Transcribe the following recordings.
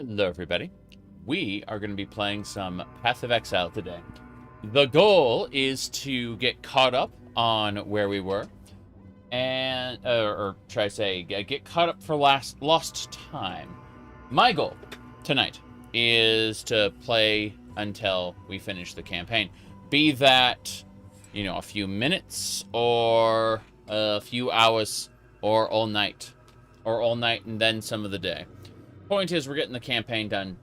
Hello, everybody. We are going to be playing some Path of Exile today. The goal is to get caught up on where we were, and or try to say get caught up for lost time. My goal tonight is to play until we finish the campaign. Be that, you know, a few minutes or a few hours or all night and then some of the day. Point is, we're getting the campaign done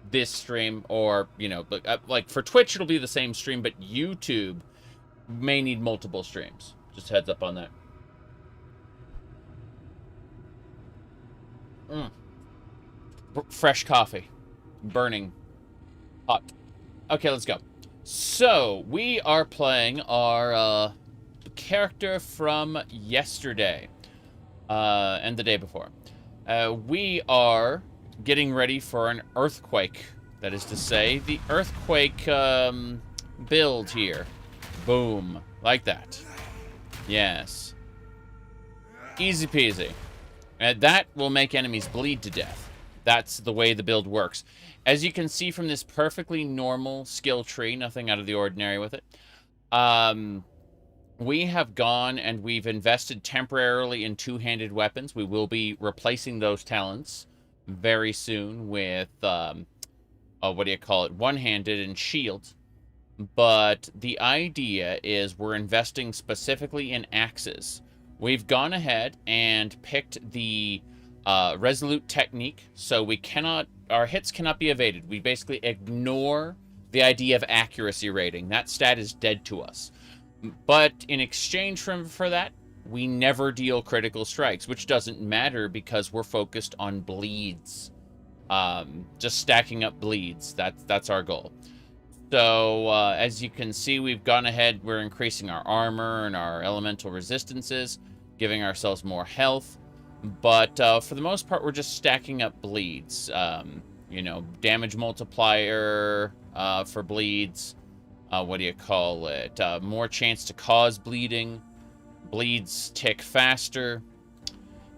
this stream, or, you know, like for Twitch it'll be the same stream, but YouTube may need multiple streams. Just heads up on that. Fresh coffee, burning hot. Okay, let's go. So we are playing our character from yesterday and the day before. We are getting ready for an earthquake. That is to say, the earthquake build here. Boom. Like that. Yes. Easy peasy. And that will make enemies bleed to death. That's the way the build works. As you can see from this perfectly normal skill tree, nothing out of the ordinary with it. We have gone and we've invested temporarily in two-handed weapons. We will be replacing those talents very soon with, what do you call it, one-handed and shields. But the idea is we're investing specifically in axes. We've gone ahead and picked the resolute technique, so our hits cannot be evaded. We basically ignore the idea of accuracy rating. That stat is dead to us. But in exchange for that, we never deal critical strikes, which doesn't matter because we're focused on bleeds. Just stacking up bleeds. That's our goal. So, as you can see, we've gone ahead. We're increasing our armor and our elemental resistances, giving ourselves more health. But for the most part, we're just stacking up bleeds. You know, damage multiplier for bleeds. What do you call it? More chance to cause bleeding. Bleeds tick faster.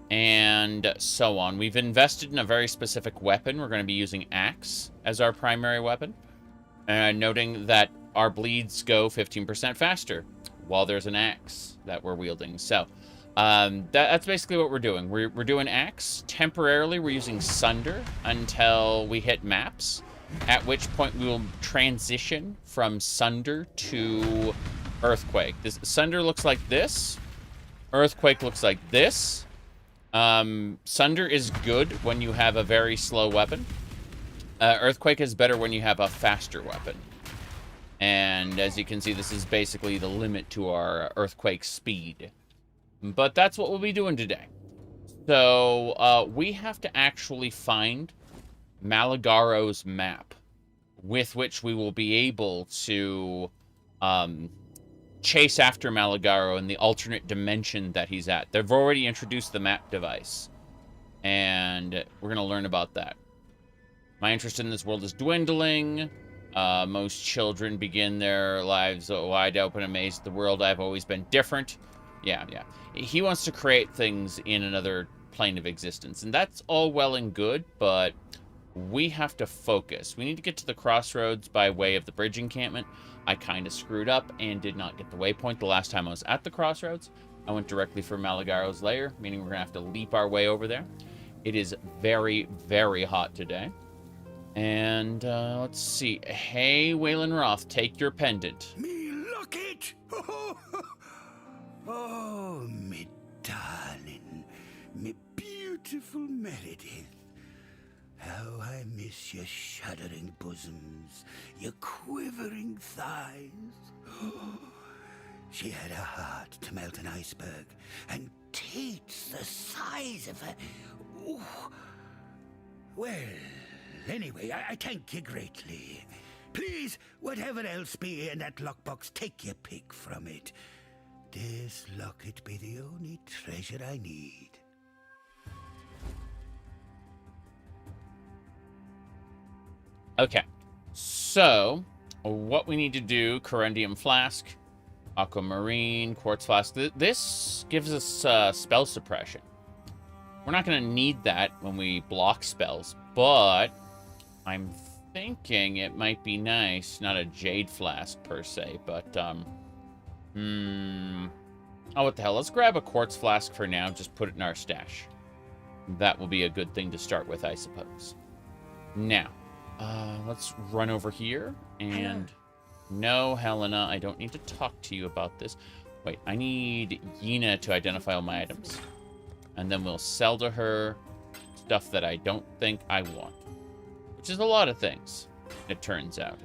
And so on. We've invested in a very specific weapon. We're going to be using Axe as our primary weapon. Noting that our bleeds go 15% faster while there's an Axe that we're wielding. So, that's basically what we're doing. We're doing Axe. Temporarily, we're using Sunder until we hit maps. At which point we will transition from Sunder to Earthquake. Sunder looks like this. Earthquake looks like this. Sunder is good when you have a very slow weapon. Earthquake is better when you have a faster weapon. And as you can see, this is basically the limit to our Earthquake speed. But that's what we'll be doing today. So, we have to actually find Malagaro's map, with which we will be able to chase after Malagaro in the alternate dimension that he's at. They've already introduced the map device, and we're going to learn about that. My interest in this world is dwindling. Most children begin their lives wide open, amazed at the world. I've always been different. Yeah. He wants to create things in another plane of existence, and that's all well and good, but we have to focus. We need to get to the crossroads by way of the bridge encampment. I kind of screwed up and did not get the waypoint the last time I was at the crossroads. I went directly for Malagaro's lair, meaning we're going to have to leap our way over there. It is very, very hot today. And, let's see. Hey, Waylon Roth, take your pendant. Me look it! Oh, me darling, me beautiful Meredith. How I miss your shuddering bosoms, your quivering thighs. She had a heart to melt an iceberg, and teats the size of a... Ooh. Well, anyway, I thank you greatly. Please, whatever else be in that lockbox, take your pick from it. This locket be the only treasure I need. Okay, so what we need to do, Corundium Flask, Aquamarine, Quartz Flask, this gives us spell suppression. We're not going to need that when we block spells, But I'm thinking it might be nice, not a jade flask per se, but, oh, what the hell? Let's grab a quartz flask for now. Just put it in our stash. That will be a good thing to start with, I suppose. Now, let's run over here. And no, Helena, I don't need to talk to you about this. Wait, I need Yina to identify all my items. And then we'll sell to her stuff that I don't think I want. Which is a lot of things, it turns out.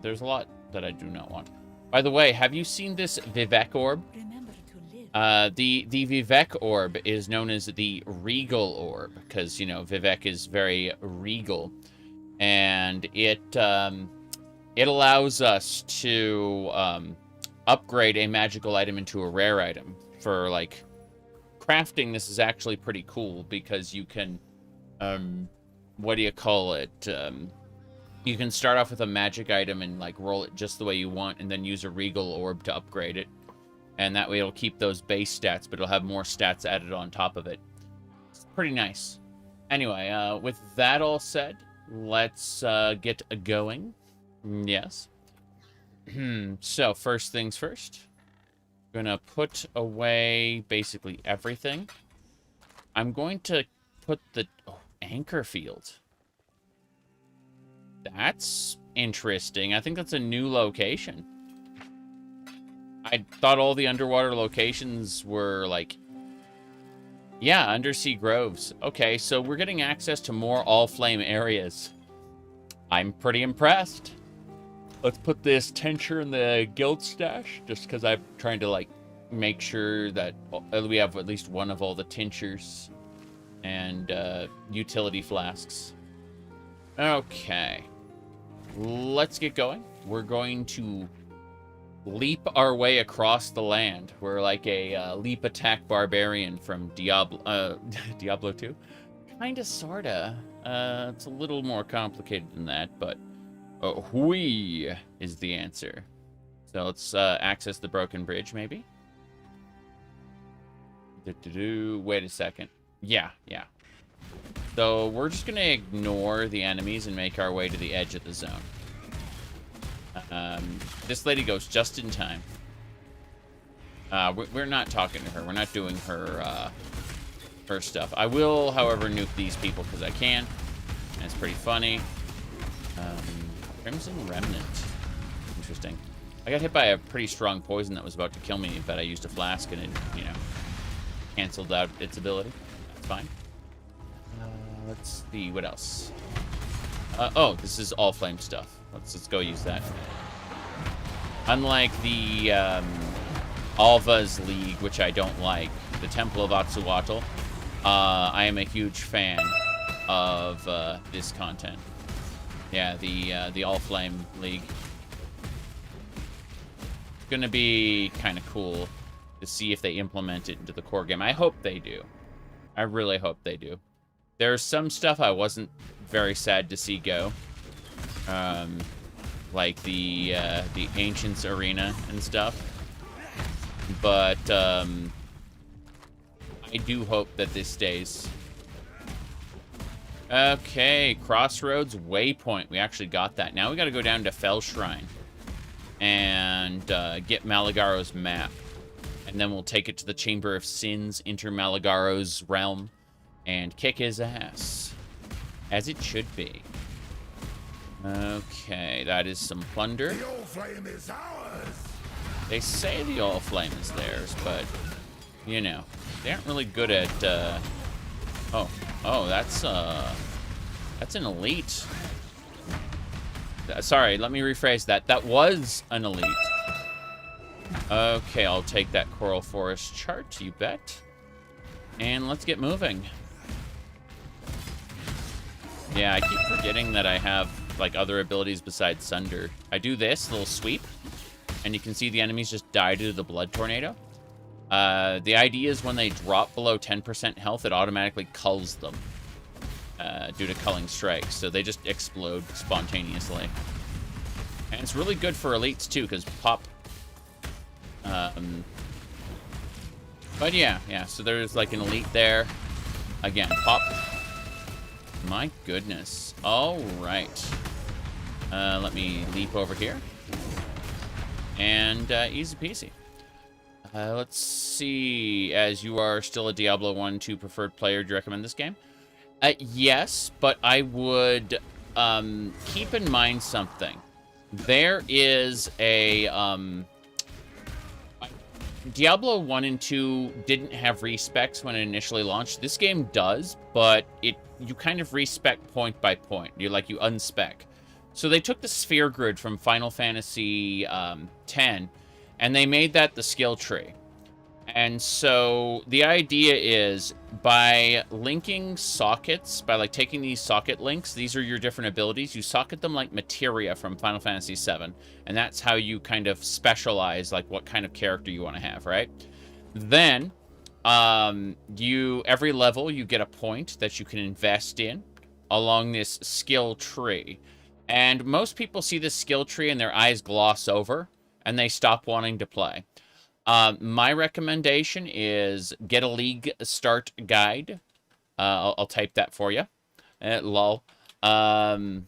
There's a lot that I do not want. By the way, have you seen this Vivek orb? The Vivek orb is known as the Regal orb, because, you know, Vivek is very regal. And it allows us to upgrade a magical item into a rare item. For, like, crafting, this is actually pretty cool, because you can, what do you call it? You can start off with a magic item and, like, roll it just the way you want, and then use a Regal orb to upgrade it. And that way it'll keep those base stats, but it'll have more stats added on top of it. It's pretty nice. Anyway, with that all said, let's get going. Yes. So, first things first. I'm gonna put away basically everything. I'm going to put the anchor field. That's interesting. I think that's a new location. I thought all the underwater locations were, like... Yeah, undersea groves. Okay, so we're getting access to more all-flame areas. I'm pretty impressed. Let's put this tincture in the guild stash, just because I'm trying to, like, make sure that we have at least one of all the tinctures and utility flasks. Okay. Let's get going. We're going to leap our way across the land. We're like a leap attack barbarian from Diablo 2. Kinda, sorta. It's a little more complicated than that, but hui is the answer. So let's access the broken bridge, maybe. Wait a second. Yeah. So we're just gonna ignore the enemies and make our way to the edge of the zone. This lady goes just in time. We're not talking to her. We're not doing her her stuff. I will, however, nuke these people because I can. And it's pretty funny. Crimson Remnant. Interesting. I got hit by a pretty strong poison that was about to kill me, but I used a flask and it, you know, canceled out its ability. That's fine. Let's see, what else? Oh, this is all flame stuff. Let's go use that. Unlike the Alva's League, which I don't like, the Temple of Atsuatl, I am a huge fan of this content. Yeah, the All Flame League. It's gonna be kind of cool to see if they implement it into the core game. I hope they do. I really hope they do. There's some stuff I wasn't very sad to see go. Like the Ancients Arena and stuff. But, I do hope that this stays. Okay, Crossroads Waypoint. We actually got that. Now we gotta go down to Fell Shrine. And, get Malagaro's map. And then we'll take it to the Chamber of Sins, enter Malagaro's realm, and kick his ass. As it should be. Okay, that is some plunder. The All Flame is ours. They say the All Flame is theirs, but, you know, they aren't really good at, Oh, that's an elite. Sorry, let me rephrase that. That was an elite. Okay, I'll take that Coral Forest chart, you bet. And let's get moving. Yeah, I keep forgetting that I have, like, other abilities besides Sunder. I do this little sweep, and you can see the enemies just die due to the blood tornado. The idea is when they drop below 10% health, it automatically culls them due to culling strikes. So they just explode spontaneously. And it's really good for elites, too, because pop... but yeah, so there's, like, an elite there. Again, pop... My goodness. All right. Let me leap over here. And easy peasy. Let's see. As you are still a Diablo 1 2 preferred player, do you recommend this game? Yes, but I would keep in mind something. There is a... Diablo 1 and 2 didn't have respecs when it initially launched. This game does, but you kind of respec point by point. You unspec. So they took the sphere grid from Final Fantasy X, and they made that the skill tree. And so the idea is by linking sockets, by taking these socket links, these are your different abilities, you socket them like materia from Final Fantasy VII. And that's how you kind of specialize what kind of character you want to have, right? Then every level you get a point that you can invest in along this skill tree. And most people see this skill tree and their eyes gloss over and they stop wanting to play. My recommendation is get a League start guide. I'll type that for you. Lol. And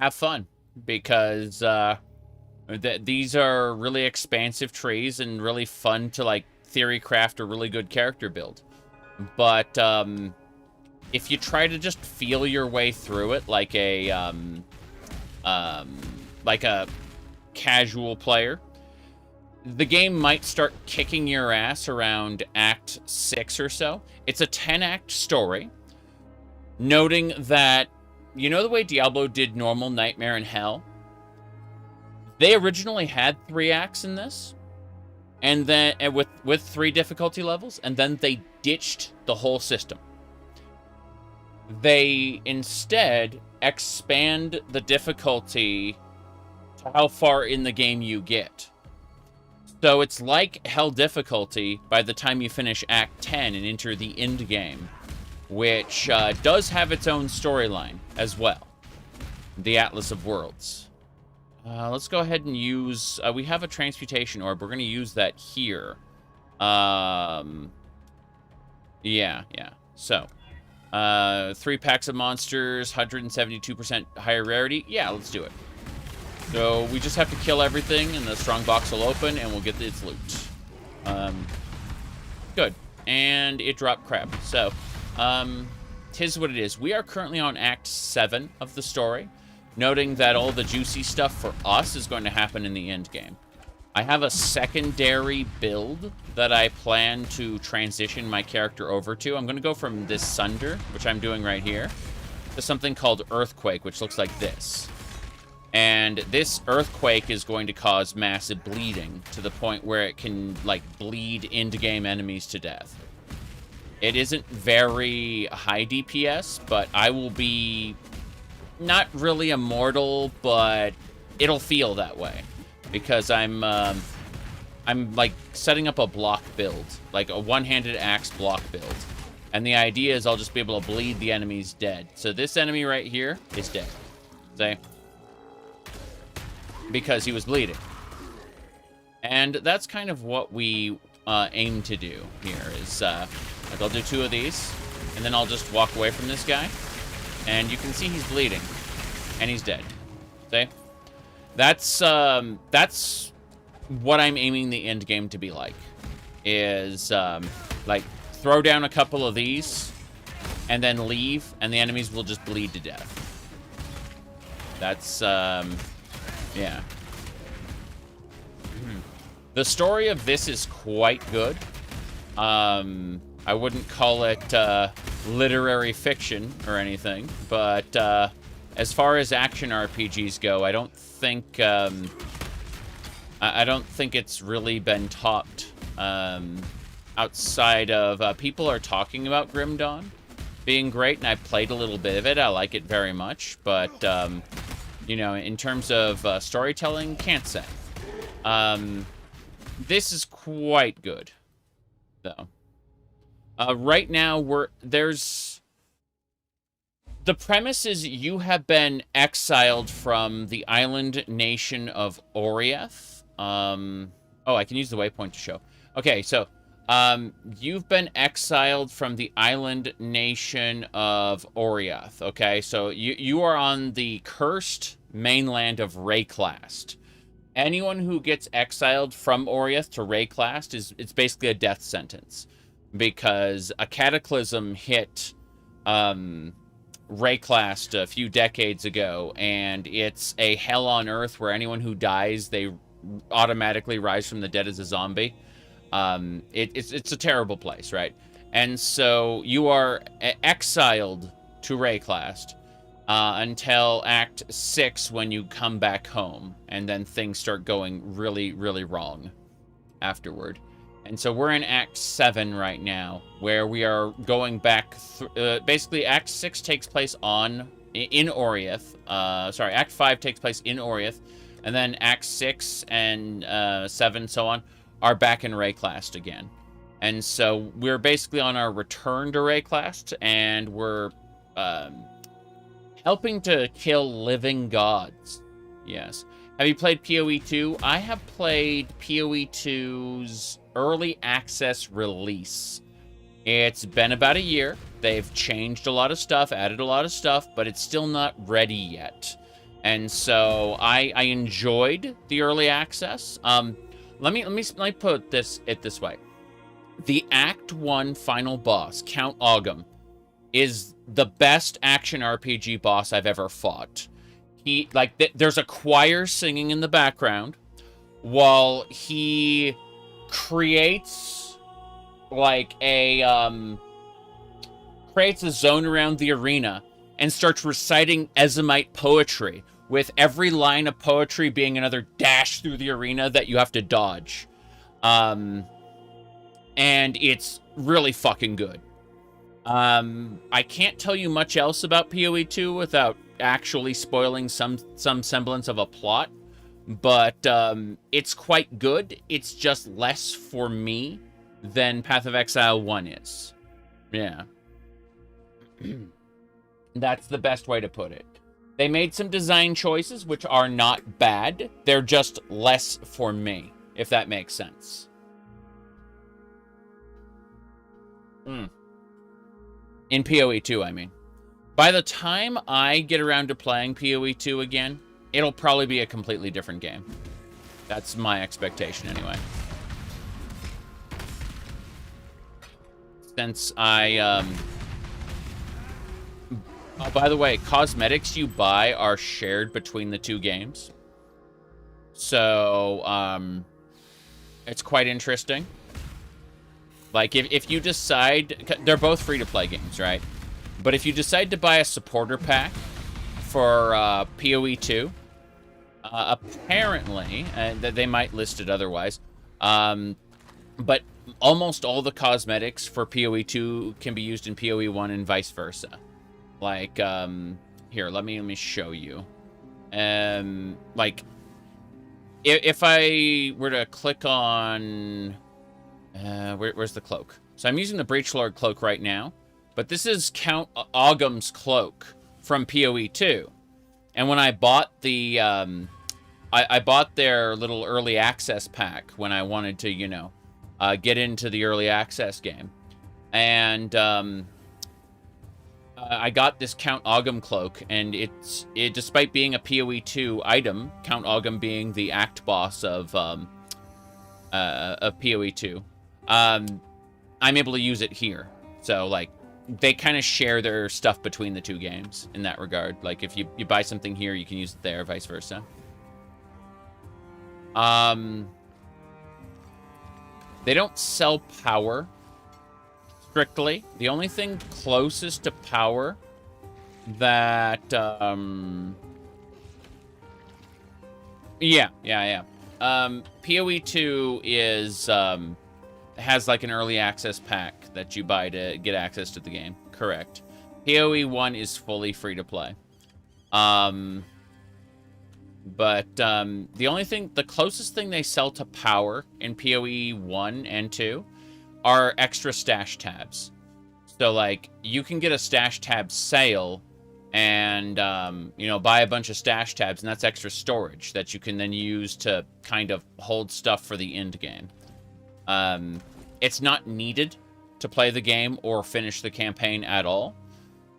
have fun, because these are really expansive trees and really fun to theory craft a really good character build. But if you try to just feel your way through it like a casual player, the game might start kicking your ass around Act 6 or so. It's a 10-act story, noting that, you know the way Diablo did normal, nightmare, and hell? They originally had 3 acts in this, and then with 3 difficulty levels, and then they ditched the whole system. They instead expand the difficulty to how far in the game you get. So it's like hell difficulty by the time you finish Act 10 and enter the end game, which does have its own storyline as well. The Atlas of Worlds. Let's go ahead and use... we have a transmutation orb. We're going to use that here. Yeah. So, 3 packs of monsters, 172% higher rarity. Yeah, let's do it. So we just have to kill everything, and the strong box will open, and we'll get its loot. Good. And it dropped crap. So, tis what it is. We are currently on Act 7 of the story, noting that all the juicy stuff for us is going to happen in the end game. I have a secondary build that I plan to transition my character over to. I'm going to go from this Sunder, which I'm doing right here, to something called Earthquake, which looks like this. And this Earthquake is going to cause massive bleeding to the point where it can, bleed into-game enemies to death. It isn't very high DPS, but I will be not really immortal, but it'll feel that way. Because I'm setting up a block build, like a one-handed axe block build. And the idea is I'll just be able to bleed the enemies dead. So this enemy right here is dead. See? Because he was bleeding. And that's kind of what we aim to do here is, I'll do 2 of these, and then I'll just walk away from this guy. And you can see he's bleeding. And he's dead. See? That's what I'm aiming the end game to be like. Is, throw down a couple of these, and then leave, and the enemies will just bleed to death. That's, yeah. The story of this is quite good. I wouldn't call it literary fiction or anything, but as far as action RPGs go, I don't think it's really been topped outside of people are talking about Grim Dawn being great, and I played a little bit of it. I like it very much, but you know, in terms of storytelling, can't say. This is quite good, though. Right now, there's... The premise is you have been exiled from the island nation of Orieth. Oh, I can use the waypoint to show. Okay, so You've been exiled from the island nation of Oriath, okay? So you are on the cursed mainland of Rayclast. Anyone who gets exiled from Oriath to Rayclast it's basically a death sentence. Because a cataclysm hit Rayclast a few decades ago, and it's a hell on earth where anyone who dies, they automatically rise from the dead as a zombie. It's a terrible place, right? And so you are exiled to Rayclast until Act 6 when you come back home, and then things start going really, really wrong afterward. And so we're in Act 7 right now, where we are going back. Basically, Act 6 takes place in Oriath. Sorry, Act 5 takes place in Oriath, and then Act 6 and 7, so on, are back in Rayclast again. And so we're basically on our return to Rayclast, and we're helping to kill living gods. Yes. Have you played POE2? I have played POE2's early access release. It's been about a year. They've changed a lot of stuff, added a lot of stuff, but it's still not ready yet. And so I enjoyed the early access. Let me put it this way. The Act 1 final boss, Count Ogham, is the best action RPG boss I've ever fought. There's a choir singing in the background while he creates a zone around the arena and starts reciting Ezomite poetry, with every line of poetry being another dash through the arena that you have to dodge. And it's really fucking good. I can't tell you much else about POE2 without actually spoiling some semblance of a plot, but it's quite good. It's just less for me than Path of Exile 1 is. Yeah. That's the best way to put it. They made some design choices which are not bad. They're just less for me, if that makes sense. In POE2, I mean. By the time I get around to playing POE2 again, it'll probably be a completely different game. That's my expectation, anyway. Since I, Oh, by the way, cosmetics you buy are shared between the two games. So, it's quite interesting. Like, if you decide... They're both free-to-play games, right? But if you decide to buy a supporter pack for POE2, apparently, and they might list it otherwise, but almost all the cosmetics for POE2 can be used in POE1 and vice versa. Like, here, let me show you. Like, if I were to click on... where's the cloak? So I'm using the Breachlord cloak right now, but this is Count Ogham's cloak from POE2. And when I bought the, I bought their little early access pack when I wanted to, you know, get into the early access game. And, I got this Count Ogham cloak, and despite being a POE2 item, Count Ogham being the act boss of POE2, I'm able to use it here. So, like, they kind of share their stuff between the two games in that regard. Like, if you buy something here, you can use it there, vice versa. They don't sell power strictly. The only thing closest to power that, yeah. POE2 is, has like an early access pack that you buy to get access to the game. Correct. POE1 is fully free to play. The closest thing they sell to power in POE1 and 2 are extra stash tabs. So, like, you can get a stash tab sale and, you know, buy a bunch of stash tabs, and that's extra storage that you can then use to kind of hold stuff for the end game. It's not needed to play the game or finish the campaign at all.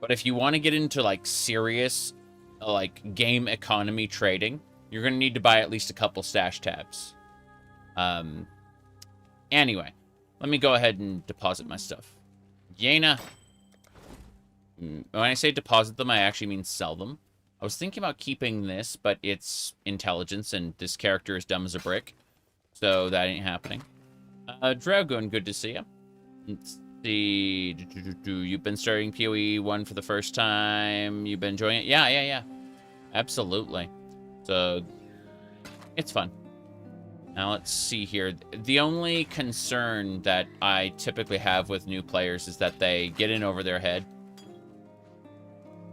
But if you want to get into, like, serious, like, game economy trading, you're going to need to buy at least a couple stash tabs. Anyway, let me go ahead and deposit my stuff. Yena. When I say deposit them, I actually mean sell them. I was thinking about keeping this, but it's intelligence, and this character is dumb as a brick. So that ain't happening. Dragoon, good to see you. Let's see. You've been starting POE1 for the first time. You've been enjoying it? Yeah. Absolutely. So, it's fun. Now, let's see here. The only concern that I typically have with new players is that they get in over their head.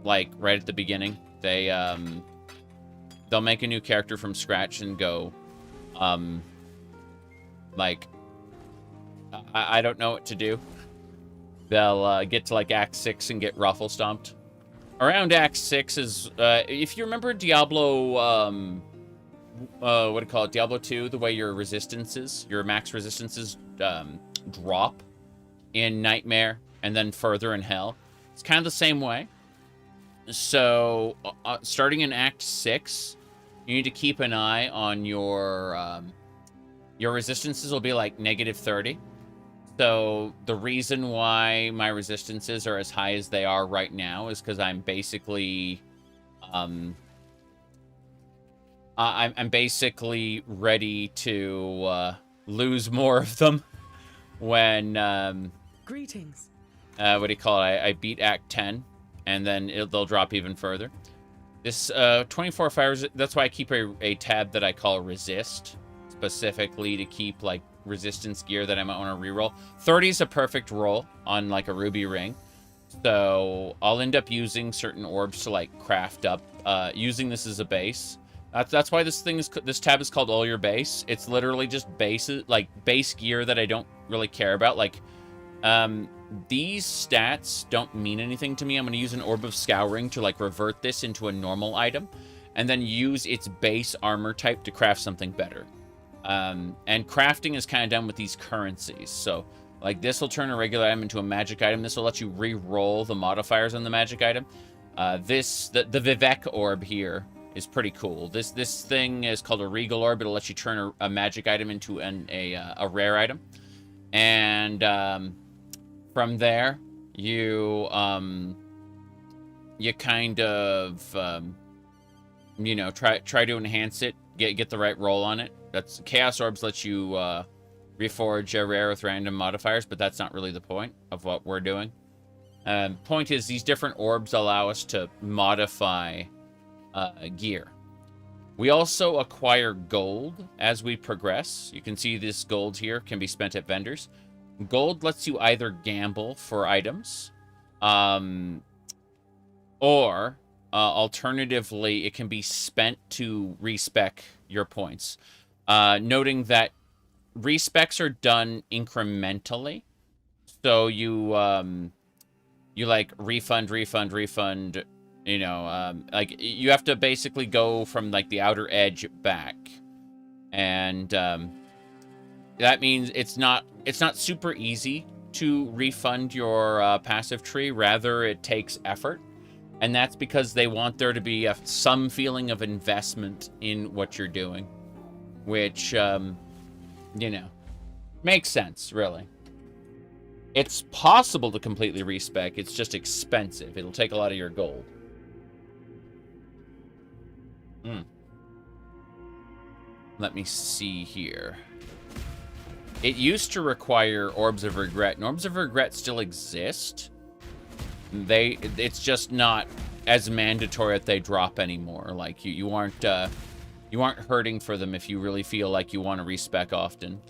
Like, right at the beginning. They'll make a new character from scratch and go, like, I don't know what to do. They'll get to, like, Act 6 and get ruffle stomped. Around Act 6 is, if you remember Diablo, what do you call it? Diablo 2, the way your resistances, your max resistances, drop in Nightmare and then further in Hell. It's kind of the same way. So, starting in Act 6, you need to keep an eye on your resistances will be like -30. So, the reason why my resistances are as high as they are right now is because I'm basically, I'm basically ready to, lose more of them when, Greetings. what do you call it? I beat Act 10. And then they'll drop even further. This 24 fires, that's why I keep a tab that I call resist, specifically to keep, like, resistance gear that I might want to reroll. 30 is a perfect roll on, like, a ruby ring. So I'll end up using certain orbs to, like, craft up, using this as a base. That's why this tab is called All Your Base. It's literally just bases, like, base gear that I don't really care about. Like, these stats don't mean anything to me. I'm going to use an Orb of Scouring to, like, revert this into a normal item, and then use its base armor type to craft something better. And crafting is kind of done with these currencies. So, like, this will turn a regular item into a magic item. This will let you re-roll the modifiers on the magic item. The Vivek Orb here is pretty cool. This thing is called a Regal Orb. It'll let you turn a magic item into a rare item. And, from there, you kind of, you know, try to enhance it, get the right roll on it. That's Chaos Orbs lets you reforge a rare with random modifiers, but that's not really the point of what we're doing. Point is, these different orbs allow us to modify gear. We also acquire gold as we progress. You can see this gold here can be spent at vendors. Gold lets you either gamble for items, or alternatively, it can be spent to respec your points. Noting that respecs are done incrementally, so you like refund, you know, like you have to basically go from, like, the outer edge back, and that means it's not super easy to refund your passive tree. Rather, it takes effort. And that's because they want there to be some feeling of investment in what you're doing. Which, you know, makes sense, really. It's possible to completely respec. It's just expensive. It'll take a lot of your gold. Let me see here. It used to require Orbs of Regret, and Orbs of Regret still exist. It's just not as mandatory that they drop anymore. Like, you aren't hurting for them if you really feel like you want to respec often.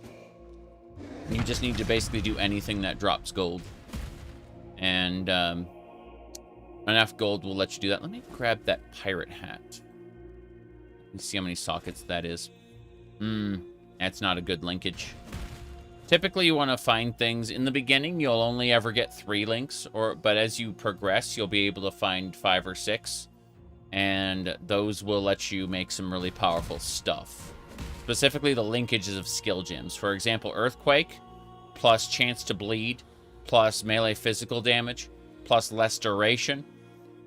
You just need to basically do anything that drops gold. And enough gold will let you do that. Let me grab that pirate hat. Let's see how many sockets that is. That's not a good linkage. Typically, you want to find things. In the beginning, you'll only ever get 3 links, but as you progress, you'll be able to find 5 or 6. And those will let you make some really powerful stuff. Specifically, the linkages of skill gems. For example, Earthquake plus chance to bleed, plus melee physical damage, plus less duration,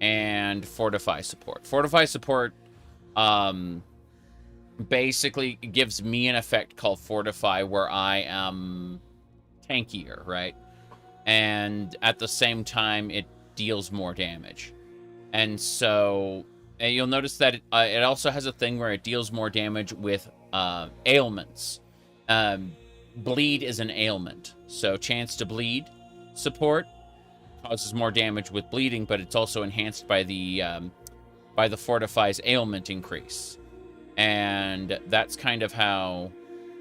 and fortify support. Fortify support basically gives me an effect called fortify where I am tankier, right? And at the same time, it deals more damage. And so you'll notice that it also has a thing where it deals more damage with ailments. Bleed is an ailment. So chance to bleed support causes more damage with bleeding, but it's also enhanced by the fortify's ailment increase. And that's kind of how...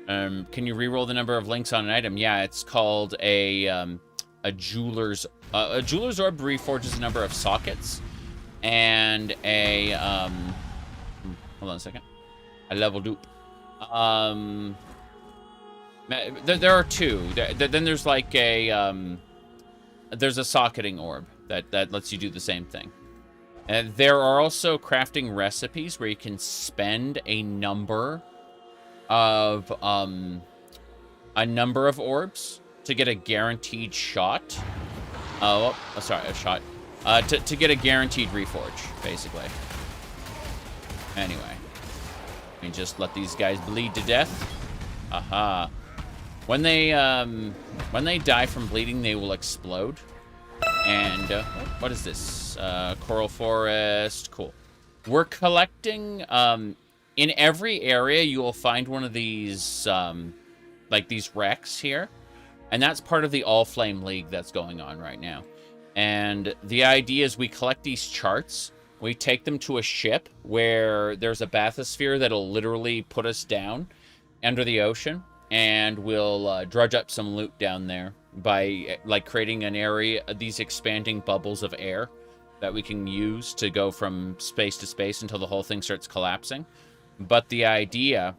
can you reroll the number of links on an item? Yeah, it's called a jeweler's... a jeweler's orb reforges a number of sockets. And a... hold on a second. A level dupe. There are two. Then there's like a... there's a socketing orb that lets you do the same thing. There are also crafting recipes where you can spend a number of orbs to get a guaranteed shot. Sorry, a shot. To get a guaranteed reforge, basically. Anyway, let me just let these guys bleed to death. Aha. When they die from bleeding, they will explode. And what is this? Coral forest. Cool. We're collecting. In every area, you will find one of these, like these wrecks here, and that's part of the All Flame League that's going on right now. And the idea is we collect these charts. We take them to a ship where there's a bathysphere that'll literally put us down under the ocean, and we'll drudge up some loot down there by like creating an area, these expanding bubbles of air that we can use to go from space to space until the whole thing starts collapsing. But the idea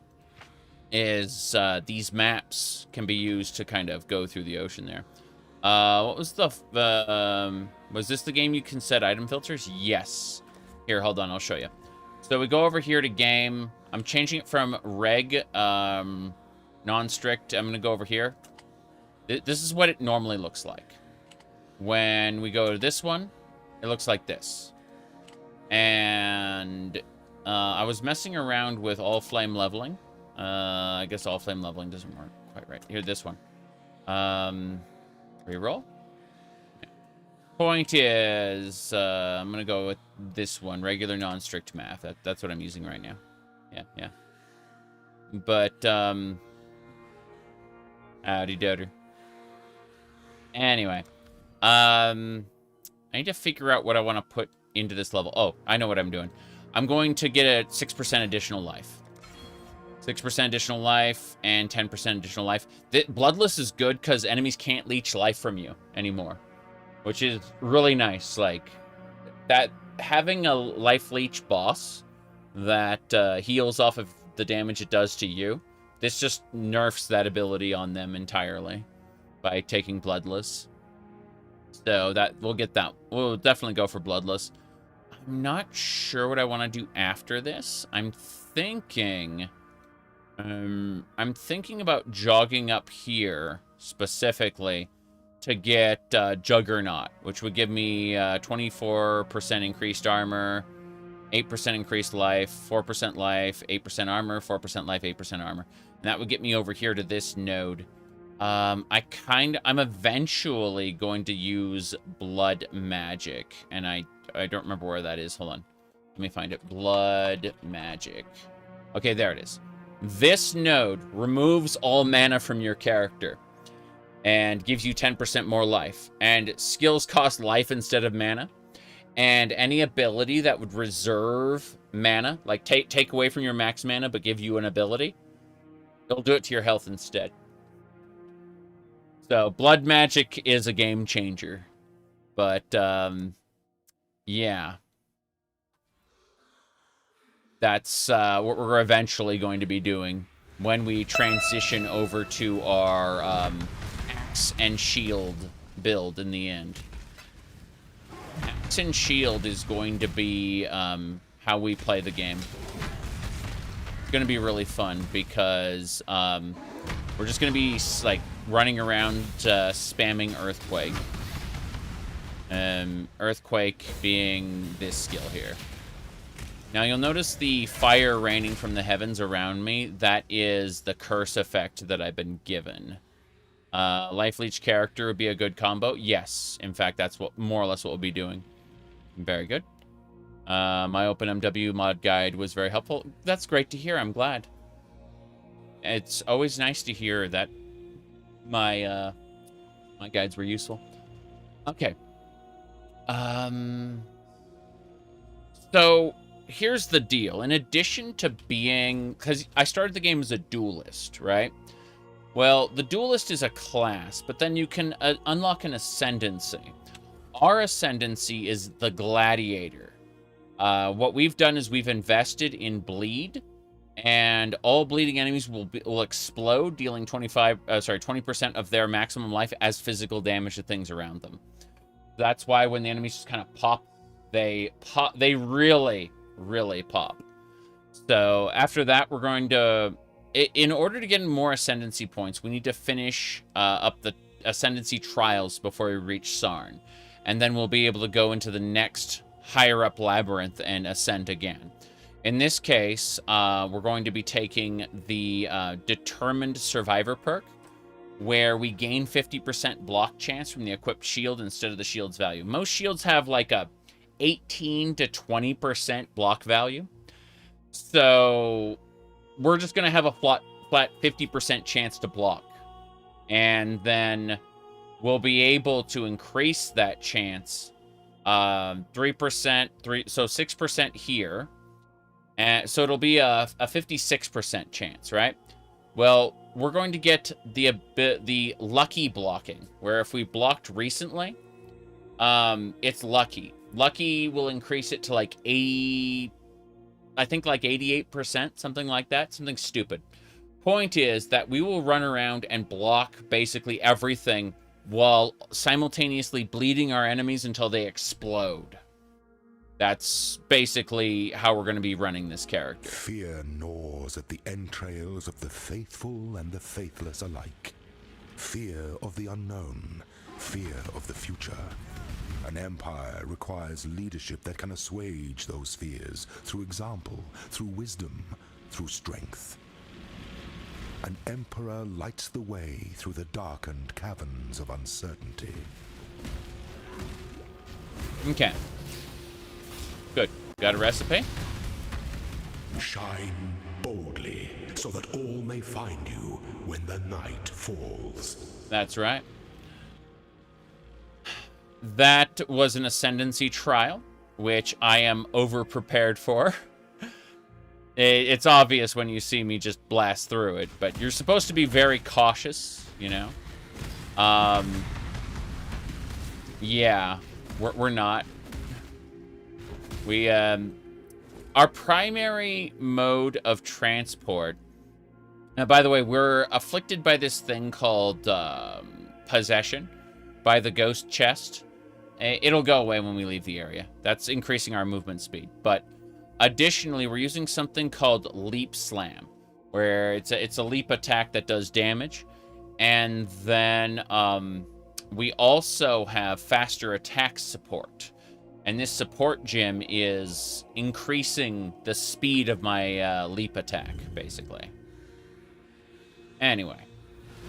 is these maps can be used to kind of go through the ocean there. What was the... was this the game you can set item filters? Yes. Here, hold on, I'll show you. So we go over here to game. I'm changing it from reg, non-strict. I'm going to go over here. This is what it normally looks like. When we go to this one, it looks like this. And I was messing around with all flame leveling. I guess all flame leveling doesn't work quite right. Here, this one. Reroll. Yeah. Point is, I'm gonna go with this one, regular non-strict math. That's what I'm using right now. Yeah. But howdy doter. Anyway, I need to figure out what I want to put into this level. Oh, I know what I'm doing. I'm going to get a 6% additional life. 6% additional life and 10% additional life. Bloodless is good because enemies can't leech life from you anymore, which is really nice. Like, that having a life leech boss that heals off of the damage it does to you, this just nerfs that ability on them entirely by taking Bloodless. So that we'll get that. We'll definitely go for Bloodless. I'm not sure what I want to do after this. I'm thinking about jogging up here specifically to get Juggernaut, which would give me 24% increased armor, 8% increased life, 4% life, 8% armor, 4% life, 8% armor. And that would get me over here to this node. I'm eventually going to use blood magic, and I don't remember where that is. Hold on. Let me find it. Blood magic. Okay, there it is. This node removes all mana from your character and gives you 10% more life. And skills cost life instead of mana. And any ability that would reserve mana, like take away from your max mana but give you an ability, it'll do it to your health instead. So blood magic is a game changer. But yeah. That's what we're eventually going to be doing when we transition over to our axe and shield build in the end. Axe and shield is going to be how we play the game. It's going to be really fun because We're just going to be, like, running around spamming Earthquake. Earthquake being this skill here. Now, you'll notice the fire raining from the heavens around me. That is the curse effect that I've been given. Life Leech character would be a good combo. Yes. In fact, that's what more or less what we'll be doing. Very good. My OpenMW mod guide was very helpful. That's great to hear. I'm glad. It's always nice to hear that my my guides were useful. Okay. So here's the deal. In addition to being, because I started the game as a duelist, right? Well, the duelist is a class, but then you can unlock an ascendancy. Our ascendancy is the gladiator. What we've done is we've invested in bleed, and all bleeding enemies will explode, dealing 20% of their maximum life as physical damage to things around them. That's why when the enemies just kind of pop, they really, really pop. So after that, we're going to, in order to get more ascendancy points, we need to finish up the ascendancy trials before we reach Sarn. And then we'll be able to go into the next higher up labyrinth and ascend again. In this case, we're going to be taking the Determined Survivor perk, where we gain 50% block chance from the equipped shield instead of the shield's value. Most shields have like a 18 to 20% block value. So we're just going to have a flat 50% chance to block. And then we'll be able to increase that chance 3%, so 6% here. And so it'll be a 56% chance, right? Well, we're going to get the lucky blocking, where if we blocked recently, it's lucky. Lucky will increase it to like 80, I think like 88%, something like that, something stupid. Point is that we will run around and block basically everything while simultaneously bleeding our enemies until they explode. That's basically how we're going to be running this character. Fear gnaws at the entrails of the faithful and the faithless alike. Fear of the unknown, fear of the future. An empire requires leadership that can assuage those fears through example, through wisdom, through strength. An emperor lights the way through the darkened caverns of uncertainty. Okay. Good. Got a recipe? Shine boldly, so that all may find you when the night falls. That's right. That was an ascendancy trial, which I am over-prepared for. It's obvious when you see me just blast through it, but you're supposed to be very cautious, you know? Yeah, we're not. We, our primary mode of transport... Now, by the way, we're afflicted by this thing called possession by the ghost chest. It'll go away when we leave the area. That's increasing our movement speed. But additionally, we're using something called Leap Slam, where it's a leap attack that does damage. And then we also have faster attack support. And this support gem is increasing the speed of my leap attack, basically. Anyway,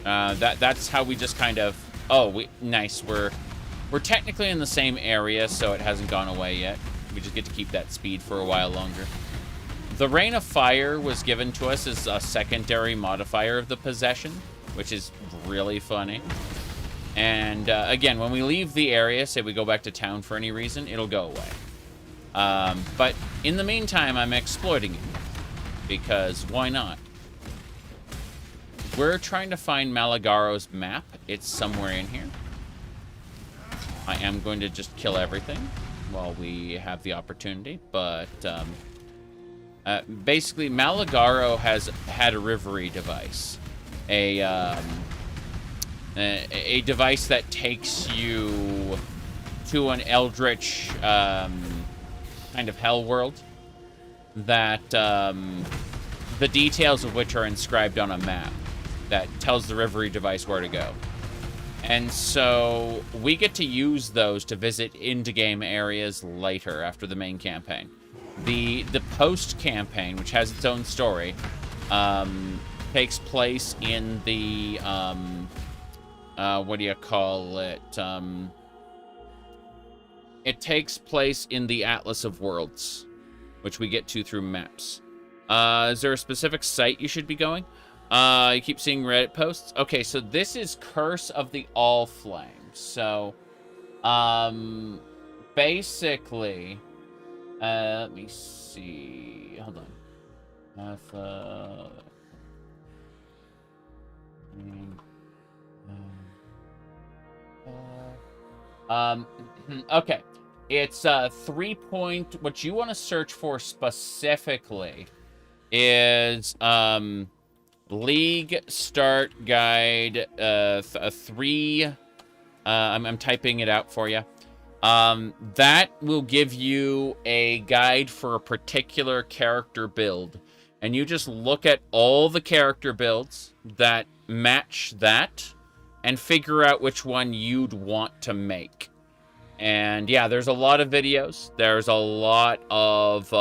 that's how we just kind of... Oh, nice. We're technically in the same area, so it hasn't gone away yet. We just get to keep that speed for a while longer. The Rain of Fire was given to us as a secondary modifier of the possession, which is really funny. And again, when we leave the area, say we go back to town for any reason, it'll go away. But in the meantime, I'm exploiting it, because why not? We're trying to find Malagaro's map. It's somewhere in here. I am going to just kill everything while we have the opportunity, but basically Malagaro has had a Reverie device, a device that takes you to an eldritch kind of hell world that the details of which are inscribed on a map. that tells the Reverie device where to go. And so we get to use those to visit into-game areas later after the main campaign. The post-campaign, which has its own story, takes place in the, what do you call it? It takes place in the Atlas of Worlds, which we get to through maps. Is there a specific site you should be going? You keep seeing Reddit posts? Okay, so this is Curse of the All Flame. So, basically, let me see. Hold on. Okay. It's 3 point. What you want to search for specifically is League Start Guide 3. I'm typing it out for you. That will give you a guide for a particular character build, and you just look at all the character builds that match that and figure out which one you'd want to make. And yeah, there's a lot of videos. There's a lot of,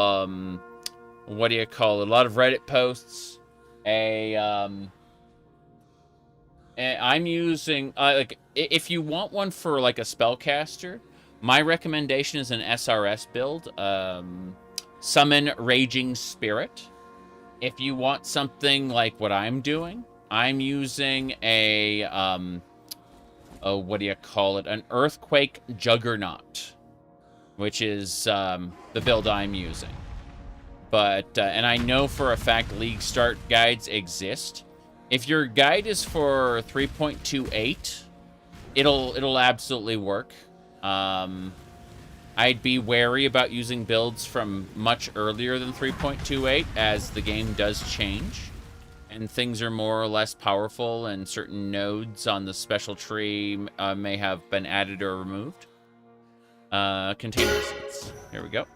what do you call it? A lot of Reddit posts. I'm using, like, if you want one for, like, a spellcaster, my recommendation is an SRS build. Summon Raging Spirit. If you want something like what I'm doing, I'm using a, what do you call it? An Earthquake Juggernaut, which is the build I'm using. But, and I know for a fact League Start guides exist. If your guide is for 3.28, it'll absolutely work. I'd be wary about using builds from much earlier than 3.28, as the game does change and things are more or less powerful, and certain nodes on the special tree may have been added or removed. Container receipts. Here we go.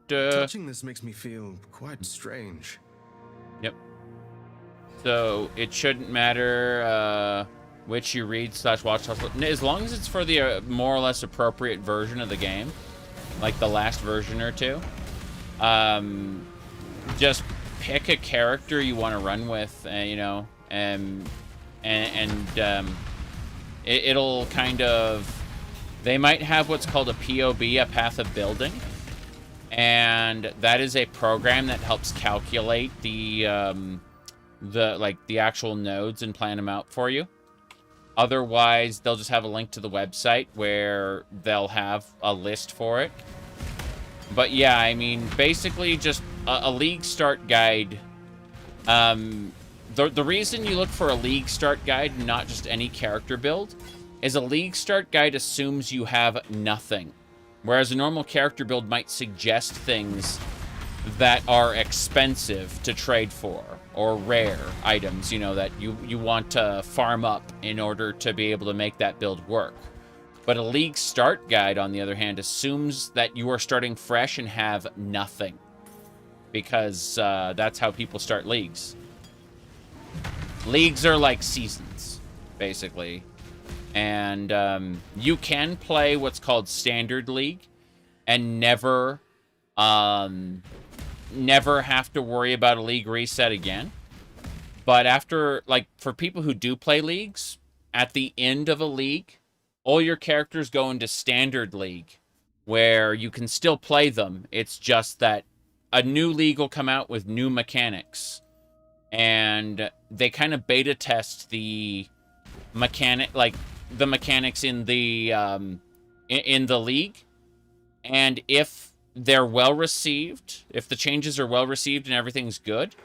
Touching this makes me feel quite strange. Yep. So it shouldn't matter which you read / watch, as long as it's for the more or less appropriate version of the game, like the last version or two. Just pick a character you want to run with, you know, it'll kind of, they might have what's called a POB, a path of building, and that is a program that helps calculate the actual nodes and plan them out for you. Otherwise, they'll just have a link to the website where they'll have a list for it. But yeah, I mean, basically just a League Start guide. The reason you look for a League Start guide, not just any character build, is a League Start guide assumes you have nothing. Whereas a normal character build might suggest things that are expensive to trade for, or rare items, you know, that you want to farm up in order to be able to make that build work. But a League Start guide, on the other hand, assumes that you are starting fresh and have nothing. Because that's how people start leagues. Leagues are like seasons, basically. And you can play what's called Standard League and never have to worry about a league reset again. But after, like, for people who do play leagues, at the end of a league, all your characters go into Standard League, where you can still play them. It's just that a new league will come out with new mechanics. And they kind of beta test the the mechanics in the league. And if they're well received, if the changes are well received and everything's good,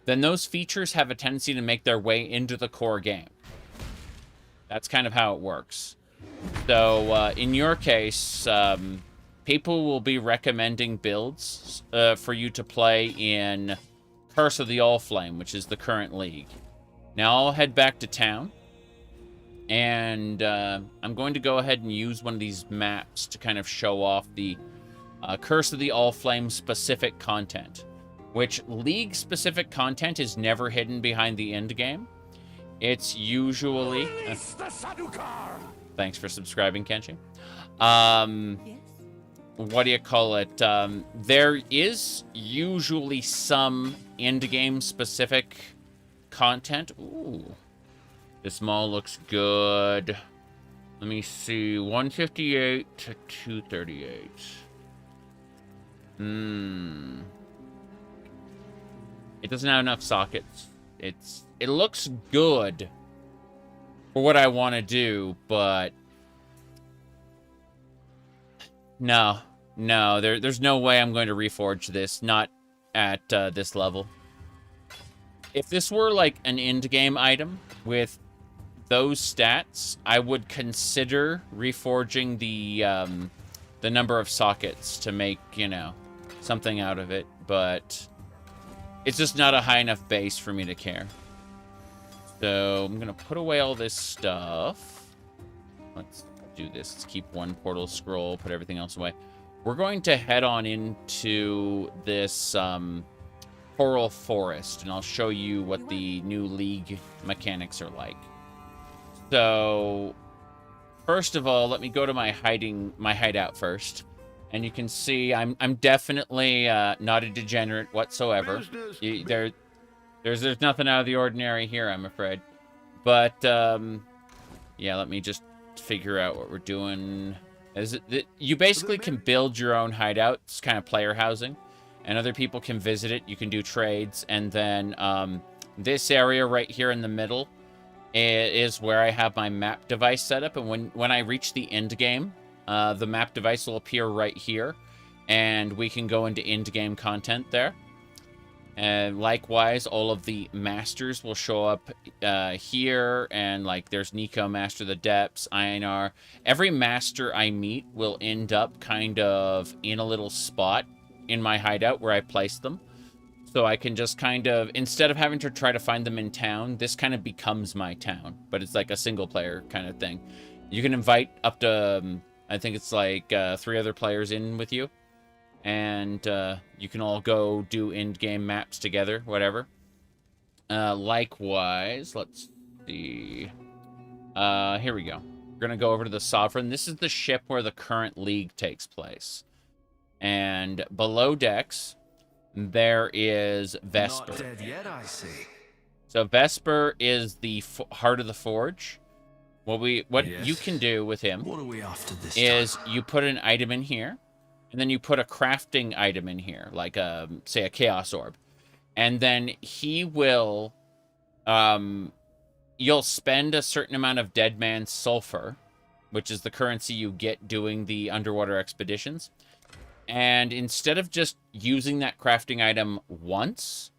then those features have a tendency to make their way into the core game. That's kind of how it works. So in your case, people will be recommending builds for you to play in Curse of the All Flame, which is the current league. Now I'll head back to town, and I'm going to go ahead and use one of these maps to kind of show off the Curse of the All Flame specific content. which League-specific content is never hidden behind the end game. It's usually... thanks for subscribing, Kenshi. What do you call it? There is usually some end-game specific content. Ooh. This mall looks good. Let me see. 158 to 238. It doesn't have enough sockets. It looks good for what I want to do, but no, there's no way I'm going to reforge this, not at this level. If this were like an end game item with those stats, I would consider reforging the number of sockets to make, you know, something out of it, but it's just not a high enough base for me to care. So I'm gonna put away all this stuff. Let's do this. Let's keep one portal scroll, put everything else away. We're going to head on into this coral forest, and I'll show you what the new League mechanics are like. So first of all, let me go to my hideout first. And you can see I'm definitely not a degenerate whatsoever. There's nothing out of the ordinary here, I'm afraid. But yeah, let me just figure out what we're doing. You basically can build your own hideout. It's kind of player housing, and other people can visit it. You can do trades, and then this area right here in the middle is where I have my map device set up. And when I reach the end game, the map device will appear right here, and we can go into end game content there. And likewise, all of the masters will show up here, and like there's Nico, Master of the Depths, Ionar. Every master I meet will end up kind of in a little spot in my hideout where I place them. So I can just kind of, instead of having to try to find them in town, this kind of becomes my town. But it's like a single player kind of thing. You can invite up to, I think it's like 3 other players in with you. And you can all go do end-game maps together, whatever. Likewise, let's see. Here we go. We're going to go over to the Sovereign. This is the ship where the current League takes place. And below decks, there is Vesper. Not dead yet, I see. So Vesper is the heart of the Forge. What you can do with him What are we after this is time? you put an item in here, and then you put a crafting item in here, like say a Chaos Orb. And then he will, you'll spend a certain amount of Dead Man Sulfur, which is the currency you get doing the underwater expeditions. And instead of just using that crafting item once,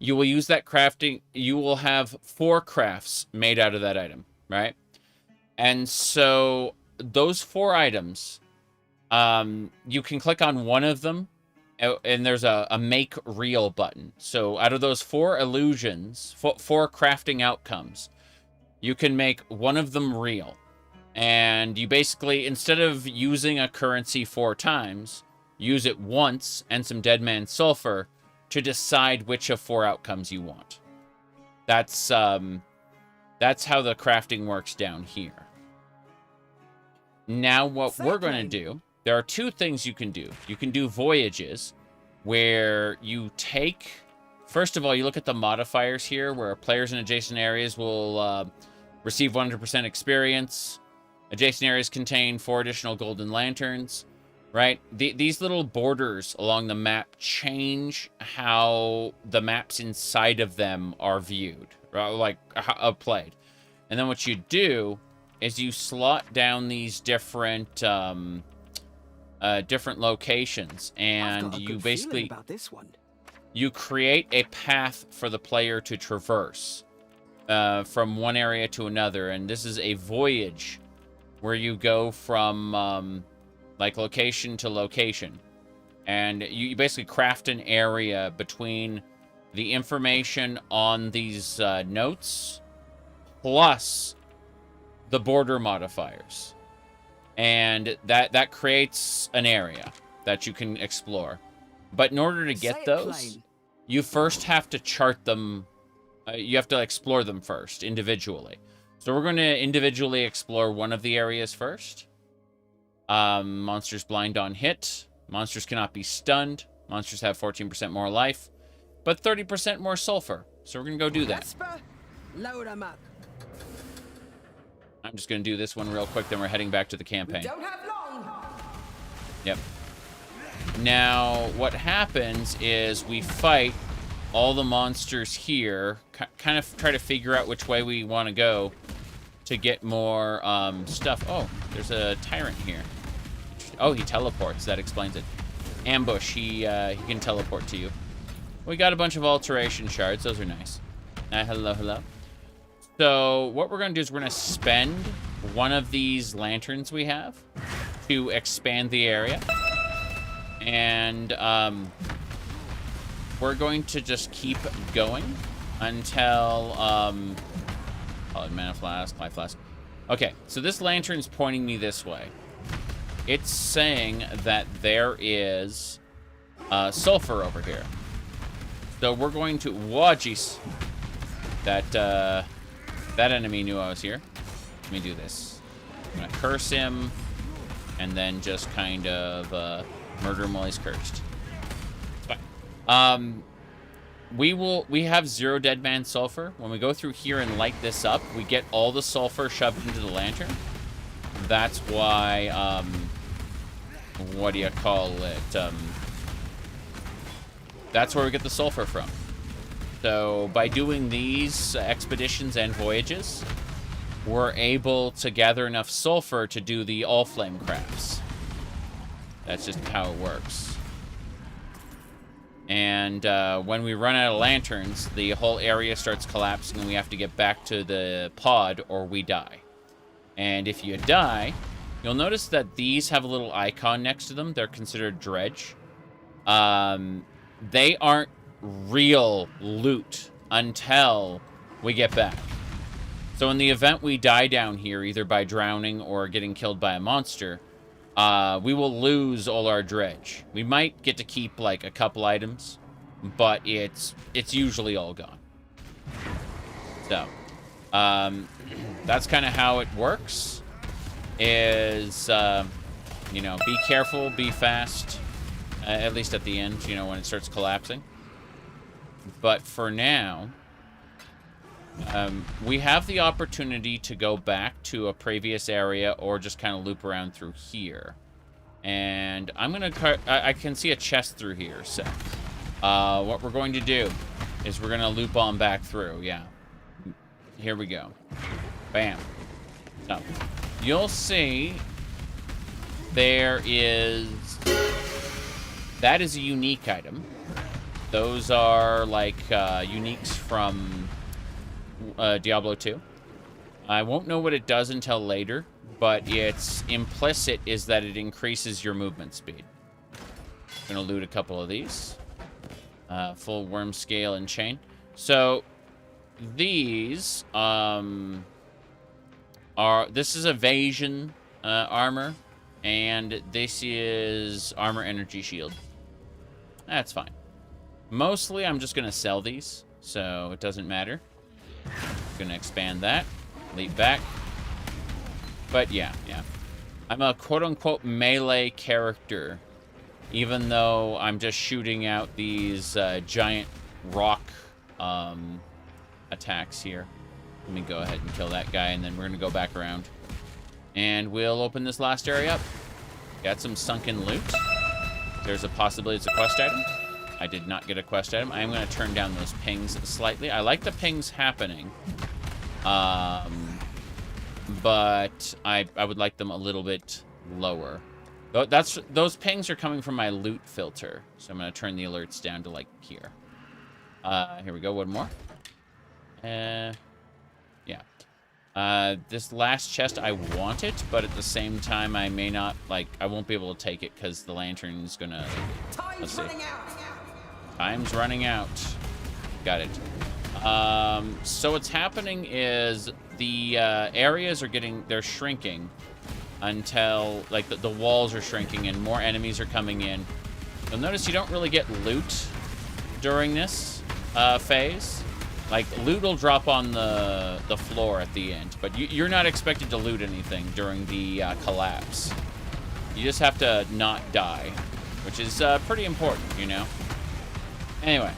you will use that crafting, you will have 4 crafts made out of that item, right? And so those 4 items, you can click on one of them, and there's a make real button. So out of those 4 illusions, 4 crafting outcomes, you can make one of them real. And you basically, instead of using a currency 4 times, use it once and some Dead Man Sulfur to decide which of 4 outcomes you want. That's how the crafting works down here. Now what we're going to do, there are 2 things you can do. You can do voyages, where you take, first of all, you look at the modifiers here, where players in adjacent areas will receive 100% experience. Adjacent areas contain 4 additional golden lanterns, right? These little borders along the map change how the maps inside of them are viewed, right? Like played. And then what you do is you slot down these different different locations, and you basically about this one. You create a path for the player to traverse from one area to another. And this is a voyage where you go from like location to location, and you basically craft an area between the information on these notes plus the border modifiers, and that creates an area that you can explore. But in order to get those, you first have to chart them. You have to explore them first, individually. So we're going to individually explore one of the areas first. Monsters blind on hit. Monsters cannot be stunned. Monsters have 14% more life, but 30% more sulfur. So we're going to go do that. Load 'em up. I'm just going to do this one real quick, then we're heading back to the We campaign. don't have long. Yep. Now, what happens is we fight all the monsters here, kind of try to figure out which way we want to go to get more stuff. Oh, there's a tyrant here. Oh, he teleports. That explains it. Ambush. He can teleport to you. We got a bunch of alteration shards. Those are nice. Hello, hello. So what we're going to do is we're going to spend one of these lanterns we have to expand the area. And we're going to just keep going until... mana flask, life flask. Okay, so this lantern's pointing me this way. It's saying that there is sulfur over here. So we're going to... Whoa, jeez. That enemy knew I was here. Let me do this. I'm going to curse him, and then just kind of murder him while he's cursed. It's fine. We have 0 dead man sulfur. When we go through here and light this up, we get all the sulfur shoved into the lantern. That's why, what do you call it? That's where we get the sulfur from. So by doing these expeditions and voyages, we're able to gather enough sulfur to do the all flame crafts. That's just how it works. And when we run out of lanterns, the whole area starts collapsing and we have to get back to the pod or we die. And if you die, you'll notice that these have a little icon next to them. They're considered dredge. They aren't real loot until we get back. So in the event we die down here, either by drowning or getting killed by a monster, we will lose all our dredge. We might get to keep like a couple items, but it's usually all gone. So that's kind of how it works. Is you know, be careful, be fast, at least at the end, you know, when it starts collapsing. But for now, we have the opportunity to go back to a previous area or just kind of loop around through here. And I'm going to... I can see a chest through here, so... what we're going to do is we're going to loop on back through, yeah. Here we go. Bam. So, you'll see there is... That is a unique item. Those are like uniques from Diablo 2. I won't know what it does until later, but its implicit is that it increases your movement speed. I'm going to loot a couple of these. Full worm scale and chain. So these this is evasion armor, and this is armor energy shield. That's fine. Mostly, I'm just going to sell these, so it doesn't matter. Going to expand that. Leap back. But yeah. I'm a quote-unquote melee character, even though I'm just shooting out these giant rock attacks here. Let me go ahead and kill that guy, and then we're going to go back around. And we'll open this last area up. Got some sunken loot. There's a possibility it's a quest item. I did not get a quest item. I am going to turn down those pings slightly. I like the pings happening. But I would like them a little bit lower. Those pings are coming from my loot filter. So I'm going to turn the alerts down to like here. Here we go. One more. Yeah. This last chest, I want it, but at the same time, I may not, like, I won't be able to take it because the lantern's gonna... Time's running out. Time's running out. Got it. So what's happening is the areas are they're shrinking until, like, the walls are shrinking and more enemies are coming in. You'll notice you don't really get loot during this phase. Like, loot will drop on the floor at the end, but you're not expected to loot anything during the collapse. You just have to not die, which is pretty important, you know? Anyway,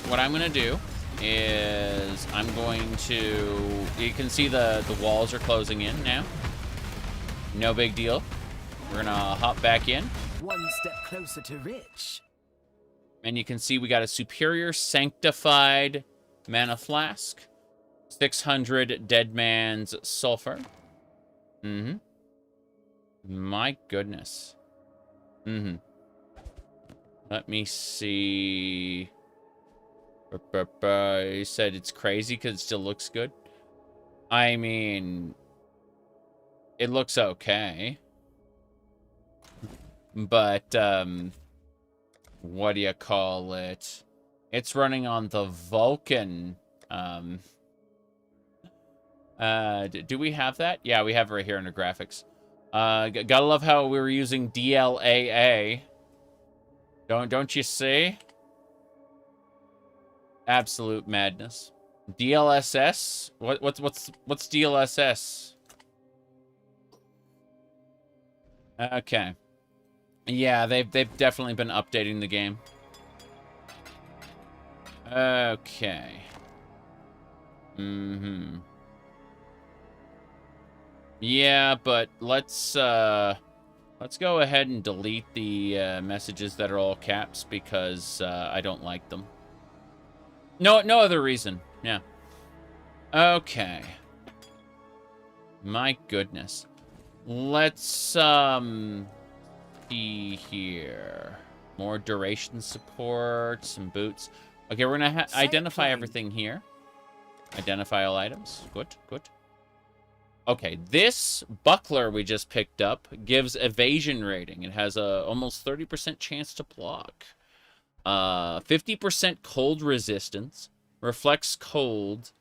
what I'm going to do is I'm going to... You can see the walls are closing in now. No big deal. We're going to hop back in. One step closer to rich. And you can see we got a Superior Sanctified Mana Flask. 600 Dead Man's Sulfur. Mm-hmm. My goodness. Mm-hmm. Let me see. You said it's crazy because it still looks good. I mean, it looks okay. But, what do you call it? It's running on the Vulcan. Do we have that? Yeah, we have it right here under graphics. Gotta love how we were using DLAA. Don't you see? Absolute madness. DLSS? What's DLSS? Okay. Yeah, they've definitely been updating the game. Okay. Mm-hmm. Yeah, but let's go ahead and delete the messages that are all caps because I don't like them. No other reason. Yeah. Okay. My goodness. Let's see here. More duration support, some boots. Okay, we're gonna identify everything here. Identify all items. Good, good. Okay, this buckler we just picked up gives evasion rating. It has a almost 30% chance to block. 50% cold resistance. Reflects cold.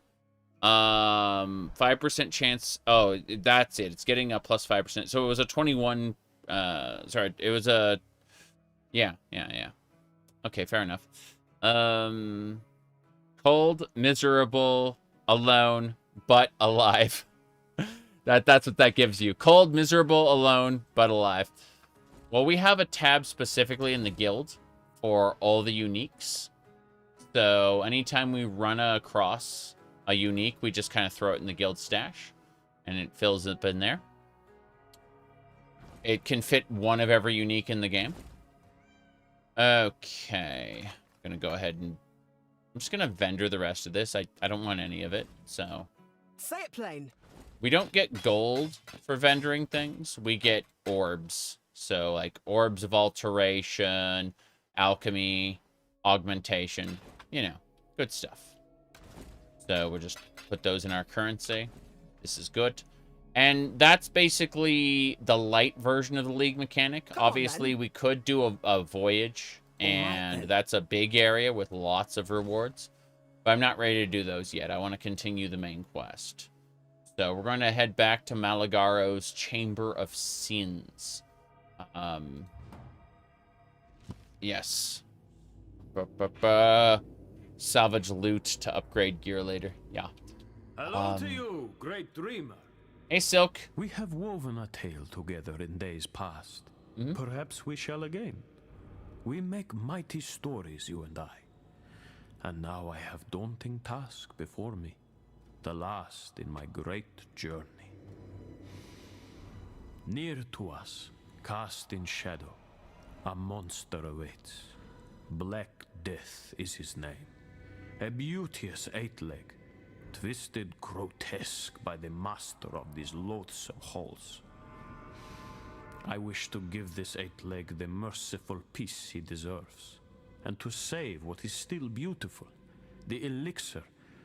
5% chance. Oh, that's it. It's getting a plus 5%. So it was a 21. Sorry, it was a. Yeah. Okay, fair enough. Cold, miserable, alone, but alive. That's what that gives you. Cold, miserable, alone, but alive. Well, we have a tab specifically in the guild for all the uniques. So anytime we run across a unique, we just kind of throw it in the guild stash. And it fills up in there. It can fit one of every unique in the game. Okay. I'm going to go ahead and... I'm just going to vendor the rest of this. I don't want any of it, so... Say it plain. We don't get gold for vendoring things. We get orbs. So, like, orbs of alteration, alchemy, augmentation. You know, good stuff. So, we'll just put those in our currency. This is good. And that's basically the light version of the League mechanic. Obviously, we could do a voyage, and that's a big area with lots of rewards. But I'm not ready to do those yet. I want to continue the main quest. So we're going to head back to Malagaro's Chamber of Sins. Yes. Salvage loot to upgrade gear later. Yeah. Hello to you, great dreamer. Hey, Silk. We have woven a tale together in days past. Perhaps we shall again. We make mighty stories, you and I. And now I have daunting task before me. The last in my great journey. Near to us, cast in shadow, a monster awaits. Black Death is his name. A beauteous eight-leg, twisted grotesque by the master of these loathsome halls. I wish to give this eight-leg the merciful peace he deserves, and to save what is still beautiful, the elixir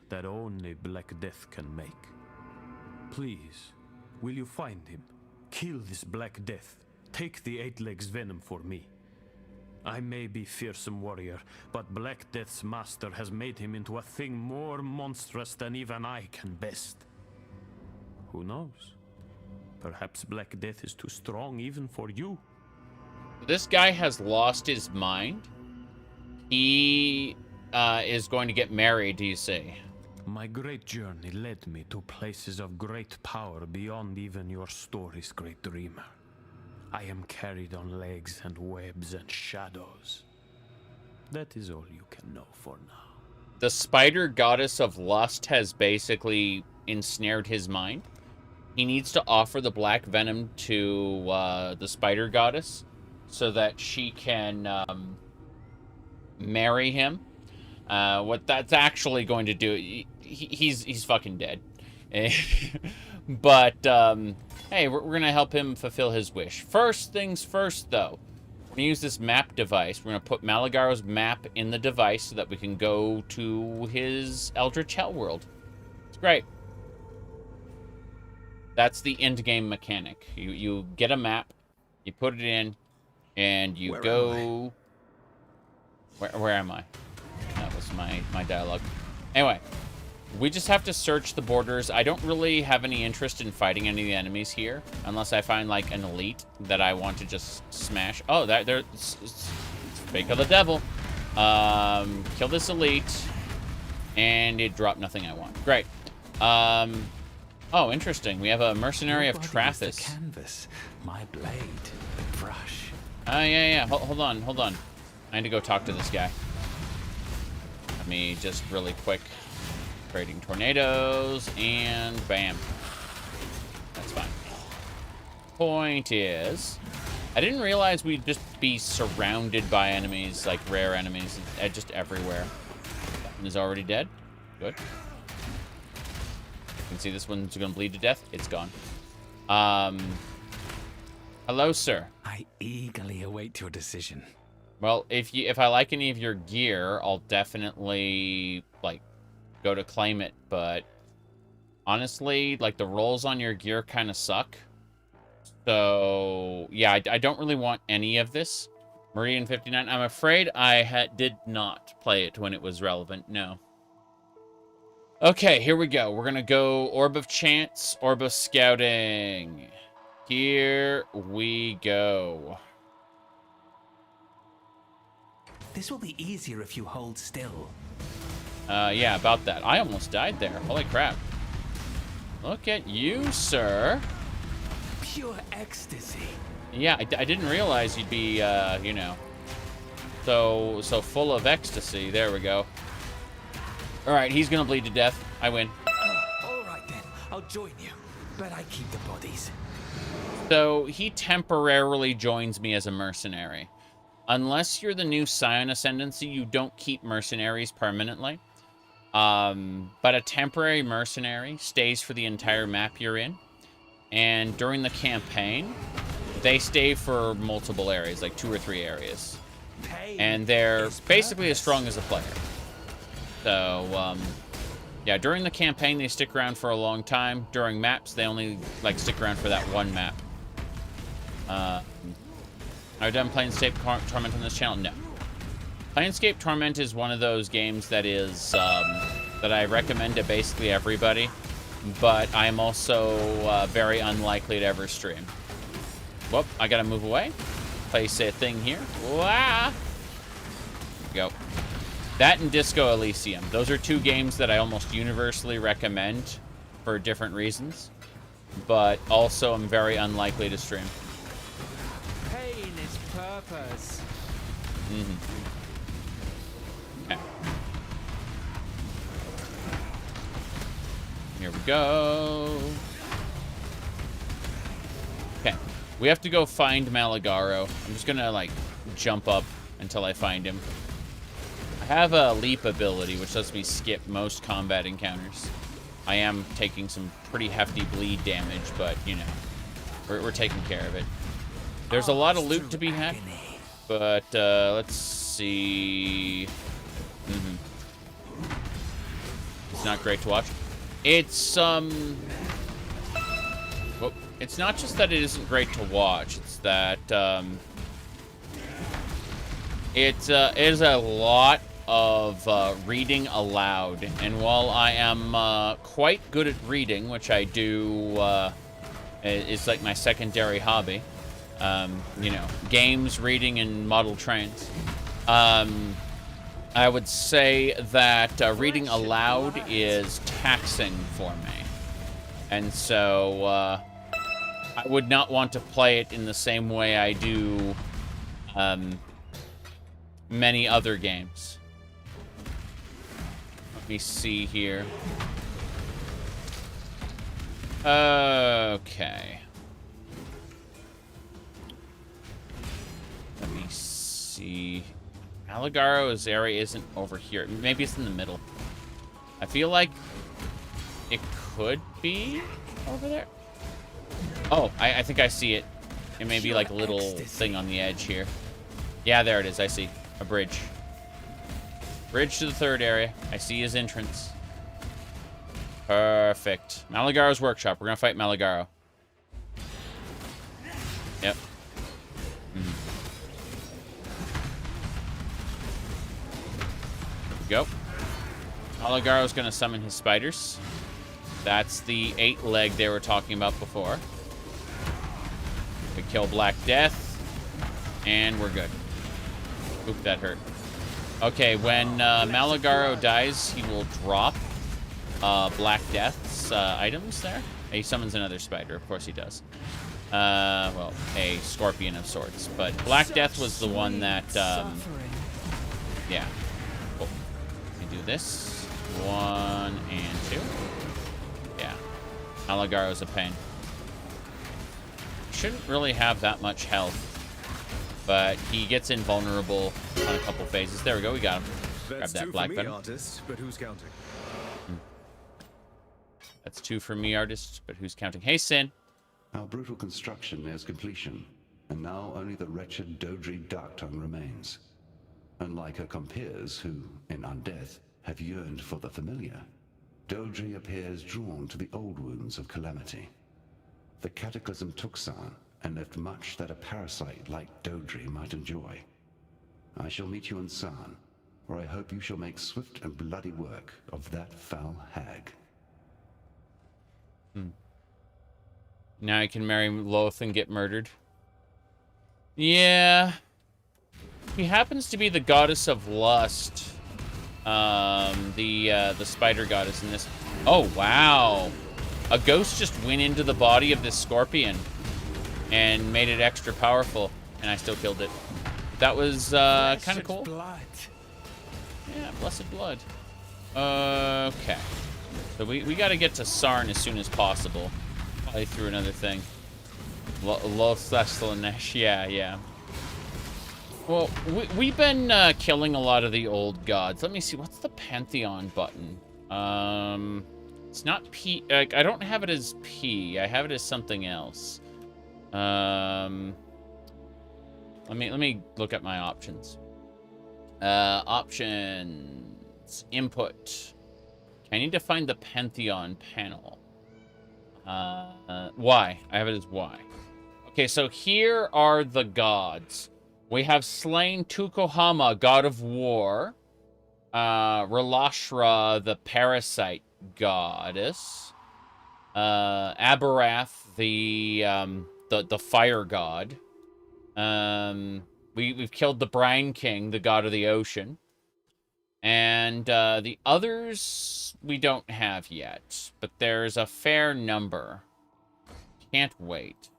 that only Black Death can make. Please, will you find him? Kill this Black Death. Take the eight-leg's venom for me. I may be fearsome warrior, but Black Death's master has made him into a thing more monstrous than even I can best. Who knows? Perhaps Black Death is too strong even for you. This guy has lost his mind. He is going to get married, do you see? My great journey led me to places of great power beyond even your story's great dreamer. I am carried on legs and webs and shadows. That is all you can know for now. The spider goddess of lust has basically ensnared his mind. He needs to offer the black venom to the spider goddess so that she can marry him. What that's actually going to do, he's fucking dead. But hey, we're gonna help him fulfill his wish. First things first, though, we're gonna use this map device. We're gonna put Malagaro's map in the device so that we can go to his Eldritch Hell world. It's great. That's the end game mechanic. You get a map, you put it in, and you go. Where am I? That was my dialogue. Anyway, we just have to search the borders. I don't really have any interest in fighting any of the enemies here, unless I find like an elite that I want to just smash. Oh, there's Fake of the Devil. Kill this elite, and it dropped nothing I want. Great. Oh, interesting. We have a mercenary of Trathis. Canvas, my blade, the brush. Oh, yeah. Hold on. I need to go talk to this guy. Let me just really quick. Creating tornadoes, and bam. That's fine. Point is, I didn't realize we'd just be surrounded by enemies, like rare enemies, just everywhere. That one is already dead. Good. You can see this one's gonna bleed to death. It's gone. Hello, sir. I eagerly await your decision. Well, if I like any of your gear, I'll definitely like go to claim it, but honestly, like the rolls on your gear kind of suck. So yeah, I don't really want any of this. Meridian 59. I'm afraid I did not play it when it was relevant. No. Okay, here we go. We're gonna go Orb of Chance, Orb of Scouting. Here we go. This will be easier if you hold still. Yeah, about that. I almost died there. Holy crap. Look at you, sir. Pure ecstasy. Yeah, I didn't realize you'd be, you know, so full of ecstasy. There we go. All right, he's gonna bleed to death. I win. All right then, I'll join you, but I keep the bodies. So he temporarily joins me as a mercenary. Unless you're the new Scion Ascendancy, you don't keep mercenaries permanently. But a temporary mercenary stays for the entire map you're in. And during the campaign, they stay for multiple areas, like 2 or 3 areas. And they're basically as strong as a player. So, yeah, during the campaign, they stick around for a long time. During maps, they only, like, stick around for that one map. Are you done Planescape Torment on this channel? No. Planescape Torment is one of those games that is, that I recommend to basically everybody, but I'm also very unlikely to ever stream. Whoop, I gotta move away. Place a thing here. Wow. Go. That and Disco Elysium. Those are 2 games that I almost universally recommend for different reasons, but also I'm very unlikely to stream. Pain is purpose. Okay. Here we go. Okay. We have to go find Malagaro. I'm just gonna, like, jump up until I find him. I have a leap ability, which lets me skip most combat encounters. I am taking some pretty hefty bleed damage, but, you know, we're taking care of it. There's a lot of loot to be had, but let's see. It's not great to watch. It's well, it's not just that it isn't great to watch. It's that it is a lot of reading aloud, and while I am quite good at reading, which I do, it's like my secondary hobby. You know, games, reading, and model trains. I would say that reading aloud is taxing for me. And so I would not want to play it in the same way I do many other games. Let me see here. Okay. Let me see. Malagaro's area isn't over here. Maybe it's in the middle. I feel like it could be over there. Oh, I think I see it. It may be like a little thing on the edge here. Yeah, there it is. I see. A bridge. Bridge to the third area. I see his entrance. Perfect. Malagaro's workshop. We're gonna fight Malagaro. Yep. There we go. Malagaro's gonna summon his spiders. That's the 8-leg they were talking about before. We kill Black Death, and we're good. Oop, that hurt. Okay, when Malagaro dies, he will drop Black Death's items there. He summons another spider. Of course he does. Well, a scorpion of sorts. But Black Death was the one that... yeah. Cool. Let me do this. 1 and 2. Yeah. Malagaro's a pain. Shouldn't really have that much health. But he gets invulnerable on a couple phases. There we go, we got him. Grab that black venom. Artist, but who's counting? That's 2 for me, artist, but who's counting? Hey, Sin. Our brutal construction nears completion, and now only the wretched Dodri Darktongue remains. Unlike her compeers who, in undeath, have yearned for the familiar, Dodri appears drawn to the old wounds of calamity. The cataclysm took San and left much that a parasite like Dodri might enjoy. I shall meet you in San, where I hope you shall make swift and bloody work of that foul hag. Now I can marry Loth and get murdered. Yeah. He happens to be the goddess of lust. The spider goddess in this. Oh, wow. A ghost just went into the body of this scorpion and made it extra powerful, and I still killed it. That was kind of cool. Blood. Yeah, blessed blood. Okay. So we got to get to Sarn as soon as possible. Probably through another thing. Lothestlanesh, yeah. Well, we've been killing a lot of the old gods. Let me see, what's the Pantheon button? It's not P. I don't have it as P. I have it as something else. Let me look at my options. Options. Input. I need to find the Pantheon panel. Y. I have it as Y. Okay, so here are the gods. We have slain Tukohama, god of war. Relashra, the parasite goddess. Abarath, the fire god. We've killed the Brine King, the god of the ocean. And the others we don't have yet, but there's a fair number. Can't wait.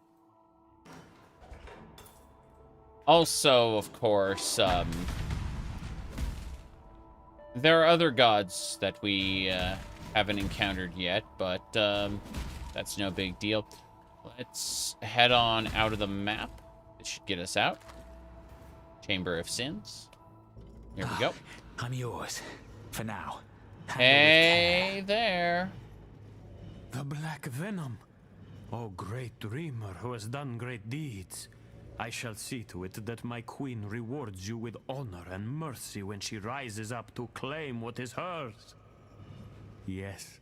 Also, of course, there are other gods that we haven't encountered yet, but that's no big deal. Let's head on out of the map. It should get us out. Chamber of Sins. Here we go. I'm yours. For now. Hey there. The Black Venom. Oh, great dreamer who has done great deeds. I shall see to it that my queen rewards you with honor and mercy when she rises up to claim what is hers. Yes,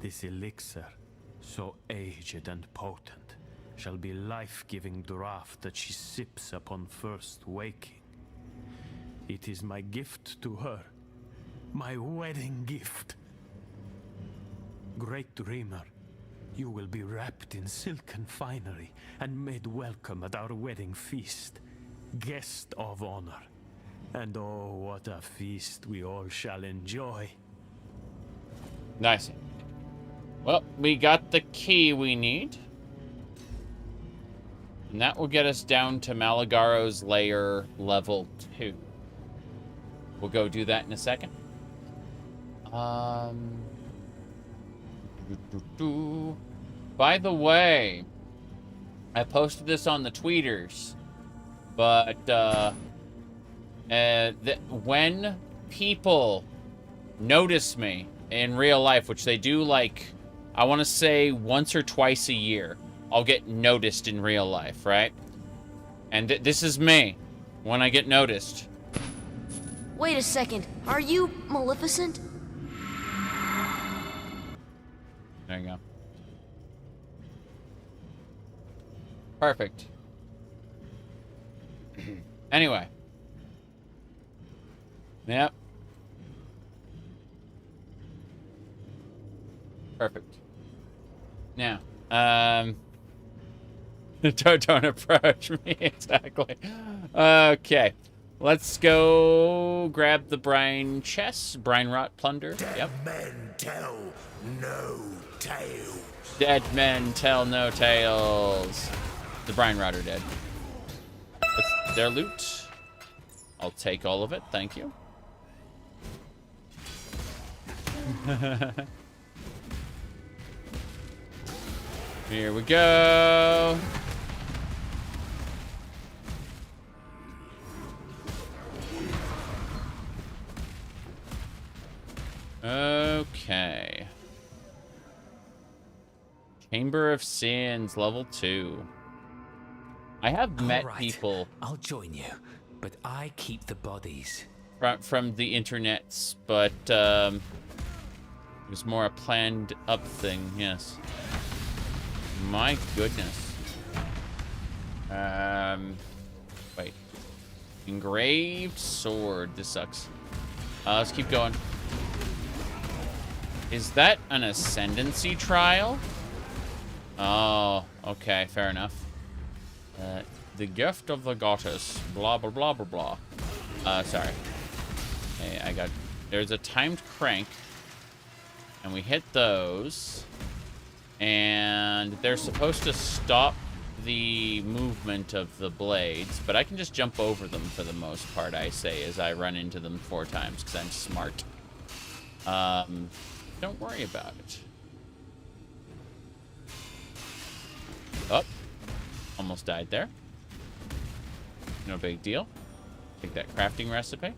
this elixir, so aged and potent, shall be life-giving draught that she sips upon first waking. It is my gift to her, my wedding gift. Great dreamer, you will be wrapped in silken finery and made welcome at our wedding feast. Guest of honor, And oh, what a feast we all shall enjoy. Nice. Well, we got the key we need. And that will get us down to Malagaro's lair level 2. We'll go do that in a second. By the way, I posted this on the tweeters, but when people notice me in real life, which they do, like, I want to say once or twice a year, I'll get noticed in real life, right? And this is me when I get noticed. Wait a second. Are you Maleficent? There you go. Perfect. Anyway. Yep. Perfect. Now, don't approach me. Exactly. Okay. Let's go grab the brine chest. Brine rot plunder. Yep. Men tell no tales. Dead men tell no tales. The brine rot are dead. That's their loot. I'll take all of it. Thank you. Here we go. Okay. Chamber of Sins, level 2. I have met people. I'll join you, but I keep the bodies. From the internets, but it was more a planned up thing, yes. My goodness. Wait. Engraved sword. This sucks. Let's keep going. Is that an ascendancy trial? Oh, okay, fair enough. The gift of the goddess. Blah, blah, blah, blah, blah. Sorry. Hey, there's a timed crank. And we hit those. And they're supposed to stop the movement of the blades. But I can just jump over them for the most part, I say, as I run into them 4 times, because I'm smart. Don't worry about it. Oh. Almost died there. No big deal. Take that crafting recipe.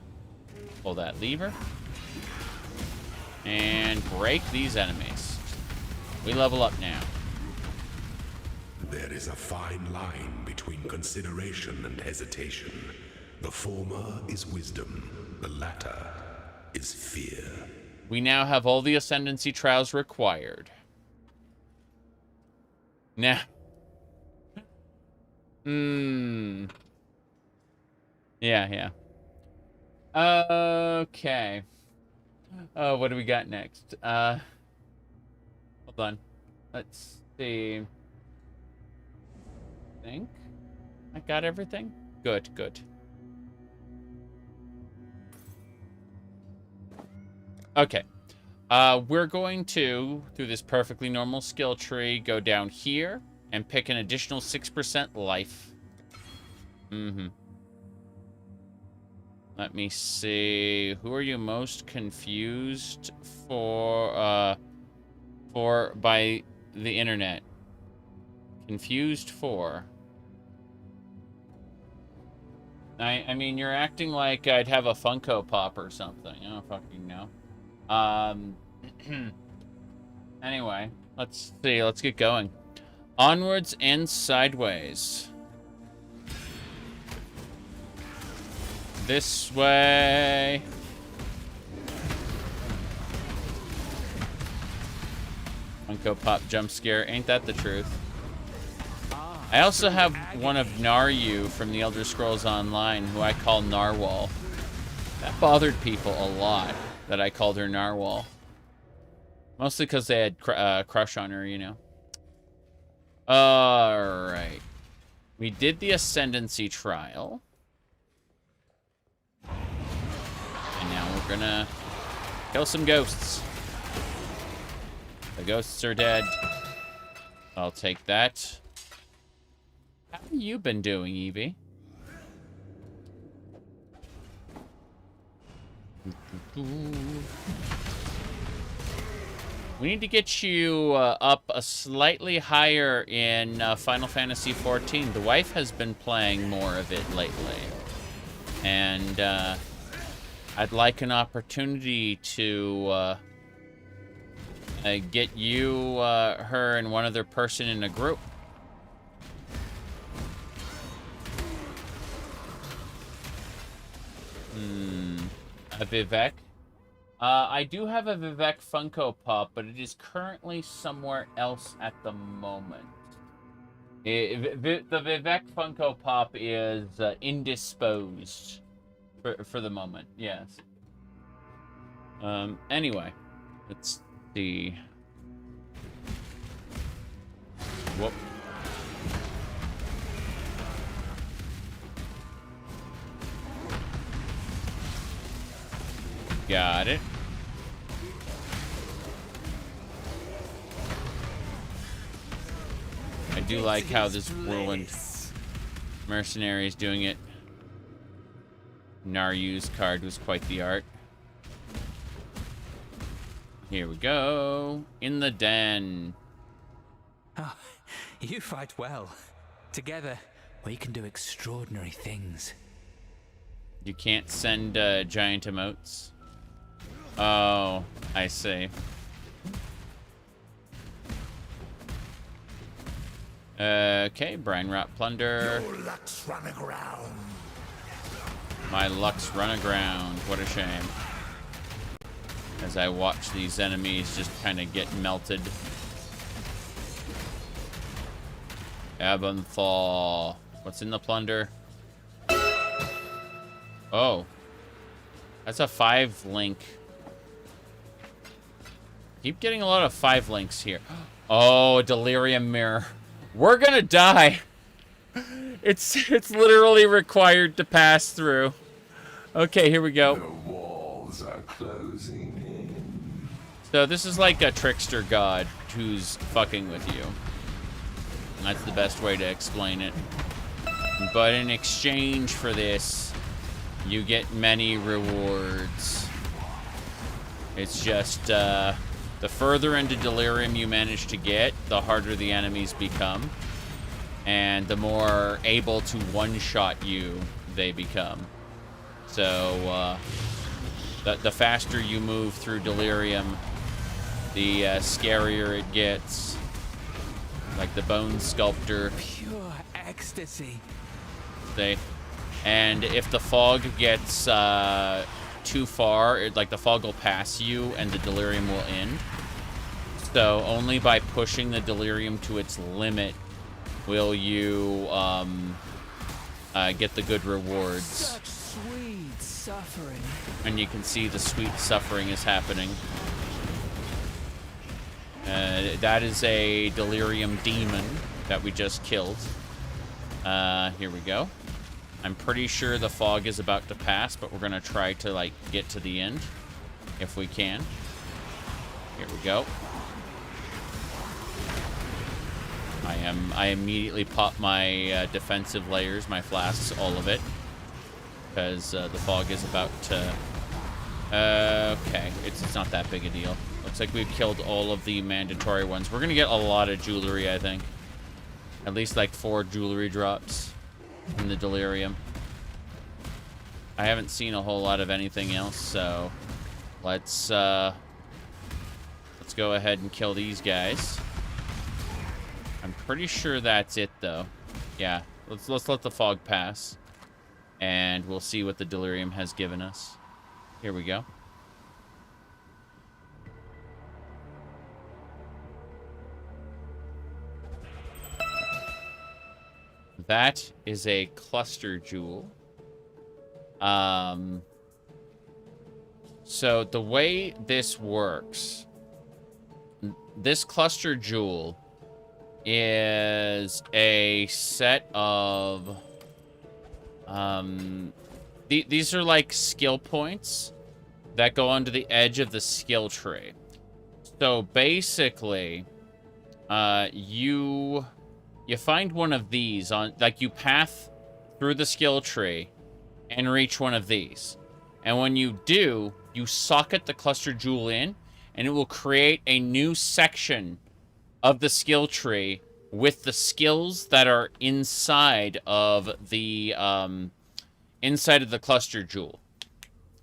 Pull that lever. And break these enemies. We level up now. There is a fine line between consideration and hesitation. The former is wisdom. The latter is fear. We now have all the ascendancy trials required. Now. Yeah. Okay. Oh, what do we got next? Hold on. Let's see. I think I got everything? Good. Okay. We're going to, through this perfectly normal skill tree, go down here and pick an additional 6% life. Let me see. Who are you most confused for by the internet? Confused for? I mean, you're acting like I'd have a Funko Pop or something. I don't fucking know. Anyway, let's see. Let's get going. Onwards and sideways. This way. Funko Pop jump scare. Ain't that the truth? I also have one of Naryu from the Elder Scrolls Online, who I call Narwhal. That bothered people a lot, that I called her Narwhal. Mostly because they had crush on her, you know. Alright. We did the Ascendancy trial. We're gonna kill some ghosts. The ghosts are dead. I'll take that. How have you been doing, Evie? We need to get you up a slightly higher in Final Fantasy XIV. The wife has been playing more of it lately. And I'd like an opportunity to get you, her, and one other person in a group. A Vivek. I do have a Vivek Funko Pop, but it is currently somewhere else at the moment. The Vivek Funko Pop is indisposed for the moment, yes. Anyway, let's see. Whoop. Got it. I do like how this whirlwind mercenary is doing it. Naryu's card was quite the art. Here we go. In the den. Oh, you fight well. Together, we can do extraordinary things. You can't send giant emotes. Oh, I see. Okay, Brine Rot Plunder. Your luck's run aground. My luck's run aground. What a shame. As I watch these enemies just kind of get melted. Abenthaw. What's in the plunder? Oh. That's a 5-link. Keep getting a lot of 5 links here. Oh, Delirium Mirror. We're gonna die. It's literally required to pass through. Okay, here we go. The walls are closing in. So this is like a trickster god who's fucking with you. That's the best way to explain it. But in exchange for this, you get many rewards. It's just, the further into Delirium you manage to get, the harder the enemies become. And the more able to one-shot you they become. So, the faster you move through Delirium, the scarier it gets. Like the Bone Sculptor. Pure ecstasy. And if the fog gets too far, like the fog will pass you and the Delirium will end. So only by pushing the Delirium to its limit will you get the good rewards. Such sweet suffering. And you can see the sweet suffering is happening. That is a Delirium demon that we just killed. Here we go. I'm pretty sure the fog is about to pass, but we're gonna try to like get to the end if we can. Here we go. I immediately pop my defensive layers, my flasks, all of it, because the fog is about to. Okay, it's not that big a deal. Looks like we've killed all of the mandatory ones. We're gonna get a lot of jewelry, I think. At least like 4 jewelry drops in the Delirium. I haven't seen a whole lot of anything else, so let's go ahead and kill these guys. I'm pretty sure that's it, though. Yeah, let's let the fog pass, and we'll see what the Delirium has given us. Here we go. That is a cluster jewel. So the way this works, this cluster jewel is a set of these are like skill points that go onto the edge of the skill tree. So basically, you find one of these on, like, you path through the skill tree and reach one of these. And when you do, you socket the cluster jewel in, and it will create a new section of the skill tree with the skills that are inside of the cluster jewel.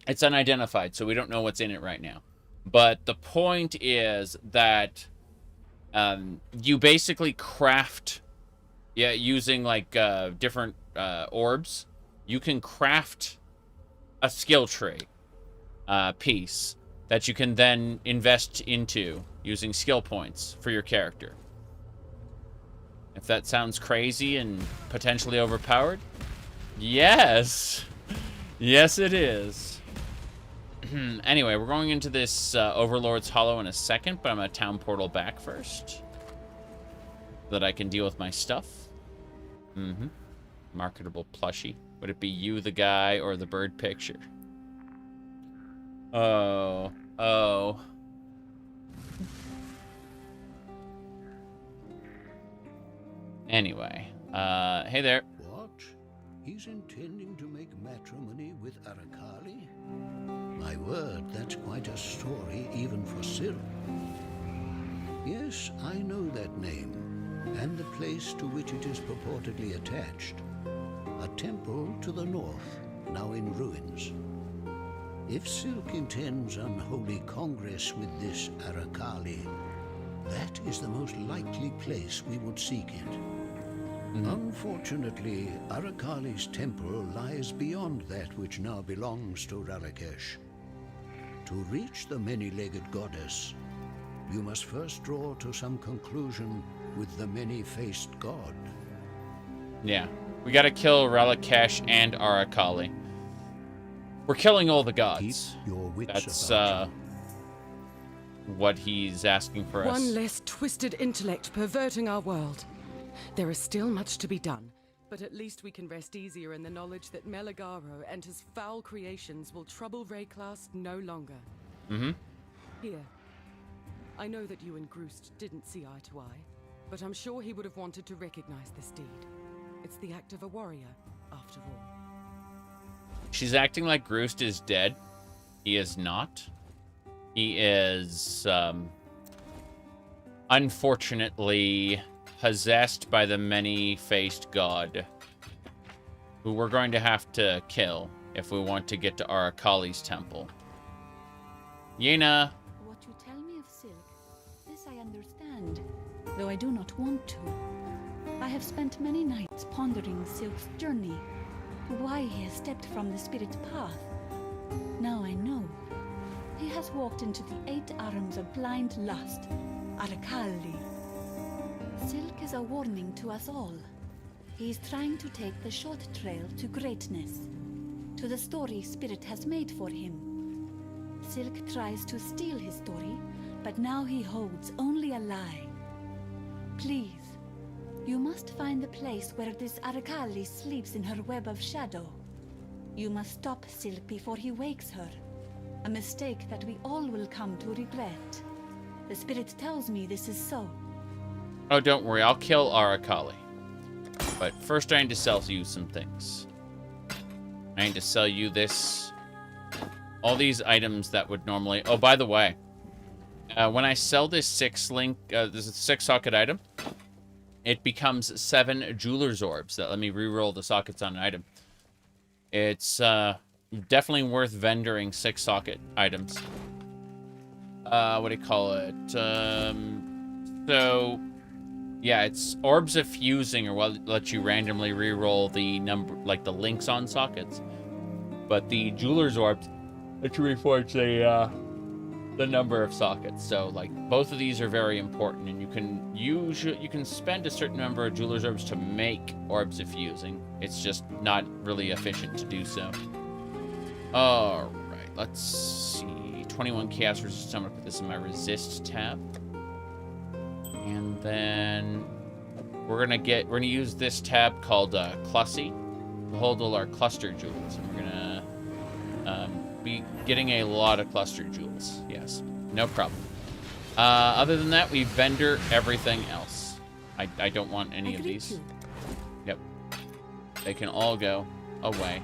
It's unidentified, so we don't know what's in it right now. But the point is that you basically craft, using like different orbs. You can craft a skill tree piece that you can then invest into using skill points for your character. If that sounds crazy and potentially overpowered, yes. Yes, it is. Anyway, we're going into this Overlord's Hollow in a second, but I'm going to town portal back first so that I can deal with my stuff. Marketable plushie. Would it be you, the guy, or the bird picture? Oh. Anyway, hey there. What? He's intending to make matrimony with Arakali? My word, that's quite a story even for Silk. Yes, I know that name, and the place to which it is purportedly attached. A temple to the north, now in ruins. If Silk intends unholy congress with this Arakali, that is the most likely place we would seek it. Unfortunately, Arakali's temple lies beyond that which now belongs to Ralakesh. To reach the many-legged goddess, you must first draw to some conclusion with the many-faced god. Yeah, we gotta kill Ralakesh and Arakali. We're killing all the gods. Keep your wits That's about you. what he's asking for us. One less twisted intellect perverting our world. There is still much to be done, but at least we can rest easier in the knowledge that Meligaro and his foul creations will trouble Rayclass no longer. Here. I know that you and Groost didn't see eye to eye, but I'm sure he would have wanted to recognize this deed. It's the act of a warrior, after all. She's acting like Groost is dead. He is not. He is, unfortunately possessed by the many-faced god, who we're going to have to kill if we want to get to Arakali's temple. Yena. What you tell me of Silk, this I understand, though I do not want to. I have spent many nights pondering Silk's journey, why he has stepped from the spirit path. Now I know. He has walked into the 8 arms of blind lust, Arakali. Silk is a warning to us all. He is trying to take the short trail to greatness, to the story Spirit has made for him. Silk tries to steal his story, but now he holds only a lie. Please, you must find the place where this Arakali sleeps in her web of shadow. You must stop Silk before he wakes her. A mistake that we all will come to regret. The Spirit tells me this is so. Oh, don't worry. I'll kill Arakali. But first I need to sell you some things. I need to sell you this. All these items that would normally... Oh, by the way. When I sell this 6-socket item, it becomes 7 jeweler's orbs that let me reroll the sockets on an item. It's definitely worth vendoring 6-socket items. What do you call it? So... Yeah, it's orbs of fusing, or will let you randomly reroll the number, like the links on sockets. But the jeweler's orbs let you reforge the number of sockets. So, like, both of these are very important, and you can spend a certain number of jeweler's orbs to make orbs of fusing. It's just not really efficient to do so. All right, let's see. 21 chaos resist. I'm gonna put this in my resist tab. And then we're gonna use this tab called Clussy to hold all our cluster jewels, and we're gonna be getting a lot of cluster jewels. Yes, no problem. Other than that, we vendor everything else. I don't want any of these. Yep. They can all go away.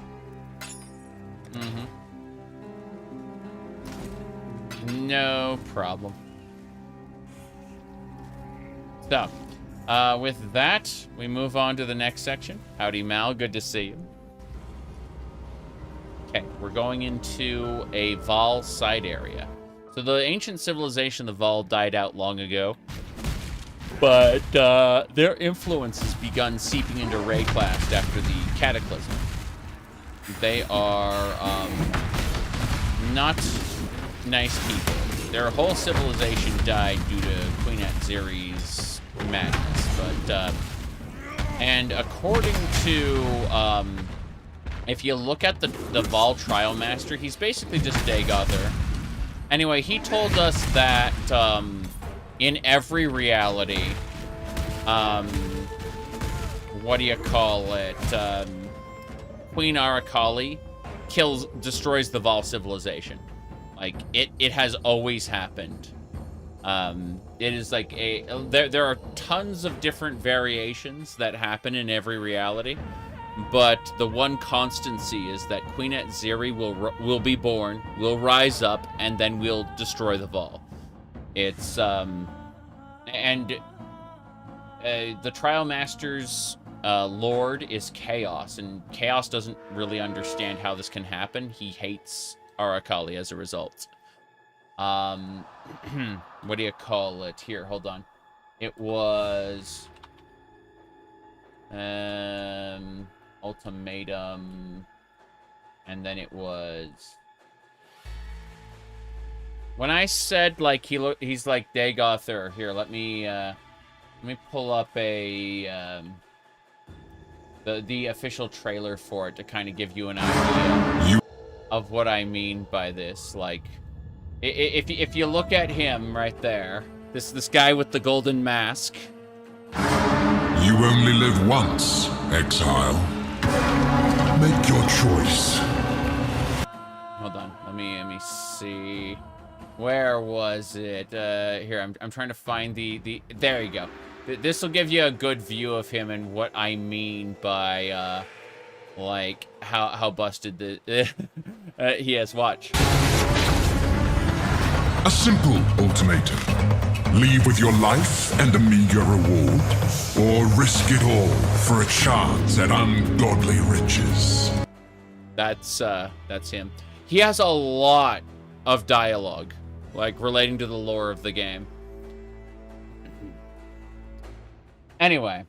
No problem. So, with that, we move on to the next section. Howdy, Mal. Good to see you. Okay, we're going into a Vol side area. So the ancient civilization, the Vol, died out long ago. But their influence has begun seeping into Rayclast after the Cataclysm. They are not nice people. Their whole civilization died due to Queen Atziri's madness. But, and according to, if you look at the Vol Trial Master, he's basically just Daygother. Anyway, he told us that, in every reality, what do you call it? Queen Arakali destroys the Vol civilization. Like, it has always happened. It is like there are tons of different variations that happen in every reality, but the one constancy is that Queen Atziri will be born, will rise up, and then will destroy the Vol. It's the Trial Master's Lord is Chaos, and Chaos doesn't really understand how this can happen. He hates Arakali as a result. What do you call it? Here, hold on. It was Ultimatum, and then it was when I said like he's like Daygother. Here, let me pull up a the official trailer for it to kind of give you an idea of what I mean by this. Like, if you look at him right there, this guy with the golden mask. You only live once, Exile. Make your choice. Hold on, let me see. Where was it? Here, I'm trying to find the. There you go. This will give you a good view of him and what I mean by like how busted the he is. Watch. A simple ultimatum. Leave with your life and a meager reward, or risk it all for a chance at ungodly riches. That's him. He has a lot of dialogue, like relating to the lore of the game. Anyway,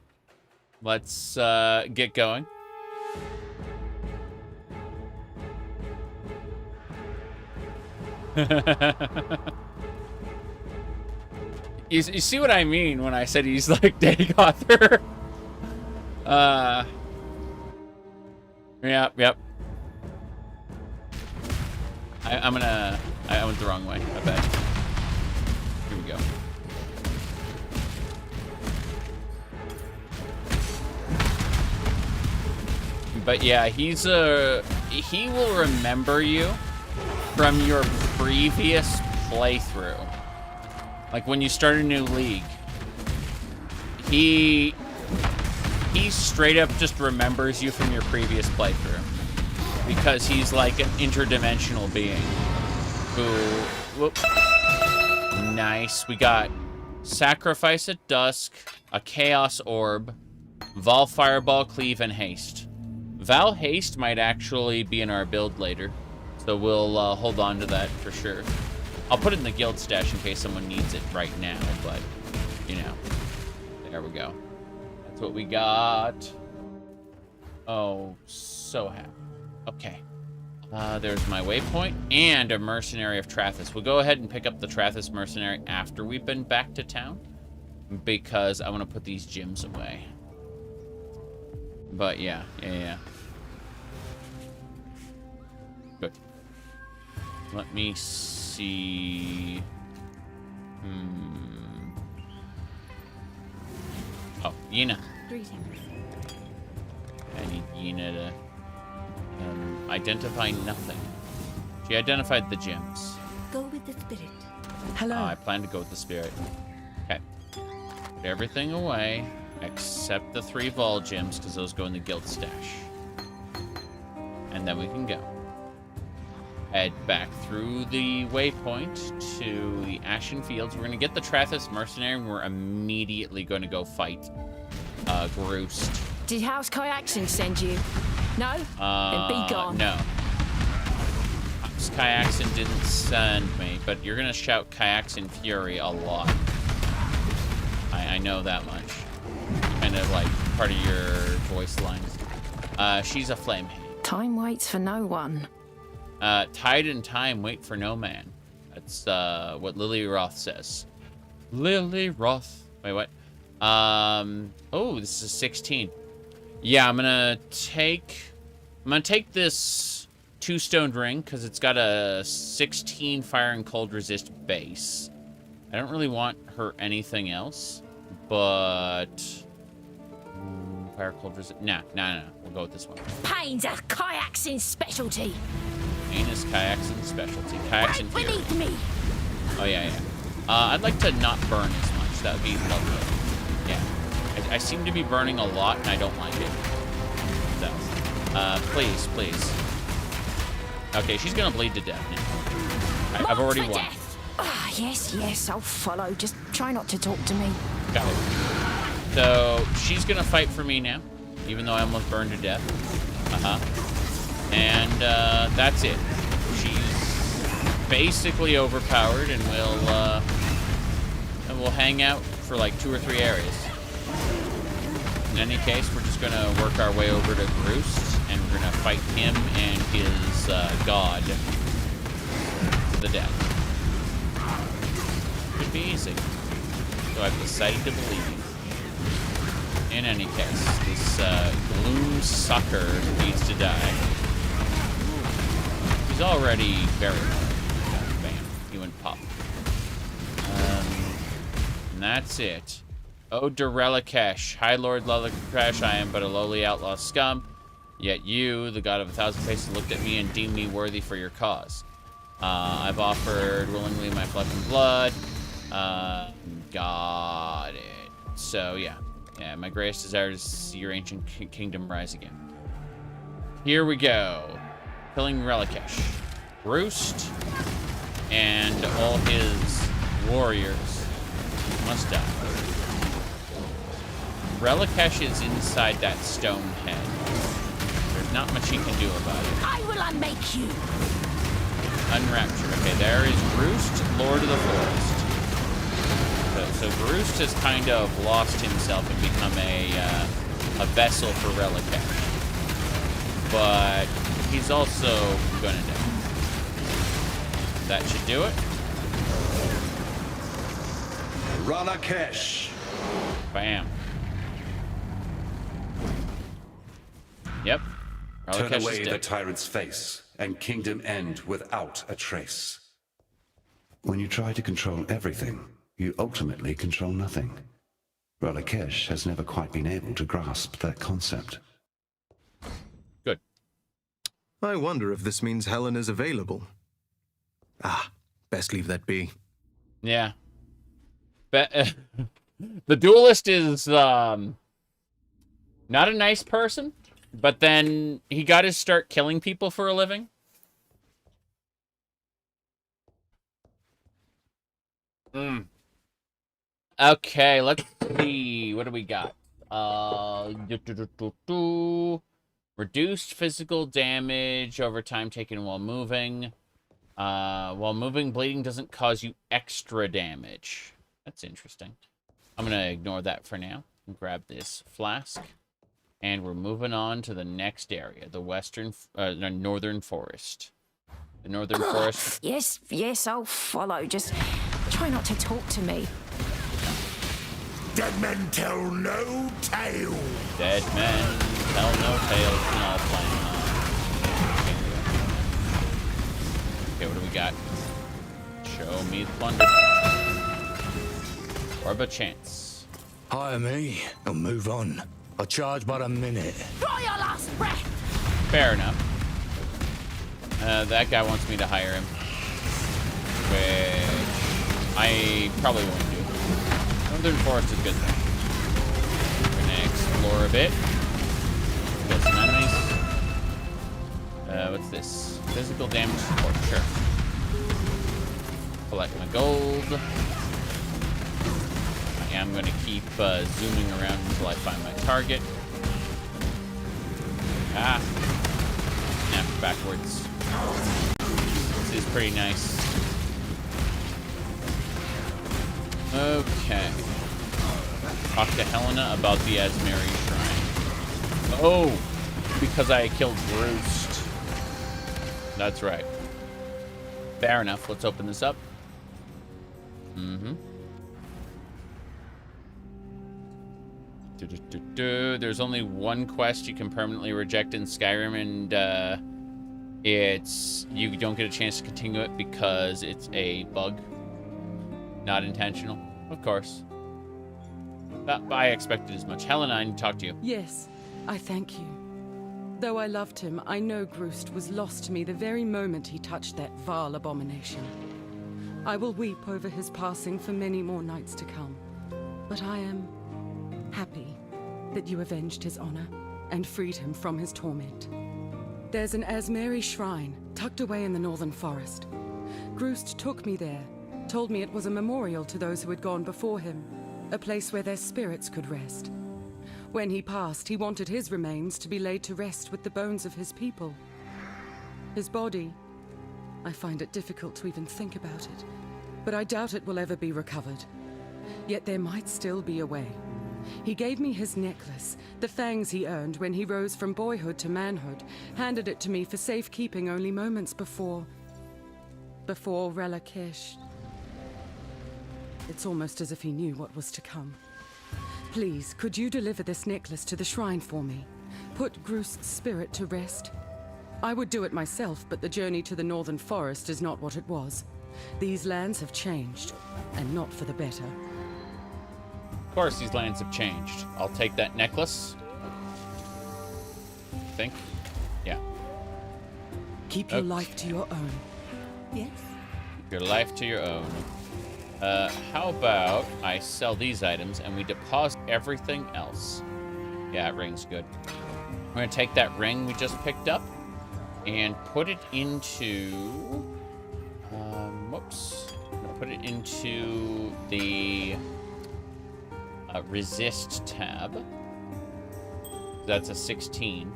let's get going. You see what I mean when I said he's like Daygother? Yep. I went the wrong way, I bet. Here we go. But yeah, he will remember you from your previous playthrough. Like when you start a new league. He straight up just remembers you from your previous playthrough. Because he's like an interdimensional being who, whoop. Nice. We got Sacrifice at Dusk, a Chaos Orb, Vol Fireball, Cleave, and Haste. Val Haste might actually be in our build later, so we'll hold on to that for sure. I'll put it in the guild stash in case someone needs it right now, but, you know. There we go. That's what we got. Oh, so happy. Okay. There's my waypoint and a mercenary of Trathis. We'll go ahead and pick up the Trathis mercenary after we've been back to town, because I want to put these gems away. But yeah. Good. Let me see. Oh, Yina. Greetings. I need Yina to identify nothing. She identified the gyms. Go with the spirit. Hello. I plan to go with the spirit. Okay. Put everything away except the 3 Vol gems, because those go in the guild stash. And then we can go. Head back through the waypoint to the Ashen Fields. We're going to get the Trathis Mercenary, and we're immediately going to go fight Groost. Did House Kyaxin send you? No? Then be gone. No. House Kyaxin didn't send me, but you're going to shout Kyaxin Fury a lot. I know that much. Kind of like part of your voice lines. She's a flame hand. Time waits for no one. Tide and time wait for no man. That's what Lily Roth says. Lily Roth. Wait, what? Oh, this is 16. Yeah, I'm gonna take this 2-stoned ring because it's got a 16 fire and cold resist base. I don't really want her anything else, but fire cold resist. Nah. We'll go with this one. Pain's a Kyaxin specialty. Pain is Kyaxin's specialty. Kyaxin Fury. Beneath me. Oh yeah. I'd like to not burn as much. That would be lovely. Yeah. I seem to be burning a lot, and I don't like it. So, please. Okay, she's gonna bleed to death now. I've already won. Ah, yes, I'll follow. Just try not to talk to me. Got it. So, she's gonna fight for me now, even though I almost burned to death. And, that's it. She's basically overpowered, and we'll hang out for like 2 or 3 areas. In any case, we're just gonna work our way over to Groost, and we're gonna fight him and his god to the death. Should be easy. So I've decided to believe. In any case, this gloom sucker needs to die. He's already very low. Bam. He went pop. And that's it. O Durelikesh, High Lord Lelikesh, I am but a lowly outlaw scum. Yet you, the god of 1,000 faces, looked at me and deemed me worthy for your cause. I've offered willingly my flesh and blood. Got it. So, yeah, my greatest desire is to see your ancient kingdom rise again. Here we go. Killing Relikesh. Roost and all his warriors must die. Relikesh is inside that stone head. There's not much he can do about it. I will unmake you. Unrapture. Okay, there is Roost, Lord of the Forest. So Roost has kind of lost himself and become a vessel for Relikesh. But he's also gonna die. That should do it. Relikesh. Bam. Yep. Turn Relikesh away is the dead. tyrant's face, and kingdom end without a trace. When you try to control everything, you ultimately control nothing. Relikesh has never quite been able to grasp that concept. Good. I wonder if this means Helen is available. Best leave that be. Yeah. The duelist is not a nice person, but then he got to start killing people for a living. Okay, let's see. What do we got? Reduced physical damage over time taken while moving. While moving, bleeding doesn't cause you extra damage. That's interesting. I'm going to ignore that for now and grab this flask. And we're moving on to the next area, the northern forest. The northern forest. Yes, I'll follow. Just try not to talk to me. Dead men tell no tale. Dead men tell no tales. No plan. Okay, what do we got? Show me the plunder. Orb of chance. Hire me and move on. I'll charge but a minute. Draw your last breath. Fair enough. That guy wants me to hire him. Which I probably won't do. Northern Forest is good though. We're gonna explore a bit. Kill some enemies. What's this? Physical damage support, sure. Collect my gold. I am gonna keep zooming around until I find my target. Ah. Snapped backwards. This is pretty nice. Okay. Talk to Helena about the Asmeri Shrine. Oh! Because I killed Roost. That's right. Fair enough. Let's open this up. There's only one quest you can permanently reject in Skyrim, and you don't get a chance to continue it because it's a bug. Not intentional, of course. But I expected as much. Helena, I need to talk to you. Yes, I thank you. Though I loved him, I know Groost was lost to me the very moment he touched that vile abomination. I will weep over his passing for many more nights to come. But I am happy that you avenged his honor and freed him from his torment. There's an Asmeri shrine tucked away in the northern forest. Groost took me there, told me it was a memorial to those who had gone before him, a place where their spirits could rest. When he passed, he wanted his remains to be laid to rest with the bones of his people. His body, I find it difficult to even think about it, but I doubt it will ever be recovered. Yet there might still be a way. He gave me his necklace, the fangs he earned when he rose from boyhood to manhood, handed it to me for safekeeping only moments before Relakesh. It's almost as if he knew what was to come. Please, could you deliver this necklace to the shrine for me? Put Groost's spirit to rest? I would do it myself, but the journey to the northern forest is not what it was. These lands have changed, and not for the better. Of course these lands have changed. I'll take that necklace. I think. Yeah. Keep your life to your own. Yes? Keep your life to your own. How about I sell these items and we deposit everything else? Yeah, it rings good. We're gonna take that ring we just picked up and put it into... whoops. I'm gonna put it into the resist tab. That's a 16.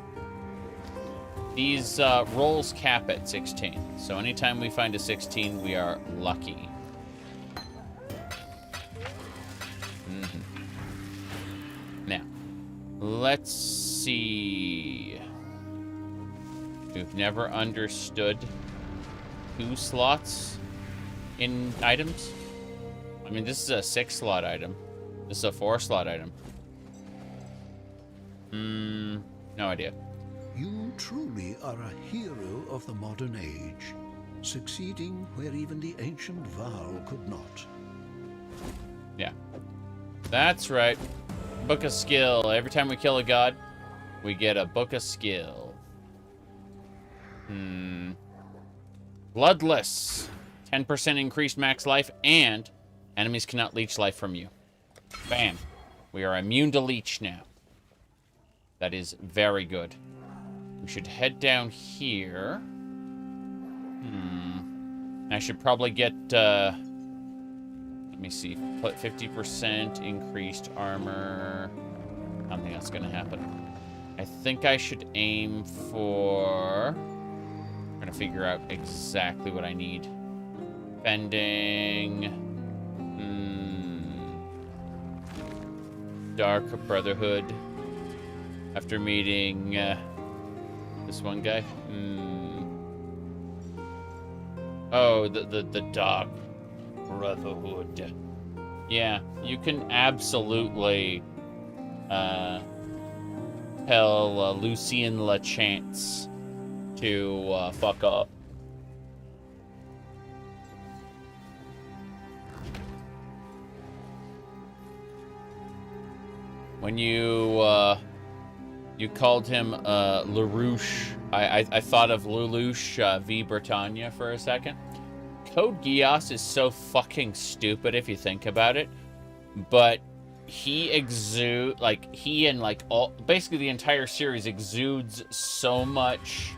These rolls cap at 16. So anytime we find a 16, we are lucky. Now, let's see. We've never understood 2 slots in items. I mean, this is a 6-slot item. This is a 4-slot item. No idea. You truly are a hero of the modern age, succeeding where even the ancient Val could not. Yeah. That's right. Book of skill. Every time we kill a god, we get a book of skill. Bloodless. 10% increased max life, and enemies cannot leech life from you. Bam. We are immune to leech now. That is very good. We should head down here. I should probably get, let me see, put 50% increased armor. I don't think that's gonna happen. I think I should aim for... I'm gonna figure out exactly what I need. Bending. Dark Brotherhood. After meeting this one guy. Oh, the Dark Brotherhood. Yeah, you can absolutely tell Lucien LaChance to fuck up. When you called him LaRouche I thought of Lelouch v. Britannia for a second. Code Geass is so fucking stupid if you think about it, but he and like all, basically the entire series exudes so much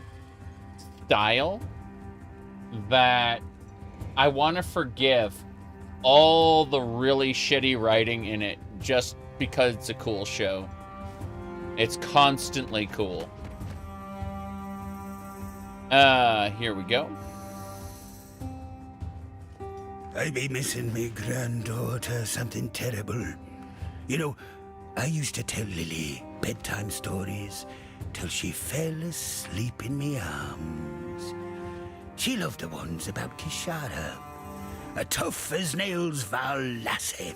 style that I want to forgive all the really shitty writing in it just because it's a cool show. It's constantly cool. Here we go. I be missing me granddaughter something terrible. You know, I used to tell Lily bedtime stories till she fell asleep in me arms. She loved the ones about Kishara, a tough-as-nails Val lassie,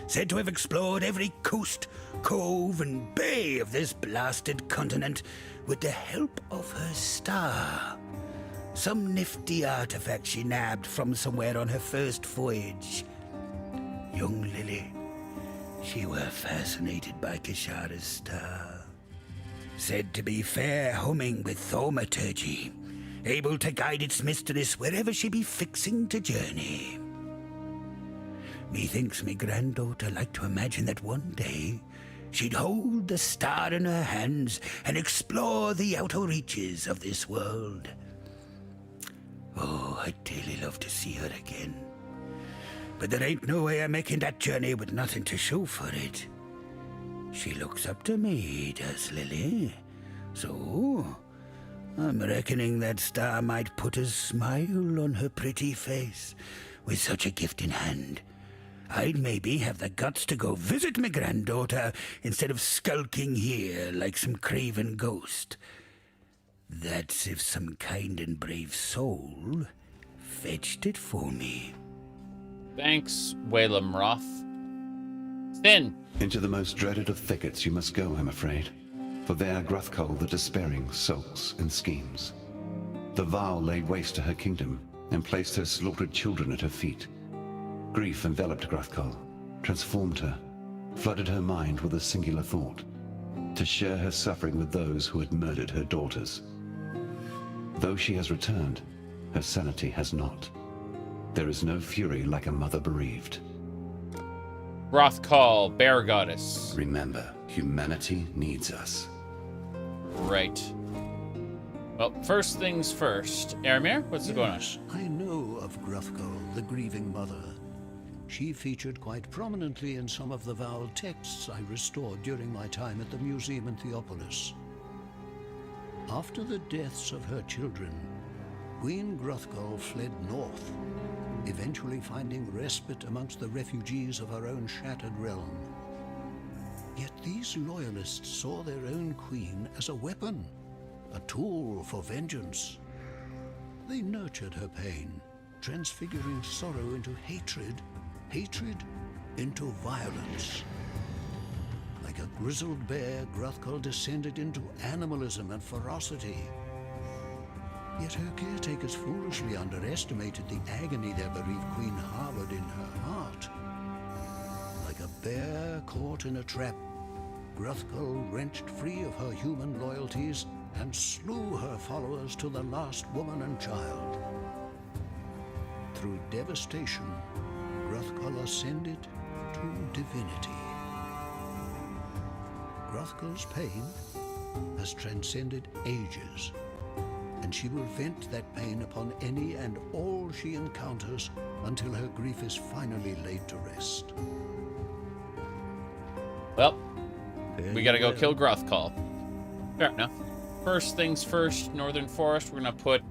said to have explored every coast, cove, and bay of this blasted continent with the help of her star. Some nifty artifact she nabbed from somewhere on her first voyage. Young Lily, she were fascinated by Kishara's star. Said to be fair humming with thaumaturgy, able to guide its mistress wherever she be fixing to journey. Methinks me granddaughter liked to imagine that one day she'd hold the star in her hands and explore the outer reaches of this world. Oh, I'd dearly love to see her again. But there ain't no way of making that journey with nothing to show for it. She looks up to me, does Lily. So, I'm reckoning that star might put a smile on her pretty face. With such a gift in hand, I'd maybe have the guts to go visit my granddaughter instead of skulking here like some craven ghost. That's if some kind and brave soul fetched it for me. Thanks, Whalem Roth. Thin. Into the most dreaded of thickets you must go, I'm afraid. For there Gruthkul the Despairing sulks and schemes. The Val laid waste to her kingdom and placed her slaughtered children at her feet. Grief enveloped Gruthkul, transformed her, flooded her mind with a singular thought: to share her suffering with those who had murdered her daughters. Though she has returned, her sanity has not. There is no fury like a mother bereaved. Rothkal, Bear Goddess. Remember, humanity needs us. Right. Well, first things first. Aramir, what's going on? I know of Gruthkul, the grieving mother. She featured quite prominently in some of the Val texts I restored during my time at the museum in Theopolis. After the deaths of her children, Queen Gruthkul fled north, eventually finding respite amongst the refugees of her own shattered realm. Yet these loyalists saw their own queen as a weapon, a tool for vengeance. They nurtured her pain, transfiguring sorrow into hatred, hatred into violence. Like a grizzled bear, Gruthkul descended into animalism and ferocity. Yet her caretakers foolishly underestimated the agony their bereaved queen harbored in her heart. Like a bear caught in a trap, Gruthkul wrenched free of her human loyalties and slew her followers to the last woman and child. Through devastation, Gruthkul ascended to divinity. Gruthkul's pain has transcended ages, and she will vent that pain upon any and all she encounters until her grief is finally laid to rest. Well, we gotta go kill Gruthkul. Fair enough. First things first, Northern Forest, we're gonna put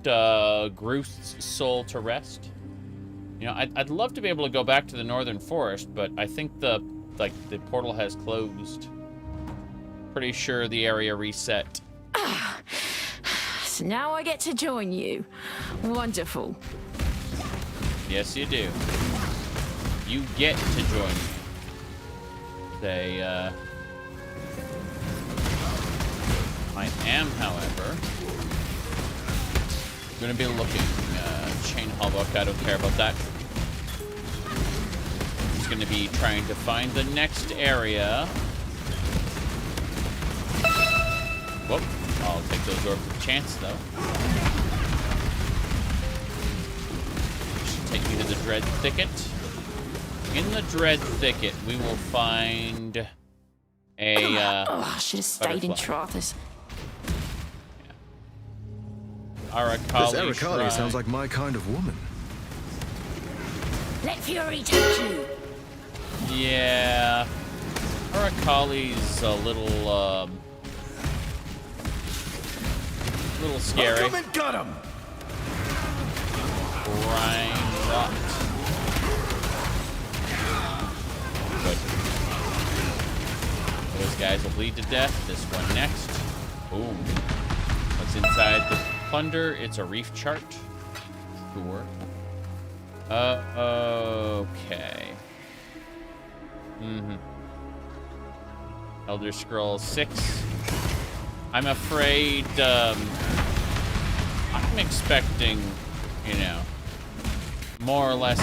Gruth's soul to rest. You know, I'd love to be able to go back to the Northern Forest, but I think the portal has closed. Pretty sure the area reset. So now I get to join you. Wonderful. Yes, you do. You get to join me. I am, however, going to be looking. Chain Hawbuck, I don't care about that. He's going to be trying to find the next area. Whoop. I'll take those orbs with a chance, though. Should take me to the Dread Thicket. In the Dread Thicket, we will find a, I should have stayed in butterfly. Trothus. Arakali This Arakali Shrine. sounds like my kind of woman. Let Fury touch you. Yeah. Arakali's a little scary. Come and got him! Grind rot. Good. Those guys will bleed to death. This one next. Boom. What's inside the plunder? It's a reef chart. Sure. Okay. Elder Scrolls 6. I'm afraid, I'm expecting, you know, more or less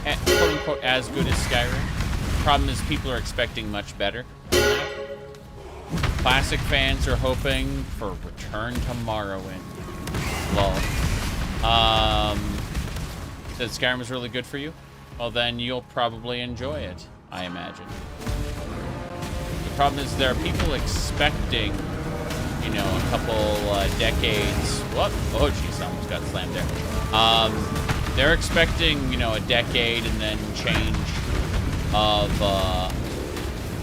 quote-unquote as good as Skyrim. Problem is people are expecting much better than that. Classic fans are hoping for Return to Morrowind. Lol. Said Skyrim is really good for you? Well, then you'll probably enjoy it, I imagine. The problem is there are people expecting, you know, a couple decades. What? Oh, jeez, I almost got slammed there. They're expecting, you know, a decade and then change of,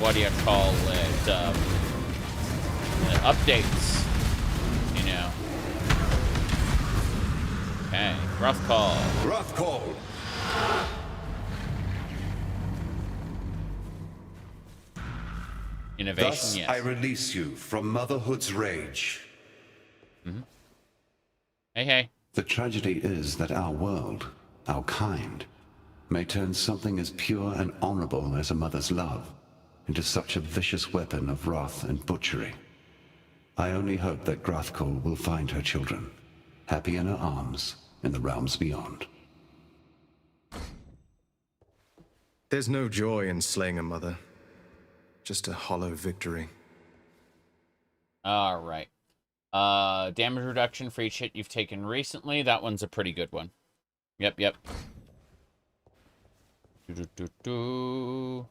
what do you call it, updates, you know. Okay, rough call. Rough call. Innovation, Thus yes. I release you from motherhood's rage. Hey. The tragedy is that our world, our kind, may turn something as pure and honorable as a mother's love into such a vicious weapon of wrath and butchery. I only hope that Grathkol will find her children, happy in her arms in the realms beyond. There's no joy in slaying a mother. Just a hollow victory. All right. Damage reduction for each hit you've taken recently. That one's a pretty good one. Yep. Yep. The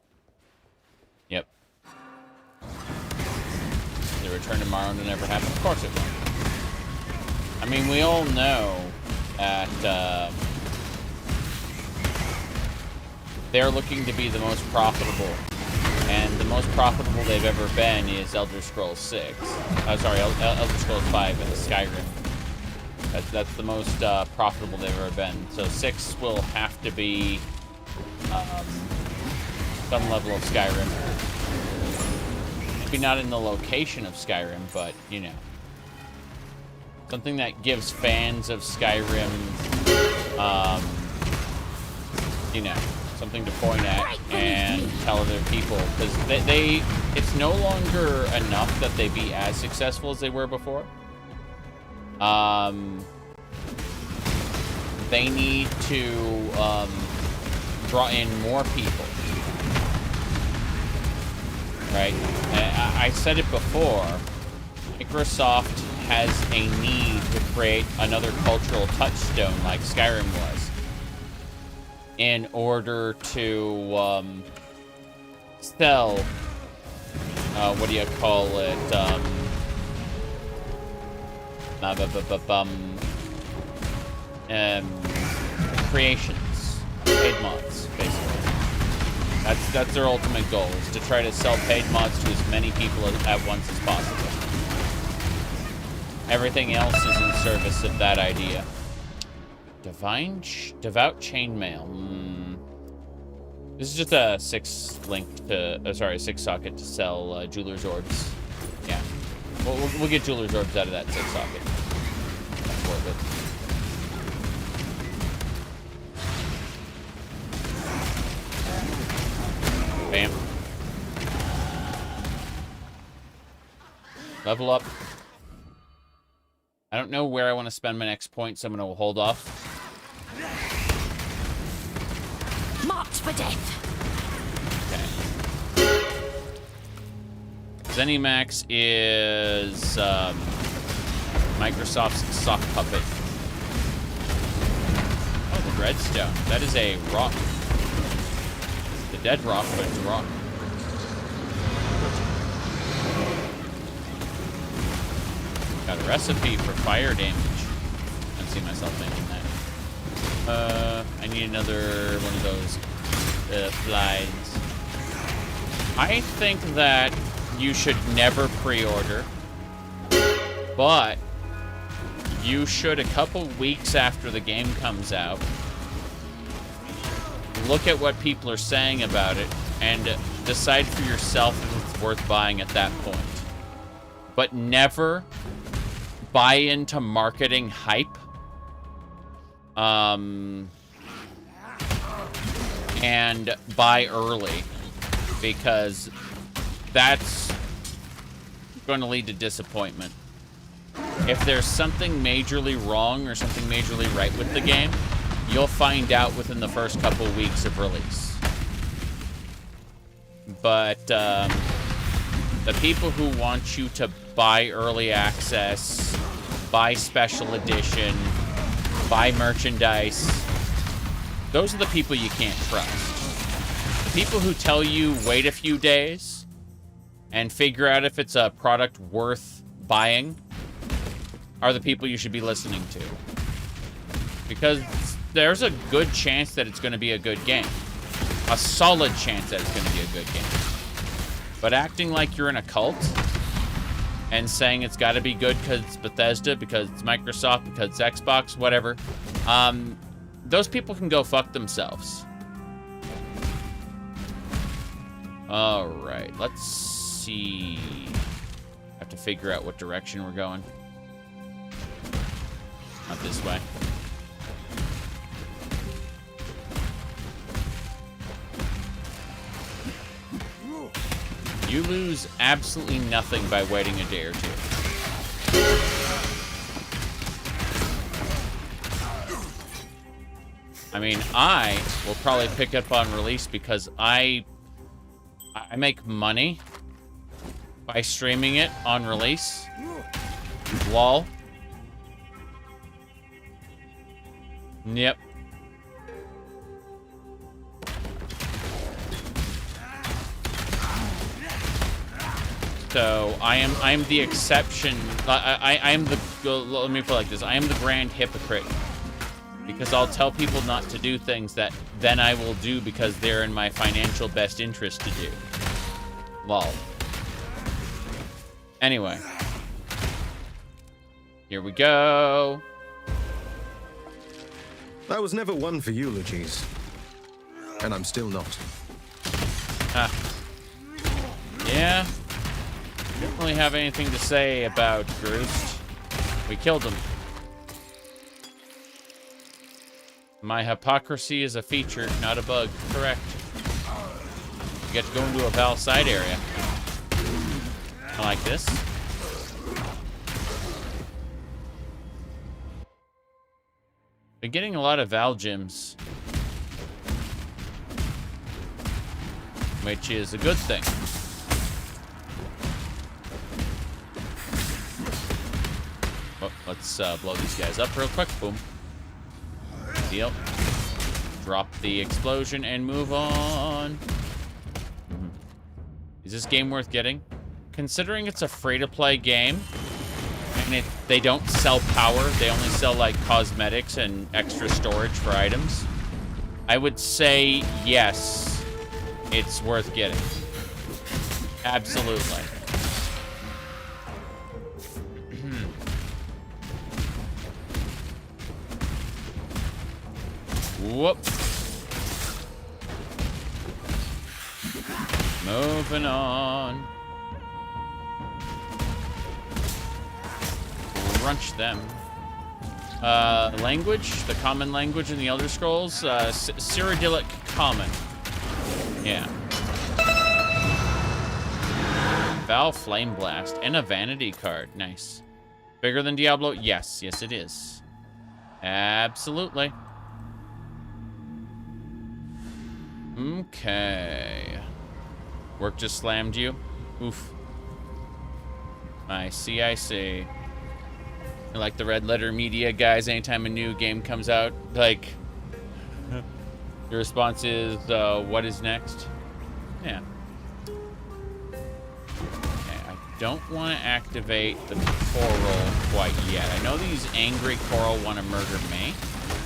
Return to Morrowind never happened. Of course it won't. I mean, we all know that they're looking to be the most profitable. And the most profitable they've ever been is Elder Scrolls 6. Sorry, Elder Scrolls 5 and Skyrim. That's the most profitable they've ever been. So 6 will have to be some level of Skyrim. Maybe not in the location of Skyrim, but, you know. Something that gives fans of Skyrim, you know, something to point at and tell other people, because it's no longer enough that they be as successful as they were before. They need to draw in more people, right? I said it before, Microsoft has a need to create another cultural touchstone like Skyrim was, in order to sell, what do you call it, creations, paid mods, basically. That's their ultimate goal, is to try to sell paid mods to as many people at once as possible. Everything else is in service of that idea. Devout Chainmail. This is just a 6 socket to sell Jeweler's Orbs. Yeah. We'll get Jeweler's Orbs out of that 6 socket. That's worth it. Bam. Level up. I don't know where I want to spend my next point, so I'm going to hold off. Marked for death. Okay. ZeniMax is Microsoft's sock puppet. Oh, the Dreadstone. That is a rock. It's the dead rock, but it's a rock. Got a recipe for fire damage. I don't see myself making that. I need another one of those flies. I think that you should never pre-order, but you should, a couple weeks after the game comes out, look at what people are saying about it and decide for yourself if it's worth buying at that point. But never buy into marketing hype. And buy early, because that's going to lead to disappointment. If there's something majorly wrong or something majorly right with the game, you'll find out within the first couple weeks of release. But the people who want you to buy early access, buy special edition, buy merchandise, those are the people you can't trust. The people who tell you wait a few days and figure out if it's a product worth buying are the people you should be listening to. Because there's a good chance that it's going to be a good game. A solid chance that it's going to be a good game. But acting like you're in a cult and saying it's got to be good because it's Bethesda, because it's Microsoft, because it's Xbox, whatever, those people can go fuck themselves. All right, let's see. I have to figure out what direction we're going. Not this way. You lose absolutely nothing by waiting a day or two. I mean, I will probably pick up on release because I make money by streaming it on release. Lol. Yep. So I am the exception. I am the, let me put it like this. I am the grand hypocrite, because I'll tell people not to do things that then I will do because they're in my financial best interest to do. Lol. Anyway. Here we go. I was never one for eulogies. And I'm still not. Yeah. Don't really have anything to say about Groost. We killed him. My hypocrisy is a feature, not a bug. Correct. You get to go into a Val side area. I like this. Been getting a lot of Val gyms, which is a good thing. Oh, let's blow these guys up real quick. Boom. Deal. Drop the explosion and move on. Is this game worth getting? Considering it's a free-to-play game, and they don't sell power, they only sell, like, cosmetics and extra storage for items, I would say yes, it's worth getting. Absolutely. Whoop. Moving on. Crunch them. Language, the common language in the Elder Scrolls, Cyrodiilic Common. Yeah. Val Flame Blast and a vanity card. Nice. Bigger than Diablo? Yes, yes it is. Absolutely. Okay. Work just slammed you. Oof. I see, I see. Like the red letter media guys, anytime a new game comes out, like, the response is, what is next? Yeah. Okay, I don't want to activate the coral quite yet. I know these angry coral want to murder me,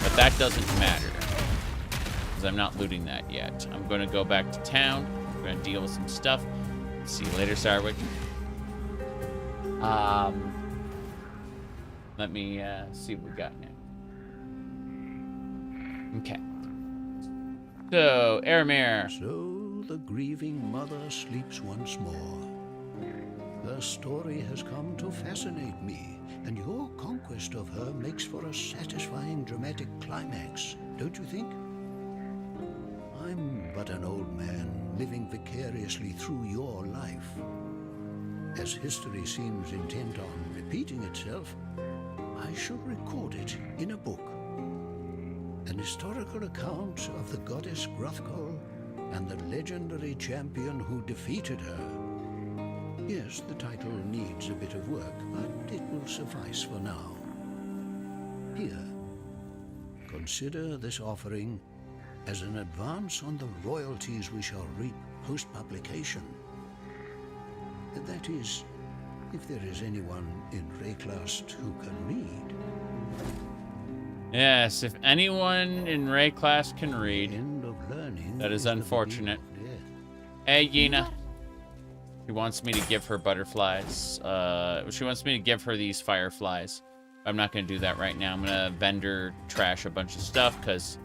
but that doesn't matter, because I'm not looting that yet. I'm going to go back to town. I'm going to deal with some stuff. See you later, Sarwood. Let me see what we got now. Okay. So, Aramir. So the grieving mother sleeps once more. Her story has come to fascinate me, and your conquest of her makes for a satisfying dramatic climax, don't you think? I'm but an old man living vicariously through your life. As history seems intent on repeating itself, I should record it in a book. An historical account of the goddess Hrothgar and the legendary champion who defeated her. Yes, the title needs a bit of work, but it will suffice for now. Here, consider this offering as an advance on the royalties we shall reap post-publication. That is, if there is anyone in Rayclast who can read. Yes, if anyone in Rayclast can read. End of learning. That is unfortunate. Hey, Yena. She wants me to give her butterflies. She wants me to give her these fireflies. I'm not going to do that right now. I'm going to vendor trash a bunch of stuff because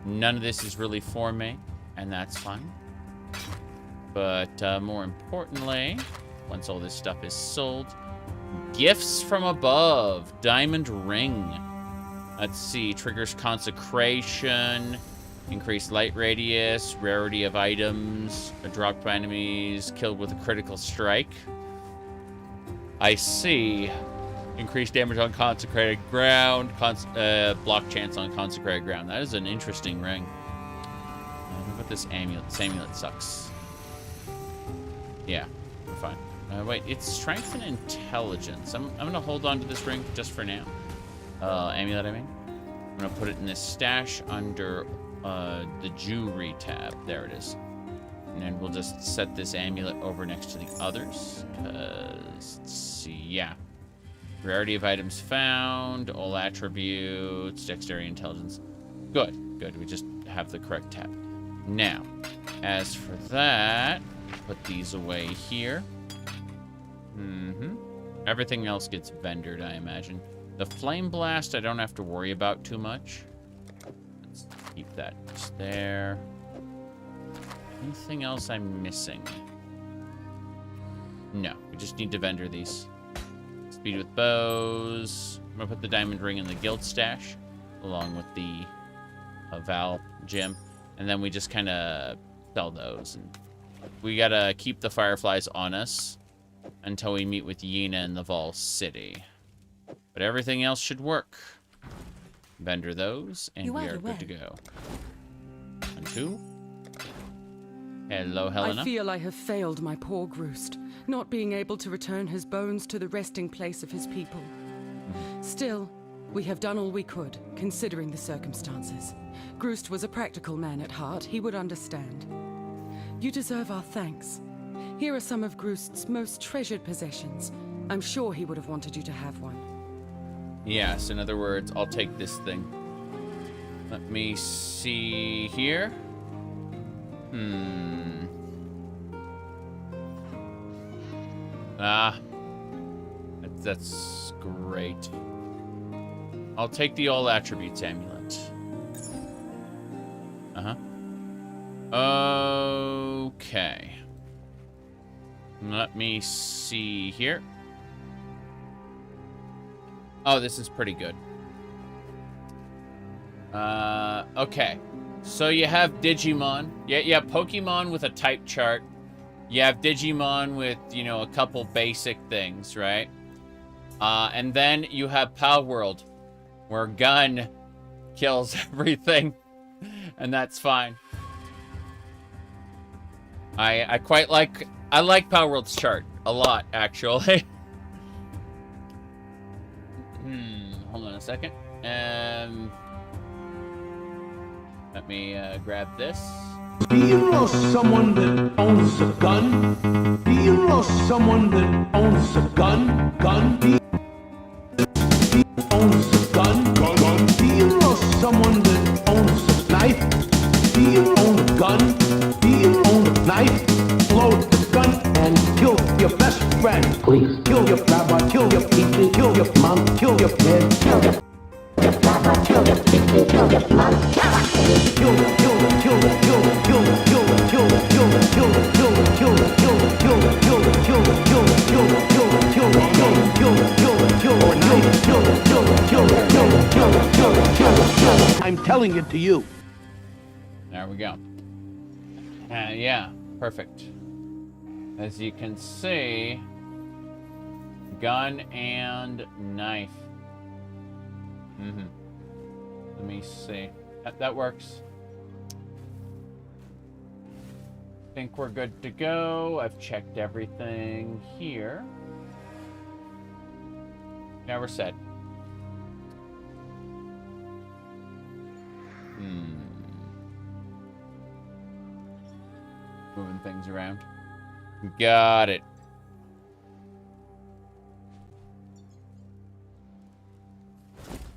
none of this is really for me, and that's fine. But more importantly, once all this stuff is sold, gifts from above. Diamond ring. Let's see. Triggers consecration. Increased light radius. Rarity of items. Dropped by enemies. Killed with a critical strike. I see. Increased damage on consecrated ground. Block chance on consecrated ground. That is an interesting ring. What about this amulet? This amulet sucks. Yeah, we're fine. Wait, it's strength and intelligence. I'm gonna hold on to this ring just for now. Amulet, I mean. I'm gonna put it in this stash under the jewelry tab. There it is. And then we'll just set this amulet over next to the others. Let's see, yeah. Rarity of items found, all attributes, dexterity, intelligence. Good, good. We just have the correct tab. Now, as for that, put these away here. Everything else gets vendored, I imagine. The flame blast, I don't have to worry about too much. Let's keep that just there. Anything else I'm missing? No, we just need to vendor these. Speed with bows. I'm gonna put the diamond ring in the guild stash, along with the Val gem, and then we just kind of sell those. And we gotta keep the fireflies on us until we meet with Yena in the Vol City. But everything else should work. Vendor those, and we are good to go. 1, 2. Hello, Helena. I feel I have failed my poor Groost, not being able to return his bones to the resting place of his people. Still, we have done all we could, considering the circumstances. Groost was a practical man at heart. He would understand. You deserve our thanks. Here are some of Groost's most treasured possessions. I'm sure he would have wanted you to have one. Yes, in other words, I'll take this thing. Let me see here. That's great. I'll take the all attributes amulet. Okay. Let me see here. Oh, this is pretty good. Okay. So you have Digimon. Yeah, you have Pokemon with a type chart. You have Digimon with, you know, a couple basic things, right? And then you have Pal World, where Gun kills everything, and that's fine. I like Pal World's chart a lot, actually. hold on a second. Let me grab this. Do you know someone that owns a gun? Do you know someone that owns a gun? Do you owns a gun? Do you know someone that owns a knife? Do you own a gun? Do you own a knife? Load the gun and kill your best friend. Please kill your grandma, kill your teacher, kill your mom, kill your dad, kill your grandma, kill your teacher, kill your mom, kill the I'm telling it to you. There we go. Yeah, perfect. As you can see, gun and knife. Let me see. That works. Think we're good to go. I've checked everything here. Now we're set. Moving things around. Got it.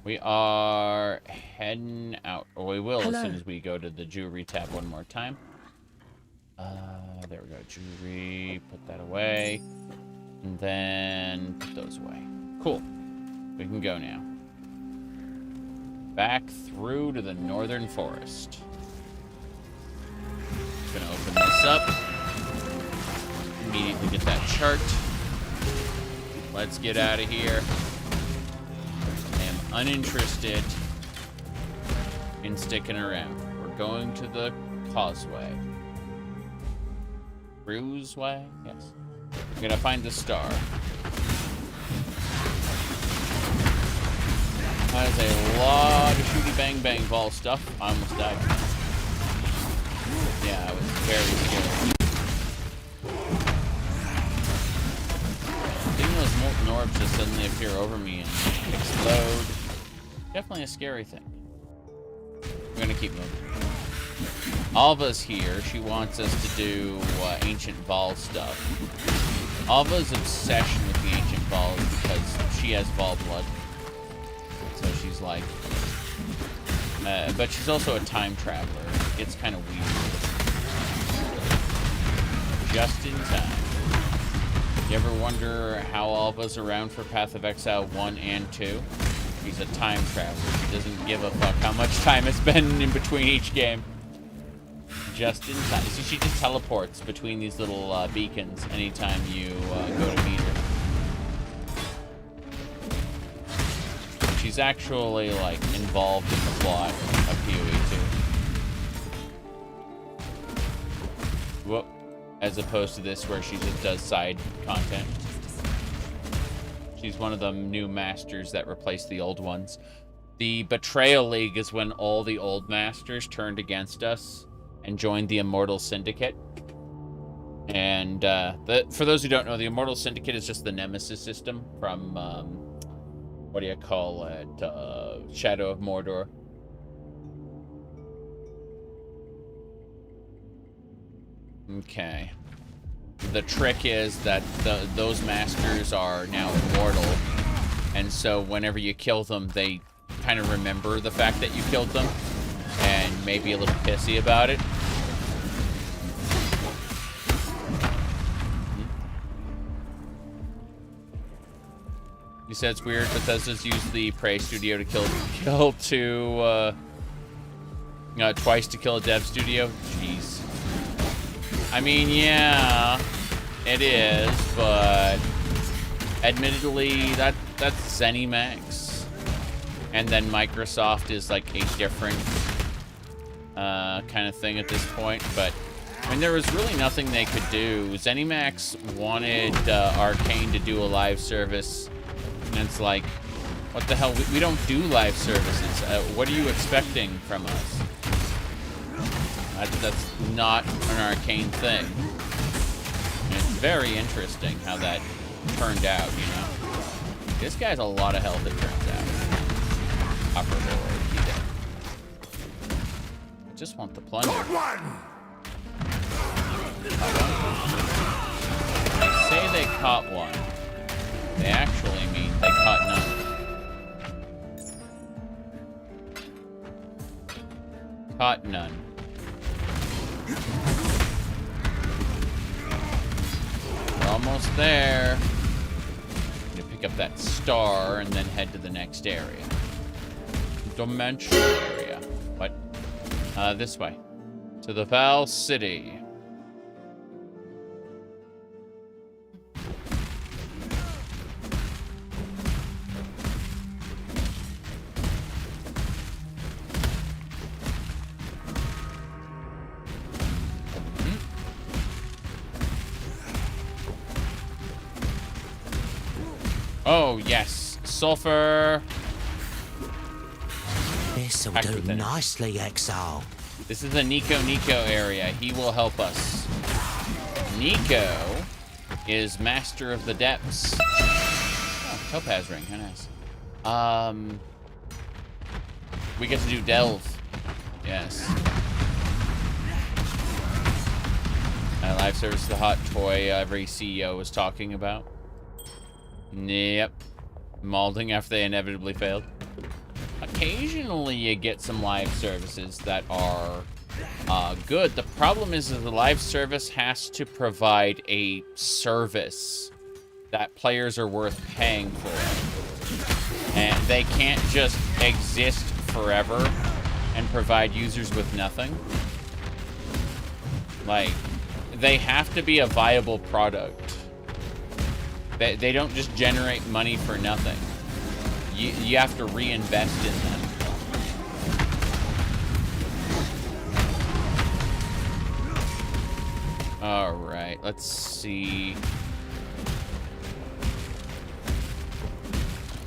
We are heading out. Or we will as soon as we go to the jewelry tab one more time. There we go. Jewelry. Put that away. And then put those away. Cool. We can go now. Back through to the northern forest. Gonna open this up. Immediately get that chart. Let's get out of here. I am uninterested in sticking around. We're going to the causeway. Cruiseway? Yes. I'm gonna find the star. That is a lot of shooty bang bang ball stuff. I almost died. Yeah, I was very scared. Seeing those molten orbs just suddenly appear over me and explode. Definitely a scary thing. We're gonna keep moving. Alva's here. She wants us to do ancient Vol stuff. Alva's obsession with the ancient Vols because she has Vol blood. So she's like... but she's also a time traveler. It's kind of weird. Just in time. You ever wonder how Alva's around for Path of Exile 1 and 2? He's a time traveler. He doesn't give a fuck how much time it's been in between each game. Just in time. See, she just teleports between these little beacons anytime you go to meet her. She's actually, like, involved in the plot of POE2. Whoop. As opposed to this where she just does side content. She's one of the new masters that replaced the old ones. The Betrayal League is when all the old masters turned against us and joined the Immortal Syndicate. And for those who don't know, the Immortal Syndicate is just the Nemesis system from, what do you call it? Shadow of Mordor. Okay. The trick is that those masters are now immortal, and so whenever you kill them, they kind of remember the fact that you killed them, and may be a little pissy about it. You said it's weird, Bethesda's used the Prey Studio to kill twice to kill a dev studio. Jeez. I mean, yeah, it is, but admittedly, that's ZeniMax, and then Microsoft is like a different kind of thing at this point. But I mean, there was really nothing they could do. ZeniMax wanted Arcane to do a live service, and it's like, what the hell? We don't do live services. What are you expecting from us? That's not an Arcane thing. And it's very interesting how that turned out, you know? This guy has a lot of health, it turns out. copper ore. Be there. I just want the plunder. Caught one. They say they caught one. They actually mean they caught none. Caught none. We're almost there. I'm gonna pick up that star and then head to the next area. Dimensional area. What? This way. To the Val City. Oh, yes. Sulfur. This'll do nicely, Exile. This is the Nico area. He will help us. Nico is Master of the Depths. Oh, Topaz Ring. How nice. We get to do Delve. Yes. Live service, the hot toy every CEO was talking about. Yep. Malding after they inevitably failed. Occasionally you get some live services that are good. The problem is that the live service has to provide a service that players are worth paying for. And they can't just exist forever and provide users with nothing. Like, they have to be a viable product. They don't just generate money for nothing. You have to reinvest in them. All right, let's see.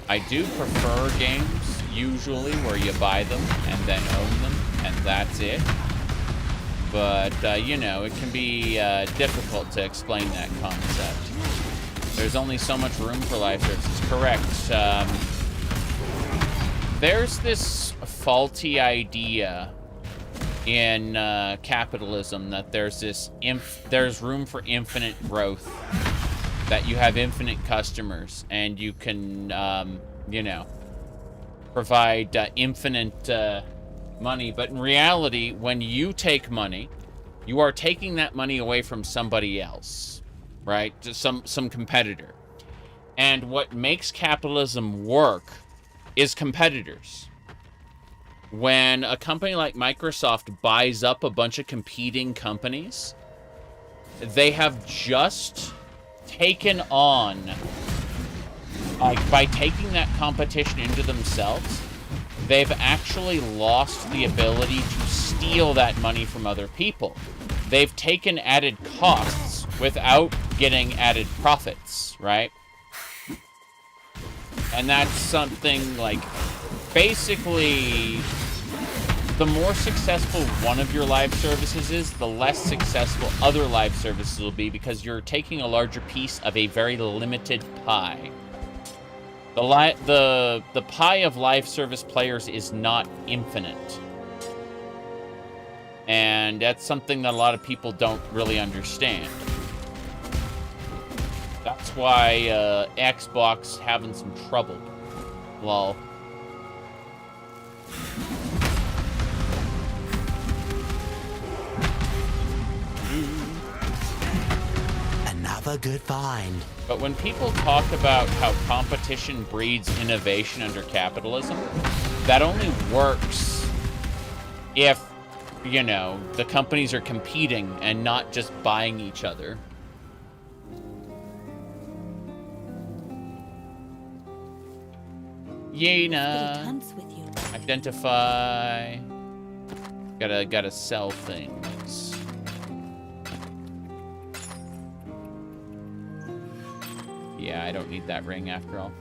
I do prefer games, usually, where you buy them and then own them, and that's it. But, you know, it can be difficult to explain that concept. There's only so much room for live services. Correct. There's this faulty idea in capitalism that there's room for infinite growth, that you have infinite customers, and you can, you know, provide infinite money. But in reality, when you take money, you are taking that money away from somebody else, right? Just some competitor. And what makes capitalism work is competitors. When a company like Microsoft buys up a bunch of competing companies, they have just taken on, like, by taking that competition into themselves, they've actually lost the ability to steal that money from other people. They've taken added costs without getting added profits, right? And that's something like, basically, the more successful one of your live services is, the less successful other live services will be, because you're taking a larger piece of a very limited pie. The pie of live service players is not infinite. And that's something that a lot of people don't really understand. That's why Xbox having some trouble. Lol. Another good find. But when people talk about how competition breeds innovation under capitalism, that only works if, you know, the companies are competing and not just buying each other. Yena. Identify. Gotta sell things. Yeah, I don't need that ring after all.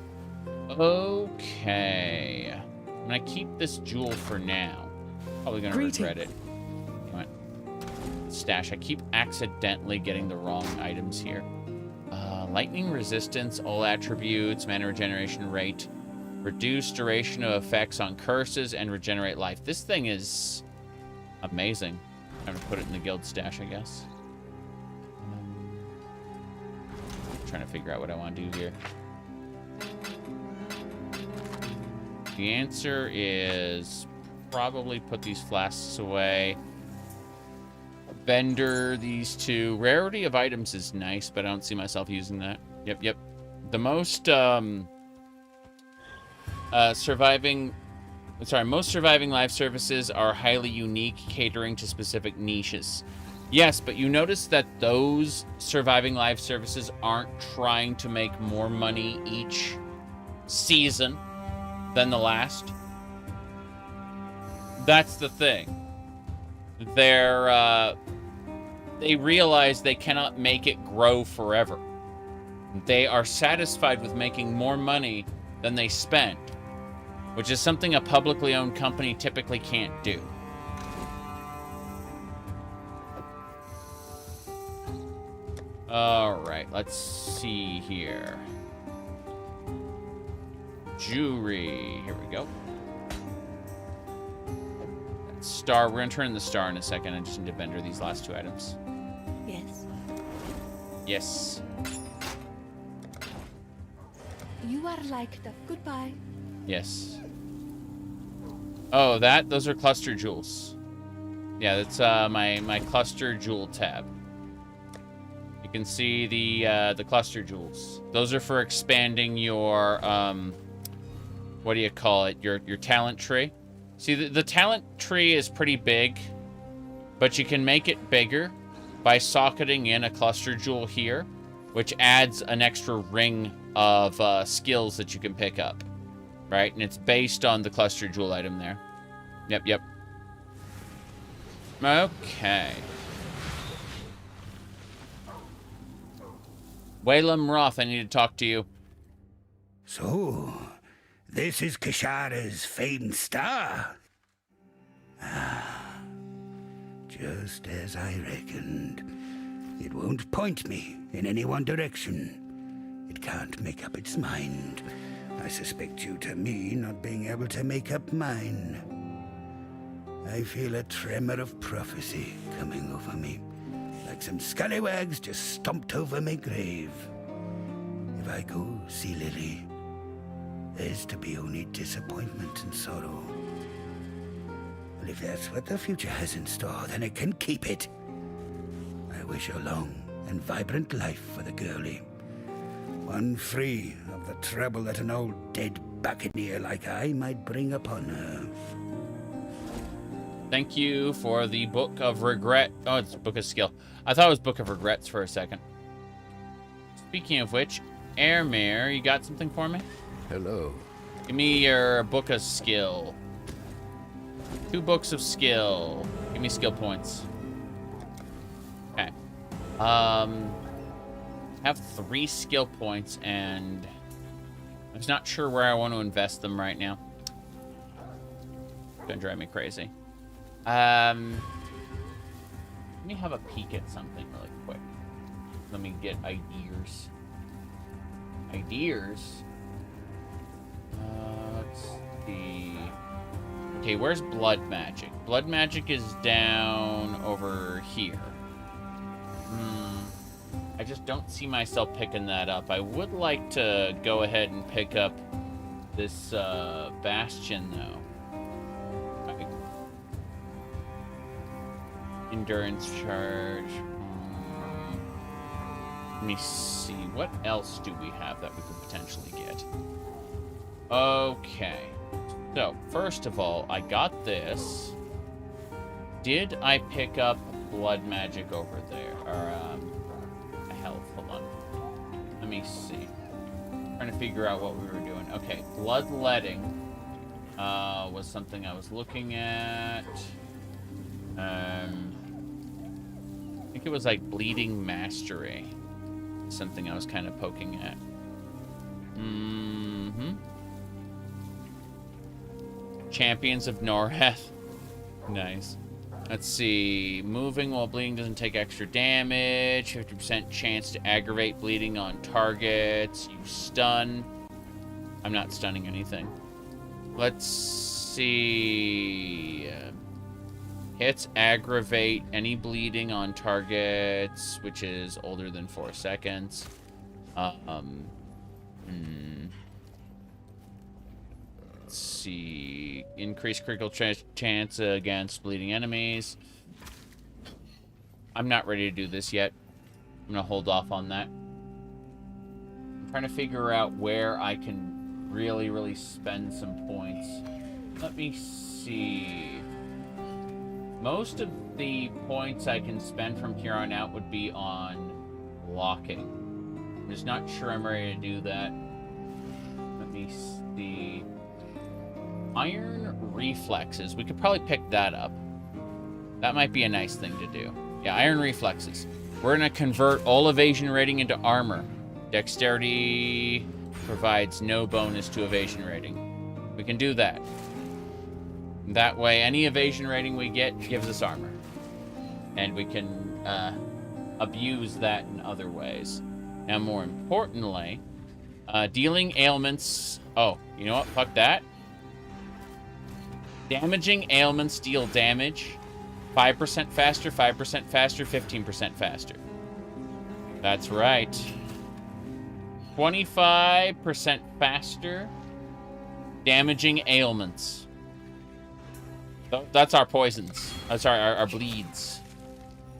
Okay. I'm gonna keep this jewel for now. Probably gonna regret it. Come on. Stash. I keep accidentally getting the wrong items here. Lightning resistance, all attributes, mana regeneration rate. Reduce duration of effects on curses and regenerate life. This thing is amazing. I'm gonna put it in the guild stash, I guess. Trying to figure out what I want to do here. The answer is probably put these flasks away. Vendor these two. Rarity of items is nice, but I don't see myself using that. Yep. The most most surviving live services are highly unique, catering to specific niches. Yes, but you notice that those surviving live services aren't trying to make more money each season than the last. That's the thing. They realize they cannot make it grow forever. They are satisfied with making more money than they spend, which is something a publicly owned company typically can't do. All right, let's see here. Jewelry, here we go. Star, we're gonna turn the star in a second. I just need to vendor these last two items. Yes. Yes. You are like the goodbye. Yes. Oh, those are cluster jewels. Yeah, that's my cluster jewel tab. You can see the cluster jewels. Those are for expanding your what do you call it? Your talent tree. See, the talent tree is pretty big, but you can make it bigger by socketing in a cluster jewel here, which adds an extra ring of skills that you can pick up, right? And it's based on the cluster jewel item there. Yep. Okay. Whalem Roth, I need to talk to you. So, this is Kishara's famed star. Just as I reckoned. It won't point me in any one direction. It can't make up its mind. I suspect due to me not being able to make up mine. I feel a tremor of prophecy coming over me, like some scallywags just stomped over my grave. If I go see Lily, there's to be only disappointment and sorrow. Well, if that's what the future has in store, then it can keep it. I wish a long and vibrant life for the girlie. One free of the trouble that an old dead buccaneer like I might bring upon her. Thank you for the Book of Regret. Oh, it's Book of Skill. I thought it was Book of Regrets for a second. Speaking of which, Airmare, you got something for me? Hello. Give me your Book of Skill. 2 books of skill. Give me skill points. Okay. I have 3 skill points, and I'm just not sure where I want to invest them right now. It's gonna drive me crazy. Let me have a peek at something really quick. Let me get ideas. Let's see. Okay, where's blood magic? Blood magic is down over here. I just don't see myself picking that up. I would like to go ahead and pick up this bastion, though. Endurance charge. Let me see. What else do we have that we could potentially get? Okay. So, first of all, I got this. Did I pick up blood magic over there? Or, health. Hold on. Let me see. Trying to figure out what we were doing. Okay, bloodletting was something I was looking at. I think it was like bleeding mastery. Something I was kind of poking at. Champions of Norheth. Nice. Let's see. Moving while bleeding doesn't take extra damage. 50% chance to aggravate bleeding on targets. You stun. I'm not stunning anything. Let's see. Hits aggravate any bleeding on targets, which is older than 4 seconds. Let's see. Increase critical chance against bleeding enemies. I'm not ready to do this yet. I'm gonna hold off on that. I'm trying to figure out where I can really spend some points. Let me see. Most of the points I can spend from here on out would be on locking. I'm just not sure I'm ready to do that. Let me see. Iron reflexes. We could probably pick that up. That might be a nice thing to do. Yeah, iron reflexes. We're going to convert all evasion rating into armor. Dexterity provides no bonus to evasion rating. We can do that. That way, any evasion rating we get gives us armor. And we can abuse that in other ways. Now, more importantly, dealing ailments... Oh, you know what? Fuck that. Damaging ailments deal damage 5% faster, 5% faster, 15% faster. That's right. 25% faster damaging ailments. That's our poisons. That's our bleeds.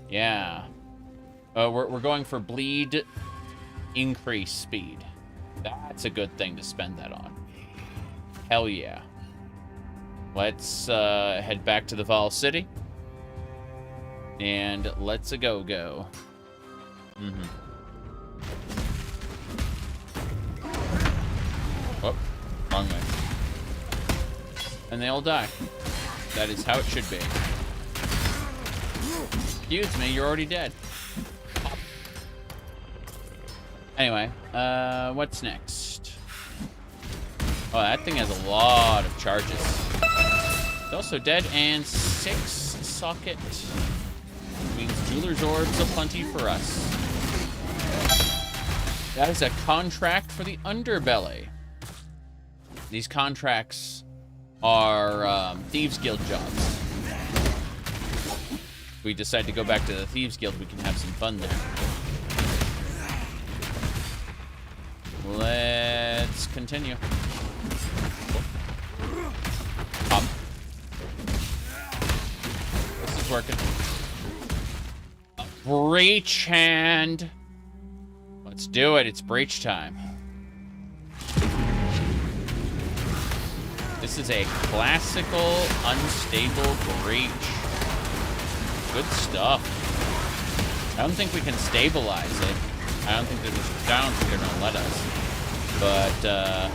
Yeah. We're going for bleed increase speed. That's a good thing to spend that on. Hell yeah. Let's head back to the Val City. And let's go. Oh, wrong way. And they all die. That is how it should be. Excuse me, you're already dead. Anyway, what's next? Oh, that thing has a lot of charges. It's also dead, and 6 socket. Means Jeweler's Orbs aplenty for us. That is a contract for the Underbelly. These contracts are Thieves Guild jobs. If we decide to go back to the Thieves Guild, we can have some fun there. Let's continue. Pop. This is working. Breach hand. Let's do it. It's breach time. This is a classical, unstable breach. Good stuff. I don't think we can stabilize it. I don't think they're gonna let us. But it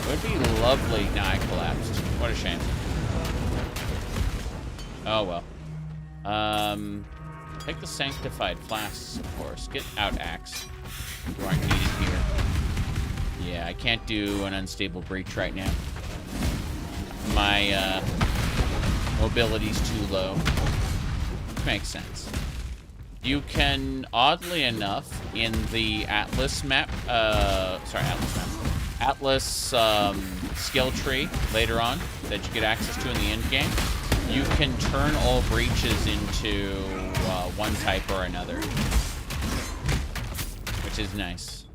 would be lovely. Nah, I collapsed. What a shame. Oh well. Take the sanctified flasks, of course. Get out axe. You aren't needed here. Yeah, I can't do an unstable breach right now. My mobility's too low. Which makes sense. You can, oddly enough, in the Atlas map, Atlas skill tree later on that you get access to in the end game, you can turn all breaches into one type or another, which is nice.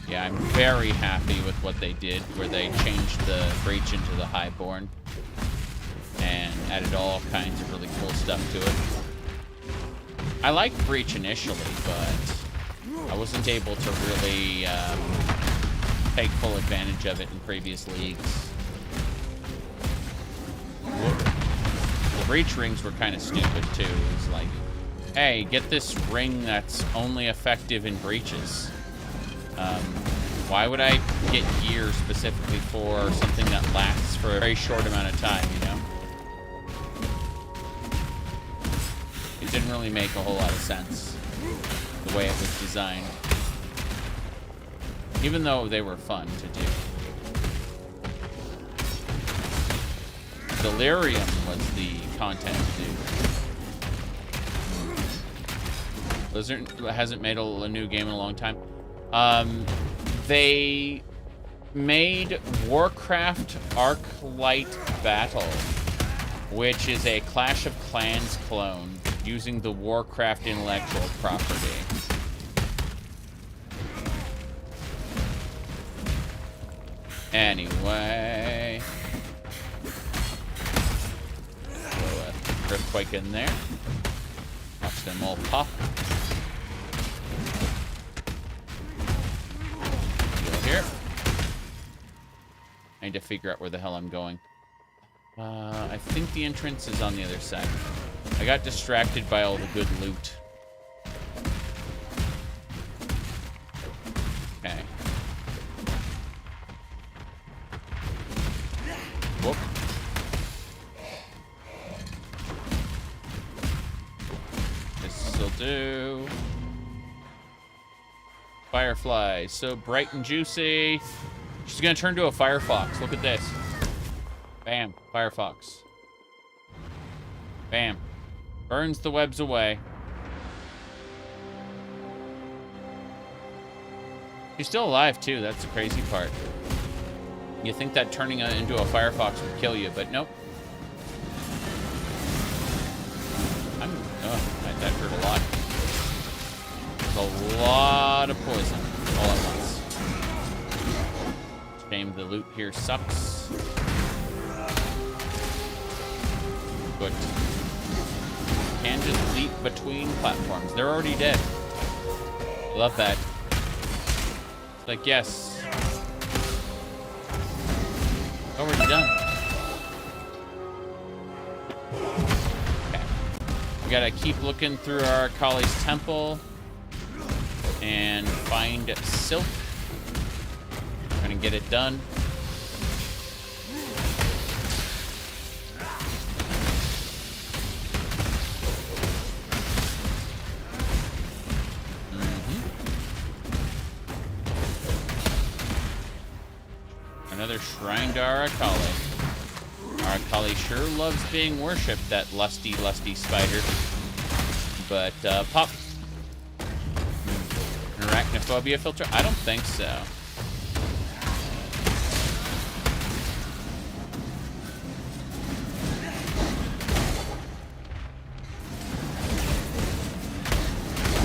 Yeah, I'm very happy with what they did, where they changed the breach into the Highborn and added all kinds of really cool stuff to it. I liked breach initially, but I wasn't able to really take full advantage of it in previous leagues. The breach rings were kind of stupid too. It was like, hey, get this ring that's only effective in breaches. Why would I get gear specifically for something that lasts for a very short amount of time, you know? It didn't really make a whole lot of sense, the way it was designed. Even though they were fun to do. Delirium was the content to do. Blizzard hasn't made a new game in a long time. They made Warcraft Arclight Battle, which is a Clash of Clans clone using the Warcraft intellectual property. Anyway, throw an Earthquake in there. Watch them all pop. Go here. I need to figure out where the hell I'm going. I think the entrance is on the other side. I got distracted by all the good loot. Okay. Whoop. This'll do. Firefly, so bright and juicy. She's gonna turn to a Firefox. Look at this. Bam. Firefox. Bam. Burns the webs away. She's still alive, too. That's the crazy part. You think that turning into a Firefox would kill you, but nope. That hurt a lot. There's a lot of poison all at once. Shame the loot here sucks. Good. Can just leap between platforms. They're already dead. Love that. It's like, yes. Already done. Okay. We gotta keep looking through our Kali's temple and find silk. Trying to get it done. Another shrine to Arakali. Arakali sure loves being worshipped, that lusty, lusty spider. But, pop. An arachnophobia filter? I don't think so.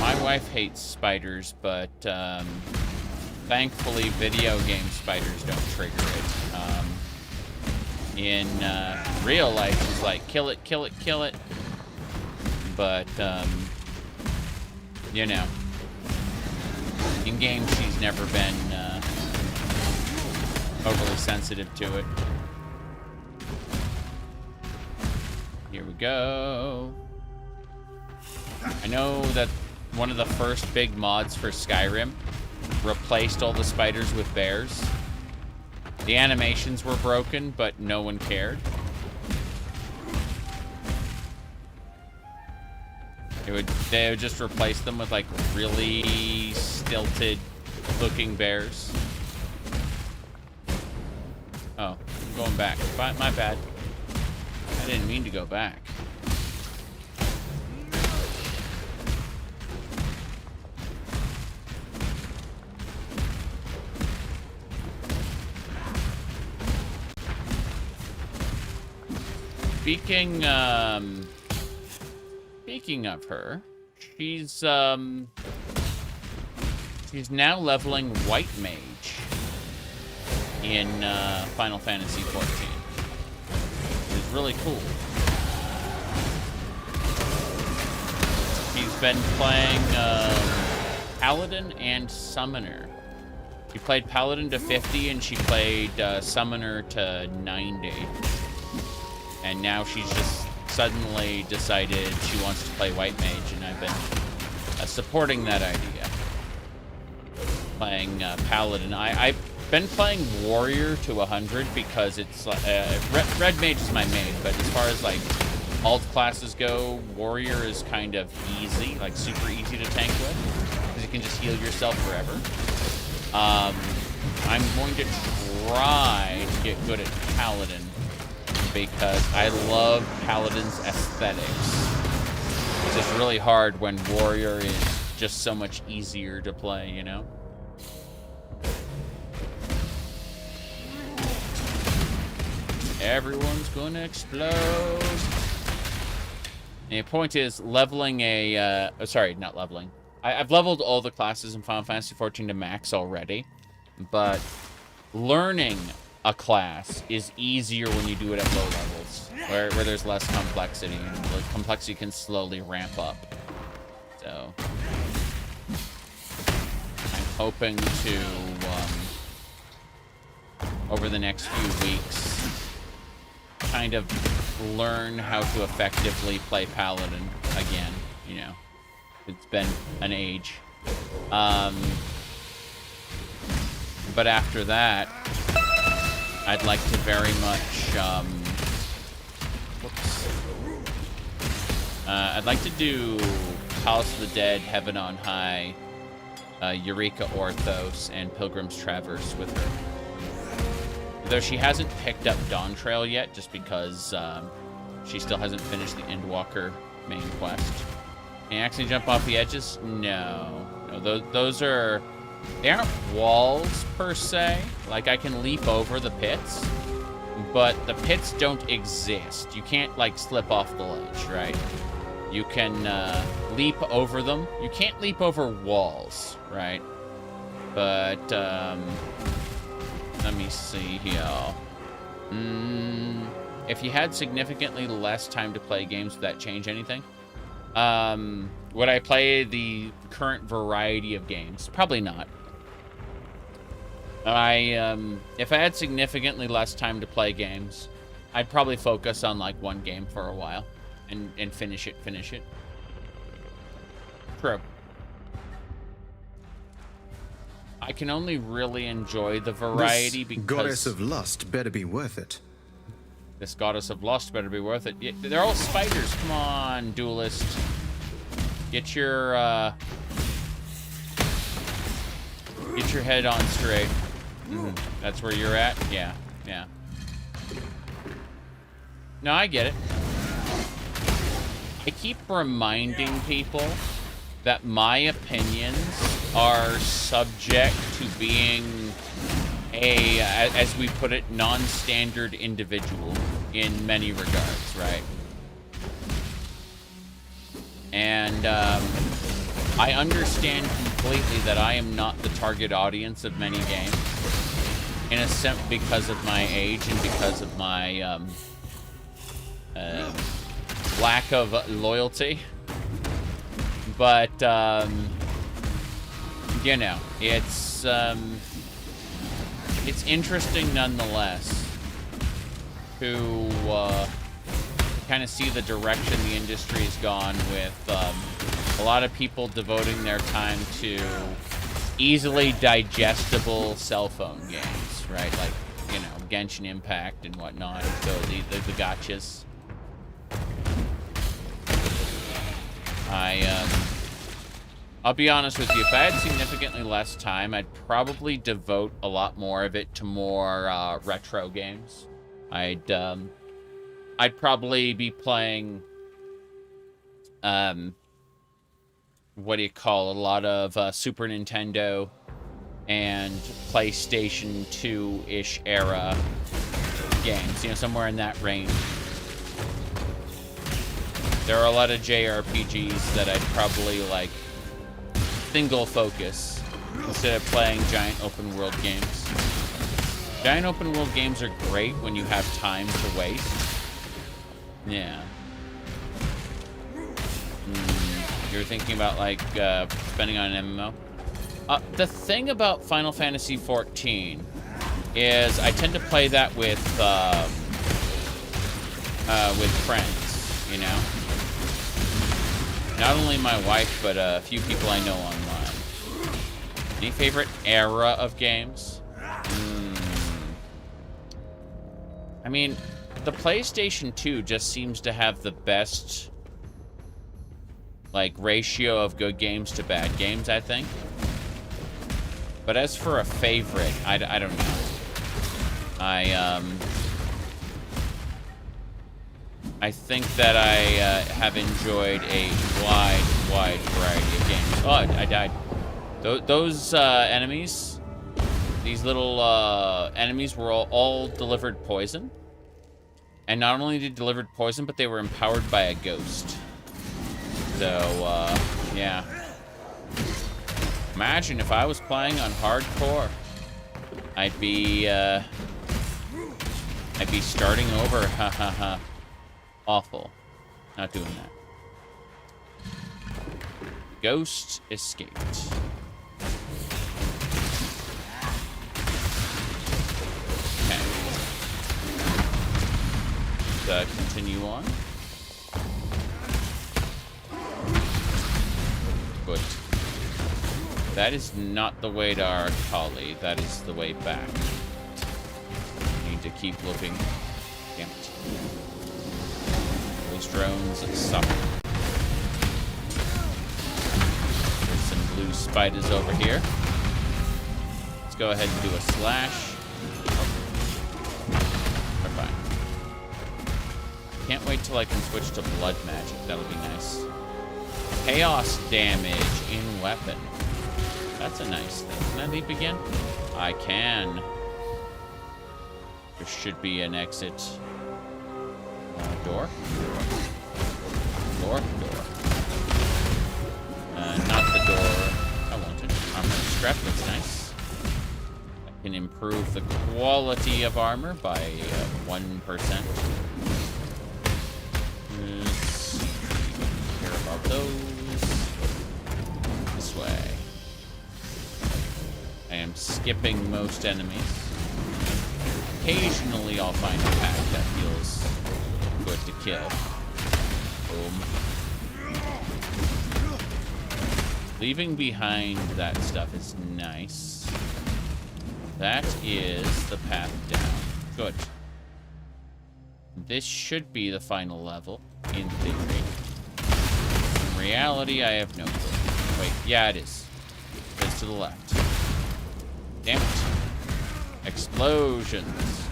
My wife hates spiders, but, thankfully, video game spiders don't trigger it. In real life, it's like, kill it, kill it, kill it. But, you know, in game, she's never been overly sensitive to it. Here we go. I know that one of the first big mods for Skyrim replaced all the spiders with bears. The animations were broken, but no one cared. They would just replace them with like really stilted looking bears. Oh, I'm going back. My bad. I didn't mean to go back. Speaking of her, she's now leveling White Mage in Final Fantasy XIV. It's really cool. She's been playing Paladin and Summoner. She played Paladin to 50 and she played Summoner to 90. And now she's just suddenly decided she wants to play White Mage, and I've been supporting that idea. Playing Paladin. I've been playing Warrior to 100 because it's Red Mage is my main, but as far as like alt classes go, Warrior is kind of easy, like super easy to tank with, because you can just heal yourself forever. I'm going to try to get good at Paladin, because I love Paladin's aesthetics. It's just really hard when Warrior is just so much easier to play, you know? Everyone's gonna explode. The point is leveling a, sorry, not leveling. I've leveled all the classes in Final Fantasy XIV to max already, but learning a class is easier when you do it at low levels, where there's less complexity, and the complexity can slowly ramp up. So, I'm hoping to, over the next few weeks, kind of learn how to effectively play Paladin again, you know. It's been an age. But after that, I'd like to very much, I'd like to do Palace of the Dead, Heaven on High, Eureka Orthos, and Pilgrim's Traverse with her. Though she hasn't picked up Dawn Trail yet, just because she still hasn't finished the Endwalker main quest. Can you actually jump off the edges? No. No, those are... They aren't walls, per se. Like, I can leap over the pits, but the pits don't exist. You can't, like, slip off the ledge, right? You can leap over them. You can't leap over walls, right? But, let me see here. If you had significantly less time to play games, would that change anything? Would I play the current variety of games? Probably not. If I had significantly less time to play games, I'd probably focus on like one game for a while and finish it. True. I can only really enjoy the variety this because... Goddess of Lust better be worth it. This Goddess of Lust better be worth it. Yeah, they're all spiders. Come on, duelist. Get your head on straight. That's where you're at? Yeah. No, I get it. I keep reminding people that my opinions are subject to being a, as we put it, non-standard individual in many regards, right? And I understand completely that I am not the target audience of many games, in a sense because of my age and because of my lack of loyalty. But you know, it's interesting nonetheless to kind of see the direction the industry has gone with a lot of people devoting their time to easily digestible cell phone games, right? Like, you know, Genshin Impact and whatnot. So the gotchas. I'll be honest with you, if I had significantly less time, I'd probably devote a lot more of it to more retro games. I'd probably be playing what do you call, a lot of Super Nintendo and PlayStation 2-ish era games, you know, somewhere in that range. There are a lot of JRPGs that I'd probably, like, single focus instead of playing giant open world games. Giant open world games are great when you have time to waste. Yeah. You're thinking about, like, spending on an MMO? The thing about Final Fantasy XIV is I tend to play that with friends, you know? Not only my wife, but a few people I know online. Any favorite era of games? I mean, the PlayStation 2 just seems to have the best, like, ratio of good games to bad games, I think. But as for a favorite, I don't know. I think that I have enjoyed a wide wide variety of games. Oh, I died. Those enemies, these little enemies were all delivered poison. And not only did delivered poison, but they were empowered by a ghost. So, yeah. Imagine if I was playing on hardcore. I'd be starting over. Ha ha ha. Awful. Not doing that. Ghost escaped. Okay. Continue on. Good. That is not the way to our Kali. That is the way back. Need to keep looking. Damn it. Those drones suffer. There's some blue spiders over here. Let's go ahead and do a slash. We're fine. Can't wait till I can switch to blood magic. That'll be nice. Chaos damage in weapon. That's a nice thing. Can I leap again? I can. There should be an exit. Door? Door? Door. Not the door. I want an armor scrap. That's nice. I can improve the quality of armor by 1%. Care about those. This way. I am skipping most enemies. Occasionally I'll find a pack that feels good to kill. Boom. Leaving behind that stuff is nice. That is the path down. Good. This should be the final level, in theory. In reality, I have no clue. Wait, yeah, it is. It's to the left. Damn it. Explosions.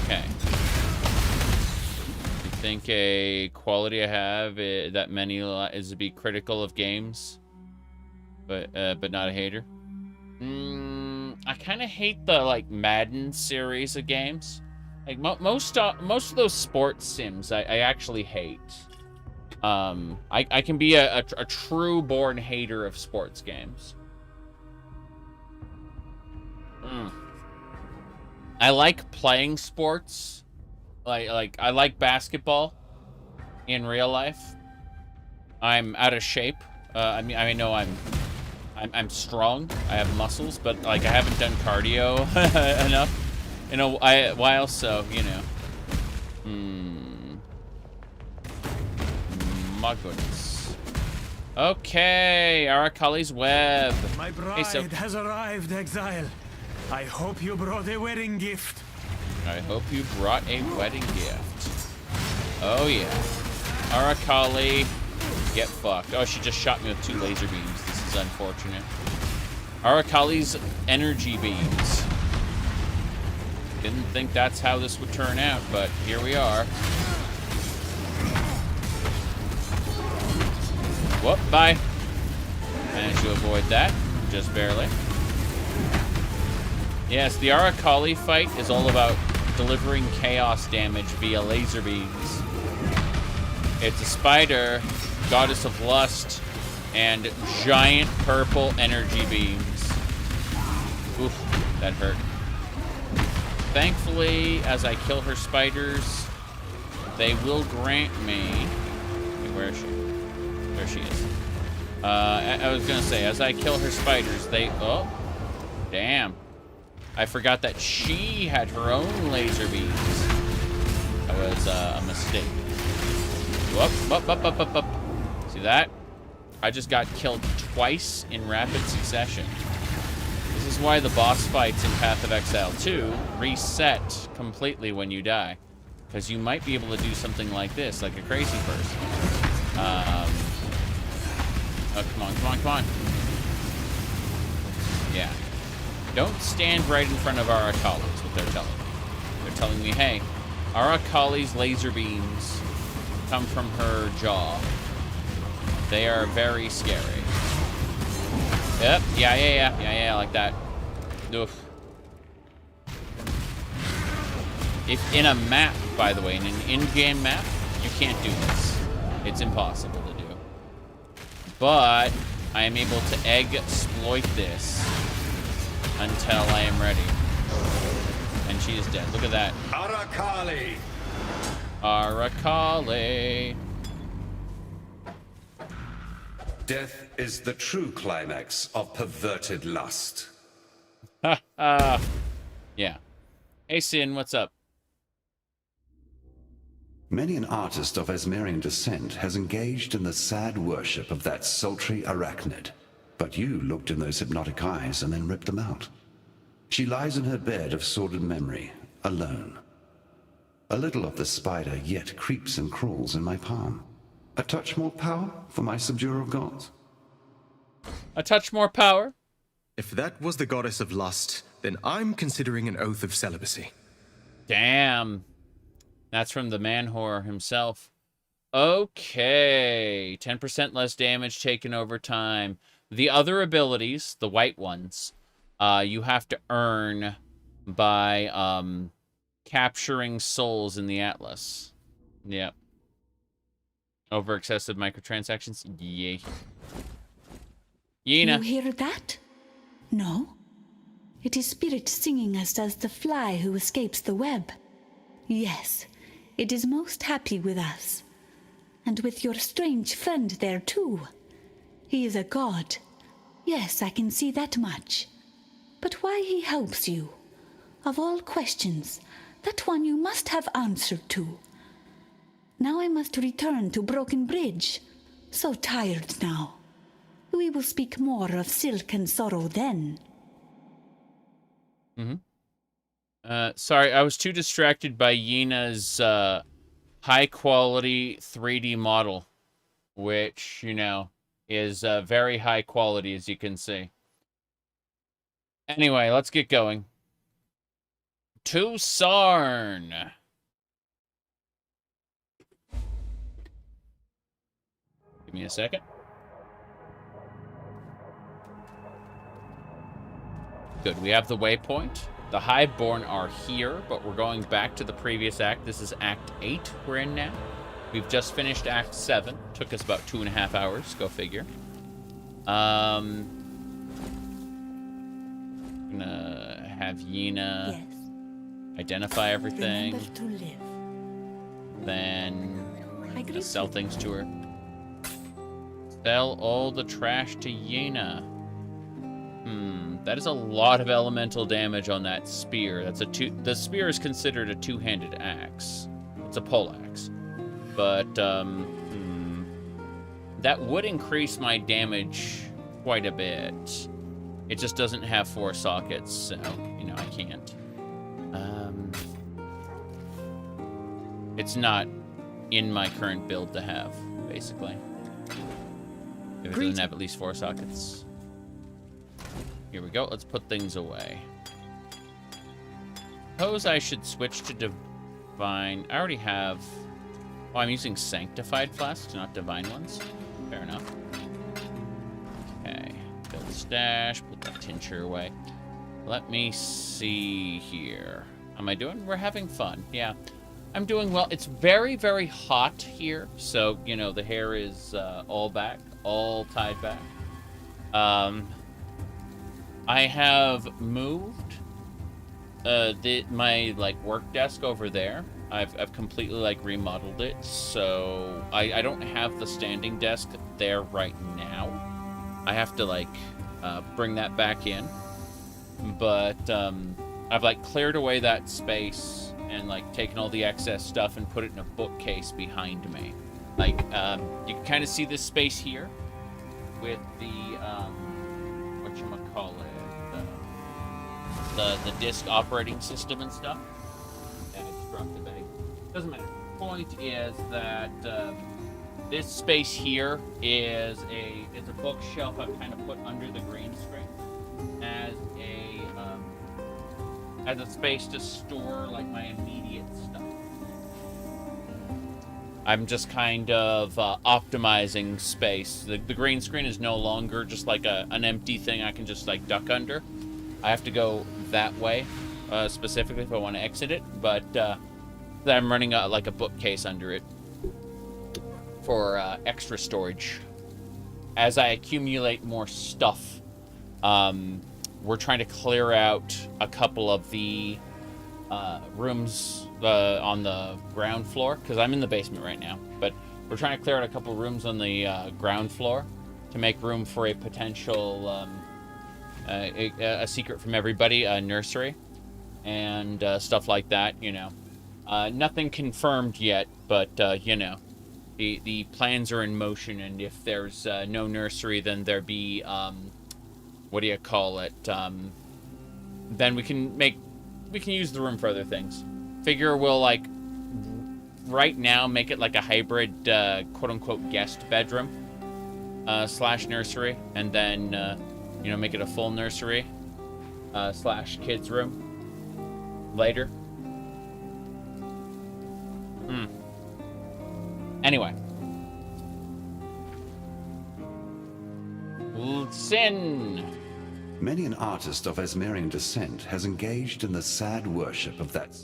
Okay. You think a quality I have that many is to be critical of games, but not a hater? I kind of hate the like Madden series of games. Like most of those sports sims, I actually hate. I can be a true born hater of sports games. I like playing sports. Like I like basketball in real life. I'm out of shape. I know I'm strong. I have muscles, but like I haven't done cardio enough in a while, so you know. My goodness. Okay, Arakali's web. My bride has arrived, Exile. I hope you brought a wedding gift. I hope you brought a wedding gift. Oh yeah. Arakali, get fucked. Oh, she just shot me with 2 laser beams. This is unfortunate. Arakali's energy beams. Didn't think that's how this would turn out, but here we are. Whoop, bye. Managed to avoid that, just barely. Yes, the Arakali fight is all about delivering chaos damage via laser beams. It's a spider, goddess of lust, and giant purple energy beams. Oof, that hurt. Thankfully, as I kill her spiders, they will grant me... Wait, where is she? There she is. I was gonna say, as I kill her spiders, they... Oh, damn. I forgot that she had her own laser beams. That was a mistake. Up. See that? I just got killed twice in rapid succession. This is why the boss fights in Path of Exile 2 reset completely when you die. Because you might be able to do something like this, like a crazy person. Oh, come on. Yeah. Don't stand right in front of Arakali, is what they're telling me. They're telling me, hey, Arakali's laser beams come from her jaw. They are very scary. Yep, yeah, like that. Oof. If in a map, by the way, in an in-game map, you can't do this. It's impossible to do. But I am able to exploit this until I am ready. And she is dead. Look at that. Arakali! Arakali. Death is the true climax of perverted lust. Ha ha. Yeah. Hey, Sin, what's up? Many an artist of Esmerian descent has engaged in the sad worship of that sultry arachnid. But you looked in those hypnotic eyes and then ripped them out. She lies in her bed of sordid memory, alone. A little of the spider yet creeps and crawls in my palm. A touch more power for my subduer of gods? A touch more power? If that was the goddess of lust, then I'm considering an oath of celibacy. Damn. That's from the man whore himself. Okay. 10% less damage taken over time. The other abilities, the white ones, you have to earn by capturing souls in the Atlas. Yep. Over excessive microtransactions? Yay. Yena. You hear that? No? It is spirit singing as does the fly who escapes the web. Yes, it is most happy with us. And with your strange friend there too. He is a god. Yes, I can see that much. But why he helps you? Of all questions, that one you must have answered to. Now I must return to Broken Bridge. So tired now. We will speak more of silk and sorrow then. Sorry, I was too distracted by Yena's high-quality 3D model, which, you know, is very high quality, as you can see. Anyway, let's get going. To Sarn. Give me a second. Good, we have the waypoint. The Hiveborn are here, but we're going back to the previous act. This is Act 8 we're in now. We've just finished Act 7. Took us about 2.5 hours, go figure. Gonna have Yena identify everything. Remember to live. Then gonna sell things to her. Sell all the trash to Yena. That is a lot of elemental damage on that spear. That's the spear is considered a two-handed axe. It's a pole axe. But that would increase my damage quite a bit. It just doesn't have 4 sockets, so, you know, I can't. It's not in my current build to have, basically. If it doesn't have at least 4 sockets. Here we go. Let's put things away. Suppose I should switch to divine. I already have... Oh, I'm using sanctified flasks, not divine ones. Fair enough. Okay. Build stash. Put that tincture away. Let me see here. How am I doing? We're having fun. Yeah. I'm doing well. It's very, very hot here. So, you know, the hair is all back. All tied back. I have moved my like work desk over there. I've completely like remodeled it, so I don't have the standing desk there right now. I have to like bring that back in, but I've like cleared away that space and like taken all the excess stuff and put it in a bookcase behind me. Like you can kind of see this space here with the whatchamacallit, the disk operating system and stuff. And I just dropped the bag. Doesn't matter. Point is that this space here is a bookshelf I've kind of put under the green screen as a space to store like my immediate stuff. I'm just kind of optimizing space. The green screen is no longer just like an empty thing I can just like duck under. I have to go that way, specifically if I want to exit it, but I'm running like a bookcase under it for extra storage. As I accumulate more stuff, we're trying to clear out a couple of the rooms on the ground floor, because I'm in the basement right now, but we're trying to clear out a couple rooms on the ground floor to make room for a potential a secret from everybody, a nursery, and stuff like that, you know. Nothing confirmed yet, but, you know, the plans are in motion, and if there's no nursery, then there'd be, what do you call it, then we can use the room for other things. Figure we'll, like, right now make it like a hybrid, quote-unquote, guest bedroom, slash nursery, and then, you know, make it a full nursery, slash kids room later. Anyway. Sin! Many an artist of Esmerian descent has engaged in the sad worship of that.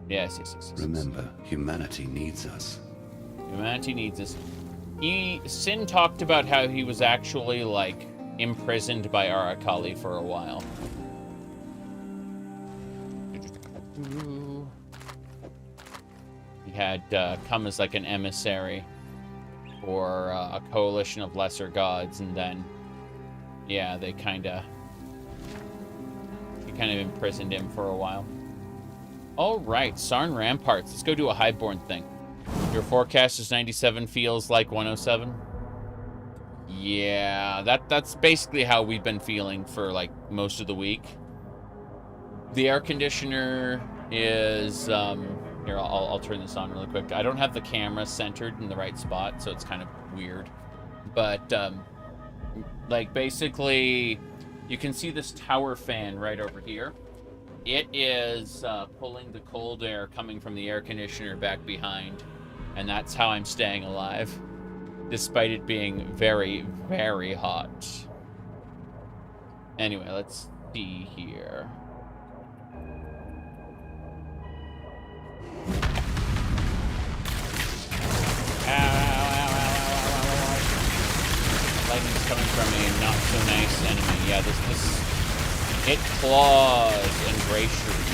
Yes. Remember, humanity needs us. Humanity needs us. Sin talked about how he was actually, like, imprisoned by Arakali for a while. He had come as, like, an emissary for a coalition of lesser gods, and then, yeah, he kind of imprisoned him for a while. All right, Sarn Ramparts. Let's go do a Highborn thing. Your forecast is 97, feels like 107. Yeah, that's basically how we've been feeling for, like, most of the week. The air conditioner is, here, I'll turn this on really quick. I don't have the camera centered in the right spot, so it's kind of weird. But, like, basically, you can see this tower fan right over here. It is pulling the cold air coming from the air conditioner back behind, and that's how I'm staying alive, despite it being very, very hot. Anyway, let's see here. Lightning's coming from a not so nice enemy. Yeah, it claws and Grey Shriek.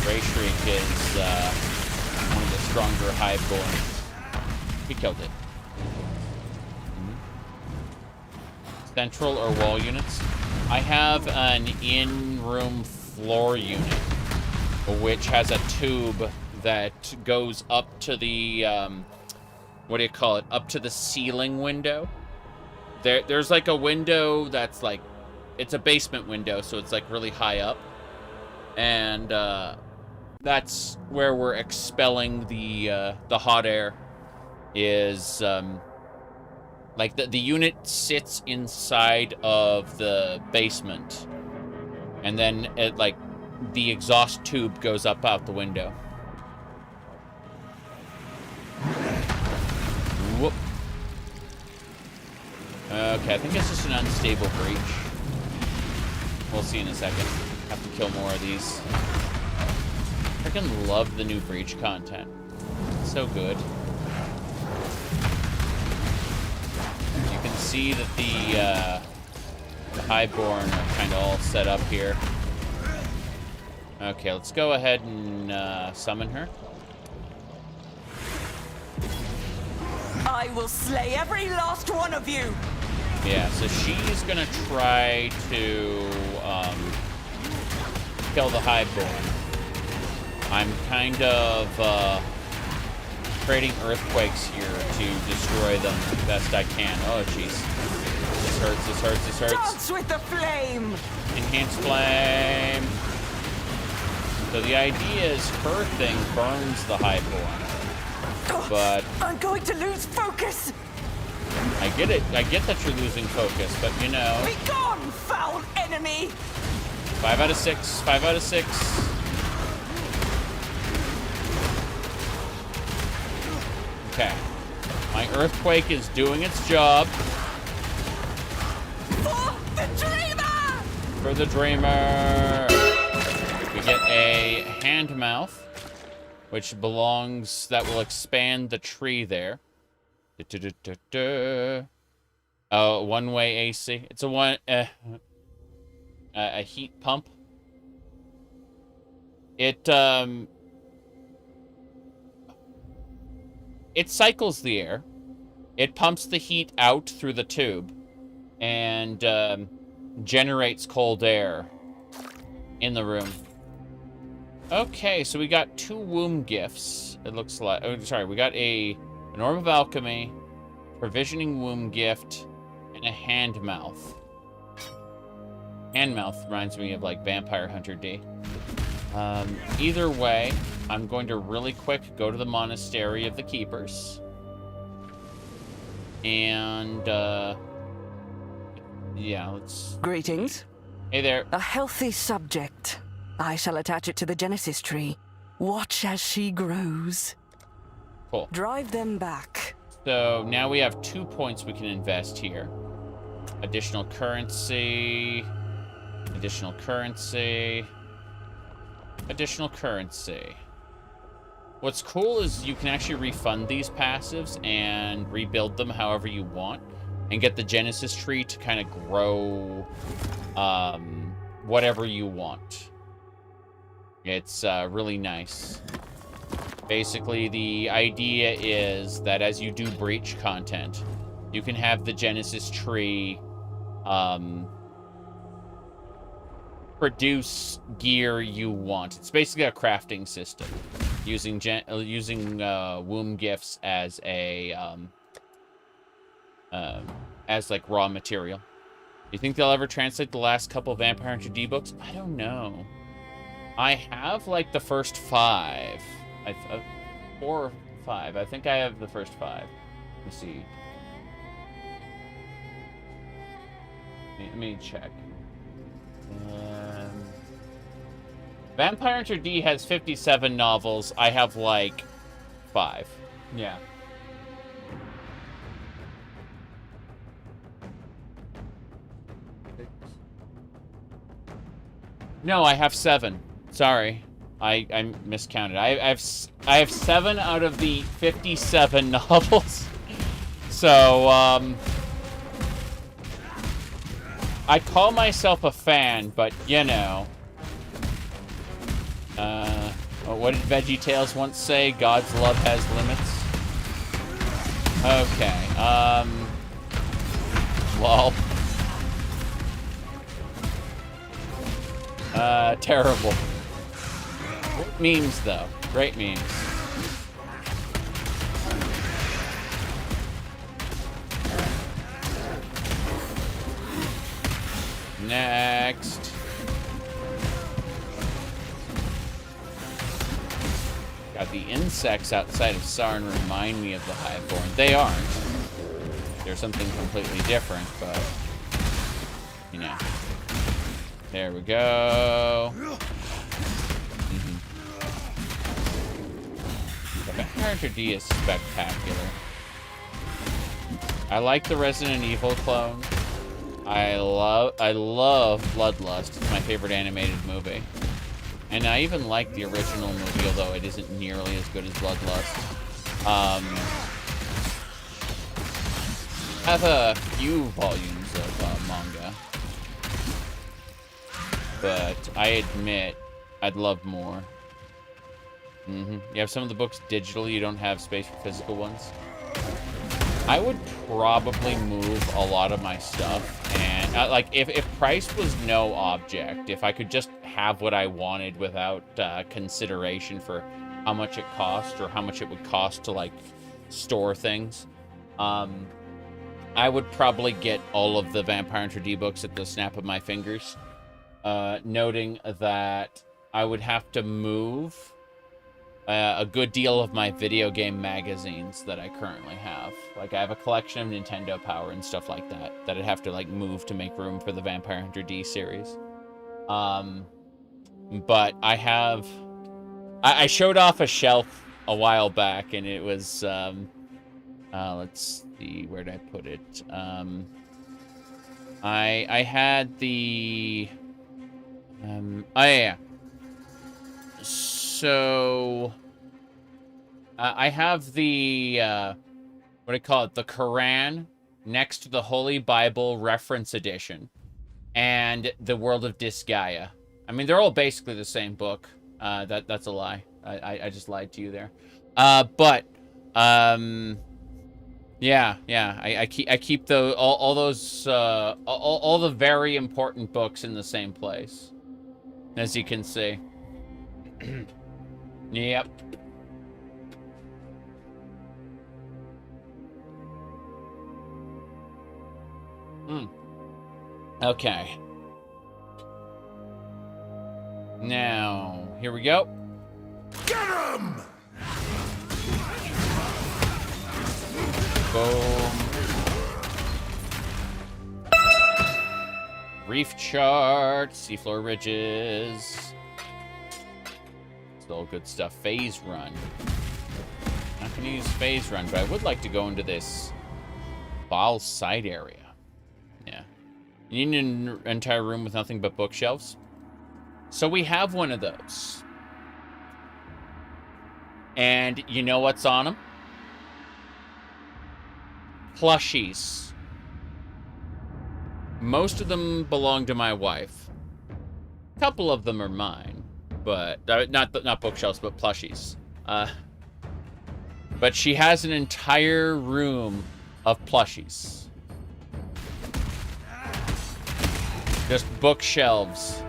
Grey Shriek is one of the stronger Highborn. He killed it. Central or wall units. I have an in-room floor unit, which has a tube that goes up to the, what do you call it? Up to the ceiling window. There's like a window that's like, it's a basement window, so it's like really high up. And that's where we're expelling the hot air. Is like the unit sits inside of the basement, and then it, like, the exhaust tube goes up out the window. Whoop. Okay, I think it's just an unstable breach. We'll see in a second. Have to kill more of these. I freaking love the new breach content. It's so good. You can see that the Highborn are kind of all set up here. Okay, let's go ahead and summon her. I will slay every last one of you! Yeah, so she's gonna try to kill the Highborn. I'm kind of creating earthquakes here to destroy them the best I can. Oh, jeez. This hurts. Dance with the flame! Enhanced flame. So the idea is her thing burns the Highborn. But I'm going to lose focus! I get it. I get that you're losing focus, but you know. Be gone, foul enemy! 5 out of 6. 5 out of 6. Okay. My Earthquake is doing its job. For the Dreamer! For the Dreamer! We get a hand mouth, which belongs... That will expand the tree there. Oh, one-way AC. It's a heat pump. It cycles the air. It pumps the heat out through the tube and generates cold air in the room. Okay, so we got 2 womb gifts. It looks like... Oh, sorry, we got an Orb of Alchemy, Provisioning Womb Gift, and a Hand Mouth. Hand Mouth reminds me of, like, Vampire Hunter D. Either way, I'm going to really quick go to the Monastery of the Keepers. And, yeah, let's... Greetings. Hey there. A healthy subject. I shall attach it to the Genesis tree. Watch as she grows. Cool. Drive them back. So now we have 2 points we can invest here. Additional currency. Additional currency. Additional currency. What's cool is you can actually refund these passives and rebuild them however you want and get the Genesis tree to kind of grow whatever you want. It's really nice. Basically, the idea is that as you do Breach content, you can have the Genesis tree produce gear you want. It's basically a crafting system, using womb gifts as a like raw material. Do you think they'll ever translate the last couple of Vampire Hunter D books? I don't know. I have like the first 5. 4 or 5. I think I have the first 5. Let me see. Let me check. Vampire Hunter D has 57 novels. I have like 5. Yeah. No, I have 7. Sorry. I miscounted. I have 7 out of the 57 novels. So, I call myself a fan, but, you know. What did VeggieTales once say? God's love has limits. Okay, lol. Terrible. Memes, though. Great memes. Next. Got the insects outside of Sarn remind me of the Highborn. They aren't. They're something completely different, but... You know. There we go. The Vampire Hunter D is spectacular. I like the Resident Evil clone. I love Bloodlust. It's my favorite animated movie. And I even like the original movie, although it isn't nearly as good as Bloodlust. I have a few volumes of manga. But I admit, I'd love more. You have some of the books digitally, you don't have space for physical ones. I would probably move a lot of my stuff, and like if price was no object, if I could just have what I wanted without consideration for how much it cost or how much it would cost to like store things, I would probably get all of the Vampire Hunter D books at the snap of my fingers. Noting that I would have to move a good deal of my video game magazines that I currently have. Like, I have a collection of Nintendo Power and stuff like that that I'd have to, like, move to make room for the Vampire Hunter D series. But I have... I showed off a shelf a while back, and it was Let's see, where did I put it? I had the... oh, yeah. So... I have the... what do you call it? The Quran next to the Holy Bible Reference Edition. And the World of Disgaea. I mean, they're all basically the same book. That's a lie. I just lied to you there. Yeah. I keep all those all the very important books in the same place, as you can see. Yep. Okay. Now, here we go. Get him! Boom. Reef chart, seafloor ridges. It's all good stuff. Phase run. Not gonna use phase run, but I would like to go into this Baal side area. Yeah. You need an entire room with nothing but bookshelves. So we have one of those. And you know what's on them? Plushies. Most of them belong to my wife. A couple of them are mine, but not bookshelves, but plushies. But she has an entire room of plushies. Just bookshelves.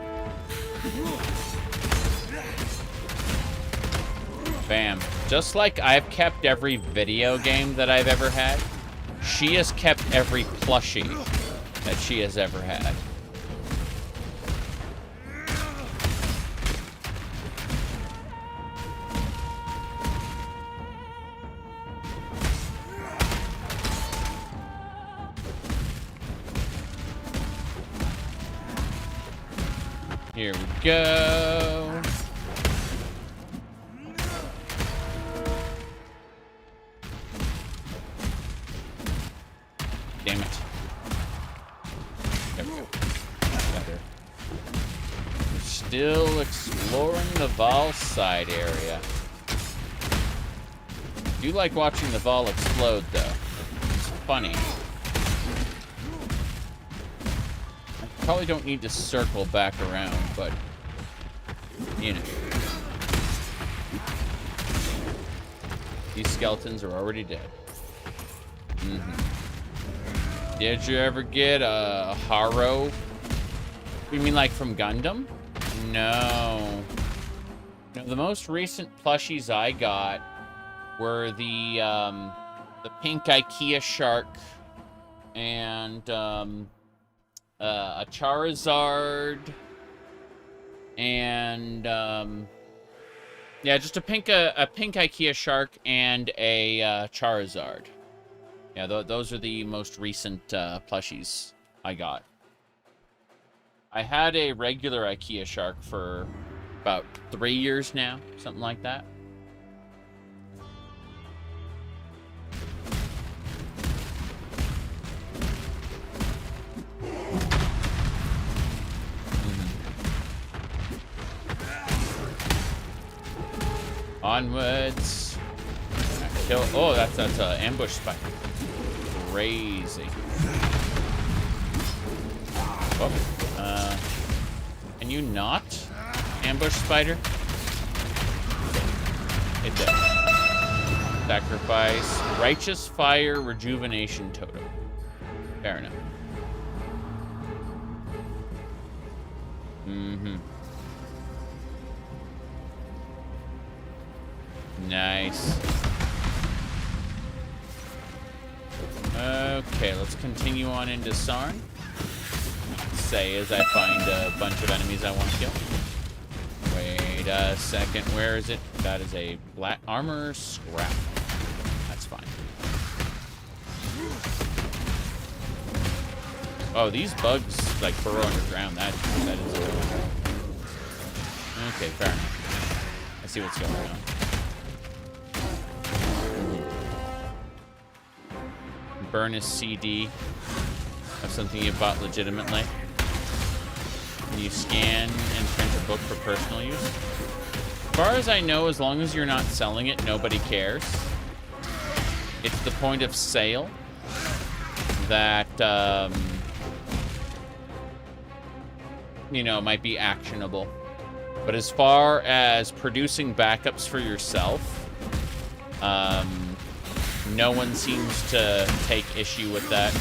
Bam. Just like I've kept every video game that I've ever had, she has kept every plushie that she has ever had. Here we go. Damn it. There we go. Better. We're still exploring the Vaal side area. I do like watching the Vaal explode, though. It's funny. I probably don't need to circle back around, but, you know. These skeletons are already dead. Did you ever get a Haro? You mean like from Gundam? No. No, the most recent plushies I got were the pink IKEA shark and a Charizard and yeah, just a pink IKEA shark and a Charizard. Yeah, those are the most recent plushies I got. I had a regular IKEA shark for about 3 years now, something like that. Onwards. Kill. Oh, that's an ambush spider. Crazy. Oh, can you not ambush spider? It does. Sacrifice. Righteous fire rejuvenation totem. Fair enough. Nice. Okay, let's continue on into Sarn. Say as I find a bunch of enemies I want to kill. Wait a second, where is it? That is a black armor scrap. That's fine. Oh, these bugs like burrow underground. That is cool. Okay, fair enough. I see what's going on. burn a CD of something you bought legitimately. And you scan and print a book for personal use. As far as I know, as long as you're not selling it, nobody cares. It's the point of sale that, you know, might be actionable. But as far as producing backups for yourself, no one seems to take issue with that.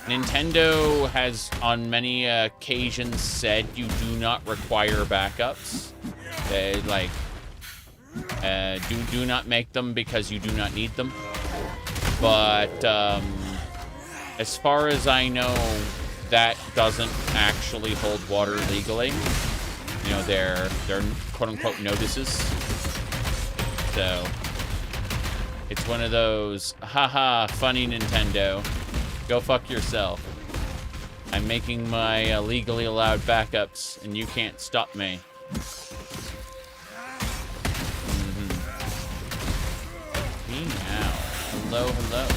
Nintendo has on many occasions said you do not require backups. They like do not make them because you do not need them. But as far as I know, that doesn't actually hold water legally. You know, they're quote-unquote notices. So it's one of those, haha, funny Nintendo. Go fuck yourself. I'm making my legally allowed backups, and you can't stop me. Meow. Hello, hello.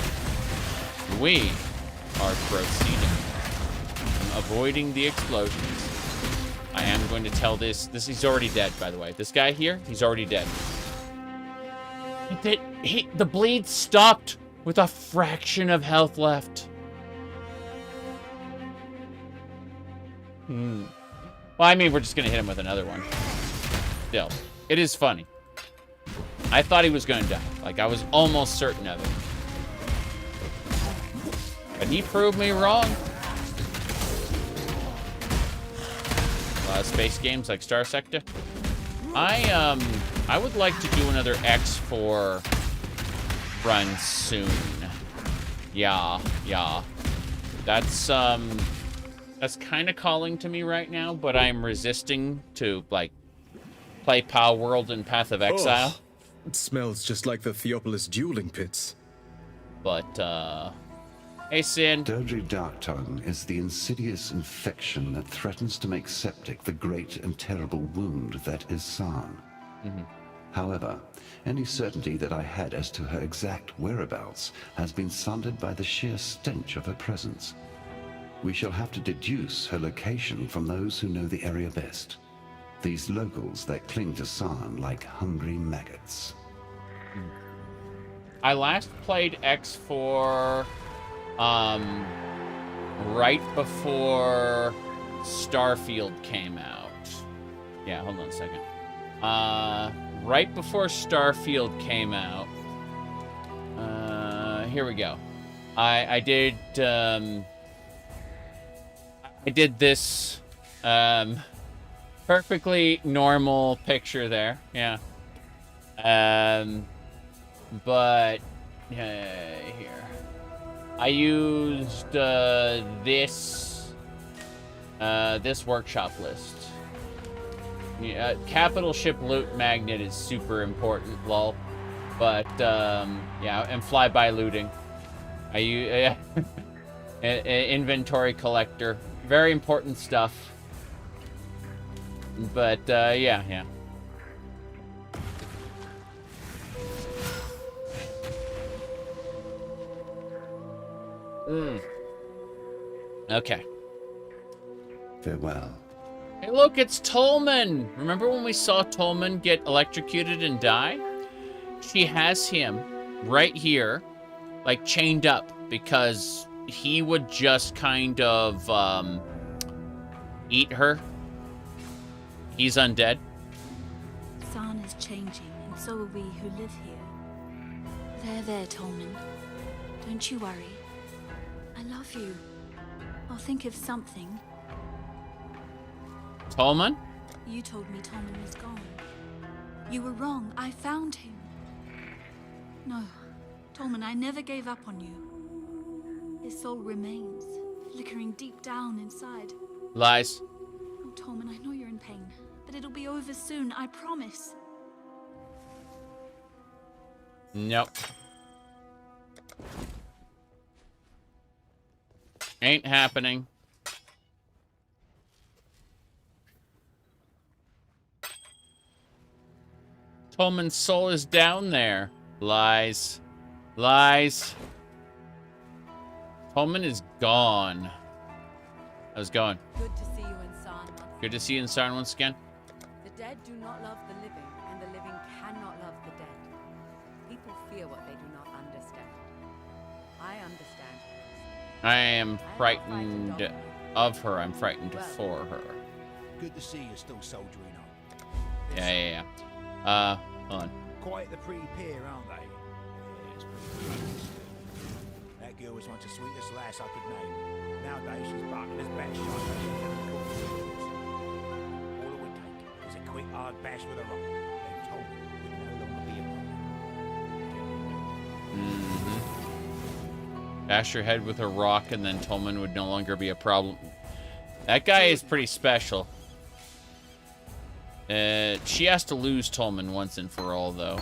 We are proceeding. I'm avoiding the explosions. I am going to tell this. He's already dead, by the way. This guy here, he's already dead. The bleed stopped with a fraction of health left. Well, I mean, we're just going to hit him with another one. Still, it is funny. I thought he was going to die. Like, I was almost certain of it. But he proved me wrong. A lot of space games like Star Sector. I would like to do another X4 run soon. Yeah. That's kind of calling to me right now, but I'm resisting to, like, play POW World and Path of Exile. Oh, it smells just like the Theopolis dueling pits. But, hey, Sin. Dodri Darktongue is the insidious infection that threatens to make septic the great and terrible wound that is San. However, any certainty that I had as to her exact whereabouts has been sundered by the sheer stench of her presence. We shall have to deduce her location from those who know the area best. These locals that cling to San like hungry maggots. I last played X4 right before Starfield came out. Yeah, hold on a second. Right before Starfield came out. Here we go. I did this perfectly normal picture there. Yeah. But here. I used this workshop list. Yeah, capital ship loot magnet is super important, lol. But yeah, and flyby looting. I use inventory collector, very important stuff. But yeah. Okay. Farewell. Hey, look, it's Tolman. Remember when we saw Tolman get electrocuted and die? She has him right here, like chained up, because he would just kind of eat her. He's undead. San is changing, and so are we who live here. There, Tolman. Don't you worry. I love you. I'll think of something. Tolman? You told me Tolman was gone. You were wrong. I found him. No, Tolman, I never gave up on you. His soul remains, flickering deep down inside. Lies. Oh, Tolman, I know you're in pain, but it'll be over soon, I promise. Nope. Ain't happening. Tolman's soul is down there. Lies. Lies. Tolman is gone. How's it going? Good to see you in Sarn. Good to see you in Sarn once again. The dead do not love the living, and the living cannot love the dead. People fear what they do not understand. I understand. I am frightened of her. I'm frightened for her. Good to see you still soldiering on. Yeah. Hold on. Quite the pretty pair, aren't they? Yes, pretty good. That girl was once the sweetest lass I could name. Nowadays she's barking as batshot. All it would take is a quick hard bash with a rock, and Tolman would no longer be a problem. Bash your head with a rock, and then Tolman would no longer be a problem. That guy is pretty special. She has to lose Tolman once and for all, though.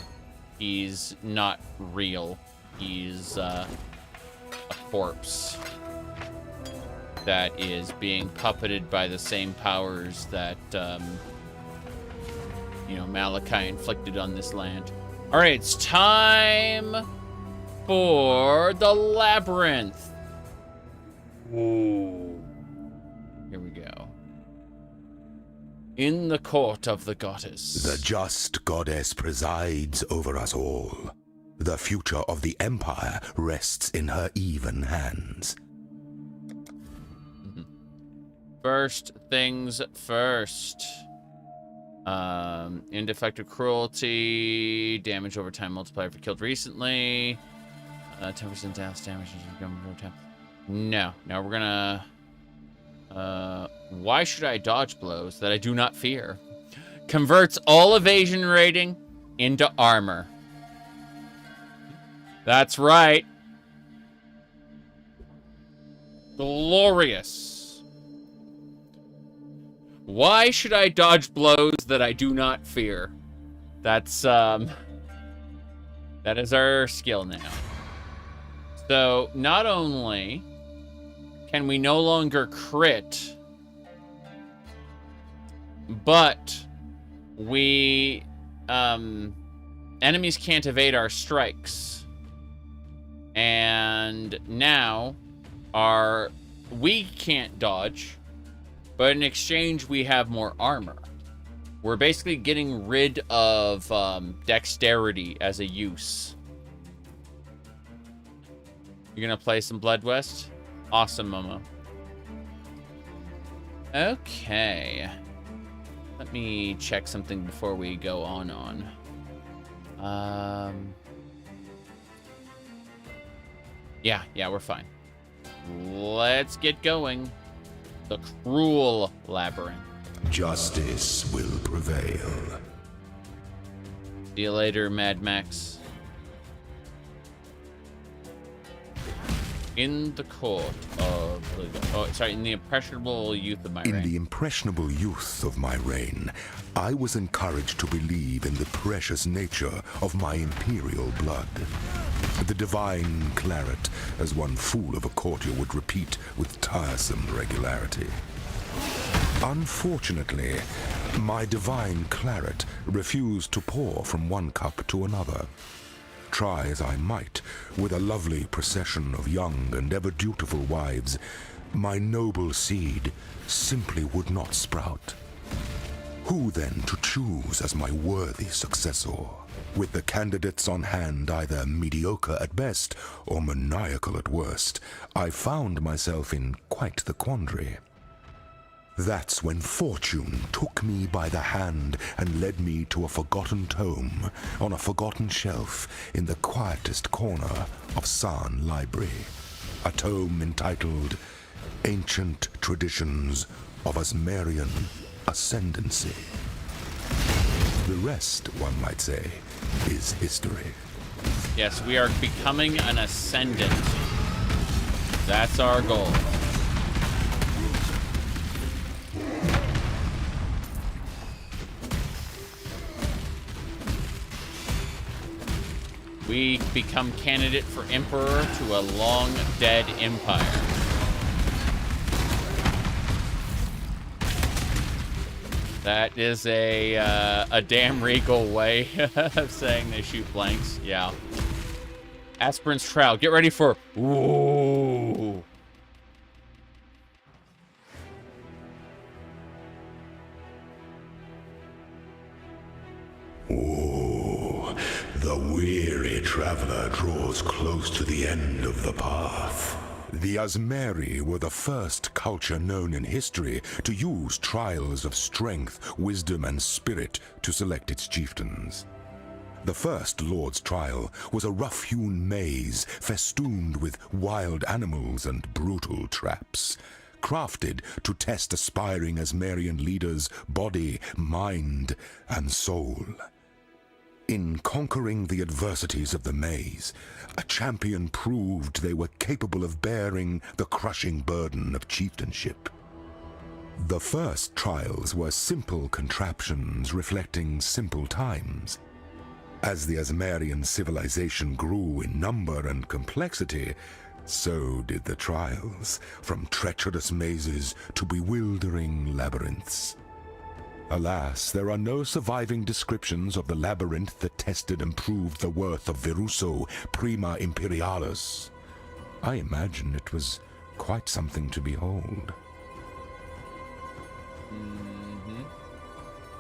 He's not real. He's a corpse that is being puppeted by the same powers that, Malachi inflicted on this land. All right, it's time for the labyrinth. Ooh. Here we go. In the court of the goddess. The just goddess presides over us all. The future of the Empire rests in her even hands. First things first. Indefective cruelty. Damage over time multiplier for killed recently. 10% death damage over time. No, we're gonna... why should I dodge blows that I do not fear? Converts all evasion rating into armor. That's right. Glorious. Why should I dodge blows that I do not fear? That's, that is our skill now. So, not only can we no longer crit, but we, enemies can't evade our strikes. And now, we can't dodge, but in exchange, we have more armor. We're basically getting rid of dexterity as a use. You're gonna play some Blood West? Awesome, Momo. Okay. Let me check something before we go on. Yeah, we're fine. Let's get going. The cruel labyrinth. Justice will prevail. See you later, Mad Max. In the court of in the impressionable youth of my reign. In the impressionable youth of my reign, I was encouraged to believe in the precious nature of my imperial blood. The divine claret, as one fool of a courtier would repeat with tiresome regularity. Unfortunately, my divine claret refused to pour from one cup to another. Try as I might, with a lovely procession of young and ever dutiful wives, my noble seed simply would not sprout. Who then to choose as my worthy successor? With the candidates on hand either mediocre at best or maniacal at worst, I found myself in quite the quandary. That's when fortune took me by the hand and led me to a forgotten tome on a forgotten shelf in the quietest corner of Sarn Library. A tome entitled Ancient Traditions of Asmarian Ascendancy. The rest, one might say, is history. Yes, we are becoming an ascendant. That's our goal. We become candidate for emperor to a long-dead empire. That is a damn regal way of saying they shoot blanks. Yeah. Aspirant's trial. Get ready for... Ooh. Ooh. Ooh, the weary traveler draws close to the end of the path. The Azmeri were the first culture known in history to use trials of strength, wisdom, and spirit to select its chieftains. The first Lord's Trial was a rough-hewn maze festooned with wild animals and brutal traps, crafted to test aspiring Azmerian leaders' body, mind, and soul. In conquering the adversities of the maze, a champion proved they were capable of bearing the crushing burden of chieftainship. The first trials were simple contraptions reflecting simple times. As the Azmerian civilization grew in number and complexity, so did the trials, from treacherous mazes to bewildering labyrinths. Alas, there are no surviving descriptions of the labyrinth that tested and proved the worth of Viruso Prima Imperialis. I imagine it was quite something to behold.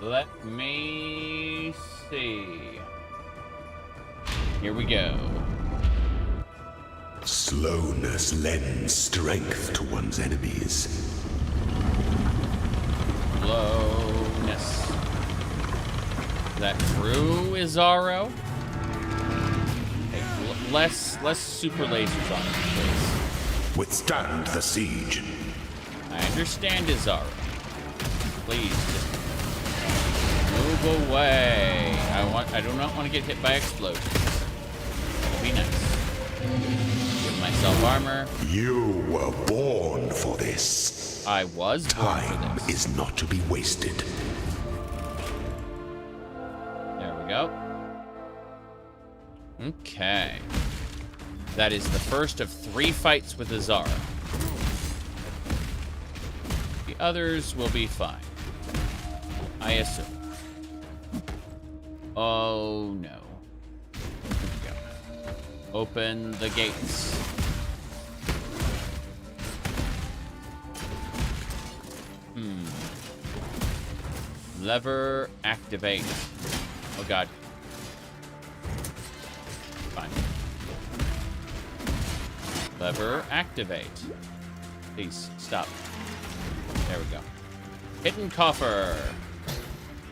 Let me see. Here we go. Slowness lends strength to one's enemies. Slowness. Is that true, Izaro? Hey, less super lasers on it, please. Withstand the siege. I understand, Izaro. Please, just move away. I do not want to get hit by explosions. That'd be nice. Give myself armor. You were born for this. I was born for Time this. is not to be wasted. There we go. Okay. That is the first of 3 fights with Azara. The others will be fine. I assume. Oh no. Here we go. Open the gates. Lever activate. Oh god. Fine. Lever activate. Please, stop. There we go. Hidden coffer.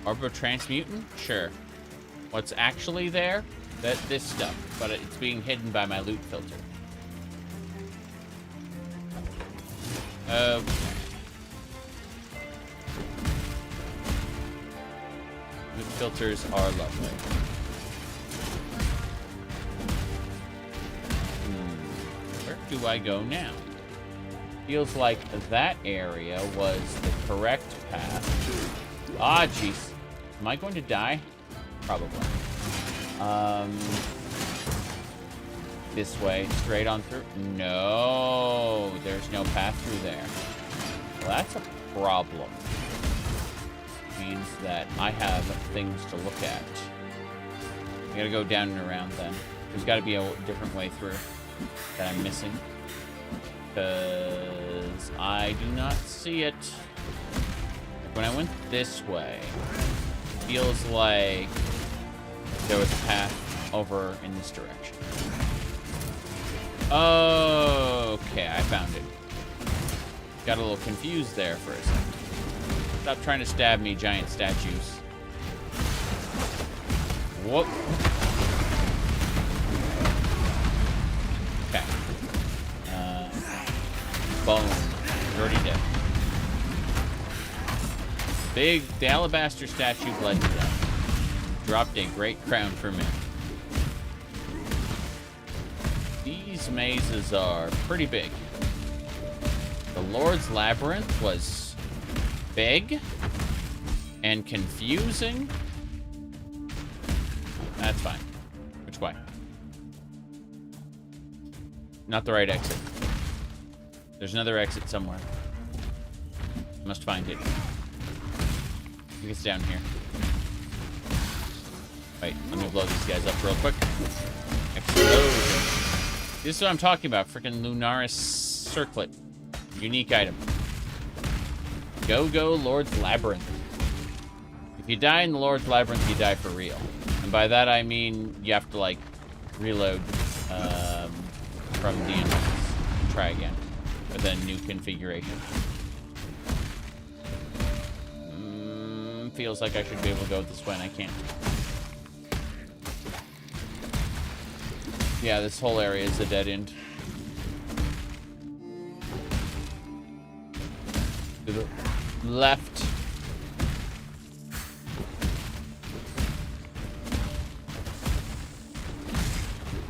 Orbital transmutant? Sure. What's actually there? This stuff. But it's being hidden by my loot filter. Okay. Loot filters are lovely. Where do I go now? Feels like that area was the correct path. Ah, jeez. Am I going to die? Probably. This way, straight on through. No, there's no path through there. Well, that's a problem. Means that I have things to look at. I gotta go down and around then. There's gotta be a different way through that I'm missing. Because I do not see it. When I went this way, it feels like there was a path over in this direction. Okay, I found it. Got a little confused there for a second. Stop trying to stab me, giant statues. Whoop. Okay. Bone. You're already dead. The alabaster statue bled to death. Dropped a great crown for me. These mazes are pretty big. The Lord's Labyrinth was big and confusing. That's fine. Which way? Not the right exit. There's another exit somewhere. Must find it. I think it's down here. Wait, let me blow these guys up real quick. Explosion. This is what I'm talking about. Freaking Lunaris circlet. Unique item. Go Lord's Labyrinth. If you die in the Lord's Labyrinth, you die for real. And by that I mean you have to, like, reload from the entrance. Try again with a new configuration. Feels like I should be able to go this way, and I can't. Yeah, this whole area is a dead end. To the left.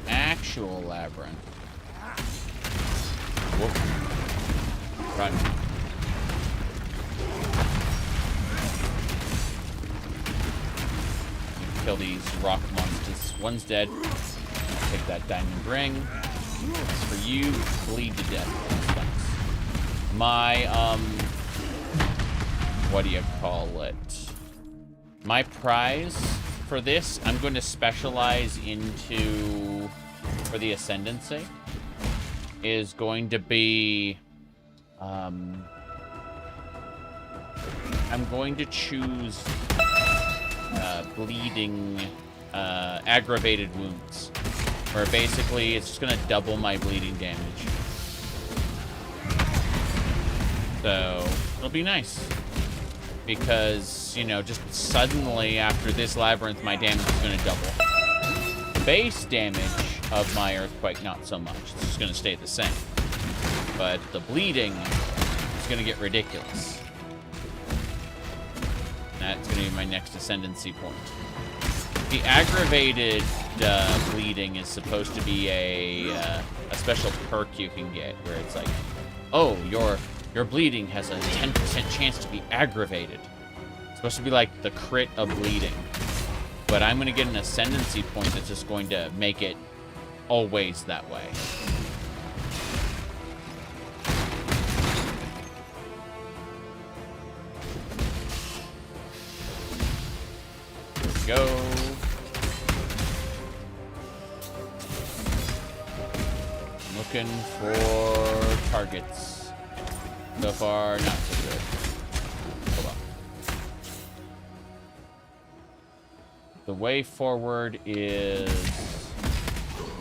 Actual labyrinth. Whoop. Run. Kill these rock monsters. One's dead. Take that diamond ring. It's for you. Bleed to death. Thanks. My, what do you call it? My prize for this, I'm going to specialize into, for the Ascendancy, is going to be, I'm going to choose bleeding, aggravated wounds, where basically it's just gonna double my bleeding damage. So it'll be nice because, you know, just suddenly after this labyrinth, my damage is gonna double. Base damage of my Earthquake, not so much. It's just gonna stay the same. But the bleeding is gonna get ridiculous. That's going to be my next Ascendancy point. The aggravated bleeding is supposed to be a special perk you can get, where it's like, oh, your bleeding has a 10% chance to be aggravated. It's supposed to be like the crit of bleeding. But I'm going to get an Ascendancy point that's just going to make it always that way. Go. I'm looking for targets. So far, not so good. Hold on. The way forward is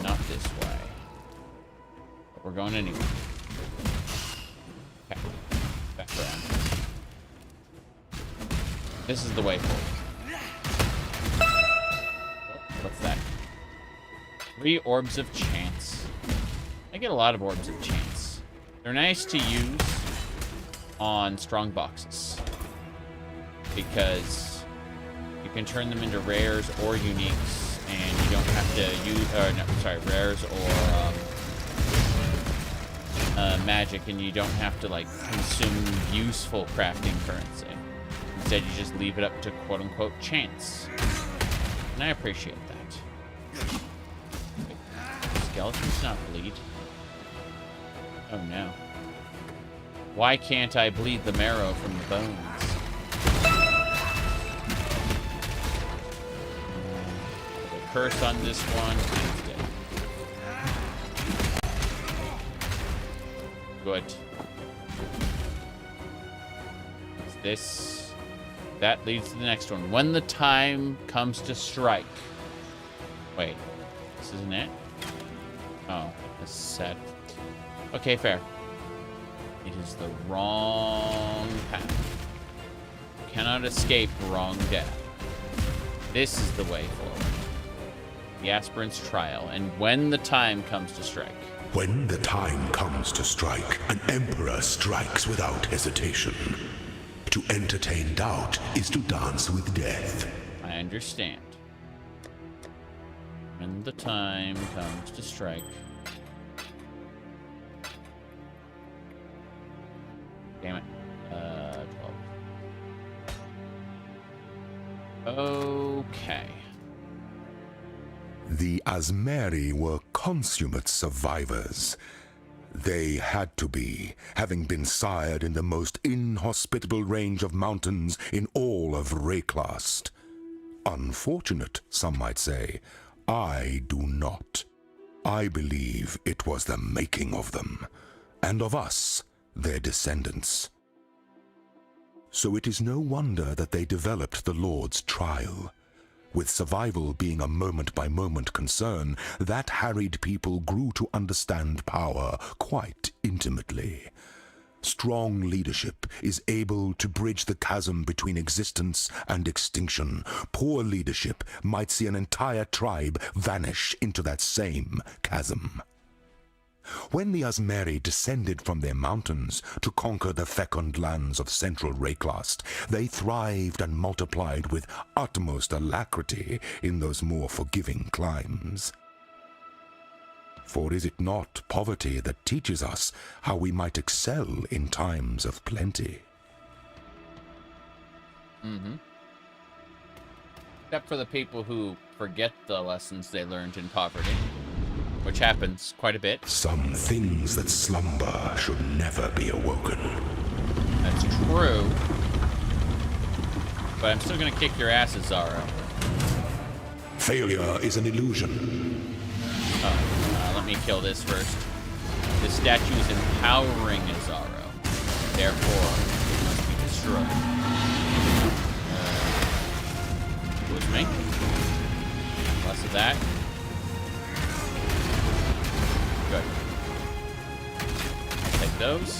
not this way. But we're going anyway. Okay. Back around. This is the way forward. What's that? 3 Orbs of Chance. I get a lot of Orbs of Chance. They're nice to use on strong boxes because you can turn them into rares or uniques, and you don't have to use, rares or magic, and you don't have to, like, consume useful crafting currency. Instead, you just leave it up to quote-unquote chance. And I appreciate that. Wait, skeletons not bleed? Oh no. Why can't I bleed the marrow from the bones? Put a curse on this one. Good. What's this? That leads to the next one. When the time comes to strike. Wait, this isn't it? Oh, this is sad. Okay, fair. It is the wrong path. You cannot escape wrong death. This is the way forward. The aspirant's trial, and when the time comes to strike. When the time comes to strike, an emperor strikes without hesitation. To entertain doubt is to dance with death. I understand. When the time comes to strike. Damn it. 12. Okay. The Asmeri were consummate survivors. They had to be, having been sired in the most inhospitable range of mountains in all of Rayclast. Unfortunate, some might say. I do not. I believe it was the making of them. and of us, their descendants. So it is no wonder that they developed the Lord's trial. With survival being a moment-by-moment concern, that harried people grew to understand power quite intimately. Strong leadership is able to bridge the chasm between existence and extinction. Poor leadership might see an entire tribe vanish into that same chasm. When the Asmeri descended from their mountains to conquer the fecund lands of central Rayclast, they thrived and multiplied with utmost alacrity in those more forgiving climes. For is it not poverty that teaches us how we might excel in times of plenty? Mm-hmm. Except for the people who forget the lessons they learned in poverty, which happens quite a bit. Some things that slumber should never be awoken. That's true. But I'm still gonna kick your ass, Zaro. Failure is an illusion. Let me kill this first. This statue is empowering Azaro. Therefore, it must be destroyed. Who's me? Less of that. Good. I'll take those.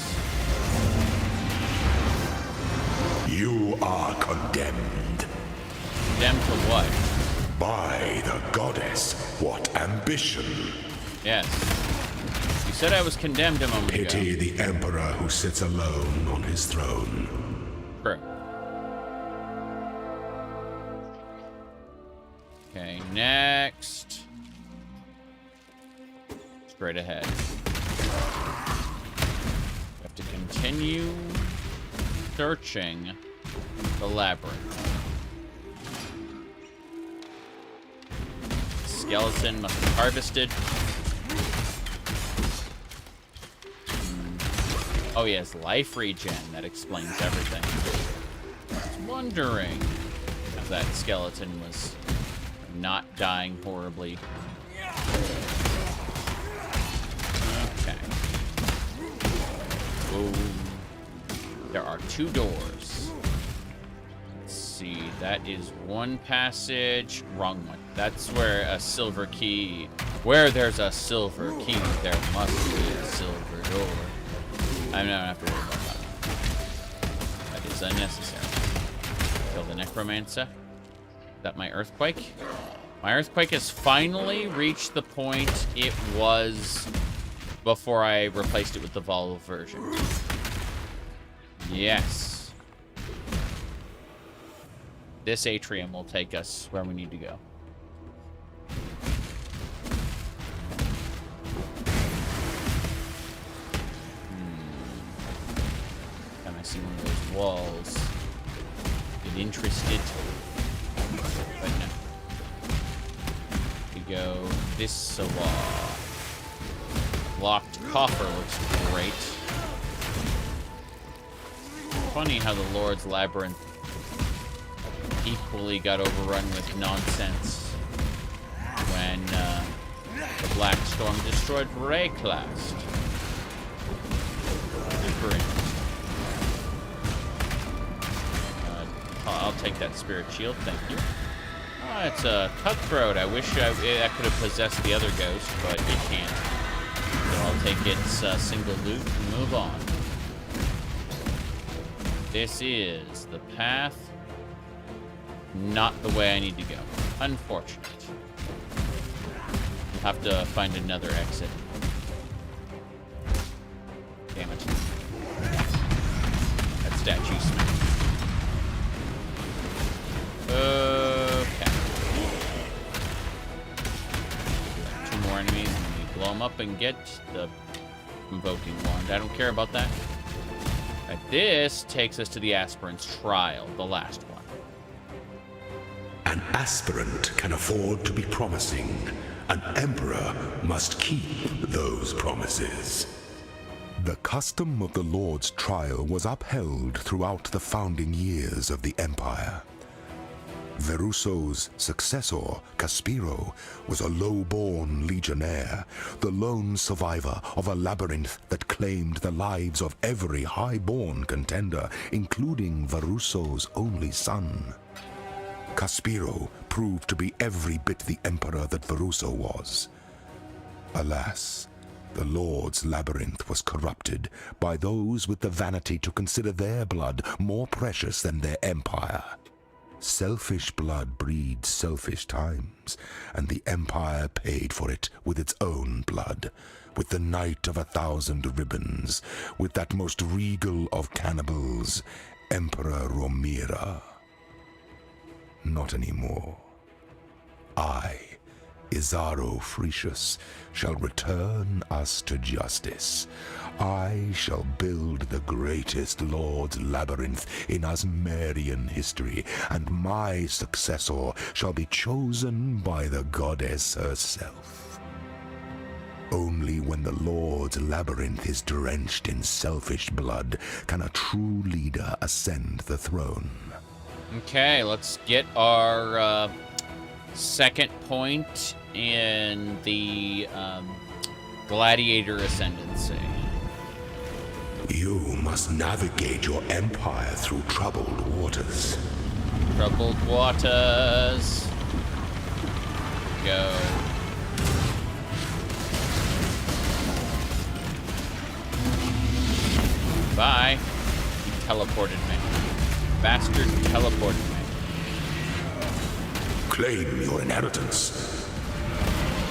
You are condemned. Condemned to what? By the goddess. What ambition. Yes. You said I was condemned a moment ago. Pity the emperor who sits alone on his throne. True. Okay, next. Straight ahead. We have to continue searching the labyrinth. Skeleton must be harvested. Oh yes, life regen. That explains everything. I was wondering if that skeleton was not dying horribly. Okay. Boom. There are 2 doors. Let's see. That is one passage. Wrong one. That's where a silver key... Where there's a silver key, there must be a silver door. I don't have to worry about that. That is unnecessary. Kill the necromancer. Is that my earthquake? My earthquake has finally reached the point it was before I replaced it with the volatile version. Yes. This atrium will take us where we need to go. I see one of those walls. Get interested. But no. We go this wall. Locked coffer looks great. Funny how the Lord's Labyrinth equally got overrun with nonsense when the Black Storm destroyed Rayclast. Super interesting. I'll take that spirit shield, thank you. Oh, it's a cutthroat. I wish I could have possessed the other ghost, but it can't. So I'll take its single loot and move on. This is the path. Not the way I need to go. Unfortunate. We'll have to find another exit. Damn it. That statue smacked. Okay. 2 more enemies, and we blow them up and get the invoking wand. I don't care about that. Right, this takes us to the aspirant's trial, the last one. An aspirant can afford to be promising. An emperor must keep those promises. The custom of the Lord's trial was upheld throughout the founding years of the Empire. Verusso's successor, Caspiro, was a low-born legionnaire, the lone survivor of a labyrinth that claimed the lives of every high-born contender, including Verusso's only son. Caspiro proved to be every bit the emperor that Verusso was. Alas, the Lord's labyrinth was corrupted by those with the vanity to consider their blood more precious than their empire. Selfish blood breeds selfish times, and the Empire paid for it with its own blood, with the Knight of 1,000 Ribbons, with that most regal of cannibals, Emperor Romira. Not anymore. I, Isaro Frecius, shall return us to justice. I shall build the greatest Lord's labyrinth in Asmerian history, and my successor shall be chosen by the goddess herself. Only when the Lord's labyrinth is drenched in selfish blood can a true leader ascend the throne. Okay, let's get our second point in the Gladiator Ascendancy. You must navigate your empire through troubled waters. Troubled waters. Go. Bye. He teleported me. Bastard teleported me. Claim your inheritance.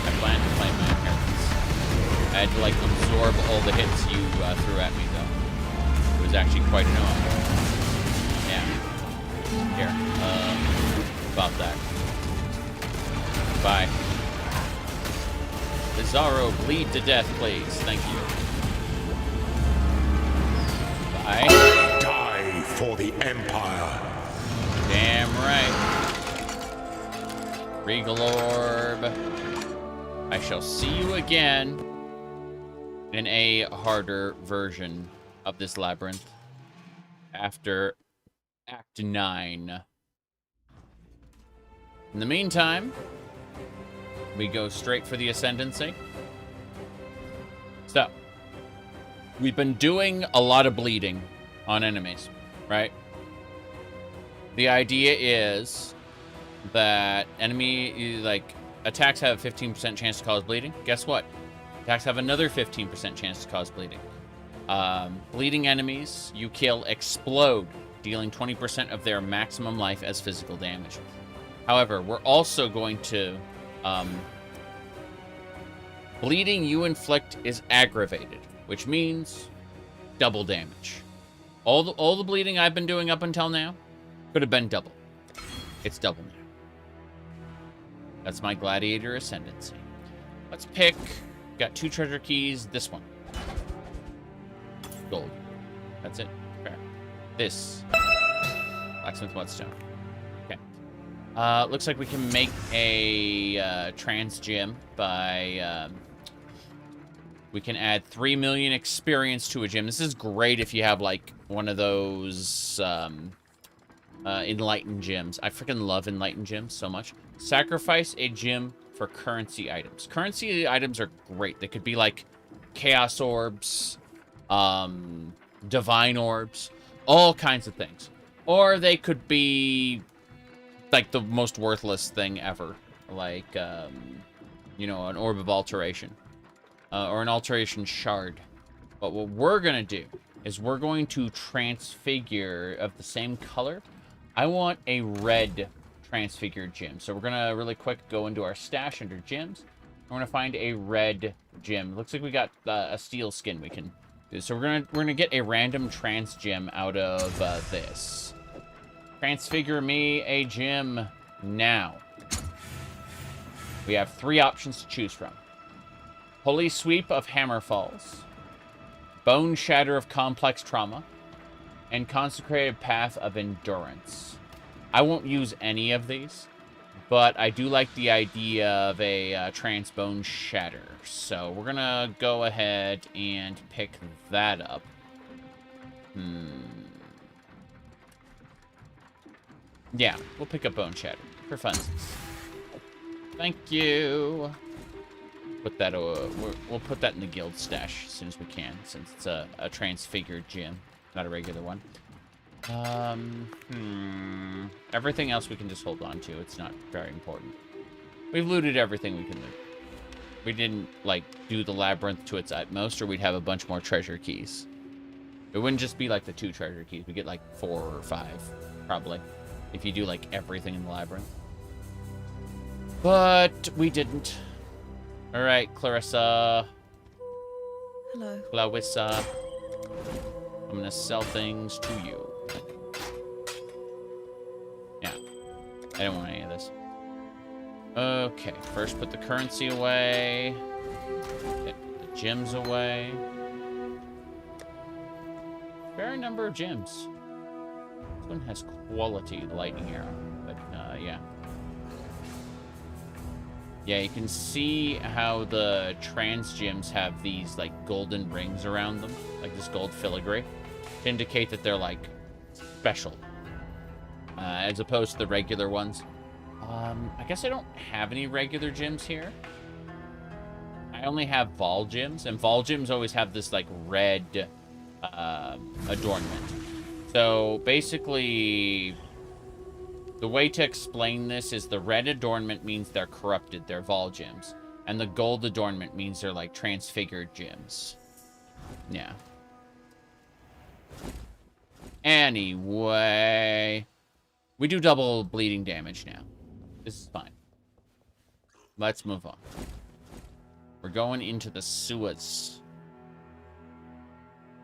I plan to claim my inheritance. I had to, like, absorb all the hits you threw at me, though. It was actually quite annoying. Yeah. Here. About that. Bye. Bizarro, bleed to death, please. Thank you. Bye. Die for the Empire. Damn right. Regal Orb. I shall see you again in a harder version of this labyrinth after Act 9. In the meantime, we go straight for the Ascendancy. So, we've been doing a lot of bleeding on enemies, right? The idea is that enemy, like, attacks have a 15% chance to cause bleeding. Guess what? Attacks have another 15% chance to cause bleeding. Bleeding enemies you kill explode, dealing 20% of their maximum life as physical damage. However, we're also going to... bleeding you inflict is aggravated, which means double damage. All the bleeding I've been doing up until now could have been double. It's double now. That's my Gladiator Ascendancy. Let's pick... Got 2 treasure keys. This one. Gold. That's it. Fair. This. Blacksmith Bloodstone. Okay. Looks like we can make a trans gym by... we can add 3 million experience to a gym. This is great if you have, like, one of those enlightened gyms. I freaking love enlightened gyms so much. Sacrifice a gym for currency items. Currency items are great. They could be like chaos orbs, divine orbs, all kinds of things. Or they could be like the most worthless thing ever. Like, you know, an orb of alteration. Or an alteration shard. But what we're going to do is we're going to transfigure of the same color. I want a red transfigured gem. So we're going to really quick go into our stash under gems. We're going to find a red gem. Looks like we got a steel skin we can do. So we're going to get a random trans gem out of this. Transfigure me a gem now. We have 3 options to choose from. Holy Sweep of Hammerfalls, Bone Shatter of Complex Trauma, and Consecrated Path of Endurance. I won't use any of these, but I do like the idea of a Trans Bone Shatter. So we're going to go ahead and pick that up. Yeah, we'll pick up Bone Shatter for funsies. Thank you. Put that. We'll put that in the guild stash as soon as we can, since it's a transfigured gem, not a regular one. Everything else we can just hold on to. It's not very important. We've looted everything we can loot. We didn't, like, do the labyrinth to its utmost, or we'd have a bunch more treasure keys. It wouldn't just be, like, the 2 treasure keys. We get, like, 4 or 5, probably, if you do, like, everything in the labyrinth. But we didn't. All right, Clarissa. Hello. Clarissa. I'm going to sell things to you. Yeah. I don't want any of this. Okay, first put the currency away. Get the gems away. Fair number of gems. This one has quality, the lightning arrow. But, yeah. Yeah, you can see how the trans gems have these, like, golden rings around them. Like this gold filigree. To indicate that they're, like, special. As opposed to the regular ones. I guess I don't have any regular gems here. I only have Vol gems, and Vol gems always have this, like, red adornment. So, basically, the way to explain this is the red adornment means they're corrupted, they're Vol gems. And the gold adornment means they're, like, transfigured gems. Yeah. Anyway, we do double bleeding damage now. This is fine. Let's move on. We're going into the sewers.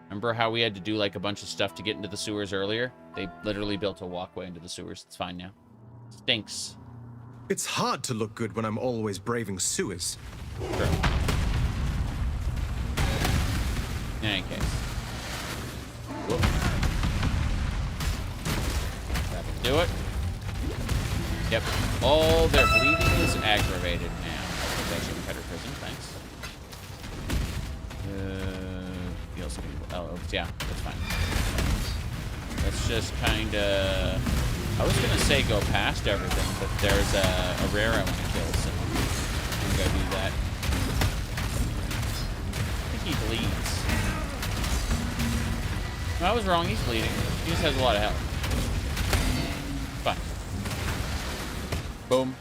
Remember how we had to do, like, a bunch of stuff to get into the sewers earlier? They literally built a walkway into the sewers. It's fine now. Stinks. It's hard to look good when I'm always braving sewers. True. In any case. Whoop. That'll do it. Yep. Oh, their bleeding is aggravated now. That should be better prison, thanks. Heals people. Oh, yeah, that's fine. Let's just kinda... I was gonna say go past everything, but there's a rare I want to kill, so I'm gonna go do that. I think he bleeds. No, I was wrong, he's bleeding. He just has a lot of health. Fine. Boom.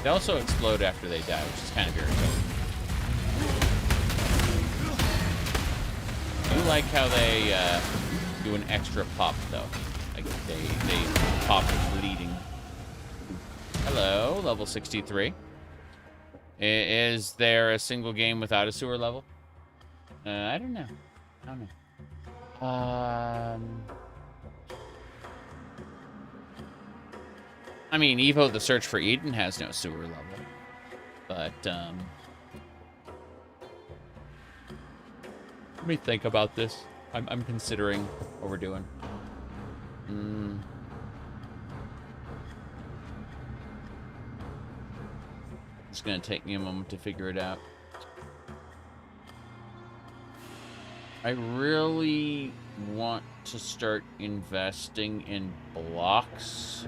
They also explode after they die, which is kind of irritating. I do like how they do an extra pop, though. Like, they pop with bleeding. Hello, level 63. Is there a single game without a sewer level? I don't know. I don't know. I mean, Evo the Search for Eden has no sewer level. But, let me think about this. I'm considering what we're doing. It's gonna take me a moment to figure it out. I really want to start investing in blocks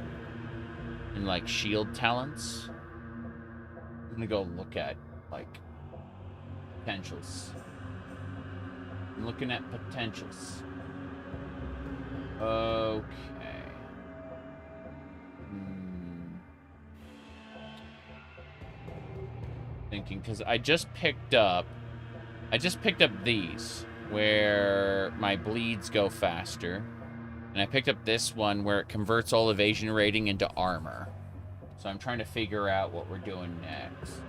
and, like, shield talents. I'm gonna go look at, like, potentials. I'm looking at potentials. Okay. Thinking, because I just picked up these where my bleeds go faster, and I picked up this one where it converts all evasion rating into armor. So I'm trying to figure out what we're doing next.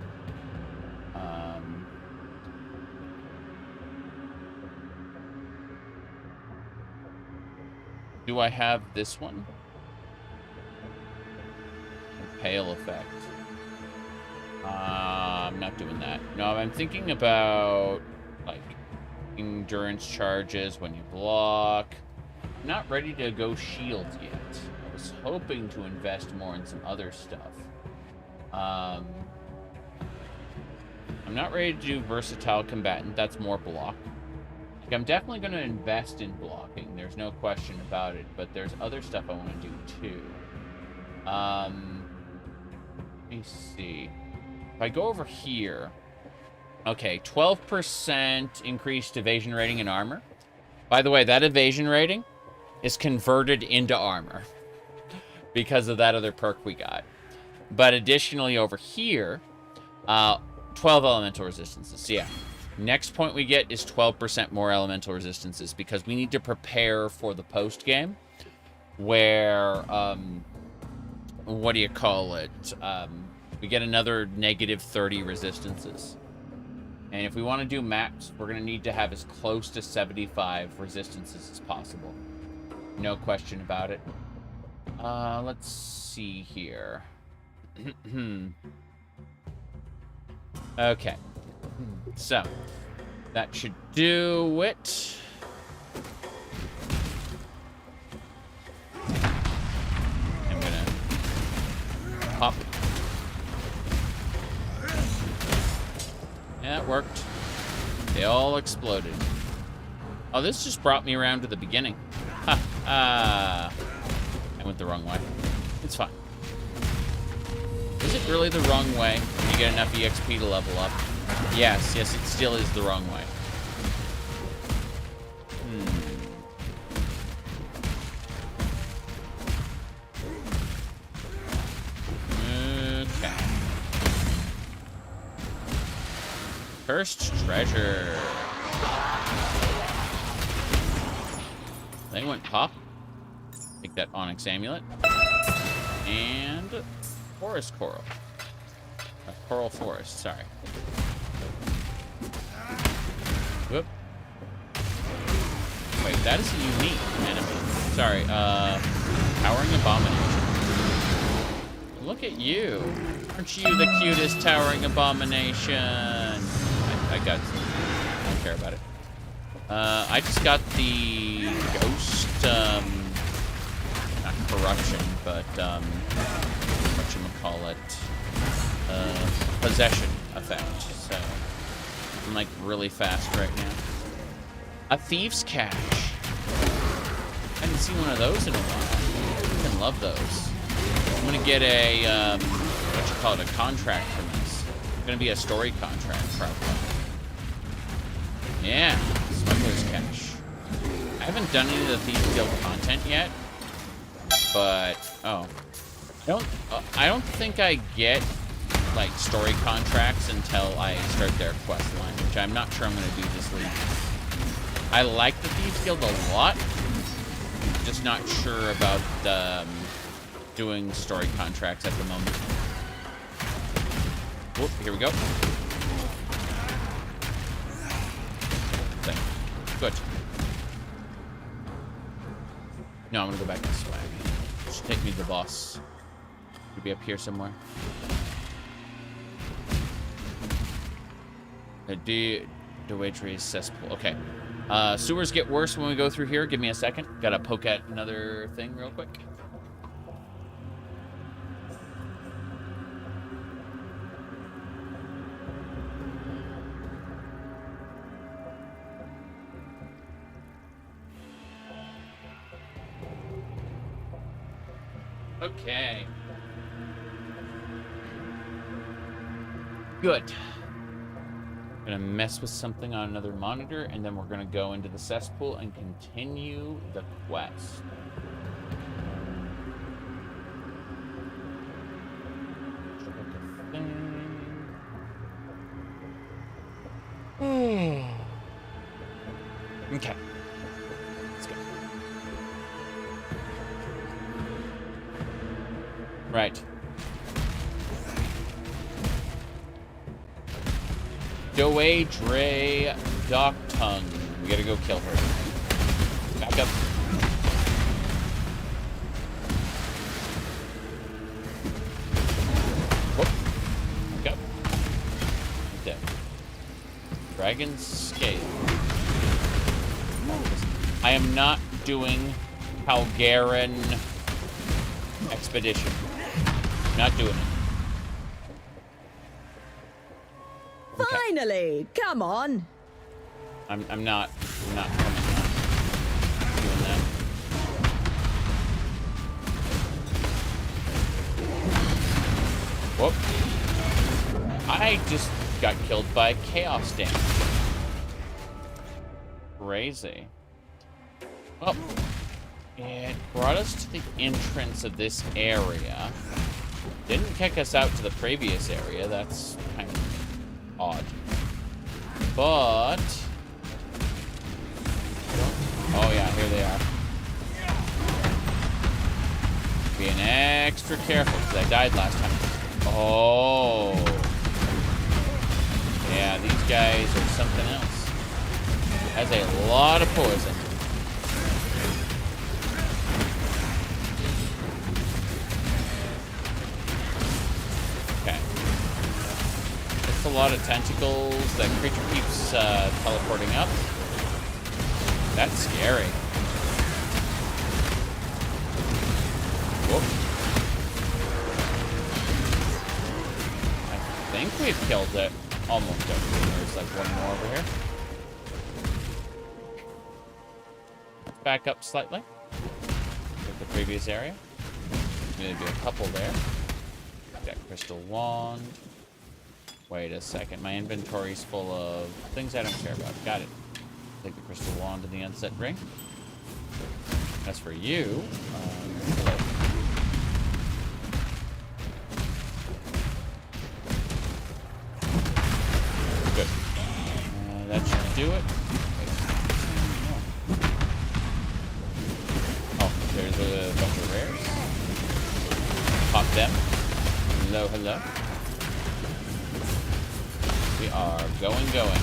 Do I have this one? Pale effect. I'm not doing that. No, I'm thinking about, like, endurance charges when you block. I'm not ready to go shields yet. I was hoping to invest more in some other stuff. I'm not ready to do versatile combatant. That's more block. Like, I'm definitely going to invest in blocking. There's no question about it. But there's other stuff I want to do, too. Let me see. If I go over here... Okay, 12% increased evasion rating and armor. By the way, that evasion rating is converted into armor because of that other perk we got. But additionally over here, 12 elemental resistances. So yeah, next point we get is 12% more elemental resistances because we need to prepare for the post game where, what do you call it? We get another negative 30 resistances. And if we want to do max, we're going to need to have as close to 75 resistances as possible. No question about it. Let's see here. Okay. So, that should do it. I'm going to pop. Yeah, it worked. They all exploded. Oh, this just brought me around to the beginning. Ha! I went the wrong way. It's fine. Is it really the wrong way when you get enough EXP to level up? Yes, it still is the wrong way. Okay. Cursed treasure. They went pop. Take that onyx amulet. And forest coral. Coral forest, sorry. Whoop. Wait, that is a unique enemy. Sorry, Towering Abomination. Look at you. Aren't you the cutest Towering Abomination? I got some. I don't care about it. I just got the ghost, not corruption, but, whatchamacallit, possession effect. So, I'm like really fast right now. A thieves' cache. I haven't seen one of those in a while. I fucking love those. I'm gonna get a, a contract from this. It's gonna be a story contract, probably. Yeah, Smuggler's Cache. I haven't done any of the Thieves Guild content yet, but I don't think I get like story contracts until I start their quest line, which I'm not sure I'm gonna do this league. I like the Thieves Guild a lot, just not sure about doing story contracts at the moment. Whoop, here we go. Good. No, I'm gonna go back this way. Just take me to the boss. Could be up here somewhere. The Waitress cesspool. Okay. Sewers get worse when we go through here. Give me a second. Gotta poke at another thing real quick. Okay. Good. Gonna mess with something on another monitor, and then we're gonna go into the cesspool and continue the quest. Okay. Let's go. Right. Doedre Dock Tongue. We gotta go kill her. Back up. Whoop. Back up. Dead. Dragon's Scale. I am not doing Calgaran Expedition. Not doing it. Finally! Come on! I'm not. not coming on. Doing that. Whoop. I just got killed by chaos damage. Crazy. Well, it brought us to the entrance of this area. Didn't kick us out to the previous area. That's kind of odd. But... oh yeah, here they are. Being extra careful because I died last time. Oh. Yeah, these guys are something else. Has a lot of poison. Okay. It's a lot of tentacles. That creature keeps teleporting up. That's scary. Whoop. I think we've killed it. Almost everything. There's like one more over here. Let's back up slightly. With the previous area. Maybe a couple there. That crystal wand. Wait a second. My inventory's full of things I don't care about. Got it. Take the crystal wand and the unset ring. As for you, hello. Good. That should do it. Oh, there's a bunch of rares. Pop them. Hello, hello. We are going.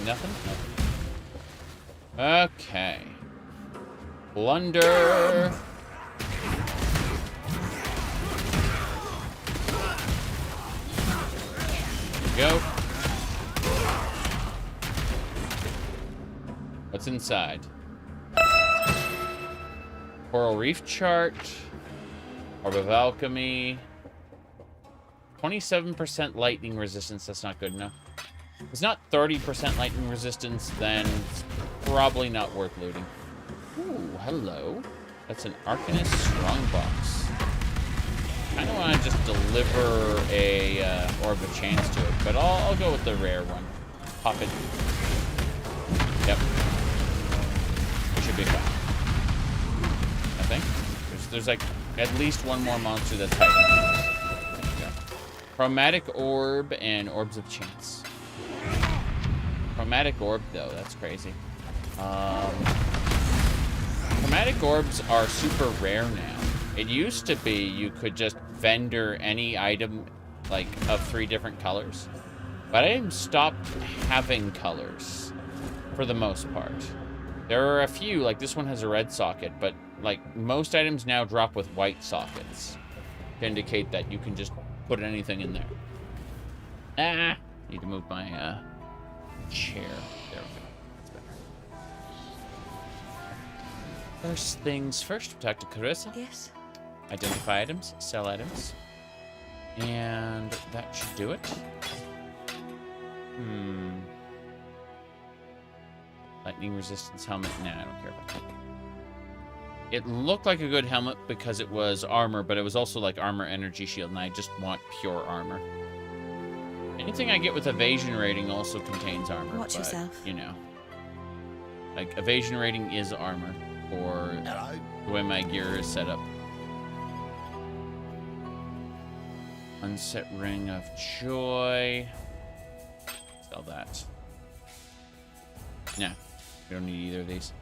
Nothing? Okay. Plunder. Go. What's inside? Coral Reef chart. Orb of Alchemy. 27% lightning resistance. That's not good enough. If it's not 30% lightning resistance, then it's probably not worth looting. Ooh, hello. That's an Arcanist Strongbox. Kind of want to just deliver a Orb of Chance to it, but I'll go with the rare one. Pop it. Yep. It should be fine. I think. There's like at least one more monster that's hiding. There you go. Chromatic Orb and Orbs of Chance. Chromatic Orb, though, that's crazy. Chromatic Orbs are super rare now. It used to be you could just vendor any item, like, of 3 different colors. But items stopped having colors, for the most part. There are a few, like this one has a red socket, but, like, most items now drop with white sockets. To indicate that you can just put anything in there. Ah! Need to move my, chair. There we go. That's better. First things first, talk to Carissa. Yes. Identify items, sell items. And that should do it. Lightning resistance helmet. Nah, I don't care about that. It looked like a good helmet because it was armor, but it was also like armor energy shield, and I just want pure armor. Anything I get with evasion rating also contains armor. Watch but, yourself. You know. Like, evasion rating is armor for the way my gear is set up. Unset Ring of Joy. Sell that. Nah, we don't need either of these.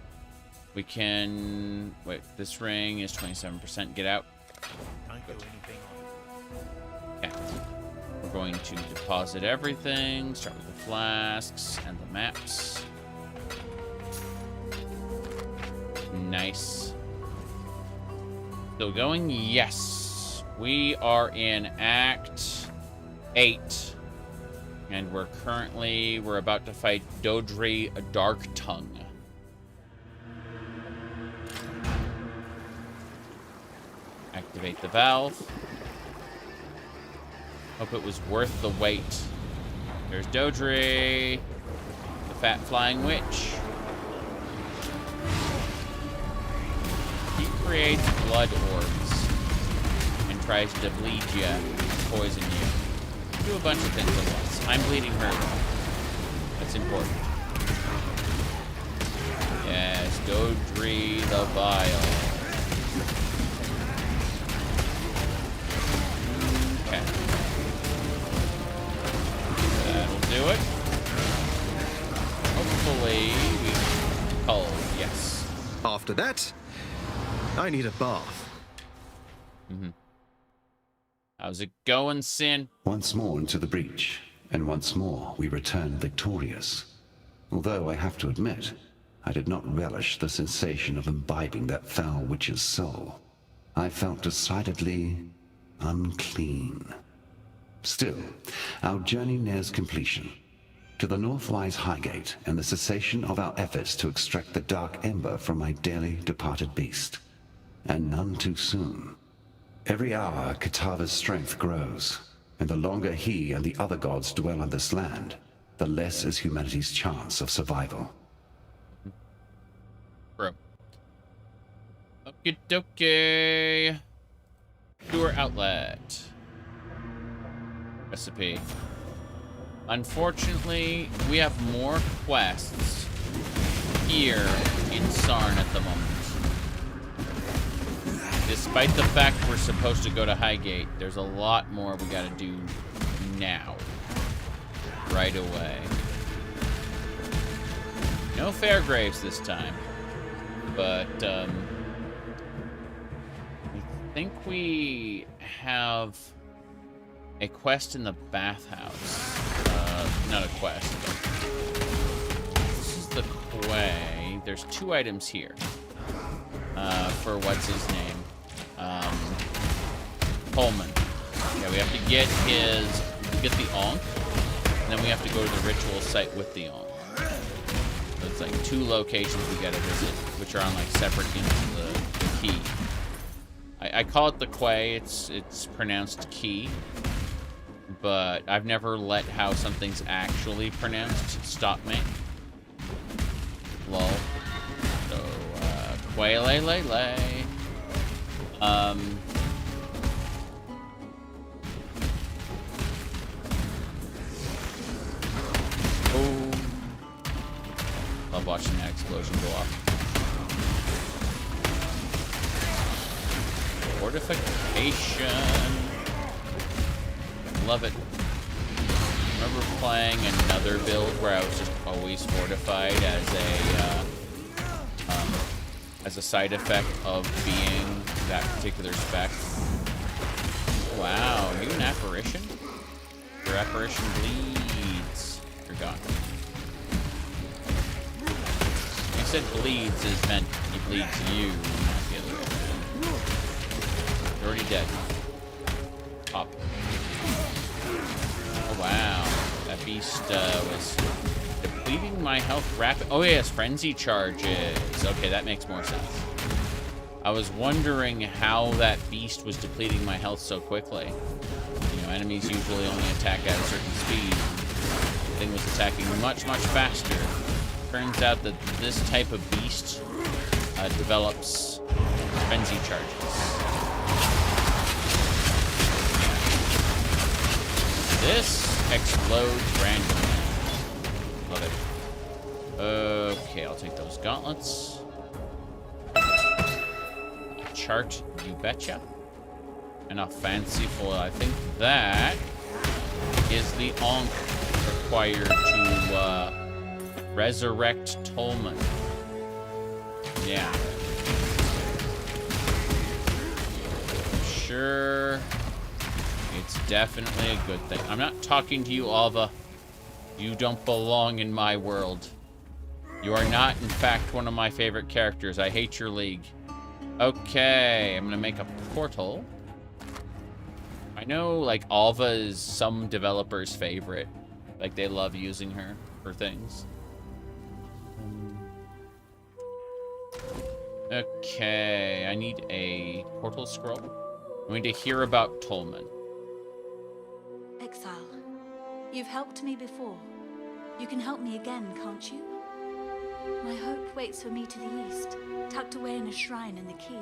We can... Wait, this ring is 27%. Get out. Okay. We're going to deposit everything. Start with the flasks and the maps. Nice. Still going? Yes. We are in Act 8. And we're about to fight Dodri Darktongue. Activate the valve. Hope it was worth the wait. There's Dodri, the fat flying witch. He creates blood orbs and tries to bleed you, poison you. Do a bunch of things at once. I'm bleeding her. That's important. Yes, Dodri the Vile. Okay. That'll do it. Hopefully we cull, yes. After that, I need a bath. How's it going, Sin? Once more into the breach, and once more we return victorious. Although I have to admit, I did not relish the sensation of imbibing that foul witch's soul. I felt decidedly unclean. Still, our journey nears completion. To the north lies Highgate, and the cessation of our efforts to extract the dark ember from my dearly departed beast. And none too soon. Every hour, Katava's strength grows, and the longer he and the other gods dwell on this land, the less is humanity's chance of survival. Bro. Okie dokie. Sewer outlet. Recipe. Unfortunately, we have more quests here in Sarn at the moment. Despite the fact we're supposed to go to Highgate, there's a lot more we gotta do now. Right away. No Fairgraves this time. But, I think we have a quest in the bathhouse. Not a quest. This is the quay. There's 2 items here. For what's his name? Coleman. Yeah, we have to get the Ankh, and then we have to go to the ritual site with the Ankh. So it's like 2 locations we gotta visit, which are on like separate ends of the key. I call it the quay. It's pronounced key, but I've never let how something's actually pronounced stop me. Lol. So quay lay. Oh. Love watching that explosion go off. Fortification. Love it. I remember playing another build where I was just always fortified as a side effect of being that particular spec. Wow, are you an apparition? Your apparition bleeds. You're gone. You said bleeds is meant he bleeds you, not the other way. You're already dead. Pop. Oh wow, that beast was depleting my health rapid. Oh yes, frenzy charges. Okay, that makes more sense. I was wondering how that beast was depleting my health so quickly. You know, enemies usually only attack at a certain speed. The thing was attacking much, much faster. Turns out that this type of beast develops frenzy charges. This explodes randomly. Love it. Okay, I'll take those gauntlets. Chart, you betcha. And a fanciful. I think that is the Ankh required to resurrect Tolman. Yeah. Sure. It's definitely a good thing. I'm not talking to you, Alva. You don't belong in my world. You are not, in fact, one of my favorite characters. I hate your league. Okay, I'm gonna make a portal. I know, like, Alva is some developers' favorite. Like, they love using her for things. Okay, I need a portal scroll. We need to hear about Tolman. Exile, you've helped me before. You can help me again, can't you? My hope waits for me to the east, tucked away in a shrine in the key.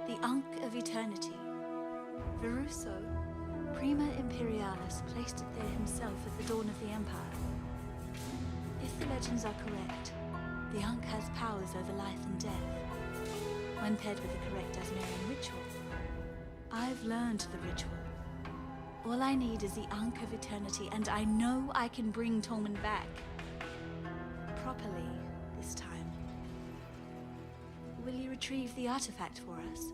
The Ankh of Eternity. Veruso, Prima Imperialis, placed it there himself at the dawn of the Empire. If the legends are correct, the Ankh has powers over life and death. When paired with the correct Asmerian ritual, I've learned the ritual. All I need is the Ankh of Eternity, and I know I can bring Tolman back. Properly, this time. Will you retrieve the artifact for us?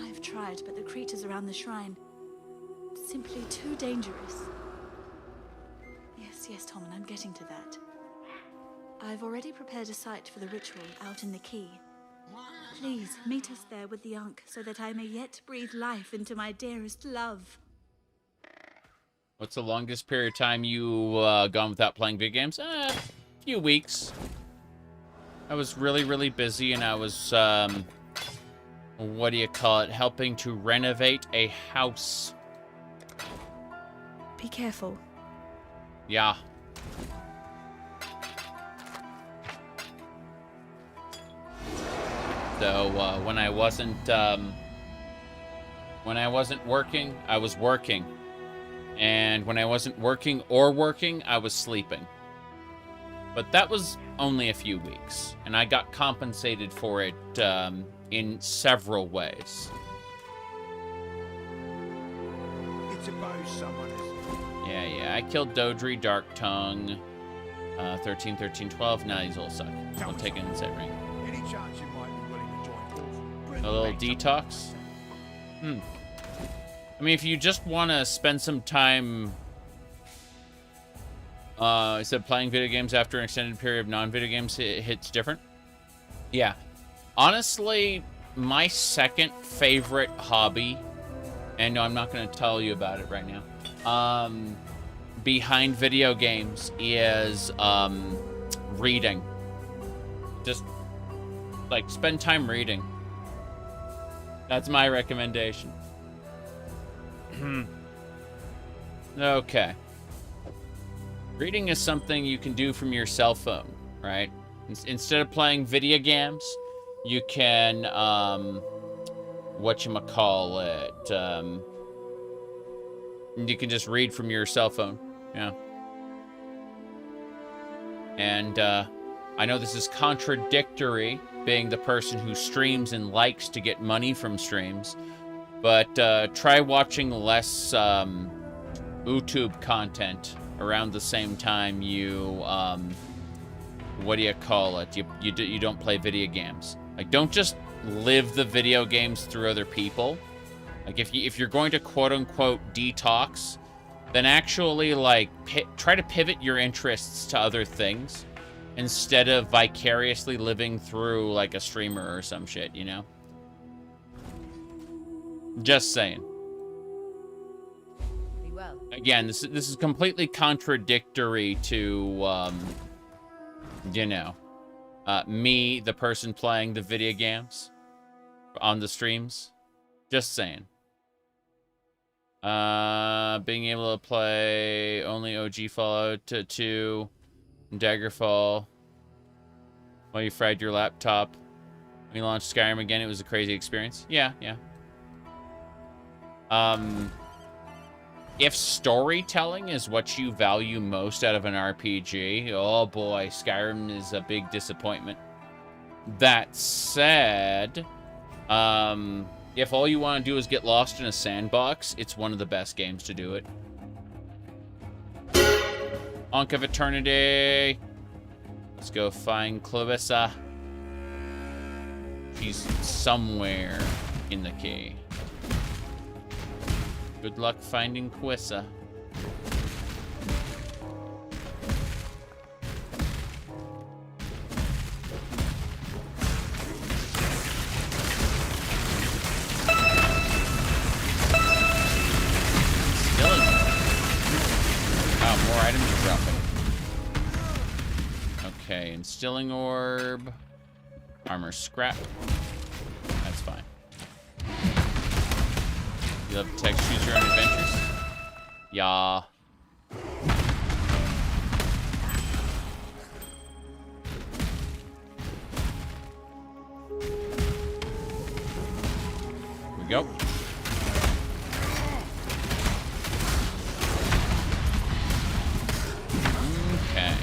I've tried, but the creatures around the shrine... simply too dangerous. Yes, Tolman, I'm getting to that. I've already prepared a site for the ritual out in the key. Please, meet us there with the Ankh, so that I may yet breathe life into my dearest love. What's the longest period of time you gone without playing video games? A few weeks. I was really, really busy, and I was, what do you call it, helping to renovate a house. Be careful. Yeah. So, when I wasn't working, I was working. And when I wasn't working or working, I was sleeping. But that was only a few weeks, and I got compensated for it in several ways. It's about someone is... Yeah, I killed Dodri, Darktongue, 13, 13, 12. Nah, these all suck. I'll take an insight ring. Any chance you might be willing to join forces? A little detox. I mean, if you just want to spend some time, I said playing video games after an extended period of non-video games hits different. Yeah. Honestly, my second favorite hobby, and no, I'm not going to tell you about it right now, behind video games is reading. Just, like, spend time reading. That's my recommendation. Okay. Reading is something you can do from your cell phone, right? Instead of playing video games, you can, whatchamacallit, you can just read from your cell phone, yeah. And, I know this is contradictory, being the person who streams and likes to get money from streams, but try watching less YouTube content around the same time you, you don't play video games. Like, don't just live the video games through other people. Like, if you're going to quote-unquote detox, then actually, like, try to pivot your interests to other things instead of vicariously living through, like, a streamer or some shit, you know? Just saying. Pretty well. Again, this is completely contradictory to, you know, me, the person playing the video games on the streams. Just saying. Being able to play only OG Fallout 2, Daggerfall, while you fried your laptop. When you launched Skyrim again, it was a crazy experience. Yeah. If storytelling is what you value most out of an RPG, oh boy, Skyrim is a big disappointment. That said, if all you want to do is get lost in a sandbox, it's one of the best games to do it. Ankh of Eternity. Let's go find Clarissa. She's somewhere in the key. Good luck finding Quissa. Oh, more items are dropping. Okay, Instilling Orb. Armor scrap. That's fine. You love to text, choose your own adventures? Yeah. Here we go. Okay.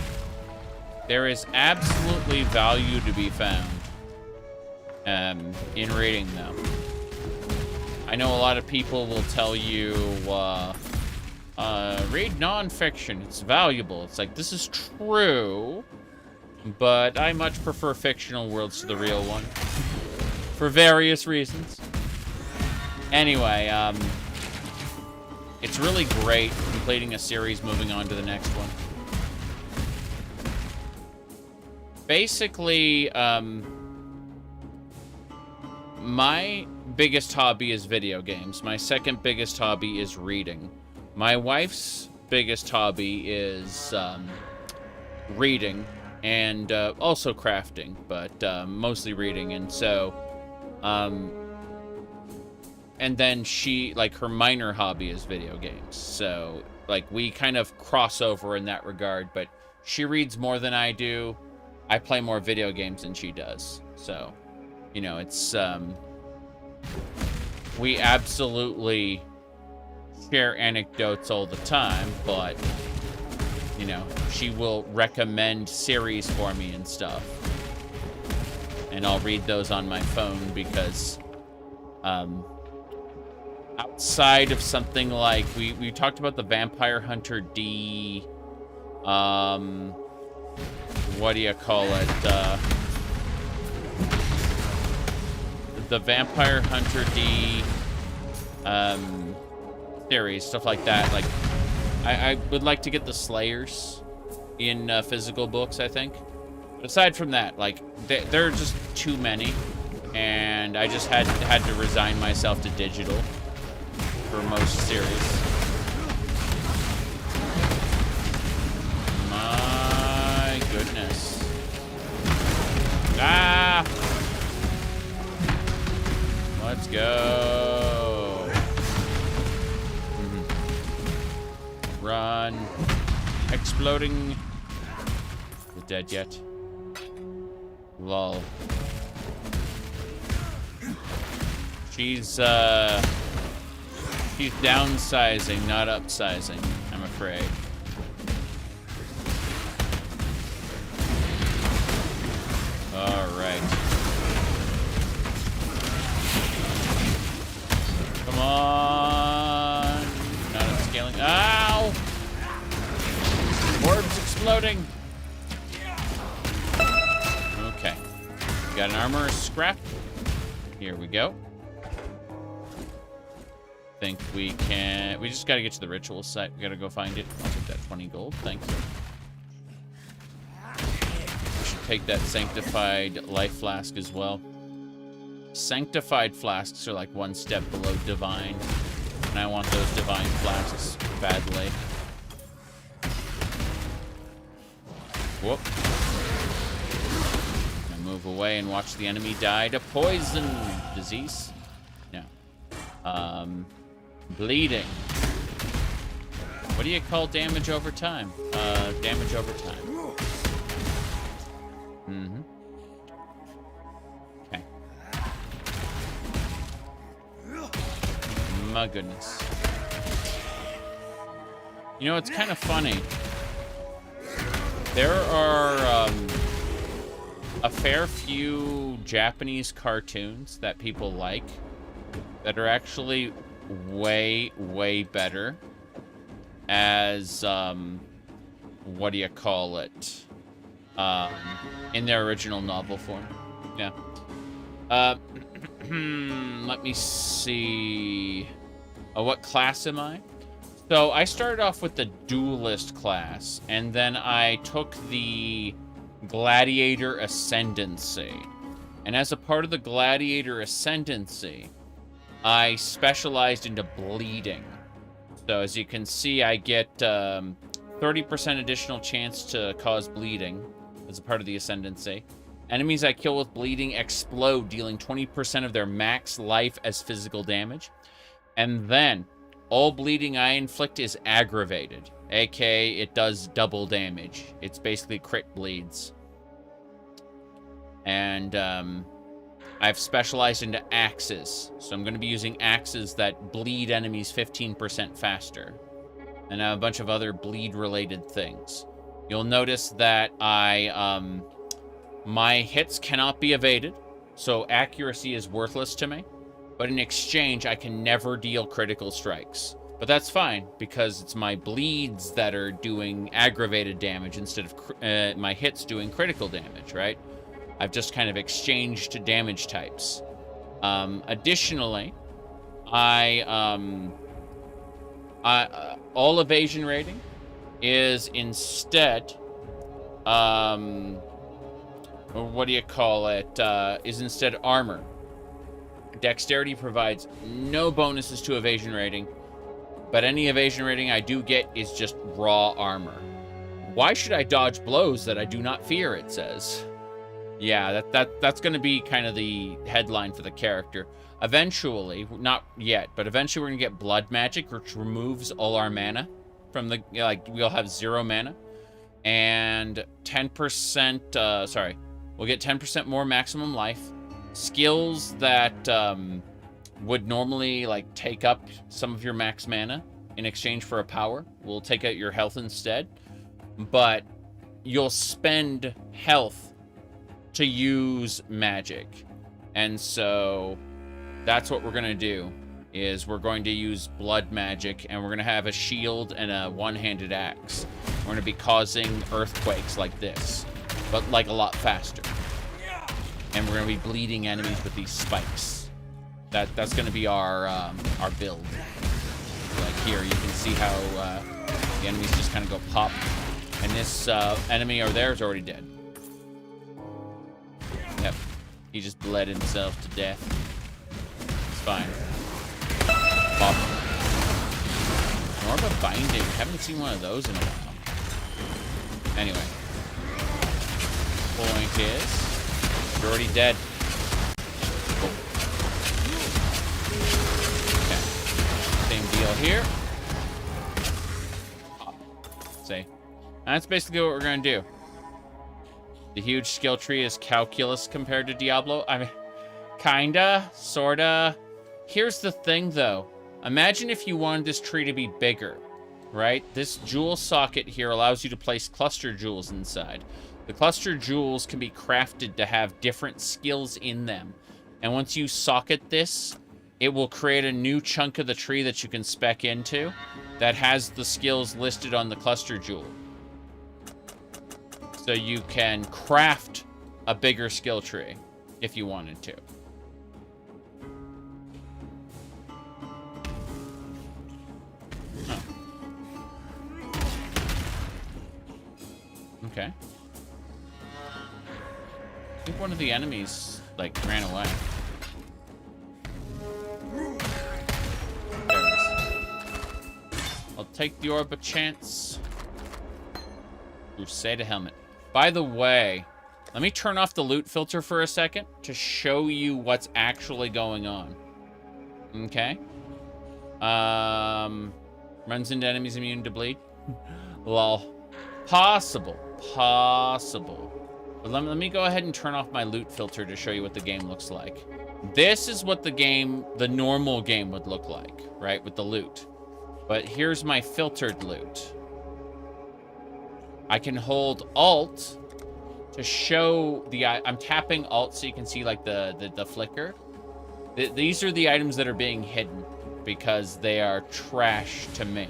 There is absolutely value to be found in reading them. I know a lot of people will tell you, read nonfiction. It's valuable. It's like, this is true, but I much prefer fictional worlds to the real one for various reasons. Anyway, it's really great completing a series, moving on to the next one. Basically, my biggest hobby is video games. My second biggest hobby is reading. My wife's biggest hobby is reading and also crafting, but mostly reading. And so, and then she, like, her minor hobby is video games. So, like, we kind of cross over in that regard, but she reads more than I do. I play more video games than she does. So, you know, it's, we absolutely share anecdotes all the time, but, you know, she will recommend series for me and stuff. And I'll read those on my phone because, outside of something like, we talked about the Vampire Hunter D, what do you call it? The Vampire Hunter D series, stuff like that. Like, I would like to get the Slayers in physical books, I think. But aside from that, like, there are just too many, and I just had to resign myself to digital for most series. My goodness. Ah! Let's go. Run. Exploding. Is it dead yet? Lol. She's downsizing, not upsizing, I'm afraid. All right. Come on. Not upscaling. Ow! Orbs exploding. Okay. Got an armor scrap. Here we go. Think we can... We just gotta get to the ritual site. We gotta go find it. I'll take that 20 gold. Thank you. We should take that sanctified life flask as well. Sanctified flasks are like one step below divine. And I want those divine flasks badly. Whoop. Gonna move away and watch the enemy die to poison. Disease? No. Bleeding. What do you call damage over time? Damage over time. Mm-hmm. Okay. My goodness. You know, it's kind of funny. There are a fair few Japanese cartoons that people like that are actually way, way better as, what do you call it? In their original novel form. Yeah. Let me see. What class am I? So I started off with the duelist class, and then I took the gladiator ascendancy. And as a part of the gladiator ascendancy, I specialized into bleeding. So as you can see, I get 30% additional chance to cause bleeding as a part of the ascendancy. Enemies I kill with bleeding explode, dealing 20% of their max life as physical damage. And then, all bleeding I inflict is aggravated. aka it does double damage. It's basically crit bleeds. And I've specialized into axes. So I'm going to be using axes that bleed enemies 15% faster. And I have a bunch of other bleed-related things. You'll notice that my hits cannot be evaded, so accuracy is worthless to me. But in exchange, I can never deal critical strikes. But that's fine, because it's my bleeds that are doing aggravated damage instead of my hits doing critical damage, right? I've just kind of exchanged damage types. Additionally, all evasion rating is instead, what do you call it? Is instead armor. Dexterity provides no bonuses to evasion rating, but any evasion rating I do get is just raw armor. Why should I dodge blows that I do not fear, it says. Yeah, that's going to be kind of the headline for the character. Eventually, not yet, but eventually we're going to get blood magic, which removes all our mana from the, like, we'll have 0 mana. And 10%, we'll get 10% more maximum life. Skills that would normally, like, take up some of your max mana in exchange for a power will take out your health instead. But you'll spend health to use magic. And so that's what we're going to do, is we're going to use blood magic, and we're going to have a shield and a one-handed axe. We're going to be causing earthquakes like this, but like a lot faster. And we're going to be bleeding enemies with these spikes. That's going to be our build. Like here, you can see how the enemies just kind of go pop. And this enemy over there is already dead. Yep. He just bled himself to death. It's fine. Pop. More of a binding. Haven't seen one of those in a while. Anyway. Point is, you're already dead. Cool. Okay. Same deal here. Pop. See? And that's basically what we're going to do. The huge skill tree is calculus compared to Diablo. I mean, kinda, sorta. Here's the thing, though. Imagine if you wanted this tree to be bigger, right? This jewel socket here allows you to place cluster jewels inside. The cluster jewels can be crafted to have different skills in them. And once you socket this, it will create a new chunk of the tree that you can spec into that has the skills listed on the cluster jewel. So you can craft a bigger skill tree if you wanted to. Oh. Okay. I think one of the enemies, like, ran away. There it is. I'll take the orb of chance. Crusader helmet. By the way, let me turn off the loot filter for a second to show you what's actually going on. Okay. Runs into enemies immune to bleed. Lol. Possible. But let me go ahead and turn off my loot filter to show you what the game looks like. This is what the normal game would look like, right, with the loot. But here's my filtered loot. I can hold Alt to show the... I'm tapping Alt so you can see, like, the flicker. These are the items that are being hidden because they are trash to me.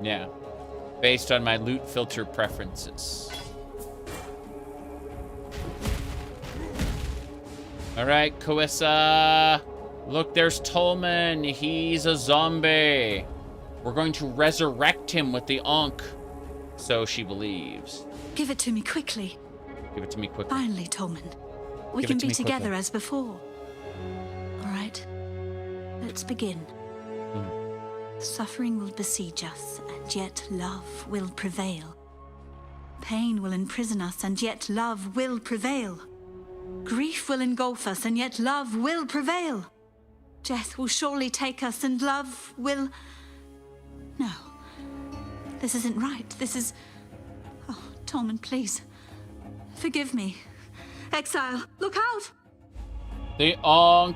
Yeah. Based on my loot filter preferences. Alright, Koessa. Look, there's Tolman. He's a zombie. We're going to resurrect him with the Ankh. So she believes. Give it to me quickly. Give it to me quickly. Finally, Tolman. We Give can it to be me together quickly. as before. All right. Let's begin. Suffering will besiege us, and yet love will prevail. Pain will imprison us, and yet love will prevail. Grief will engulf us, and yet love will prevail. Death will surely take us, and love will... No. This isn't right. This is... Oh, Tolman, please. Forgive me. Exile, look out! The Ankh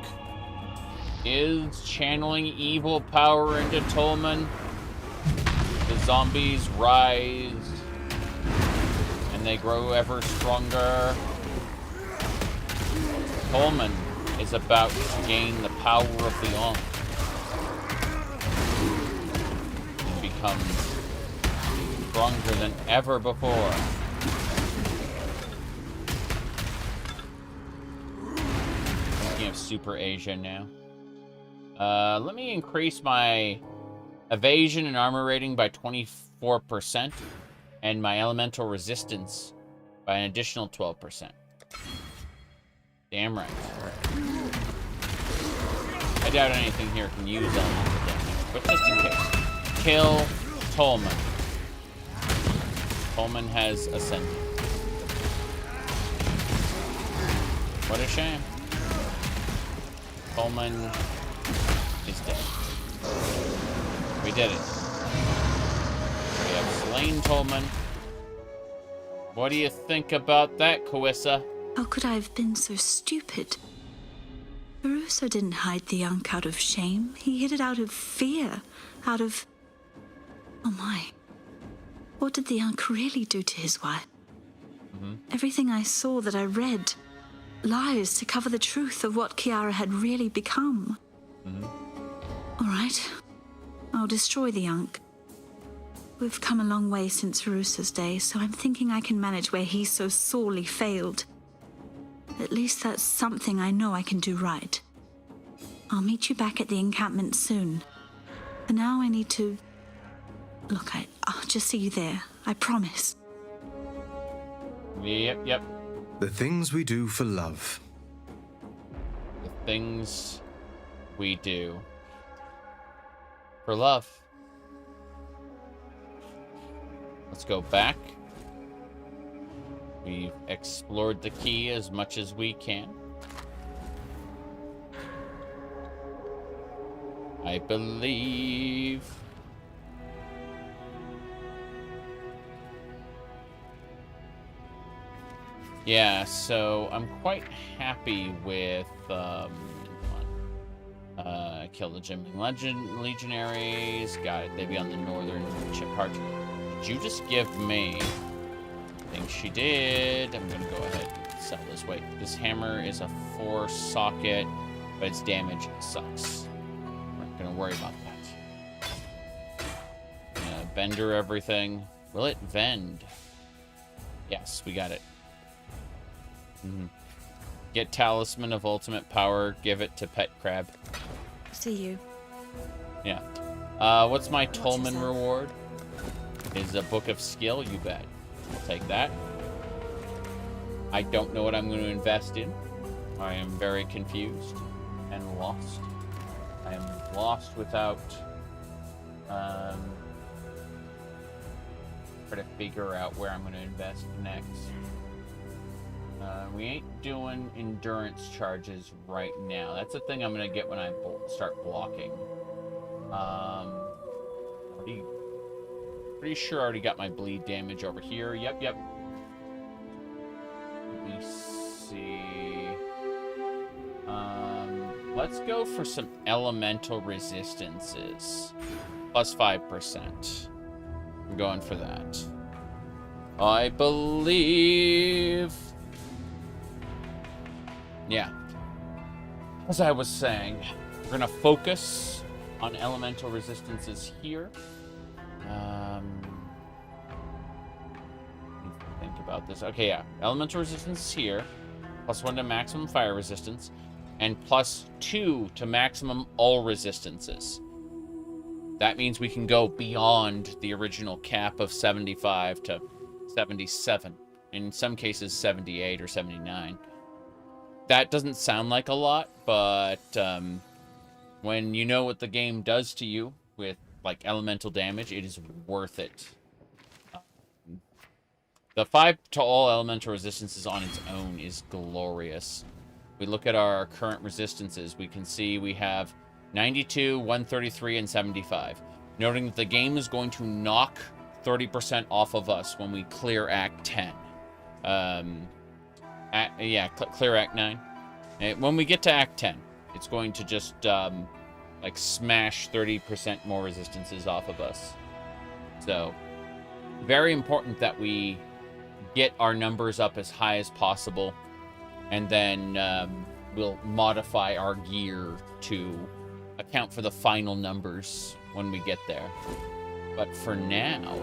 is channeling evil power into Tolman. The zombies rise, and they grow ever stronger. Tolman is about to gain the power of the Ankh and becomes stronger than ever before. Speaking of Super Asia now. Let me increase my evasion and armor rating by 24% and my elemental resistance by an additional 12%. Damn right. I doubt anything here can use elemental damage, but just in case. Kill Tolman. Tolman has ascended. What a shame. Tolman is dead. We did it. We have slain Tolman. What do you think about that, Carissa? How could I have been so stupid? Veruso didn't hide the Ankh out of shame. He hid it out of fear. Out of... Oh my. What did the Ankh really do to his wife? Everything I saw, that I read, lies to cover the truth of what Kiara had really become. All right. I'll destroy the Ankh. We've come a long way since Veruso's day, so I'm thinking I can manage where he so sorely failed. At least that's something I know I can do right. I'll meet you back at the encampment soon. For now, I need to... Look, I'll just see you there. I promise. Yep. The things we do for love. The things we do for love. Let's go back. We've explored the key as much as we can. I believe... Yeah, so I'm quite happy with kill the Jimbing Legionaries. Got it. They'd be on the northern chip part. Did you just give me... I think she did. I'm gonna go ahead and sell this. Wait, this hammer is a 4-socket, but its damage sucks. We're not gonna worry about that. Bender everything. Will it vend? Yes, we got it. Get Talisman of Ultimate Power. Give it to Pet Crab. See you. Yeah. What's my Tolman reward? Is a Book of Skill. You bet. I'll take that. I don't know what I'm going to invest in. I am very confused and lost. I am lost without trying to figure out where I'm going to invest next. We ain't doing endurance charges right now. That's the thing I'm going to get when I start blocking. Pretty sure I already got my bleed damage over here. Yep. Let me see. Let's go for some elemental resistances. Plus 5%. I'm going for that. I believe... Yeah. As I was saying, we're going to focus on elemental resistances here. Think about this. Okay, yeah. Elemental resistance is here. +1 to maximum fire resistance. And +2 to maximum all resistances. That means we can go beyond the original cap of 75 to 77. In some cases, 78 or 79. That doesn't sound like a lot, but when you know what the game does to you with like elemental damage, it is worth it. The 5 to all elemental resistances on its own is glorious. we look at our current resistances, we can see we have 92, 133, and 75. Noting that the game is going to knock 30% off of us when we clear Act 10. Clear Act 9. When we get to Act 10, it's going to just, like, smash 30% more resistances off of us. So, very important that we get our numbers up as high as possible, and then we'll modify our gear to account for the final numbers when we get there. But for now,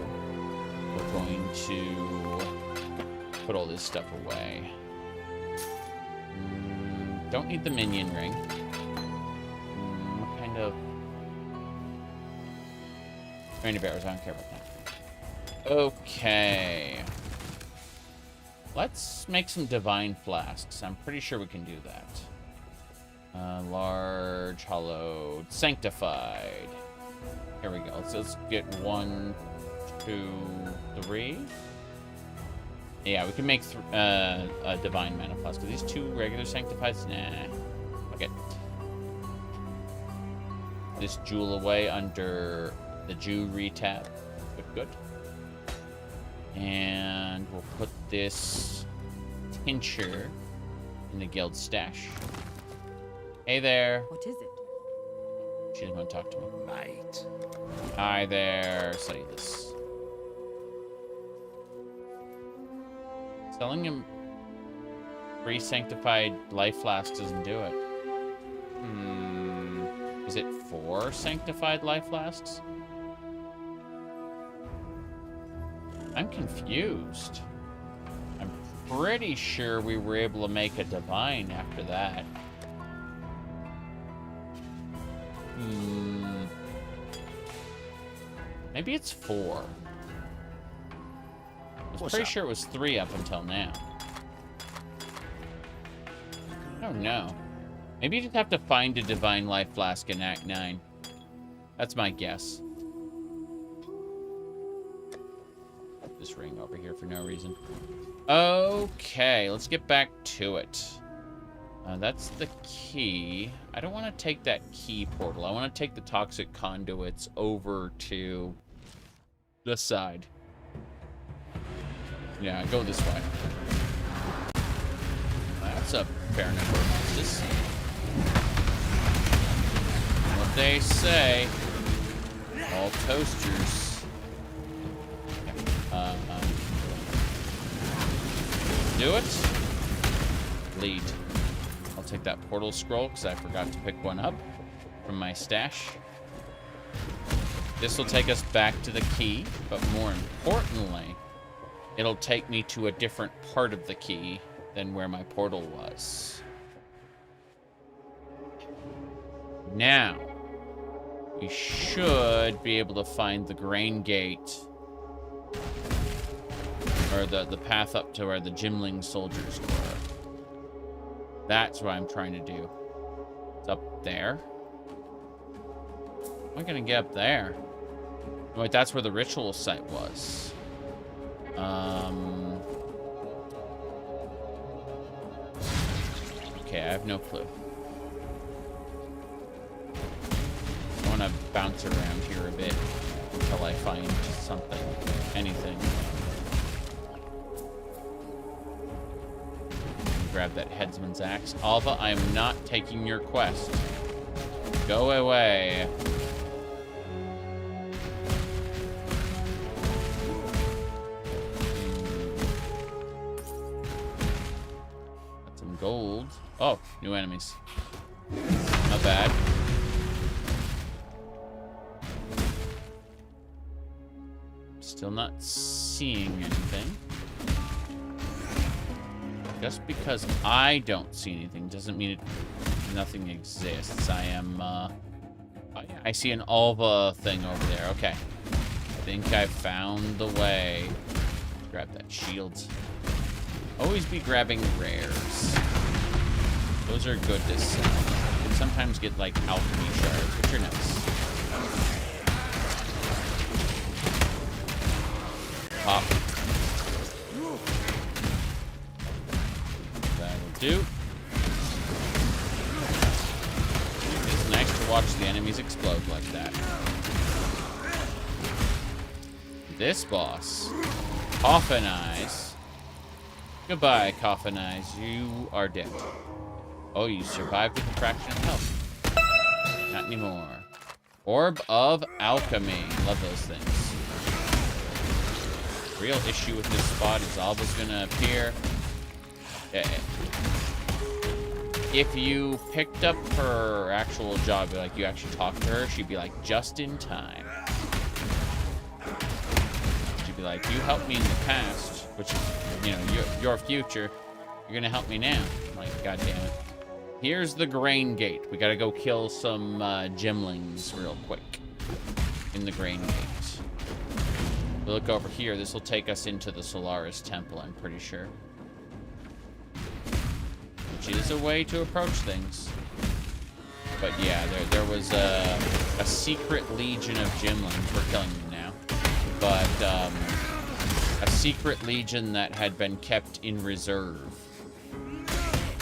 we're going to put all this stuff away. Don't need the minion ring. What kind of... Reindeer bears, I don't care about that. Okay. Let's make some divine flasks. I'm pretty sure we can do that. Large, hollowed, sanctified. Here we go. Let's get 1, 2, 3. Yeah, we can make a divine mana flask. Are these 2 regular sanctifieds? Nah. Okay. This jewel away under the jewelry tab. Good. And we'll put this tincture in the guild stash. Hey there. What is it? She doesn't want to talk to me. Right. Hi there. Study this. Selling him 3 sanctified life flasks doesn't do it. Is it 4 sanctified life flasks? I'm confused. I'm pretty sure we were able to make a divine after that. Maybe it's 4. I was pretty sure it was 3 up until now. I don't know. Maybe you just have to find a divine life flask in Act 9. That's my guess. Put this ring over here for no reason. Okay, let's get back to it. That's the key. I don't want to take that key portal. I want to take the toxic conduits over to the side. Yeah, go this way. That's a fair number of monsters. What they say. All toasters. Do it. Lead. I'll take that portal scroll because I forgot to pick one up from my stash. This will take us back to the key, but more importantly, it'll take me to a different part of the key than where my portal was. Now, we should be able to find the grain gate, or the path up to where the Gimling soldiers were. That's what I'm trying to do. It's up there. How am I gonna get up there? Wait, that's where the ritual site was. Okay, I have no clue. I want to bounce around here a bit until I find something, anything. Grab that headsman's axe. Alva, I am not taking your quest. Go away. Got some gold. Oh, new enemies. Not bad. Still not seeing anything. Just because I don't see anything doesn't mean nothing exists. I am, oh yeah, I see an Alva thing over there. Okay. I think I found the way. Grab that shield. Always be grabbing rares. Those are good to sell. You can sometimes get, like, alchemy shards, which are nice. Pop. Do. This boss. Coffin Eyes. Goodbye, Coffin Eyes. You are dead. Oh, you survived with a fraction of health. Not anymore. Orb of Alchemy. Love those things. Real issue with this spot is Alba's gonna appear. If you picked up her actual job, like you actually talked to her, she'd be like, just in time. She'd be like, you helped me in the past, which is, you know, your future. You're gonna help me now. I'm like, God damn it. Here's the Grain Gate. We gotta go kill some gemlings real quick in the Grain Gate. We look over here. This will take us into the Solaris Temple, I'm pretty sure. Which is a way to approach things. But yeah, there was a secret legion of gemlings. We're killing them now. But a secret legion that had been kept in reserve.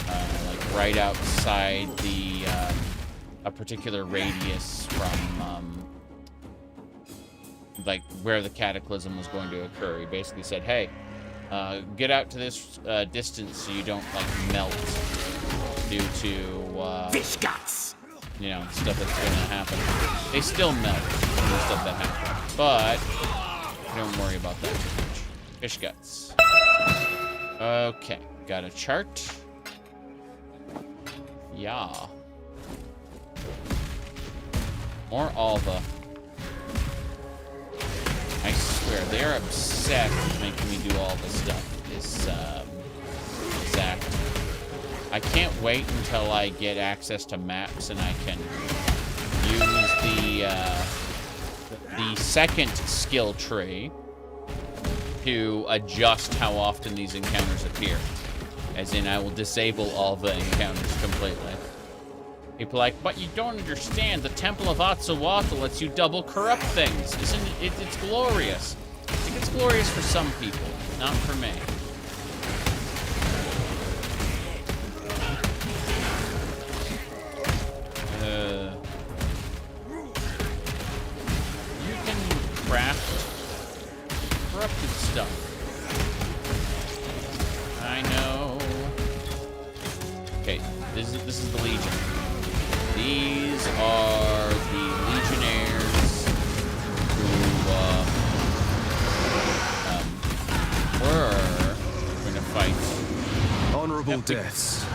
Like right outside the a particular radius from like where the cataclysm was going to occur. He basically said, hey, get out to this distance so you don't like melt due to fish guts. You know, stuff that's gonna happen. They still melt from the stuff that happens, but don't worry about that too much. Fish guts. Okay, got a chart. Yeah. More Alva. I swear, they're obsessed with making me do all this stuff. This act. I can't wait until I get access to maps and I can use the second skill tree to adjust how often these encounters appear. As in, I will disable all the encounters completely. People are like, but you don't understand. The Temple of Atsawatha lets you double corrupt things. Isn't it? It's glorious. I think it's glorious for some people, not for me. You can craft corrupted stuff. I know. Okay, this is the Legion. These are the Legionnaires who were going to fight. Honorable deaths.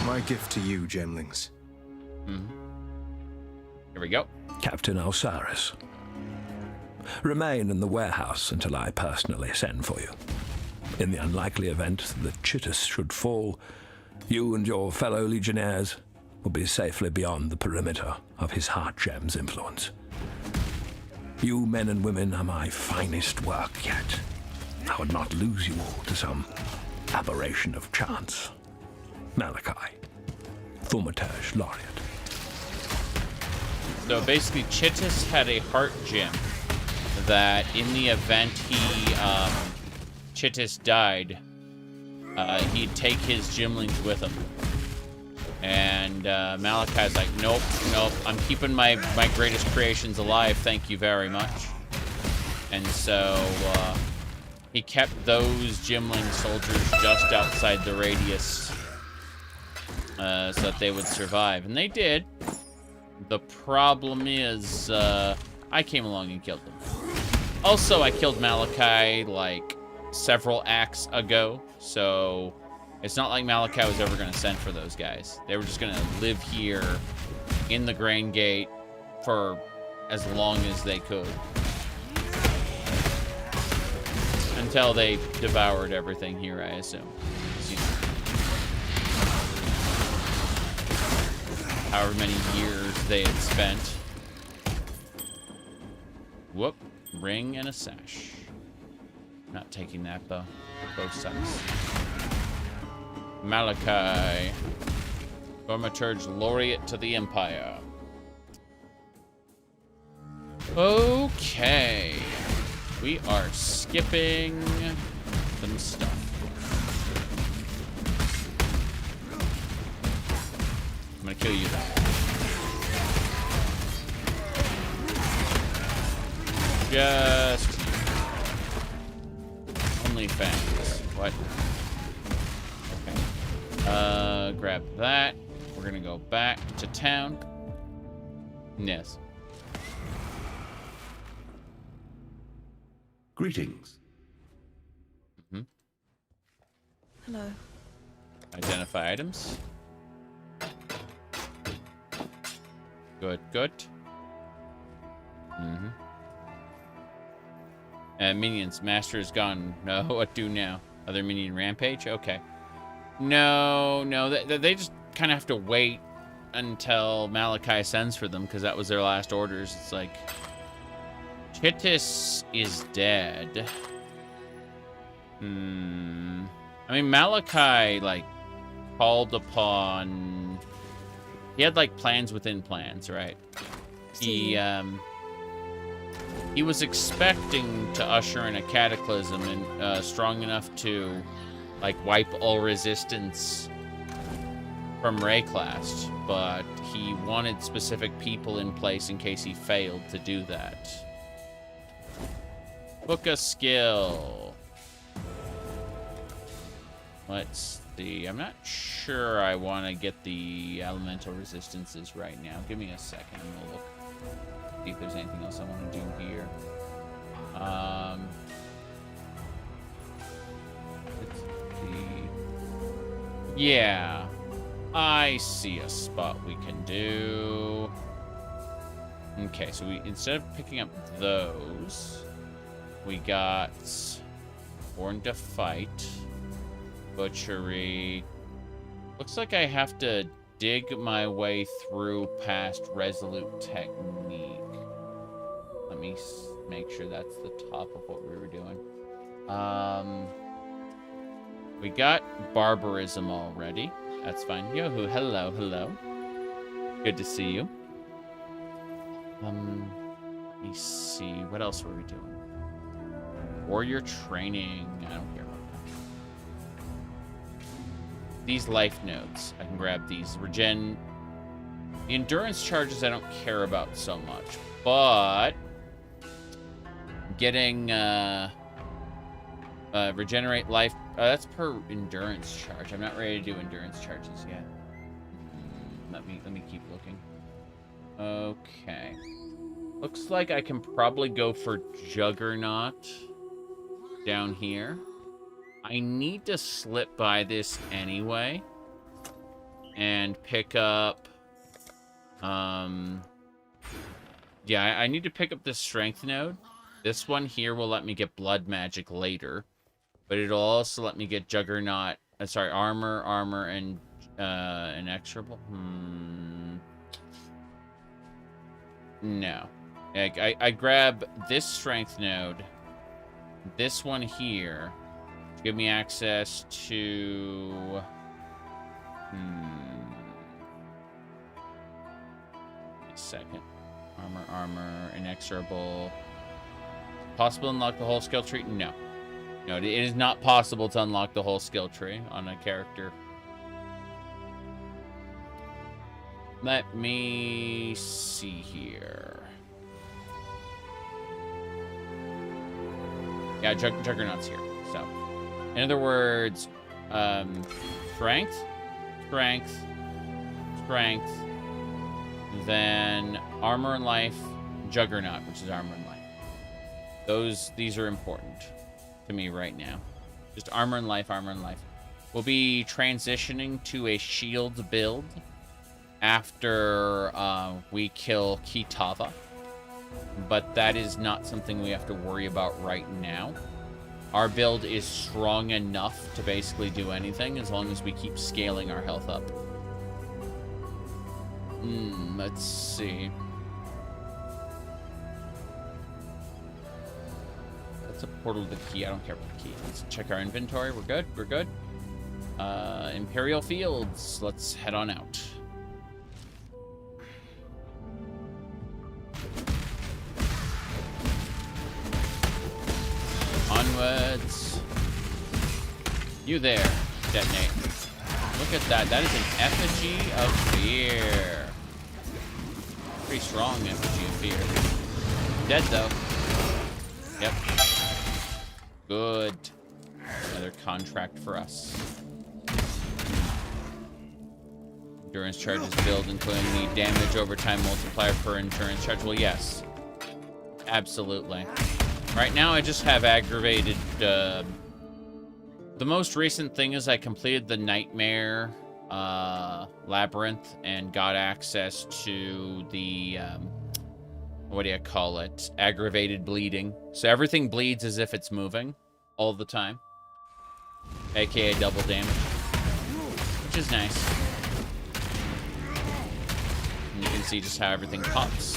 My gift to you, gemlings. Here we go. Captain Osiris. Remain in the warehouse until I personally send for you. In the unlikely event that Chittus should fall, you and your fellow legionnaires will be safely beyond the perimeter of his heart gem's influence. You men and women are my finest work yet. I would not lose you all to some aberration of chance. Malachi, Thaumaturge Laureate. So basically, Chittus had a heart gem that in the event Chittus died, he'd take his gemlings with him. And Malachi's like, nope, I'm keeping my greatest creations alive, thank you very much. And so he kept those gemling soldiers just outside the radius so that they would survive. And they did. The problem is I came along and killed them. Also, I killed Malachi like several acts ago, so it's not like Malachi was ever going to send for those guys. They were just going to live here in the Grain Gate for as long as they could. Until they devoured everything here, I assume. However many years they had spent. Whoop. Ring and a sash. Not taking that, though. Both sides. Malachi. Thaumaturge Laureate to the Empire. Okay. We are skipping some stuff. I'm gonna kill you, though. Just... OnlyFans. What? Okay. Grab that. We're gonna go back to town. Yes. Greetings. Hello. Identify items. Good, good. Minions. Master is gone. No, what do now? Other minion rampage? Okay. No. They just kind of have to wait until Malachi sends for them, because that was their last orders. It's like... Chittis is dead. I mean, Malachi, like, called upon... He had, like, plans within plans, right? He was expecting to usher in a cataclysm and strong enough to, like, wipe all resistance from Rayclast, but he wanted specific people in place in case he failed to do that. Book a skill. Let's see. I'm not sure I want to get the elemental resistances right now. Give me a second. I'm going to look. See if there's anything else I want to do here. Let's see. Yeah. I see a spot we can do. Okay, so we instead of picking up those, we got Born to Fight, Butchery. Looks like I have to dig my way through past Resolute Technique. Let me make sure that's the top of what we were doing. We got Barbarism already. That's fine. Yo-hoo, hello, hello. Good to see you. Let me see. What else were we doing? Warrior training. I don't care about that. These life nodes. I can grab these. Regen. The endurance charges I don't care about so much. But getting regenerate life. That's per endurance charge. I'm not ready to do endurance charges yet. Let me keep looking. Okay. Looks like I can probably go for Juggernaut down here. I need to slip by this anyway and pick up yeah, I need to pick up this strength node. This one here will let me get blood magic later, but it'll also let me get Juggernaut, sorry, armor, and inexorable. No. I grab this strength node, this one here, to give me access to... A second. Armor, inexorable. Possible to unlock the whole skill tree? No. No, it is not possible to unlock the whole skill tree on a character. Let me see here. Yeah, Juggernaut's here. So, in other words, strength, then armor and life, Juggernaut, which is armor and life. These are important to me right now. Just armor and life, armor and life. We'll be transitioning to a shield build after we kill Kitava. But that is not something we have to worry about right now. Our build is strong enough to basically do anything as long as we keep scaling our health up. Let's see. That's a portal to the key. I don't care about the key. Let's check our inventory. We're good. We're good. Imperial Fields. Let's head on out. Onwards. You there. Detonate. Look at that. That is an effigy of fear. Pretty strong effigy of fear. Dead, though. Yep. Good. Another contract for us. Endurance charges build, including the damage over time multiplier per endurance charge. Well, yes. Absolutely. Right now, I just have aggravated... the most recent thing is I completed the Nightmare Labyrinth and got access to the... what do you call it? Aggravated bleeding. So everything bleeds as if it's moving all the time. AKA double damage. Which is nice. And you can see just how everything pops.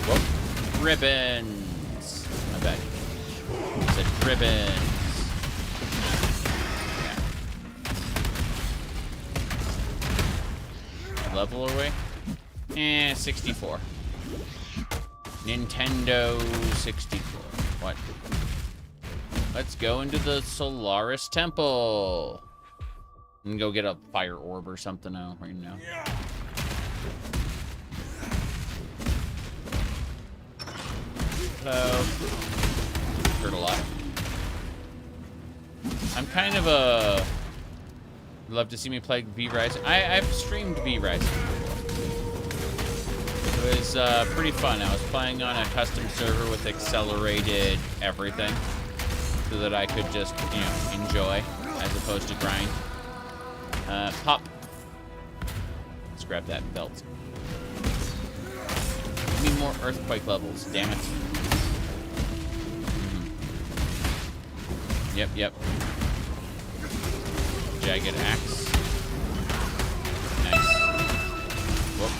Whoa. Ribbons. I bet. I said ribbons. Yeah. Level away? 64. Nintendo 64. What? Let's go into the Solaris Temple. And go get a fire orb or something. I don't really know. Hello. Hurt a lot. I'm kind of a... Love to see me play V-Rising. I've streamed V-Rising before. It was pretty fun. I was playing on a custom server with accelerated everything so that I could just, you know, enjoy as opposed to grind. Pop. Let's grab that belt. Give me more earthquake levels, damn it. Yep. Jagged axe. Nice. Whoop.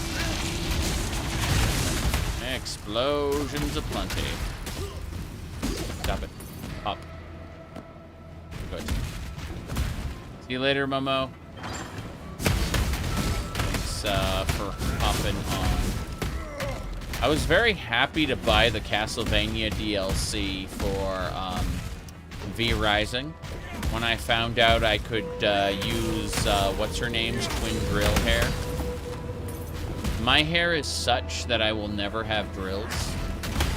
Explosions aplenty. Stop it. Pop. Good. See you later, Momo. Thanks for hopping on. I was very happy to buy the Castlevania DLC for V-Rising. When I found out I could use what's her name's twin drill hair. My hair is such that I will never have drills.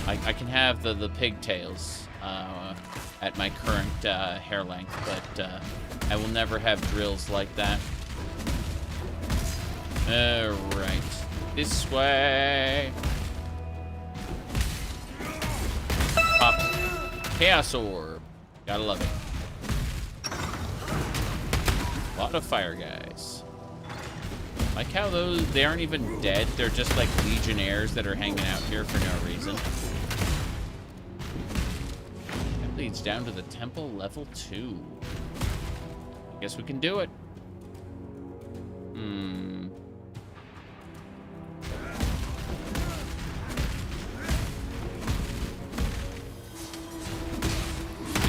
I can have the pigtails at my current hair length, but I will never have drills like that. Alright. This way. Pop. Chaos Orb. Gotta love it. A lot of fire guys. Like how they aren't even dead. They're just like legionnaires that are hanging out here for no reason. That leads down to the temple level 2. I guess we can do it.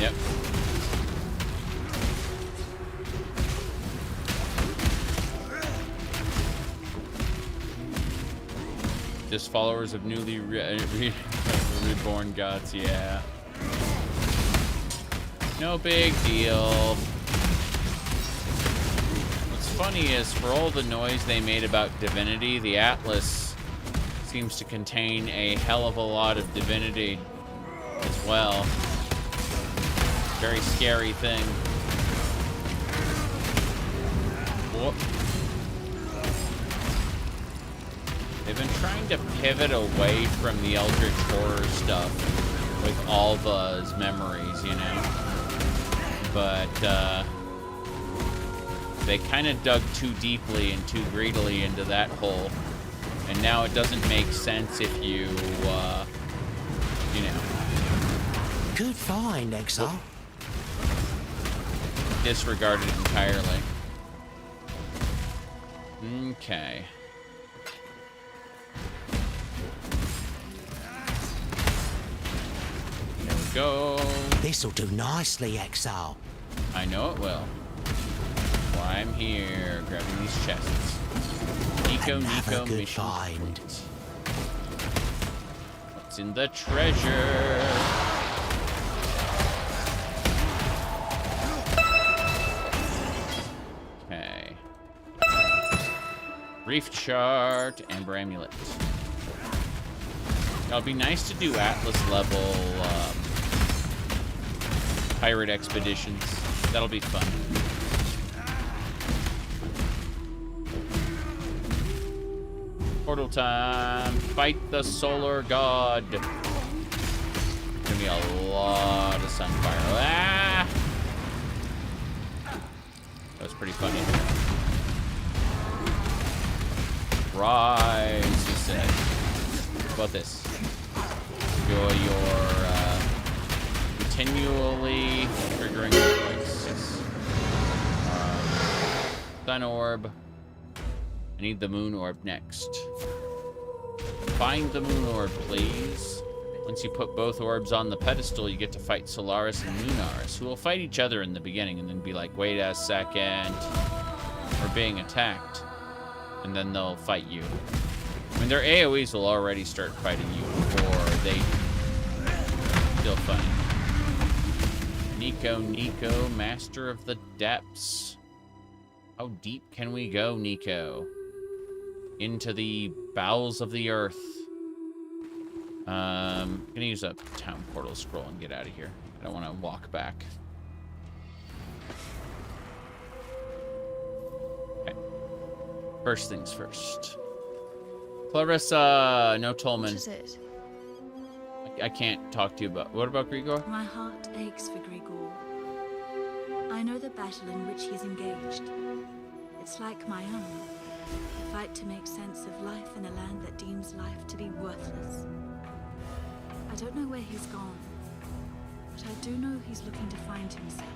Yep. Just followers of newly reborn gods, yeah. No big deal. What's funny is, for all the noise they made about Divinity, the Atlas seems to contain a hell of a lot of Divinity as well. Very scary thing. Whoop. They've been trying to pivot away from the Eldritch Horror stuff with Alva's memories, you know? But, they kind of dug too deeply and too greedily into that hole. And now it doesn't make sense if you, you know. Good find, Exile. Disregarded entirely. Okay. There we go. This'll do nicely, Exile. I know it will. Why I'm here, grabbing these chests. Nico mission complete. What's in the treasure? Okay. Reef chart, Amber amulet. It'll be nice to do Atlas level pirate expeditions. That'll be fun. Portal time. Fight the solar god. Gonna be a lot of sunfire. Ah! That was pretty funny. Rise, he said. How about this? Enjoy your continually triggering earthquakes. Sun orb. I need the moon orb next. Find the moon orb, please. Once you put both orbs on the pedestal, you get to fight Solaris and Lunaris, who will fight each other in the beginning and then be like, wait a second, we're being attacked. And then they'll fight you. I mean, their AoEs will already start fighting you before they still funny. Nico, Master of the Depths. How deep can we go, Nico? Into the bowels of the earth. I'm gonna use a town portal scroll and get out of here. I don't want to walk back. Okay. First things first. Clarissa, no Tolman. What is it? I can't talk to you about. What about Grigor? My heart aches for Grigor. I know the battle in which he's engaged. It's like my own. The fight to make sense of life in a land that deems life to be worthless. I don't know where he's gone, but I do know he's looking to find himself.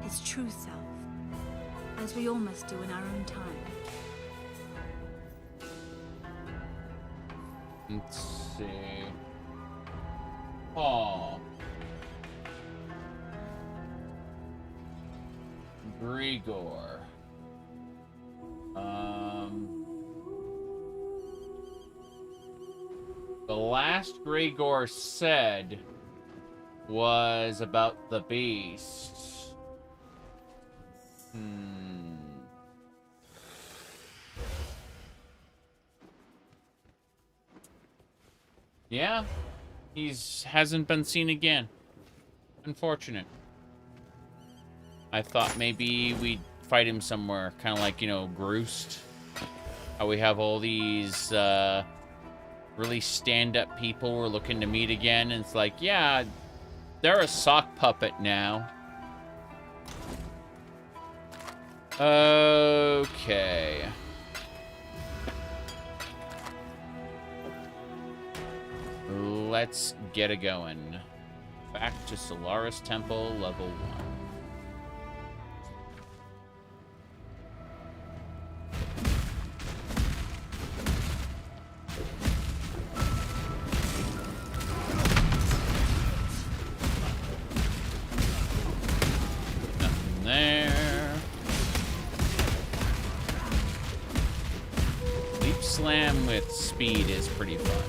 His true self. As we all must do in our own time. Let's see. Oh. Grigor. The last Grigor said was about the beasts. Yeah, hasn't been seen again. Unfortunate. I thought maybe we'd fight him somewhere, kind of like, you know, Groost. How we have all these really stand-up people we're looking to meet again, and it's like, yeah, they're a sock puppet now. Okay. Let's get it going. Back to Solaris Temple, level 1. Nothing there. Leap slam with speed is pretty fun.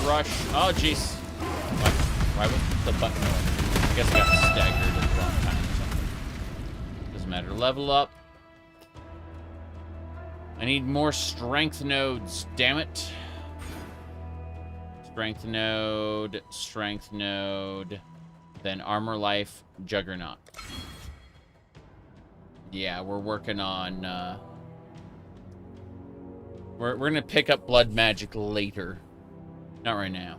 Rush. Oh, jeez. Why was the button on? I guess I got staggered at the wrong time or something. Doesn't matter. Level up. I need more strength nodes, damn it. Strength node, then armor life, juggernaut. Yeah, we're working on, we're gonna pick up blood magic later. Not right now.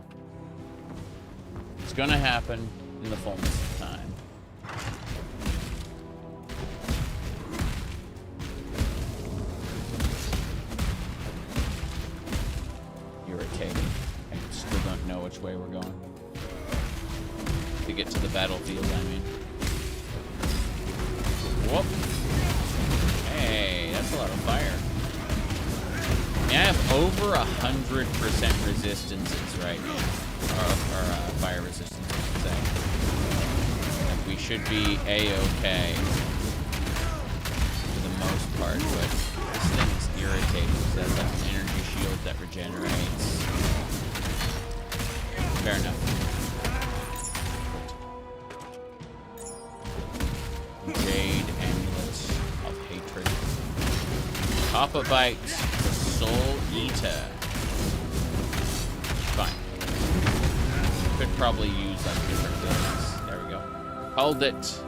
It's gonna happen in the fullness of time. Irritating. I still don't know which way we're going. To get to the battlefield, I mean. Whoop. Hey, that's a lot of fire. I have over 100% resistances right now. Or fire resistance, I should say. Like, we should be A-okay. For the most part, but this thing is irritating. It has like an energy shield that regenerates. Fair enough. Jade Amulet of Hatred. Papa Bites, Soul Eater. Fine. Could probably use like different things. There we go. Called it.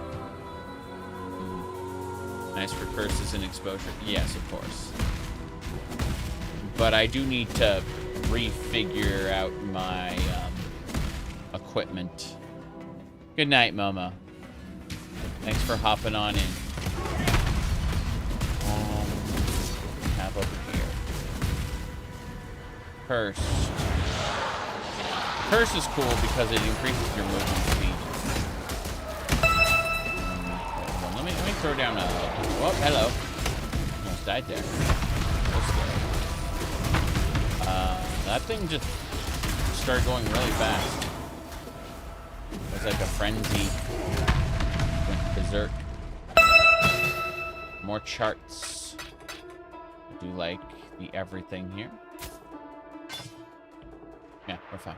Nice for curses and exposure. Yes, of course. But I do need to refigure out my equipment. Good night, Momo. Thanks for hopping on in. Have over here. Curse. Curse is cool because it increases your movement speed. Let me throw down a. Oh, hello. Almost died there. That thing just started going really fast. It was like a frenzy. Went berserk. More charts. I do like the everything here. Yeah, we're fine.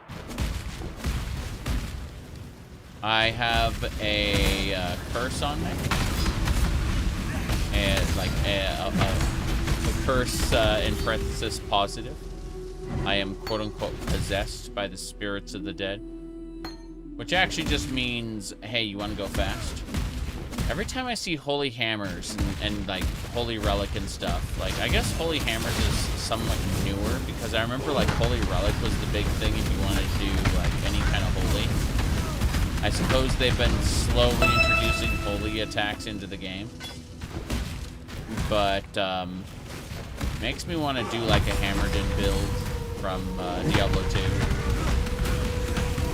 I have a curse on me. And like a curse in parenthesis positive. I am quote-unquote possessed by the spirits of the dead. Which actually just means, hey, you want to go fast? Every time I see holy hammers and like holy relic and stuff, like I guess holy hammers is somewhat newer because I remember like holy relic was the big thing if you wanted to do like any kind of holy. I suppose they've been slowly introducing holy attacks into the game. But makes me want to do like a hammered in build from Diablo 2.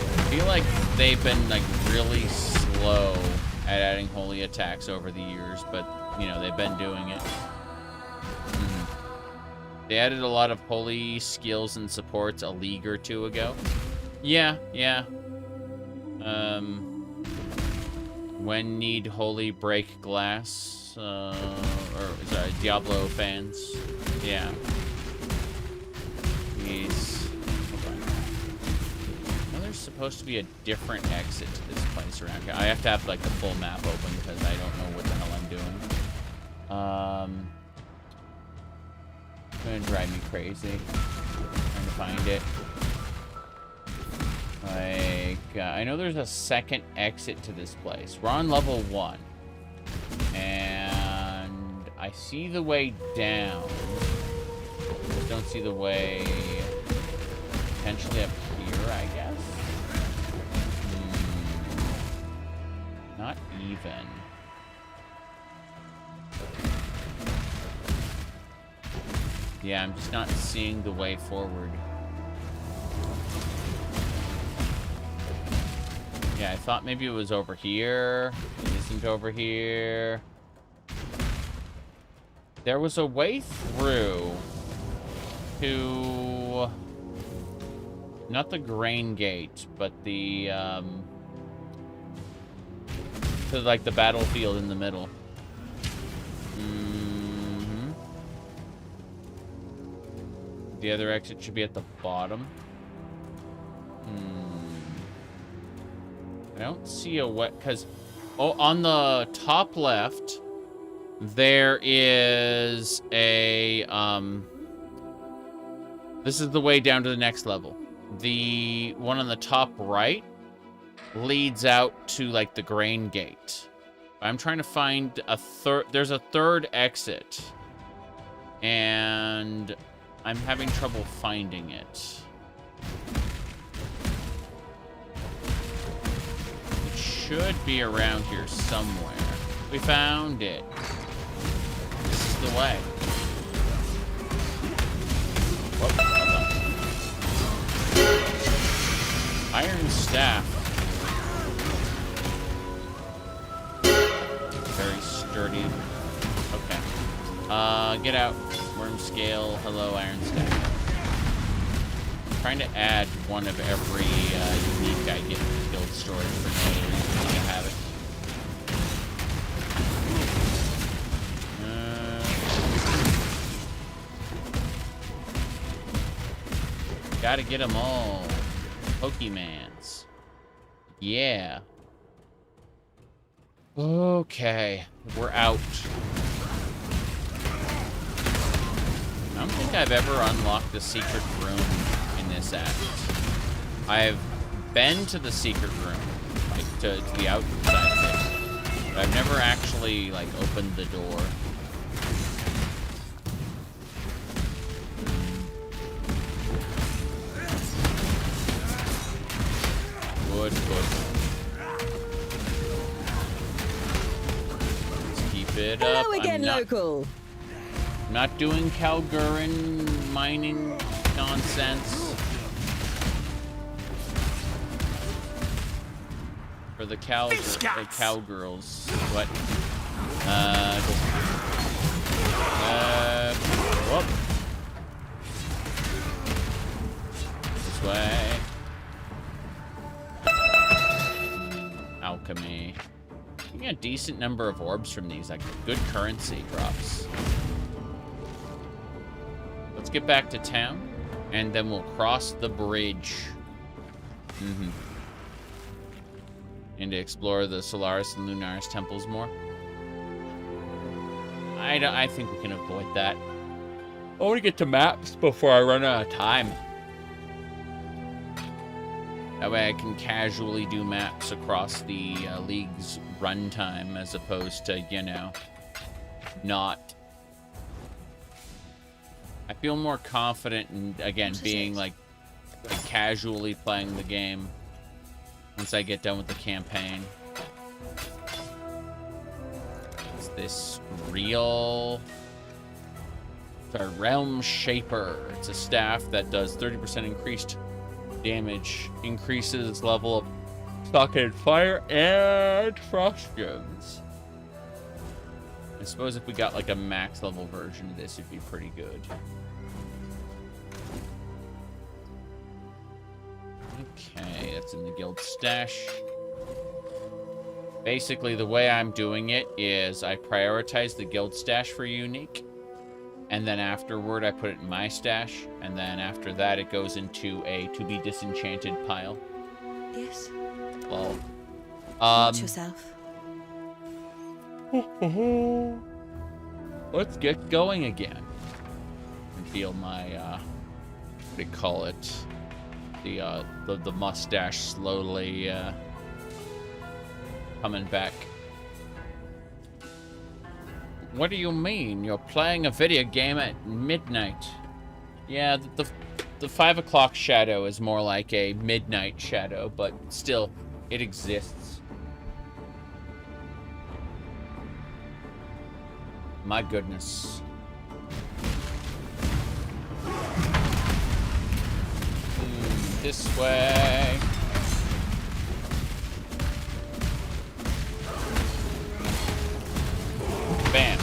I feel like they've been like really slow at adding holy attacks over the years, but you know, they've been doing it. They added a lot of holy skills and supports a league or two ago. Yeah. When need holy break glass? Or sorry, Diablo fans. Yeah. These. Hold on. Well, there's supposed to be a different exit to this place around here. I have to have like the full map open because I don't know what the hell I'm doing. It's gonna drive me crazy trying to find it. Like, I know there's a second exit to this place. We're on level 1. And I see the way down. I don't see the way potentially up here, I guess. Not even. Yeah, I'm just not seeing the way forward. Yeah, I thought maybe it was over here. It isn't over here. There was a way through to... not the grain gate, but the, to, like, the battlefield in the middle. The other exit should be at the bottom. I don't see a way, because... oh, on the top left, there is a, this is the way down to the next level. The one on the top right leads out to, like, the grain gate. I'm trying to find a third... there's a third exit. And I'm having trouble finding it. It should be around here somewhere. We found it. This is the way. Whoop, hold on. Iron staff. Very sturdy. Okay. Get out. Worm scale. Hello, iron staff. I'm trying to add one of every unique I get in the guild storage for no other reason than to have it. Gotta get them all. Pokemans. Yeah. Okay. We're out. think I've ever unlocked the secret room in this act. I've been to the secret room, like to the outside of it, but I've never actually like opened the door. Good. Let's keep it up. Hello again, local. I'm not doing Calgurin mining nonsense. For the cowgirls. What? Whoop. This way. Alchemy. Getting a decent number of orbs from these, like good currency drops. Let's get back to town, and then we'll cross the bridge. And to explore the Solaris and Lunaris temples more. I think we can avoid that. I want to get to maps before I run out of time. That way I can casually do maps across the League's runtime as opposed to, you know, not. I feel more confident in, again, being like casually playing the game once I get done with the campaign. Is this real? It's a Realm Shaper. It's a staff that does 30% increased damage, increases level of socket fire and frost gems. I suppose if we got like a max level version of this, it'd be pretty good. Okay, that's in the guild stash. Basically, the way I'm doing it is I prioritize the guild stash for unique, and then afterward I put it in my stash, and then after that it goes into a to be disenchanted pile. Yes. Well, Watch yourself. Let's get going again. And feel my what do you call it? The mustache slowly coming back. What do you mean? You're playing a video game at midnight? Yeah, the 5 o'clock shadow is more like a midnight shadow, but still, it exists. My goodness. This way. Bam.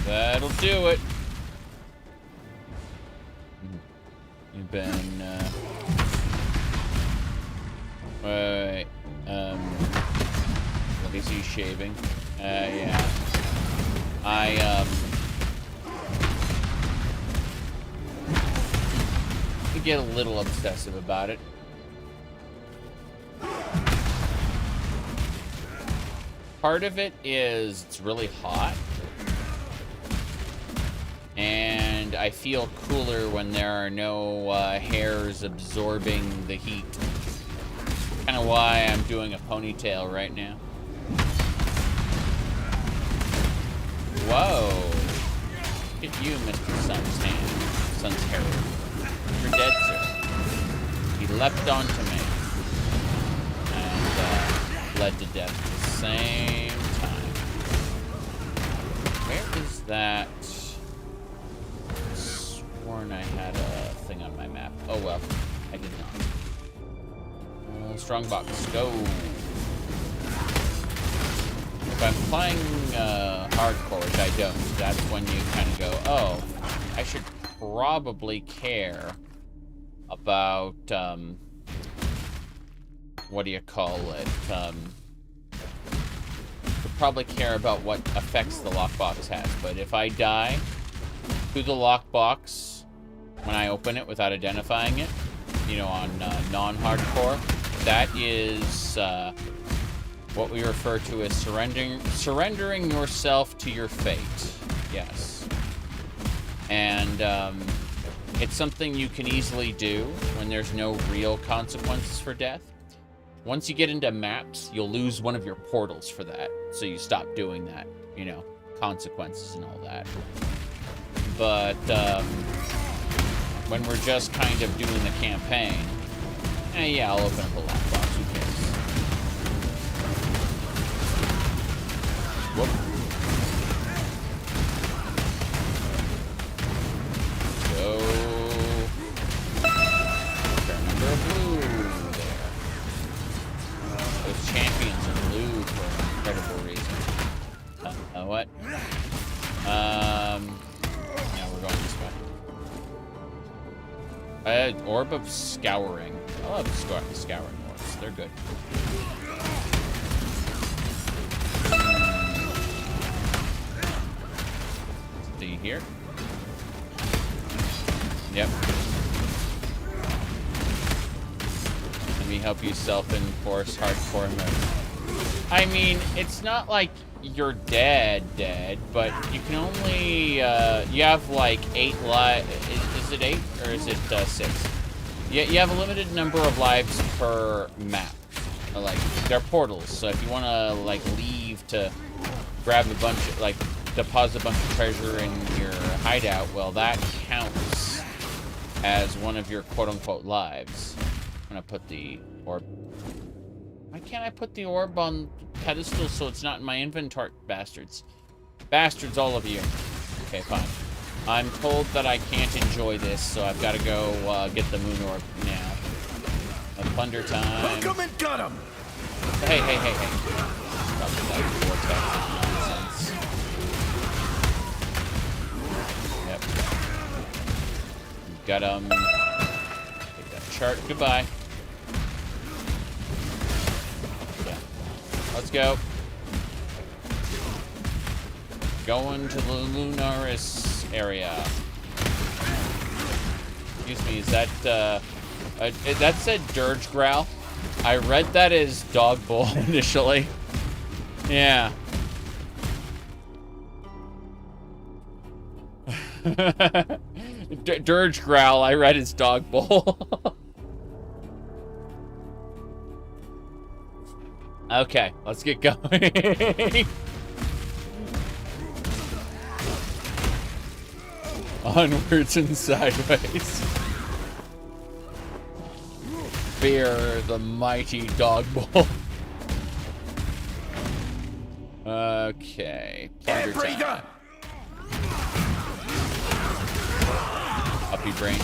That'll do it. You've been, wait, lazy shaving. Yeah. I get a little obsessive about it. Part of it is it's really hot. And I feel cooler when there are no hairs absorbing the heat. Kind of why I'm doing a ponytail right now. Whoa. Look at you, Mr. Sun's hair. You're dead, sir. He leapt onto me. And bled to death at the same time. Where is that? I had a thing on my map. Oh well, I did not. Strong box, go. If I'm playing hardcore, which I don't, that's when you kind of go, oh, I should probably care about, what do you call it? Should probably care about what effects the lockbox has, but if I die through the lockbox when I open it without identifying it, you know, on non-hardcore, that is what we refer to as surrendering yourself to your fate. Yes. And it's something you can easily do when there's no real consequences for death. Once you get into maps, you'll lose one of your portals for that, so you stop doing that, you know, consequences and all that. But when we're just kind of doing the campaign, yeah, I'll open up a lockbox, who cares? Whoop. Go. Fair number of blue there. Those champions are blue for an incredible reason. What? Yeah, we're going this way. Orb of Scouring. I love Scouring orbs. They're good. See here? Yep. Let me help you self-enforce hardcore mode. I mean, it's not like you're dead, but you can only, you have like 8 lives. Is it 8 or is it 6? You have a limited number of lives per map. Like, they're portals, so if you want to, like, leave to grab a bunch of, like, deposit a bunch of treasure in your hideout, well, that counts as one of your quote-unquote lives. I'm gonna put the orb. Why can't I put the orb on pedestal so it's not in my inventory? Bastards. Bastards, all of you. Okay, fine. I'm told that I can't enjoy this, so I've got to go get the moon orb now. A thunder time. Come and got him! Hey. Stop with that vortex nonsense. Yep. Got take that chart. Goodbye. Yeah. Let's go. Going to the Lunaris area. Excuse me, is that that said Dirge Growl? I read that as Dog Bull initially. Yeah. Dirge Growl, I read as Dog Bull. Okay, let's get going. Onwards and sideways. Fear the mighty Dog Bull. Okay. Plunder time. Puppy brain.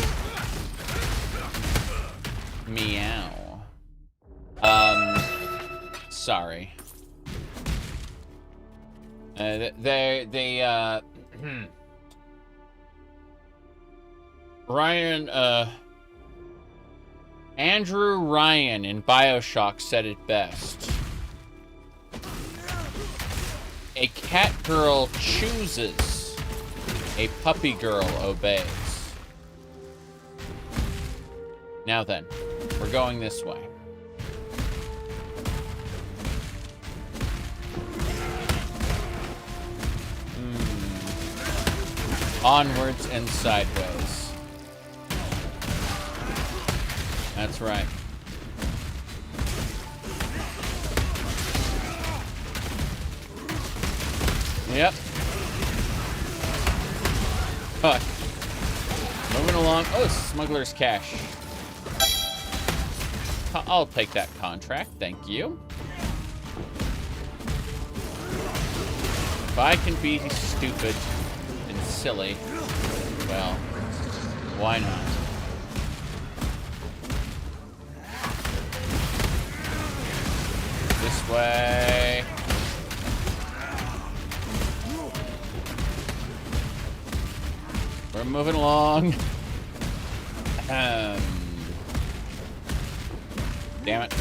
Meow. Sorry. Andrew Ryan in BioShock said it best. A cat girl chooses, a puppy girl obeys. Now then, we're going this way. Onwards and sideways. That's right. Yep. Moving along. Oh, smuggler's cash. I'll take that contract, thank you. If I can be stupid and silly, well, why not? This way. We're moving along. Damn it.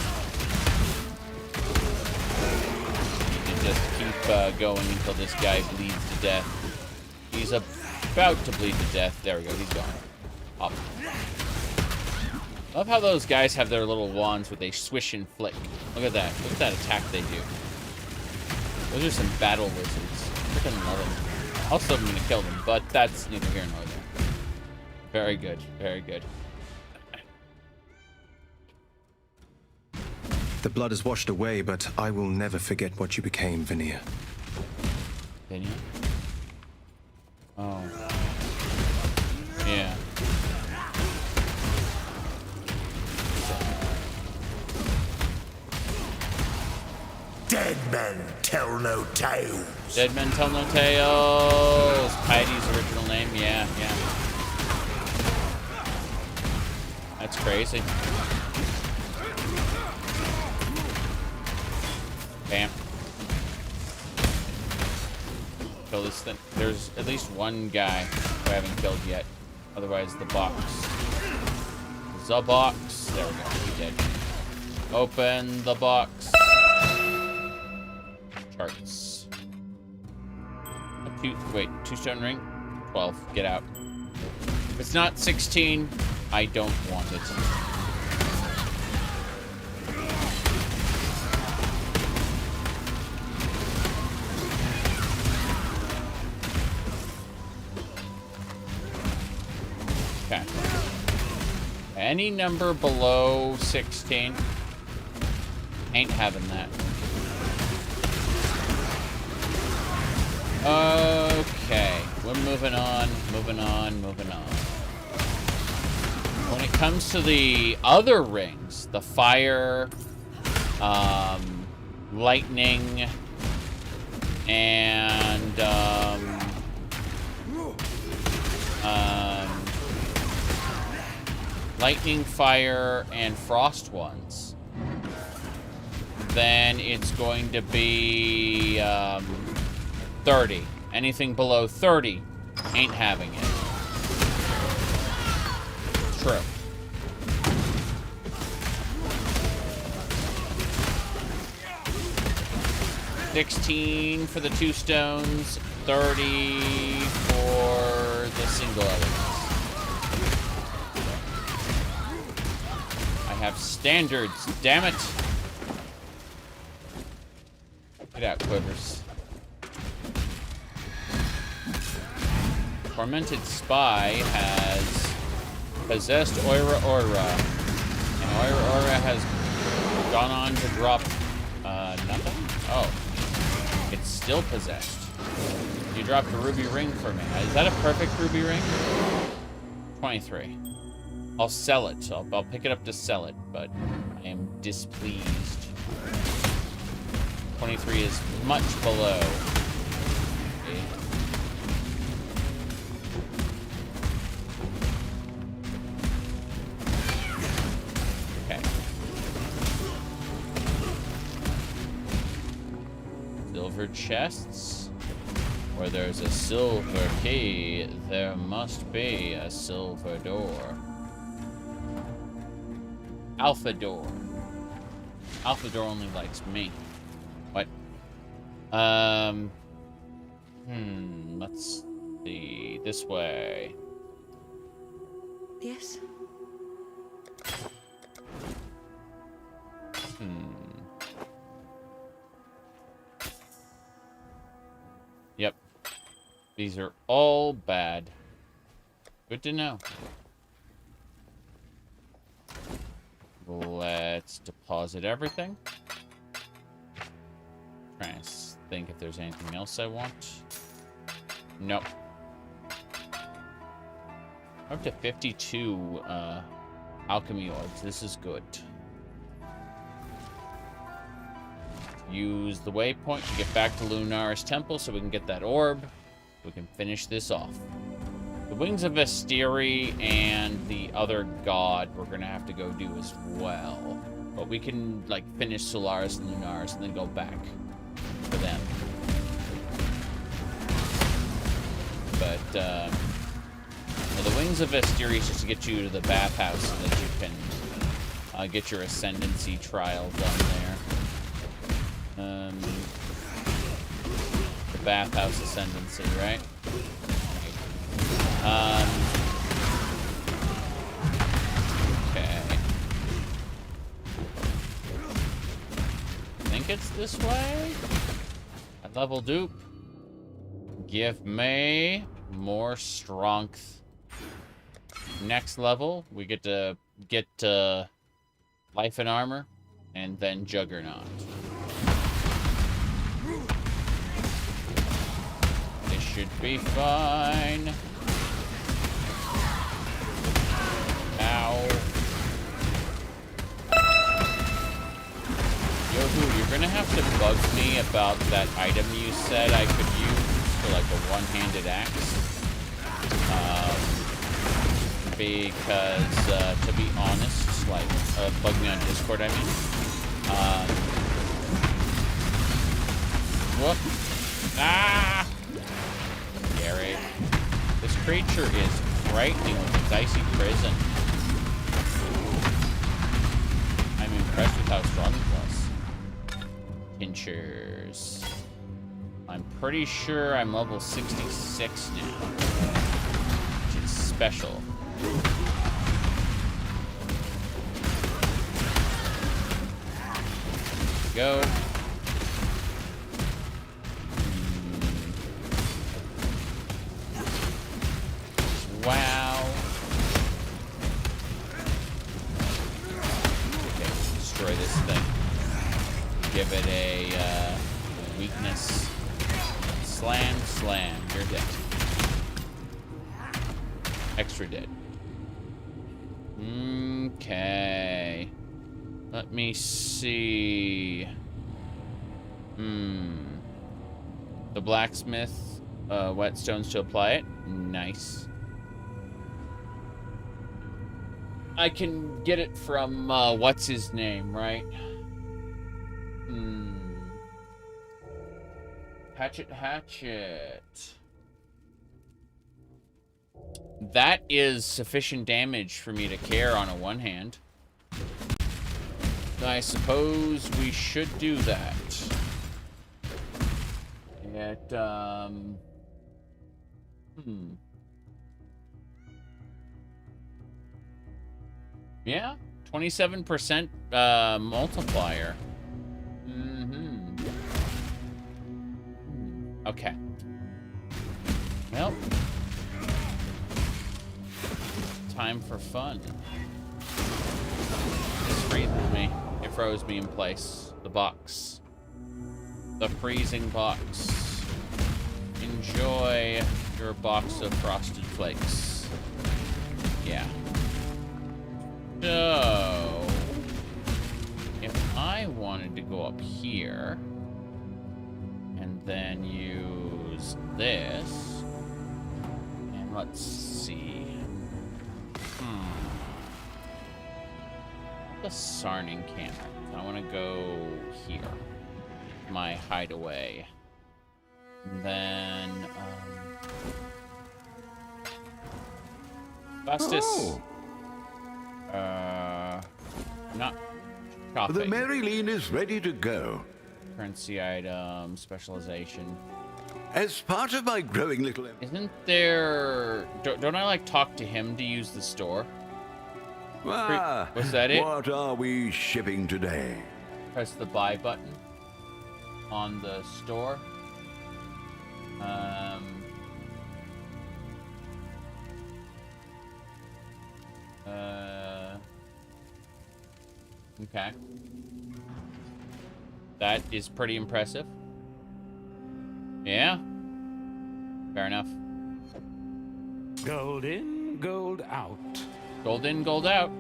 Need to just keep going until this guy bleeds to death. He's about to bleed to death. There we go. He's gone. Up. I love how those guys have their little wands where they swish and flick. Look at that. Look at that attack they do. Those are some battle wizards. Freaking love them. Also, I'm going to kill them, but that's neither here nor there. Very good. Very good. The blood is washed away, but I will never forget what you became, Veneer. Veneer? Oh. Yeah. Dead men tell no tales. Dead men tell no tales. Piety's original name. Yeah, yeah. That's crazy. Bam. Kill this thing. There's at least one guy who I haven't killed yet. Otherwise, the box. The box. There we go. He did. Open the box. Charts. Two stone ring? 12. Get out. If it's not 16, I don't want it. Okay. Any number below 16, ain't having that. Okay, we're moving on. When it comes to the other rings, the fire, lightning, and lightning, fire, and frost ones, then it's going to be 30. Anything below 30 ain't having it. True. $16 for the 2 stones, 30 for the single elements. I have standards, damn it. Get out, quivers. Tormented Spy has possessed Oira Oira. And Oira Oira has gone on to drop nothing? Oh. It's still possessed. You dropped a ruby ring for me. Is that a perfect ruby ring? 23. I'll sell it. I'll pick it up to sell it, but I am displeased. 23 is much below. Okay. Silver chests. Where there's a silver key, there must be a silver door. Alpha door. Alpha door only likes me. What? Let's see. This way. Yes? Yep. These are all bad. Good to know. Let's deposit everything. Trying to think if there's anything else I want. Nope. Up to 52 alchemy orbs. This is good. Use the waypoint to get back to Lunaris Temple so we can get that orb. We can finish this off. The Wings of Vestiri and the other god we're going to have to go do as well. But we can, like, finish Solaris and Lunaris and then go back for them. But, the Wings of Vestiri is just to get you to the bathhouse so that you can get your Ascendancy trial done there. The bathhouse Ascendancy, right? Okay. it's this way. A level dupe. Give me more strength. Next level, we get to get life and armor, and then Juggernaut. This should be fine. Ow. Yohu, you're gonna have to bug me about that item you said I could use for like a one-handed axe. Because, to be honest, like, bug me on Discord, I mean. Whoop. Ah! Scary. This creature is frightening with its icy prison. I'm impressed with how strong it was. Pinchers. I'm pretty sure I'm level 66 now. Which is special. Go. Wow. Okay, destroy this thing. Give it a weakness. Slam, slam. You're dead. Extra dead. Okay. Let me see. The blacksmith, whetstones to apply it. Nice. I can get it from, what's his name, right? Hatchet. That is sufficient damage for me to care on a one hand. I suppose we should do that. Yeah, 27% multiplier. Okay. Well, time for fun. This freezes me. It froze me in place. The box. The freezing box. Enjoy your box of frosted flakes. Yeah. So, if I wanted to go up here and then use this, and let's see. The Sarning camp. I want to go here. My hideaway. And then, Bustus. Not shopping. The Maryline is ready to go. Currency item, specialization. As part of my growing little... Isn't there... Don't I, like, talk to him to use the store? Was that it? What are we shipping today? Press the buy button on the store. Okay. That is pretty impressive. Yeah. Fair enough. Gold in, gold out. Gold in, gold out.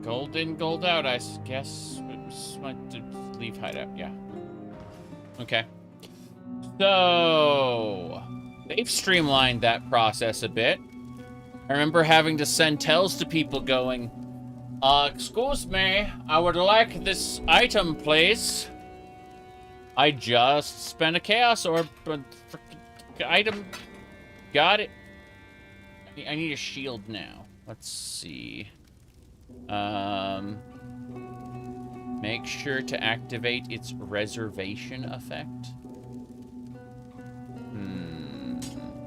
Gold in, gold out, I guess. Leave hideout, yeah. Okay. So, they've streamlined that process a bit. I remember having to send tells to people going, excuse me, I would like this item, please. I just spent a chaos orb. Item. Got it. I need a shield now. Let's see. Make sure to activate its reservation effect.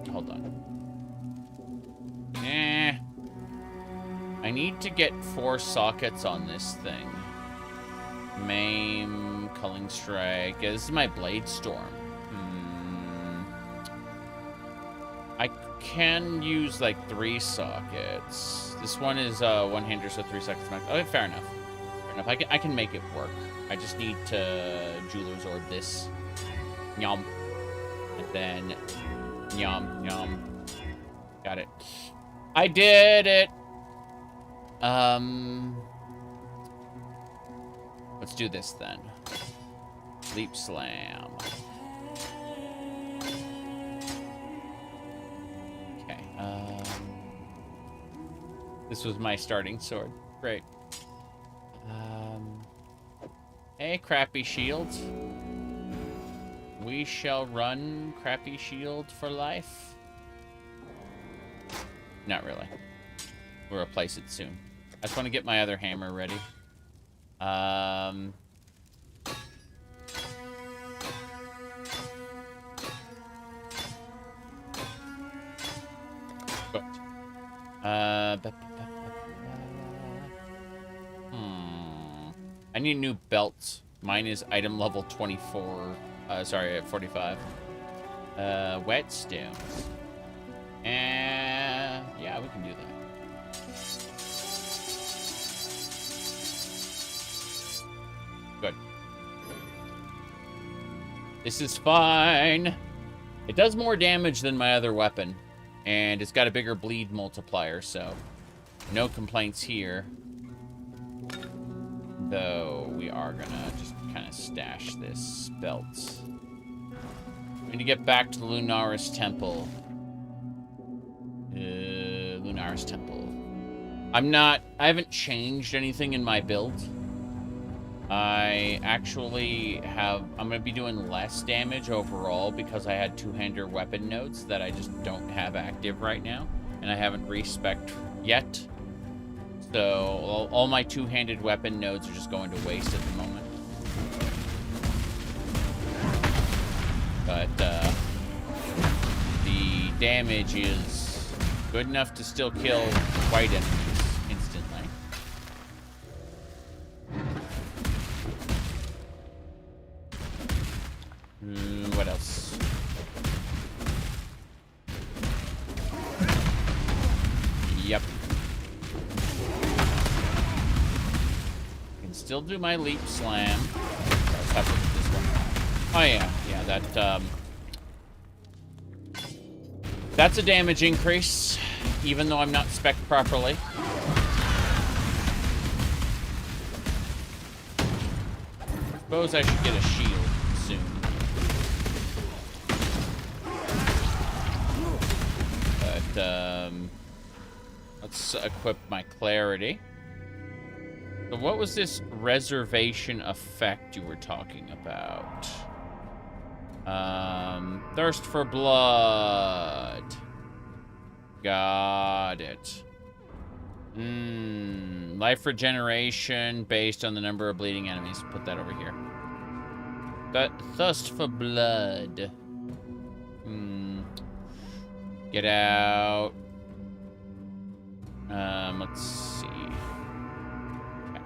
Hold on. I need to get 4 sockets on this thing. Maim, Culling Strike. Yeah, this is my Blade Storm. I can use like 3 sockets. This one is one-hander, so 3 sockets max. Okay, fair enough. Fair enough. I can make it work. I just need to Jeweler's Orb this. Yum. And then yum, yum. Got it. I did it! Let's do this then. Leap Slam. Okay. This was my starting sword. Great. Hey, Crappy Shield. We shall run Crappy Shield for life. Not really. We'll replace it soon. I just want to get my other hammer ready. Good. I need new belts. Mine is item level 24. Sorry, at 45. Whetstones. Yeah, we can do that. Good. This is fine. It does more damage than my other weapon. And it's got a bigger bleed multiplier, so no complaints here. Though we are gonna just kind of stash this belt. We need to get back to the Lunaris Temple. Lunaris Temple. I haven't changed anything in my build. I actually I'm going to be doing less damage overall because I had 2-hander weapon nodes that I just don't have active right now. And I haven't respec'd yet. So all my 2-handed weapon nodes are just going to waste at the moment. But the damage is good enough to still kill white enemies instantly. What else? Yep. I can still do my leap slam. Let's have a look at this one. Oh yeah, yeah, that's a damage increase, even though I'm not spec'd properly. I suppose I should get a shield soon. But, let's equip my clarity. So what was this reservation effect you were talking about? Thirst for blood. Got it. Life regeneration based on the number of bleeding enemies. Put that over here. Thirst for blood. Get out. Let's see. Okay.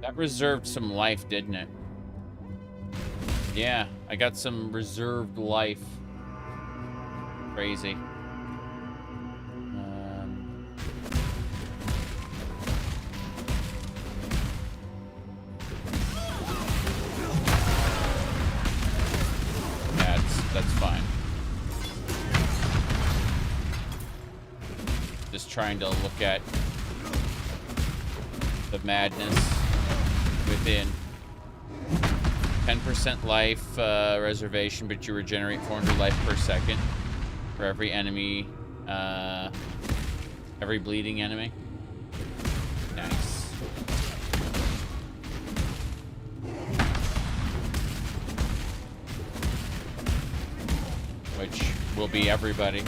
That reserved some life, didn't it? Yeah, I got some reserved life. Crazy. Yeah, that's fine. Just trying to look at the madness within. 10% life reservation, but you regenerate 400 life per second for every enemy, every bleeding enemy. Nice. Which will be everybody.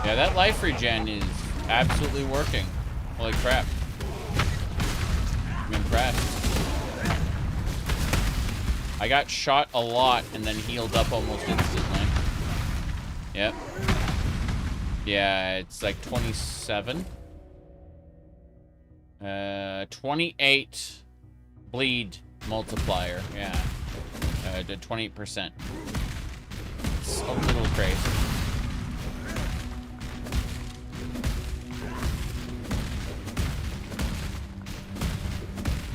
Yeah, that life regen is absolutely working. Holy crap. I'm impressed. I got shot a lot and then healed up almost instantly. Yep. Yeah, it's like 27. 28 bleed multiplier. Yeah. To 28%. It's a little crazy.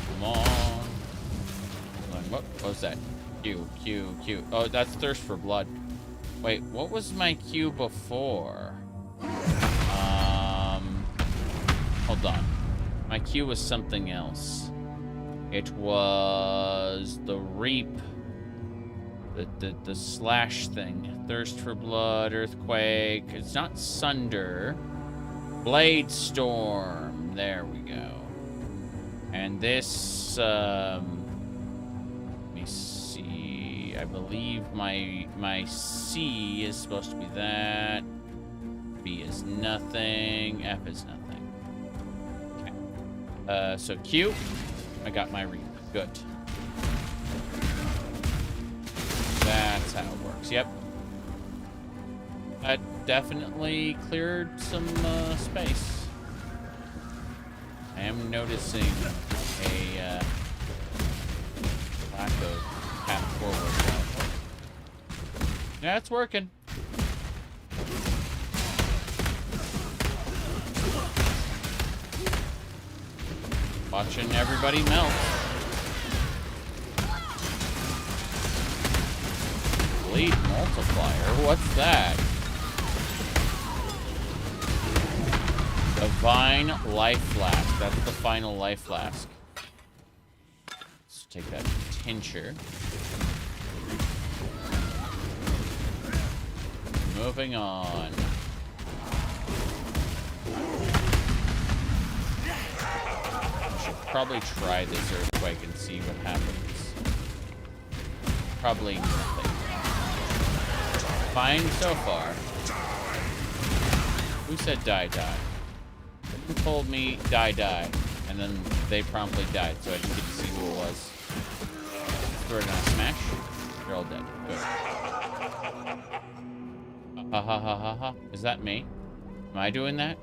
Come on. What was that? Q. Oh, that's Thirst for Blood. Wait, what was my Q before? Hold on. My Q was something else. It was the Reap. The slash thing. Thirst for Blood, Earthquake. It's not Sunder. Blade Storm. There we go. And this, let me see. I believe my C is supposed to be that. B is nothing. F is nothing. Okay. So Q, I got my Reap. Good. That's how it works. Yep. That definitely cleared some space. I am noticing a lack of path forward. Yeah, it's working. Watching everybody melt. Bleed multiplier? What's that? Divine Life Flask. That's the final life flask. Let's take that tincture. Moving on. I should probably try this Earthquake and see what happens. Probably nothing. Fine so far. Who said die? Who told me die? And then they promptly died, so I didn't get to see who it was. Throw it on a smash. They're all dead. Good. Ha. Is that me? Am I doing that?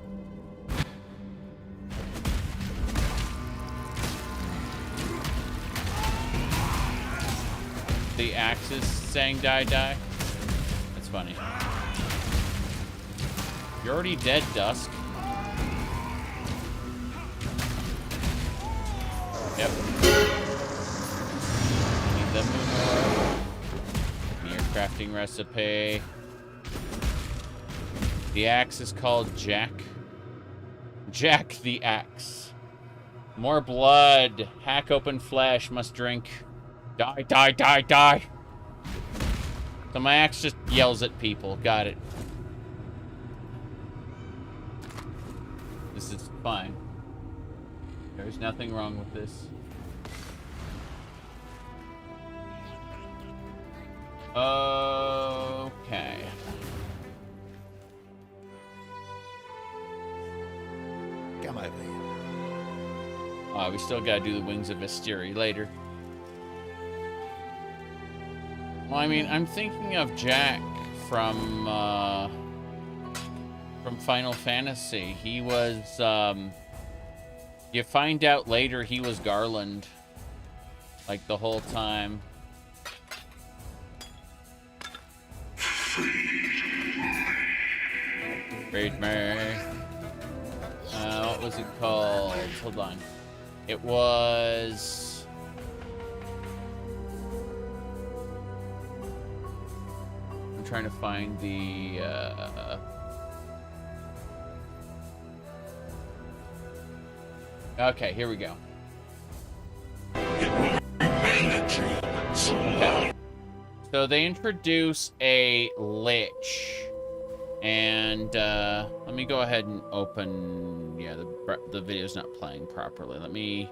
The axe is saying die. That's funny. You're already dead, Dusk. Yep. Need the moon. Give me your crafting recipe. The axe is called Jack. Jack the axe. More blood. Hack open flesh. Must drink. Die. So my axe just yells at people. Got it. This is fine. There's nothing wrong with this. Okay. Come over here. We still gotta do the Wings of Vistiri later. Well, I mean, I'm thinking of Jack from Final Fantasy. He was, you find out later he was Garland. Like, the whole time. Freed me. What was it called? Hold on. It was... I'm trying to find the... Okay, here we go. Okay. So they introduce a Lich. And let me go ahead and open... Yeah, the video's not playing properly. Let me...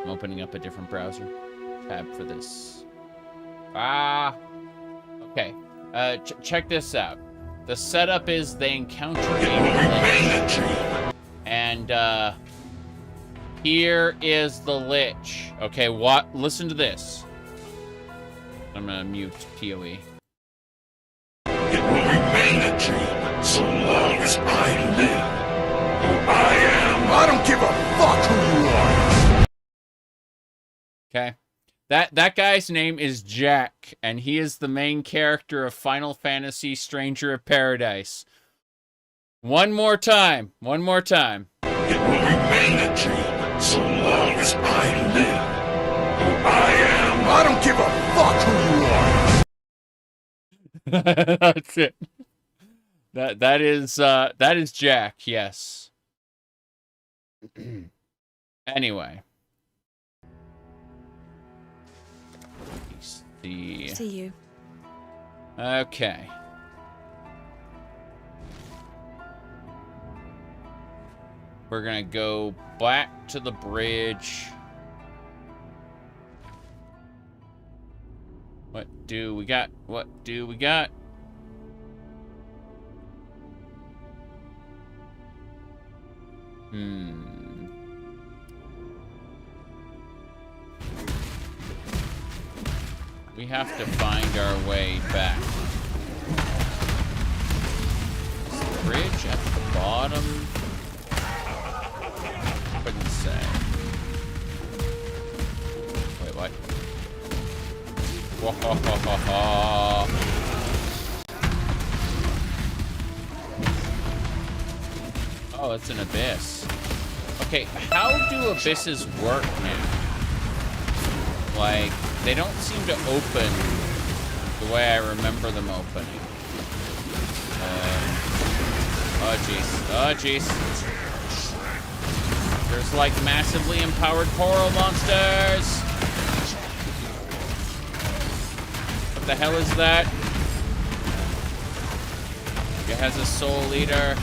I'm opening up a different browser tab for this. Okay. Check this out. The setup is they encounter a Lich. And Here is the Lich. Okay, what? Listen to this. I'm gonna mute POE. It will remain a dream so long as I live. I am. I don't give a fuck who you are. Okay. That guy's name is Jack, and he is the main character of Final Fantasy Stranger of Paradise. One more time. One more time. It will remain a dream so long as I live. I am. I don't give a fuck who you are. That's it. That is Jack, yes. Anyway. See you. Okay. We're gonna go back to the bridge. What do we got? What do we got? We have to find our way back. Bridge at the bottom? Couldn't say. Wait, what? Oh, it's an abyss. Okay, how do abysses work now? Like, they don't seem to open the way I remember them opening. Oh, jeez. Oh, jeez. There's, like, massively empowered coral monsters! What the hell is that? It has a soul eater.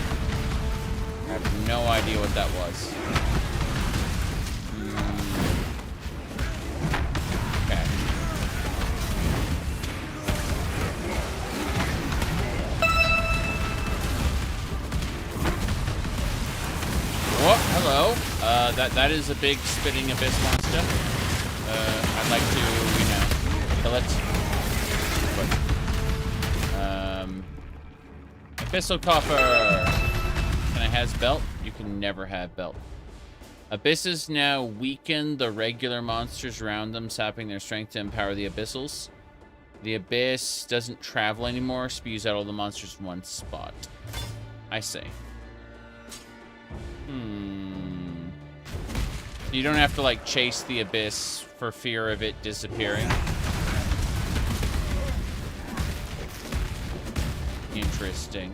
I have no idea what that was. Okay. Whoa, hello. That is a big spitting abyss monster. I'd like to, you know, kill it. But, Abyssal Coffer. Can I has belt? You can never have belt. Abysses now weaken the regular monsters around them, sapping their strength to empower the abyssals. The abyss doesn't travel anymore, spews out all the monsters in one spot. I see. You don't have to, like, chase the abyss for fear of it disappearing. Interesting.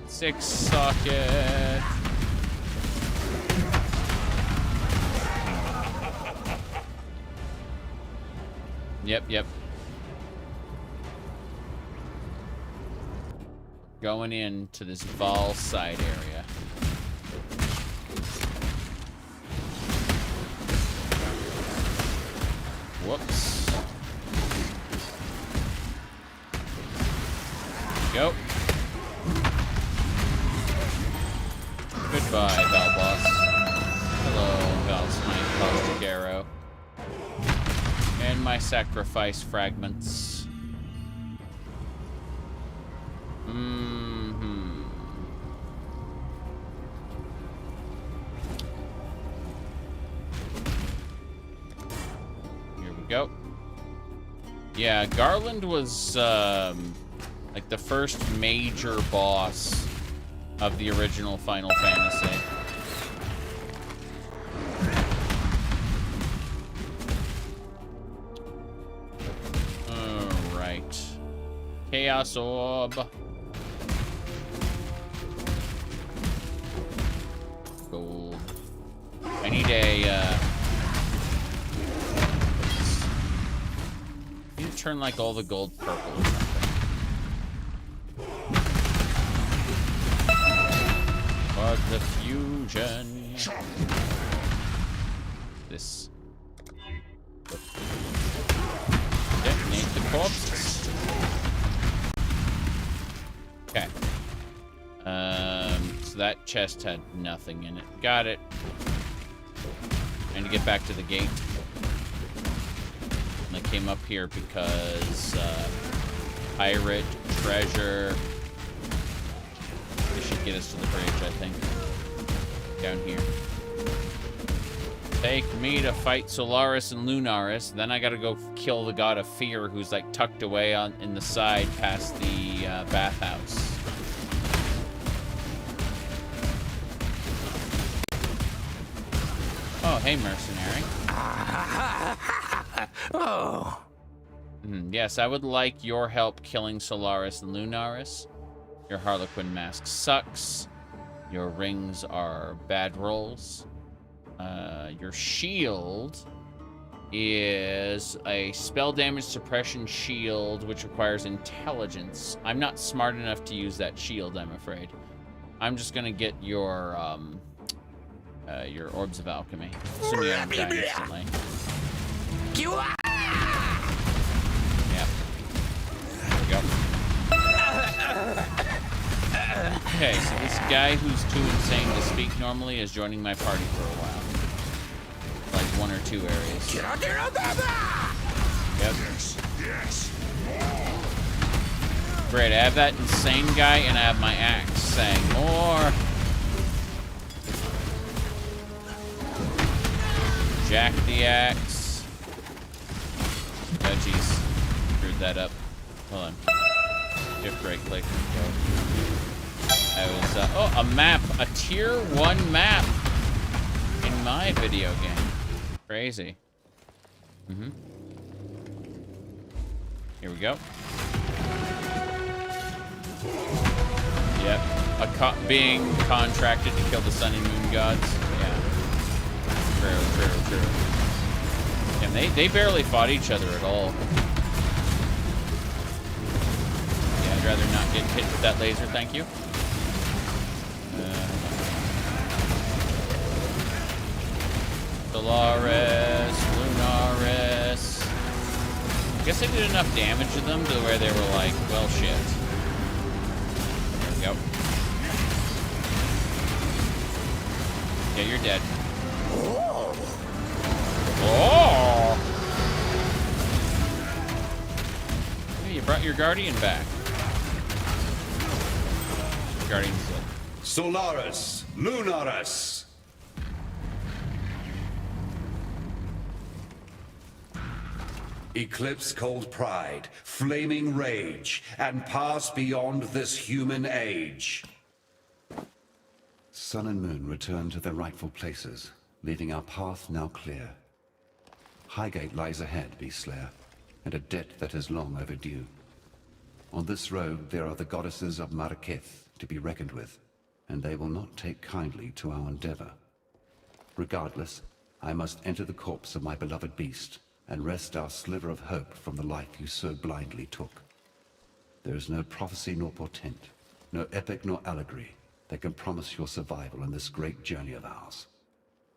6 socket. Yep. Going into this Vol side area. Whoops. Go. Goodbye, Val Boss. Hello, Val Smite, Caustic Arrow. And my sacrifice fragments. Here we go. Yeah, Garland was, like the first major boss of the original Final Fantasy. Alright. Chaos Orb. Gold. I need a, I need to turn, like, all the gold purple or something. For the fusion. This. Detonate the corpses. Okay. So so that chest had nothing in it. Got it. And to get back to the gate. And I came up here because pirate treasure. This should get us to the bridge, I think. Down here. Take me to fight Solaris and Lunaris. Then I gotta go kill the god of fear, who's like tucked away in the side past the bathhouse. Oh, hey, mercenary. Oh. Yes, I would like your help killing Solaris and Lunaris. Your Harlequin mask sucks. Your rings are bad rolls. Your shield is a spell damage suppression shield, which requires intelligence. I'm not smart enough to use that shield, I'm afraid. I'm just gonna get your orbs of alchemy. Assuming I don't die instantly. Yep. There we go. Okay, so this guy who's too insane to speak normally is joining my party for a while. Like 1 or 2 areas. Yep. Yes. Great, I have that insane guy and I have my axe saying more. Jack the axe. Oh jeez. Screwed that up. Hold on. Shift right click. Go. I was oh, a map, a tier 1 map in my video game. Crazy. Here we go. Yep. Being contracted to kill the sun and moon gods. Yeah. True. And they barely fought each other at all. Yeah, I'd rather not get hit with that laser, thank you. Solaris, Lunaris. I guess I did enough damage to them to where they were like, well, shit. There we go. Yeah, you're dead. Oh! Hey, you brought your guardian back. Guardian's dead. Solaris, Lunaris. Eclipse cold pride, flaming rage, and pass beyond this human age. Sun and moon return to their rightful places, leaving our path now clear. Highgate lies ahead, Beast Slayer, and a debt that is long overdue. On this road there are the goddesses of Marraketh to be reckoned with, and they will not take kindly to our endeavor. Regardless, I must enter the corpse of my beloved beast, and wrest our sliver of hope from the life you so blindly took. There is no prophecy nor portent, no epic nor allegory that can promise your survival in this great journey of ours.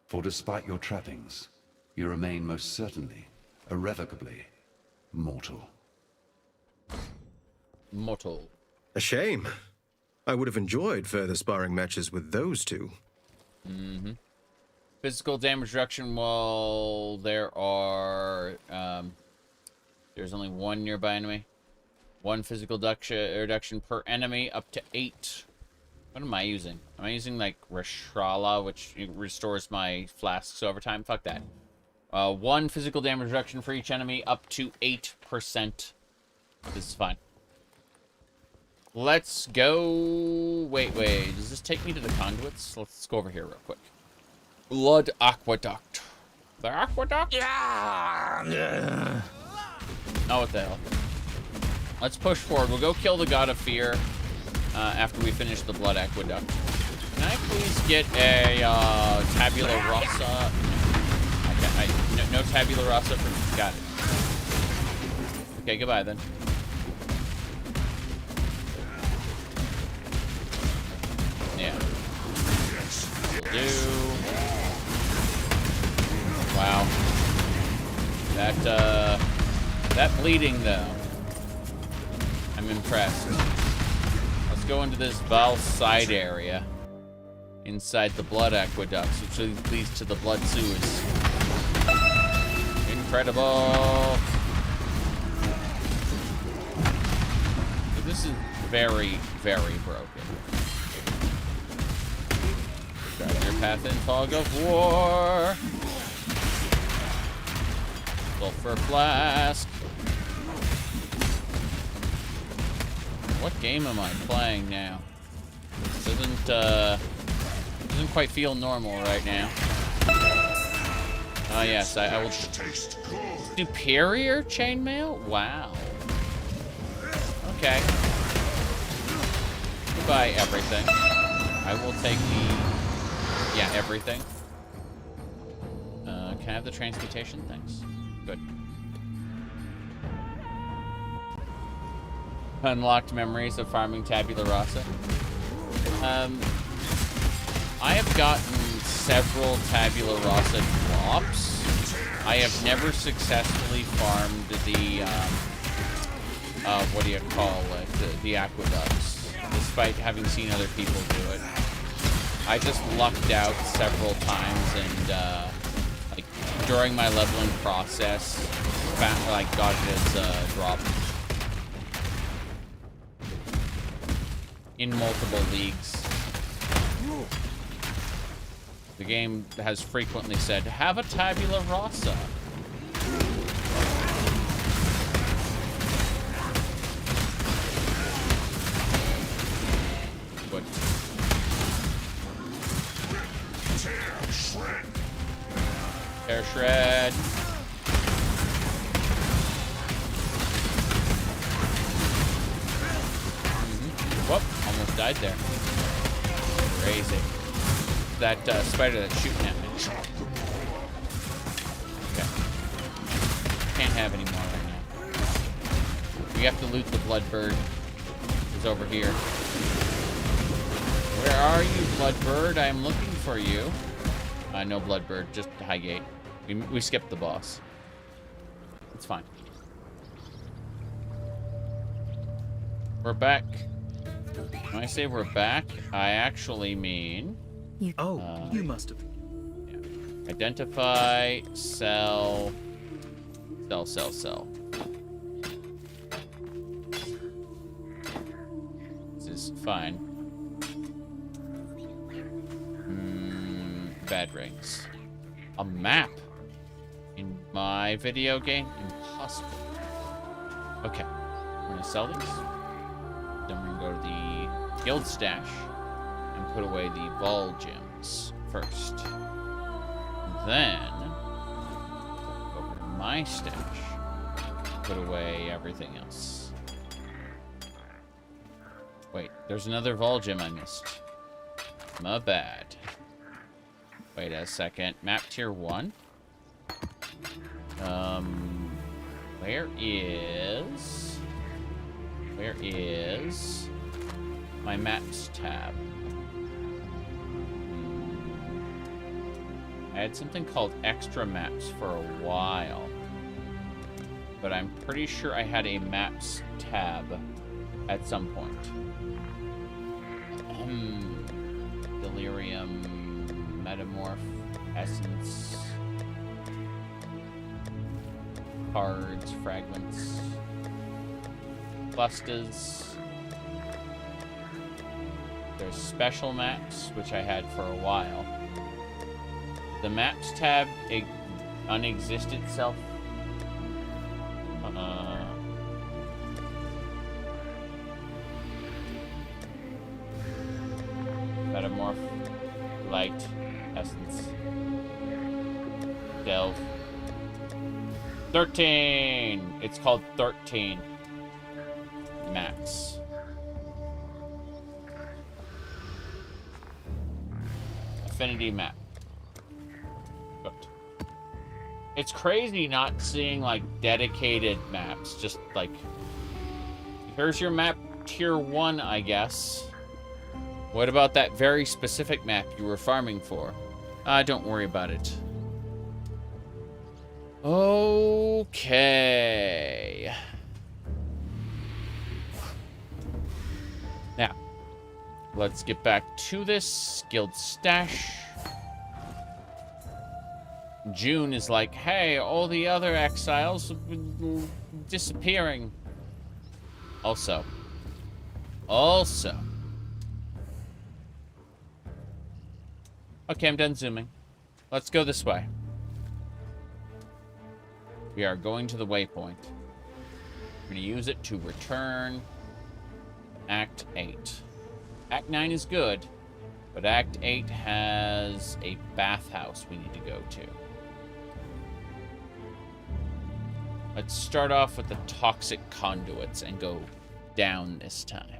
For despite your trappings, you remain most certainly, irrevocably, mortal. Mortal. A shame. I would have enjoyed further sparring matches with those two. Physical damage reduction, well, there are, there's only 1 nearby enemy. 1 physical reduction per enemy, up to 8. What am I using? Am I using, like, Reshrala, which restores my flasks over time? Fuck that. 1 physical damage reduction for each enemy, up to 8%. This is fine. Let's go... Wait. Does this take me to the conduits? Let's go over here real quick. Blood Aqueduct. The Aqueduct? Yeah. Oh, what the hell. Let's push forward. We'll go kill the God of Fear after we finish the Blood Aqueduct. Can I please get a Tabula Rasa? No Tabula Rasa for me. Got it. Okay, goodbye then. Yeah. Will do. Wow. That bleeding though. I'm impressed. Let's go into this Val side area. inside the blood aqueducts, which leads to the blood sewers. Incredible. So this is very, very broken. Drive your path in fog of war. Sulfur flask. What game am I playing now? Doesn't quite feel normal right now. Oh yes, I will. Superior chainmail? Wow. Okay. Goodbye, everything. I will take the... Yeah, everything. Can I have the transmutation? Thanks. Good. Unlocked memories of farming tabula rasa. I have gotten several tabula rasa drops. I have never successfully farmed the, what do you call it? The aqueducts, despite having seen other people do it. I just lucked out several times and, like, during my leveling process, got it as a drop. In multiple leagues. The game has frequently said, have a tabula rasa. What? Tear shred. Whoop, almost died there. Crazy. That spider that's shooting at me. Okay. Can't have any more right now. We have to loot the Bloodbird. He's over here. Where are you, Bloodbird? I'm looking for you. No Bloodbird, just Highgate. We skipped the boss. It's fine. We're back. When I say we're back, I actually mean... You must have... Yeah. Identify, sell... Sell. This is fine. Bad rings. A map in my video game? Impossible. Okay. We're gonna sell these. Then we're gonna go to the guild stash and put away the ball gems first. Then over to my stash, put away everything else. Wait, there's another vol gem I missed. My bad. Wait a second. Map tier 1. Where is my maps tab? I had something called extra maps for a while, but I'm pretty sure I had a maps tab at some point. Delirium, Metamorph, Essence, cards, fragments, clusters. There's special maps, which I had for a while. The maps tab unexist itself. Metamorph, Light, Essence, Delve. 13! It's called 13 maps. Affinity map. Good. It's crazy not seeing like dedicated maps. Just like, here's your map tier 1, I guess. What about that very specific map you were farming for? Don't worry about it. Okay. Now, Let's get back to this. Guild stash. June is like, hey, all the other exiles have been disappearing. Also. Okay, I'm done zooming. Let's go this way. We are going to the waypoint. We're going to use it to return Act 8. Act 9 is good, but Act 8 has a bathhouse we need to go to. Let's start off with the toxic conduits and go down this time.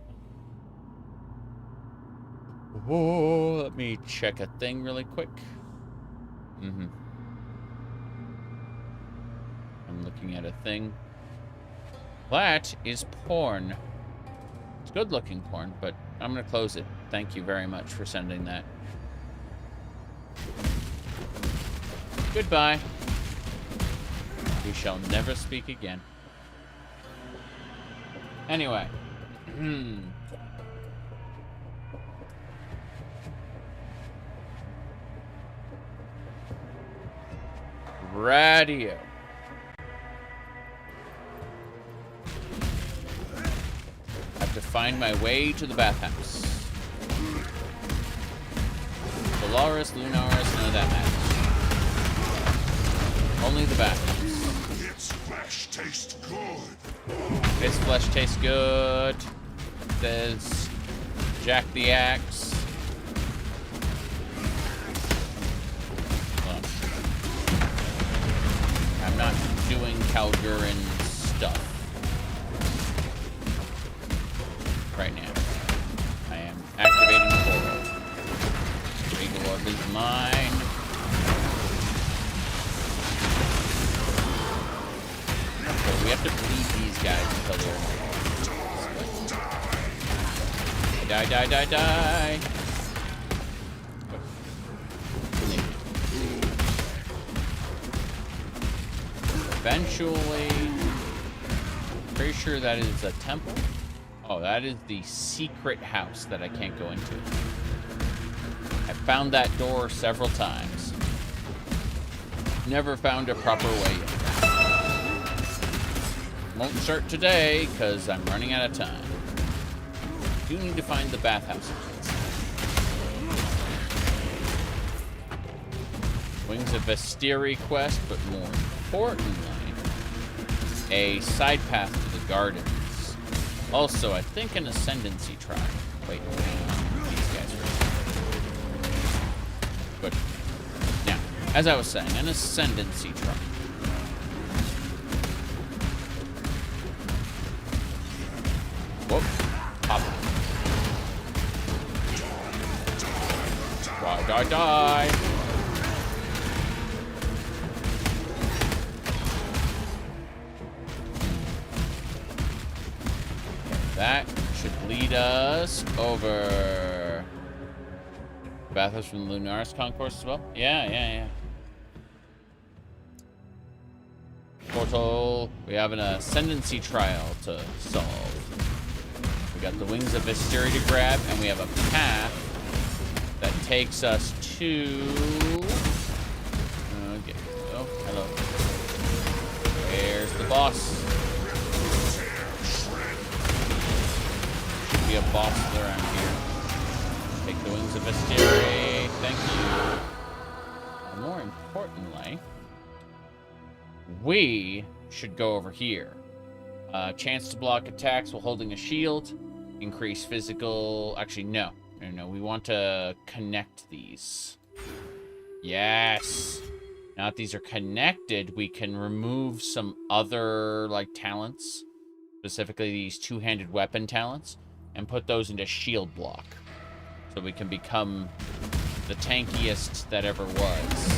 Oh, let me check a thing really quick. I'm looking at a thing. That is porn. It's good looking porn, but I'm gonna close it. Thank you very much for sending that. Goodbye. We shall never speak again. Anyway. Radio. I have to find my way to the bathhouse. Polaris, Lunaris, none of that matters. Only the bathhouse. Its flesh tastes good. Its flesh tastes good. Says Jack the Axe. I'm not doing Calgurin stuff right now. I am activating the portal. Regal Orb is mine. So we have to bleed these guys until they're die. Eventually, pretty sure that is a temple. Oh, that is the secret house that I can't go into. I found that door several times. Never found a proper way in. Won't start today, because I'm running out of time. Do need to find the bathhouse. Wings of Vestiri quest, but more importantly, a side path to the gardens. Also, I think an ascendancy tribe. Wait, these guys are good. Now, as I was saying, an ascendancy tribe. Whoop. Pop. Die. That should lead us over bathhouse from the Lunaris concourse as well. Yeah. Portal. We have an ascendancy trial to solve. We got the Wings of Vestiri to grab, and we have a path that takes us to... Okay. Oh, hello. Where's the boss? Should be a boss around here. Take the Wings of Vestiri. Thank you. And more importantly, we should go over here. Chance to block attacks while holding a shield. Increase physical... Actually, no. No, we want to connect these. Yes. Now that these are connected, we can remove some other, like, talents. Specifically, these two-handed weapon talents. And put those into shield block. So we can become the tankiest that ever was.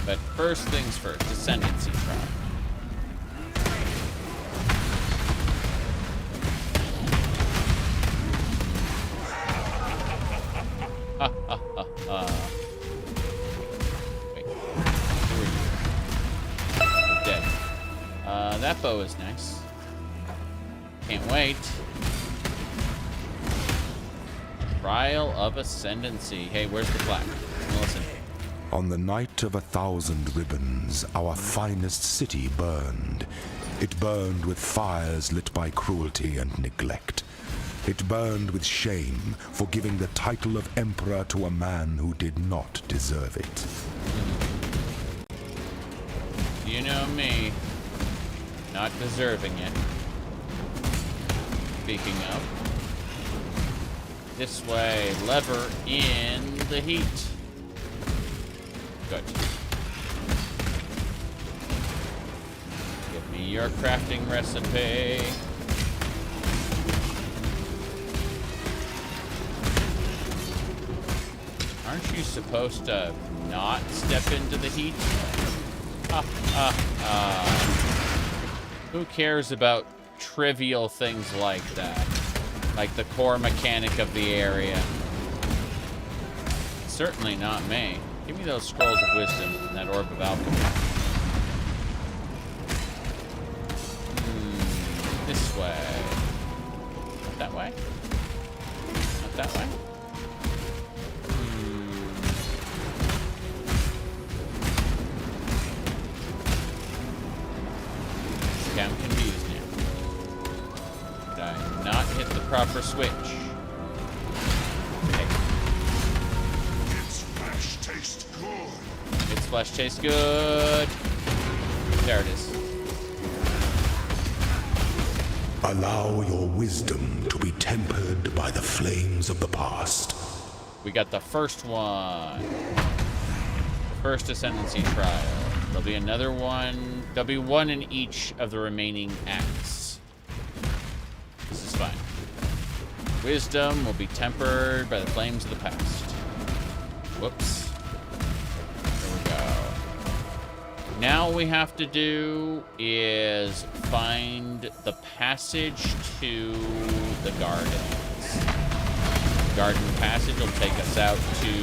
But first things first, Ascendancy trial. Wait, who are you? You're dead. That bow is nice. Can't wait. Trial of Ascendancy. Hey, where's the plaque? Listen. On the night of 1,000 ribbons, our finest city burned. It burned with fires lit by cruelty and neglect. It burned with shame for giving the title of emperor to a man who did not deserve it. You know me. Not deserving it. Speaking of. This way. Lever in the heat. Good. Give me your crafting recipe. Aren't you supposed to not step into the heat? Who cares about trivial things like that? Like the core mechanic of the area. Certainly not me. Give me those scrolls of wisdom and that orb of alchemy. This way. Not that way? Not that way? Okay, I'm confused now. Did I not hit the proper switch? Okay. Its flesh tastes good. Its flesh tastes good. There it is. Allow your wisdom to be tempered by the flames of the past. We got the first one. The first Ascendancy trial. There'll be another one. There'll be one in each of the remaining acts. This is fine. Wisdom will be tempered by the flames of the past. Whoops. There we go. Now all we have to do is find the passage to the gardens. Garden passage will take us out to...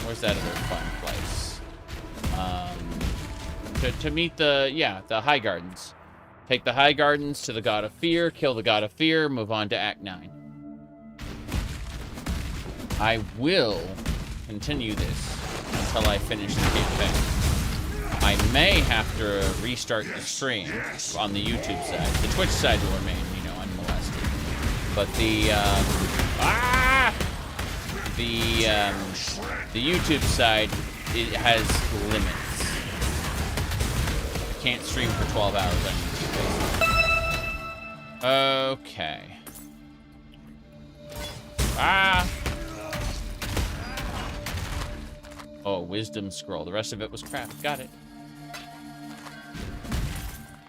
Where's that other fun place? To meet the High Gardens. Take the High Gardens to the God of Fear, kill the God of Fear, move on to Act 9. I will continue this until I finish the campaign. I may have to restart the stream on the YouTube side. The Twitch side will remain, unmolested. But the YouTube side, it has limits. Can't stream for 12 hours on YouTube. Okay. Oh, wisdom scroll. The rest of it was crap. Got it.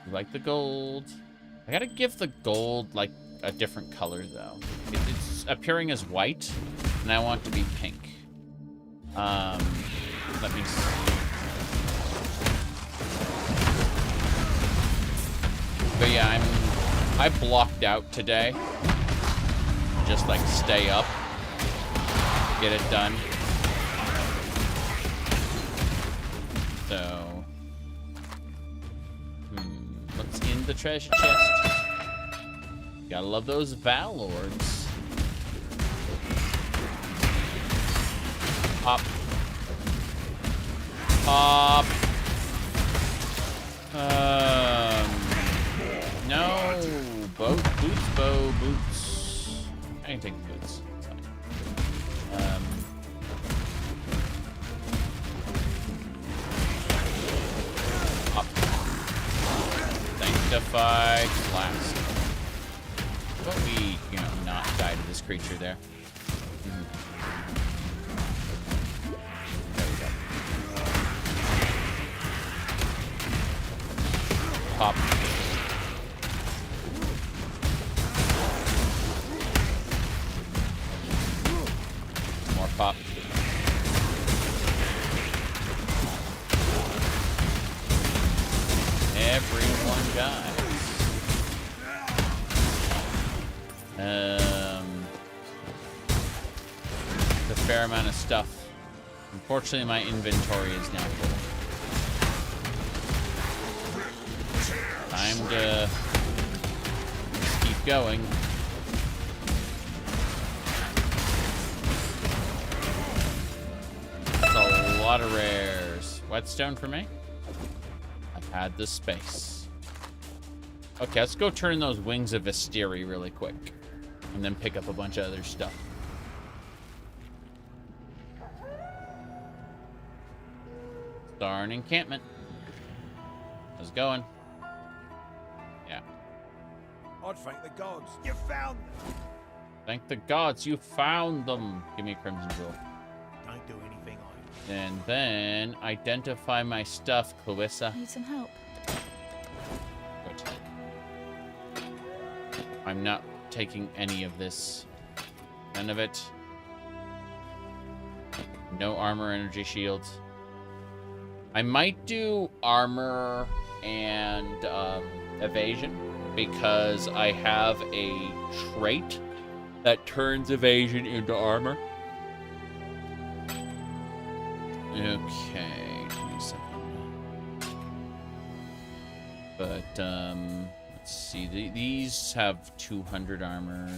You like the gold. I gotta give the gold, like, a different color, though. It's appearing as white, and I want it to be pink. Let me see. But yeah, I blocked out today. Just like stay up. Get it done. So what's in the treasure chest? Gotta love those Valords. Pop. Pop. No. Boots, boots. I can take the boots. It's fine. Up. Sanctified Flask. But we, not die to this creature there. There we go. Pop. More pop. Everyone dies. A fair amount of stuff. Unfortunately, my inventory is now full. Time to keep going. lot of rares. Whetstone for me? I've had the space. Okay, let's go turn those Wings of Vistiri really quick. And then pick up a bunch of other stuff. Darn encampment. How's it going? Yeah. I'd thank the gods. You found them. Thank the gods you found them. Give me a Crimson Jewel. Don't do anything I... And then identify my stuff, Clarissa. Need some help. Good. I'm not taking any of this. None of it. No armor, energy shields. I might do armor and evasion because I have a trait that turns evasion into armor. Okay, 27. But let's see. These have 200 armor.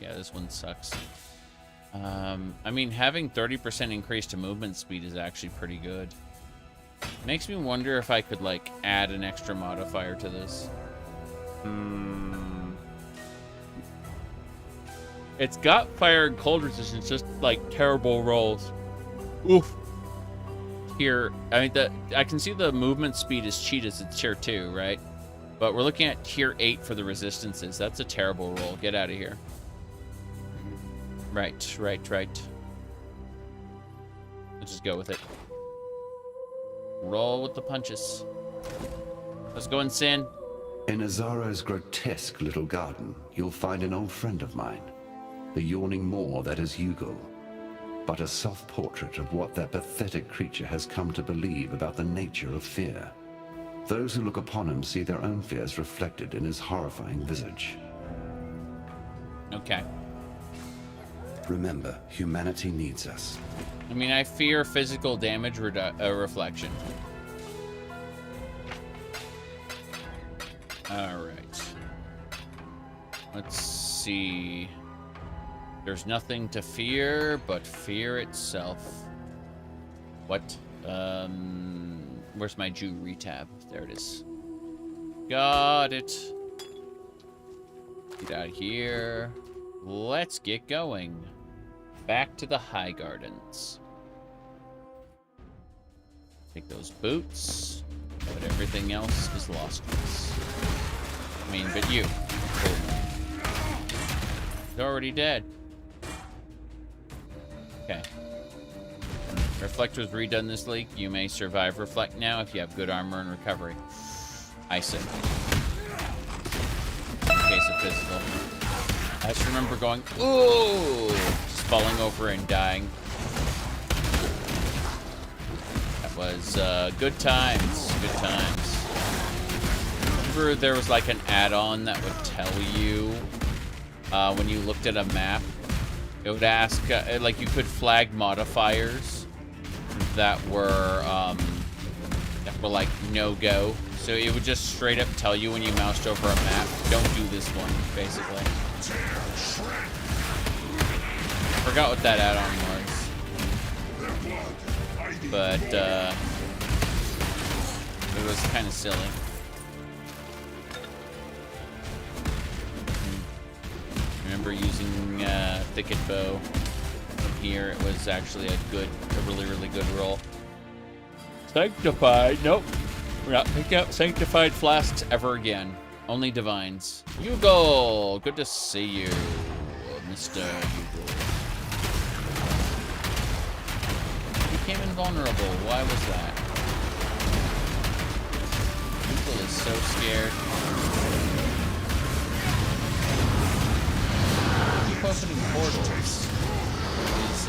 Yeah, this one sucks. I mean, having 30% increase to movement speed is actually pretty good. Makes me wonder if I could, like, add an extra modifier to this. It's got fire and cold resistance, just, like, terrible rolls. Oof. Here, I mean, I can see the movement speed is cheetahs. It's tier 2, right? But we're looking at tier 8 for the resistances. That's a terrible roll. Get out of here. Right. Let's just go with it. Roll with the punches. Let's go and sin. In Azaro's grotesque little garden, you'll find an old friend of mine, the yawning maw that is Ugol, but a self-portrait of what that pathetic creature has come to believe about the nature of fear. Those who look upon him see their own fears reflected in his horrifying visage. Okay. Remember, humanity needs us. I mean, I fear physical damage reflection. Alright. Let's see. There's nothing to fear but fear itself. What? Where's my jewelry tab? There it is. Got it. Get out of here. Let's get going. Back to the High Gardens. Take those boots, but everything else is lost to us. I mean, but you. You're already dead. Okay. Reflect was redone this league. You may survive Reflect now if you have good armor and recovery. I see. In case of physical. I just remember going, ooh, just falling over and dying. That was good times, good times. Remember there was like an add-on that would tell you when you looked at a map, it would ask, like you could flag modifiers that were like no-go. So it would just straight up tell you when you moused over a map, don't do this one, basically. Forgot what that add-on was. But, it was kind of silly. Remember using Thicket Bow here. It was actually a really, really good roll. Sanctified. Nope. We're not picking up Sanctified Flasks ever again. Only Divines. Ugol! Good to see you, Mr. Ugol. You became invulnerable. Why was that? Ugol is so scared. Keep opening portals. His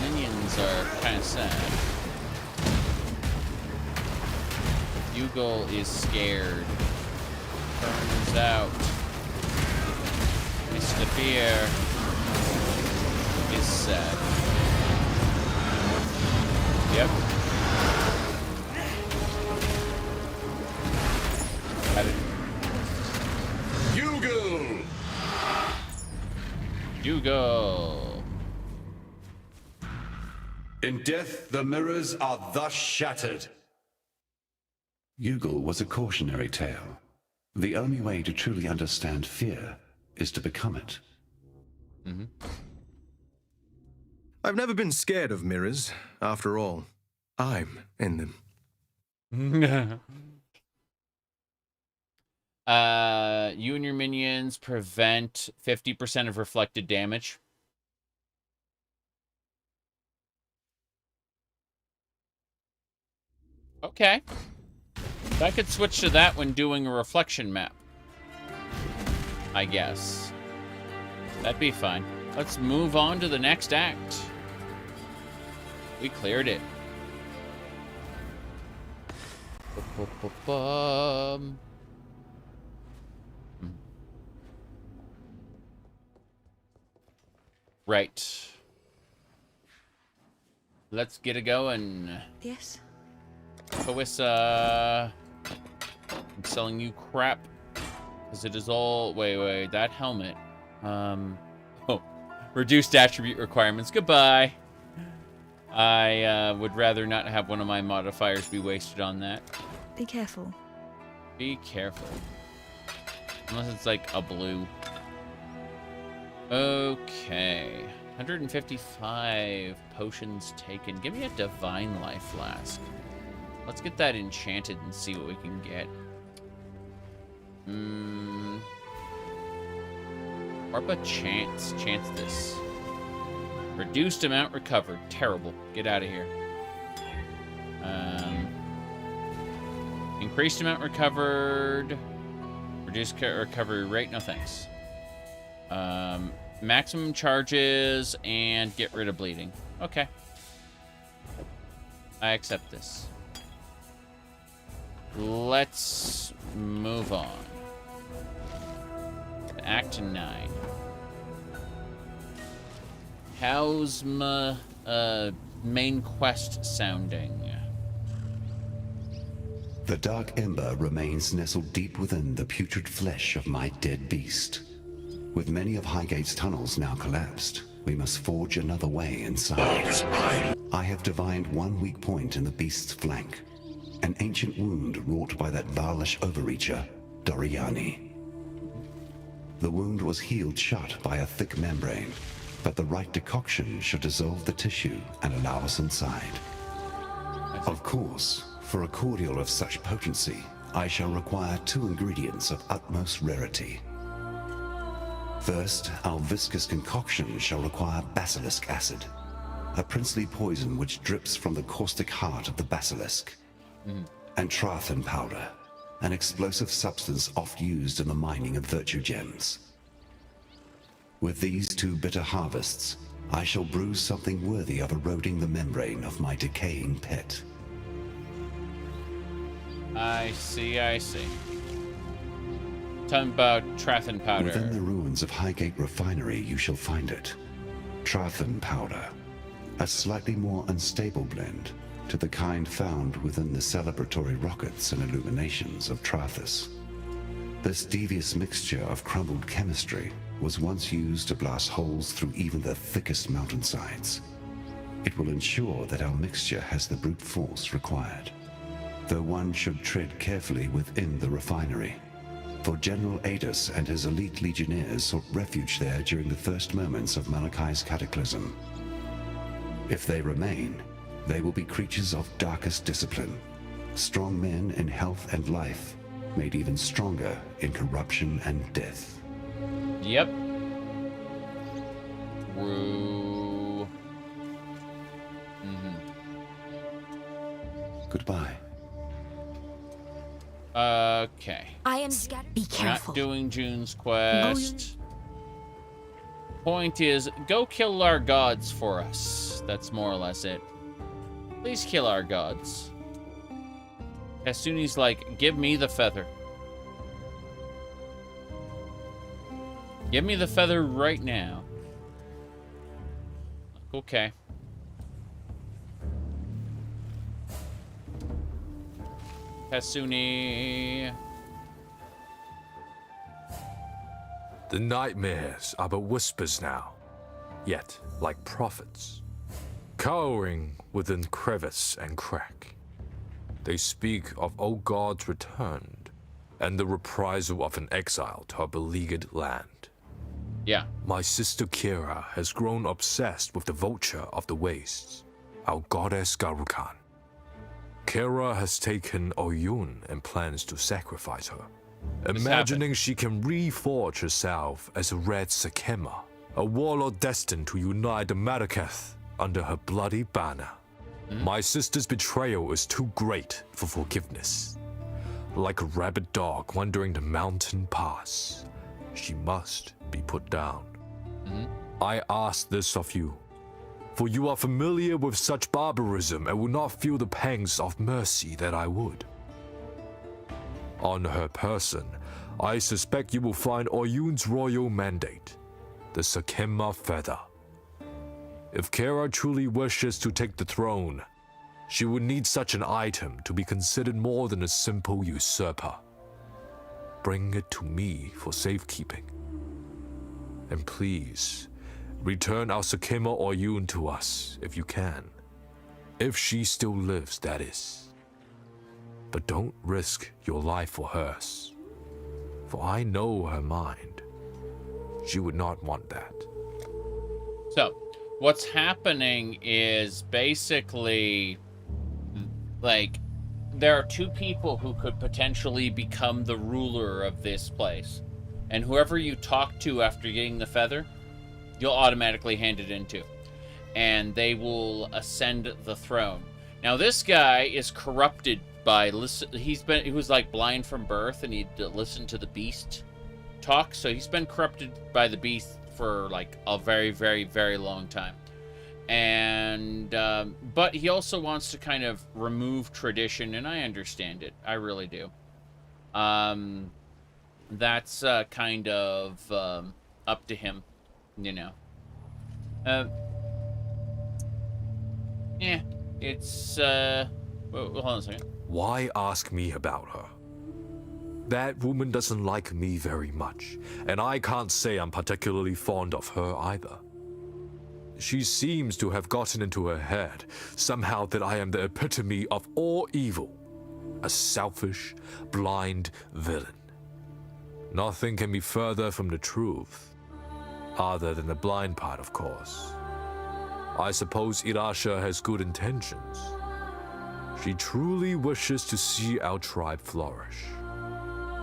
minions are kind of sad. Ugol is scared. Turns out, Mr. Fear is sad. Yep. Got it. Ugol! Ugol! In death, the mirrors are thus shattered. Yugal was a cautionary tale. The only way to truly understand fear is to become it. Mm-hmm. I've never been scared of mirrors. After all, I'm in them. You and your minions prevent 50% of reflected damage. Okay. I could switch to that when doing a reflection map. I guess. That'd be fine. Let's move on to the next act. We cleared it. Right. Let's get it going. Yes. Carissa, I'm selling you crap. Because it is all... Wait, that helmet. Oh. Reduced attribute requirements. Goodbye. I would rather not have one of my modifiers be wasted on that. Be careful. Be careful. Unless it's like a blue. Okay. 155 potions taken. Give me a divine life flask. Let's get that enchanted and see what we can get. Warp chance this. Reduced amount recovered. Terrible. Get out of here. Increased amount recovered. Reduced recovery rate. No thanks. Maximum charges and get rid of bleeding. Okay. I accept this. Let's move on. Act 9. How's my main quest sounding? The dark ember remains nestled deep within the putrid flesh of my dead beast. With many of Highgate's tunnels now collapsed, we must forge another way inside. I have divined one weak point in the beast's flank. An ancient wound wrought by that Varlish overreacher, Doriani. The wound was healed shut by a thick membrane, but the right decoction should dissolve the tissue and allow us inside. Of course, for a cordial of such potency, I shall require 2 ingredients of utmost rarity. First, our viscous concoction shall require basilisk acid, a princely poison which drips from the caustic heart of the basilisk, and Trathan powder, an explosive substance oft used in the mining of virtue gems. With these 2 bitter harvests, I shall brew something worthy of eroding the membrane of my decaying pet. I see. Talking about Trathan powder. Within the ruins of Highgate Refinery you shall find it. Trathan powder. A slightly more unstable blend to the kind found within the celebratory rockets and illuminations of Trathus. This devious mixture of crumbled chemistry was once used to blast holes through even the thickest mountainsides. It will ensure that our mixture has the brute force required, though one should tread carefully within the refinery. For General Adus and his elite legionnaires sought refuge there during the first moments of Malachi's cataclysm. If they remain, they will be creatures of darkest discipline, strong men in health and life, made even stronger in corruption and death. Yep. True. Goodbye. Okay. I am scattered. Be careful. Not doing June's quest. Point is, go kill our gods for us. That's more or less it. Please kill our gods. Kasuni's like, give me the feather. Give me the feather right now. Okay. Kasuni. The nightmares are but whispers now, yet like prophets. cowering within crevice and crack. They speak of old gods returned, and the reprisal of an exile to our beleaguered land. Yeah. My sister Kira has grown obsessed with the vulture of the wastes, our goddess Garukan. Kira has taken Oyun and plans to sacrifice her, imagining she can reforge herself as a red Sakema, a warlord destined to unite the Madaketh under her bloody banner. My sister's betrayal is too great for forgiveness. Like a rabid dog wandering the mountain pass, she must be put down. I ask this of you, for you are familiar with such barbarism and will not feel the pangs of mercy that I would. On her person, I suspect you will find Oyun's royal mandate, the Sakema feather. If Kira truly wishes to take the throne, she would need such an item to be considered more than a simple usurper. Bring it to me for safekeeping. And please, return our Sakema Oyun to us if you can. If she still lives, that is. But don't risk your life for hers, for I know her mind. She would not want that. So, what's happening is basically, like, there are two people who could potentially become the ruler of this place. And whoever you talk to after getting the feather, you'll automatically hand it into. And they will ascend the throne. Now, this guy is corrupted by he was like blind from birth, and he'd listened to the beast talk. So he's been corrupted by the beast for like a very, very, very long time. And but he also wants to kind of remove tradition, and I understand it. I really do. That's kind of up to him, you know. Yeah, it's whoa, hold on a second. Why ask me about her? That woman doesn't like me very much, and I can't say I'm particularly fond of her either. She seems to have gotten into her head somehow that I am the epitome of all evil, a selfish, blind villain. Nothing can be further from the truth, other than the blind part, of course. I suppose Irasha has good intentions. She truly wishes to see our tribe flourish.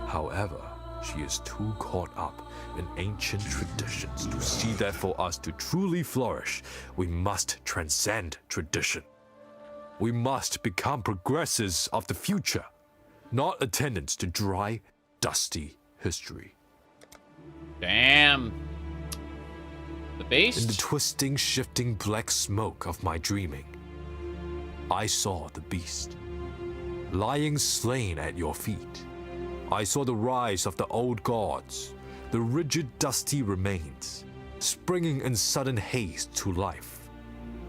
However, she is too caught up in ancient traditions to see that for us to truly flourish, we must transcend tradition. We must become progressors of the future, not attendants to dry, dusty history. Damn. The beast? In the twisting, shifting black smoke of my dreaming, I saw the beast, lying slain at your feet. I saw the rise of the old gods, the rigid, dusty remains, springing in sudden haste to life.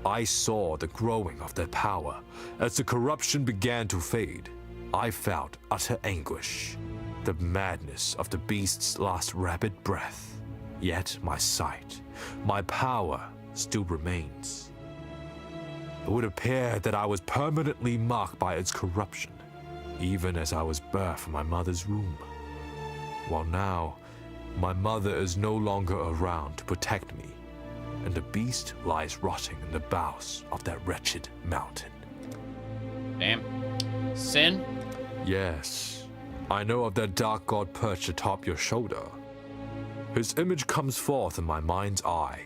I saw the growing of their power. As the corruption began to fade, I felt utter anguish, the madness of the beast's last rapid breath. Yet my sight, my power still remains. It would appear that I was permanently marked by its corruption, even as I was birthed from my mother's womb. While now, my mother is no longer around to protect me, and the beast lies rotting in the bowels of that wretched mountain. Damn. Sin? Yes, I know of that dark god perched atop your shoulder. His image comes forth in my mind's eye,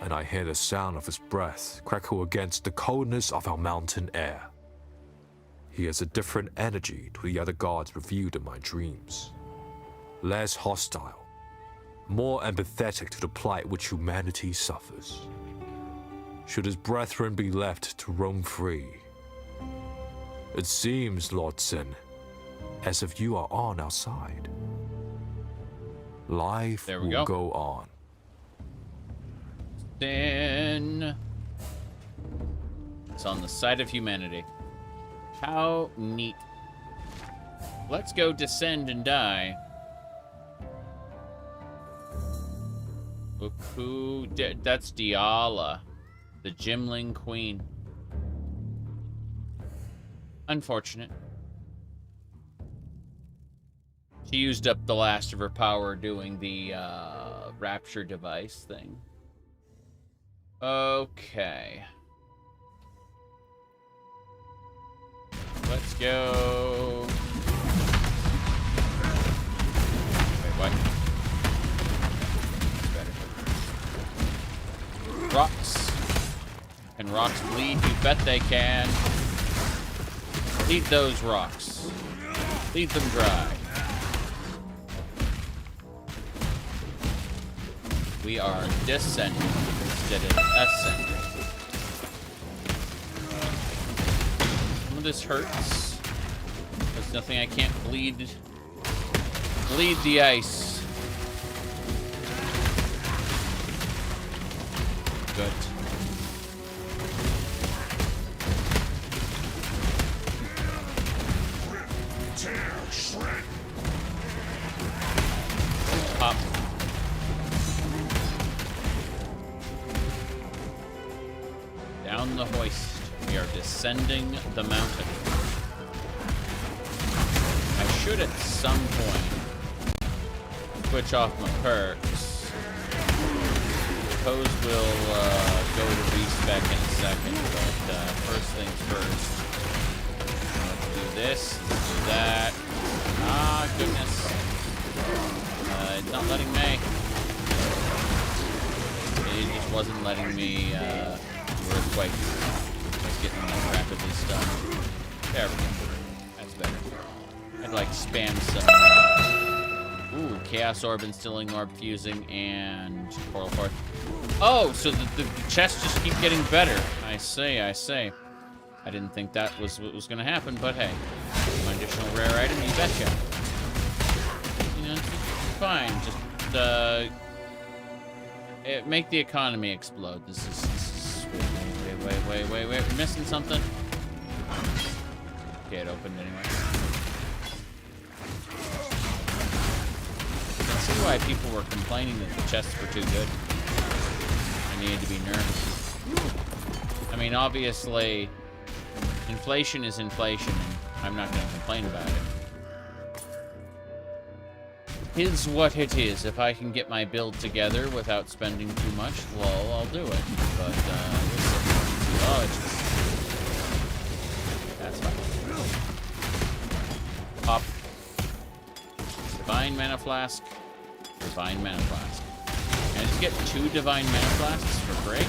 and I hear the sound of his breath crackle against the coldness of our mountain air. He has a different energy to the other gods revealed in my dreams. Less hostile, more empathetic to the plight which humanity suffers. Should his brethren be left to roam free? It seems, Lord Sin, as if you are on our side. Life will go on. Sin. It's on the side of humanity. How neat. Let's go descend and die. Look who did. That's Diala. The Gimling Queen. Unfortunate. She used up the last of her power doing the rapture device thing. Okay. Let's go. Wait, what? Better. Rocks. Can rocks bleed? You bet they can. Bleed those rocks. Bleed them dry. We are descending instead of ascending. Some of this hurts. There's nothing I can't bleed. Bleed the ice. Good. Pop. Down the hoist. We are descending the mountain. I should at some point switch off my perks. Suppose we'll go to respec in a second, but first things first. Let's do this, let's do that. Ah, goodness. It's not letting me. It just wasn't letting me do Earthquake. I was getting rapidly stunned. There we go. That's better. I'd like spam some. Ooh, Chaos Orb, Instilling Orb, Fusing, and Coral Forth. Oh, so the chests just keep getting better. I see, I see. I didn't think that was what was going to happen, but hey. An additional rare item, you betcha. You know, it's fine. Just, make the economy explode. This is wait. We're missing something. Okay, it opened anyway. I can see why people were complaining that the chests were too good. They needed to be nerfed. I mean, obviously, inflation is inflation, and I'm not going to complain about it. Is what it is. If I can get my build together without spending too much, well, I'll do it. But, oh, it's just... That's fine. Pop. Divine Mana Flask. Divine Mana Flask. Can I just get 2 Divine Mana Flasks for free?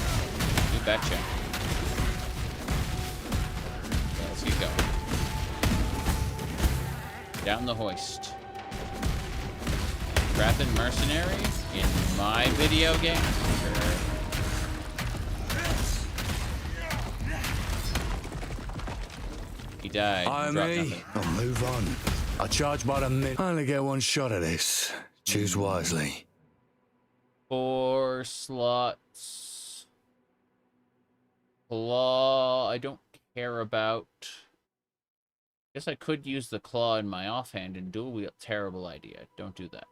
You betcha. Okay, let's get going. Down the hoist. Rapid Mercenary in my video game? Sure. He died. I'll move on. I charge by the minute. I only get one shot at this. Choose wisely. 4 slots. Claw, I don't care about. Guess I could use the claw in my offhand and dual wield. Terrible idea. Don't do that.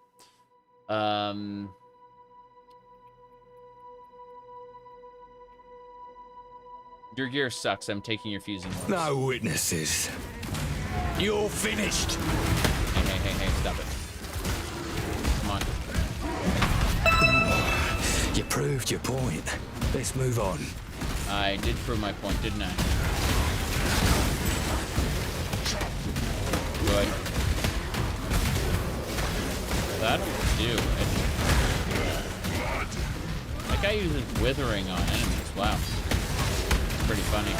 Your gear sucks. I'm taking your fusing orbs. No witnesses. You're finished. Hey, stop it. Come on. You proved your point. Let's move on. I did prove my point, didn't I? Good. That'll do it. That guy uses Withering on enemies. Wow. Pretty funny.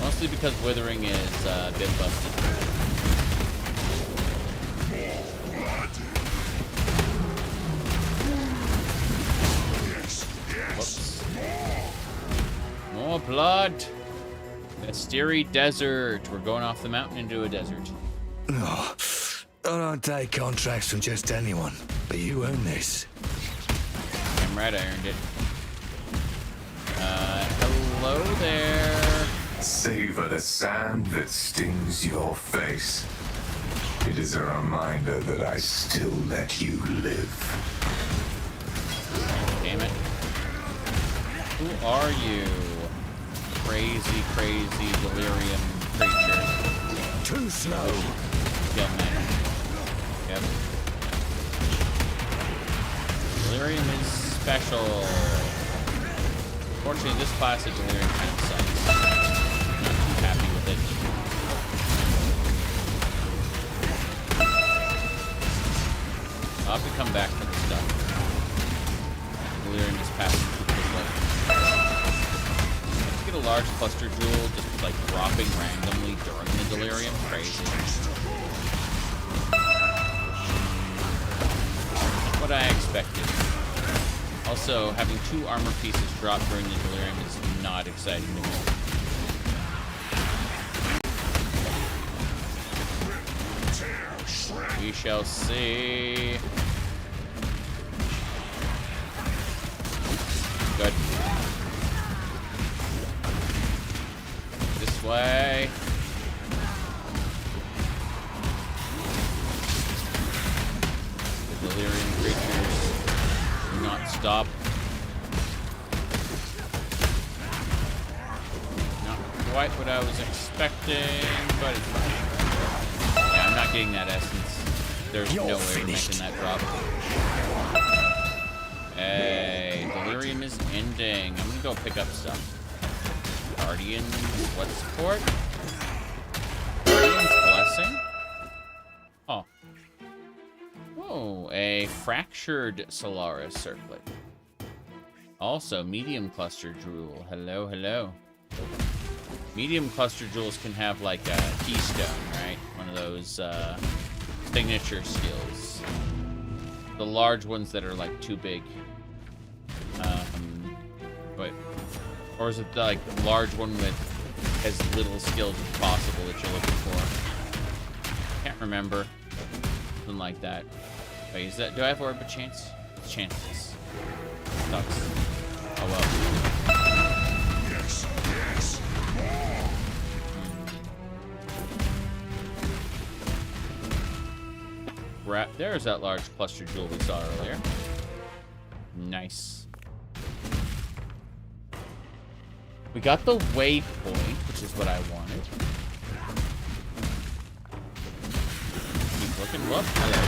Mostly because Withering is bit busted. Whoops. More blood. Mystery Desert. We're going off the mountain into a desert. Oh, I don't take contracts from just anyone, but you earn this. I'm right, I earned it. Hello there. Savor the sand that stings your face. It is a reminder that I still let you live. Damn it. Who are you? Crazy, crazy delirium creature. Too slow. Kill me. Yep. Delirium is special. Fortunately, this class of delirium kind of sucks. I'm not too happy with it. I'll have to come back for the stuff. Delirium is passing through this way. Let's get a large cluster jewel, just like dropping randomly during the delirium. Crazy. What I expected. Also, having 2 armor pieces drop during the delirium is not exciting to me. We shall see. Good. This way. The delirium creatures do not stop. Not quite what I was expecting, but it's fine. Yeah, I'm not getting that essence. There's no way we're making that drop. Hey, delirium is ending. I'm gonna go pick up stuff. Guardian's what support? Guardian's blessing? Oh. Oh, a fractured Solaris circlet. Also, medium cluster jewel. Hello, hello. Medium cluster jewels can have like a keystone, right? One of those signature skills. The large ones that are like too big. But or is it the, like the large one with as little skills as possible that you're looking for? Can't remember. Something like that. Wait, is that? Do I have orb of chance? Chances. Sucks. Oh well. Yes, yes, more. There's that large cluster jewel we saw earlier. Nice. We got the waypoint, which is what I wanted. Keep looking. Look. Hello.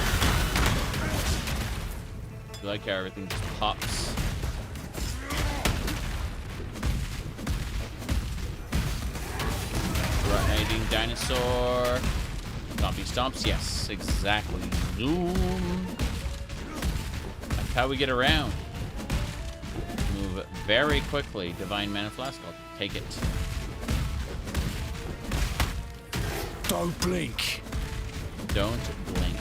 I like how everything just pops. Rotating dinosaur. Stompy stomps. Yes, exactly. Zoom. That's how we get around. Move very quickly. Divine Mana Flask. I'll take it. Don't blink. Don't blink.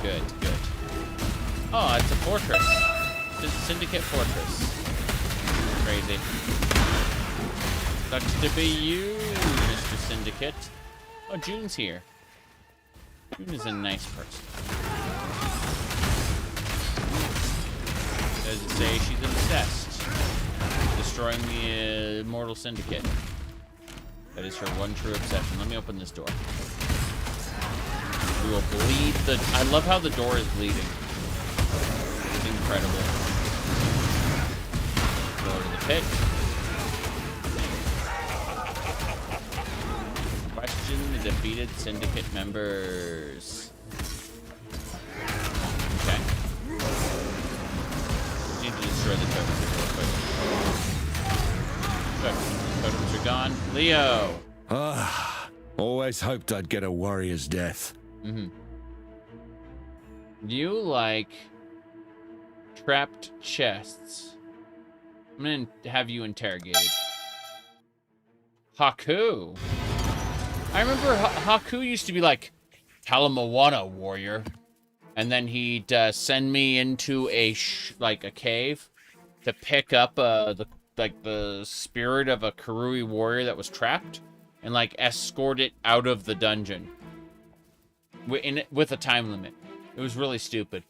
Good, good. Oh, it's a fortress. It's a Syndicate fortress. Crazy. Sucks to be you, Mr. Syndicate. Oh, June's here. June is a nice person. Does it say she's obsessed? Destroying the Immortal Syndicate. That is her one true obsession. Let me open this door. We will bleed the... I love how the door is bleeding. It's incredible. Go to the pit. Question the defeated Syndicate members. Okay. Need to destroy the totems real quick. Good. Totems are gone. Leo! Always hoped I'd get a warrior's death. Mm-hmm. You like trapped chests. I'm gonna have you interrogated. Haku. I remember Haku used to be like, Talamawana warrior. And then he'd send me into a cave to pick up the spirit of a Karui warrior that was trapped and like escort it out of the dungeon with a time limit. It was really stupid.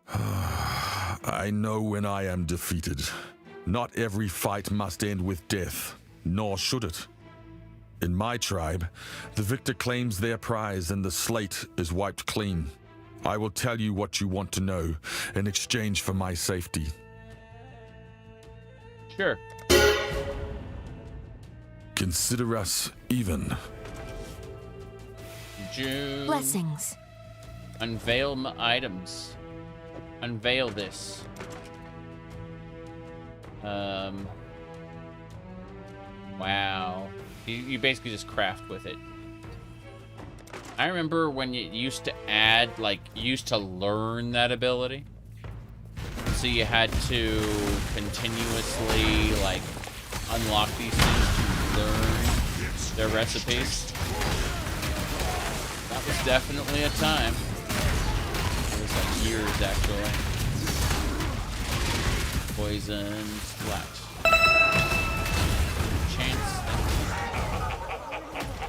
I know when I am defeated. Not every fight must end with death, nor should it. In my tribe, the victor claims their prize and the slate is wiped clean. I will tell you what you want to know in exchange for my safety. Sure. Consider us even. June. Blessings. Unveil my items. Unveil this. Wow. You basically just craft with it. I remember when you used to add, like, you used to learn that ability. So you had to continuously, like, unlock these things to learn their recipes. That was definitely a time. It was like years, actually. Poison, splash. Chance.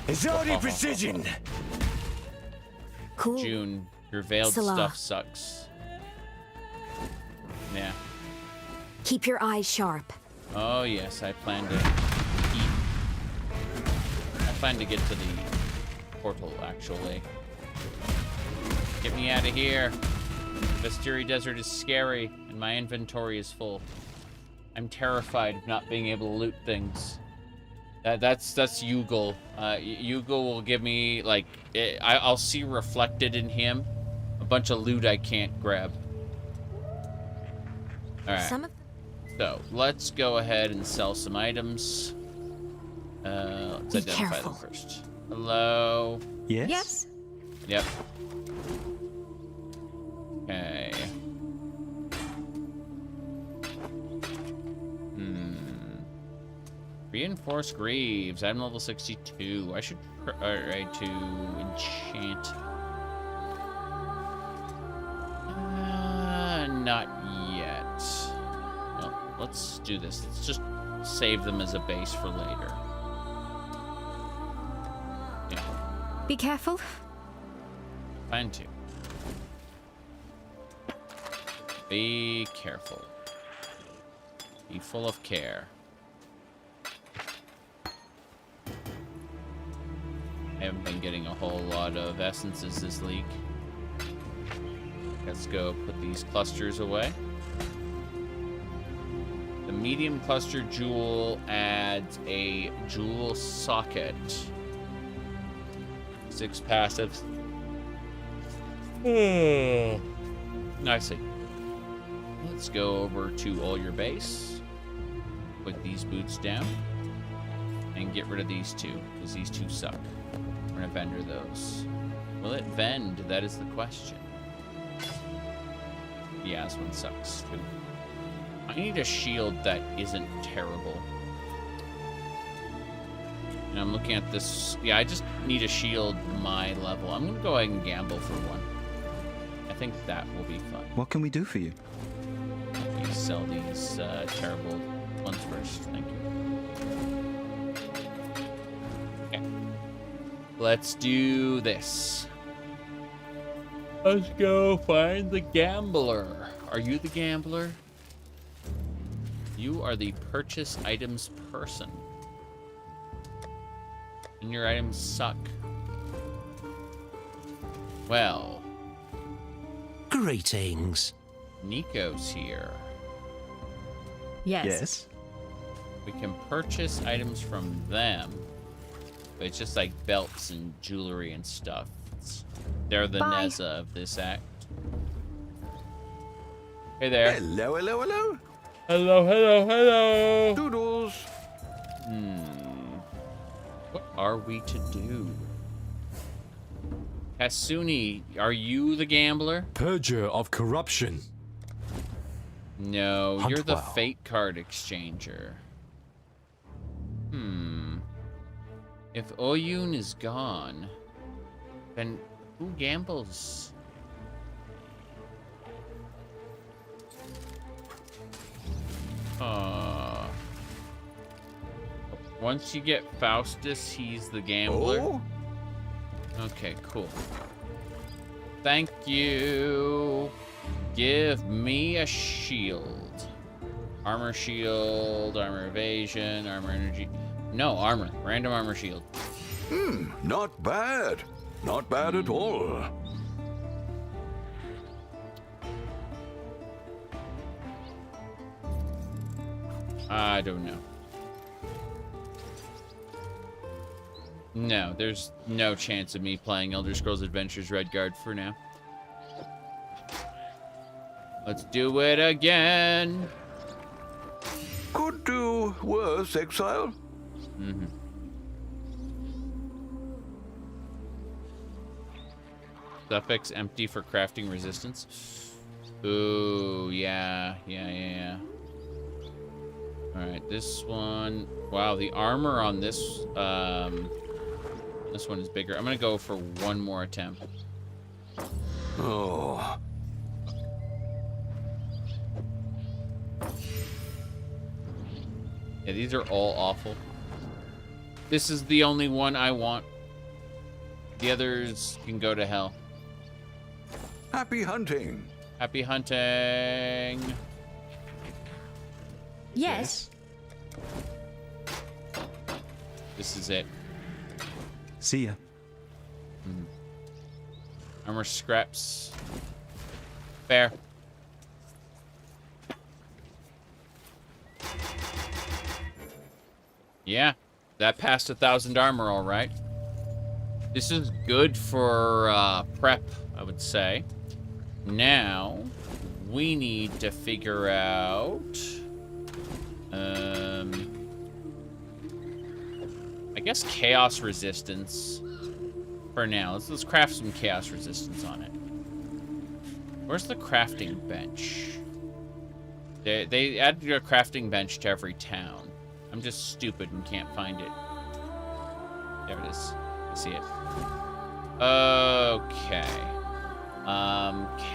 Exotic precision. Cool. June, your veiled Salah. stuff sucks. Yeah. Keep your eyes sharp. Oh yes, I plan to get to the portal, actually. Get me out of here. Vistiri Desert is scary, and my inventory is full. I'm terrified of not being able to loot things. That's Yugal. Yugal will give me, like, I'll see reflected in him a bunch of loot I can't grab. Alright. So, let's go ahead and sell some items. Let's identify them first. Hello? Yes. Yep. Okay. Reinforced Greaves. I'm level 62. I should try to enchant. Not yet. Well, let's do this. Let's just save them as a base for later. Yeah. Be careful. Plan to. Be careful. Be full of care. I haven't been getting a whole lot of essences this league. Let's go put these clusters away. The medium cluster jewel adds a jewel socket. 6 passives. Nicely. Let's go over to all your base. Put these boots down. And get rid of these two, because these two suck. We're gonna vendor those. Will it vend? That is the question. Yeah, this one sucks too. I need a shield that isn't terrible. And I'm looking at this. Yeah, I just need a shield my level. I'm gonna go ahead and gamble for one. I think that will be fun. What can we do for you? Let me sell these terrible ones first. Thank you. Okay. Let's do this. Let's go find the gambler. Are you the gambler? You are the purchase items person. And your items suck. Well. Greetings. Nico's here. Yes. We can purchase items from them. But it's just like belts and jewelry and stuff. They're the Bye. Neza of this act. Hey there. Hello, hello, hello. Hello, hello, hello. Doodles. What are we to do? Kasuni, are you the gambler? Purger of corruption. No, Hunt you're the well. fate card exchanger. If Oyun is gone, then who gambles? Once you get Faustus, he's the gambler. Oh? Okay, cool. Thank you. Give me a shield. Armor shield, armor evasion, armor energy. No, armor. Random armor shield. Not bad. Not bad at all. I don't know. No, there's no chance of me playing Elder Scrolls Adventures Redguard for now. Let's do it again. Could do worse, Exile. Mm-hmm. Suffix empty for crafting resistance. Ooh, yeah. Alright, this one. Wow, the armor on this this one is bigger. I'm gonna go for one more attempt. Oh. Yeah, these are all awful. This is the only one I want. The others can go to hell. Happy hunting. Happy hunting. Yes. This is it. See ya. Armor scraps. Fair. Yeah, that passed 1,000 armor, all right. This is good for prep, I would say. Now, we need to figure out... I guess chaos resistance for now. Let's craft some chaos resistance on it. Where's the crafting bench? They added a crafting bench to every town. I'm just stupid and can't find it. There it is. I see it. Okay.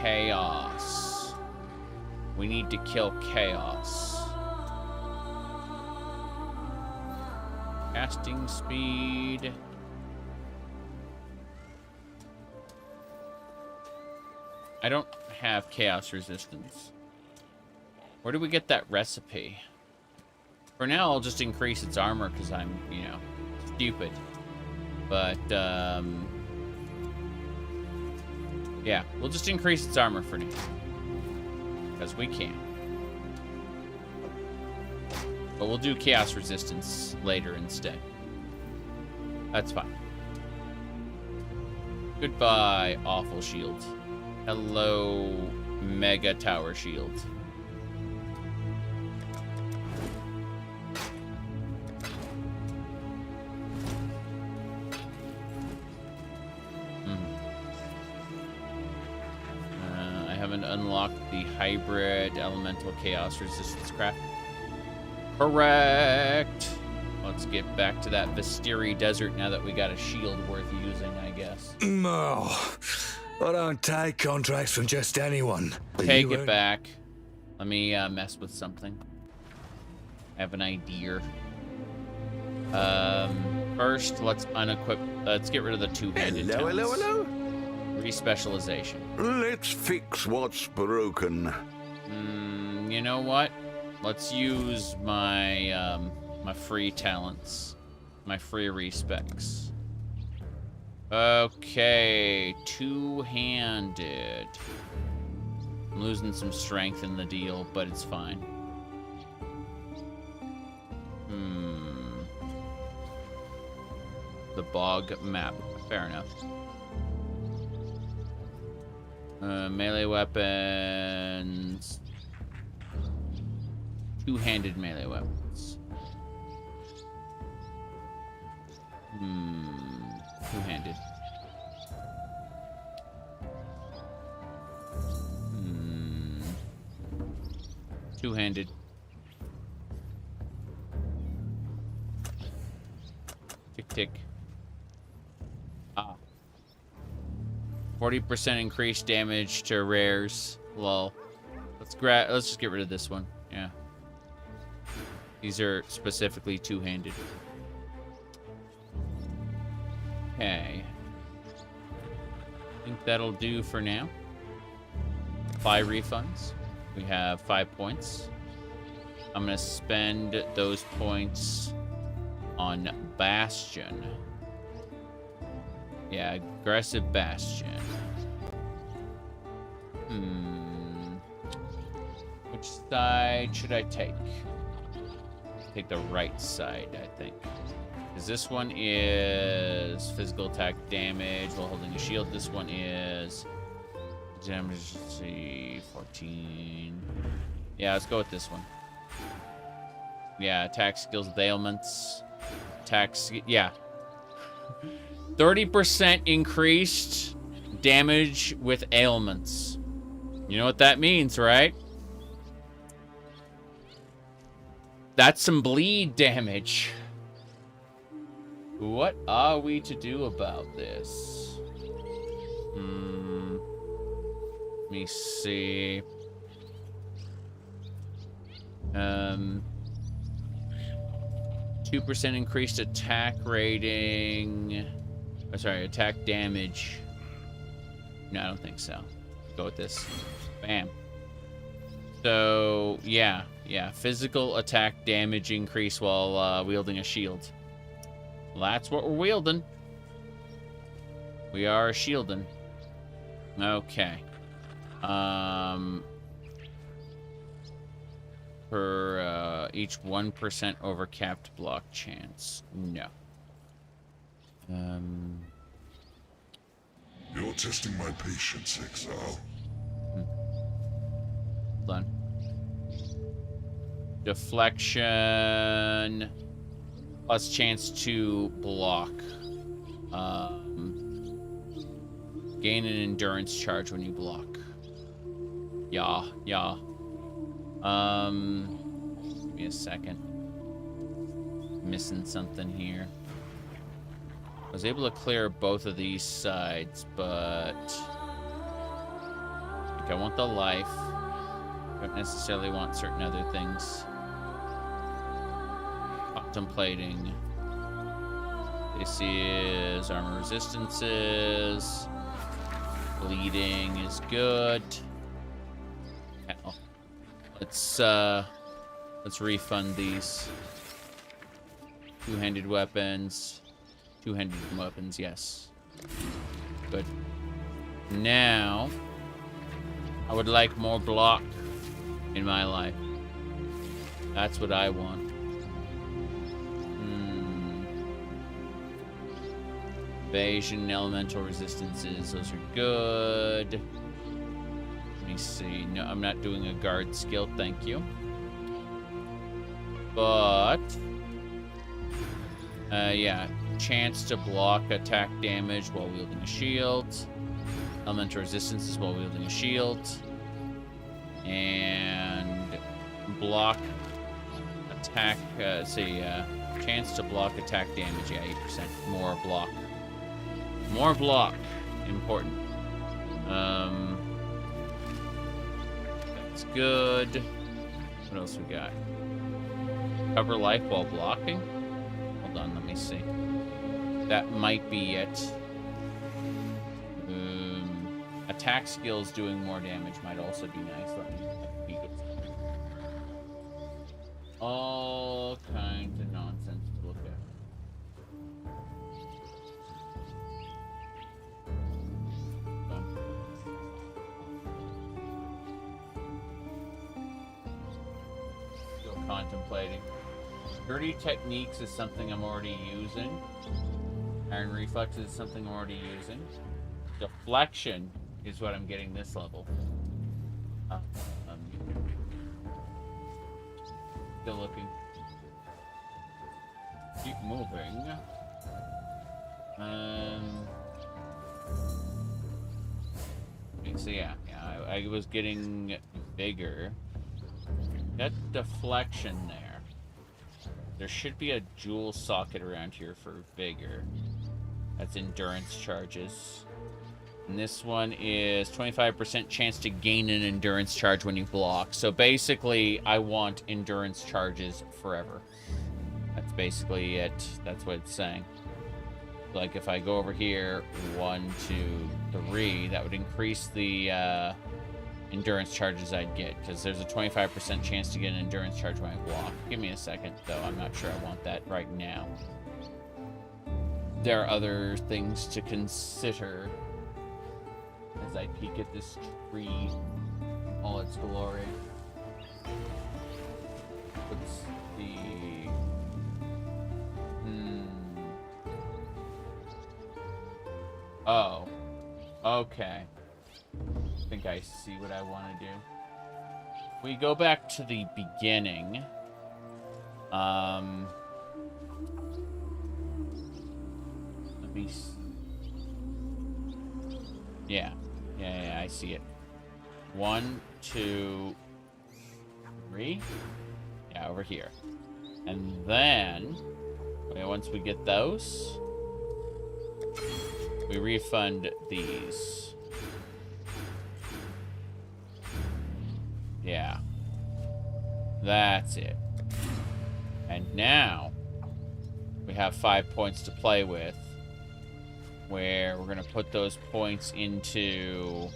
Chaos. We need to kill chaos. Casting speed. I don't have chaos resistance. Where do we get that recipe? For now, I'll just increase its armor because I'm, you know, stupid. But, yeah, we'll just increase its armor for now. Because we can. But we'll do chaos resistance later instead. That's fine. Goodbye, awful shield. Hello, mega tower shield. I haven't unlocked the hybrid elemental chaos resistance craft. Correct. Let's get back to that Vistiri desert now that we got a shield worth using, I guess. No, I don't take contracts from just anyone. Take it back. Let me mess with something. I have an idea. First, let's unequip. Let's get rid of the two-handed talents. Hello. Respecialization. Let's fix what's broken. You know what? Let's use my my free talents, my free respecs. Okay, two-handed. I'm losing some strength in the deal, but it's fine. The bog map. Fair enough. Melee weapons. Two-handed melee weapons. Two-handed. Two-handed. Tick tick. 40% increased damage to rares. Lol. Let's just get rid of this one. Yeah. These are specifically two-handed. Okay. I think that'll do for now. 5 refunds. We have 5 points. I'm gonna spend those points on Bastion. Yeah, aggressive Bastion. Which side should I take? take the right side, I think. Because this one is physical attack damage while holding a shield. This one is damage, let's see, 14. Yeah, let's go with this one. Yeah, attack skills with ailments. Yeah. 30% increased damage with ailments. You know what that means, right? That's some bleed damage. What are we to do about this? Let me see. 2% increased attack rating. Oh, sorry, attack damage. No, I don't think so. Go with this. Bam. So, yeah. Physical attack damage increase while wielding a shield. Well, that's what we're wielding. We are shielding. Okay. For each 1% over capped block chance. No. You're testing my patience, Exile. Hold on. Deflection. Plus chance to block. Gain an endurance charge when you block. Yeah. Give me a second. Missing something here. I was able to clear both of these sides, but I think I want the life. Don't necessarily want certain other things. Contemplating. This is armor resistances. Bleeding is good. Hell. Let's refund these. Two-handed weapons. Two-handed weapons, yes. Good. Now, I would like more block in my life. That's what I want. Evasion, elemental resistances, those are good. Let me see. No, I'm not doing a guard skill, thank you. But, yeah. Chance to block attack damage while wielding a shield. Elemental resistances while wielding a shield. And block attack, chance to block attack damage, yeah, 8%. More block. More block. Important. That's good. What else we got? Cover life while blocking? Hold on, let me see. That might be it. Attack skills doing more damage might also be nice. Let me peek at all kinds of nonsense to look at. Still contemplating. Dirty techniques is something I'm already using. Iron reflex is something I'm already using. Deflection is what I'm getting this level. Still looking. Keep moving. So yeah, I was getting bigger. That deflection there. There should be a jewel socket around here for vigor. That's endurance charges. And this one is 25% chance to gain an endurance charge when you block. So basically, I want endurance charges forever. That's basically it. That's what it's saying. Like if I go over here, 1, 2, 3, that would increase the endurance charges I'd get, because there's a 25% chance to get an endurance charge when I block. Give me a second, though. I'm not sure I want that right now. There are other things to consider as I peek at this tree, all its glory. Let's see. Oh. Okay. I think I see what I want to do. We go back to the beginning. Let me see. Yeah, I see it. 1, 2, 3. Yeah, over here. And then, once we get those, we refund these. Yeah. That's it. And now, we have 5 points to play with, where we're going to put those points into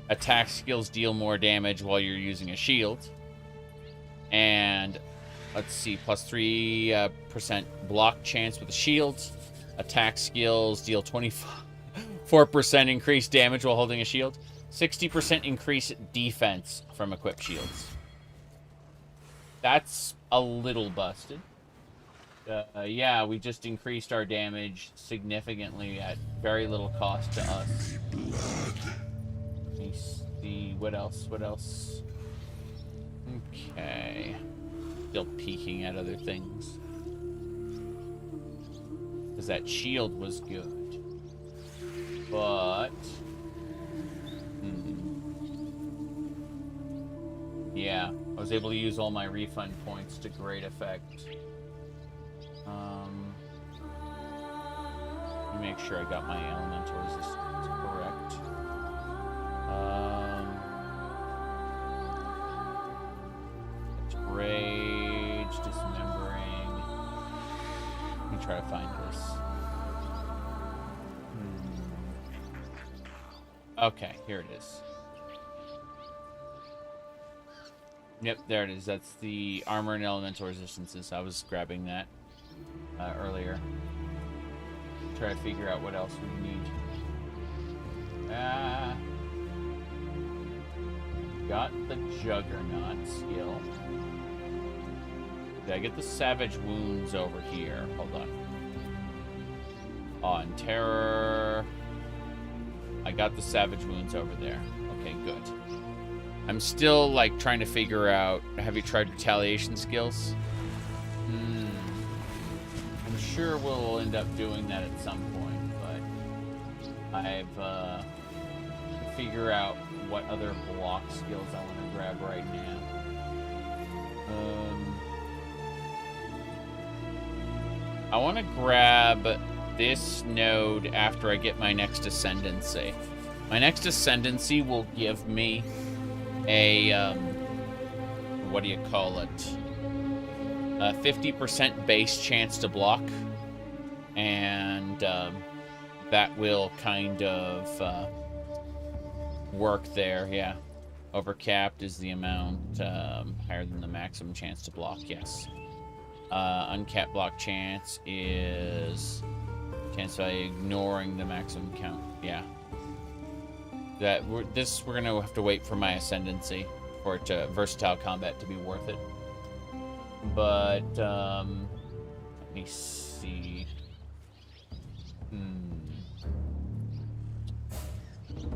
attack skills deal more damage while you're using a shield. And, let's see, plus 3% block chance with a shield. Attack skills deal 24% increased damage while holding a shield. 60% increased defense from equipped shields. That's a little busted. Yeah, we just increased our damage significantly at very little cost to us. Let me see, what else? Okay. Still peeking at other things. Because that shield was good. But... yeah, I was able to use all my refund points to great effect. Let me make sure I got my elemental resistance correct. It's rage, dismembering. Let me try to find this. Okay, here it is. Yep, there it is. That's the armor and elemental resistances. I was grabbing that earlier. Try to figure out what else we need. Got the Juggernaut skill. Did I get the Savage Wounds over here? Hold on. On Terror. I got the Savage Wounds over there. Okay, good. I'm still, like, trying to figure out... Have you tried retaliation skills? I'm sure we'll end up doing that at some point, but... I've, to figure out what other block skills I want to grab right now. I want to grab this node after I get my next Ascendancy. My next Ascendancy will give me a, what do you call it? A 50% base chance to block. And, that will kind of, work there, yeah. Overcapped is the amount, higher than the maximum chance to block, yes. Uncapped block chance is chance by ignoring the maximum count, yeah. We're gonna have to wait for my Ascendancy for it to versatile combat to be worth it. But let me see.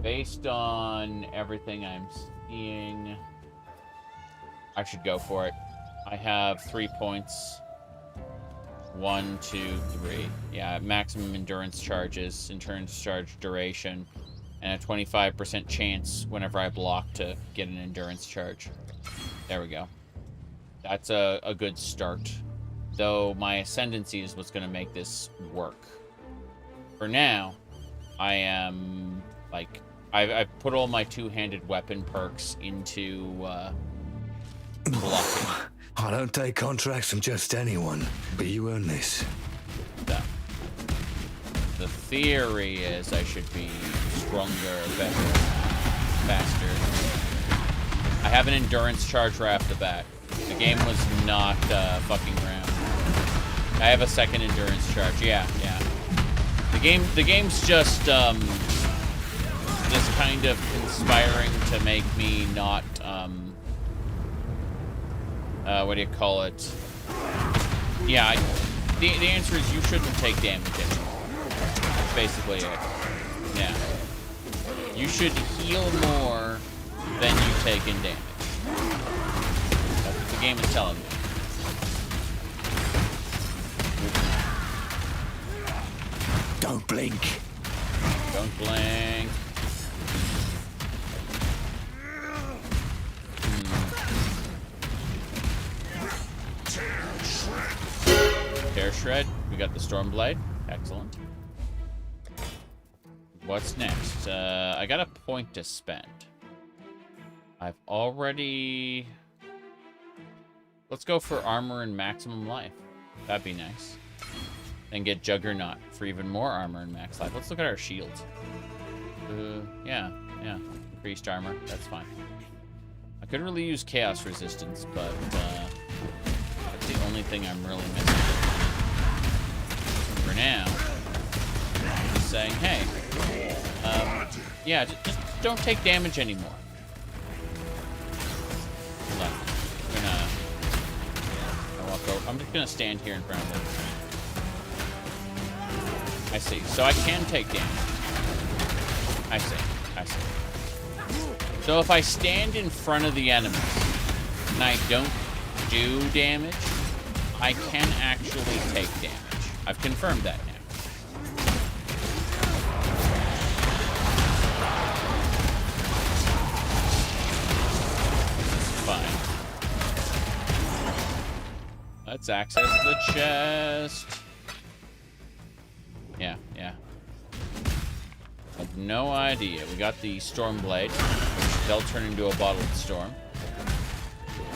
Based on everything I'm seeing, I should go for it. I have 3 points. 1, 2, 3. Yeah, maximum endurance charges, endurance charge duration, and a 25% chance whenever I block to get an endurance charge. There we go. That's a good start. Though my Ascendancy is what's going to make this work. For now, I am, like, I've put all my two-handed weapon perks into blocking. I don't take contracts from just anyone, but you earn this. The theory is I should be stronger, better, faster. I have an endurance charge right off the bat. The game was not fucking around. I have a second endurance charge. Yeah. The game's just kind of conspiring to make me not what do you call it? Yeah, the answer is you shouldn't take damage anymore. That's basically it. Yeah. You should heal more than you take in damage. That's what the game is telling you. Don't blink. Don't blink. Tear Shred. We got the Stormblade. Excellent. What's next? I got a point to spend. I've already... Let's go for armor and maximum life. That'd be nice. And get Juggernaut for even more armor and max life. Let's look at our shields. Yeah. Increased armor. That's fine. I could really use Chaos Resistance, but that's the only thing I'm really missing. For now, I'm just saying, hey, yeah, just don't take damage anymore. Hold on. I'm just gonna stand here in front of it. I see. So I can take damage. I see. So if I stand in front of the enemies and I don't do damage, I can actually take damage. I've confirmed that now. Fine. Let's access the chest. Yeah. I have no idea. We got the Stormblade, which they'll turn into a bottled storm.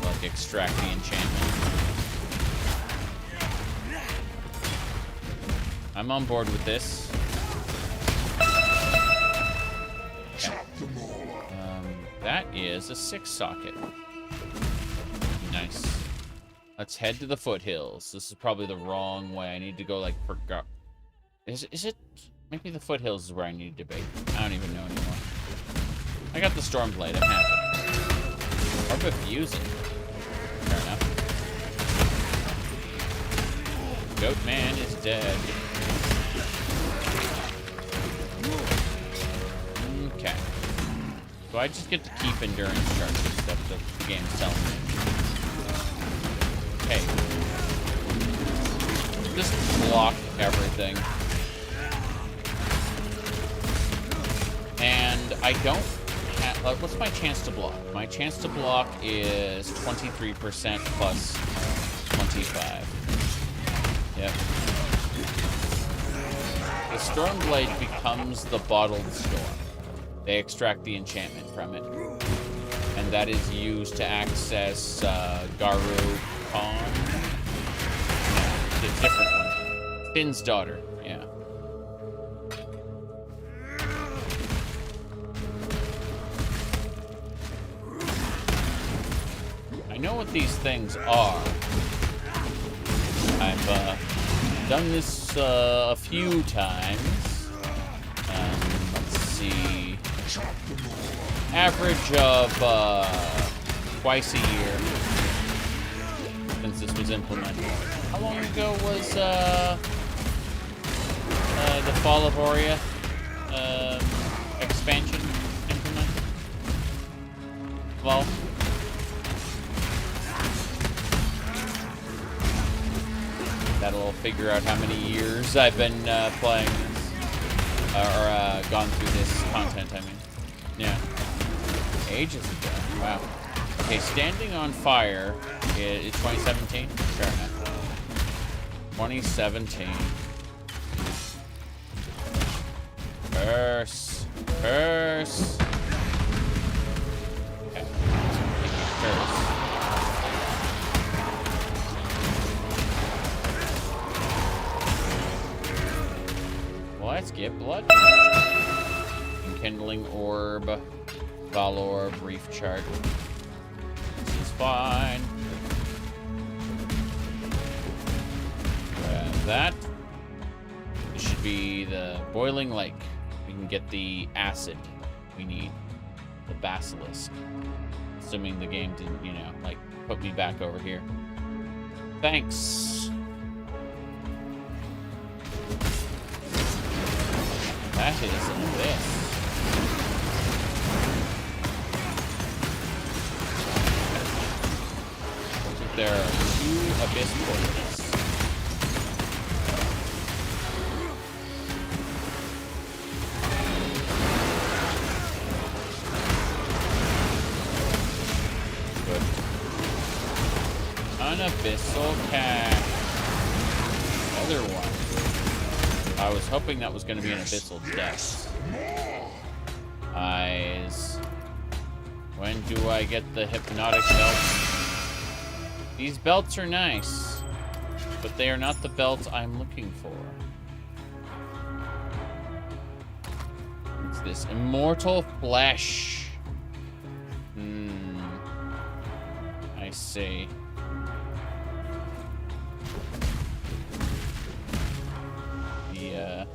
Like extract the enchantment. I'm on board with this. Okay. That is a 6-socket. Nice. Let's head to the foothills. This is probably the wrong way. I need to go like for... Is it? Maybe the foothills is where I need to be. I don't even know anymore. I got the Stormblade. I'm happy. Or Befusing. Fair enough. Goatman is dead. Okay. So I just get to keep endurance charges. That's what the game's telling me. Hey. Just block everything. And I don't have... what's my chance to block? My chance to block is 23% plus 25. Yep. The Stormblade becomes the bottled storm. They extract the enchantment from it. And that is used to access Garu Khan. No, it's a different one. Finn's daughter, yeah. I know what these things are. I've done this a few times. Let's see. Average of twice a year since this was implemented. How long ago was the Fall of Aurea expansion implemented? Well, that'll figure out how many years I've been playing this, or gone through this content, I mean. Yeah. Ages ago. Wow. Okay, Standing on Fire is 2017? Sure enough. 2017. Curse. Curse. Okay. Curse. Let's get blood. Enkindling Orb. Valor, Brief Chart. This is fine. Grab that. This should be the Boiling Lake. We can get the acid we need. The Basilisk. Assuming the game didn't, you know, like, put me back over here. Thanks. That is this. There are 2 abyss portals. Good. An abyssal cache. Another one. I was hoping that was going to be an abyssal depth. Eyes. When do I get the hypnotic belts? These belts are nice, but they are not the belts I'm looking for. What's this? Immortal flesh. I see. It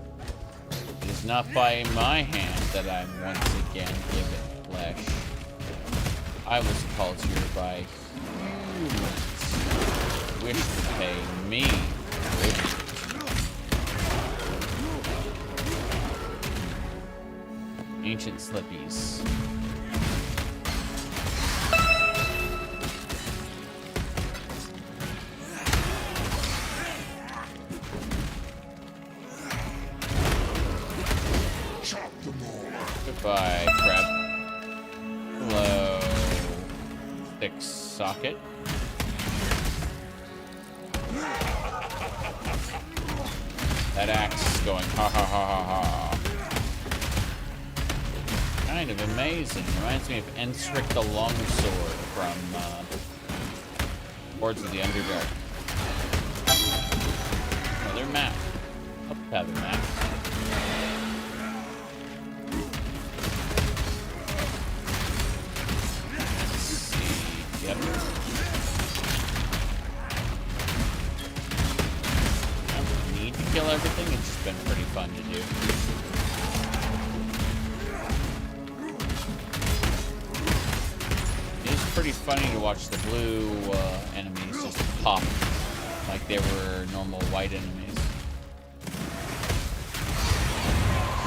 is not by my hand that I'm once again given flesh. I was called here by humans. Wish to pay me. Ancient slippies. Goodbye, crab. Hello. Thick socket. That axe is going ha ha ha ha ha. Kind of amazing. Reminds me of Ensric the Longsword from Hordes of the Underdark. Another map. Hope you have a map. Let's see. Yep. Kill everything, it's just been pretty fun to do. It's pretty funny to watch the blue enemies just pop like they were normal white enemies.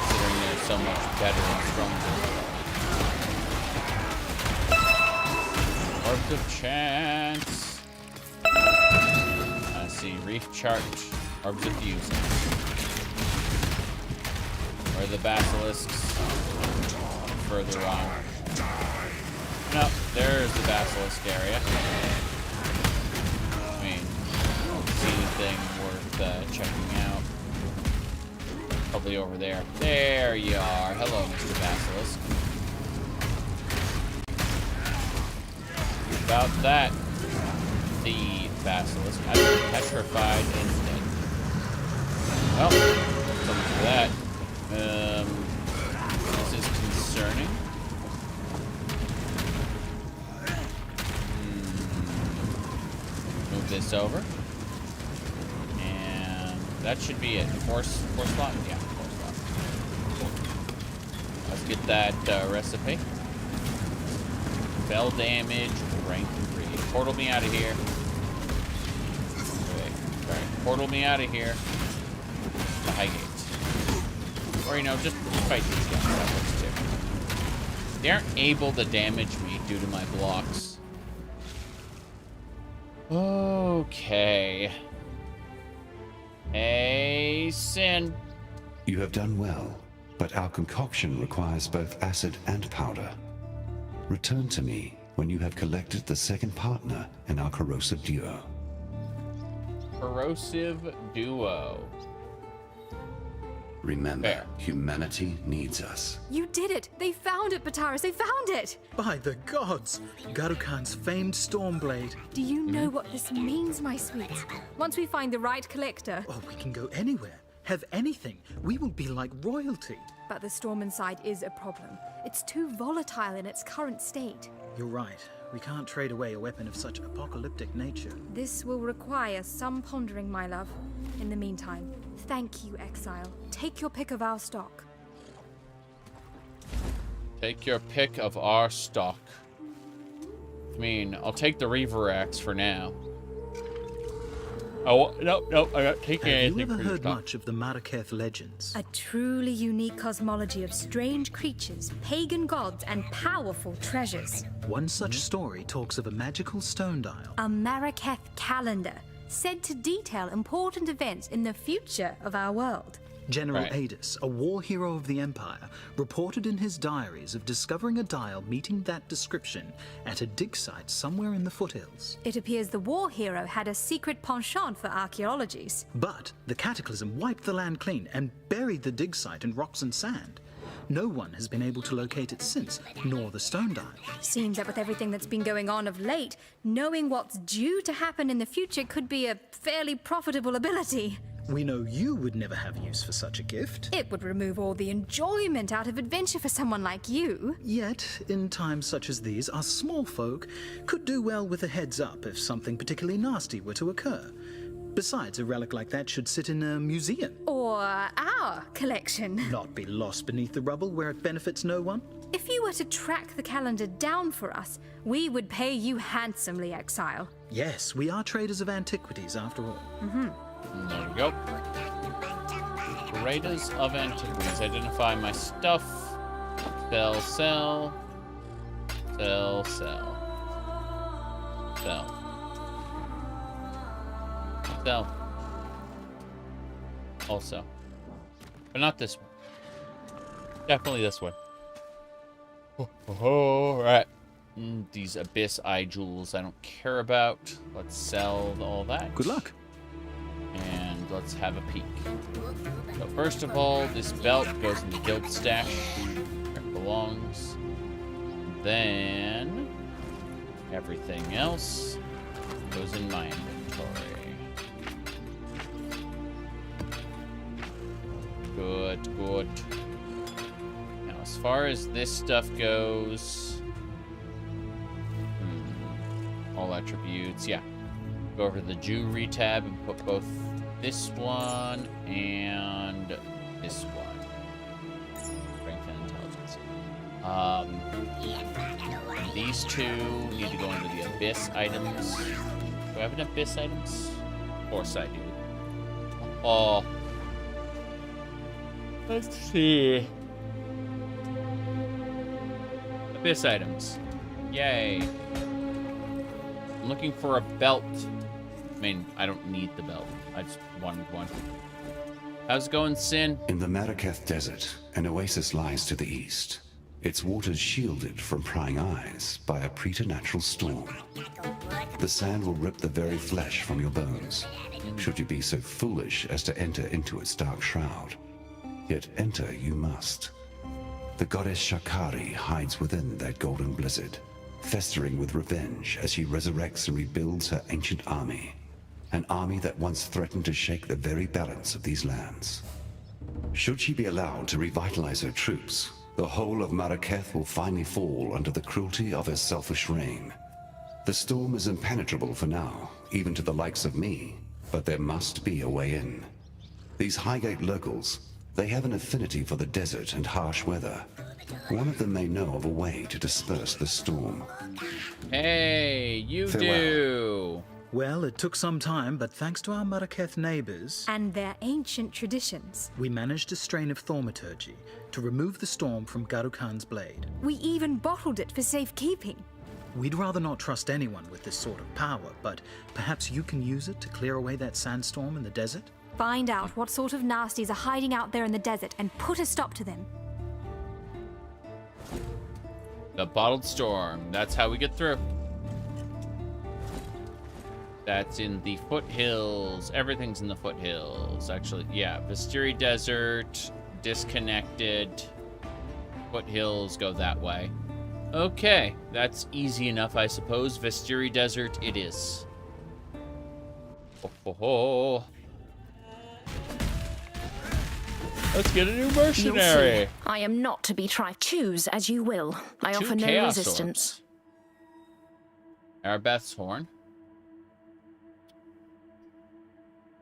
Considering they're so much better and stronger. Orbs of Chance. I see Reef Chart. Orbs of Fusing. Where are the basilisks? Further on. No, there's the basilisk area. I mean, I don't see anything worth checking out. Probably over there. There you are. Hello, Mr. Basilisk. About that, the basilisk. I've been petrified instantly. Well, so much for that. This is concerning. Move this over. And that should be it. Four slot? Yeah, 4 slot. Let's get that recipe. Spell damage, rank 3. Portal me out of here. Okay. Sorry. Portal me out of here. The high gates. Or, you know, just fight these guys. That works too. They aren't able to damage me due to my blocks. Okay. Hey, Sin. You have done well, but our concoction requires both acid and powder. Return to me when you have collected the second partner in our corrosive duo. Corrosive duo. Remember, humanity needs us. You did it! They found it, Bataris! They found it! By the gods! Garukan's famed Stormblade. Do you know what this means, my sweet? Once we find the right collector... Oh, we can go anywhere. Have anything. We will be like royalty. But the storm inside is a problem. It's too volatile in its current state. You're right. We can't trade away a weapon of such apocalyptic nature. This will require some pondering, my love. In the meantime, thank you, Exile. Take your pick of our stock. Take your pick of our stock. I mean, I'll take the Reaver Axe for now. Oh, no, I'm not taking anything. Have you ever heard much of the Maraketh legends? A truly unique cosmology of strange creatures, pagan gods, and powerful treasures. One such story talks of a magical stone dial. A Maraketh calendar, said to detail important events in the future of our world. General Adis, a war hero of the Empire, reported in his diaries of discovering a dial meeting that description at a dig site somewhere in the foothills. It appears the war hero had a secret penchant for archaeologies. But the cataclysm wiped the land clean and buried the dig site in rocks and sand. No one has been able to locate it since, nor the stone dial. Seems that with everything that's been going on of late, knowing what's due to happen in the future could be a fairly profitable ability. We know you would never have use for such a gift. It would remove all the enjoyment out of adventure for someone like you. Yet, in times such as these, us small folk could do well with a heads up if something particularly nasty were to occur. Besides, a relic like that should sit in a museum. Or our collection. Not be lost beneath the rubble where it benefits no one. If you were to track the calendar down for us, we would pay you handsomely, Exile. Yes, we are traders of antiquities after all. There we go. Traders of antiquities. Identify my stuff. Sell, sell. Sell, sell. Sell. Sell. Also. But not this one. Definitely this one. Alright. These Abyss Eye Jewels I don't care about. Let's sell all that. Good luck. And let's have a peek. So first of all, this belt goes in the guild stash where it belongs. Then everything else goes in my inventory. Good. Now as far as this stuff goes, all attributes, yeah. Go over to the jewelry tab and put both this one and this one. Strength and intelligence. These two need to go into the Abyss items. Do I have an Abyss items? Of course I do. Oh. Let's see. Abyss items. Yay. I'm looking for a belt. I mean, I don't need the belt. I just wanted one. How's it going, Sin? In the Maraketh Desert, an oasis lies to the east. Its waters shielded from prying eyes by a preternatural storm. The sand will rip the very flesh from your bones, should you be so foolish as to enter into its dark shroud. Yet enter you must. The goddess Shakari hides within that golden blizzard, festering with revenge as she resurrects and rebuilds her ancient army. An army that once threatened to shake the very balance of these lands. Should she be allowed to revitalize her troops, the whole of Maraketh will finally fall under the cruelty of her selfish reign. The storm is impenetrable for now, even to the likes of me, but there must be a way in. These Highgate locals, they have an affinity for the desert and harsh weather. One of them may know of a way to disperse the storm. Hey, you Farewell. do. Well, it took some time, but thanks to our Maraketh neighbors And their ancient traditions. we managed a strain of thaumaturgy to remove the storm from Garukhan's blade. We even bottled it for safekeeping. We'd rather not trust anyone with this sort of power, but perhaps you can use it to clear away that sandstorm in the desert? Find out what sort of nasties are hiding out there in the desert and put a stop to them. The Bottled Storm. That's how we get through. That's in the foothills. Everything's in the foothills. Actually, yeah. Vistiri Desert, disconnected. Foothills go that way. Okay, that's easy enough, I suppose. Vistiri Desert it is. Oh. Let's get a new mercenary. You'll see. I am not to be tried. Choose as you will. I offer no Chaos resistance. Arbeth's Horn.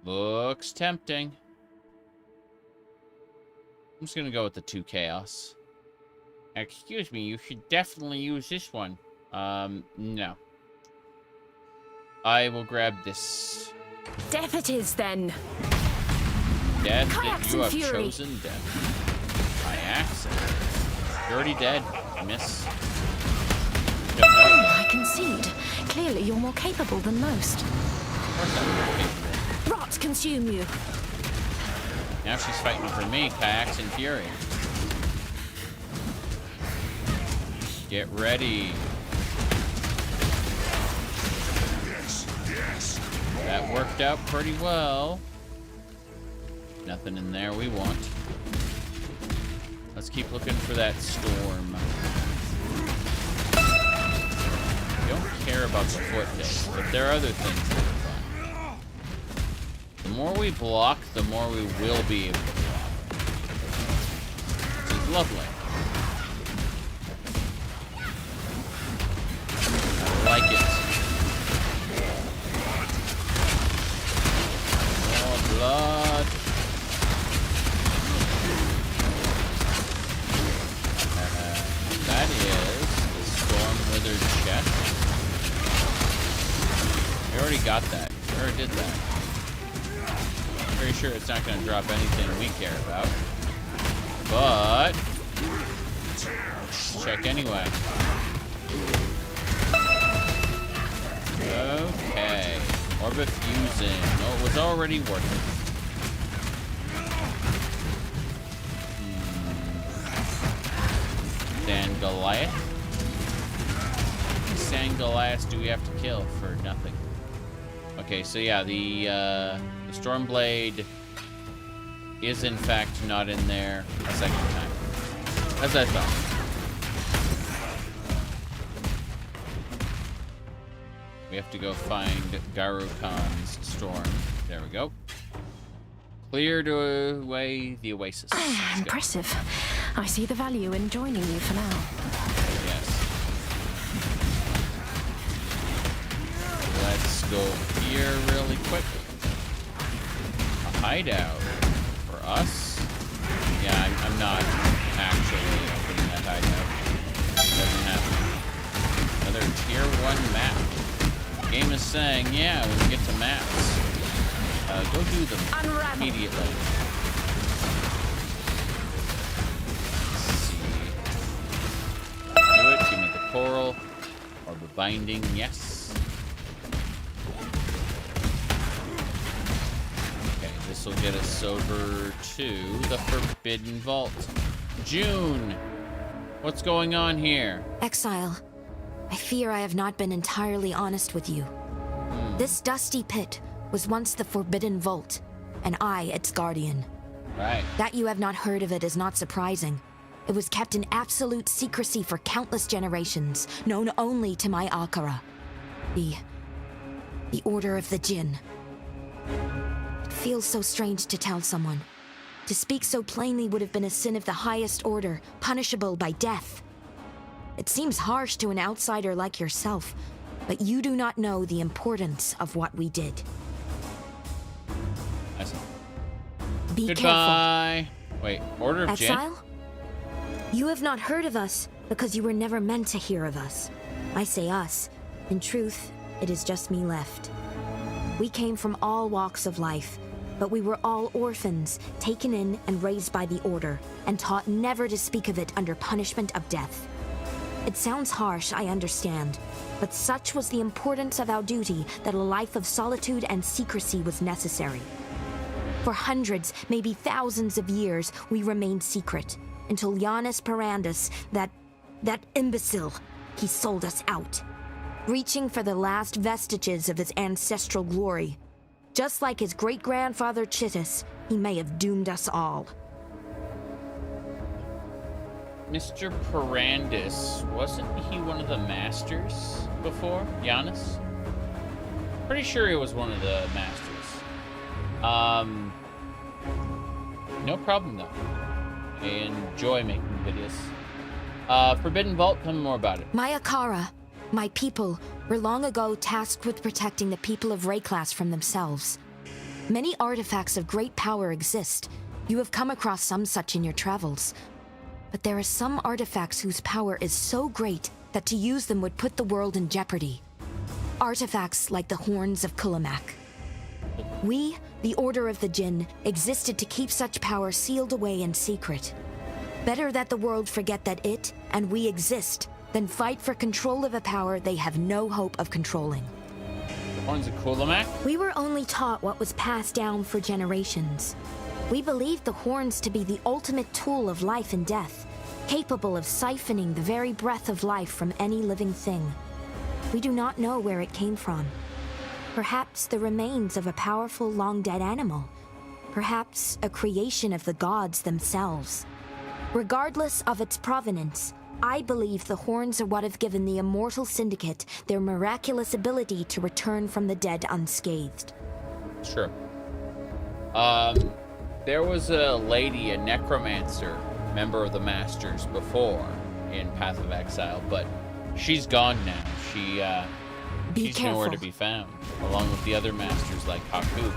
Looks tempting. I'm just gonna go with the 2 Chaos. Excuse me, you should definitely use this one. No. I will grab this. Death it is, then. Death Kayaks that you and have fury. chosen death. By accident. You're already dead, miss. Don't know. I concede. Clearly, you're more capable than most. Of course I'm more capable. Rot consume you. Now she's fighting for me, Kayaks and Fury. Get ready. That worked out pretty well. Nothing in there we want. Let's keep looking for that storm. Don't care about the foot days, but there are other things that are fun. The more we block, the more we will be able to block. Which is lovely. I like it. More blood. That is the Storm Withered chest. We already got that. We already did that. Pretty sure it's not going to drop anything we care about. But let's check anyway. Okay. Orbit fusing. Oh, it was already working. Sand Goliath. Sand Goliath do we have to kill for nothing? Okay, so yeah, the Stormblade is in fact not in there a second time. As I thought. We have to go find Garu Khan's storm. There we go. Cleared away the oasis. Impressive. I see the value in joining you for now. Yes. Let's go here really quick. A hideout for us. Yeah, I'm not actually opening that hideout. Doesn't happen. Another tier 1 map. Game is saying, yeah, when we get to maps, go do them immediately. Let's see. Do it. Give me the coral or the binding. Yes. Okay, this will get us over to the Forbidden Vault. June, what's going on here? Exile, I fear I have not been entirely honest with you. This dusty pit was once the Forbidden Vault, and I its guardian. Right. That you have not heard of it is not surprising. It was kept in absolute secrecy for countless generations, known only to my Akara. The Order of the Jinn. It feels so strange to tell someone. To speak so plainly would have been a sin of the highest order, punishable by death. It seems harsh to an outsider like yourself, but you do not know the importance of what we did. Be Goodbye. Wait, Order of Jinn? Exile? You have not heard of us because you were never meant to hear of us. I say us. In truth, it is just me left. We came from all walks of life, but we were all orphans, taken in and raised by the Order, and taught never to speak of it under punishment of death. It sounds harsh, I understand, but such was the importance of our duty that a life of solitude and secrecy was necessary. For hundreds, maybe thousands of years, we remained secret, until Giannis Perandus, that imbecile, he sold us out, reaching for the last vestiges of his ancestral glory. Just like his great-grandfather Chittus, he may have doomed us all. Mr. Perandus, wasn't he one of the masters before? Giannis? Pretty sure he was one of the masters. No problem though. I enjoy making videos. Forbidden Vault, tell me more about it. My Akara, my people, were long ago tasked with protecting the people of Rayclass from themselves. Many artifacts of great power exist. You have come across some such in your travels. But there are some artifacts whose power is so great that to use them would put the world in jeopardy. artifacts like the horns of Kulamak. We, the Order of the Jinn, existed to keep such power sealed away in secret. Better that the world forget that it and we exist than fight for control of a power they have no hope of controlling. The horns of Kulamak? We were only taught what was passed down for generations. We believed the horns to be the ultimate tool of life and death, capable of siphoning the very breath of life from any living thing. We do not know where it came from. Perhaps the remains of a powerful, long-dead animal. Perhaps a creation of the gods themselves. Regardless of its provenance, I believe the horns are what have given the Immortal Syndicate their miraculous ability to return from the dead unscathed. Sure. There was a lady, a necromancer, member of the Masters before in Path of Exile, but she's gone now. She's nowhere to be found, along with the other Masters like Haku.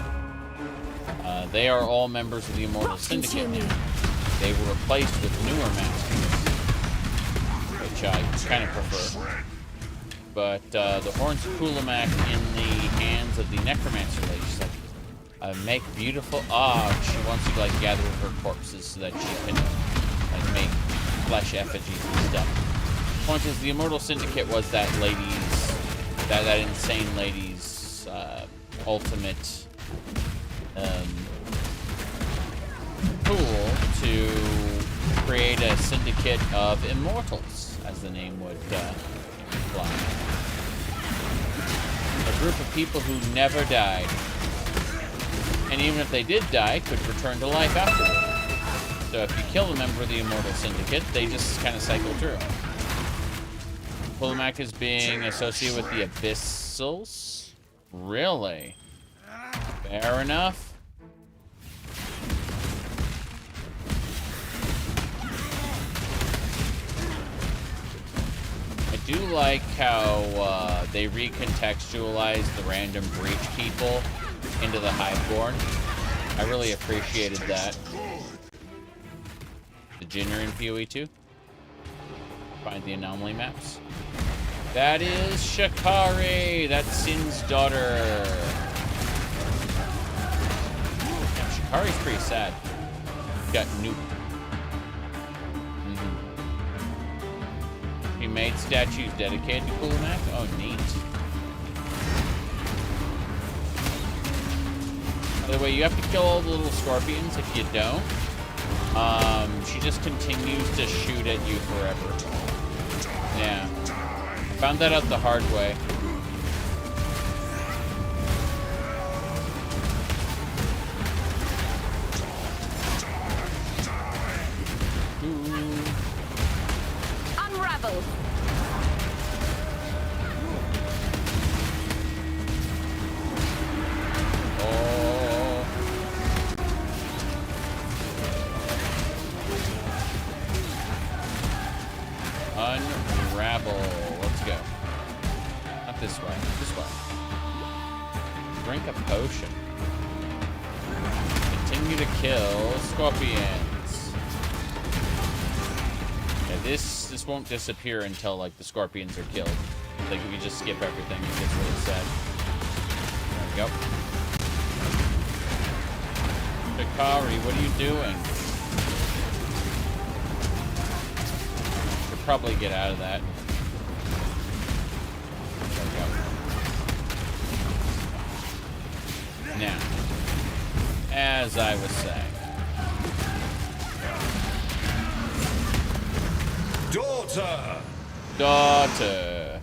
They are all members of the Immortal Syndicate now. They were replaced with newer Masters, which I kind of prefer. But the horns of Kulamak in the hands of the necromancer lady, she's like, make beautiful. She wants to like gather her corpses so that she can like make flesh effigies and stuff. Point is, the Immortal Syndicate was that lady's, that insane lady's ultimate tool to create a syndicate of immortals, as the name would imply. A group of people who never died. And even if they did die, could return to life afterward. So if you kill a member of the Immortal Syndicate, they just kind of cycle through. Kulamak is being associated with the Abyssals? Really? Fair enough. I do like how they recontextualize the random breach people into the Hiveborn. I really appreciated that. The Jinner in POE2. Find the anomaly maps. That is Shikari. That's Sin's daughter. Yeah, Shikari's pretty sad. Got nuked. She made statues dedicated to Kulamak. Oh, neat. By the way, you have to kill all the little scorpions. If you don't, she just continues to shoot at you forever. Yeah. Found that out the hard way. Unravel. Unravel. Let's go. Not this way. This way. Drink a potion. Continue to kill scorpions. Yeah, this won't disappear until like the scorpions are killed. Like if you just skip everything, it gets really sad. There we go. Shikari, what are you doing? Should probably get out of that. There we go. Now, as I was saying. Daughter! Daughter.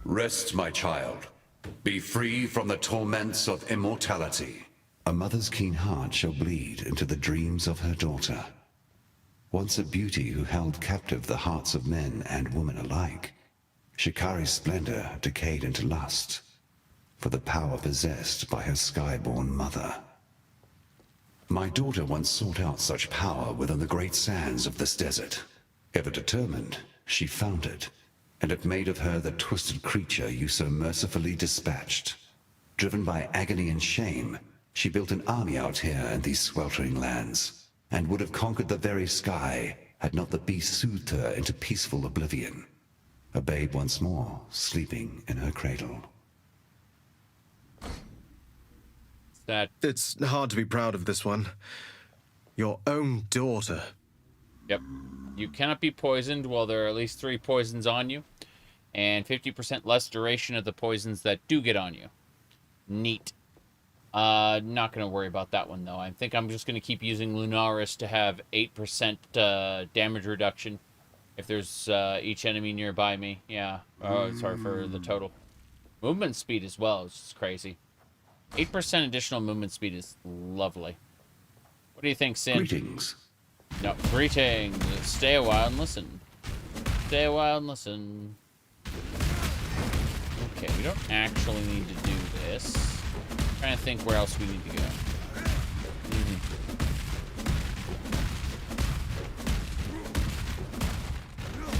Rest, my child. Be free from the torments of immortality. A mother's keen heart shall bleed into the dreams of her daughter. Once a beauty who held captive the hearts of men and women alike, Shikari's splendor decayed into lust for the power possessed by her skyborn mother. My daughter once sought out such power within the great sands of this desert. Ever determined, she found it, and it made of her the twisted creature you so mercifully dispatched. Driven by agony and shame, she built an army out here in these sweltering lands, and would have conquered the very sky had not the beast soothed her into peaceful oblivion, a babe once more sleeping in her cradle. It's hard to be proud of this one. Your own daughter. Yep. You cannot be poisoned while there are at least 3 poisons on you, and 50% less duration of the poisons that do get on you. Neat. Not going to worry about that one, though. I think I'm just going to keep using Lunaris to have 8% damage reduction if there's each enemy nearby me. Yeah. Oh, sorry for the total. Movement speed as well is just crazy. 8% additional movement speed is lovely. What do you think, Sin? Greetings. No, greetings. Stay a while and listen. Stay a while and listen. Okay, we don't actually need to do this. I'm trying to think where else we need to go.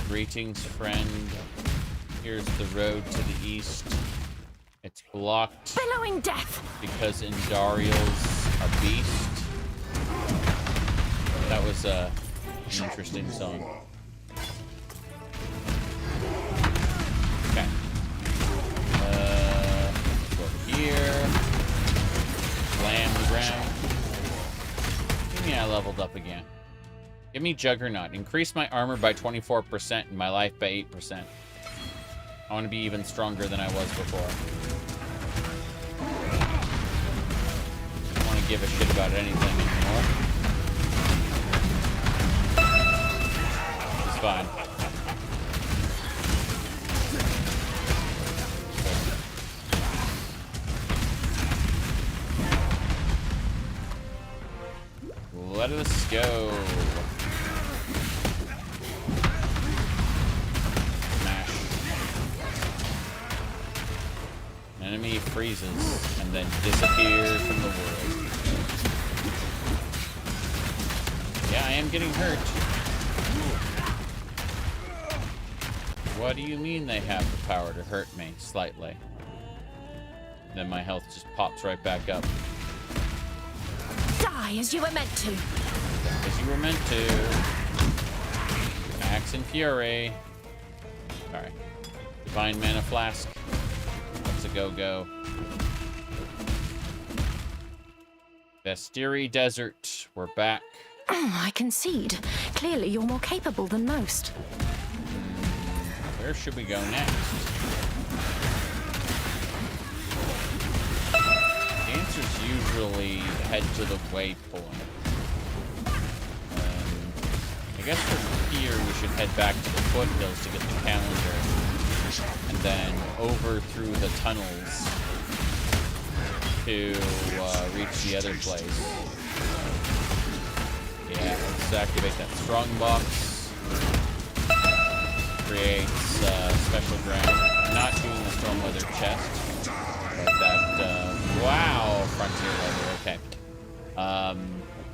Greetings, friend. Here's the road to the east. It's blocked. Billowing death! Because Indariel's a beast. That was an interesting song. Okay. Go over here. Slam the ground. Give me I leveled up again. Give me Juggernaut. Increase my armor by 24% and my life by 8%. I want to be even stronger than I was before. I don't want to give a shit about anything anymore. It's fine. Let us go. Smash. Enemy freezes and then disappears from the world. Yeah, I am getting hurt. What do you mean they have the power to hurt me slightly? Then my health just pops right back up. Die as you were meant to. As you were meant to. Axe and Fury. Alright. Divine Mana Flask. Let's a go-go. Vestiri Desert. We're back. I concede. Clearly you're more capable than most. Where should we go next? The answer's usually head to the waypoint. I guess from here we should head back to the foothills to get the calendar. And then over through the tunnels to reach the other place. Yeah, let's activate that strong box. Creates special ground. I'm not doing the storm weather chest, but that wow, frontier leather. Okay.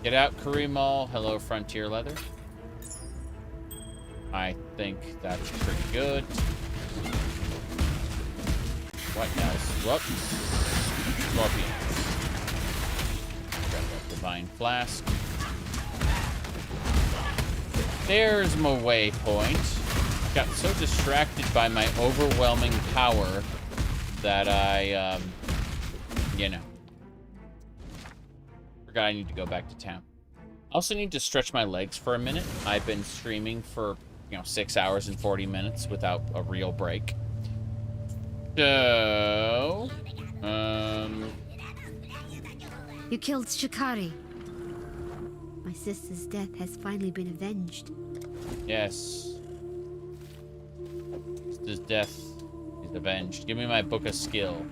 Get out, Karimal. Hello, frontier leather. I think that's pretty good. What else? Whoops. Scorpions. Grab that divine flask. There's my waypoint. Got so distracted by my overwhelming power that I, you know, forgot I need to go back to town. I also need to stretch my legs for a minute. I've been streaming for, 6 hours and 40 minutes without a real break. So, You killed Shikari. My sister's death has finally been avenged. Yes. His death is avenged. Give me my book of skill.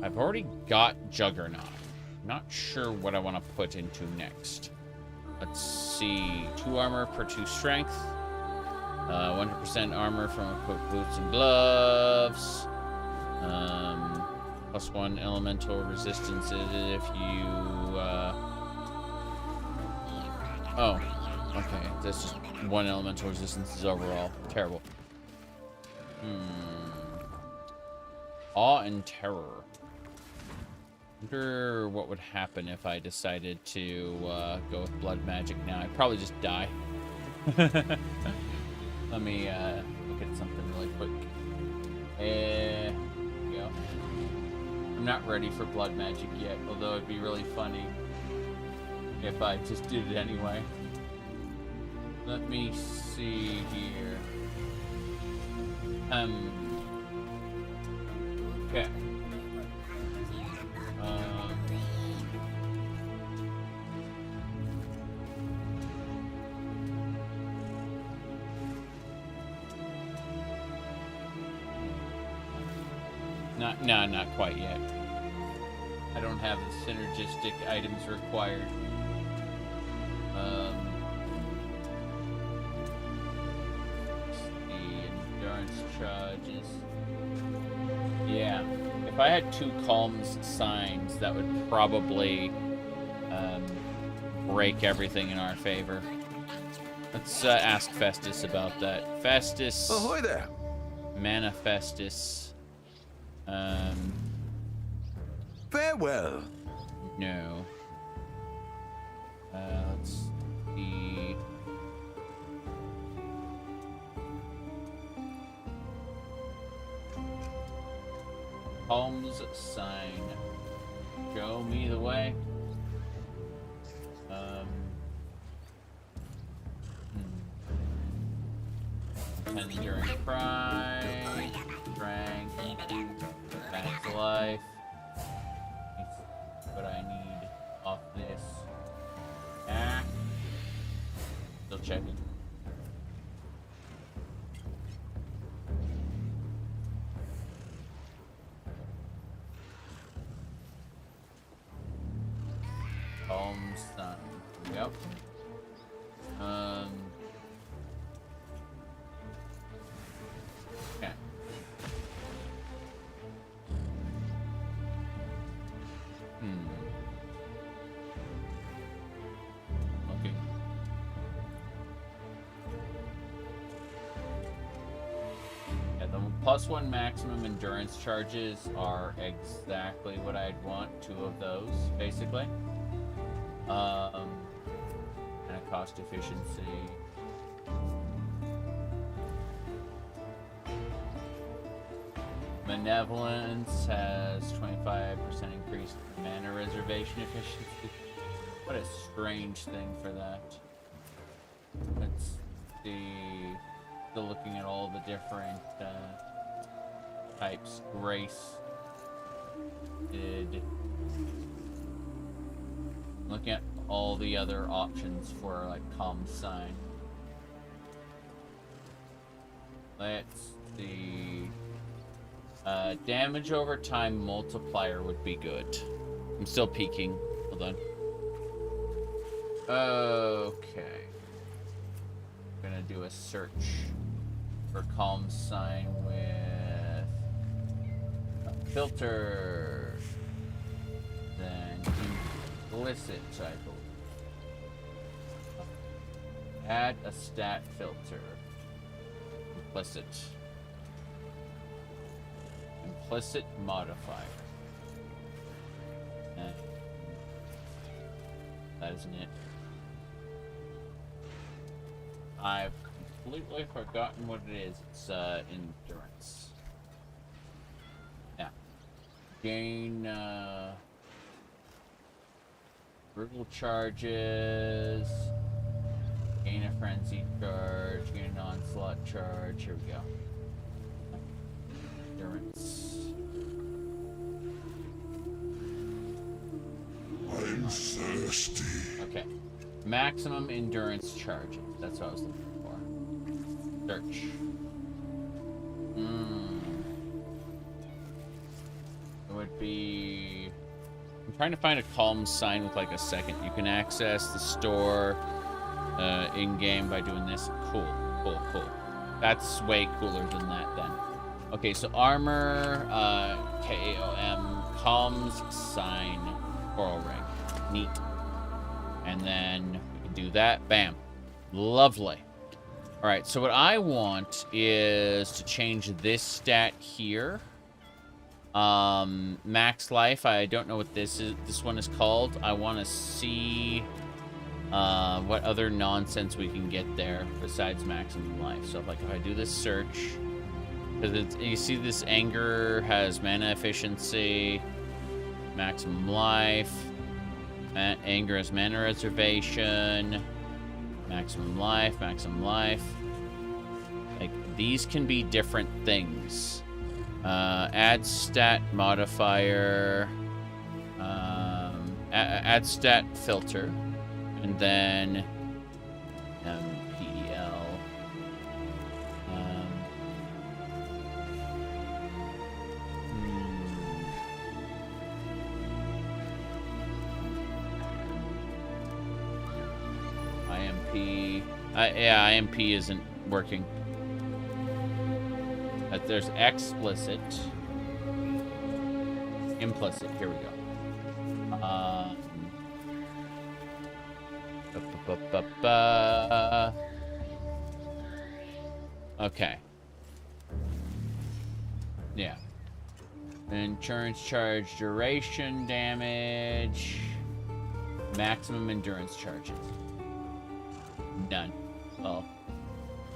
I've already got Juggernaut. Not sure what I want to put into next. Let's see. 2 armor per 2 strength. 100% armor from equipped boots and gloves. +1 elemental resistance if you... Oh. Okay. This is 1 elemental resistance is overall. Terrible. Awe and terror. Wonder what would happen if I decided to go with blood magic now. I'd probably just die. Let me look at something really quick. There we go. I'm not ready for blood magic yet, although it'd be really funny if I just did it anyway. Let me see here. Okay. Not quite yet. I don't have the synergistic items required. The endurance charges. Yeah, if I had 2 calms signs, that would probably break everything in our favor. Let's ask Festus about that. Festus. Ahoy there. Mana Festus. Farewell. No. Let's see. Holmes sign. Show me the way. Enduring cry. Strength. Back to life. What I need off this. Still checking. Holmes done. Yep. Okay. Okay. Yeah, the +1 maximum endurance charges are exactly what I'd want. 2 of those, basically. And a cost efficiency. Benevolence has 25% increased mana reservation efficiency. What a strange thing for that. Let's see. Still looking at all the different types. Grace. Looking at all the other options for like calm sign. Let's see. Damage over time multiplier would be good. I'm still peeking. Hold on. Okay. I'm gonna do a search for calm sign with a filter. Then implicit cycle. Add a stat filter. Implicit. Implicit modifier. That isn't it. I've completely forgotten what it is. It's endurance. Now, gain brutal charges. Gain a frenzy charge. Gain an onslaught charge. Here we go. Endurance. I'm thirsty. Okay. Maximum endurance charges. That's what I was looking for. Search. It would be... I'm trying to find a calm sign with like a second. You can access the store in-game by doing this. Cool. That's way cooler than that then. Okay, so armor, KAOM, comms, sign, coral ring. Neat. And then we can do that. Bam. Lovely. All right, so what I want is to change this stat here Max life. I don't know what this one is called. I want to see what other nonsense we can get there besides maximum life. So if I do this search, because you see this anger has mana efficiency, maximum life, anger has mana reservation, maximum life. Like, these can be different things. Add stat modifier, add stat filter, and then PEL. IMP. Yeah, IMP isn't working. There's explicit. Implicit. Here we go. Okay. Yeah. Insurance charge, duration damage, maximum endurance charges. None. Oh.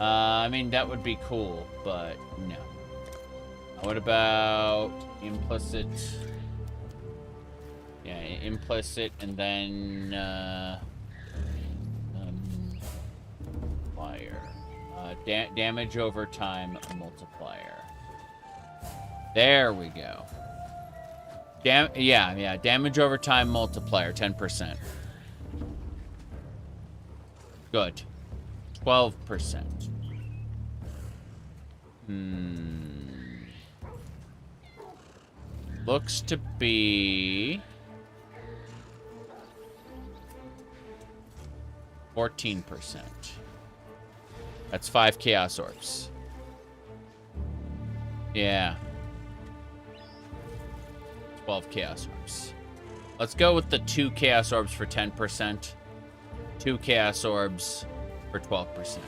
I mean, that would be cool, but no. What about implicit? Yeah, implicit, and then multiplier. Damage over time multiplier. There we go. Yeah. Damage over time multiplier, 10%. Good. 12%. Looks to be 14%. That's 5 Chaos Orbs. Yeah. 12 Chaos Orbs. Let's go with the 2 Chaos Orbs for 10%. 2 Chaos Orbs for 12%.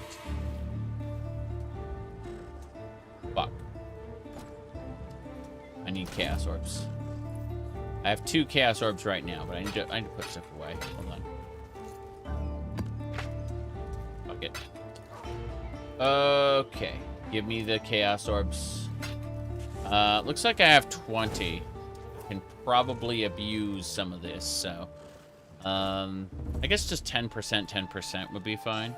Fuck. I need Chaos Orbs. I have 2 Chaos Orbs right now, but I need to put stuff away. Hold on. Fuck it. Okay. Give me the Chaos Orbs. Looks like I have 20. Can probably abuse some of this, so... I guess just 10% would be fine.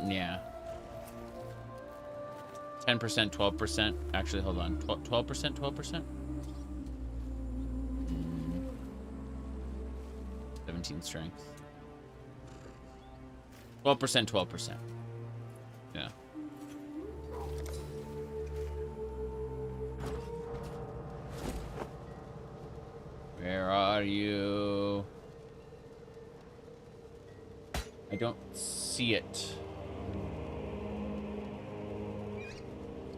Yeah. 10%, 12%. Actually, hold on. 12%? 17 strength. 12%. Yeah. Where are you? I don't see it.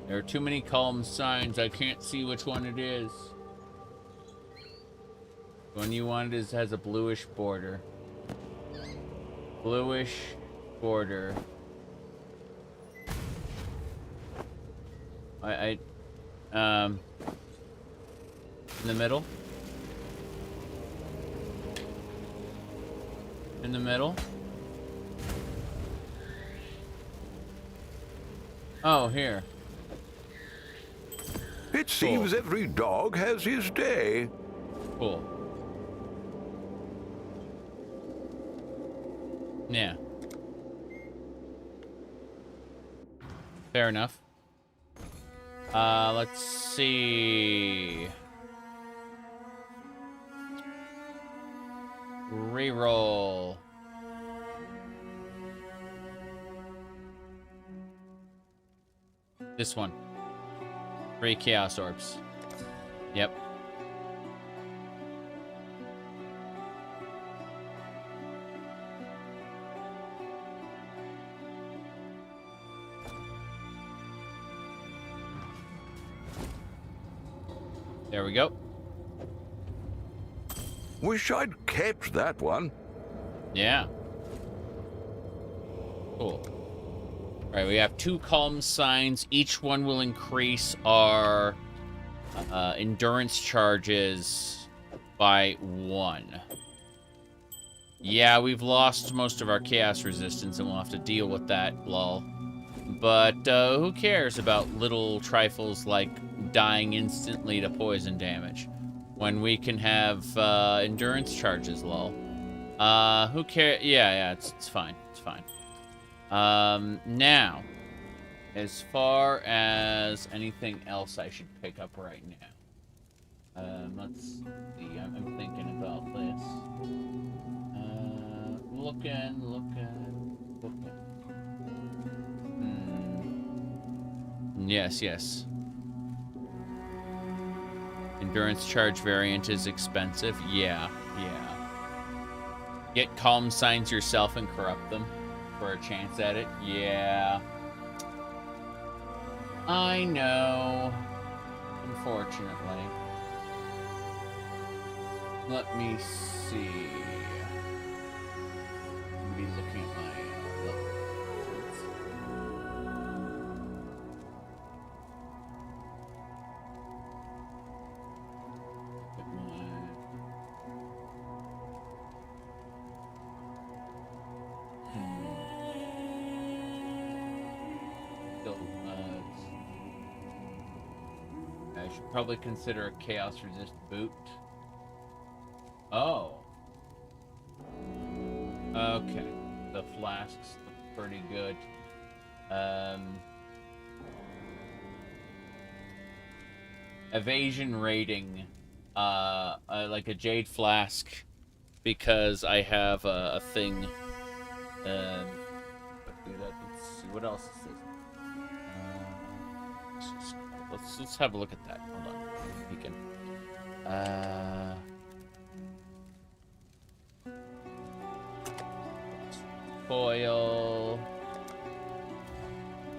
There are too many column signs. I can't see which one it is. The one you wanted has a bluish border. Bluish border. In the middle. In the middle. Oh, here. It seems every dog has his day. Cool. Yeah. Fair enough. Let's see. Reroll. This one. 3 Chaos Orbs. Yep. There we go. Wish I'd kept that one. Yeah. Cool. All right, we have 2 calm signs. Each one will increase our endurance charges by 1. Yeah, we've lost most of our chaos resistance, and we'll have to deal with that, lol. But who cares about little trifles like dying instantly to poison damage when we can have endurance charges, lol. Who cares? Yeah, it's fine. It's fine. Now, as far as anything else I should pick up right now. Let's see. I'm thinking about this. Looking. Yes. Endurance charge variant is expensive. Yeah. Get calm signs yourself and corrupt them for a chance at it. Yeah. I know. Unfortunately. Let me see. I'll be looking at my I should probably consider a chaos resist boot. Oh. Okay. The flasks look pretty good. Evasion rating. Like a jade flask, because I have a thing. Let's see what else is this. Let's have a look at that. Hold on. We can. Foil.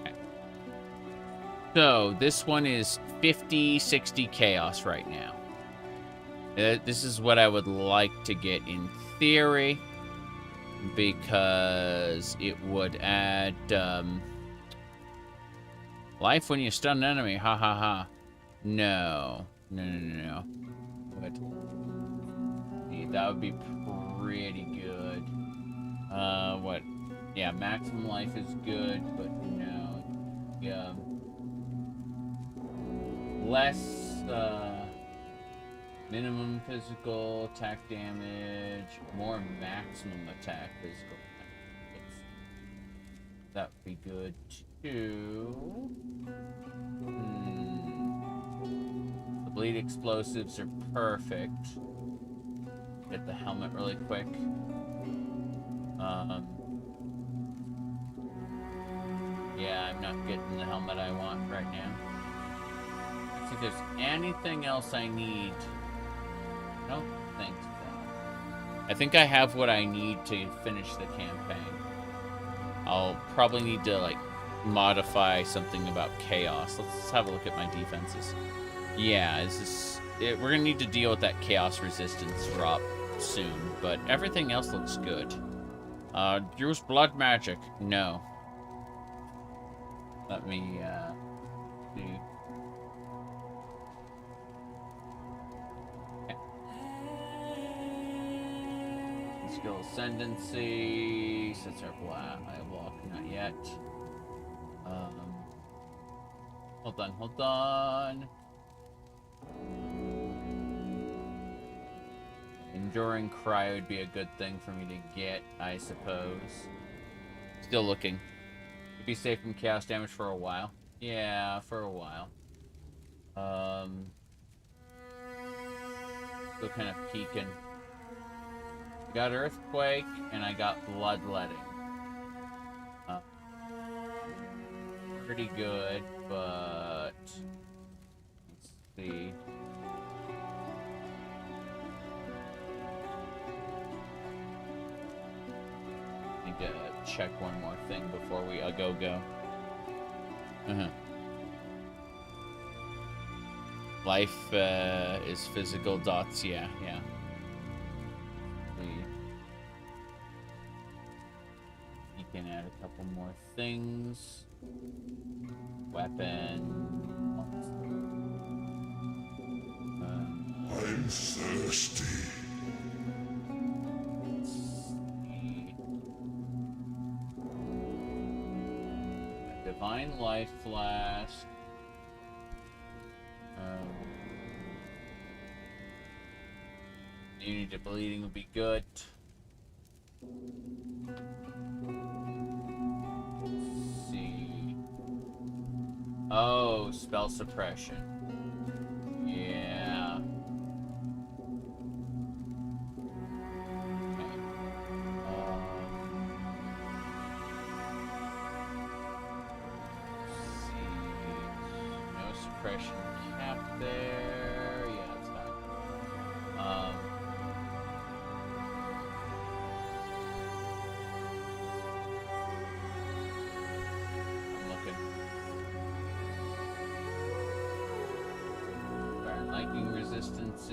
Okay. So this one is 50-60 chaos right now. This is what I would like to get in theory, because it would add life when you stun an enemy. Ha ha ha. No. What? That would be pretty good. What? Yeah, maximum life is good, but no. Yeah. Less, minimum physical attack damage, more maximum attack physical damage. That would be good, too. The bleed explosives are perfect. Get the helmet really quick. Yeah, I'm not getting the helmet I want right now. Let's see if there's anything else I need. I don't think so. I think I have what I need to finish the campaign. I'll probably need to, like, modify something about chaos. Let's have a look at my defenses. Yeah, we're gonna need to deal with that chaos resistance drop soon, but everything else looks good. Use blood magic. No. Let me, see. Okay. Skill Ascendancy. Sets our block. Not yet. Hold on. Enduring Cry would be a good thing for me to get, I suppose. Still looking. Could be safe from chaos damage for a while. Yeah, for a while. Still kind of peeking. I got Earthquake, and I got Bloodletting. Pretty good, but... Let's see. Need to check one more thing before we go. Life is physical dots. Yeah. You can add a couple more things. Weapon. thirsty. Divine Life Flask. Immunity to bleeding would be good. Let's see. Oh, spell suppression. Yeah. Okay. Let's see. No suppression cap there. Yeah, it's fine. I'm looking. Fire and lightning resistances.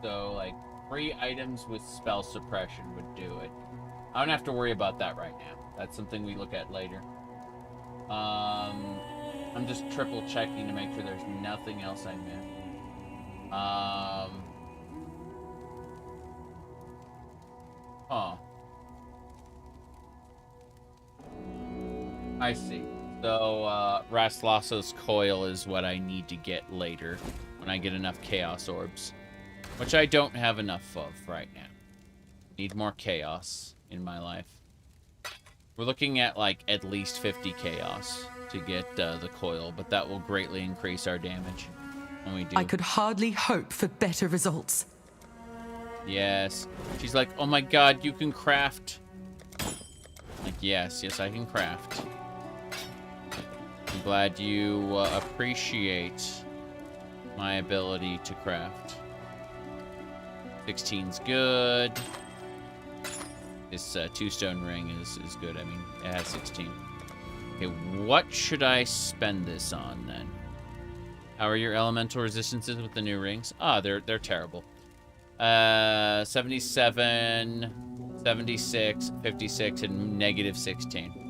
So, like, 3 items with spell suppression would do it. I don't have to worry about that right now. That's something we look at later. I'm just triple checking to make sure there's nothing else I missed. I see. So, Rastlasso's Coil is what I need to get later when I get enough Chaos Orbs. Which I don't have enough of right now. Need more Chaos in my life. We're looking at, like, at least 50 Chaos to get the Coil, but that will greatly increase our damage when we do. I could hardly hope for better results. Yes. She's like, oh my god, you can craft. Like, yes, I can craft. I'm glad you appreciate my ability to craft. 16's good. This 2-stone ring is good. I mean, it has 16. Okay, what should I spend this on then? How are your elemental resistances with the new rings? Ah, they're terrible. 77, 76, 56, and negative 16.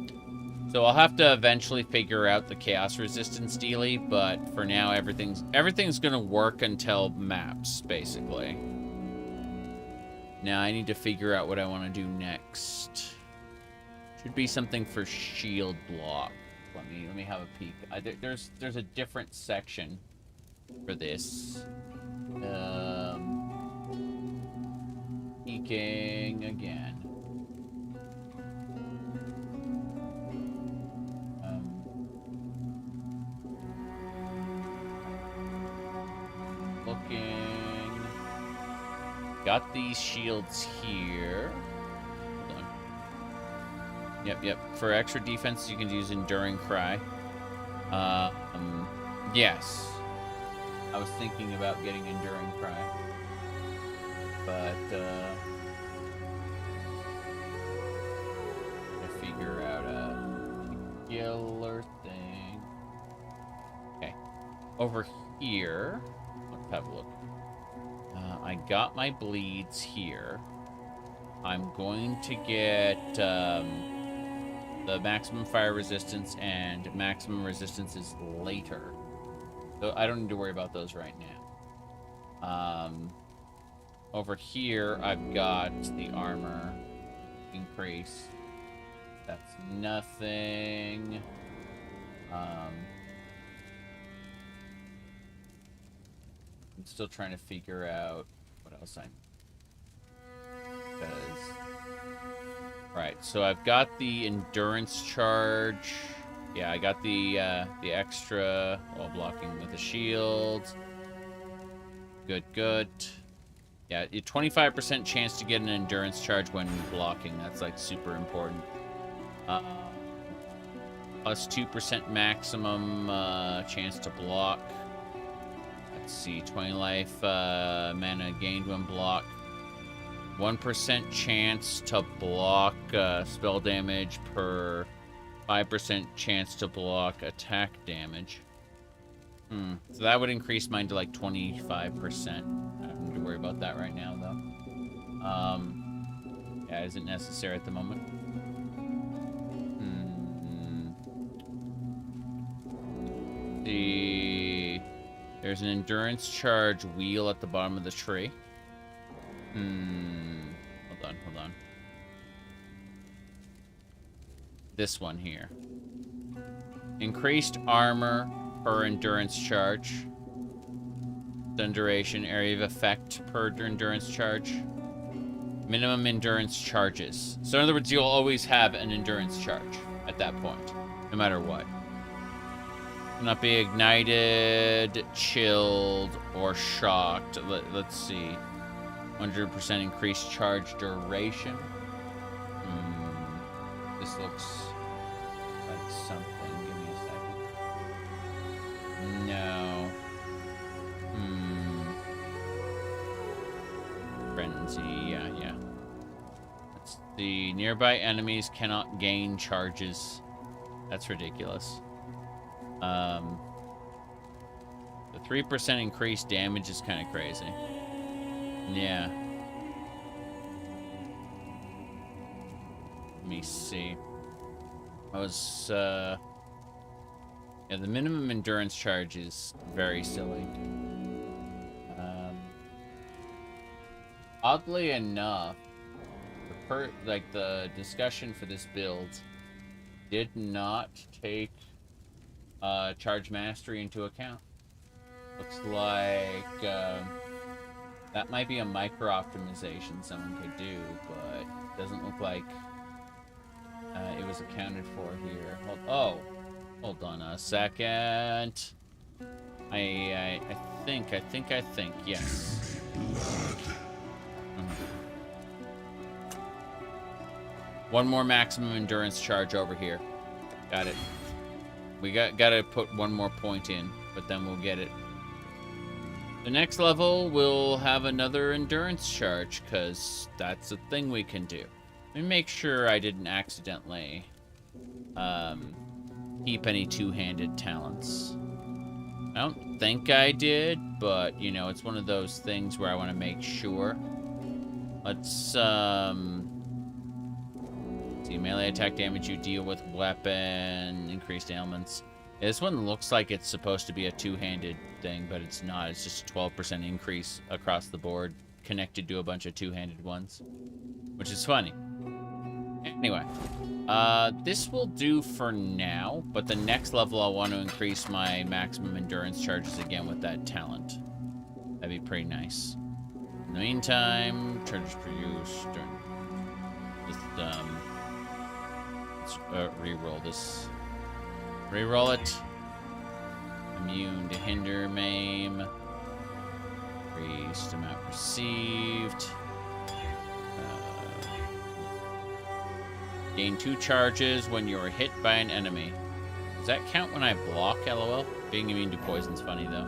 So I'll have to eventually figure out the chaos resistance dealie, but for now everything's gonna work until maps, basically. Now I need to figure out what I want to do next. Should be something for shield block. Let me have a peek. There's a different section for this. Peeking again. Looking. Got these shields here. Hold on. Yep. For extra defense, you can use Enduring Cry. Yes. I was thinking about getting Enduring Cry. But, I figure out a particular thing. Okay. Over here, let's have a look. I got my bleeds here. I'm going to get the maximum fire resistance and maximum resistances later. So I don't need to worry about those right now. Over here, I've got the armor increase. That's nothing. I'm still trying to figure out what else right, so I've got the endurance charge. Yeah, I got the extra while blocking with the shield. Good. Yeah, a 25% chance to get an endurance charge when blocking. That's like super important. Plus 2% maximum chance to block. Let's see, 20 life mana gained when block. 1% chance to block spell damage per 5% chance to block attack damage. So that would increase mine to like 25%. I don't need to worry about that right now, though. Yeah, it isn't necessary at the moment. There's an endurance charge wheel at the bottom of the tree. Hold on. This one here. Increased armor per endurance charge. Then duration, area of effect per endurance charge. Minimum endurance charges. So in other words, you'll always have an endurance charge at that point, no matter what. Not be ignited, chilled, or shocked. Let's see. 100% increased charge duration. This looks like something. Give me a second. No. Frenzy, yeah. Let's see. Nearby enemies cannot gain charges. That's ridiculous. The 3% increased damage is kind of crazy. Yeah. Let me see. Yeah, the minimum endurance charge is very silly. Oddly enough, the discussion for this build did not take charge mastery into account. Looks like that might be a micro optimization someone could do, but it doesn't look like it was accounted for here. Hold on a second. I think, yes. One more maximum endurance charge over here. Got it. We gotta put one more point in, but then we'll get it. The next level will have another endurance charge, because that's a thing we can do. Let me make sure I didn't accidentally keep any two-handed talents. I don't think I did, but, you know, it's one of those things where I want to make sure. Let's, see, melee attack damage you deal with weapon, increased ailments. Yeah, this one looks like it's supposed to be a two-handed thing, but it's not. It's just a 12% increase across the board, connected to a bunch of two-handed ones, which is funny. Anyway, this will do for now, but the next level I'll want to increase my maximum endurance charges again with that talent. That'd be pretty nice. In the meantime, charges per use. Let's re-roll this. Re-roll it. Immune to hinder, maim. Increased amount received. Gain 2 charges when you are hit by an enemy. Does that count when I block, LOL? Being immune to poison's funny, though.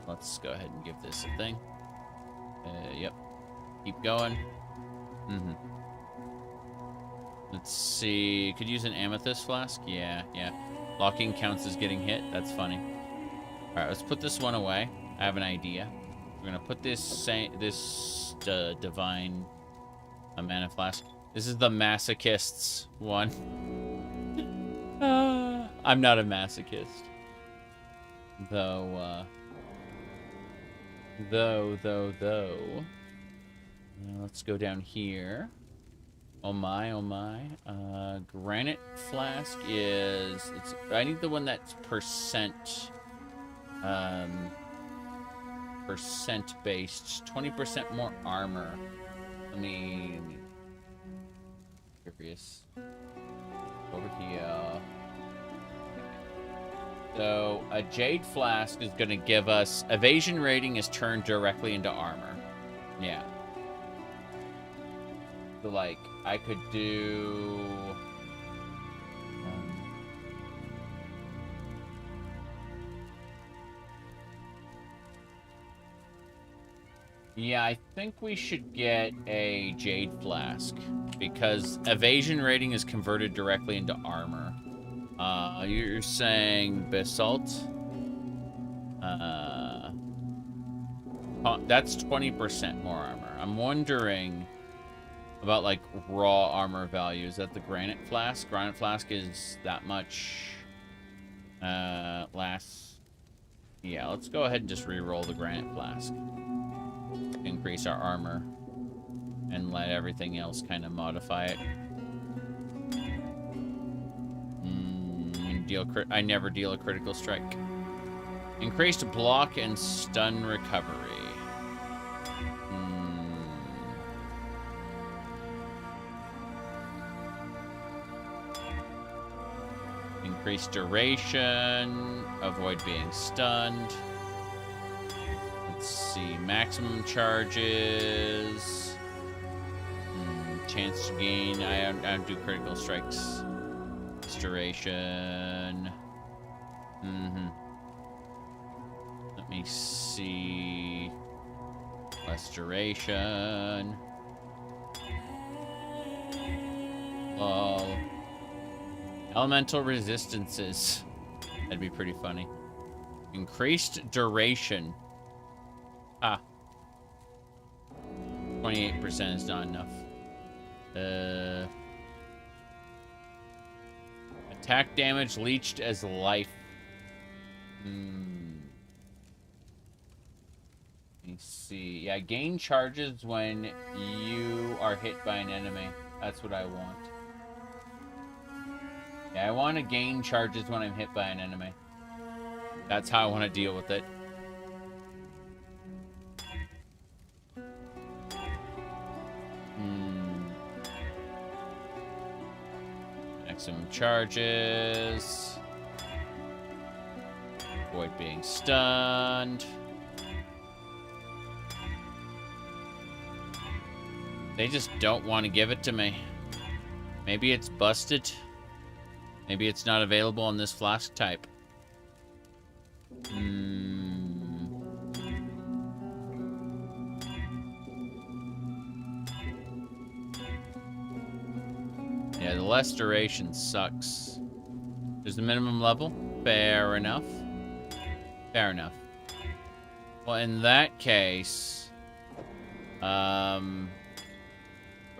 Let's go ahead and give this a thing. Yep. Keep going. Let's see. Could use an amethyst flask? Yeah. Locking counts as getting hit. That's funny. Alright, let's put this one away. I have an idea. We're gonna put this divine mana flask. This is the masochists one. I'm not a masochist. Though. Let's go down here. Oh my. Granite flask is... I need the one that's percent based. 20% more armor. Let me curious. Over here. So a jade flask is going to give us evasion rating is turned directly into armor. Yeah. So like I could do yeah, I think we should get a jade flask because evasion rating is converted directly into armor. You're saying basalt? That's 20% more armor. I'm wondering about like raw armor value. Is that the granite flask? Granite flask is that much less. Yeah, let's go ahead and just re-roll the Granite Flask. Increase our armor. And let everything else kind of modify it. I never deal a critical strike. Increased block and stun recovery. Increased duration. Avoid being stunned. Let's see. Maximum charges. Chance to gain. I don't do critical strikes. Duration. Let me see. Less duration. Lol. Elemental resistances. That'd be pretty funny. Increased duration. 28% is not enough. Attack damage leached as life. Let me see. Yeah, gain charges when you are hit by an enemy. That's what I want. Yeah, I want to gain charges when I'm hit by an enemy. That's how I want to deal with it. Maximum charges. Avoid being stunned. They just don't want to give it to me. Maybe it's busted. Maybe it's not available on this flask type. Yeah, the less duration sucks. There's the minimum level. Fair enough. Fair enough. Well, in that case, we're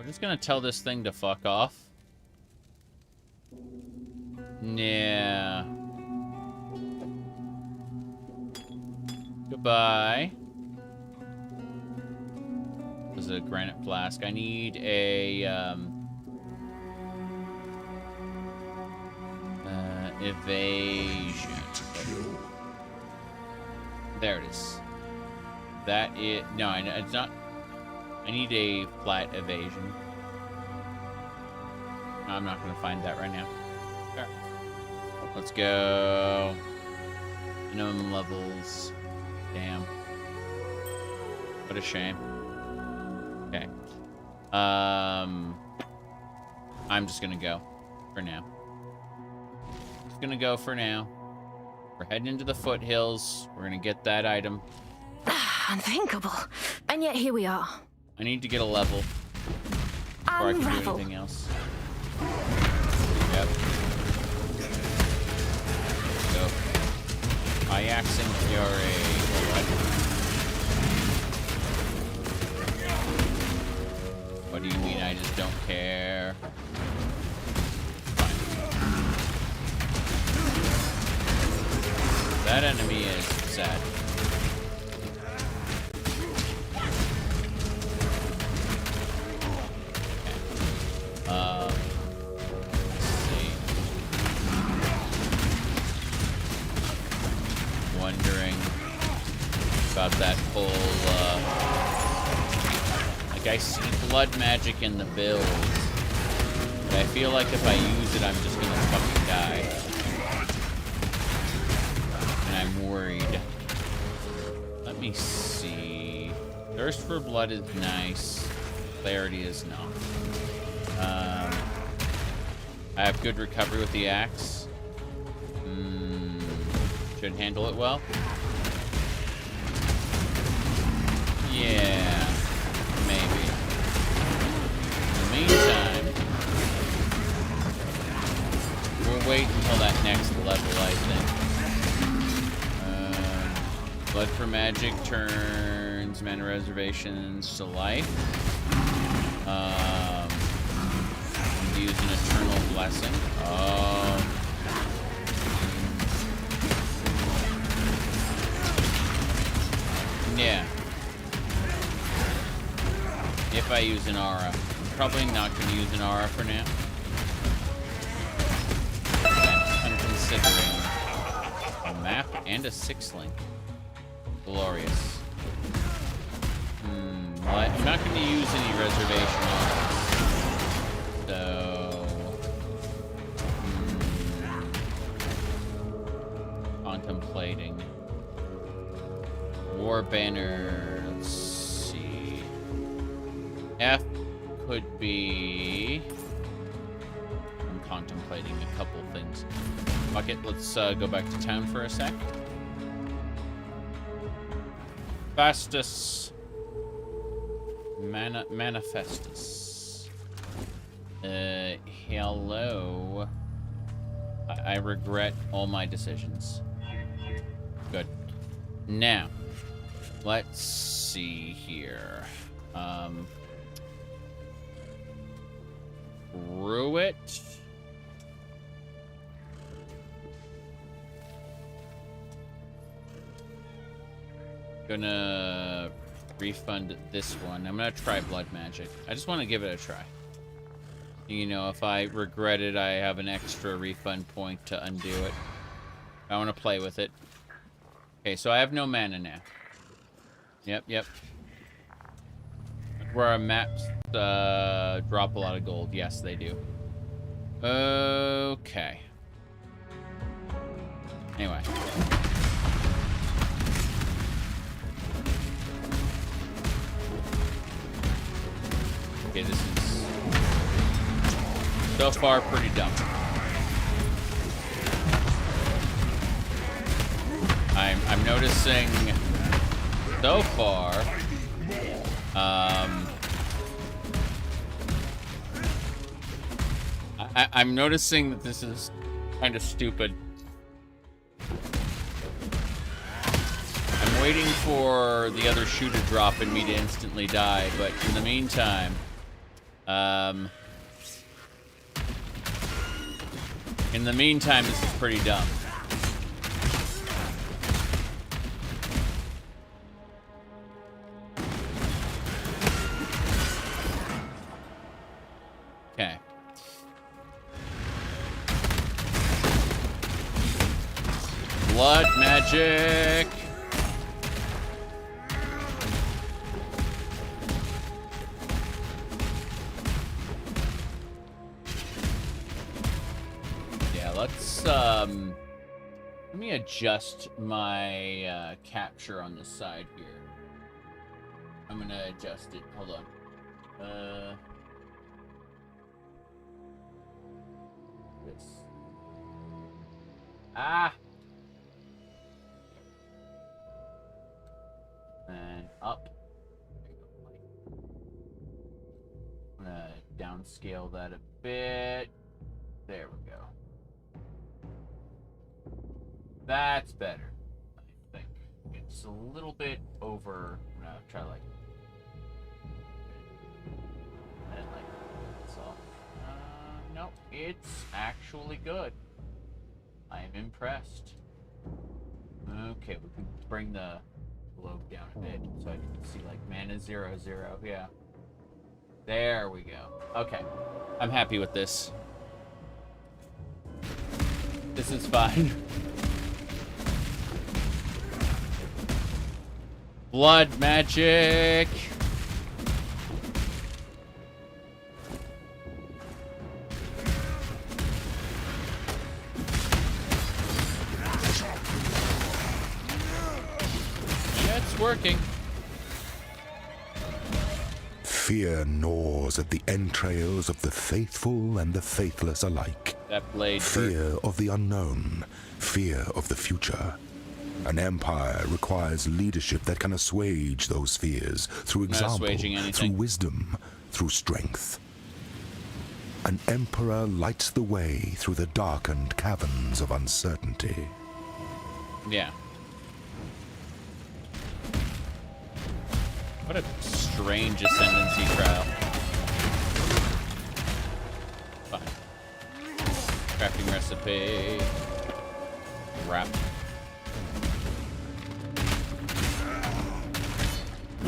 just gonna tell this thing to fuck off. Yeah. Goodbye. This is a Granite Flask. I need a, evasion. There it is. That is... No, it's not... I need a flat evasion. I'm not going to find that right now. Sure. Let's go. Minimum levels. Damn. What a shame. Okay. I'm just going to go for now. Gonna go for now. We're heading into the foothills. We're gonna get that item. Unthinkable. And yet here we are. I need to get a level before I can do anything else. Yep. Go. Iaxing Fury. What do you mean I just don't care? That enemy is sad. Okay. Let's see. Wondering about that whole, like I see blood magic in the build, but I feel like if I use it, I'm just gonna fucking die. I'm worried. Let me see. Thirst for blood is nice. Clarity is not. I have good recovery with the axe. Should handle it well. Yeah, maybe. In the meantime, we'll wait until that next level, I think. Blood for magic turns mana reservations to life. Use an eternal blessing. Yeah. If I use an aura. I'm probably not going to use an aura for now. I'm considering a map and a 6-link. Glorious. Well, I'm not going to use any reservation auras. So... contemplating. War banner. Let's see. F could be. I'm contemplating a couple things. Fuck it. Let's go back to town for a sec. Fastus. Manifestus. Hello. I regret all my decisions. Good. Now, let's see here. Ruit. Gonna refund this one. I'm gonna try blood magic. I just want to give it a try. You know, if I regret it, I have an extra refund point to undo it. I want to play with it. Okay, so I have no mana now. Yep. Where our maps drop a lot of gold. Yes, they do. Okay. Anyway. Okay, this is so far pretty dumb. I'm noticing so far I'm noticing that this is kind of stupid. I'm waiting for the other shoe to drop and me to instantly die, but in the meantime, this is pretty dumb. Okay. Blood magic. Yeah, let's let me adjust my capture on the side here. I'm gonna adjust it. Hold on. This. And up. I'm gonna downscale that a bit. There we go. That's better, I think. It's a little bit over. I'm gonna try like. And like that's all. Nope, it's actually good. I am impressed. Okay, we can bring the globe down a bit so I can see like mana 0/0. Yeah. There we go. Okay. I'm happy with this. This is fine. Blood magic. Working. Fear gnaws at the entrails of the faithful and the faithless alike. That blade. Fear of the unknown, fear of the future. An empire requires leadership that can assuage those fears through example, through wisdom, through strength. An emperor lights the way through the darkened caverns of uncertainty. Yeah. What a strange ascendancy trial. Fine. Crafting recipe. Wrap.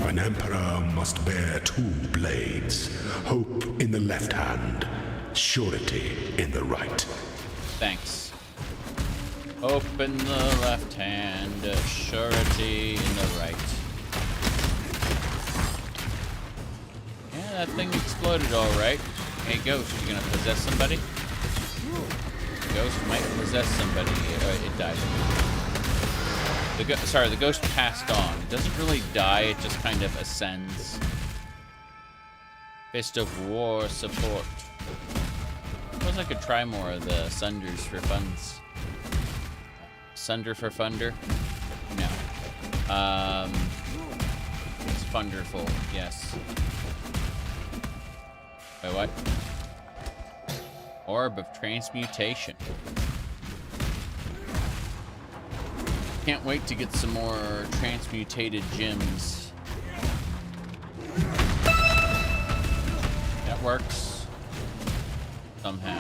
An emperor must bear two blades. Hope in the left hand, surety in the right. Thanks. Hope in the left hand, surety in the right. Yeah, that thing exploded all right. Hey, Ghost, you gonna possess somebody? Ghost might possess somebody. It died. The ghost passed on. It doesn't really die, it just kind of ascends. Fist of War support. Suppose I could try more of the Sunders for funds. Sunder for Funder? No. It's Funderful, yes. Wait, what? Orb of Transmutation. Can't wait to get some more transmutated gems. That works. Somehow.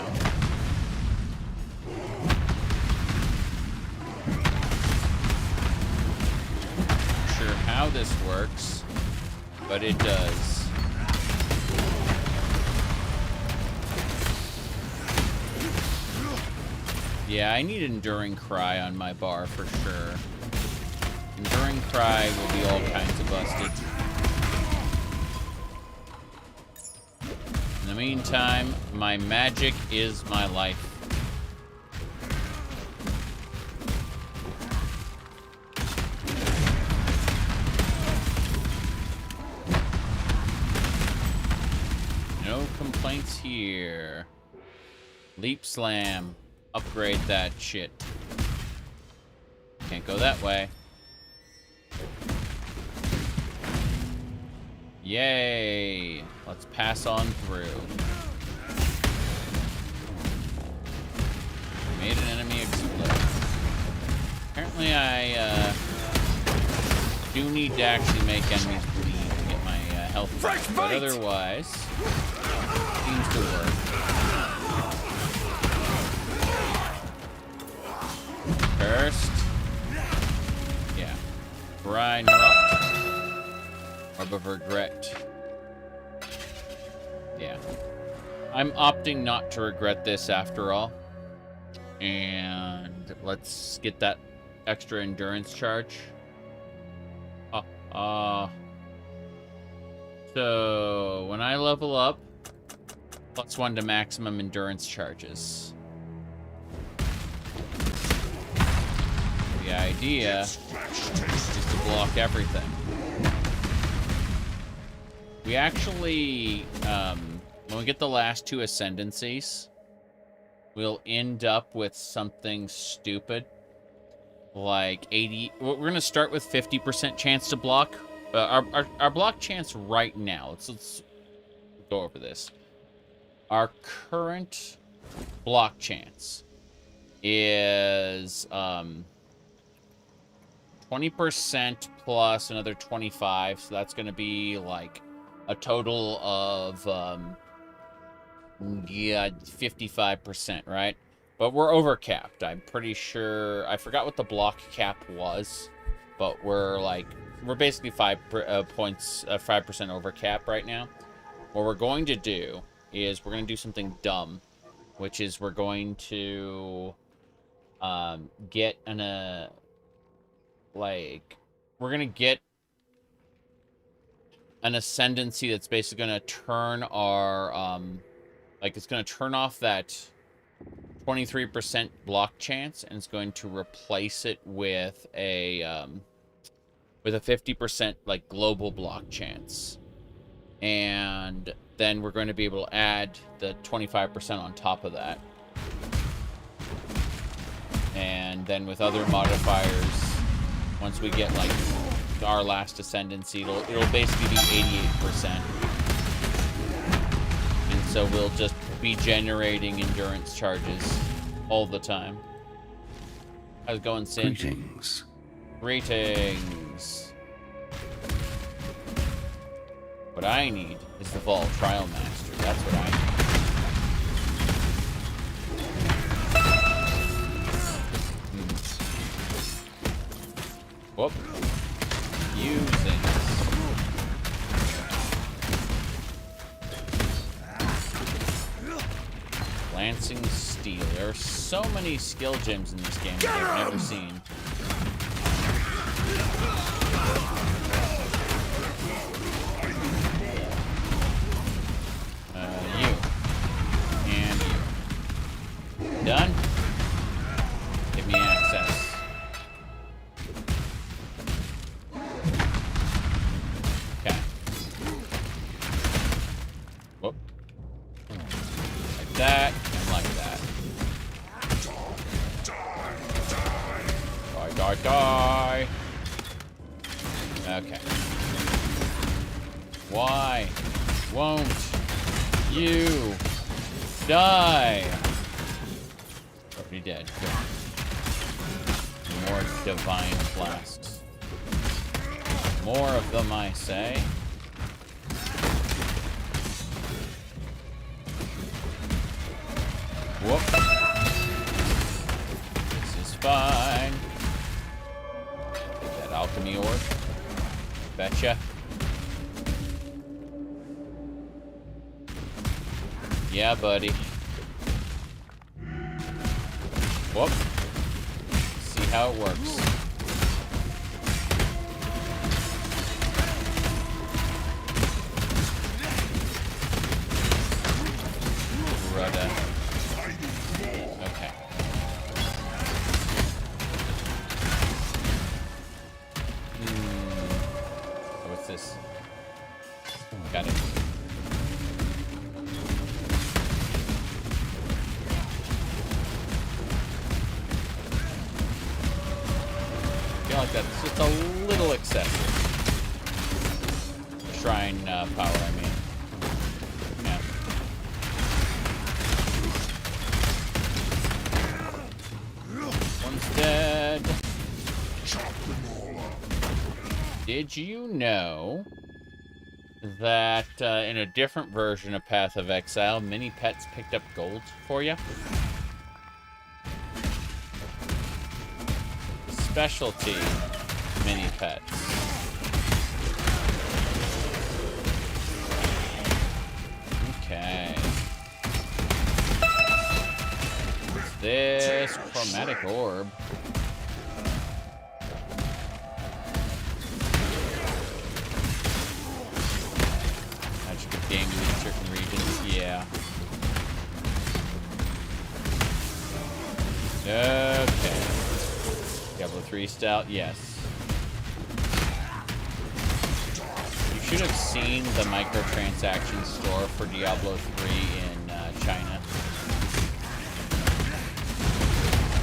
Not sure how this works, but it does. Yeah, I need Enduring Cry on my bar for sure. Enduring Cry will be all kinds of busted. In the meantime, my magic is my life. No complaints here. Leap Slam. Upgrade that shit. Can't go that way. Yay! Let's pass on through. Made an enemy explode. Apparently I do need to actually make enemies bleed to get my health back, but otherwise seems to work. First, yeah, Brine Rot. Orb of Regret. Yeah. I'm opting not to regret this after all. And let's get that extra endurance charge. So, when I level up, +1 to maximum endurance charges. The idea is to block everything. We actually, when we get the last 2 ascendancies, we'll end up with something stupid. Like 80, we're going to start with 50% chance to block. Our block chance right now, let's go over this. Our current block chance is 20% plus another 25, so that's going to be like a total of 55%, right? But we're overcapped. I'm pretty sure. I forgot what the block cap was, but we're basically 5% over cap right now. What we're going to do is we're going to do something dumb, which is we're going to get we're gonna get an ascendancy that's basically gonna turn our it's gonna turn off that 23% block chance, and it's going to replace it with a 50% like global block chance, and then we're going to be able to add the 25% on top of that, and then with other modifiers. Once we get like our last ascendancy, it'll basically be 88%, and so we'll just be generating endurance charges all the time. How's it going, Sin? Greetings. Greetings. What I need is the Vault Trial Master. That's what I need. Whoop. Using. Lancing Steel. There are so many skill gems in this game that I've never seen. You. And you. Done? Give me access. Okay. Whoop. Like that, and like that. Die, die, die. Okay. Why won't you die? Already dead. Good. More divine flasks. More of them, I say. Whoop. This is fine. That alchemy orb. Betcha. Yeah, buddy. Whoop. See how it works. Rudda. Okay. Oh, what's this? Got it. I feel like that's just a little excessive. Shrine power, I mean. Yeah. One's dead. Did you know that in a different version of Path of Exile, mini pets picked up gold for you? Specialty mini pets. Okay. What's this? Chromatic orb. Magic of game in certain regions. Yeah. Okay. Diablo 3 style, yes. You should have seen the microtransaction store for Diablo 3 in China.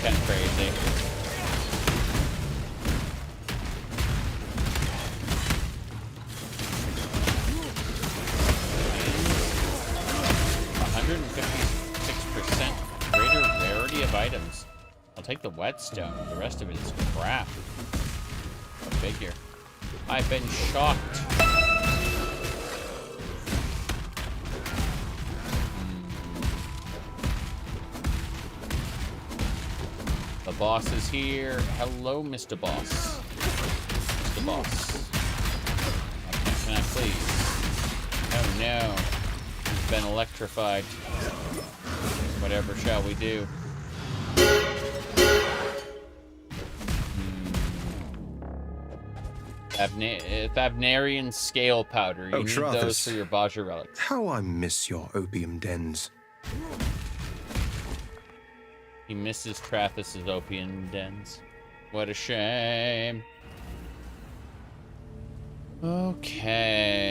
Kind of crazy. %, greater rarity of items. I'll take the whetstone. The rest of it is crap. Go figure. I've been shocked. The boss is here. Hello, Mr. Boss. Mr. Boss. Can I please? Oh no. He's been electrified. Whatever shall we do? Thavnarian scale powder. You need those for your Baja relics. How I miss your opium dens. He misses Trathus's opium dens. What a shame. Okay.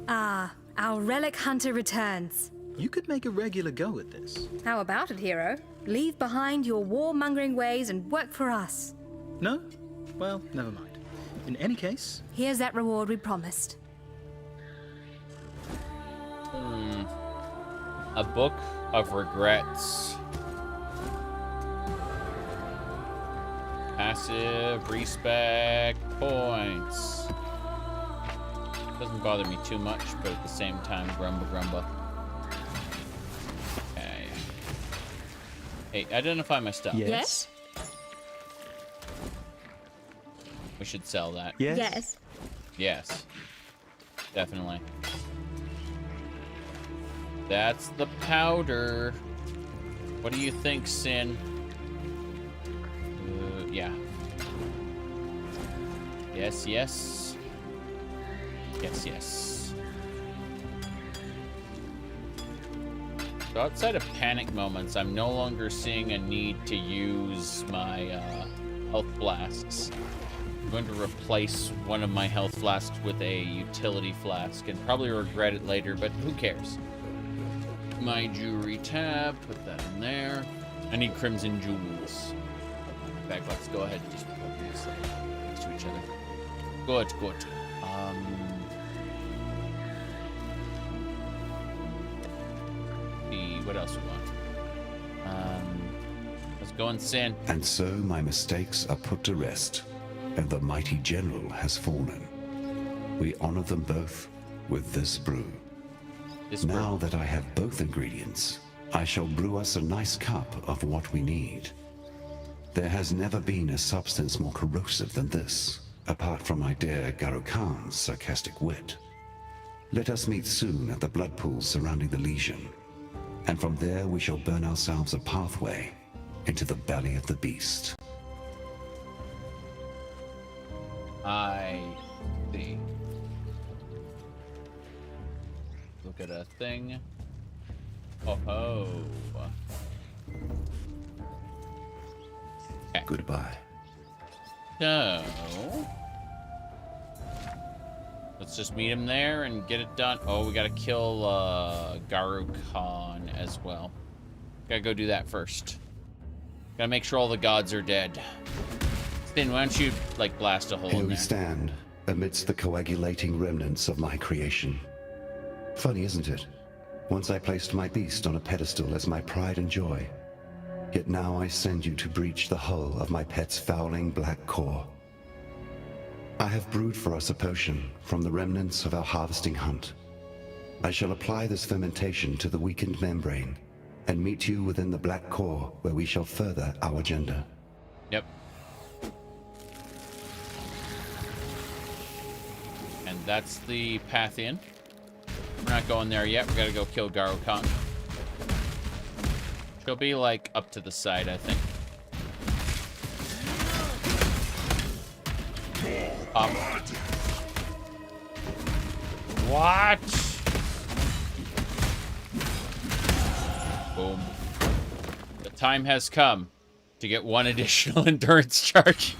Ah, our relic hunter returns. You could make a regular go at this. How about it, hero? Leave behind your warmongering ways and work for us. No? Well, never mind. In any case... Here's that reward we promised. A book of regrets. Passive respect points. Doesn't bother me too much, but at the same time, grumba. Okay. Hey, identify my stuff. Yes. We should sell that. Yes. Yes. Definitely. That's the powder. What do you think, Sin? Yeah. Yes, yes. Yes, yes. So outside of panic moments, I'm no longer seeing a need to use my health flasks. I'm going to replace one of my health flasks with a utility flask and probably regret it later, but who cares? My jewelry tab, put that in there. I need crimson jewels. In fact, let's go ahead and just put these next to each other. Good, good. What else we want? Let's go and Sin. And so my mistakes are put to rest, and the mighty general has fallen. We honor them both with this brew. Now that I have both ingredients, I shall brew us a nice cup of what we need. There has never been a substance more corrosive than this, apart from my dear Garou Khan's sarcastic wit. Let us meet soon at the blood pools surrounding the Legion, and from there we shall burn ourselves a pathway into the belly of the beast. I see. Look at a thing. Oh ho. Okay. Goodbye. So let's just meet him there and get it done. Oh, we gotta kill Garou Khan as well. Gotta go do that first. Gotta make sure all the gods are dead. Then why don't you like blast a hole Here in we there? stand, amidst the coagulating remnants of my creation. Funny, isn't it? Once I placed my beast on a pedestal as my pride and joy. Yet now I send you to breach the hull of my pet's fouling black core. I have brewed for us a potion from the remnants of our harvesting hunt. I shall apply this fermentation to the weakened membrane and meet you within the black core where we shall further our agenda. Yep. And that's the path in. We're not going there yet. We gotta go kill Garou Khan. She'll be like up to the side, I think. What? Boom. The time has come to get one additional endurance charge.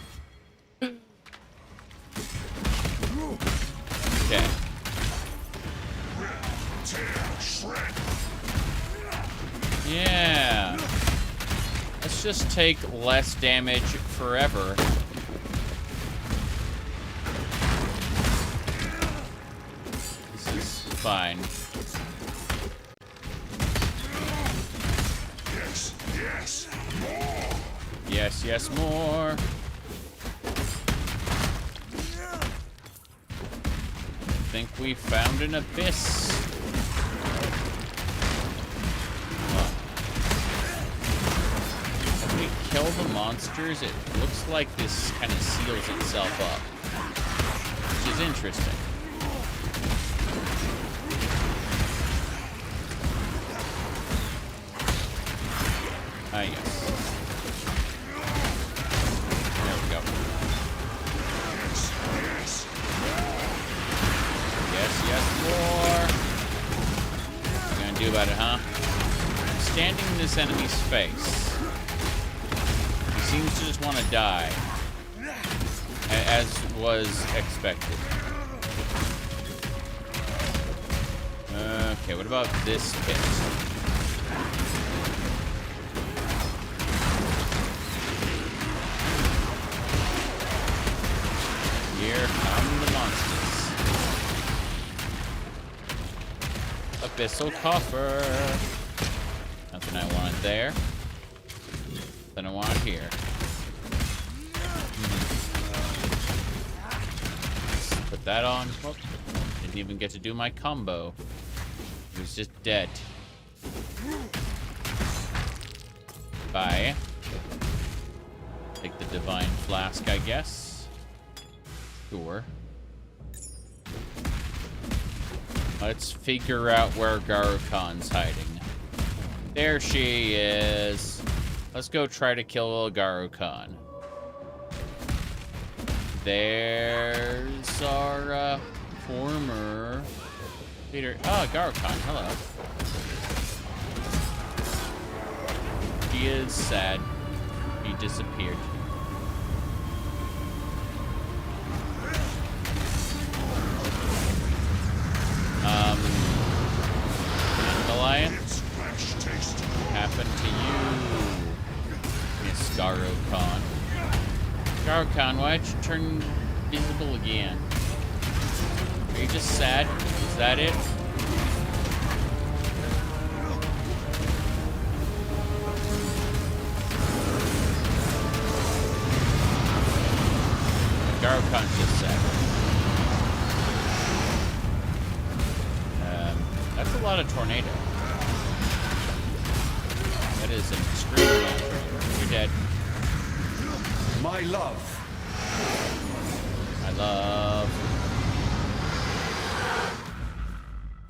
Okay. Yeah. Let's just take less damage forever. This is fine. Yes, yes, more. Yes, yes, more. I think we found an abyss. When we kill the monsters, it looks like this kind of seals itself up, which is interesting. Ah, yes. There we go. Yes, yes, more. What are you gonna do about it, huh? I'm standing in this enemy's face. He seems to just want to die, as was expected. Okay, what about this pit? Here come the monsters. Abyssal coffer. Nothing I wanted there. Nothing I want here. Put that on. Oh, didn't even get to do my combo. He was just dead. Bye. Take the divine flask, I guess. Sure. Let's figure out where Garukan's hiding. There she is. Let's go try to kill Garukan. There's our former leader. Oh, Garukan, hello. He is sad. He disappeared. Dandelion? What happened to you, Miss Garukan? Garukan, why'd you turn invisible again? Are you just sad? Is that it? Garukan's just sad. That's a lot of tornado. That is an extreme amount of tornado. You're dead. My love. My love.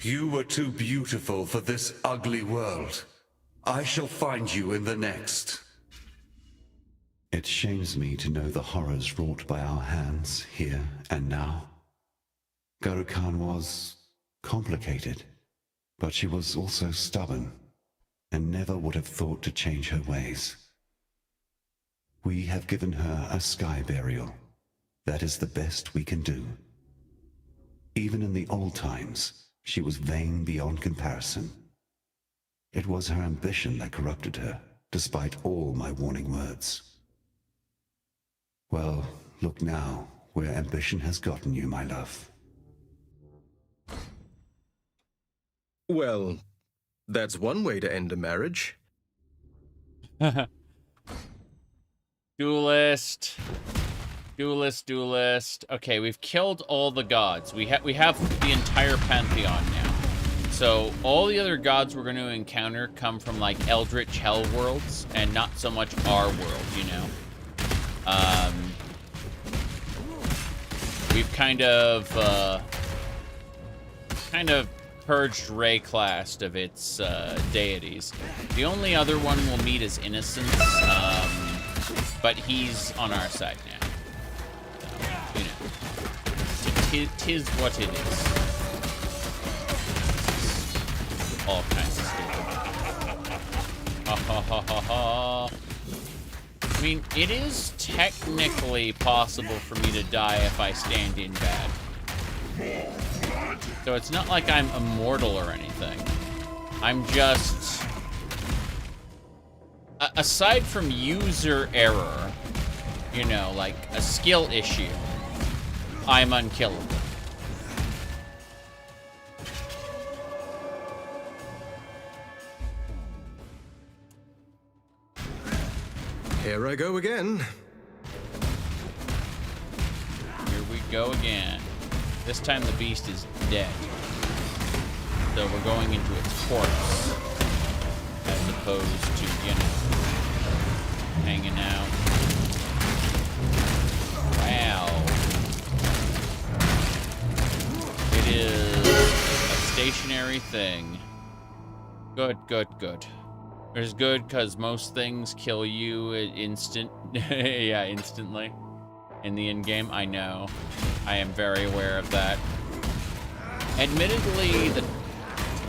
You were too beautiful for this ugly world. I shall find you in the next. It shames me to know the horrors wrought by our hands here and now. Garukan was complicated, but she was also stubborn and never would have thought to change her ways. We have given her a sky burial. That is the best we can do. Even in the old times, she was vain beyond comparison. It was her ambition that corrupted her, despite all my warning words. Well, look now, where ambition has gotten you, my love. Well, that's one way to end a marriage. Duelist. Duelist. Okay, we've killed all the gods. We have the entire pantheon now. So all the other gods we're going to encounter come from like eldritch hell worlds and not so much our world, you know. We've kind of purged Rayclast of its deities. The only other one we'll meet is Innocence, but he's on our side now. So, you know, tis what it is. All kinds of stupid. Ha ha ha ha ha. I mean, it is technically possible for me to die if I stand in bad. So it's not like I'm immortal or anything. I'm just... aside from user error, you know, like a skill issue, I'm unkillable. Here I go again. Here we go again. This time the beast is dead. So we're going into its corpse. As opposed to, you know, hanging out. Wow. It is a stationary thing. Good. It's good because most things kill you yeah, instantly. In the in-game, I know. I am very aware of that. Admittedly, the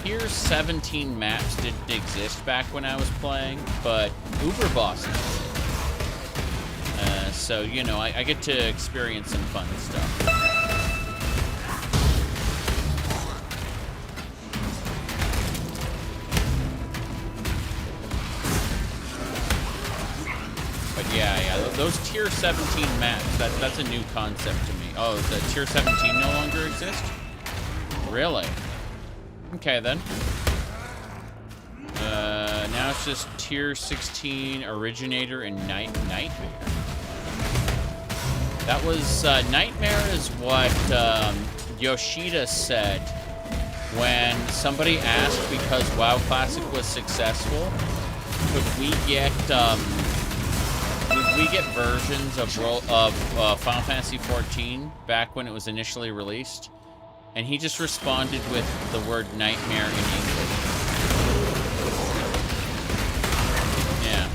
Tier 17 maps didn't exist back when I was playing, but Uber bosses did. So, you know, I get to experience some fun stuff. Yeah, those Tier 17 maps, that's a new concept to me. Oh, the Tier 17 no longer exist? Really? Okay, then. Now it's just Tier 16 Originator and Nightmare. That was, Nightmare is what Yoshida said when somebody asked, because WoW Classic was successful, could we get versions of Final Fantasy XIV back when it was initially released? And he just responded with the word nightmare in English. Yeah.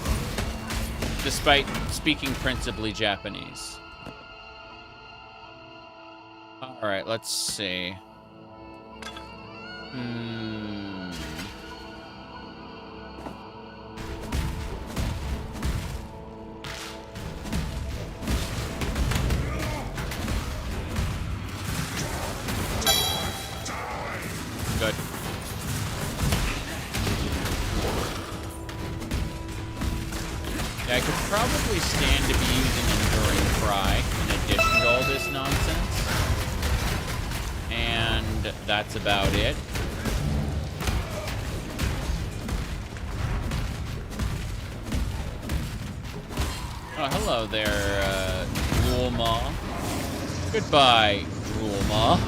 Despite speaking principally Japanese. Alright, let's see. Good. Yeah, I could probably stand to be using Enduring Cry in addition to all this nonsense. And that's about it. Oh, hello there, Rulma. Goodbye, Rulma.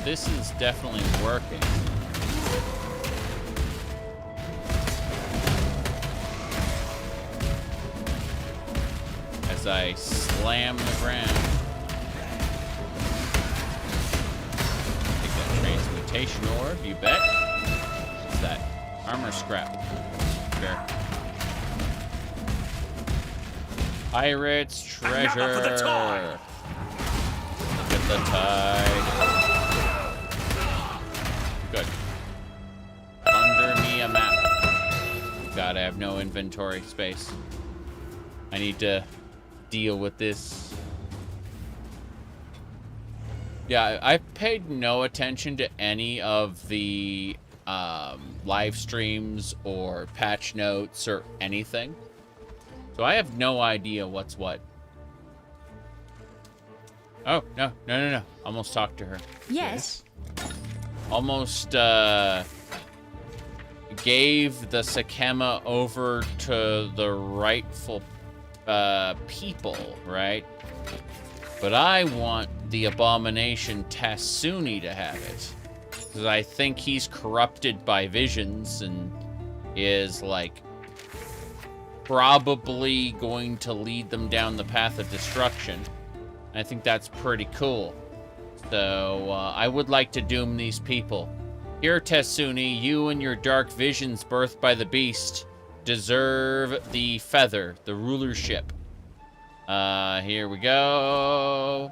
This is definitely working. As I slam the ground. Take that transmutation orb, you bet. What's that? Armor scrap. Fair. Pirate's treasure. Another for the tide. Look at the tide. Good. Under me a map. God, I have no inventory space. I need to deal with this. Yeah, I've paid no attention to any of the live streams or patch notes or anything. So I have no idea what's what. Oh, no. Almost talked to her. Yes. Almost gave the Sakema over to the rightful people, right? But I want the abomination Tasuni to have it. Because I think he's corrupted by visions and is, like, probably going to lead them down the path of destruction. I think that's pretty cool. So, I would like to doom these people. Here, Tasuni, you and your dark visions birthed by the beast deserve the feather, the rulership. Here we go.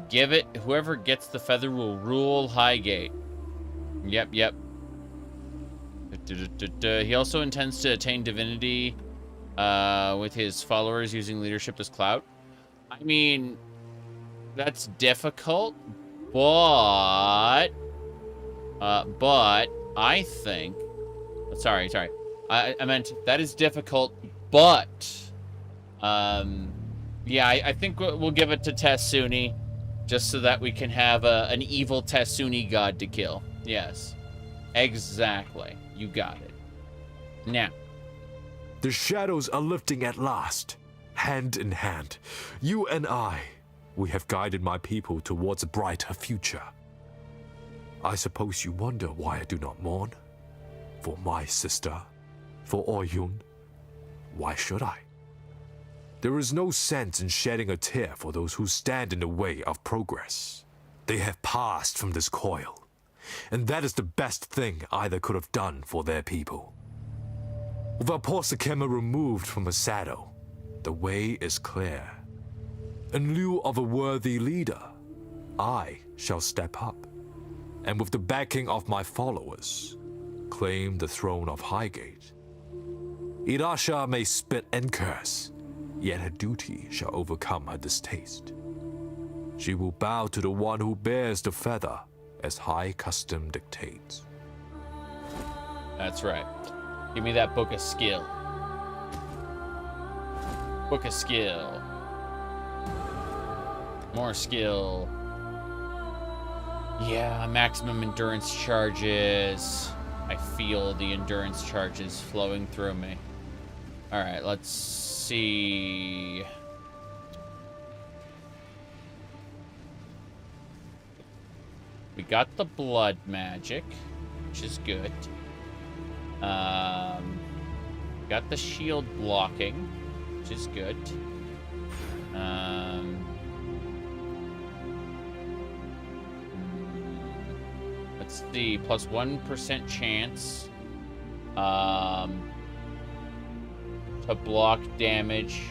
Give it. Whoever gets the feather will rule Highgate. Yep. He also intends to attain divinity with his followers using leadership as clout. I mean, that's difficult, but I think... Sorry. I meant that is difficult, but... yeah, I think we'll give it to Tasuni, just so that we can have an evil Tasuni god to kill. Yes. Exactly. You got it. Now. The shadows are lifting at last. Hand in hand. You and I, we have guided my people towards a brighter future. I suppose you wonder why I do not mourn? For my sister? For Oyun? Why should I? There is no sense in shedding a tear for those who stand in the way of progress. They have passed from this coil, and that is the best thing either could have done for their people. With our poor Sakema removed from her saddle, the way is clear. In lieu of a worthy leader, I shall step up, and with the backing of my followers, claim the throne of Highgate. Irasha may spit and curse, yet her duty shall overcome her distaste. She will bow to the one who bears the feather, as high custom dictates. That's right. Give me that book of skill. Book of skill. More skill. Yeah, maximum endurance charges. I feel the endurance charges flowing through me. Alright, let's see. We got the blood magic, which is good. Got the shield blocking, which is good. Let's see, plus 1% chance to block damage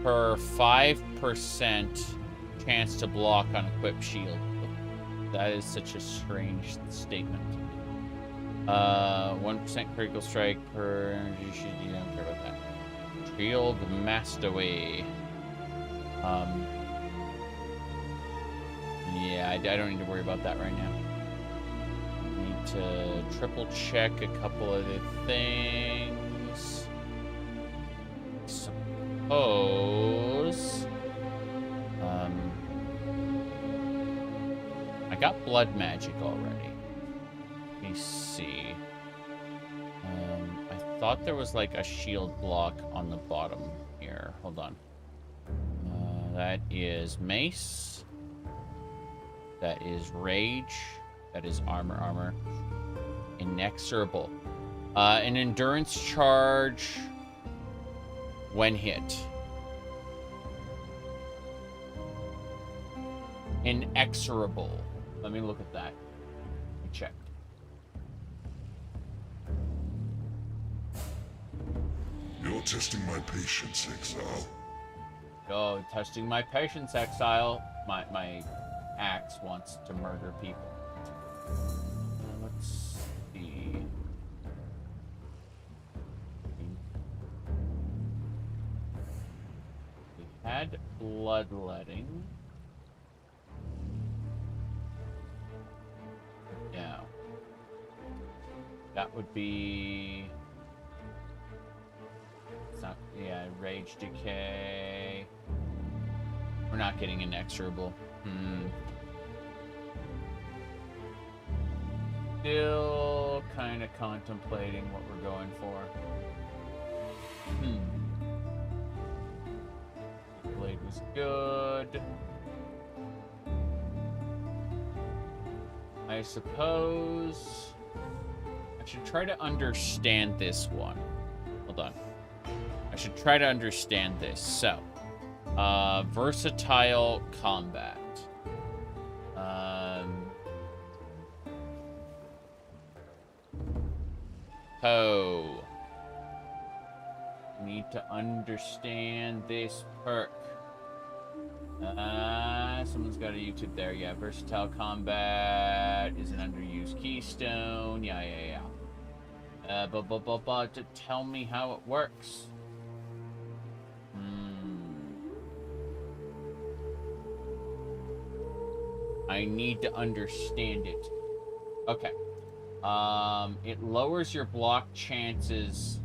per 5% chance to block on equipped shield. That is such a strange statement. 1% critical strike per energy shield. You don't care about that. Shield Mastery. Yeah, I don't need to worry about that right now. Need to triple check a couple of the things. Suppose. I got blood magic already. Let me see. I thought there was like a shield block on the bottom here. Hold on. That is mace. That is rage. That is armor. Inexorable. An endurance charge when hit. Inexorable. Let me look at that. Let me check. You're testing my patience, Exile. Oh, testing my patience, Exile. My axe wants to murder people. Let's see. We had bloodletting. No. That would be... It's not... Yeah, rage decay. We're not getting inexorable. Still kind of contemplating what we're going for. Blade was good. I suppose I should try to understand this one. Hold on. I should try to understand this. So, versatile combat. Need to understand this perk. Someone's got a YouTube there. Yeah, versatile combat is an underused keystone. Yeah. But to tell me how it works. I need to understand it. Okay. It lowers your block chances.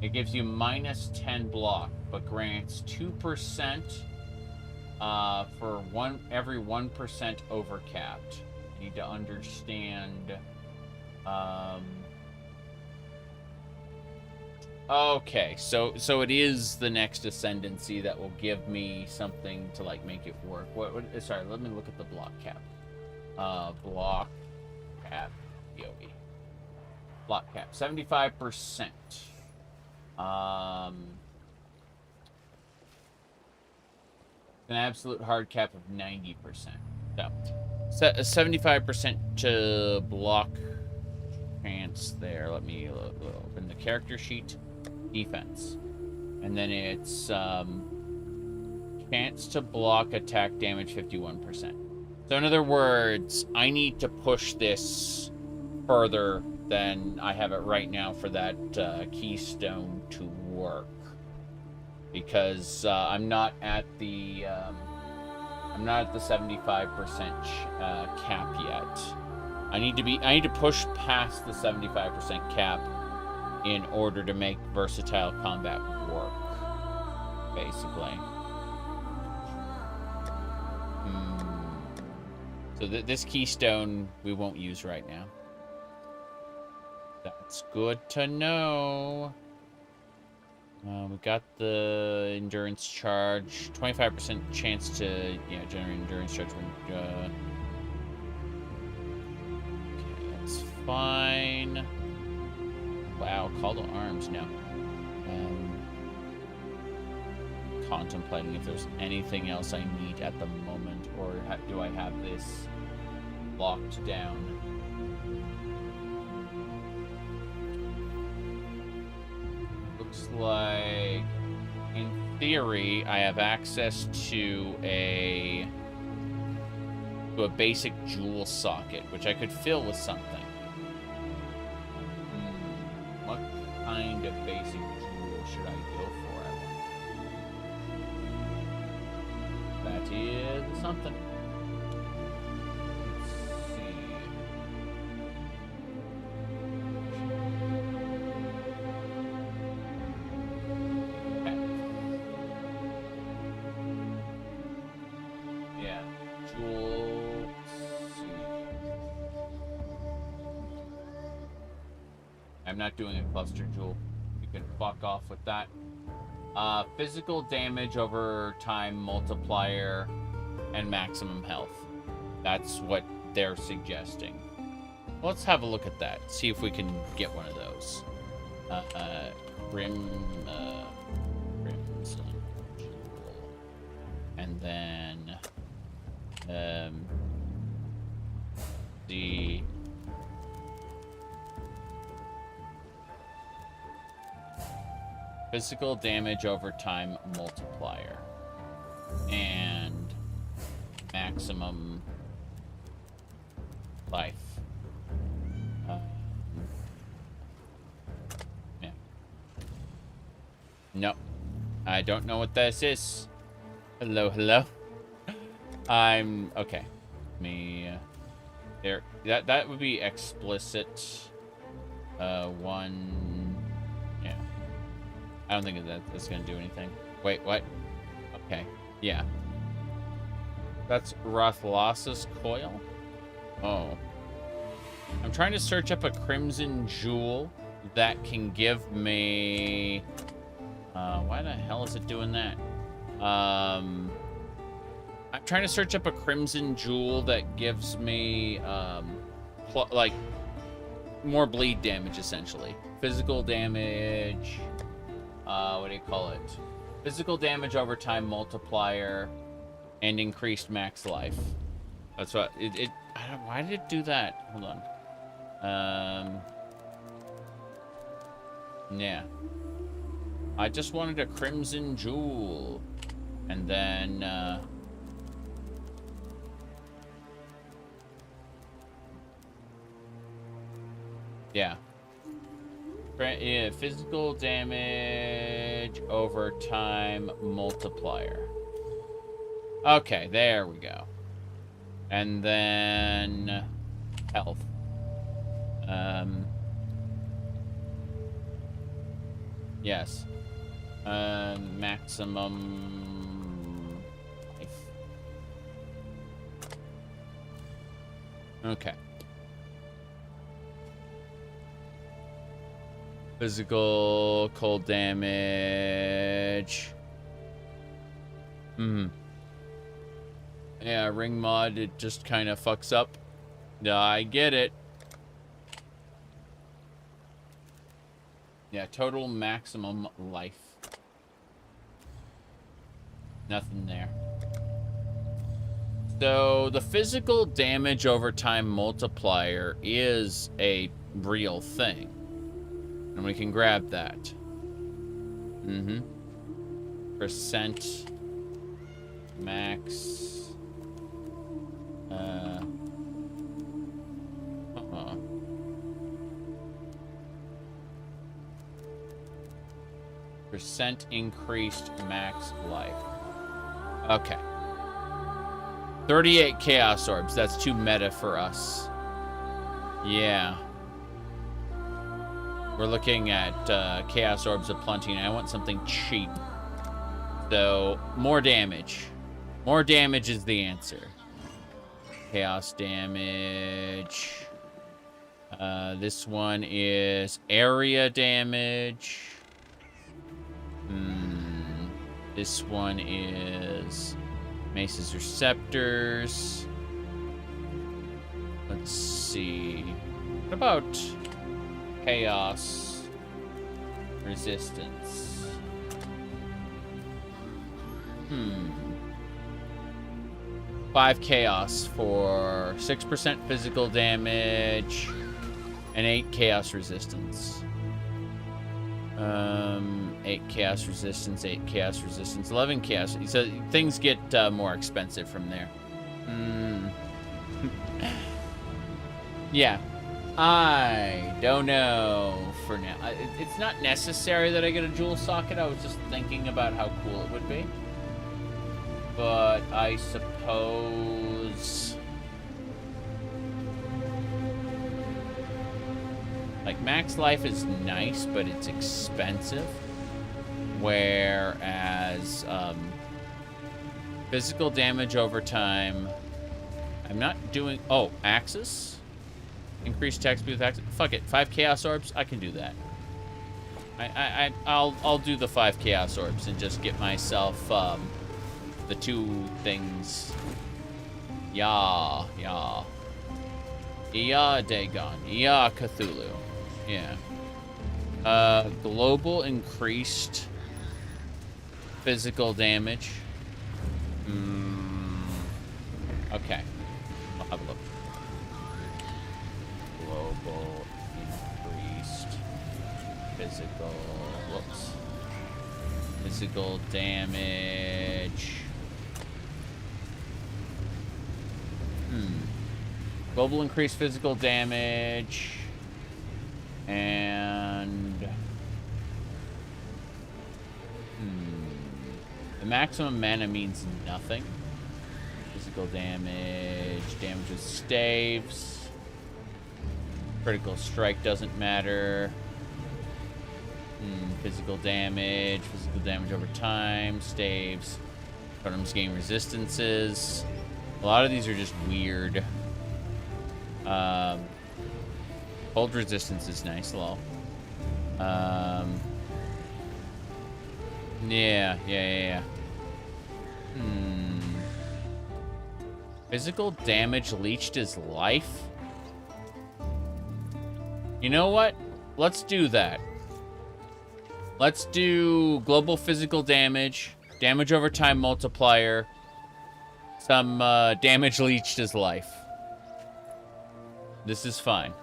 It gives you minus 10 block, but grants 2% for every 1% overcapped. I need to understand. Okay, so it is the next ascendancy that will give me something to like make it work. Sorry, let me look at the block cap. Block cap, POE. Block cap, 75%. An absolute hard cap of 90%. So, 75% to block chance there. Let me open the character sheet. Defense. And then it's chance to block attack damage 51%. So in other words, I need to push this further than I have it right now for that keystone to work. Because I'm not at the 75% cap yet. I need to push past the 75% cap in order to make versatile combat work, basically. So this keystone we won't use right now. That's good to know. We got the endurance charge, 25% chance to generate endurance charge when. Okay, that's fine. Wow, call to arms now. Contemplating if there's anything else I need at the moment, or do I have this locked down? Looks like, in theory, I have access to a basic jewel socket, which I could fill with something. What kind of basic jewel should I go for? That is something. Let's see. Okay. Yeah. Jewel. Let's see. I'm not doing a cluster jewel. You can fuck off with that. Physical damage over time multiplier and maximum health. That's what they're suggesting. Let's have a look at that. See if we can get one of those. Crimson Jewel. And then the physical damage over time multiplier and maximum life. Yeah. No, I don't know what this is. Hello, hello. I'm okay. There. That would be explicit. One. Yeah. I don't think that's gonna do anything. Wait, what? Okay. Yeah. That's Rothlos's coil. Oh. I'm trying to search up a crimson jewel that can give me. Why the hell is it doing that? I'm trying to search up a crimson jewel that gives me like more bleed damage, essentially. Physical damage. What do you call it? Physical damage over time multiplier and increased max life. That's what it I don't, why did it do that? Hold on. Yeah. I just wanted a crimson jewel. And then yeah. Yeah, physical damage over time multiplier. Okay, there we go. And then health. Yes. Maximum life. Okay. Physical cold damage. Yeah, ring mod, it just kind of fucks up. I get it. Yeah, total maximum life. Nothing there. So the physical damage over time multiplier is a real thing. And we can grab that. Percent max. percent increased max life. Okay. 38 Chaos Orbs. That's too meta for us. Yeah. We're looking at Chaos Orbs aplenty, and I want something cheap. So, more damage. More damage is the answer. Chaos damage. This one is area damage. This one is Mace's Receptors. Let's see. What about Chaos Resistance? 5 Chaos for 6% physical damage and 8 Chaos Resistance. 8 Chaos Resistance, 8 Chaos Resistance, 11 Chaos. So things get more expensive from there. Yeah. I don't know for now. It's not necessary that I get a jewel socket. I was just thinking about how cool it would be. But I suppose... like, max life is nice, but it's expensive. Whereas, physical damage over time... I'm not doing... Oh, Axis? Increased attack speed with Axis. Fuck it. 5 Chaos Orbs? I can do that. I'll do the 5 Chaos Orbs and just get myself, the 2 things. Yeah. Dagon. Yeah, Cthulhu. Yeah. Global increased physical damage. Okay. I'll have a look. Global increased physical. Whoops. Physical damage. Global increased physical damage. And... the maximum mana means nothing. Physical damage. Damage with staves. Critical strike doesn't matter. Physical damage over time, staves. Totems gain resistances. A lot of these are just weird. Hold resistance is nice, lol. Yeah. Physical damage leached his life? You know what? Let's do that. Let's do global physical damage, damage over time multiplier, some damage leached his life. This is fine.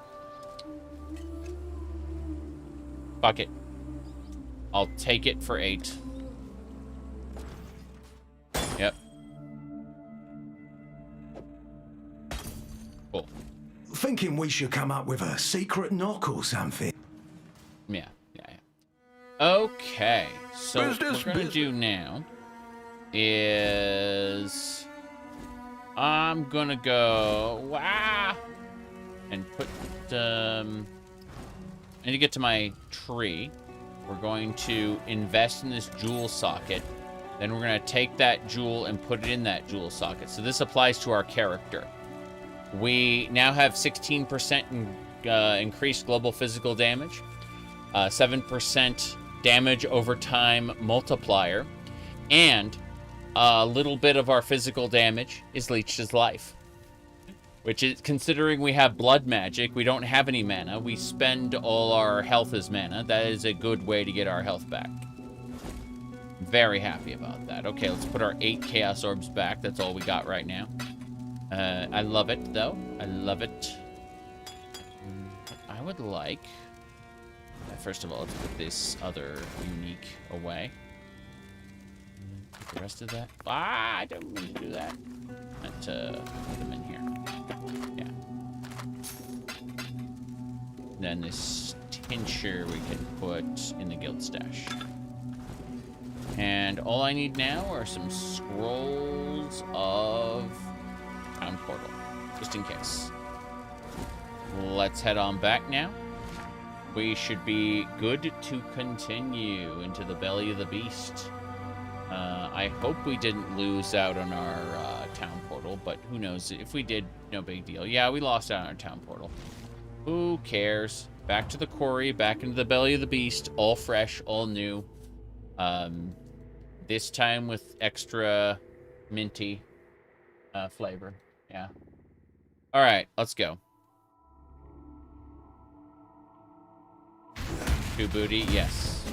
Fuck it. I'll take it for 8. Yep. Cool. Thinking we should come up with a secret knock or something. Yeah. Okay, so what we're gonna do now is I'm gonna go and put I need to get to my tree. We're going to invest in this jewel socket. Then we're gonna take that jewel and put it in that jewel socket. So this applies to our character. We now have 16% increased global physical damage, 7% damage over time multiplier, and a little bit of our physical damage is leached as life. Which is, considering we have blood magic, we don't have any mana. We spend all our health as mana. That is a good way to get our health back. Very happy about that. Okay, let's put our 8 Chaos Orbs back. That's all we got right now. I love it, though. I love it. I would like... First of all, let's put this other unique away. Put the rest of that. I don't mean to do that. Let's put them in here. Yeah. Then this tincture we can put in the guild stash. And all I need now are some scrolls of Town Portal, just in case. Let's head on back now. We should be good to continue into the belly of the beast. I hope we didn't lose out on our town portal, but who knows? If we did, no big deal. Yeah, we lost out on our town portal. Who cares? Back to the quarry, back into the belly of the beast, all fresh, all new. This time with extra minty flavor. Yeah. All right, let's go. Two booty, yes.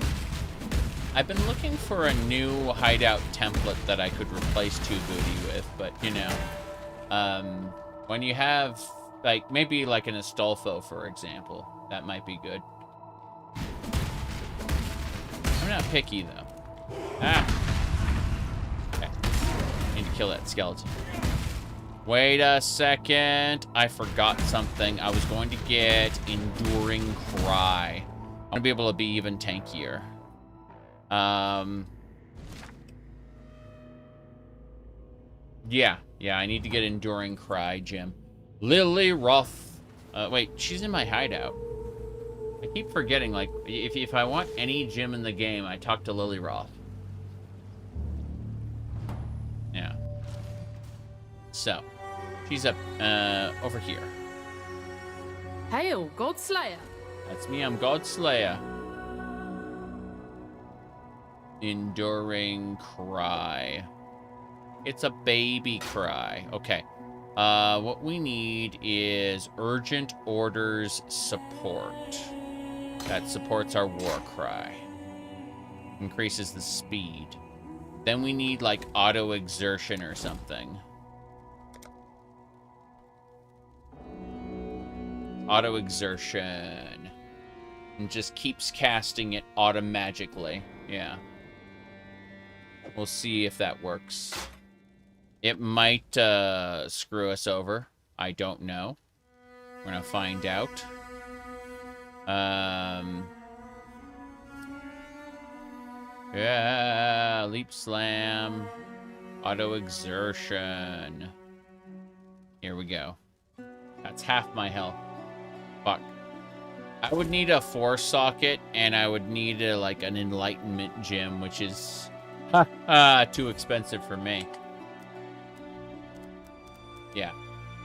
I've been looking for a new hideout template that I could replace two booty with, but you know, when you have like maybe like an Astolfo, for example, that might be good. I'm not picky though. Okay. Need to kill that skeleton. Wait a second. I forgot something. I was going to get Enduring Cry. I'm gonna be able to be even tankier. Yeah, I need to get Enduring Cry, Jim. Lily Roth. Wait, she's in my hideout. I keep forgetting, like, if I want any gym in the game, I talk to Lily Roth. Yeah. So, she's up, over here. Hail, Godslayer. That's me, I'm Godslayer. Enduring Cry. It's a baby cry. Okay. What we need is Urgent Orders support. That supports our war cry. Increases the speed. Then we need, like, auto exertion or something. Auto exertion. And just keeps casting it automagically. Yeah. We'll see if that works. It might screw us over. I don't know. We're gonna find out. Yeah, leap slam, auto exertion. Here we go. That's half my health. Fuck. I would need a 4-socket, and I would need like an enlightenment gem, which is too expensive for me. Yeah.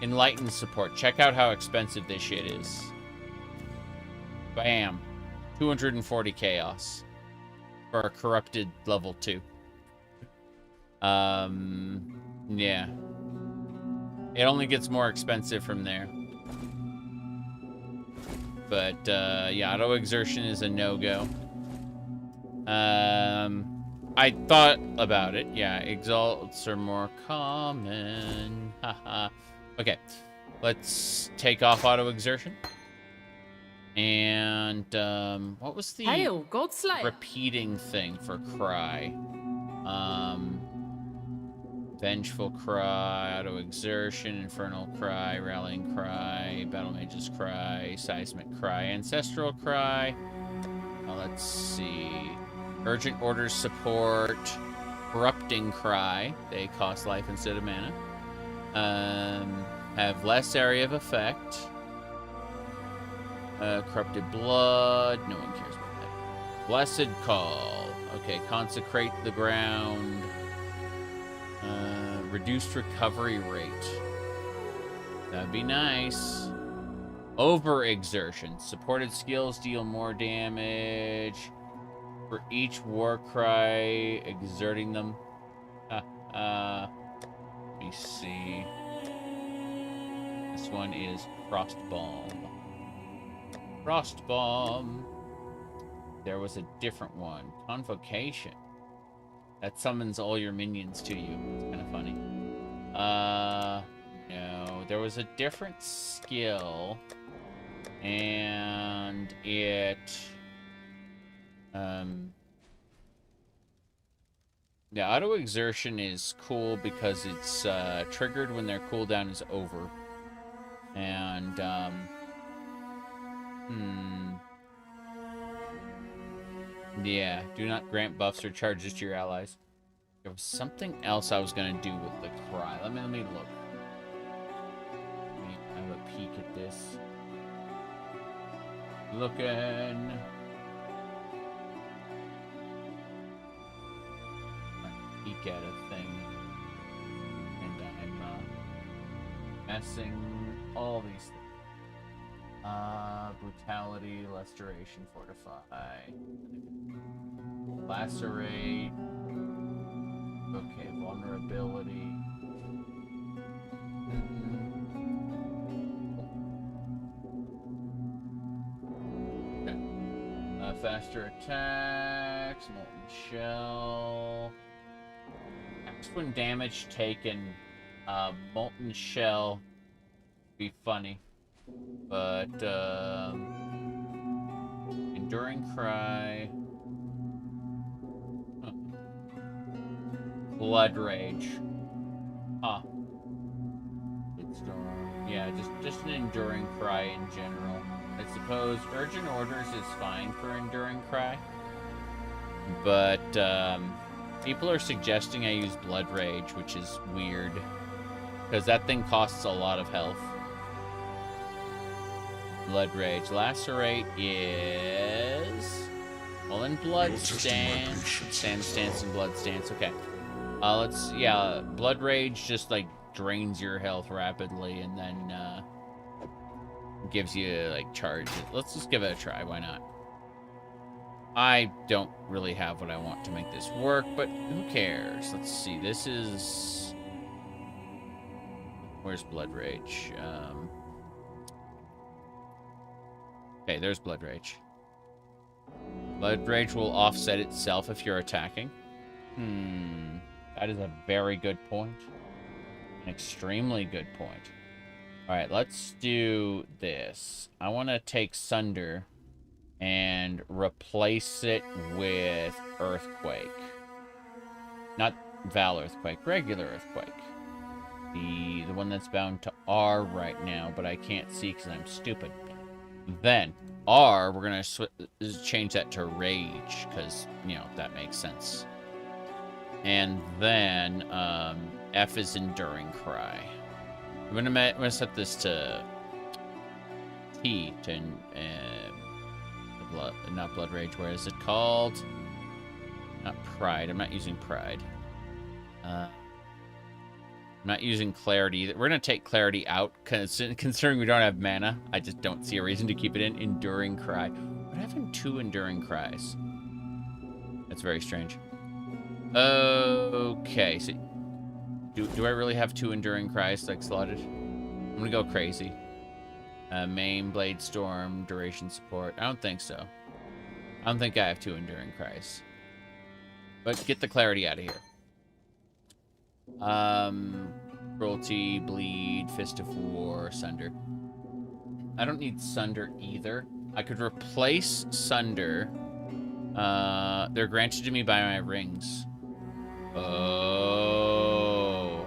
Enlightened support. Check out how expensive this shit is. Bam. 240 chaos. For a corrupted level 2. Yeah. It only gets more expensive from there. But, yeah, auto exertion is a no-go. I thought about it. Yeah, exalts are more common. Haha. Okay, let's take off auto exertion. And what was the Hail, Godslayer. repeating thing for cry? Vengeful Cry, auto exertion, infernal cry, rallying cry, battle mage's cry, seismic cry, ancestral cry. Let's see. Urgent orders support, corrupting cry. They cost life instead of mana. Have less area of effect. Corrupted blood. No one cares about that. Blessed call. Okay, consecrate the ground. Reduced recovery rate. That'd be nice. Overexertion. Supported skills deal more damage. For each war cry, exerting them. Let me see. This one is Frost Bomb. Frost Bomb. There was a different one. Convocation. That summons all your minions to you. It's kind of funny. No. There was a different skill. And it... yeah, auto exertion is cool because it's triggered when their cooldown is over. And yeah, do not grant buffs or charges to your allies. There was something else I was gonna do with the cry. Let me look. Let me have a peek at this. Looking. Peek at a thing. And I'm messing all these things. Brutality, Restoration, Fortify. Lacerate. Okay, vulnerability. Okay. Faster attacks, Molten Shell. That's when damage taken. Molten Shell be funny. But, Enduring Cry. Huh. Blood Rage. Huh. Yeah, just an Enduring Cry in general. I suppose Urgent Orders is fine for Enduring Cry. But, people are suggesting I use Blood Rage, which is weird. Because that thing costs a lot of health. Blood Rage. Lacerate is... Well, in Blood Stance. Stance and Blood Stance. Okay. Yeah, Blood Rage just, like, drains your health rapidly and then, gives you, like, charge. Let's just give it a try. Why not? I don't really have what I want to make this work, but who cares? Let's see. This is... Where's Blood Rage? Okay, there's Blood Rage. Blood Rage will offset itself if you're attacking. That is a very good point. An extremely good point. Alright, let's do this. I want to take Sunder and replace it with Earthquake. Not Val Earthquake, regular Earthquake. The one that's bound to R right now, but I can't see because I'm stupid. Then, R, we're going to change that to Rage, because, you know, that makes sense. And then, F is Enduring Cry. I'm going to set this to T, to, not Blood Rage, where is it called? Not Pride, I'm not using Pride. I'm not using Clarity either. We're going to take Clarity out, considering we don't have mana. I just don't see a reason to keep it in Enduring Cry. What happened to Enduring Cries? That's very strange. Okay, so... Do I really have 2 Enduring Cries, like, slotted? I'm going to go crazy. Main, Blade Storm, Duration Support. I don't think so. I don't think I have 2 Enduring Cries. But get the Clarity out of here. Cruelty, Bleed, Fist of War, Sunder. I don't need Sunder either. I could replace Sunder. They're granted to me by my rings. Oh.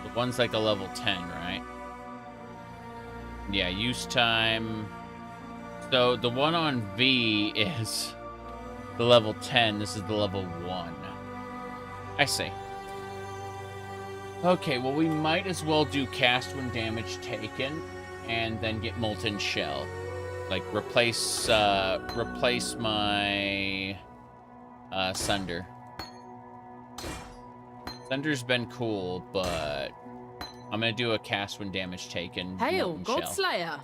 The one's like a level 10, right? Yeah, use time. So the one on V is the level 10. This is the level 1. I see. Okay, well, we might as well do cast when damage taken, and then get Molten Shell. Like, replace my, Sunder. Sunder's been cool, but I'm gonna do a cast when damage taken. Hail, Molten Shell. Godslayer!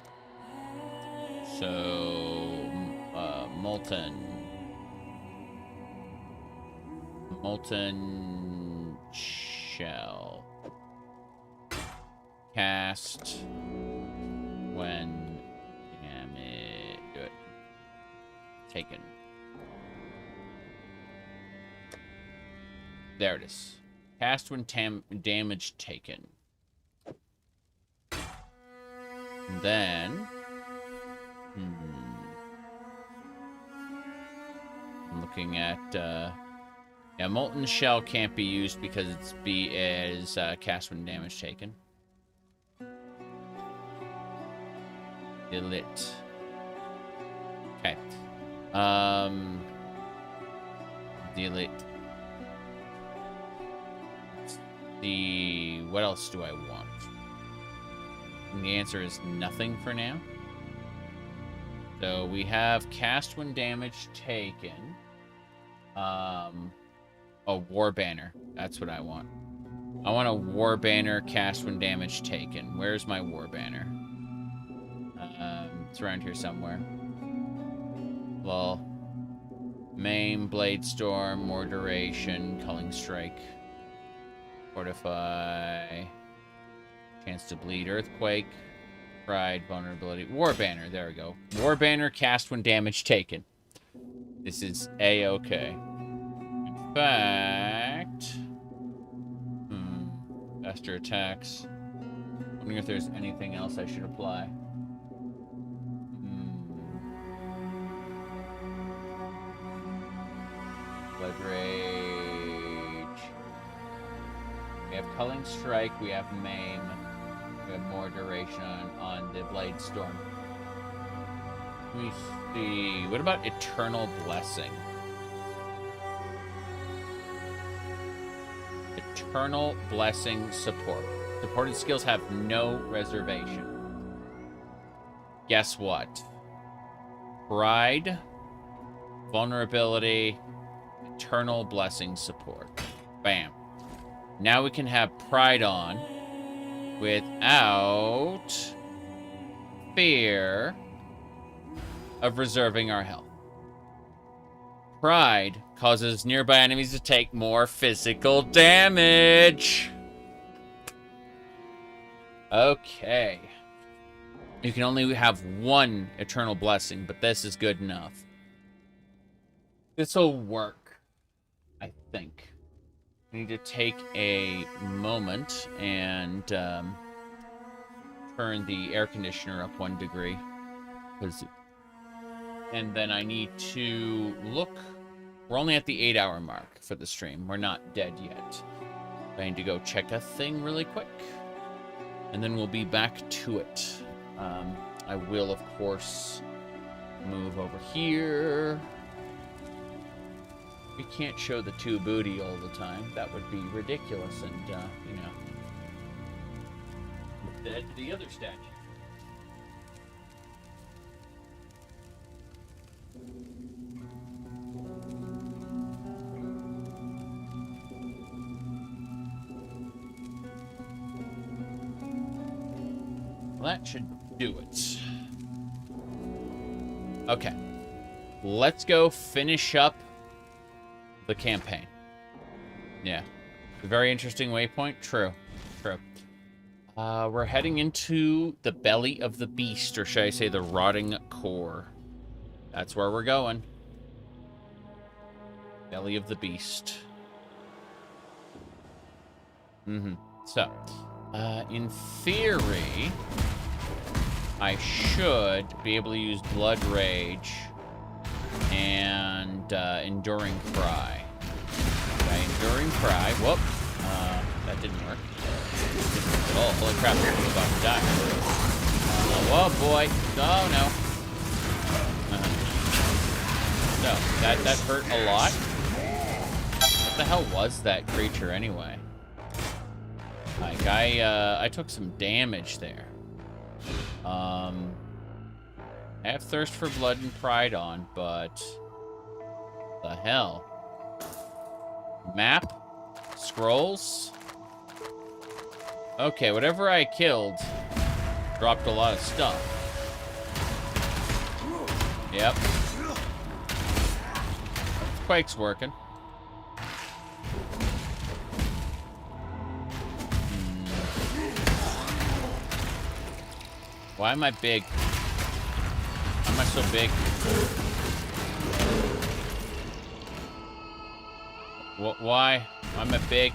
So, Molten Shell. Cast when damage do it. Taken. There it is. Cast when damage taken. And then I'm looking at yeah, Molten Shell can't be used because it's cast when damage taken. Delete. Okay. Delete. see, what else do I want? And the answer is nothing for now. So we have cast when damage taken. A war banner. That's what I want. I want a war banner cast when damage taken. Where's my war banner? It's around here somewhere. Well, maim, blade storm, more duration, culling strike, fortify, chance to bleed, earthquake, pride, vulnerability, war banner. There we go. War banner cast when damage taken. This is a-okay. In fact, faster attacks. Wondering if there's anything else I should apply. Blood rage. We have culling strike. We have maim. We have more duration on the blade storm. Let me see. What about eternal blessing? Eternal blessing support. Supported skills have no reservation. Guess what? Pride, vulnerability, eternal blessing support. Bam. Now we can have pride on without fear of reserving our health. Pride causes nearby enemies to take more physical damage. Okay. You can only have one eternal blessing, but this is good enough. This'll work, I think. I need to take a moment and turn the air conditioner up 1 degree. And then I need to look. We're only at the 8-hour mark for the stream. We're not dead yet. I need to go check a thing really quick. And then we'll be back to it. I will, of course, move over here. We can't show the 2 booty all the time. That would be ridiculous and, you know, dead to the other statue. That should do it. Okay. Let's go finish up the campaign. Yeah. A very interesting waypoint. True. True. We're heading into the belly of the beast, or should I say the rotting core. That's where we're going. Belly of the beast. So, in theory, I should be able to use Blood Rage and Enduring Cry. Okay, Enduring Cry. Whoop. That didn't work. Oh, holy crap, I'm about to die. Oh boy. Oh no. So, that hurt a lot. What the hell was that creature anyway? Like, I took some damage there. I have Thirst for Blood and Pride on, but the hell? Map? Scrolls? Okay, whatever I killed dropped a lot of stuff. Yep. Quake's working. Why am I big? Why am I so big? What? Why? Why am I big?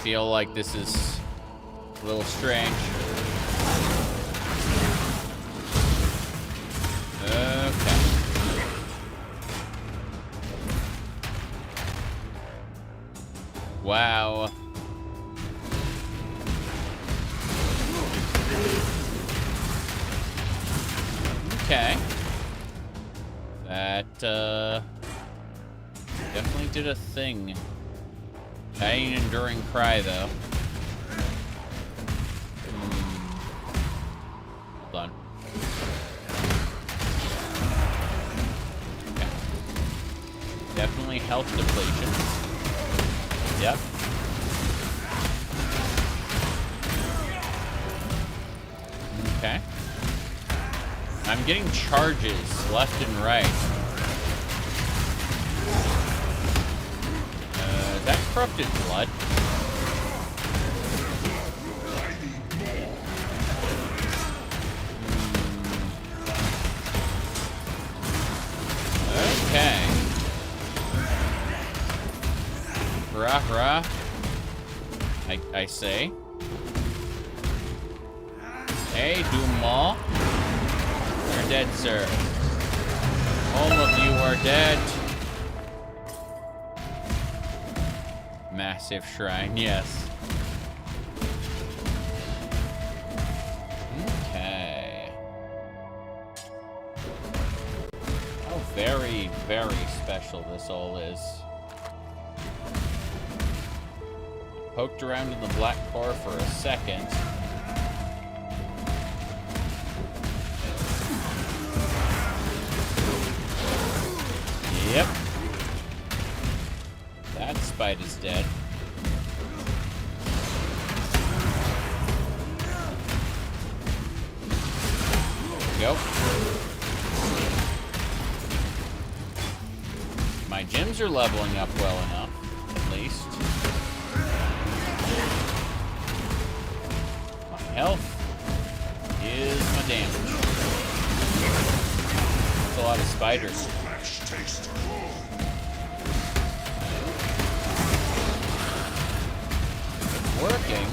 Feel like this is a little strange. Okay. Wow. Okay. that definitely did a thing. I ain't enduring cry though. Hold on. Okay. Definitely health depletion. Yep. Okay. I'm getting charges left and right. Is that corrupted blood? Okay. Rah, rah. I say. Hey, Dumont. You're dead, sir. All of you are dead. Massive shrine, yes. Okay. How very, very special this all is. Poked around in the black core for a second. Yep. That spider's dead. There we go. My gems are leveling up well enough, at least. My health is my damage. That's a lot of spiders. It's working.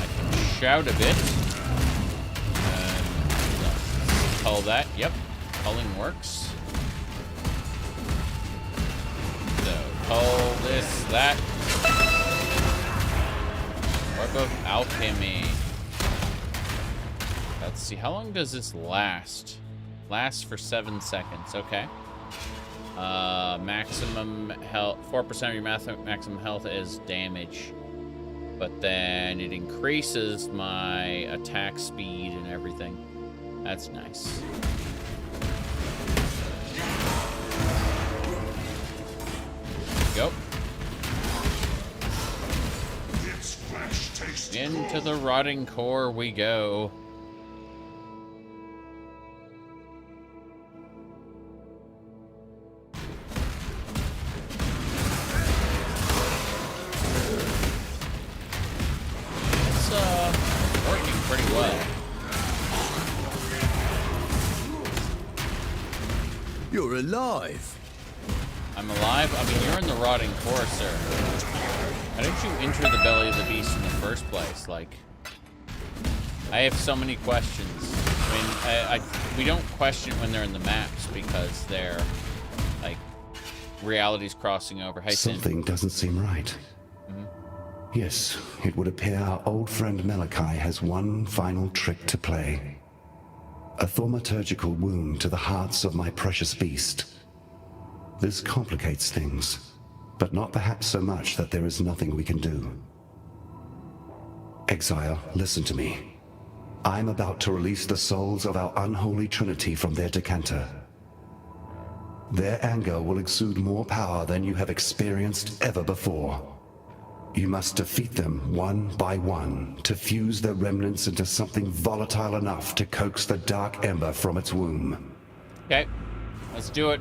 I can shout a bit. Cull that. Yep. Culling works. So, cull this, that. Work of alchemy. Let's see. How long does this last? Lasts for 7 seconds. Okay. Maximum health. 4% of your maximum health is damage. But then it increases my attack speed and everything. That's nice. Go. Into the rotting core we go. It's working pretty well. You're alive. I'm alive? I mean, you're in the rotting core, sir. How did you enter the belly of the beast in the first place? Like, I have so many questions. I mean, we don't question when they're in the maps because they're, like, reality's crossing over. Hey, Something doesn't seem right. Yes, it would appear our old friend Malachi has one final trick to play. A thaumaturgical wound to the hearts of my precious beast. This complicates things, but not perhaps so much that there is nothing we can do. Exile, listen to me. I'm about to release the souls of our unholy trinity from their decanter. Their anger will exude more power than you have experienced ever before. You must defeat them one by one to fuse their remnants into something volatile enough to coax the dark ember from its womb. Okay, let's do it.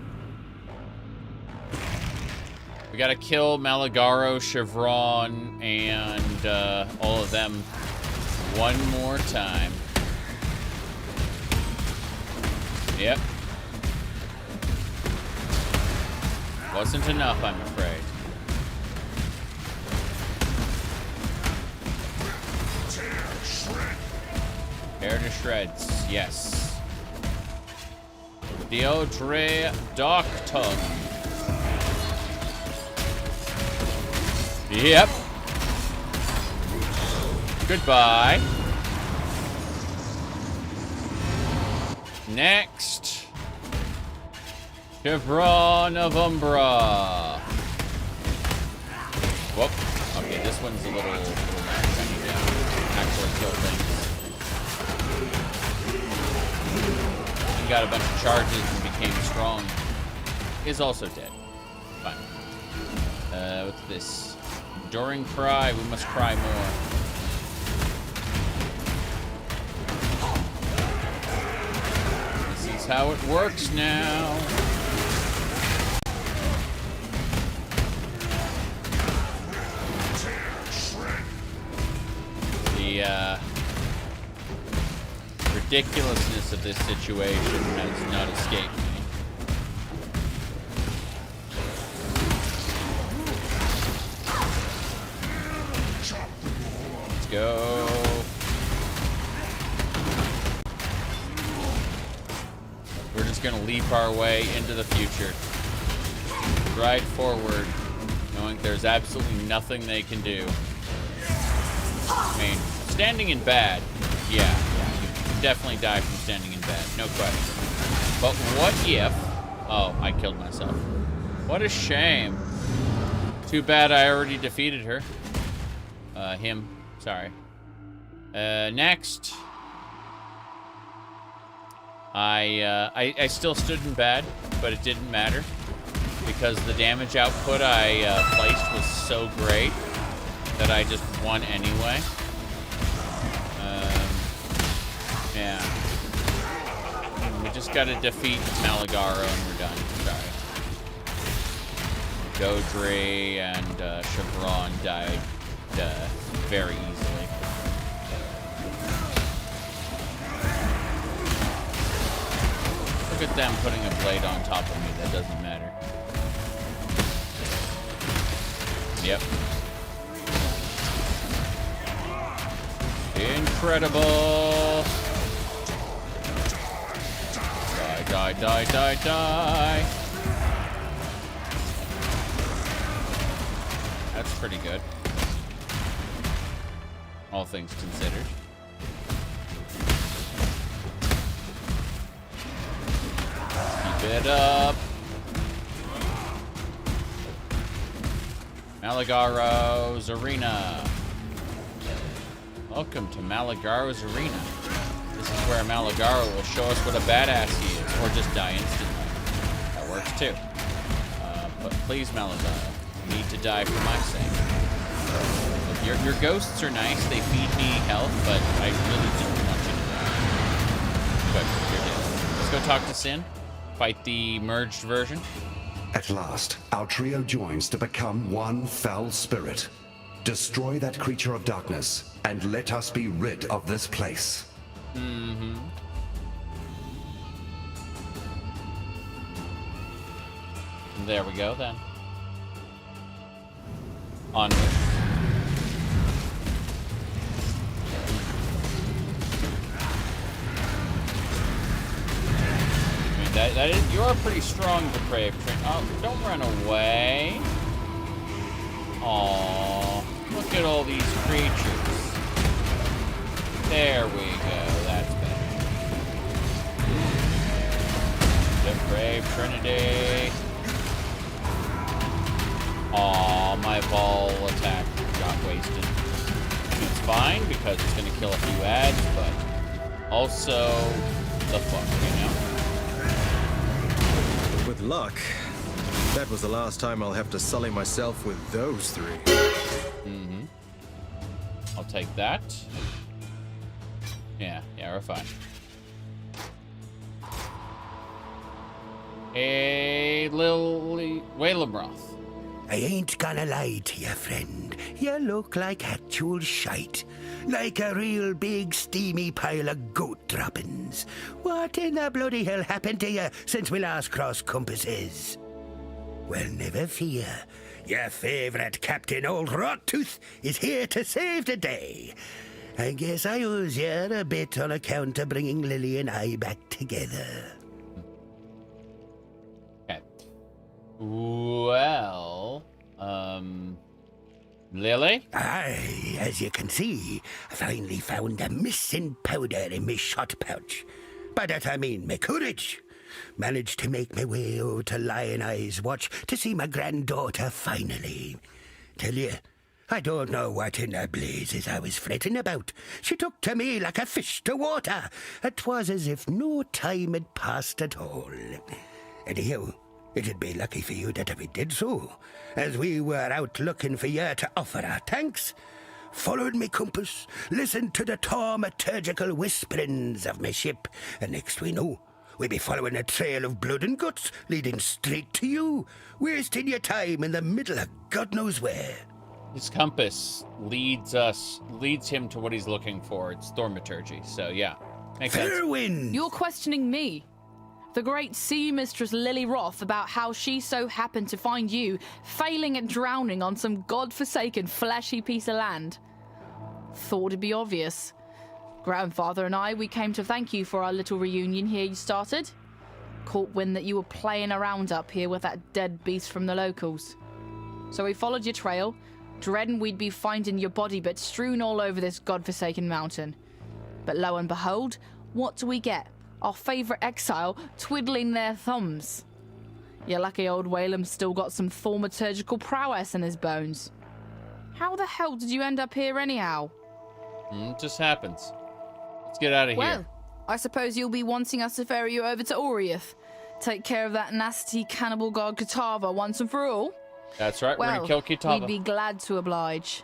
We gotta kill Malagaro, Chevron, and all of them one more time. Yep. Wasn't enough, I'm afraid. Tear to shreds, yes. Deodre Dark Tongue. Yep. Goodbye. Next. Chevron of Umbra. Whoop. Okay, this one's a little nice. I need to actually kill things. He got a bunch of charges and became strong. Is also dead. Fine. What's this? Enduring cry. We must cry more. This is how it works now. The ridiculousness of this situation has not escaped me. Let's go. We're just gonna leap our way into the future. Ride forward, knowing there's absolutely nothing they can do. I mean, standing in bad, yeah, you definitely die from standing in bad, no question. But what if... Oh, I killed myself. What a shame. Too bad I already defeated her. Him, sorry. Next. I still stood in bad, but it didn't matter. Because the damage output I placed was so great that I just won anyway. Yeah. We just gotta defeat Malagaro and we're done. Sorry. Godry and Chevron died very easily. Look at them putting a blade on top of me. That doesn't matter. Yep. Incredible. Die, die, die, die, die. That's pretty good. All things considered. Keep it up. Malagaro's Arena. Welcome to Malagaro's Arena. This is where Malagaro will show us what a badass he is, or just die instantly. That works too. But please, Malagaro, you need to die for my sake. Your ghosts are nice, they feed me health, but I really don't want you to die. Good, you're dead. Let's go talk to Sin. Fight the merged version. At last, our trio joins to become one foul spirit. Destroy that creature of darkness, and let us be rid of this place. Mm-hmm. There we go, then. Onward. That is, you are pretty strong, Depraved. Oh, don't run away. Aww, look at all these creatures. There we go, that's better. Depraved Trinity. Aww, my ball attack got wasted. It's fine because it's gonna kill a few ads, but also the fuck, you know? With luck, that was the last time I'll have to sully myself with those three. Mm-hmm. I'll take that. Yeah, we're fine. Hey, Lily Waylamroth. I ain't gonna lie to you, friend. You look like actual shite. Like a real big steamy pile of goat droppings. What in the bloody hell happened to you since we last crossed compasses? Well, never fear. Your favourite Captain Old Rottooth is here to save the day. I guess I owes you a bit on account of bringing Lily and I back together. Okay. Well, Lily? Aye, as you can see, I finally found the missing powder in my shot pouch. By that I mean my courage. Managed to make my way over to Lion Eye's watch to see my granddaughter finally. Tell you, I don't know what in the blazes I was fretting about. She took to me like a fish to water. It was as if no time had passed at all. Anyhow, it'd be lucky for you that we did so, as we were out looking for you to offer our thanks. Followed me compass, listened to the taumaturgical whisperings of my ship, and next we know, we'll be following a trail of blood and guts leading straight to you, wasting your time in the middle of God knows where. His compass leads him to what he's looking for. It's thaumaturgy, so yeah. Makes sense. You're questioning me, the great sea mistress Lily Roth, about how she so happened to find you failing at drowning on some godforsaken fleshy piece of land. Thought it'd be obvious. Grandfather and I, we came to thank you for our little reunion here you started. Caught wind that you were playing around up here with that dead beast from the locals. So we followed your trail, dreading we'd be finding your body bits strewn all over this godforsaken mountain. But lo and behold, what do we get? Our favourite exile twiddling their thumbs. Your lucky old Whalem's still got some thaumaturgical prowess in his bones. How the hell did you end up here anyhow? It just happens. Let's get out of Well, here. I suppose you'll be wanting us to ferry you over to Oriath. Take care of that nasty cannibal god Kitava once and for all. That's right, we're gonna kill Kitava. We'd be glad to oblige.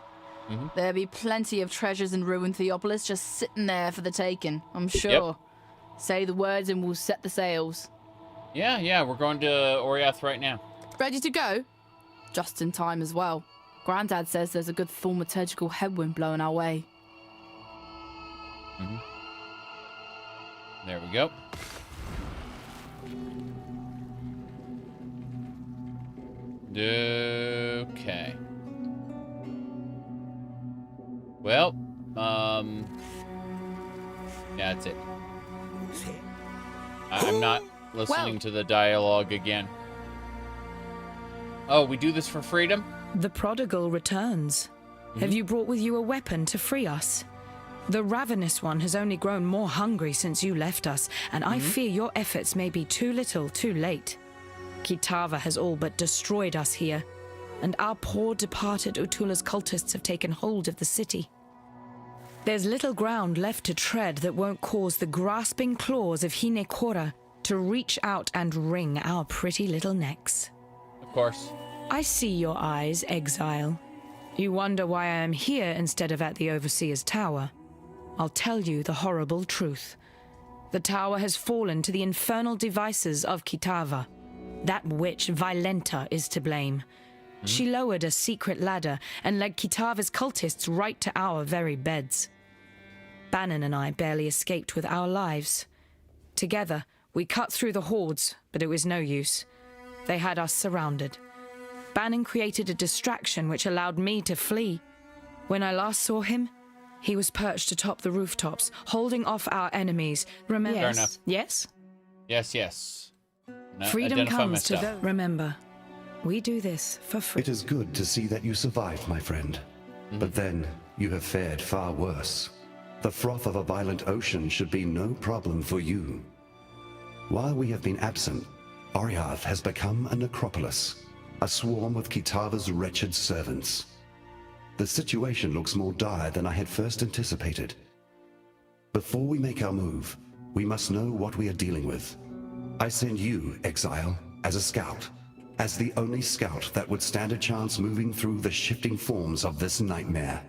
There'll be plenty of treasures in ruined Theopolis just sitting there for the taking, I'm sure. Yep. Say the words and we'll set the sails. Yeah, we're going to Oriath right now. Ready to go? Just in time as well. Grandad says there's a good thaumaturgical headwind blowing our way. There we go. Okay. Well, yeah, that's it. I'm not listening to the dialogue again. Oh, we do this for freedom? The prodigal returns. Have you brought with you a weapon to free us? The ravenous one has only grown more hungry since you left us, and I fear your efforts may be too little, too late. Kitava has all but destroyed us here, and our poor departed Utula's cultists have taken hold of the city. There's little ground left to tread that won't cause the grasping claws of Hinekora to reach out and wring our pretty little necks. Of course. I see your eyes, Exile. You wonder why I am here instead of at the Overseer's Tower. I'll tell you the horrible truth. The tower has fallen to the infernal devices of Kitava. That witch, Violenta, is to blame. She lowered a secret ladder and led Kitava's cultists right to our very beds. Bannon and I barely escaped with our lives. Together, we cut through the hordes, but it was no use. They had us surrounded. Bannon created a distraction which allowed me to flee. When I last saw him, he was perched atop the rooftops, holding off our enemies. Remember? Fair enough. Yes? Yes. Now, Freedom identify comes to myself. those. Remember, we do this for free. It is good to see that you survived, my friend. But then, you have fared far worse. The froth of a violent ocean should be no problem for you. While we have been absent, Oriath has become a necropolis, a swarm of Kitava's wretched servants. The situation looks more dire than I had first anticipated. Before we make our move, we must know what we are dealing with. I send you, Exile, as a scout, as the only scout that would stand a chance moving through the shifting forms of this nightmare.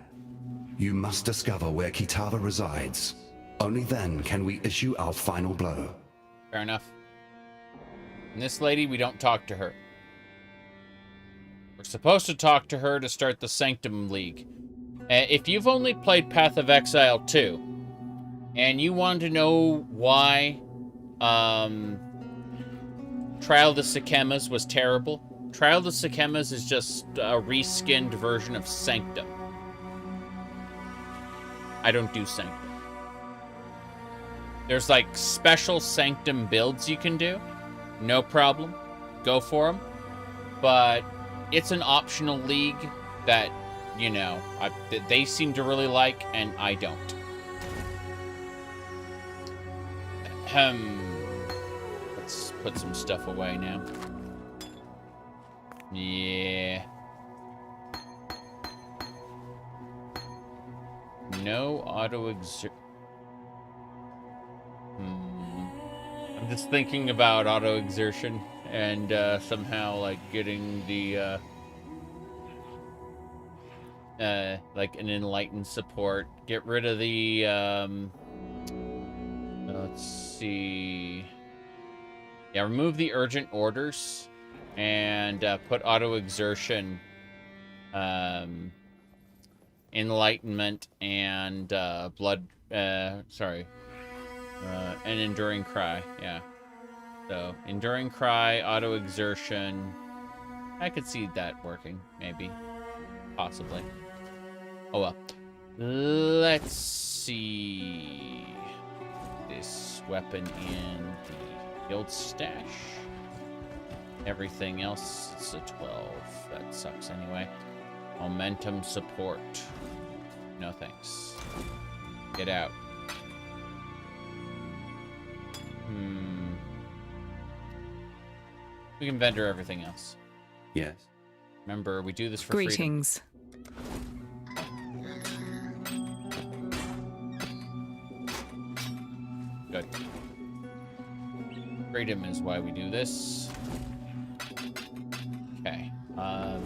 You must discover where Kitava resides. Only then can we issue our final blow. Fair enough. And this lady, we don't talk to her. We're supposed to talk to her to start the Sanctum League. If you've only played Path of Exile 2, and you want to know why Trial of the Sikemas was terrible, Trial of the Sikemas is just a reskinned version of Sanctum. I don't do Sanctum. There's like special Sanctum builds you can do. No problem. Go for them. But it's an optional league that you know, that they seem to really like, and I don't. Let's put some stuff away now. Yeah. No auto-exert... I'm just thinking about auto-exertion and somehow, like, getting the, like, an enlightened support. Get rid of the, let's see... Yeah, remove the urgent orders and put auto-exertion, enlightenment, and blood, and enduring cry. Yeah. So enduring cry, auto exertion. I could see that working, maybe, possibly. Oh well. Let's see this weapon in the guild stash. Everything else, it's a 12. That sucks anyway. Momentum support. No thanks. Get out. We can vendor everything else. Yes. Remember, we do this for Greetings. freedom. Good. Freedom is why we do this. Okay. I'm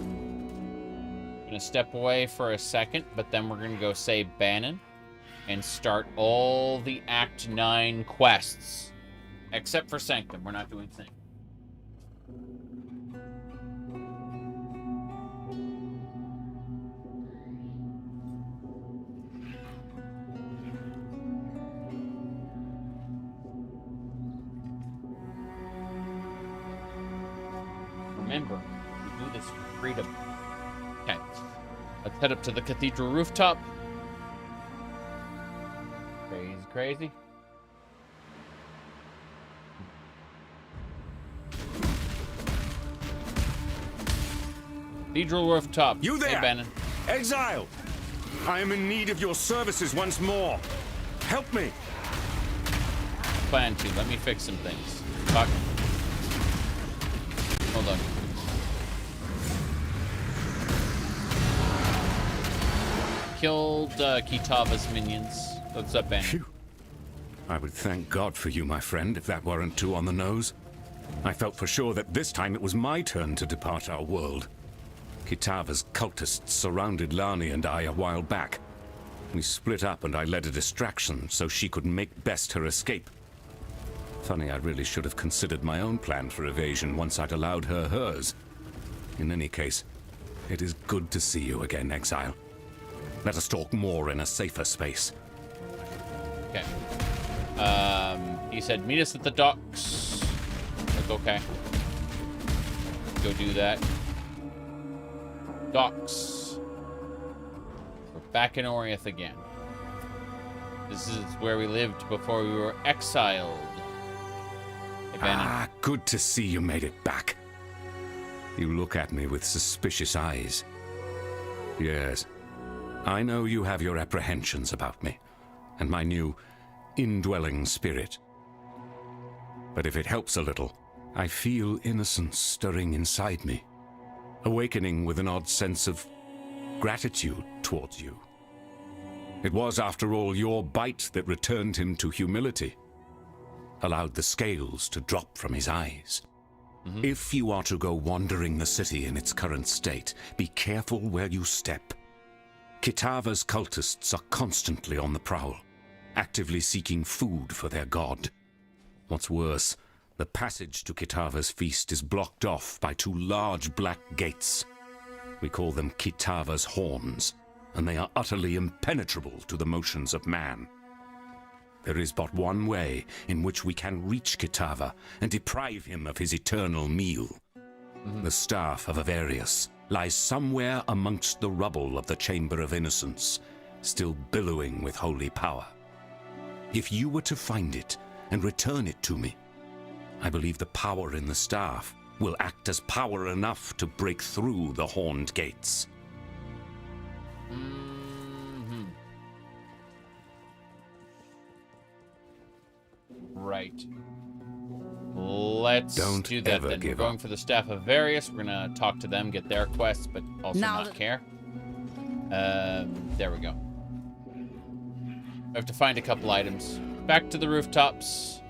gonna step away for a second, but then we're gonna go save Bannon and start all the Act 9 quests. Except for Sanctum. We're not doing Sanctum. Remember, we do this for freedom. Okay. Let's head up to the cathedral rooftop. Crazy. Cathedral rooftop. You there? Hey, Bannon. Exile! I am in need of your services once more. Help me. Plan to. Let me fix some things. Fuck. Hold on. Killed Kitava's minions. What's up, Bannon? Phew. I would thank God for you, my friend, if that weren't too on the nose. I felt for sure that this time it was my turn to depart our world. Kitava's cultists surrounded Lani and I a while back. We split up and I led a distraction so she could make best her escape. Funny, I really should have considered my own plan for evasion once I'd allowed her hers. In any case, it is good to see you again, Exile. Let us talk more in a safer space. Okay. He said, meet us at the docks. Like, okay. Go do that. Docks. We're back in Oriath again. This is where we lived before we were exiled. Hey, Bannon. Good to see you made it back. You look at me with suspicious eyes. Yes, I know you have your apprehensions about me, and my new indwelling spirit. But if it helps a little, I feel innocence stirring inside me, awakening with an odd sense of gratitude towards you. It was, after all, your bite that returned him to humility, allowed the scales to drop from his eyes. If you are to go wandering the city in its current state, be careful where you step. Kitava's cultists are constantly on the prowl, actively seeking food for their god. What's worse, the passage to Kitava's feast is blocked off by two large black gates. We call them Kitava's horns, and they are utterly impenetrable to the motions of man. There is but one way in which we can reach Kitava and deprive him of his eternal meal. The Staff of Avarius lies somewhere amongst the rubble of the Chamber of Innocence, still billowing with holy power. If you were to find it and return it to me, I believe the power in the staff will act as power enough to break through the horned gates. Right. Let's do that then. We're going for the Staff of Various. We're gonna talk to them, get their quests, but also not care. There we go. I have to find a couple items. Back to the rooftops.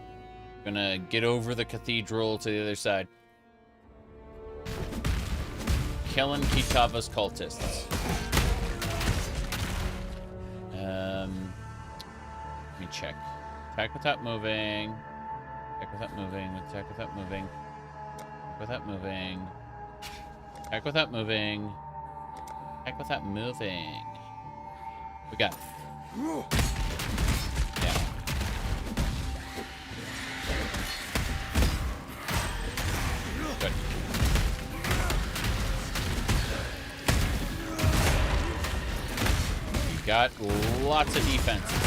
Gonna get over the cathedral to the other side. Killing Kitava's cultists. Let me check. Attack without moving. Attack without moving. Attack without moving. Attack without moving. Attack without moving. Attack without moving. We got it. Yeah. Good. We got lots of defenses.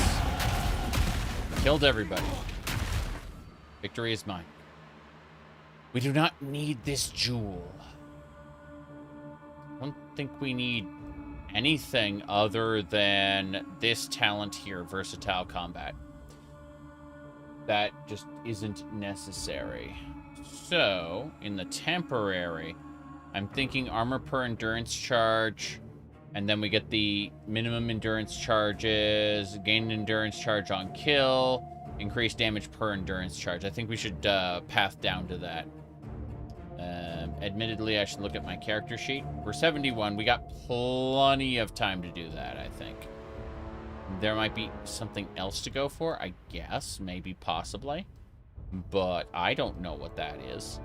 Killed everybody. Victory is mine. We do not need this jewel. I don't think we need anything other than this talent here, Versatile Combat. That just isn't necessary. So, in the temporary, I'm thinking armor per endurance charge, and then we get the minimum endurance charges, gain an endurance charge on kill, increased damage per endurance charge. I think we should path down to that. Admittedly, I should look at my character sheet. We're 71. We got plenty of time to do that, I think. There might be something else to go for, I guess. Maybe, possibly. But I don't know what that is.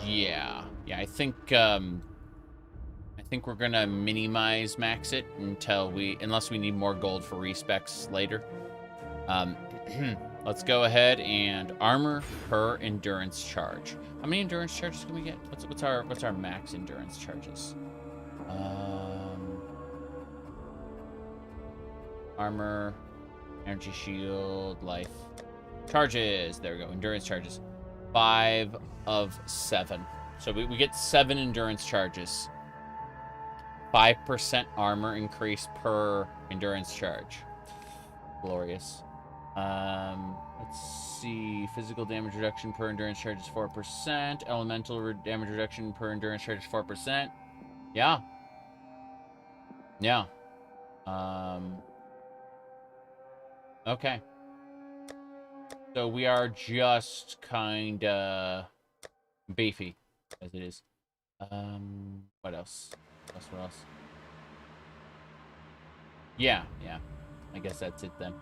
Yeah. Yeah, I think we're gonna minimize max it unless we need more gold for respecs later. Let's go ahead and armor per endurance charge. How many endurance charges can we get? What's our max endurance charges? Armor, energy shield, life charges. There we go. Endurance charges. 5 of 7. So we get 7 endurance charges. 5% armor increase per endurance charge. Glorious. Let's see. Physical damage reduction per endurance charge is 4%. Elemental damage reduction per endurance charge is 4%. Yeah. Yeah. Okay. So we are just kinda beefy as it is. What else? What else? Yeah. I guess that's it then.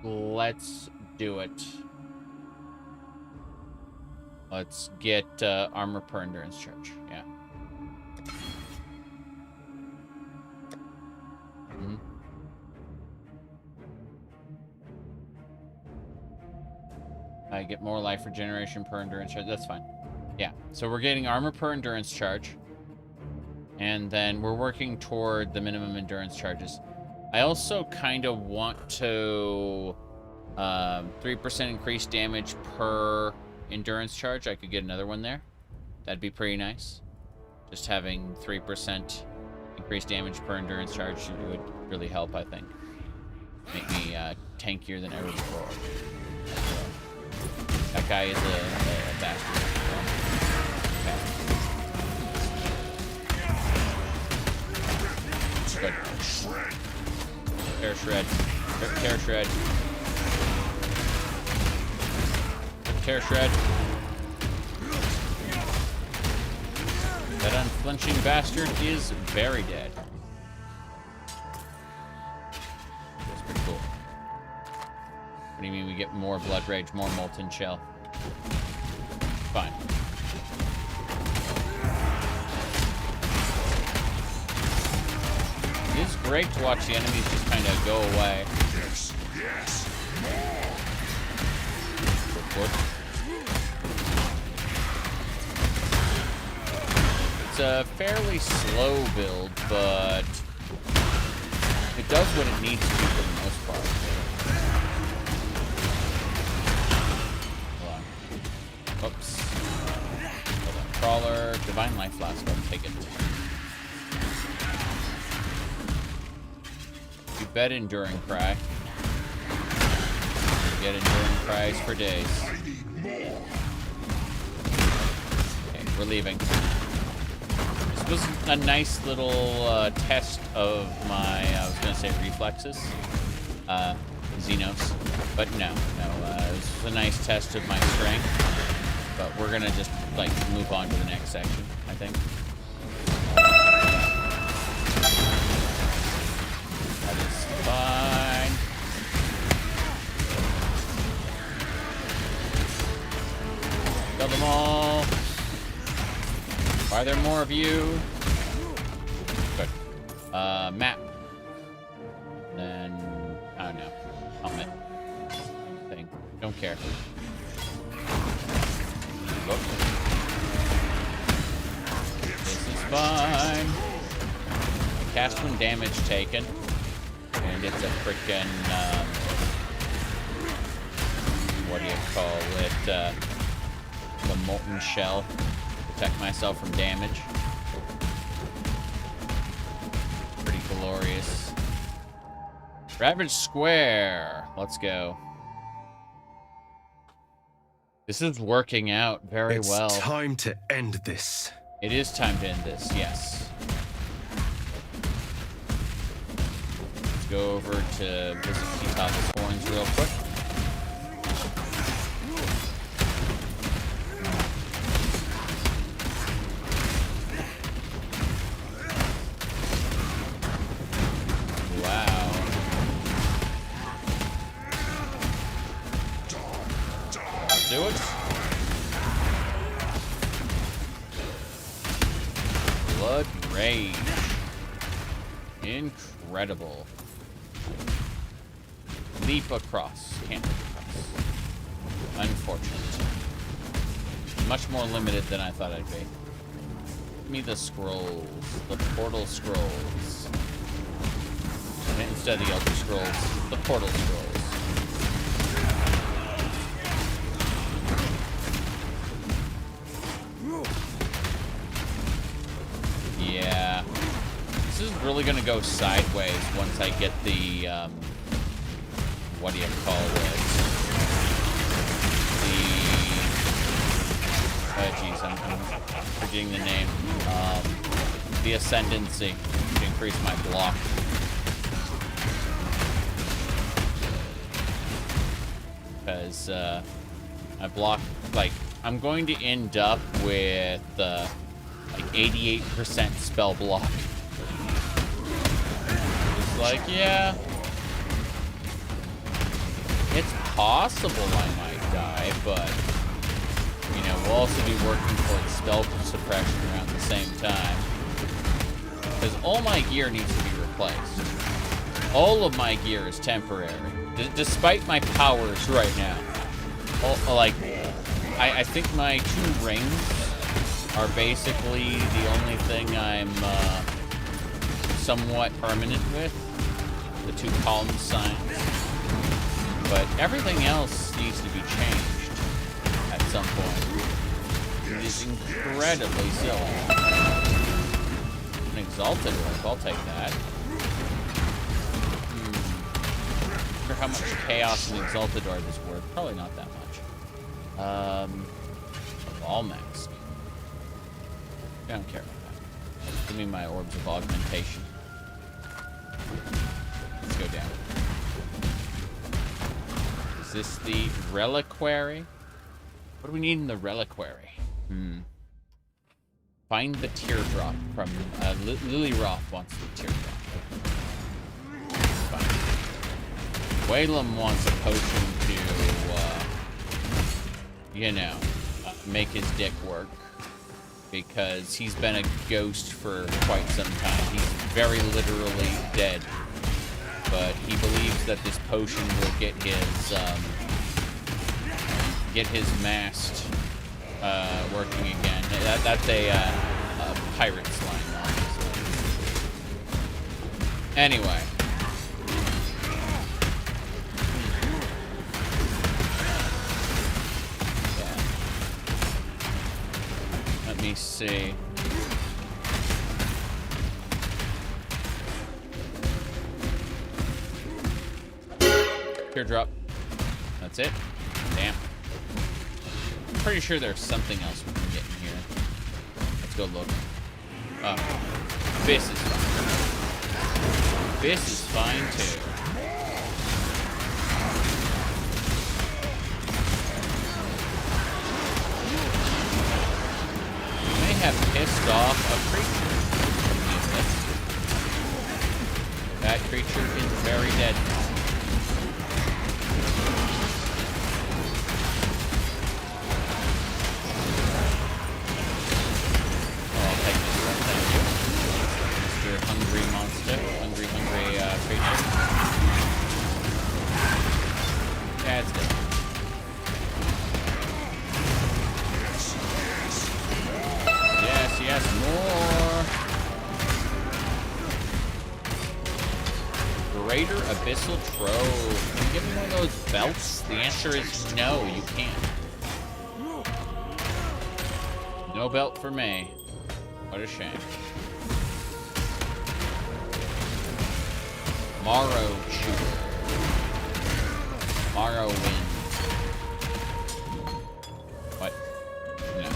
Let's do it. Let's get armor per endurance charge. Yeah. I get more life regeneration per endurance charge. That's fine. Yeah. So we're getting armor per endurance charge. And then we're working toward the minimum endurance charges. I also kind of want to 3% increased damage per endurance charge. I could get another one there. That'd be pretty nice. Just having 3% increased damage per endurance charge would really help, I think. Make me tankier than ever before. That guy is a bastard. Okay. Good. Tear shred. Tear shred. Tear shred. That unflinching bastard is very dead. That's pretty cool. What do you mean we get more blood rage, more molten shell? Fine. It's great to watch the enemies just kind of go away. Yes, yes, more. It's a fairly slow build, but it does what it needs to for the most part. Hold on. Oops. Hold on. Crawler. Gonna Divine Life Flask. I'll take it. You bet Enduring Cry. You get Enduring Cries for days. Okay, we're leaving. This was a nice little test of my, I was going to say reflexes. Xenos. But no. This was a nice test of my strength. But we're going to just, like, move on to the next section, I think. That is fine. Kill them all. Why are there more of you? Good. Map. Then, I don't know. Helmet. Thing. Don't care. Look. This is fine. I cast when damage taken. And it's a frickin', what do you call it? The molten shell. Protect myself from damage. Pretty glorious. Ravage Square. Let's go. This is working out very well. It's time to end this. It is time to end this, yes. Let's go over to visit Kitaga's Horns real quick. Do it. Blood Rage. Incredible. Leap across. Can't leap across. Unfortunate. Much more limited than I thought I'd be. Give me the scrolls. The portal scrolls. And instead of the Elder Scrolls, the portal scrolls. Yeah, this is really gonna go sideways once I get the, what do you call it? Jeez, I'm forgetting the name. The Ascendancy to increase my block. Because, I block, like, I'm going to end up with, like 88% spell block. It's like, yeah. It's possible I might die, but, you know, we'll also be working towards spell suppression around the same time. Because all my gear needs to be replaced. All of my gear is temporary. Despite my powers right now. Like, I think my 2 rings are basically the only thing I'm somewhat permanent with. The 2 column signs. But everything else needs to be changed at some point. It is incredibly silly. An Exalted Orb, I'll take that. Not sure how much chaos an Exalted Orb is worth. Probably not that much. A Ball Mask. I don't care about that. Give me my Orbs of Augmentation. Let's go down. Is this the Reliquary? What do we need in the Reliquary? Find the Teardrop from... Lily Roth wants the Teardrop. Fine. Whalem wants a potion to, you know, make his dick work. Because he's been a ghost for quite some time. He's very literally dead. But he believes that this potion will get his mast working again. That's a pirate's line, obviously. Anyway. me see. Teardrop. That's it. Damn. I'm pretty sure there's something else we can get in here. Let's go look. This is fine. This is fine too. You may have pissed off a creature. That creature is very dead now. Hungry monster, hungry creature. That's good. Yes, more. Greater Abyssal Trove. Can you give me one of those belts? The answer is no, you can't. No belt for me. What a shame. Morrow Shooter. Morrow Wind. What? No.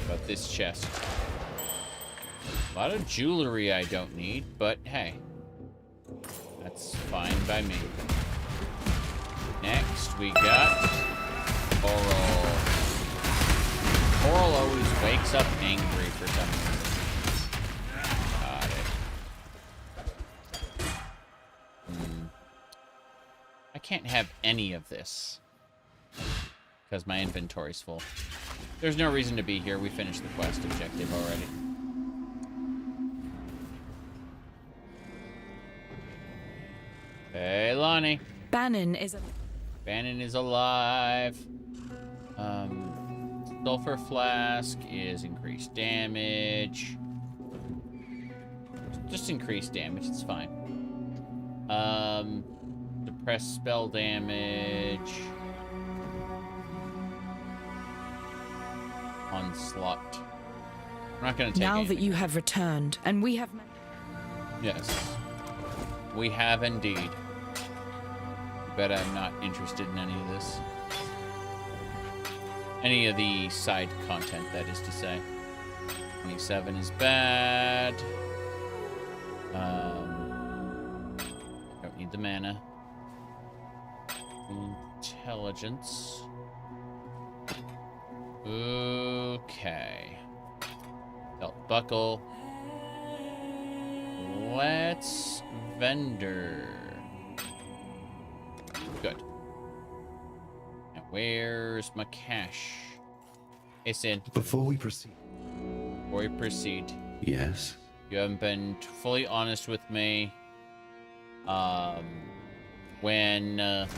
About this chest. A lot of jewelry I don't need, but hey. That's fine by me. Next, we got Coral. Coral always wakes up angry for some reason. I can't have any of this because my inventory's full. There's no reason to be here. We finished the quest objective already. Hey, Lonnie. Bannon is alive. Sulfur Flask is increased damage. Just increased damage. It's fine. Suppress spell damage. Onslaught. I'm not gonna take now anything. that you have returned, and we have met. Yes. We have indeed. Bet I'm not interested in any of this. Any of the side content, that is to say. 27 is bad. Don't need the mana. Intelligence. Okay. Belt buckle. Let's vendor. Good. Now where's my cash? It's in. Before we proceed. Yes? You haven't been fully honest with me. When if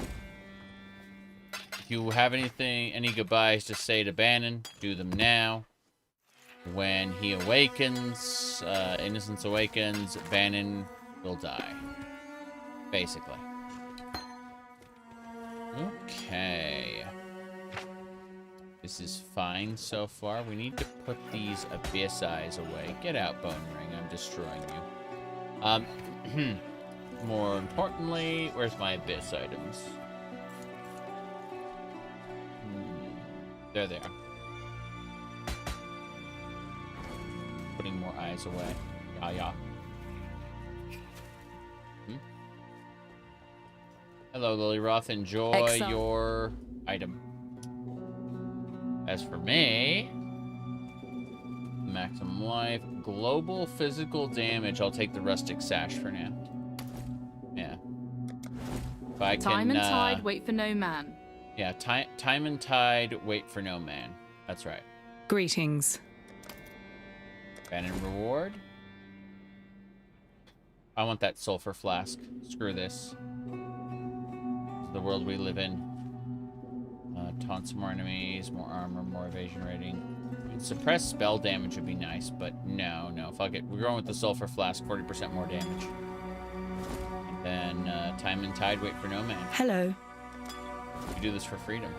you have any goodbyes to say to Bannon, do them now. When he awakens, Innocence awakens, Bannon will die. Basically. Okay. This is fine so far. We need to put these abyss eyes away. Get out, Bone Ring. I'm destroying you. More importantly, where's my abyss items? There they are. Putting more eyes away. Yeah. Hello, Lily Roth. Enjoy Exile. your item. As for me, maximum life, global physical damage. I'll take the rustic sash for now. Yeah. If I can, Time and tide, wait for no man. Yeah, time and tide, wait for no man. That's right. Greetings. Bannon reward. I want that sulfur flask. Screw this. It's the world we live in. Taunt some more enemies, more armor, more evasion rating. I mean, suppress spell damage would be nice, but no, fuck it. We're going with the sulfur flask, 40% more damage. And then time and tide, wait for no man. Hello. We do this for freedom.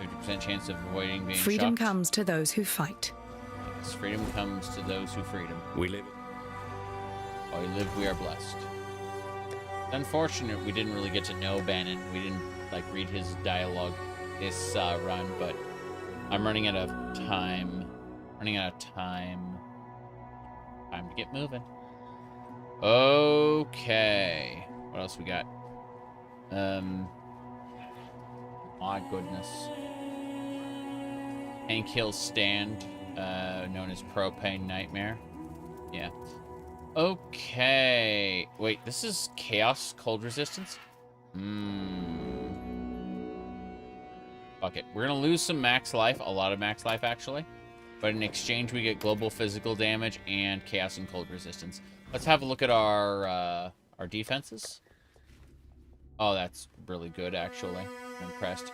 50% chance of avoiding being Freedom shocked. comes to those who fight. Yes, freedom comes to those who freedom. We live. While we live, we are blessed. It's unfortunate we didn't really get to know Bannon. We didn't like read his dialogue this run, but I'm running out of time. Time to get moving. Okay. What else we got? My goodness. Hank Hill's stand, known as Propane Nightmare. Yeah. Okay. Wait, this is Chaos Cold Resistance? Fuck it. We're gonna lose some max life, a lot of max life actually. But in exchange we get global physical damage and Chaos and Cold Resistance. Let's have a look at our defenses. Oh, that's really good actually. I'm impressed.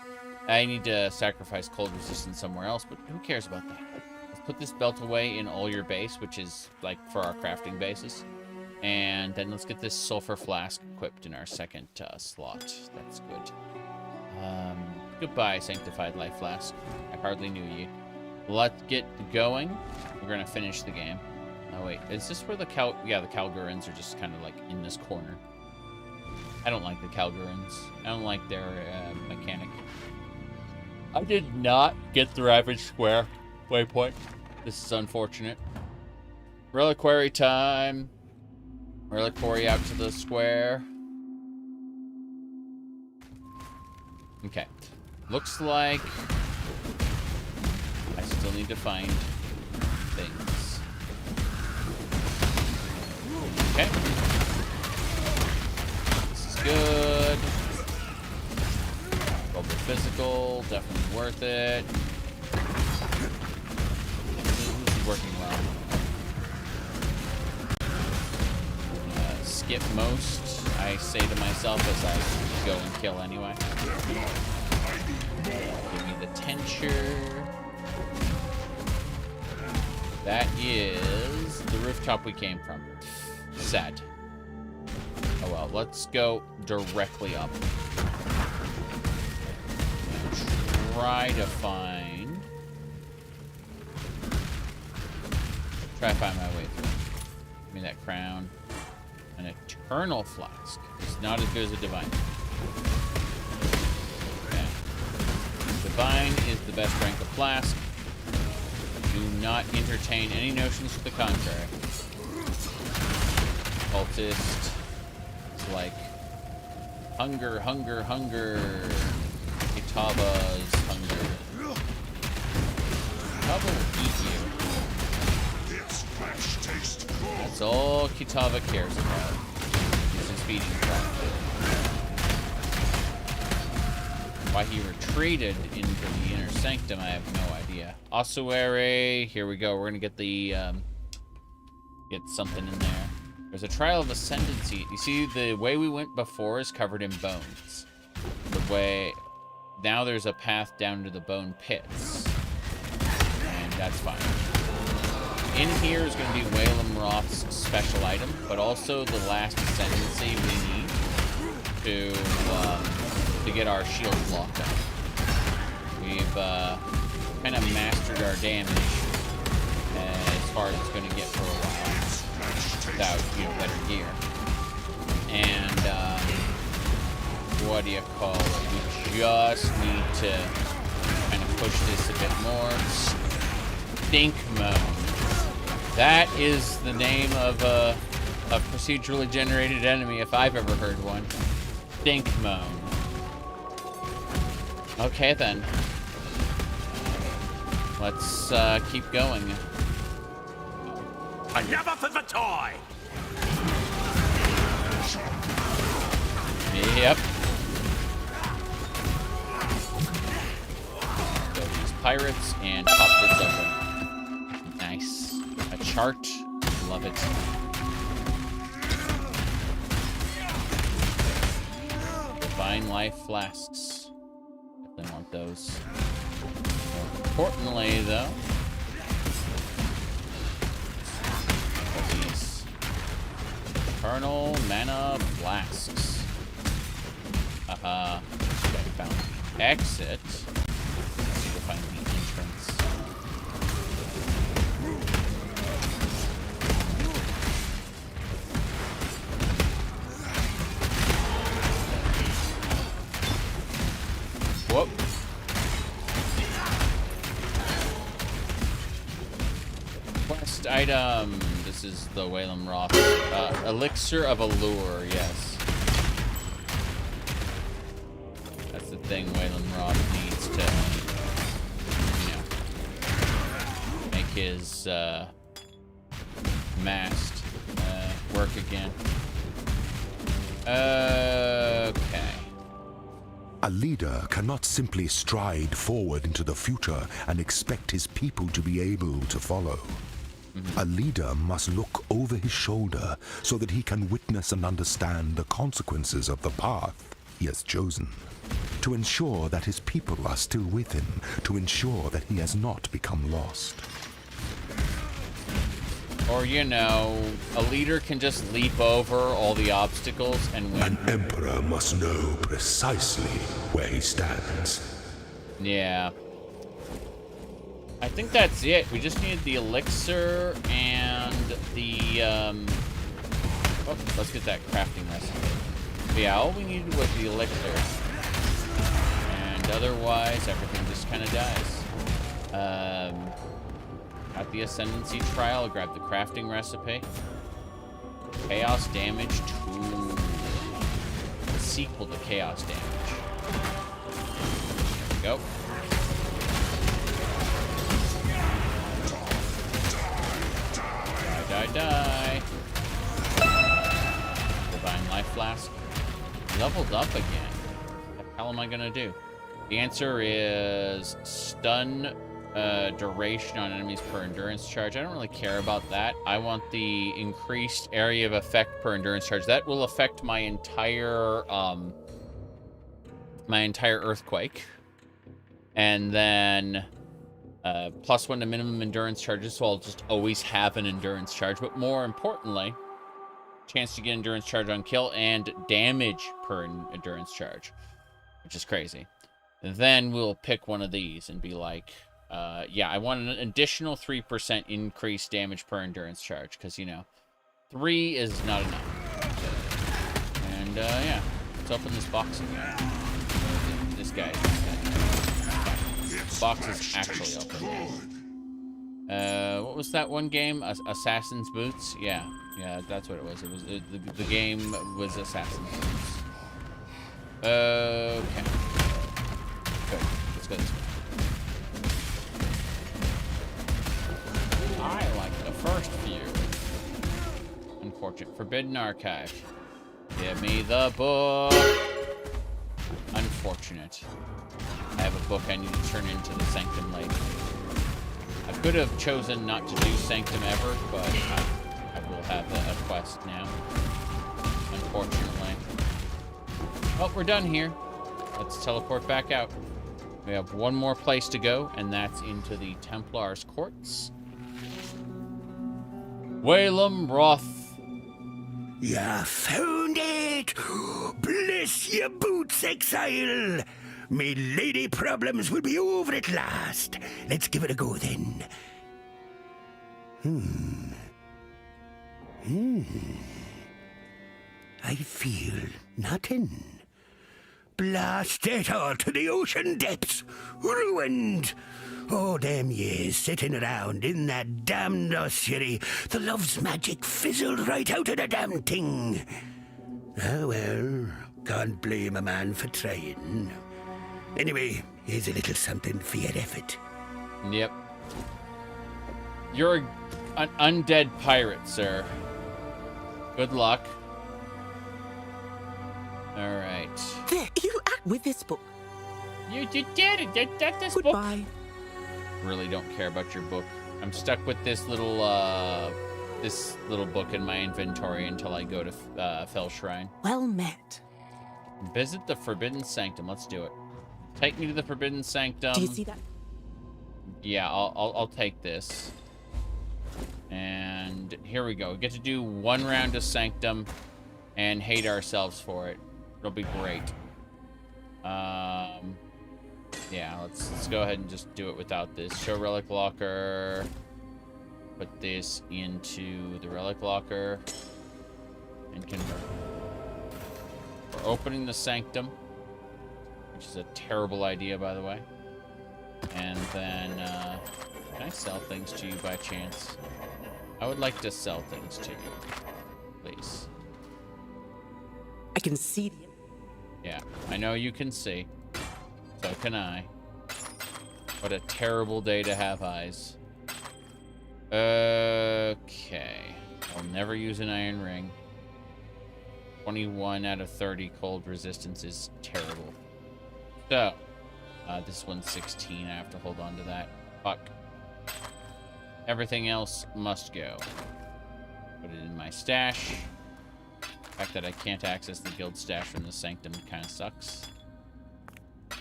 I need to sacrifice Cold Resistance somewhere else, but who cares about that? Let's put this belt away in all your base, which is like for our crafting bases. And then let's get this sulfur flask equipped in our second slot. That's good. Goodbye, Sanctified Life Flask. I hardly knew you. Let's get going. We're gonna finish the game. Oh wait, is this where the Calgurans are just kind of like in this corner? I don't like the Calgurans. I don't like their mechanic. I did not get the Ravage Square waypoint. This is unfortunate. Reliquary time. Reliquary out to the square. Okay. Looks like I still need to find things. Okay. This is good. Global physical, definitely worth it. This is working well. Skip most, I say to myself as I go and kill anyway. Give me the tincture. That is the rooftop we came from. Sad. Oh well, let's go directly up. Try to find my way through. Give me that crown. An Eternal Flask. It's not as good as a Divine. Okay. Divine is the best rank of Flask. Do not entertain any notions to the contrary. Cultist is like hunger, hunger, hunger. Kitava's hunger. Kitava will eat you. That's all Kitava cares about. Is his feeding trap. Why he retreated into the inner sanctum, I have no idea. Ossuary, here we go. We're gonna get the get something in there. There's a trial of ascendancy. You see, the way we went before is covered in bones. The way now there's a path down to the bone pits, and that's fine. In here is going to be Whalem Roth's special item, but also the last ascendancy we need to get our shields locked up. We've kind of mastered our damage as far as it's going to get for a while without, better gear. And what do you call it? We just need to kind of push this a bit more. Stink Mode. That is the name of a procedurally generated enemy, if I've ever heard one. Stink Moan. Okay, then. Let's keep going. Another for the toy! Yep. Go these pirates and pop this open. Nice. A chart. Love it. Divine Life Flasks. Definitely want those. More importantly, though, these Eternal Mana Flasks. Okay, found the exit. find the entrance. Whoop. Quest item. This is the Whalem Roth. Elixir of Allure, yes. That's the thing Whalem Roth needs to, you know, make his mast work again. Okay. A leader cannot simply stride forward into the future and expect his people to be able to follow. A leader must look over his shoulder so that he can witness and understand the consequences of the path he has chosen, to ensure that his people are still with him, to ensure that he has not become lost. Or, you know, a leader can just leap over all the obstacles and win. An emperor must know precisely where he stands. Yeah. I think that's it. We just needed the elixir and the, oh, let's get that crafting recipe. But yeah, all we needed was the elixir. And otherwise, everything just kind of dies. Got the Ascendancy Trial, grab the crafting recipe. Chaos Damage 2. The sequel to Chaos Damage. There we go. Die. Divine Life Flask. Leveled up again. What the hell am I gonna do? The answer is stun duration on enemies per endurance charge. I don't really care about that. I want the increased area of effect per endurance charge. That will affect my entire earthquake. And then +1 to minimum endurance charges, so I'll just always have an endurance charge. But more importantly, chance to get endurance charge on kill and damage per endurance charge, which is crazy. And then we'll pick one of these and be like, yeah, I want an additional 3% increased damage per endurance charge, because, you know, 3 is not enough. And, yeah, let's open this box again. This guy. The box is actually open. What was that one game? Assassin's Boots? Yeah, that's what it was. It was the game was Assassin's Boots. Okay. Good. Let's go this way. I like the first few. Unfortunate. Forbidden Archive. Give me the book. Unfortunate. I have a book I need to turn into the Sanctum later. I could have chosen not to do Sanctum ever, but I will have a quest now. Unfortunately. Well, we're done here. Let's teleport back out. We have one more place to go, and that's into the Templar's Courts. Whalem Roth. Ya found it! Bless your boots, Exile! Me lady problems will be over at last. Let's give it a go then. I feel nothing. Blast it all to the ocean depths. Ruined. All them years sitting around in that damned ossuary, the love's magic fizzled right out of the damn thing. Ah, well, can't blame a man for trying. Anyway, here's a little something for your effort. Yep. You're an undead pirate, sir. Good luck. All right. There, you act with this book. You did it. This book. Goodbye. Really don't care about your book. I'm stuck with this little book in my inventory until I go to Fell Shrine. Well met. Visit the Forbidden Sanctum. Let's do it. Take me to the Forbidden Sanctum. Do you see that? Yeah, I'll take this. And here we go. We get to do one round of Sanctum and hate ourselves for it. It'll be great. Yeah, let's go ahead and just do it without this. Show relic locker. Put this into the relic locker. And convert. We're opening the sanctum, which is a terrible idea, by the way. And then, can I sell things to you by chance? I would like to sell things to you, please. I can see them. Yeah, I know you can see. So can I. What a terrible day to have eyes. Okay. I'll never use an iron ring. 21 out of 30 cold resistance is terrible. So, this one's 16. I have to hold on to that. Fuck. Everything else must go. Put it in my stash. The fact that I can't access the guild stash from the sanctum kind of sucks.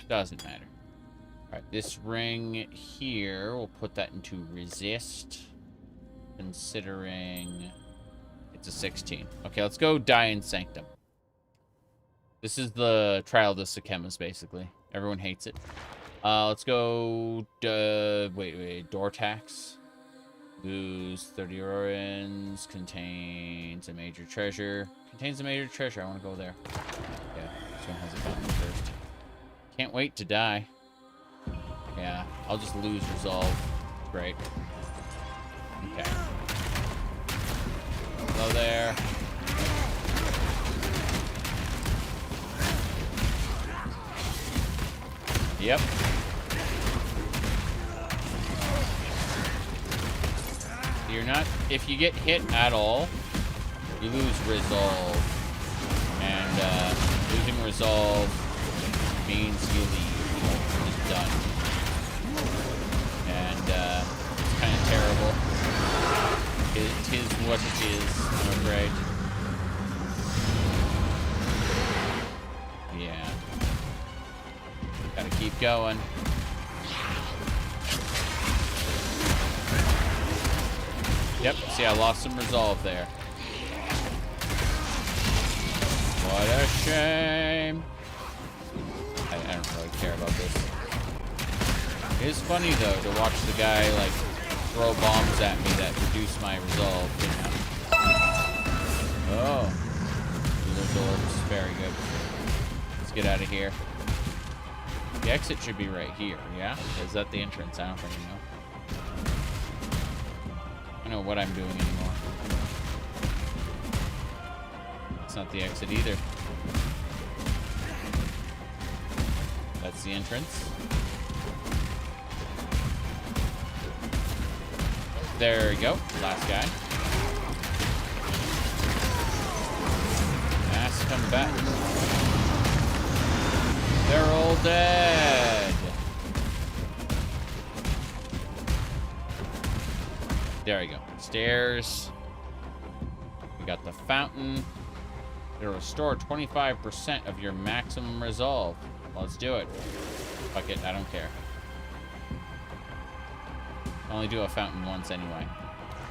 Doesn't matter. Alright, this ring here, we'll put that into resist. Considering it's a 16. Okay, let's go die in sanctum. This is the trial of the Sukemas, basically. Everyone hates it. Let's go... wait. Door tax. Lose 30 Aurorans. Contains a major treasure. Contains a major treasure. I want to go there. Yeah, this one has a fountain first. Can't wait to die. Yeah, I'll just lose resolve. Great. Okay. Hello there. Yep. You're not... If you get hit at all, you lose resolve. And, losing resolve means you leave. You're just done. And, it's kind of terrible. It is what it is, I'm afraid. Yeah. Gotta keep going. Yep, see, I lost some resolve there. What a shame. I don't really care about this. It is funny, though, to watch the guy, like, throw bombs at me that reduce my resolve, you know? Oh. Those orbs. Very good. Let's get out of here. The exit should be right here, yeah? Is that the entrance? I don't think I know. I don't know what I'm doing anymore. It's not the exit either. That's the entrance. There we go. Last guy. Mass combatant. They're all dead. There we go. Stairs. We got the fountain. It'll restore 25% of your maximum resolve. Let's do it. Fuck it. I don't care. I only do a fountain once anyway.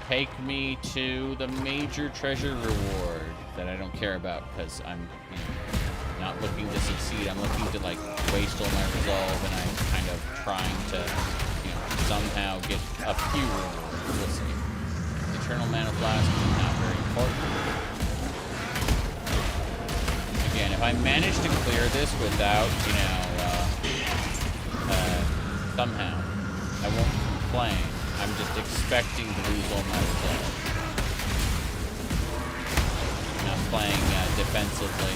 Take me to the major treasure reward that I don't care about because I'm, you know, not looking to succeed. I'm looking to, like, waste all my resolve, and I'm kind of trying to, you know, somehow get a few rewards. We'll see. Eternal Mana Flask is not very important. Again, if I manage to clear this without, you know, somehow, I won't complain. I'm just expecting to lose all my resolve. I'm not playing defensively.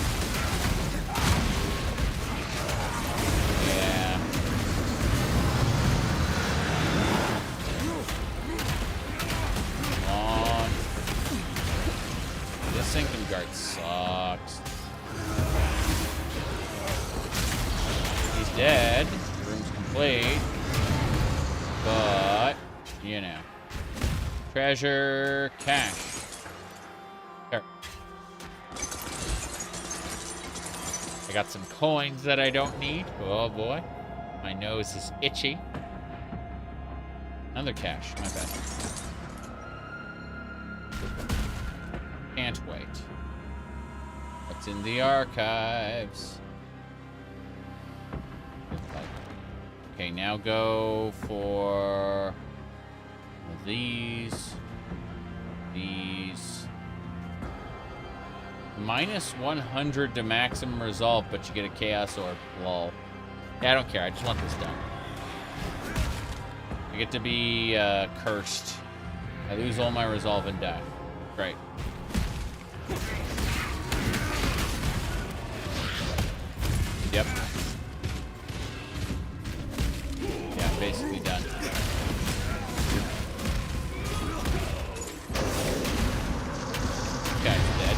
Yeah. Come on. This sinking guard sucks. He's dead. Room's complete. But, you know. Treasure, cash. There. I got some coins that I don't need. Oh boy. My nose is itchy. Another cash. My bad. Can't wait. What's in the archives? Okay, now go for these. Minus 100 to maximum resolve, but you get a chaos orb. Lol. Yeah, I don't care. I just want this done. I get to be cursed. I lose all my resolve and die. Great. Yep. Yeah, I'm basically done. Guy's dead.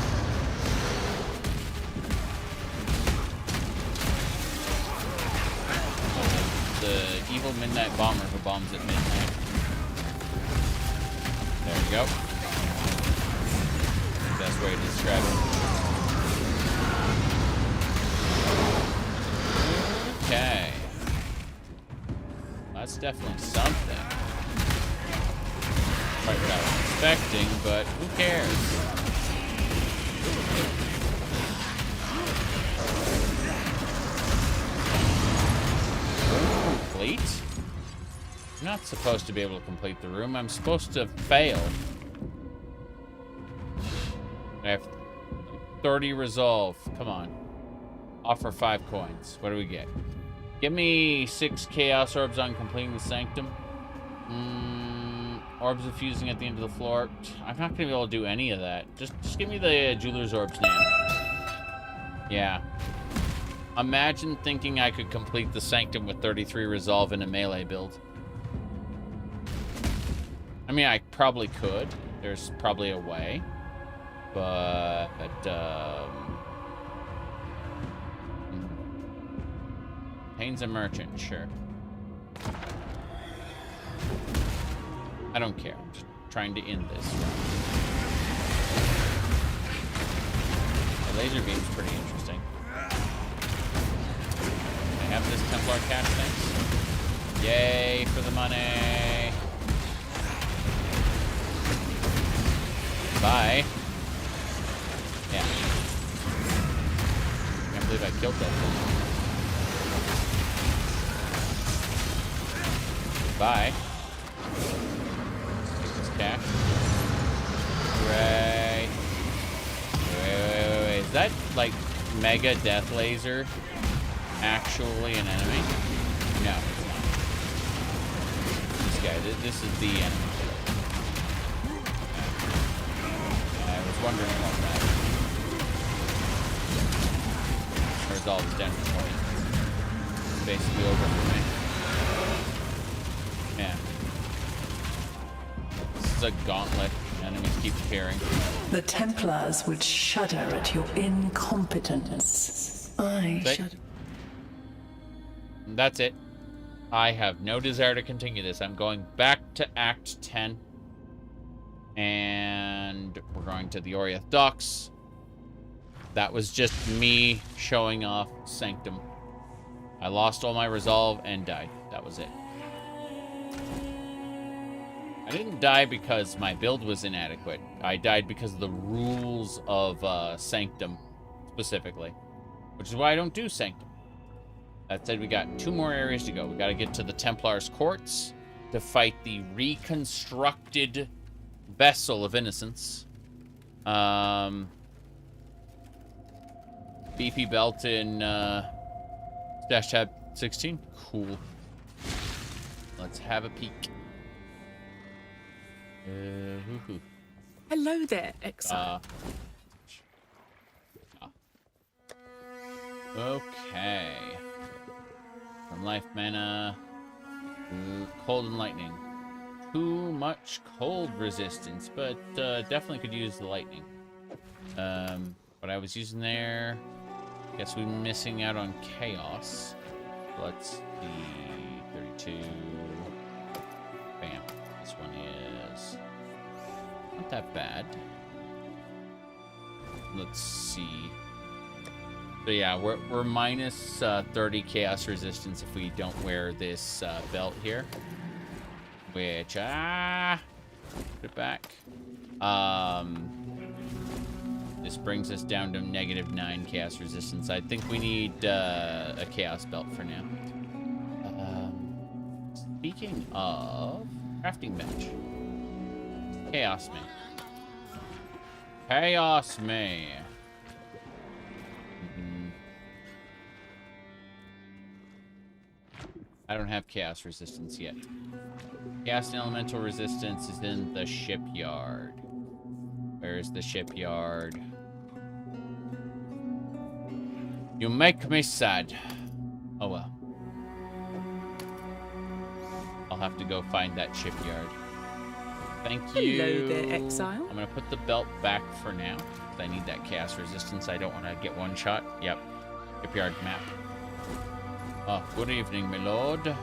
The evil midnight bomber who bombs at midnight. There you go. Best way to describe it. Okay. That's definitely something. Quite what I was expecting, but who cares? Complete? I'm not supposed to be able to complete the room. I'm supposed to fail. I have 30 resolve. Come on. Offer 5 coins. What do we get? Give me 6 chaos orbs on completing the sanctum. Orbs of fusing at the end of the floor. I'm not gonna be able to do any of that. Just give me the jeweler's orbs now. Yeah. Imagine thinking I could complete the sanctum with 33 resolve in a melee build. I mean, I probably could. There's probably a way. But, Payne's a merchant, sure. I don't care. I'm just trying to end this. The laser beam's pretty interesting. I have this Templar cash thing. Yay for the money. Bye. Yeah. Can't believe I killed that thing. Bye. Take this cash. Hooray. Wait. Is that, like, Mega Death Laser actually an enemy? No, it's not. This guy, this is the enemy. I was wondering about that. Resolve is down to 20. It's basically over for me. Yeah. This is a gauntlet enemies keep carrying. The Templars would shudder at your incompetence. I shudder. That's it. I have no desire to continue this. I'm going back to Act 10. And we're going to the Oriath Docks. That was just me showing off Sanctum. I lost all my resolve and died. That was it. I didn't die because my build was inadequate. I died because of the rules of Sanctum, specifically. Which is why I don't do Sanctum. That said, we got 2 more areas to go. We got to get to the Templar's Courts to fight the reconstructed Vessel of Innocence. BP belt in Stash Tab 16. Cool. Let's have a peek. Hello there, Exile. Okay. From life mana. Cold and lightning. Too much cold resistance, but definitely could use the lightning. What I was using there. Guess we're missing out on chaos. Let's see. 32. Bam. This one is not that bad. Let's see. So yeah, we're minus 30 chaos resistance if we don't wear this belt here. Which, put it back. This brings us down to -9 chaos resistance. I think we need a chaos belt for now. Speaking of crafting bench. Chaos me. Chaos me. I don't have chaos resistance yet. Chaos and elemental resistance is in the shipyard. Where's the shipyard? You make me sad. Oh well. I'll have to go find that shipyard. Thank you. Hello there, Exile. I'm gonna put the belt back for now. I need that chaos resistance. I don't want to get one shot. Yep. Shipyard map. Oh, good evening, my lord.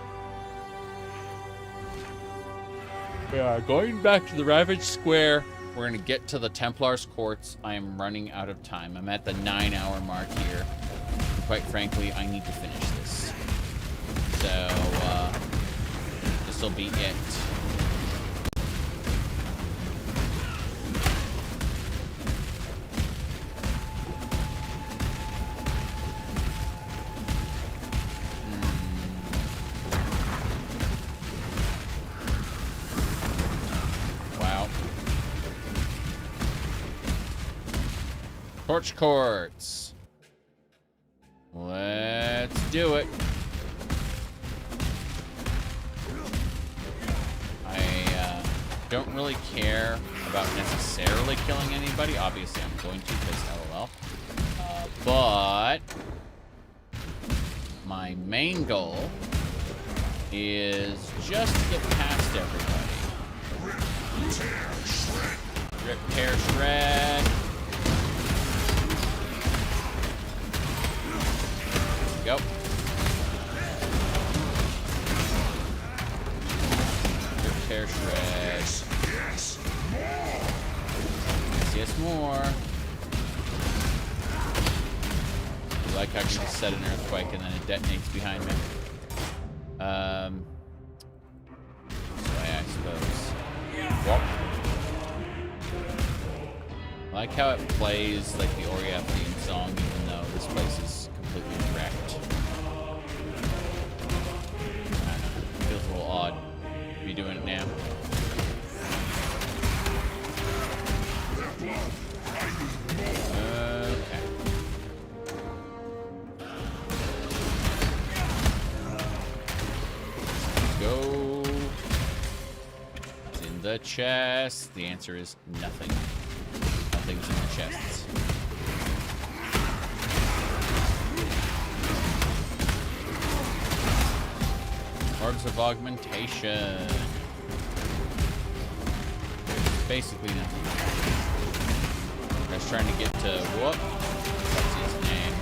We are going back to the Ravaged Square. We're going to get to the Templar's Courts. I am running out of time. I'm at the 9-hour mark here. And quite frankly, I need to finish this. So, this will be it. Torch Courts. Let's do it. I don't really care about necessarily killing anybody. Obviously, I'm going to, because LOL. But my main goal is just to get past everybody. Rip, tear, shred. Go. Rip, tear, shred. Yes, more. You like how I can just set an earthquake and then it detonates behind me. This way, I suppose. Whoop. I like how it plays like the Oriath theme song, even though this place is completely wrecked. I don't know. It feels a little odd to be doing it now. Okay. Let's go. It's in the chest. The answer is nothing. Nothing's in the chests. Orbs of augmentation. Basically nothing. I was trying to get to whoop. What's his name?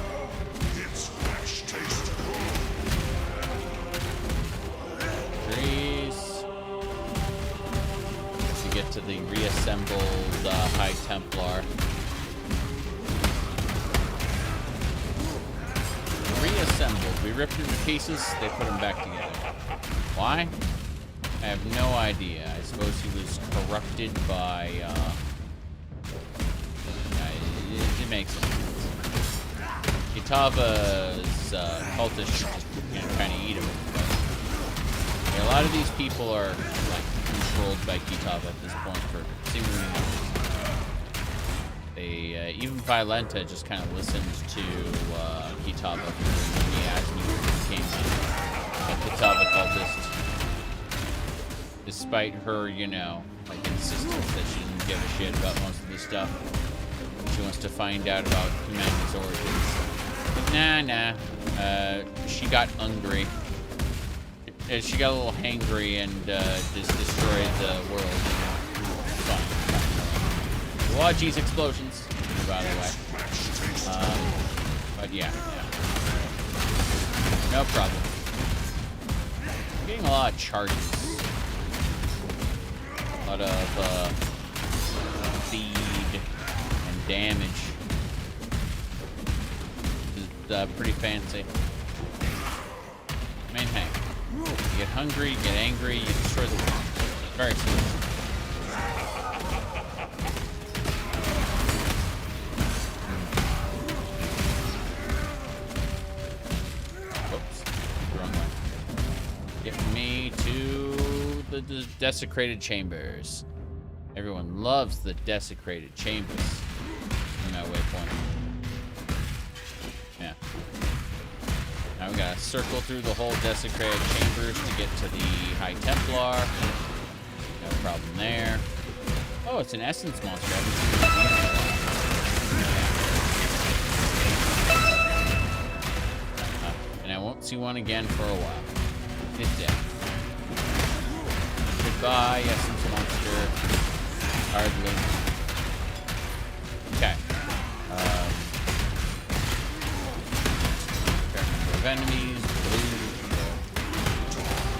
Trees. To get to the reassembled High Templar. Reassembled. We ripped him to pieces. They put him back together. Why? I have no idea. I suppose he was corrupted by, it makes sense. Kitava's cultists should just, kind of eat him. But yeah, a lot of these people are, like, controlled by Kitava at this point for seemingly no reason. They, even Violenta just kind of listens to, Kitava when he asked me who became a Kitava cultist. Despite her, you know, like, insistence that she didn't give a shit about most of this stuff. She wants to find out about humanity's origins. But nah. She got hungry. She got a little hangry and just destroyed the world. You know. Fine. A lot of G's explosions, by the way. But yeah. No problem. I'm getting a lot of charges. A lot of speed and damage. This is pretty fancy. I mean, hey, you get hungry, you get angry, you destroy the world. Very simple. Whoops, wrong way. Get me to Desecrated chambers. Everyone loves the desecrated chambers. No waypoint. Yeah. Now we gotta circle through the whole desecrated chambers to get to the High Templar. No problem there. Oh, it's an essence monster. I haven't seen one of these in a while. And I won't see one again for a while. It's dead. Goodbye, essence monster. Hardly. Okay. Fair number of enemies, blue,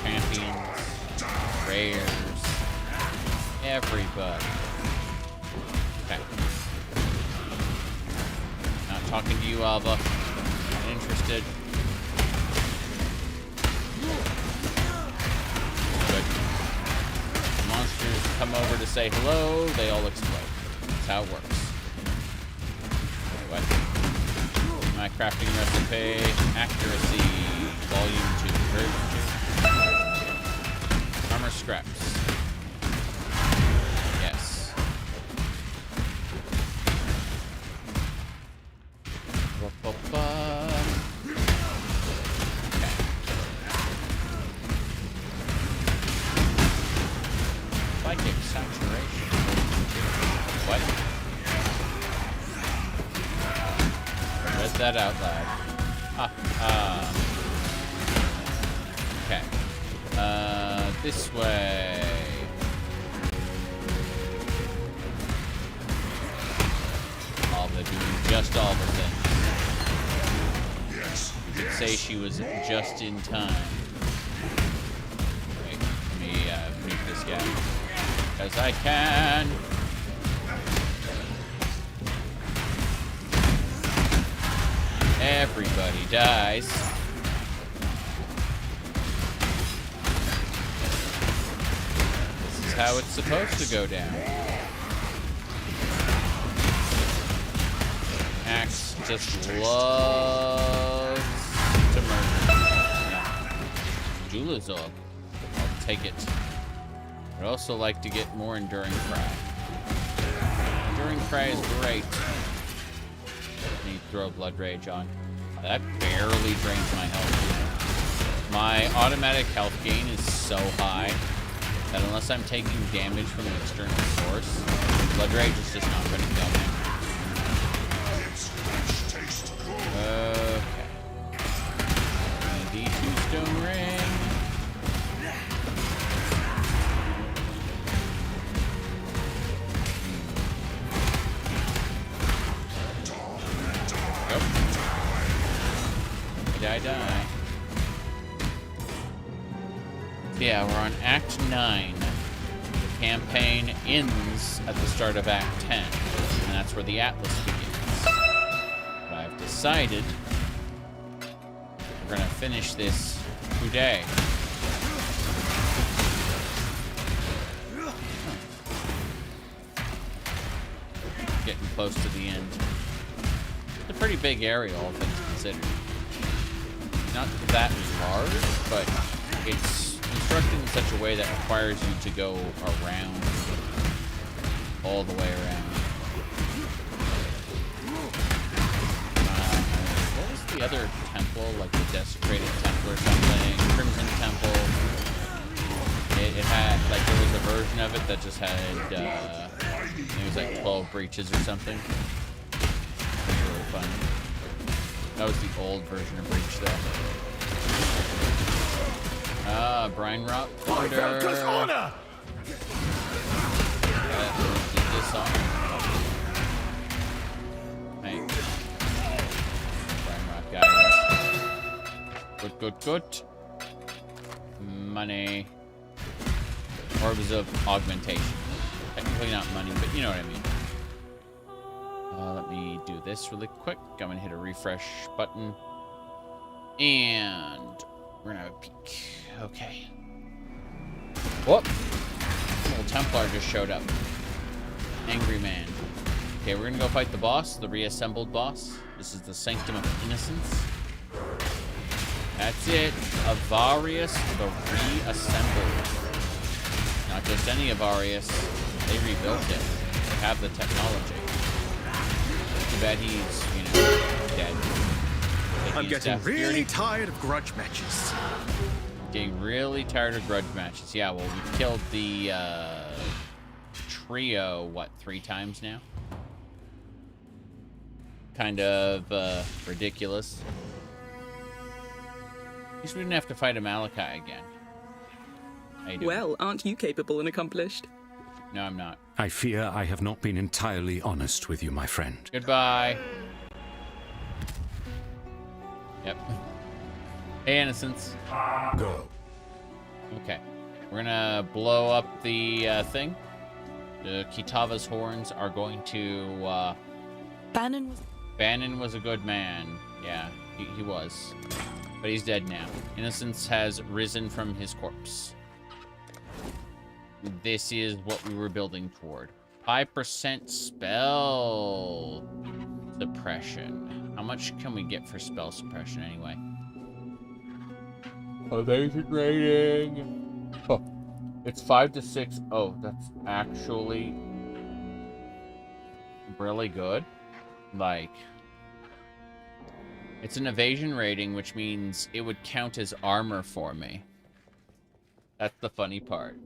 champions, rares, everybody. Okay. Not talking to you, Alva. Not interested. Good. Monsters come over to say hello, they all explode. That's how it works. What? My crafting recipe, accuracy, volume 2. Armor scraps. Yes. Okay. Psychic saturation. What? I read that out loud. Okay. This way. Alva doing just Alva things. You could say she was just in time. Wait, let me nuke this guy. Because I can. Everybody dies. This is how it's supposed to go down. Axe just loves to murder. Yeah. Jula's up. I'll take it. I'd also like to get more Enduring Cry. Enduring Cry is great. Need to throw Blood Rage on. That barely drains my health. My automatic health gain is so high that unless I'm taking damage from an external source, Blood Rage is just not going to kill me. Okay. D2 Stone Ring. Die. Yeah, we're on Act 9. The campaign ends at the start of Act 10, and that's where the Atlas begins. But I've decided we're gonna finish this today. Getting close to the end. It's a pretty big area, all things considered. Not that large, but it's constructed in such a way that requires you to go around, all the way around. What was the other temple, like the Desecrated Temple or something? Crimson Temple. It had, like, there was a version of it that just had, it was like 12 breaches or something. It was really fun. That was the old version of Breach, though. Brine Rock Thunder. Dishonor. Hey. Brine Rock guy. Good. Money. Orbs of Augmentation. Technically not money, but you know what I mean. Let me do this really quick. I'm gonna hit a refresh button. And we're gonna have a peek. Okay. Whoop! Little Templar just showed up. Angry man. Okay, we're gonna go fight the boss, the reassembled boss. This is the Sanctum of Innocence. That's it. Avarius the Reassembled. Not just any of Arius. They rebuilt it. They have the technology. Too bad he's, you know, dead. I'm getting really tired of grudge matches. Getting really tired of grudge matches. Yeah, well, we've killed the trio, what, 3 times now? Kind of ridiculous. At least we didn't have to fight a Malachi again. How you doing? Well, aren't you capable and accomplished? No, I'm not. I fear I have not been entirely honest with you, my friend. Goodbye. Yep. Hey, Innocents. Go. Okay. We're gonna blow up the thing. The Kitava's horns are going to, Bannon was a good man. Yeah, he was. But he's dead now. Innocence has risen from his corpse. This is what we were building toward. 5% spell suppression. How much can we get for spell suppression anyway? Evasion rating. Oh, it's 5 to 6. Oh, that's actually really good. Like, it's an evasion rating, which means it would count as armor for me. That's the funny part.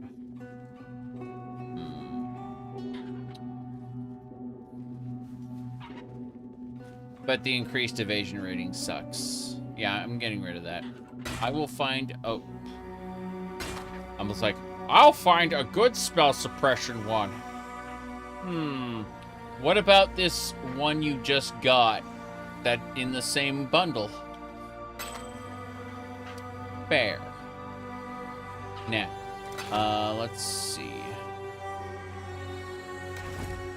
But the increased evasion rating sucks. Yeah, I'm getting rid of that. I will find... Oh. I was like, I'll find a good spell suppression one. What about this one you just got? That in the same bundle? Fair. Now, let's see.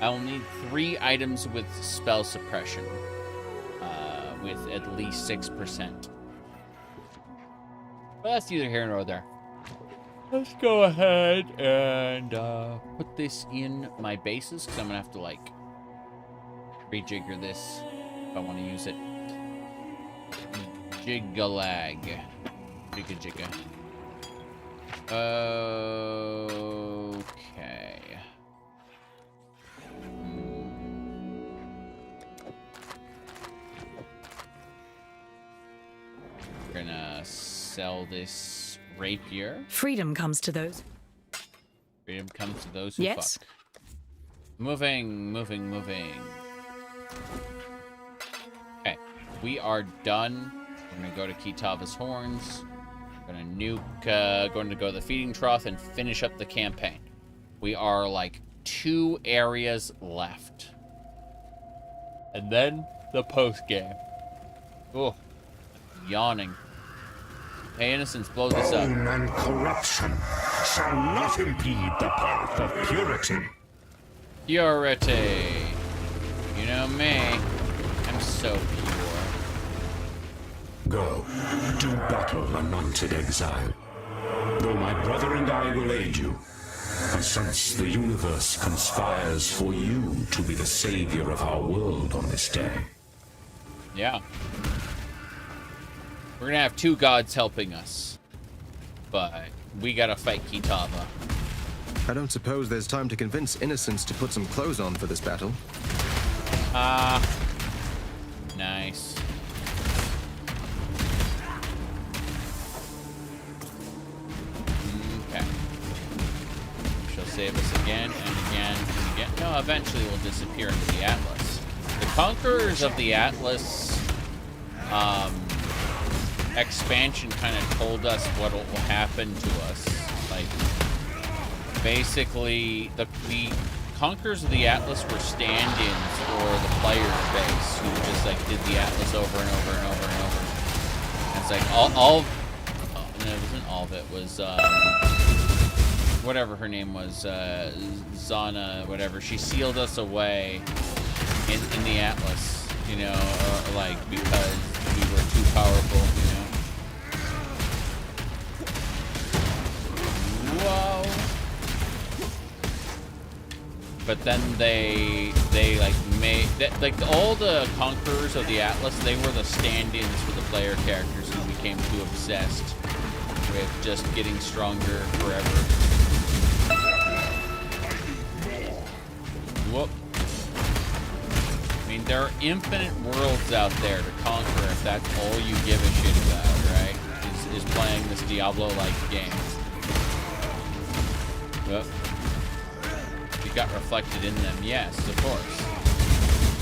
I'll need 3 items with spell suppression. With at least 6%. But that's neither here nor there. Let's go ahead and put this in my bases, because I'm going to have to, like, rejigger this if I want to use it. Jiggalag. Jigga. Okay. We're gonna sell this rapier. Freedom comes to those. Freedom comes to those who yes. fuck. Moving. Okay, we are done. We're gonna go to Kitava's horns. We're gonna nuke, going to go to the feeding trough and finish up the campaign. We are like 2 areas left. And then the post game. Oh, yawning. Hey, Innocence, blow this up. Bone and corruption shall not impede the path of purity. Purity. You know me. I'm so pure. Go, do battle, anointed Exile. Though my brother and I will aid you, I sense the universe conspires for you to be the savior of our world on this day. Yeah. We're gonna have 2 gods helping us. But we gotta fight Kitava. I don't suppose there's time to convince Innocence to put some clothes on for this battle. Nice. Okay. She'll save us again and again and again. No, eventually we'll disappear into the Atlas. The Conquerors of the Atlas, expansion kind of told us what will happen to us. Like, basically, the Conquerors of the Atlas were stand-ins for the player base who just, like, did the Atlas over and over and over and over. And it's like, no, it wasn't all of it. Was, whatever her name was, Zana, whatever. She sealed us away in the Atlas, you know, like, because we were too powerful, you know. Whoa. But then they like made that, like, all the Conquerors of the Atlas, they were the stand-ins for the player characters who became too obsessed with just getting stronger forever. whoop. I mean, there are infinite worlds out there to conquer if that's all you give a shit about, right? Is playing this Diablo-like game. Whoop. You got reflected in them, yes, of course.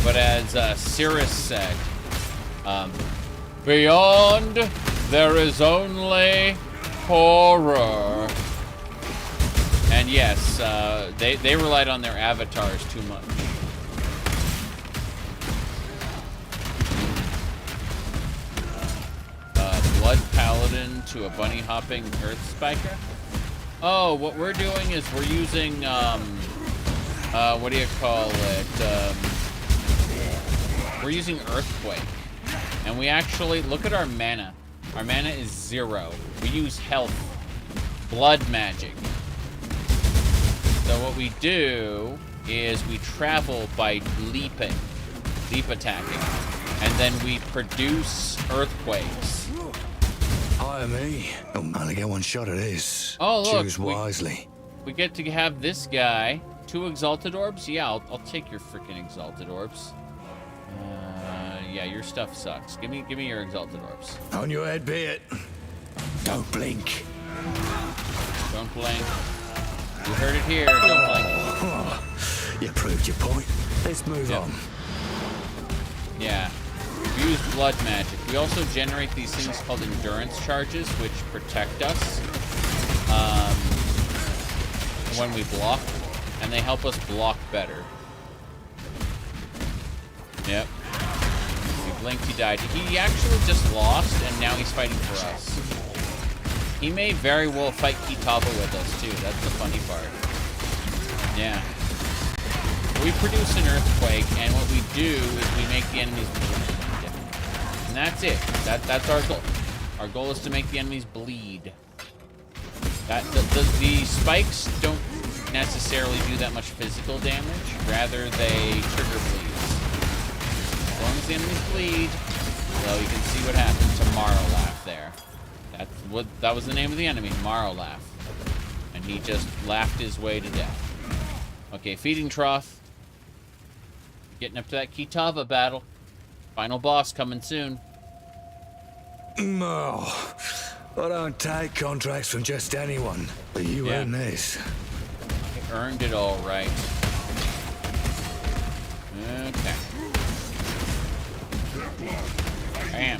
But as Cirrus said, beyond there is only horror. And yes, they relied on their avatars too much. Blood Paladin to a bunny hopping Earth Spiker. Oh, what we're doing is we're using what do you call it? We're using Earthquake, and we actually look at our mana. Our mana is 0. We use health, blood magic. So what we do is we travel by leap attacking, and then we produce earthquakes. Hire me. I'll only get one shot at this. Oh, look. Choose wisely. We get to have this guy. 2 Exalted Orbs? Yeah, I'll take your freaking Exalted Orbs. Yeah, your stuff sucks. Give me your Exalted Orbs. On your head be it. Don't blink. Don't blink. You heard it here. Don't blink. You proved your point. Let's move on. Yeah. We use blood magic. We also generate these things called endurance charges, which protect us when we block, and they help us block better. Yep. He blinked, he died. He actually just lost, and now he's fighting for us. He may very well fight Kitava with us, too. That's the funny part. Yeah. We produce an earthquake, and what we do is we make the enemies bleed. And that's it. That's our goal. Our goal is to make the enemies bleed. The spikes don't necessarily do that much physical damage. Rather, they trigger bleeds. As long as the enemies bleed, well, you can see what happened to Marowlaugh there. That was the name of the enemy, Marowlaugh. And he just laughed his way to death. Okay, feeding trough. Getting up to that Kitava battle. Final boss coming soon. No. I don't take contracts from just anyone. But you earn this. I earned it all right. Okay. Bam.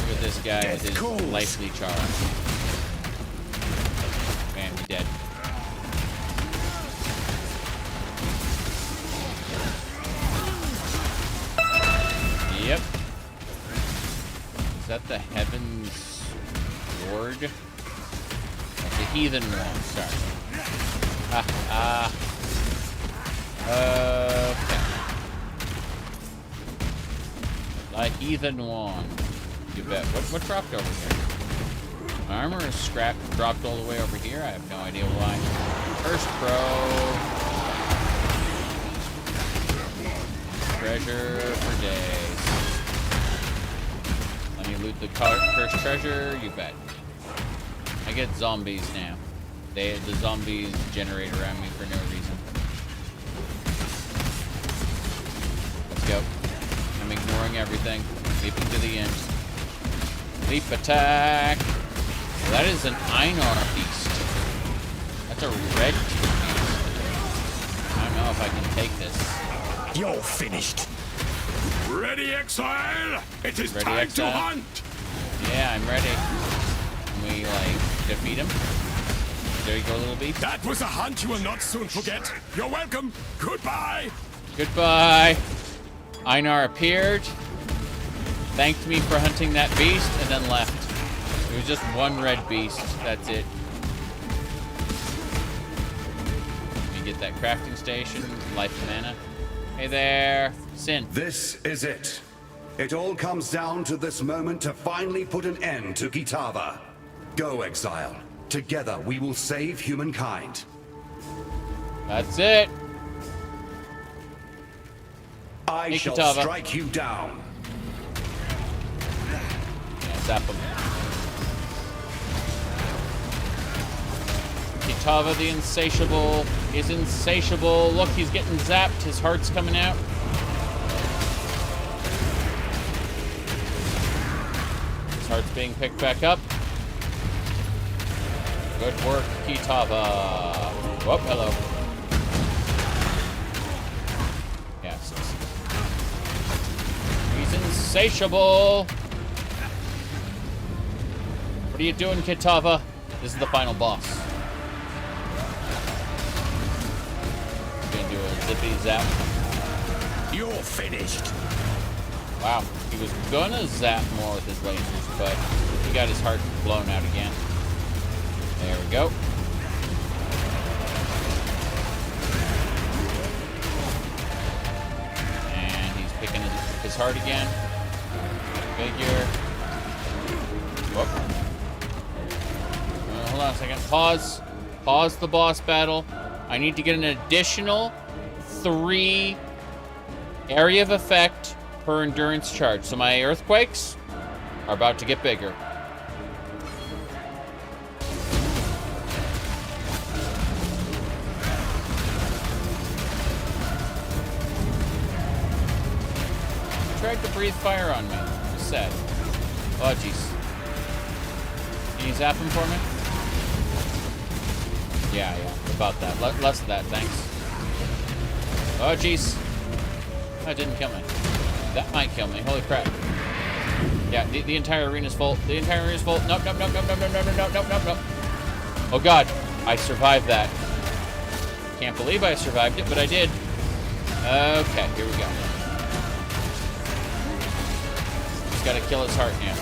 Look at this guy with his lively charge. Bam, he's dead. Yep. Is that the Heaven's Sword? That's the Heathen one, sorry. Okay. The Heathen one. You bet. What dropped over here? My armor is dropped all the way over here. I have no idea why. First pro. Treasure for days. Let me loot the cursed treasure. You bet. I get zombies now. The zombies generate around me for no reason. Let's go. I'm ignoring everything. Leaping to the end. Leap attack. Well, that is an Einar beast. That's a red tier beast. I don't know if I can take this. You're finished. Ready, Exile? It is Ready, time Exile? to hunt. Yeah, I'm ready. Can we, defeat him? There you go, little beast. That was a hunt you will not soon forget. You're welcome. Goodbye. Goodbye. Einar appeared, thanked me for hunting that beast, and then left. It was just one red beast. That's it. Let me get that crafting station. Life mana. Hey there, Sin. This is it. It all comes down to this moment to finally put an end to Kitava. Go, Exile. Together we will save humankind. That's it. I Hey, shall Kitava. strike you down. Yeah, zap him. Kitava the Insatiable is insatiable. Look, he's getting zapped. His heart's coming out. His heart's being picked back up. Good work, Kitava. Whoop, hello. Yes. He's insatiable. What are you doing, Kitava? This is the final boss. Gonna do a zippity zap. You're finished. Wow, he was gonna zap more with his lasers, but he got his heart blown out again. There we go. And he's picking his heart again. Figure. Whoop. Hold on a second. Pause. Pause the boss battle. I need to get an additional 3 area of effect per endurance charge. So my earthquakes are about to get bigger. Tried to breathe fire on me. Just sad. Oh, jeez. Can you zap him for me? Yeah, about that. Less of that, thanks. Oh, jeez. That didn't kill me. That might kill me. Holy crap. Yeah, the entire arena's full. The entire arena's full. Nope, nope, nope, nope, nope, nope, nope, nope, nope, nope, nope. Oh, God. I survived that. Can't believe I survived it, but I did. Okay, here we go. Just gotta kill his heart now.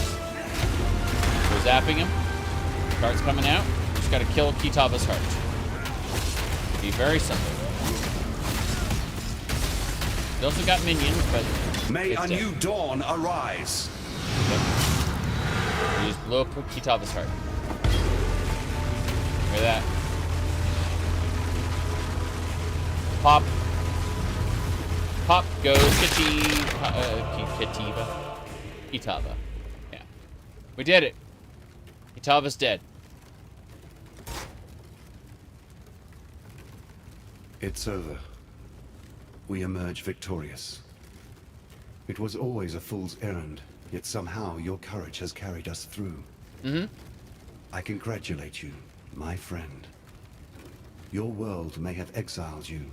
We're zapping him. Heart's coming out. Just gotta kill Kitava's heart. Be very simple. They also got minions, but may a new dawn arise. Yep. You just blow up Kitava's heart. Look at that. Pop. Pop goes Kitava. Yeah. We did it. Kitava's dead. It's over. We emerge victorious. It was always a fool's errand, yet somehow your courage has carried us through. Mm-hmm. I congratulate you, my friend. Your world may have exiled you,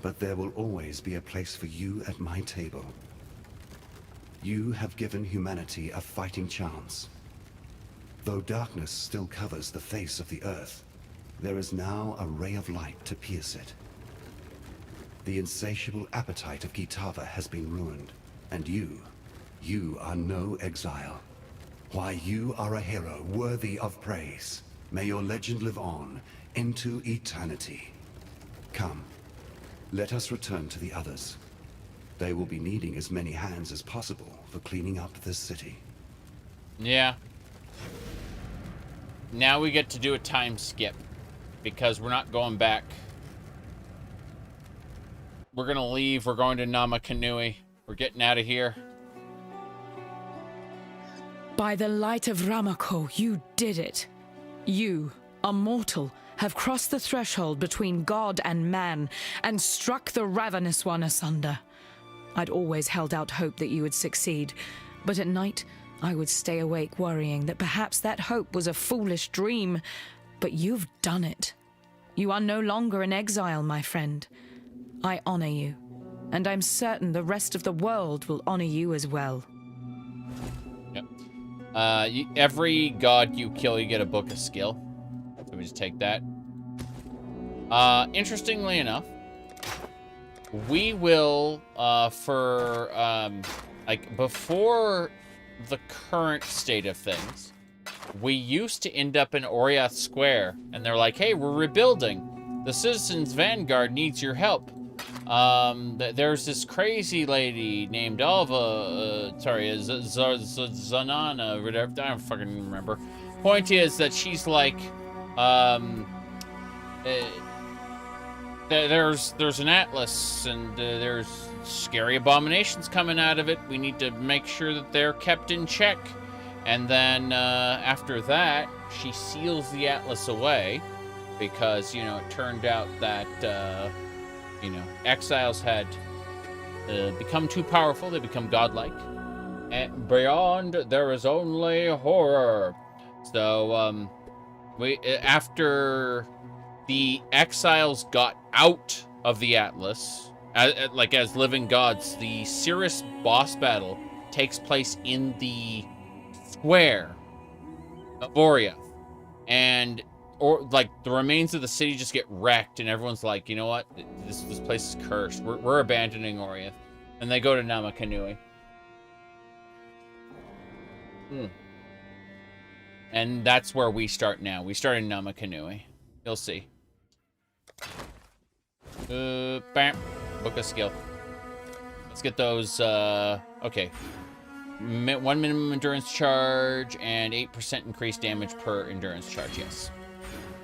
but there will always be a place for you at my table. You have given humanity a fighting chance. Though darkness still covers the face of the earth, there is now a ray of light to pierce it. The insatiable appetite of Kitava has been ruined, and you are no exile. Why, you are a hero worthy of praise. May your legend live on into eternity. Come, let us return to the others. They will be needing as many hands as possible for cleaning up this city. Yeah. Now we get to do a time skip, because we're not going back. We're gonna leave. We're going to Namakanui. We're getting out of here. By the light of Ramako, you did it. You, a mortal, have crossed the threshold between God and man and struck the ravenous one asunder. I'd always held out hope that you would succeed, but at night I would stay awake worrying that perhaps that hope was a foolish dream. But you've done it. You are no longer in exile, my friend. I honor you, and I'm certain the rest of the world will honor you as well. Yep. Every god you kill, you get a book of skill. So we just take that. Interestingly enough, we will, like, before the current state of things, we used to end up in Oriath Square, and they're like, hey, we're rebuilding. The Citizens Vanguard needs your help. There's this crazy lady named Alva, Zanana, whatever, I don't fucking remember. Point is that she's like, there's an atlas, and there's scary abominations coming out of it. We need to make sure that they're kept in check. And then, after that, she seals the atlas away, because, you know, it turned out that, you know, Exiles had become too powerful. They become godlike. And beyond, there is only horror. So, after the Exiles got out of the Atlas, as living gods, the Cirrus boss battle takes place in the square of Oriath. And, the remains of the city just get wrecked, and everyone's like, you know what? This place is cursed. We're abandoning Oriath. And they go to Namakanui. And that's where we start now. We start in Namakanui. You'll see. Bam. Book a skill. Let's get those, okay. 1 minimum endurance charge and 8% increased damage per endurance charge, yes.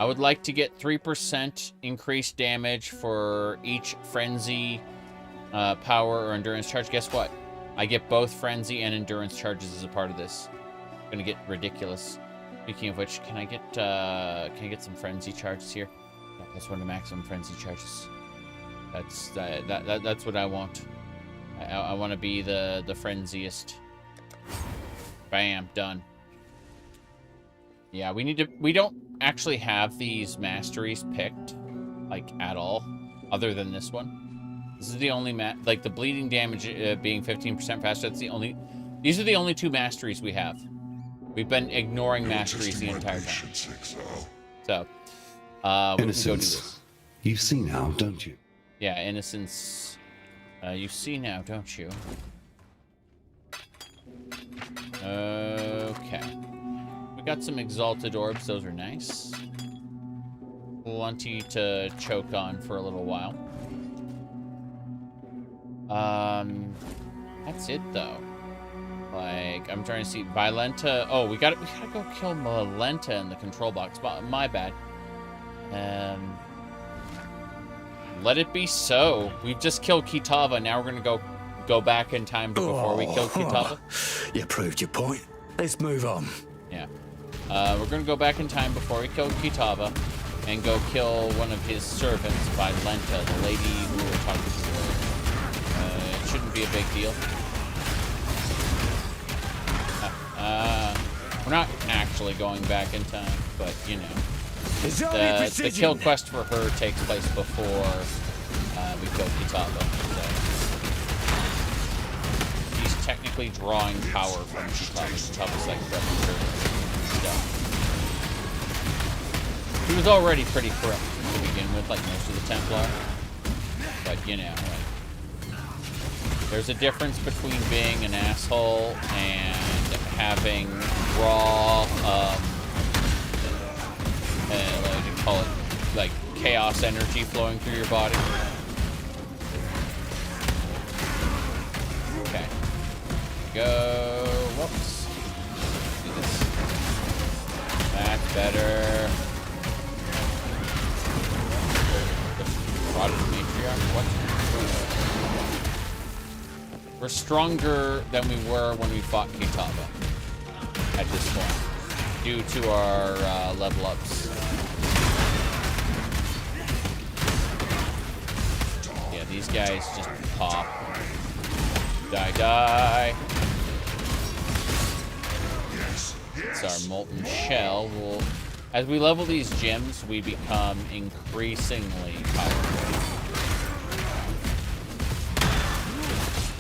I would like to get 3% increased damage for each frenzy, power, or endurance charge. Guess what? I get both frenzy and endurance charges as a part of this. It's gonna get ridiculous. Speaking of which, can I get some frenzy charges here? Yeah, that's one of the maximum frenzy charges. That's what I want. I want to be the frenziest. Bam, done. Yeah, we don't actually have these masteries picked, like, at all, other than this one. This is the only the bleeding damage being 15% faster. These are the only 2 masteries we have. We've been ignoring masteries the entire time. So, we can go do this. You see now, don't you? Yeah, Innocence. You see now, don't you? Okay. We got some Exalted Orbs. Those are nice. Plenty to choke on for a little while. That's it, though. Like, I'm trying to see Violenta. Oh, we gotta go kill Malenta in the control box. My bad. Let it be so. We've just killed Kitava. Now we're gonna go back in time to before we kill Kitava. You proved your point. Let's move on. Yeah. We're gonna go back in time before we kill Kitava and go kill one of his servants, Violenta, the lady who we were talking to earlier. It shouldn't be a big deal. We're not actually going back in time, but, you know. The kill quest for her takes place before we kill Kitava. So he's technically drawing power from Kitava. Kitava's like stuff. He was already pretty corrupt to begin with, like most of the Templar. But, you know, like, there's a difference between being an asshole and having raw, what do you call it, like chaos energy flowing through your body. Okay. Go. Whoops. Do this. That's better. Rotted matriarch. What? We're stronger than we were when we fought Kitava at this point, due to our level ups. Yeah, these guys just pop. Die. It's our molten shell. As we level these gems, we become increasingly powerful.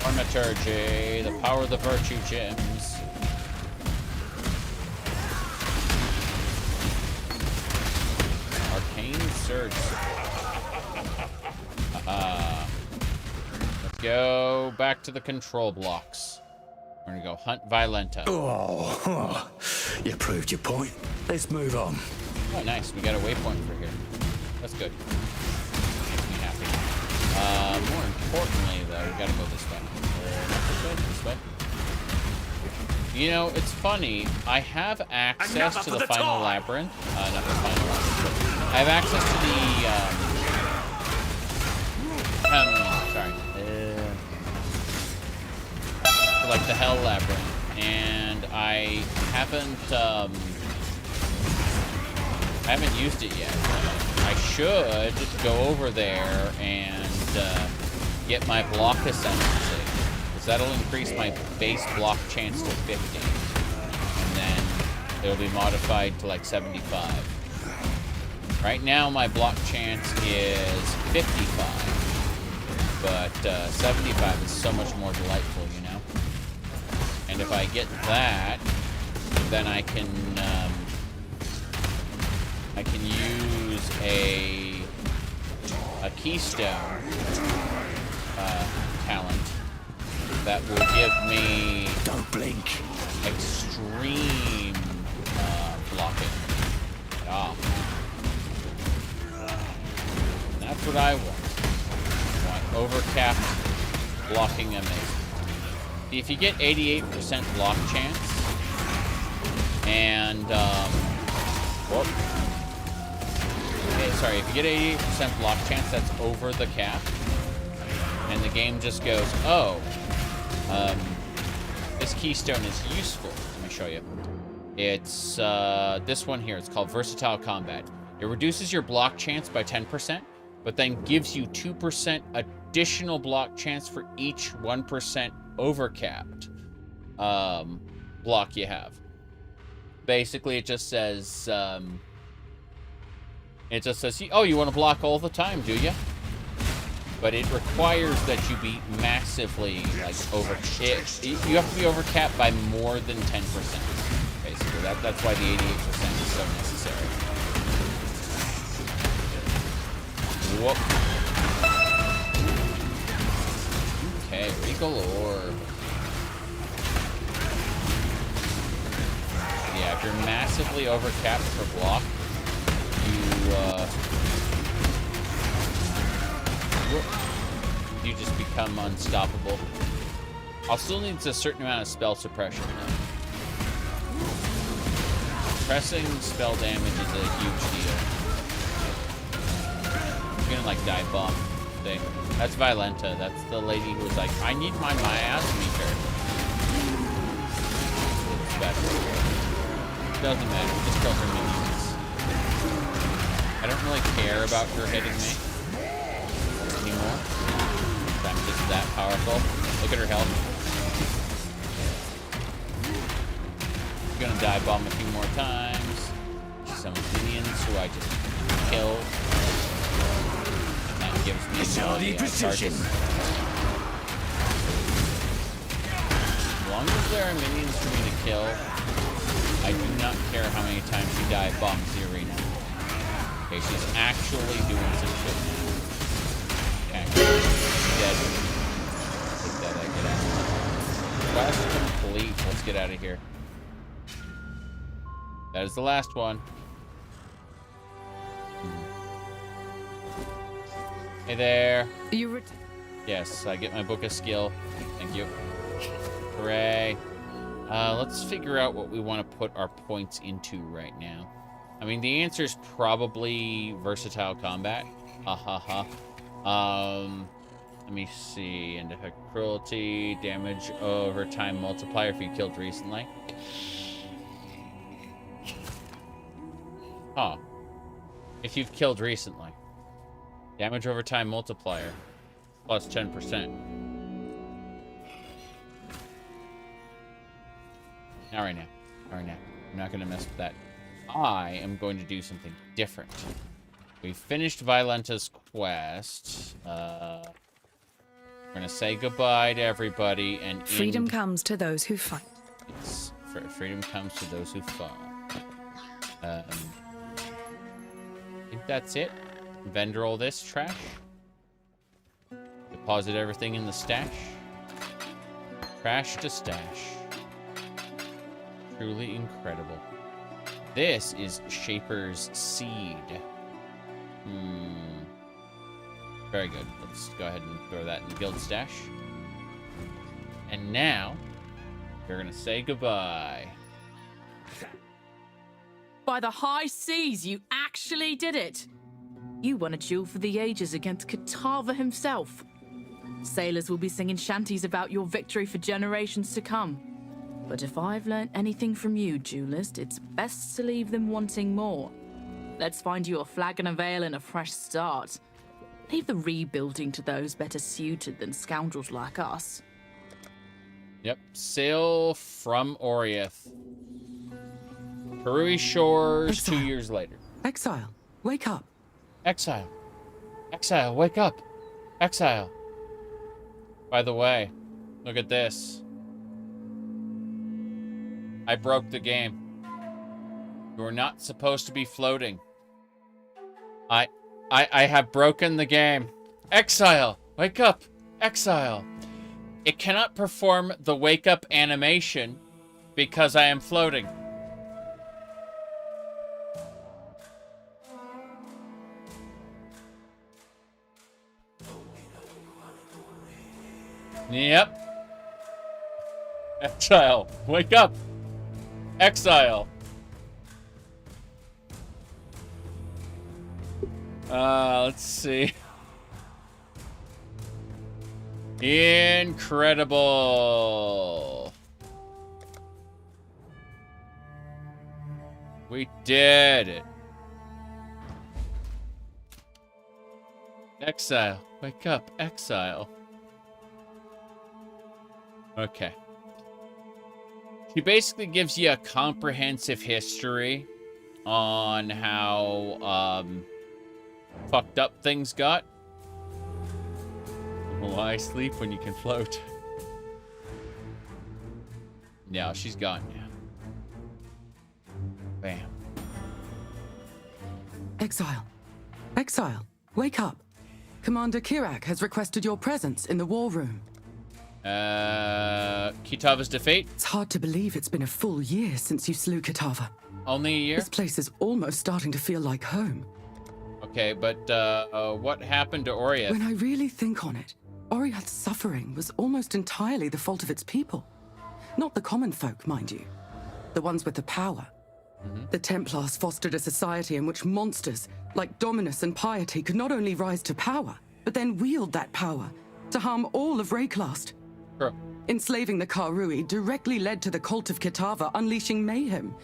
Thaumaturgy, the power of the virtue gems. Arcane surge. Let's go back to the control blocks. We're gonna go hunt Violenta. Oh, you proved your point. Let's move on. Oh, nice. We got a waypoint for here. That's good. Makes me happy. More importantly, though, we gotta go this way. Not this way. You know, it's funny. I have access to the final labyrinth. Not the final labyrinth. I have access to like the Hell Labyrinth, and I haven't I haven't used it yet. I should go over there and get my block ascendancy, because that'll increase my base block chance to 50. And then it'll be modified to like 75. Right now, my block chance is 55. But 75 is so much more delightful, you know? And if I get that, then I can use a keystone talent that will give me extreme blocking. Ah, that's what I want. Overcapped blocking amazing. If you get 88% block chance, and if you get 88% block chance, that's over the cap, and the game just goes, oh, this keystone is useful. Let me show you. It's this one here. It's called Versatile Combat. It reduces your block chance by 10%. But then gives you 2% additional block chance for each 1% overcapped block you have. Basically, it just says, oh, you want to block all the time, do you? But it requires that you be massively, like, you have to be overcapped by more than 10%, basically. That's why the 88% is so necessary. Whoop. Okay, Regal Orb. Yeah, if you're massively overcapped for block, you just become unstoppable. I'll still need a certain amount of spell suppression, though. Pressing spell damage is a huge deal. Gonna like dive bomb thing. That's Violenta. That's the lady who was like, I need my ass meter. It's better. Doesn't matter. Just kill her minions. I don't really care about her hitting me anymore. I'm just that powerful. Look at her health. I'm gonna dive bomb a few more times. Some minions who I just kill. Gives me precision. As long as there are minions for me to kill, I do not care how many times she dive bombs the arena. Okay, she's actually doing some shit now. Okay, dead. Take that, I get out. Quest complete. Let's get out of here. That is the last one. Hey there. Yes, I get my book of skill. Thank you. Hooray. Let's figure out what we want to put our points into right now. I mean, the answer is probably Versatile Combat. Let me see. And cruelty, damage over time multiplier if you killed recently. Huh. If you've killed recently. Damage over time multiplier. Plus 10%. Not right now. I'm not going to mess with that. I am going to do something different. We finished Violenta's quest. We're going to say goodbye to everybody and freedom comes to those who fight. Yes, freedom comes to those who fight. I think that's it. Vendor all this trash. Deposit everything in the stash. Trash to stash. Truly incredible. This is Shaper's Seed. Very good. Let's go ahead and throw that in the guild stash. And now, we're going to say goodbye. By the high seas, you actually did it! You won a duel for the ages against Kitava himself. Sailors will be singing shanties about your victory for generations to come. But if I've learned anything from you, duelist, it's best to leave them wanting more. Let's find you a flagon of ale and a fresh start. Leave the rebuilding to those better suited than scoundrels like us. Yep. Sail from Oriath. Karui Shores, Exile. 2 years later. Exile, wake up. Exile. Exile, wake up. Exile. By the way, look at this. I broke the game. You are not supposed to be floating. I have broken the game. Exile, wake up. Exile. It cannot perform the wake up animation because I am floating. Yep. Exile, wake up. Exile. Let's see. Incredible. We did it. Exile, wake up. Exile. Okay. She basically gives you a comprehensive history on how fucked up things got. Why sleep when you can float? No, she's gone now. Bam. Exile. Exile, wake up. Commander Kirak has requested your presence in the war room. Kitava's defeat? It's hard to believe it's been a full year since you slew Kitava. Only a year? This place is almost starting to feel like home. Okay, but what happened to Oriath? When I really think on it, Oriath's suffering was almost entirely the fault of its people. Not the common folk, mind you. The ones with the power. The Templars fostered a society in which monsters, like Dominus and Piety, could not only rise to power, but then wield that power to harm all of Rayclast. Sure. Enslaving the Karui directly led to the cult of Kitava unleashing mayhem.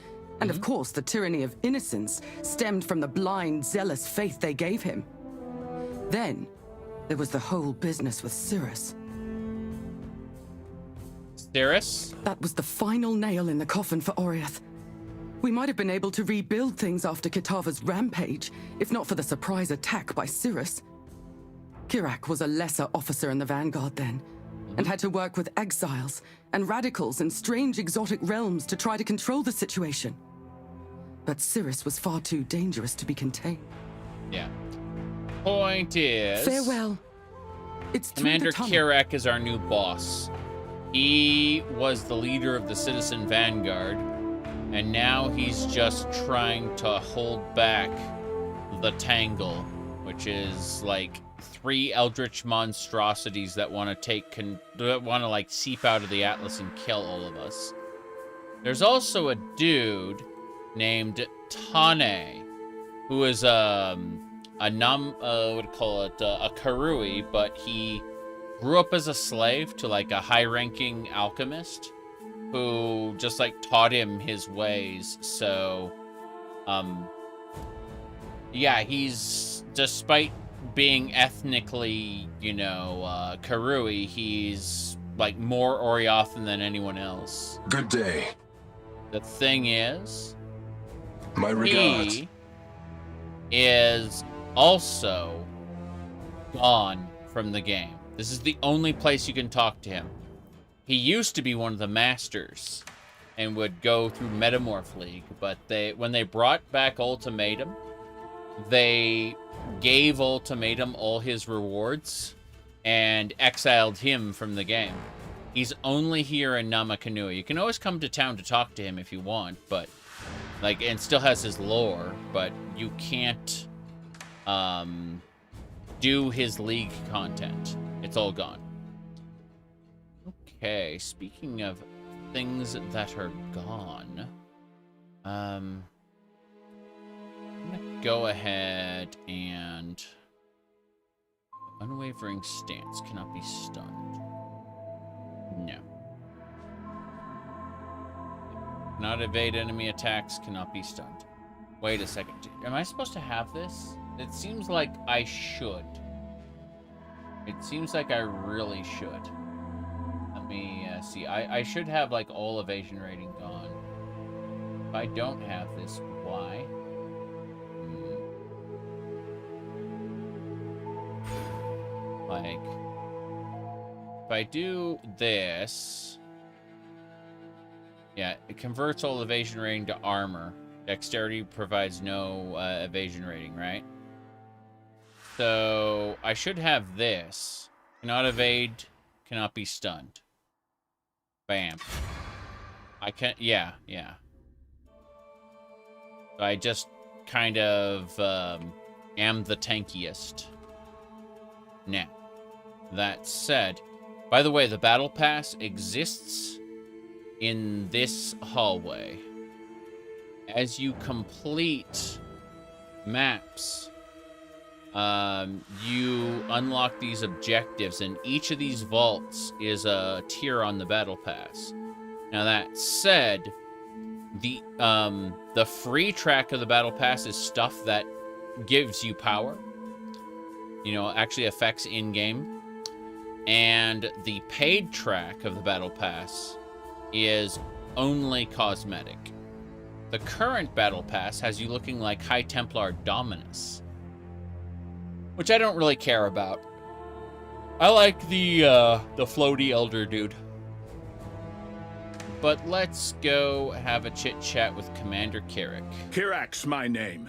And of course, the tyranny of innocence stemmed from the blind, zealous faith they gave him. Then, there was the whole business with Cirrus. Cirrus? That was the final nail in the coffin for Oriath. We might have been able to rebuild things after Kitava's rampage, if not for the surprise attack by Cirrus. Kirak was a lesser officer in the Vanguard then, and had to work with exiles and radicals in strange exotic realms to try to control the situation. But Cirrus was far too dangerous to be contained. Yeah. Point is... Farewell. It's Commander Kirak is our new boss. He was the leader of the Citizen Vanguard, and now he's just trying to hold back the Tangle, which is like 3 eldritch monstrosities that want to like seep out of the Atlas and kill all of us. There's also a dude named Tane, who is a Karui, but he grew up as a slave to like a high-ranking alchemist who just like taught him his ways. So, yeah, he's, despite being ethnically, Karui, he's like more Oriathan than anyone else. Good day. The thing is, my regards. He is also gone from the game. This is the only place you can talk to him. He used to be one of the masters and would go through Metamorph League, but when they brought back Ultimatum, they gave Ultimatum all his rewards and exiled him from the game. He's only here in Namakanui. You can always come to town to talk to him if you want, but and still has his lore, but you can't do his league content. It's all gone. Okay, speaking of things that are gone, I'm gonna go ahead and unwavering stance cannot be stunned. No. Cannot evade enemy attacks, cannot be stunned. Wait a second. Am I supposed to have this? It seems like I should. It seems like I really should. Let me see. I should have, like, all evasion rating gone. If I don't have this, why? Like, if I do this... Yeah, it converts all evasion rating to armor. Dexterity provides no evasion rating, right? So, I should have this. Cannot evade, cannot be stunned. Bam. I can't... Yeah. I just kind of am the tankiest. Now, that said... By the way, the Battle Pass exists in this hallway. As you complete maps, you unlock these objectives, and each of these vaults is a tier on the Battle Pass. Now that said, the free track of the Battle Pass is stuff that gives you power. You know, actually affects in-game. And the paid track of the Battle Pass is only cosmetic. The current Battle Pass has you looking like High Templar Dominus, which I don't really care about. I like the floaty elder dude. But let's go have a chit-chat with Commander Kirak. Kirak's my name.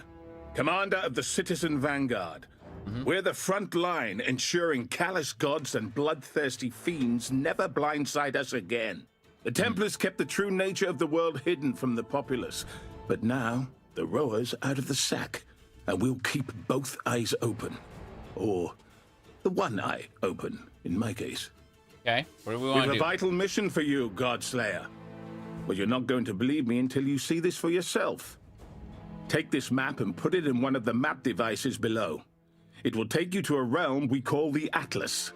Commander of the Citizen Vanguard. We're the front line, ensuring callous gods and bloodthirsty fiends never blindside us again. The Templars kept the true nature of the world hidden from the populace, but now the rower's out of the sack, and we'll keep both eyes open. Or the one eye open, in my case. Okay, what do we want to do? We have a vital mission for you, Godslayer. But you're not going to believe me until you see this for yourself. Take this map and put it in one of the map devices below. It will take you to a realm we call the Atlas.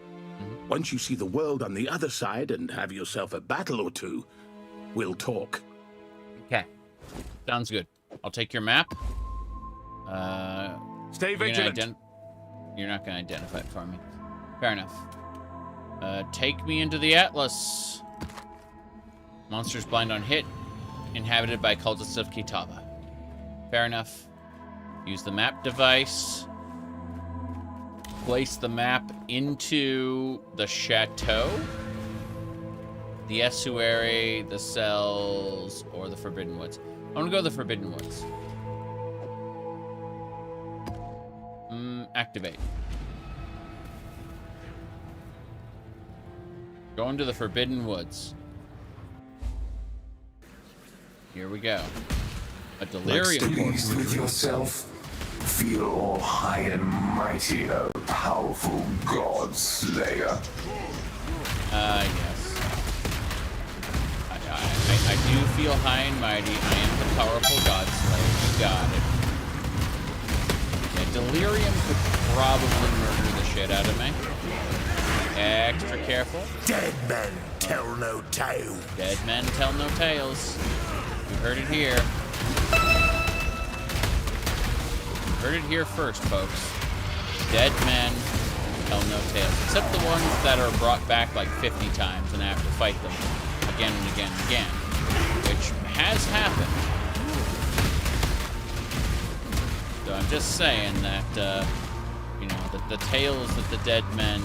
Once you see the world on the other side and have yourself a battle or two, we'll talk. Okay. Sounds good. I'll take your map. Stay vigilant. You're not going to identify it for me. Fair enough. Take me into the Atlas. Monsters blind on hit. Inhabited by cultists of Kitava. Fair enough. Use the map device. Place the map into the chateau, the estuary, the cells, or the Forbidden Woods. I'm gonna go to the Forbidden Woods. Activate. Going to the Forbidden Woods. Here we go. A delirium Pleased with yourself. Feel all high and mighty, O powerful God Slayer. Yes. I do feel high and mighty. I am the powerful God Slayer. You got it. Yeah, delirium could probably murder the shit out of me. Extra careful. Dead men tell no tale. Dead men tell no tales. You heard it here. Heard it here first, folks. Dead men tell no tales. Except the ones that are brought back like 50 times and I have to fight them again and again and again. Which has happened. So I'm just saying that, you know, the tales that the dead men...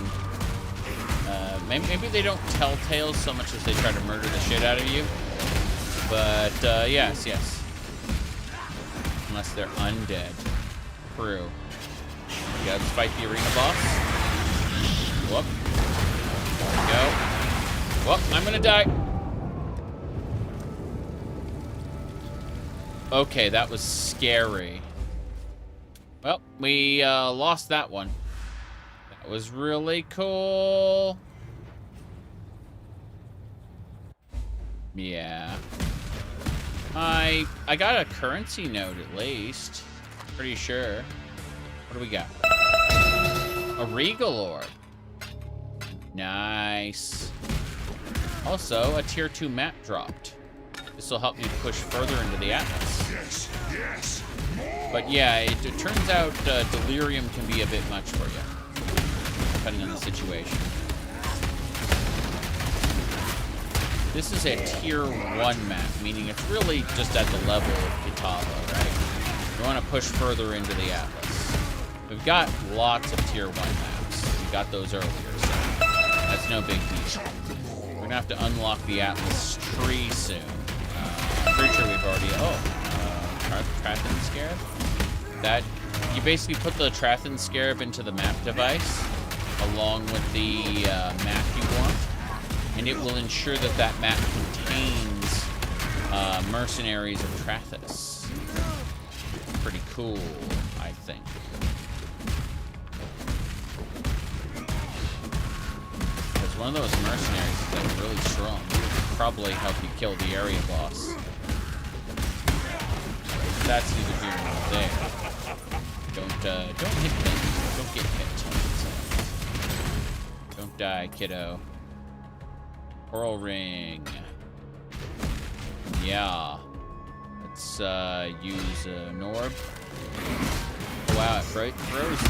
maybe they don't tell tales so much as they try to murder the shit out of you. But, yes. Unless they're undead. True. Okay, let's fight the arena boss. Whoop. There we go. Whoop, I'm gonna die. Okay, that was scary. Well, we lost that one. That was really cool. Yeah. I got a currency note at least. Pretty sure. What do we got? A Regal Orb. Nice. Also, a Tier 2 map dropped. This will help me push further into the Atlas. Yes. But yeah, it turns out delirium can be a bit much for you, depending on the situation. This is a tier 1 map, meaning it's really just at the level of Kitava, right? You want to push further into the Atlas. We've got lots of tier 1 maps. We got those earlier, so that's no big deal. We're going to have to unlock the Atlas tree soon. I'm pretty sure we've already... Trathan Scarab? That... You basically put the Trathan Scarab into the map device, along with the map you want, and it will ensure that that map contains mercenaries of Trathis. Pretty cool, I think. Because one of those mercenaries is like really strong. Probably help you kill the area boss. That's neither here nor there. Don't hit things. Don't get hit. Don't die, kiddo. Coral ring. Yeah. Let's use an orb. Oh, wow, it froze.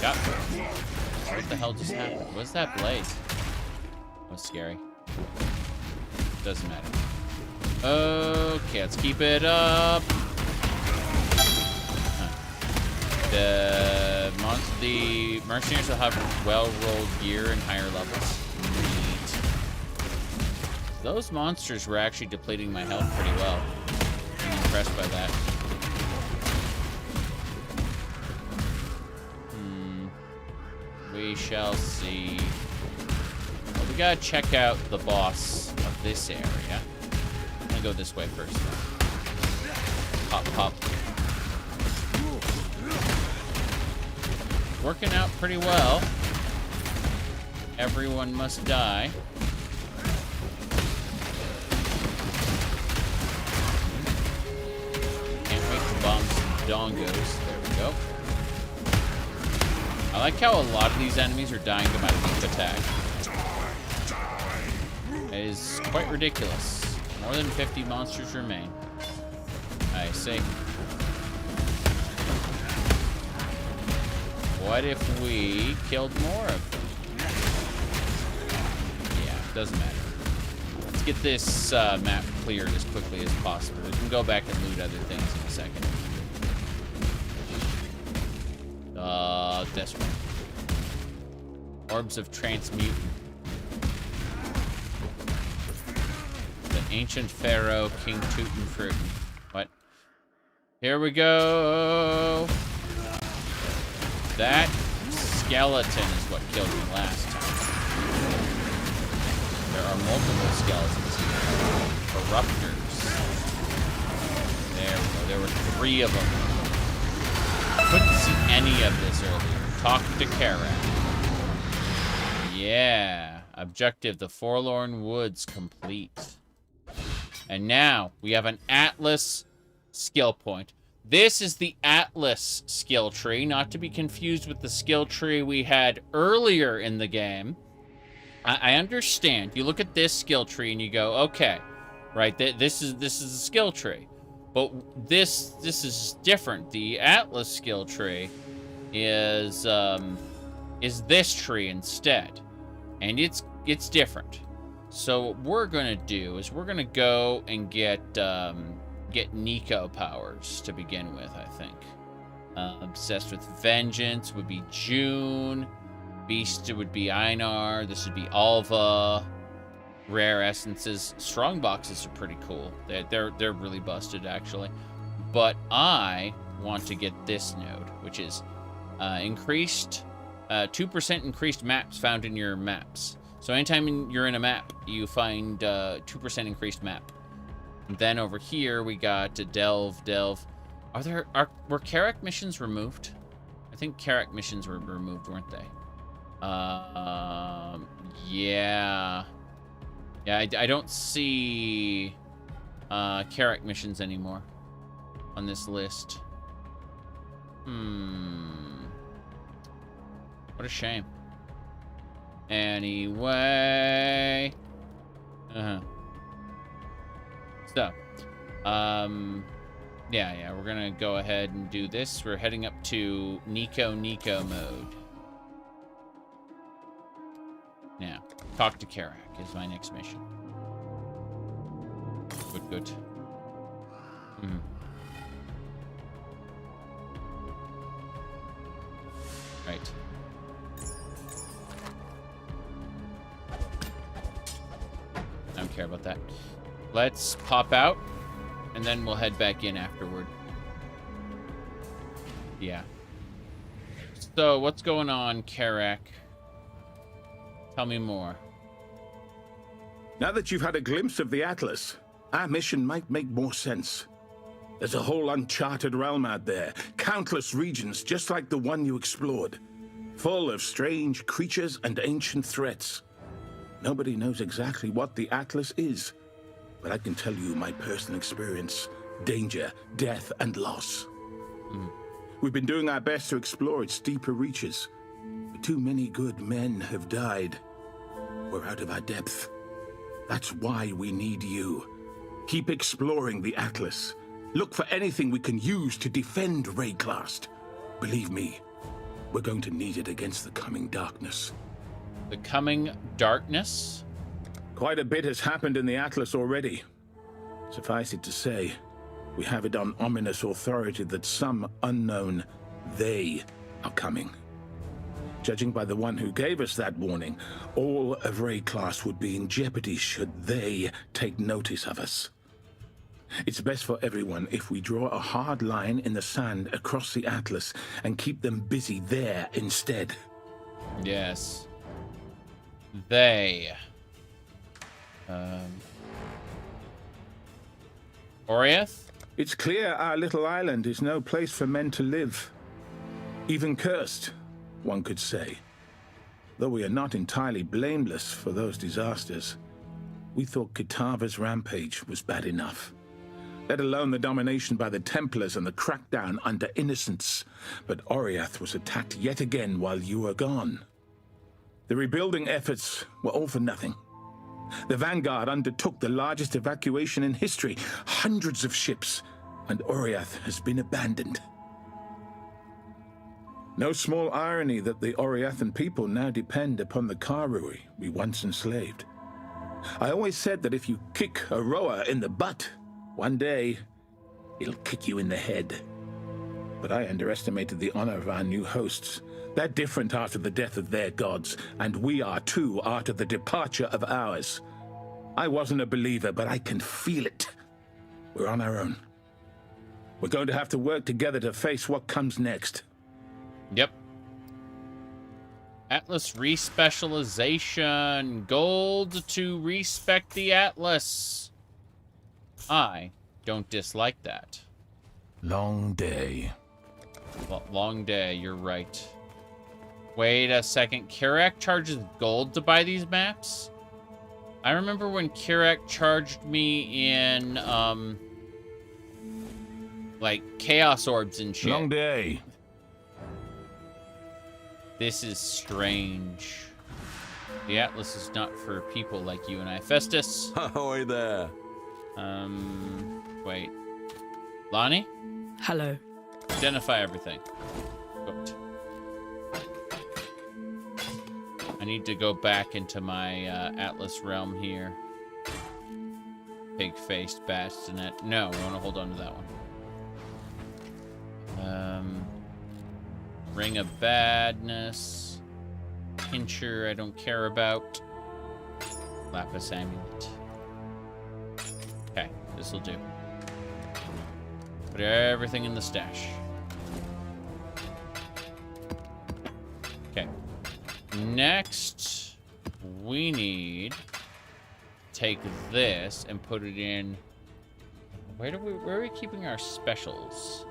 Got frozen. What the hell just happened? What's that blaze? That was scary. Doesn't matter. Okay, let's keep it up. The mercenaries will have well-rolled gear and higher levels. Neat. Those monsters were actually depleting my health pretty well. I'm impressed by that. We shall see. Well, we gotta check out the boss of this area. I'm gonna go this way first, though. Pop, pop. Working out pretty well. Everyone must die. Can't wait to bomb some dongos. There we go. I like how a lot of these enemies are dying to my leap attack. It is quite ridiculous. More than 50 monsters remain. I see. What if we killed more of them? Yeah, doesn't matter. Let's get this map cleared as quickly as possible. We can go back and loot other things in a second. This one. Orbs of Transmutant. The Ancient Pharaoh, King Tutankhamun. What? Here we go. That skeleton is what killed me last time. There are multiple skeletons here. Corruptors. There we go. There were 3 of them. Couldn't see any of this earlier. Talk to Karak. Yeah. Objective, the Forlorn Woods complete. And now we have an Atlas skill point. This is the Atlas skill tree, not to be confused with the skill tree we had earlier in the game. I understand. You look at this skill tree and you go, okay, right? This is a skill tree, but this is different. The Atlas skill tree is this tree instead, and it's different. So what we're gonna do is we're gonna go and get Nico powers to begin with, I think. Obsessed with Vengeance would be June. Beast would be Einar. This would be Alva. Rare Essences. Strong boxes are pretty cool. They're really busted, actually. But I want to get this node, which is increased 2% increased maps found in your maps. So anytime you're in a map, you find 2% increased map. And then over here we got to delve. Were Karak missions removed? I think Karak missions were removed, weren't they? Yeah. Yeah, I don't see Karak missions anymore on this list. What a shame. Anyway. So, Yeah, we're gonna go ahead and do this. We're heading up to Nico mode. Now, talk to Karak is my next mission. Good. Right. I don't care about that. Let's pop out, and then we'll head back in afterward. Yeah. So, what's going on, Karak? Tell me more. Now that you've had a glimpse of the Atlas, our mission might make more sense. There's a whole uncharted realm out there, countless regions just like the one you explored, full of strange creatures and ancient threats. Nobody knows exactly what the Atlas is, but I can tell you my personal experience: danger, death, and loss. We've been doing our best to explore its deeper reaches, but too many good men have died. We're out of our depth. That's why we need you. Keep exploring the Atlas. Look for anything we can use to defend Rayclast. Believe me, we're going to need it against the coming darkness. The coming darkness? Quite a bit has happened in the Atlas already. Suffice it to say, we have it on ominous authority that some unknown they are coming. Judging by the one who gave us that warning, all of Rayclast would be in jeopardy should they take notice of us. It's best for everyone if we draw a hard line in the sand across the Atlas and keep them busy there instead. Yes. They. Oriath? It's clear our little island is no place for men to live. Even cursed, one could say. Though we are not entirely blameless for those disasters, we thought Kitava's rampage was bad enough. Let alone the domination by the Templars and the crackdown under innocents. But Oriath was attacked yet again while you were gone. The rebuilding efforts were all for nothing. The Vanguard undertook the largest evacuation in history, hundreds of ships, and Oriath has been abandoned. No small irony that the Oriathan people now depend upon the Karui we once enslaved. I always said that if you kick a rower in the butt, one day it'll kick you in the head. But I underestimated the honor of our new hosts. They're different after the death of their gods, and we are too after the departure of ours. I wasn't a believer, but I can feel it. We're on our own. We're going to have to work together to face what comes next. Yep. Atlas respecialization. Gold to respec the Atlas. I don't dislike that. Long day. Long day, you're right. Wait a second. Karak charges gold to buy these maps? I remember when Karak charged me in, like, Chaos Orbs and shit. Long day. This is strange. The Atlas is not for people like you and I. Festus? Ahoy there. Wait. Lonnie? Hello. Identify everything. Booked. I need to go back into my Atlas realm here. Pig-faced bassinet. No, I want to hold on to that one. Ring of Badness. Pincher, I don't care about. Lapis Amulet. Okay, this'll do. Put everything in the stash. Okay. Next, we need to take this and put it in. Where are we keeping our specials?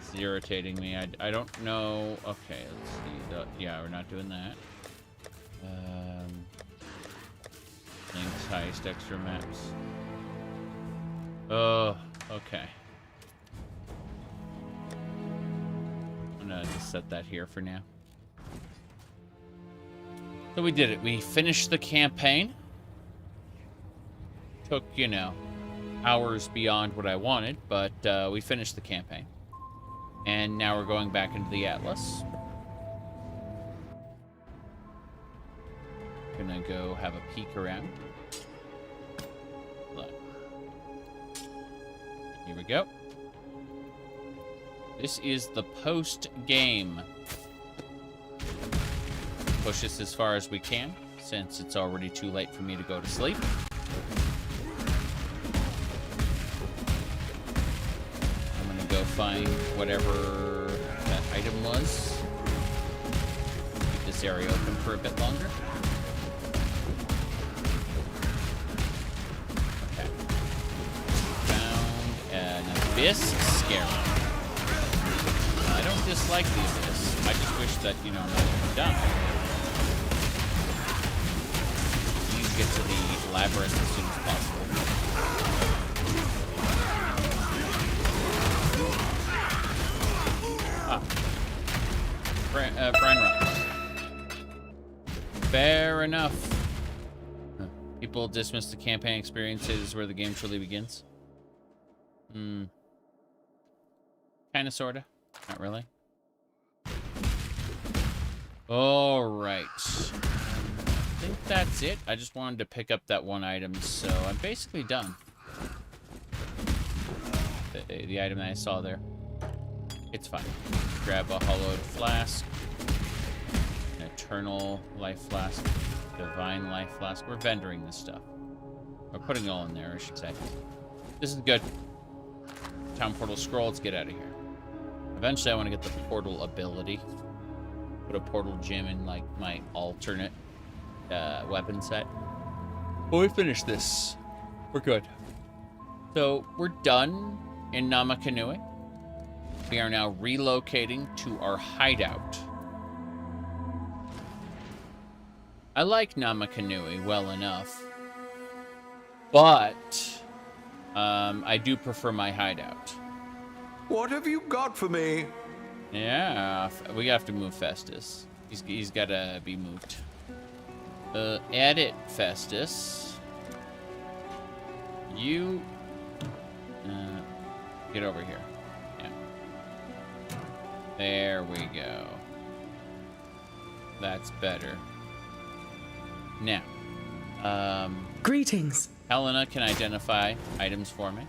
It's irritating me. I don't know. Okay, let's see. Yeah, we're not doing that. Link's heist, extra maps. Oh, okay. I'm gonna just set that here for now. So we did it. We finished the campaign. Took, you know, hours beyond what I wanted, but we finished the campaign. And now we're going back into the Atlas. Gonna go have a peek around. Look. Here we go. This is the post-game. Push this as far as we can, since it's already too late for me to go to sleep. I'm gonna go find whatever that item was. Keep this area open for a bit longer. Okay. Found an abyss scarab. I don't dislike the abyss. I just wish that, you know, I'm not even done. Please get to the labyrinth as soon as possible. Brian Rock. Fair enough. People dismiss the campaign experiences where the game truly begins. Kinda, sorta. Not really. All right. I think that's it. I just wanted to pick up that one item, so I'm basically done. The item that I saw there. It's fine. Grab a hollowed flask. An eternal life flask. Divine life flask. We're vendoring this stuff. We're putting it all in there, I should say. This is good. Town portal scroll. Let's get out of here. Eventually, I want to get the portal ability. Put a portal gem in, like, my alternate weapon set. Well, we finished this. We're good. So, we're done in Namakanui. We are now relocating to our hideout. I like Namakanui well enough. But, I do prefer my hideout. What have you got for me? Yeah, we have to move Festus. He's got to be moved. Edit Festus. You get over here. Yeah. There we go. That's better. Now, greetings. Helena can identify items for me.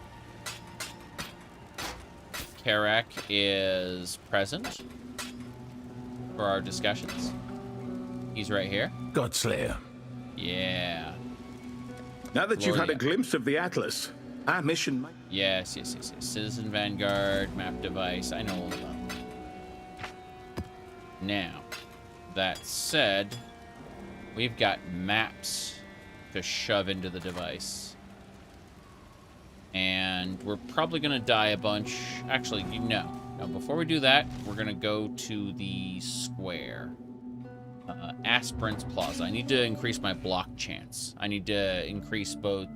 Karak is present for our discussions. He's right here. Godslayer. Yeah. Now that you've had a glimpse of the Atlas, our mission might... Yes. Citizen Vanguard, map device. I know all of them. Now, that said, we've got maps to shove into the device. And we're probably going to die a bunch. Actually, no. Before we do that, we're going to go to the square. Aspirant's Plaza. I need to increase my block chance. I need to increase both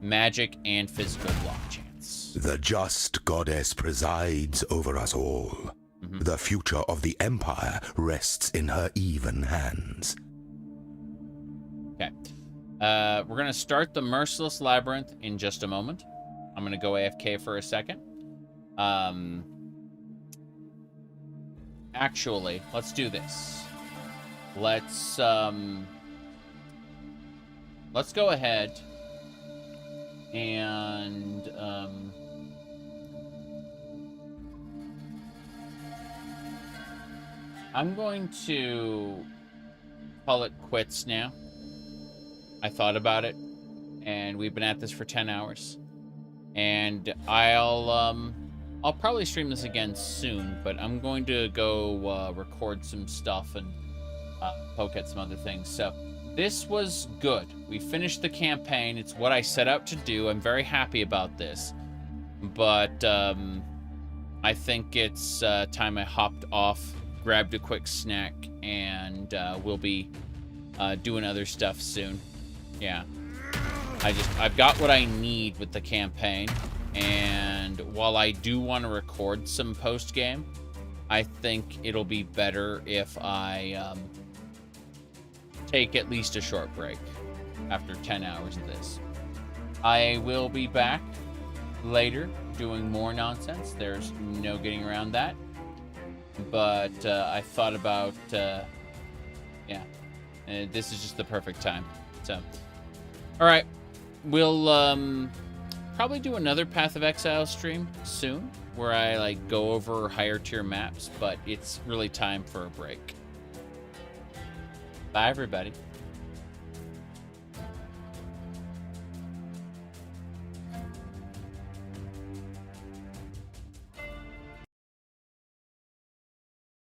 magic and physical block chance. The just goddess presides over us all. The future of the Empire rests in her even hands. Okay. We're going to start the Merciless Labyrinth in just a moment. I'm going to go AFK for a second. Actually, let's do this. Let's go ahead and I'm going to call it quits now. I thought about it, and we've been at this for 10 hours. And I'll probably stream this again soon, but I'm going to go record some stuff and poke at some other things. So this was good. We finished the campaign. It's what I set out to do. I'm very happy about this. But I think it's time I hopped off, grabbed a quick snack, and we'll be doing other stuff soon. Yeah. I've got what I need with the campaign, and while I do want to record some post-game, I think it'll be better if I take at least a short break after 10 hours of this. I will be back later doing more nonsense. There's no getting around that. But I thought about, yeah, this is just the perfect time. So, all right, we'll probably do another Path of Exile stream soon, where I like go over higher tier maps. But it's really time for a break. Bye, everybody.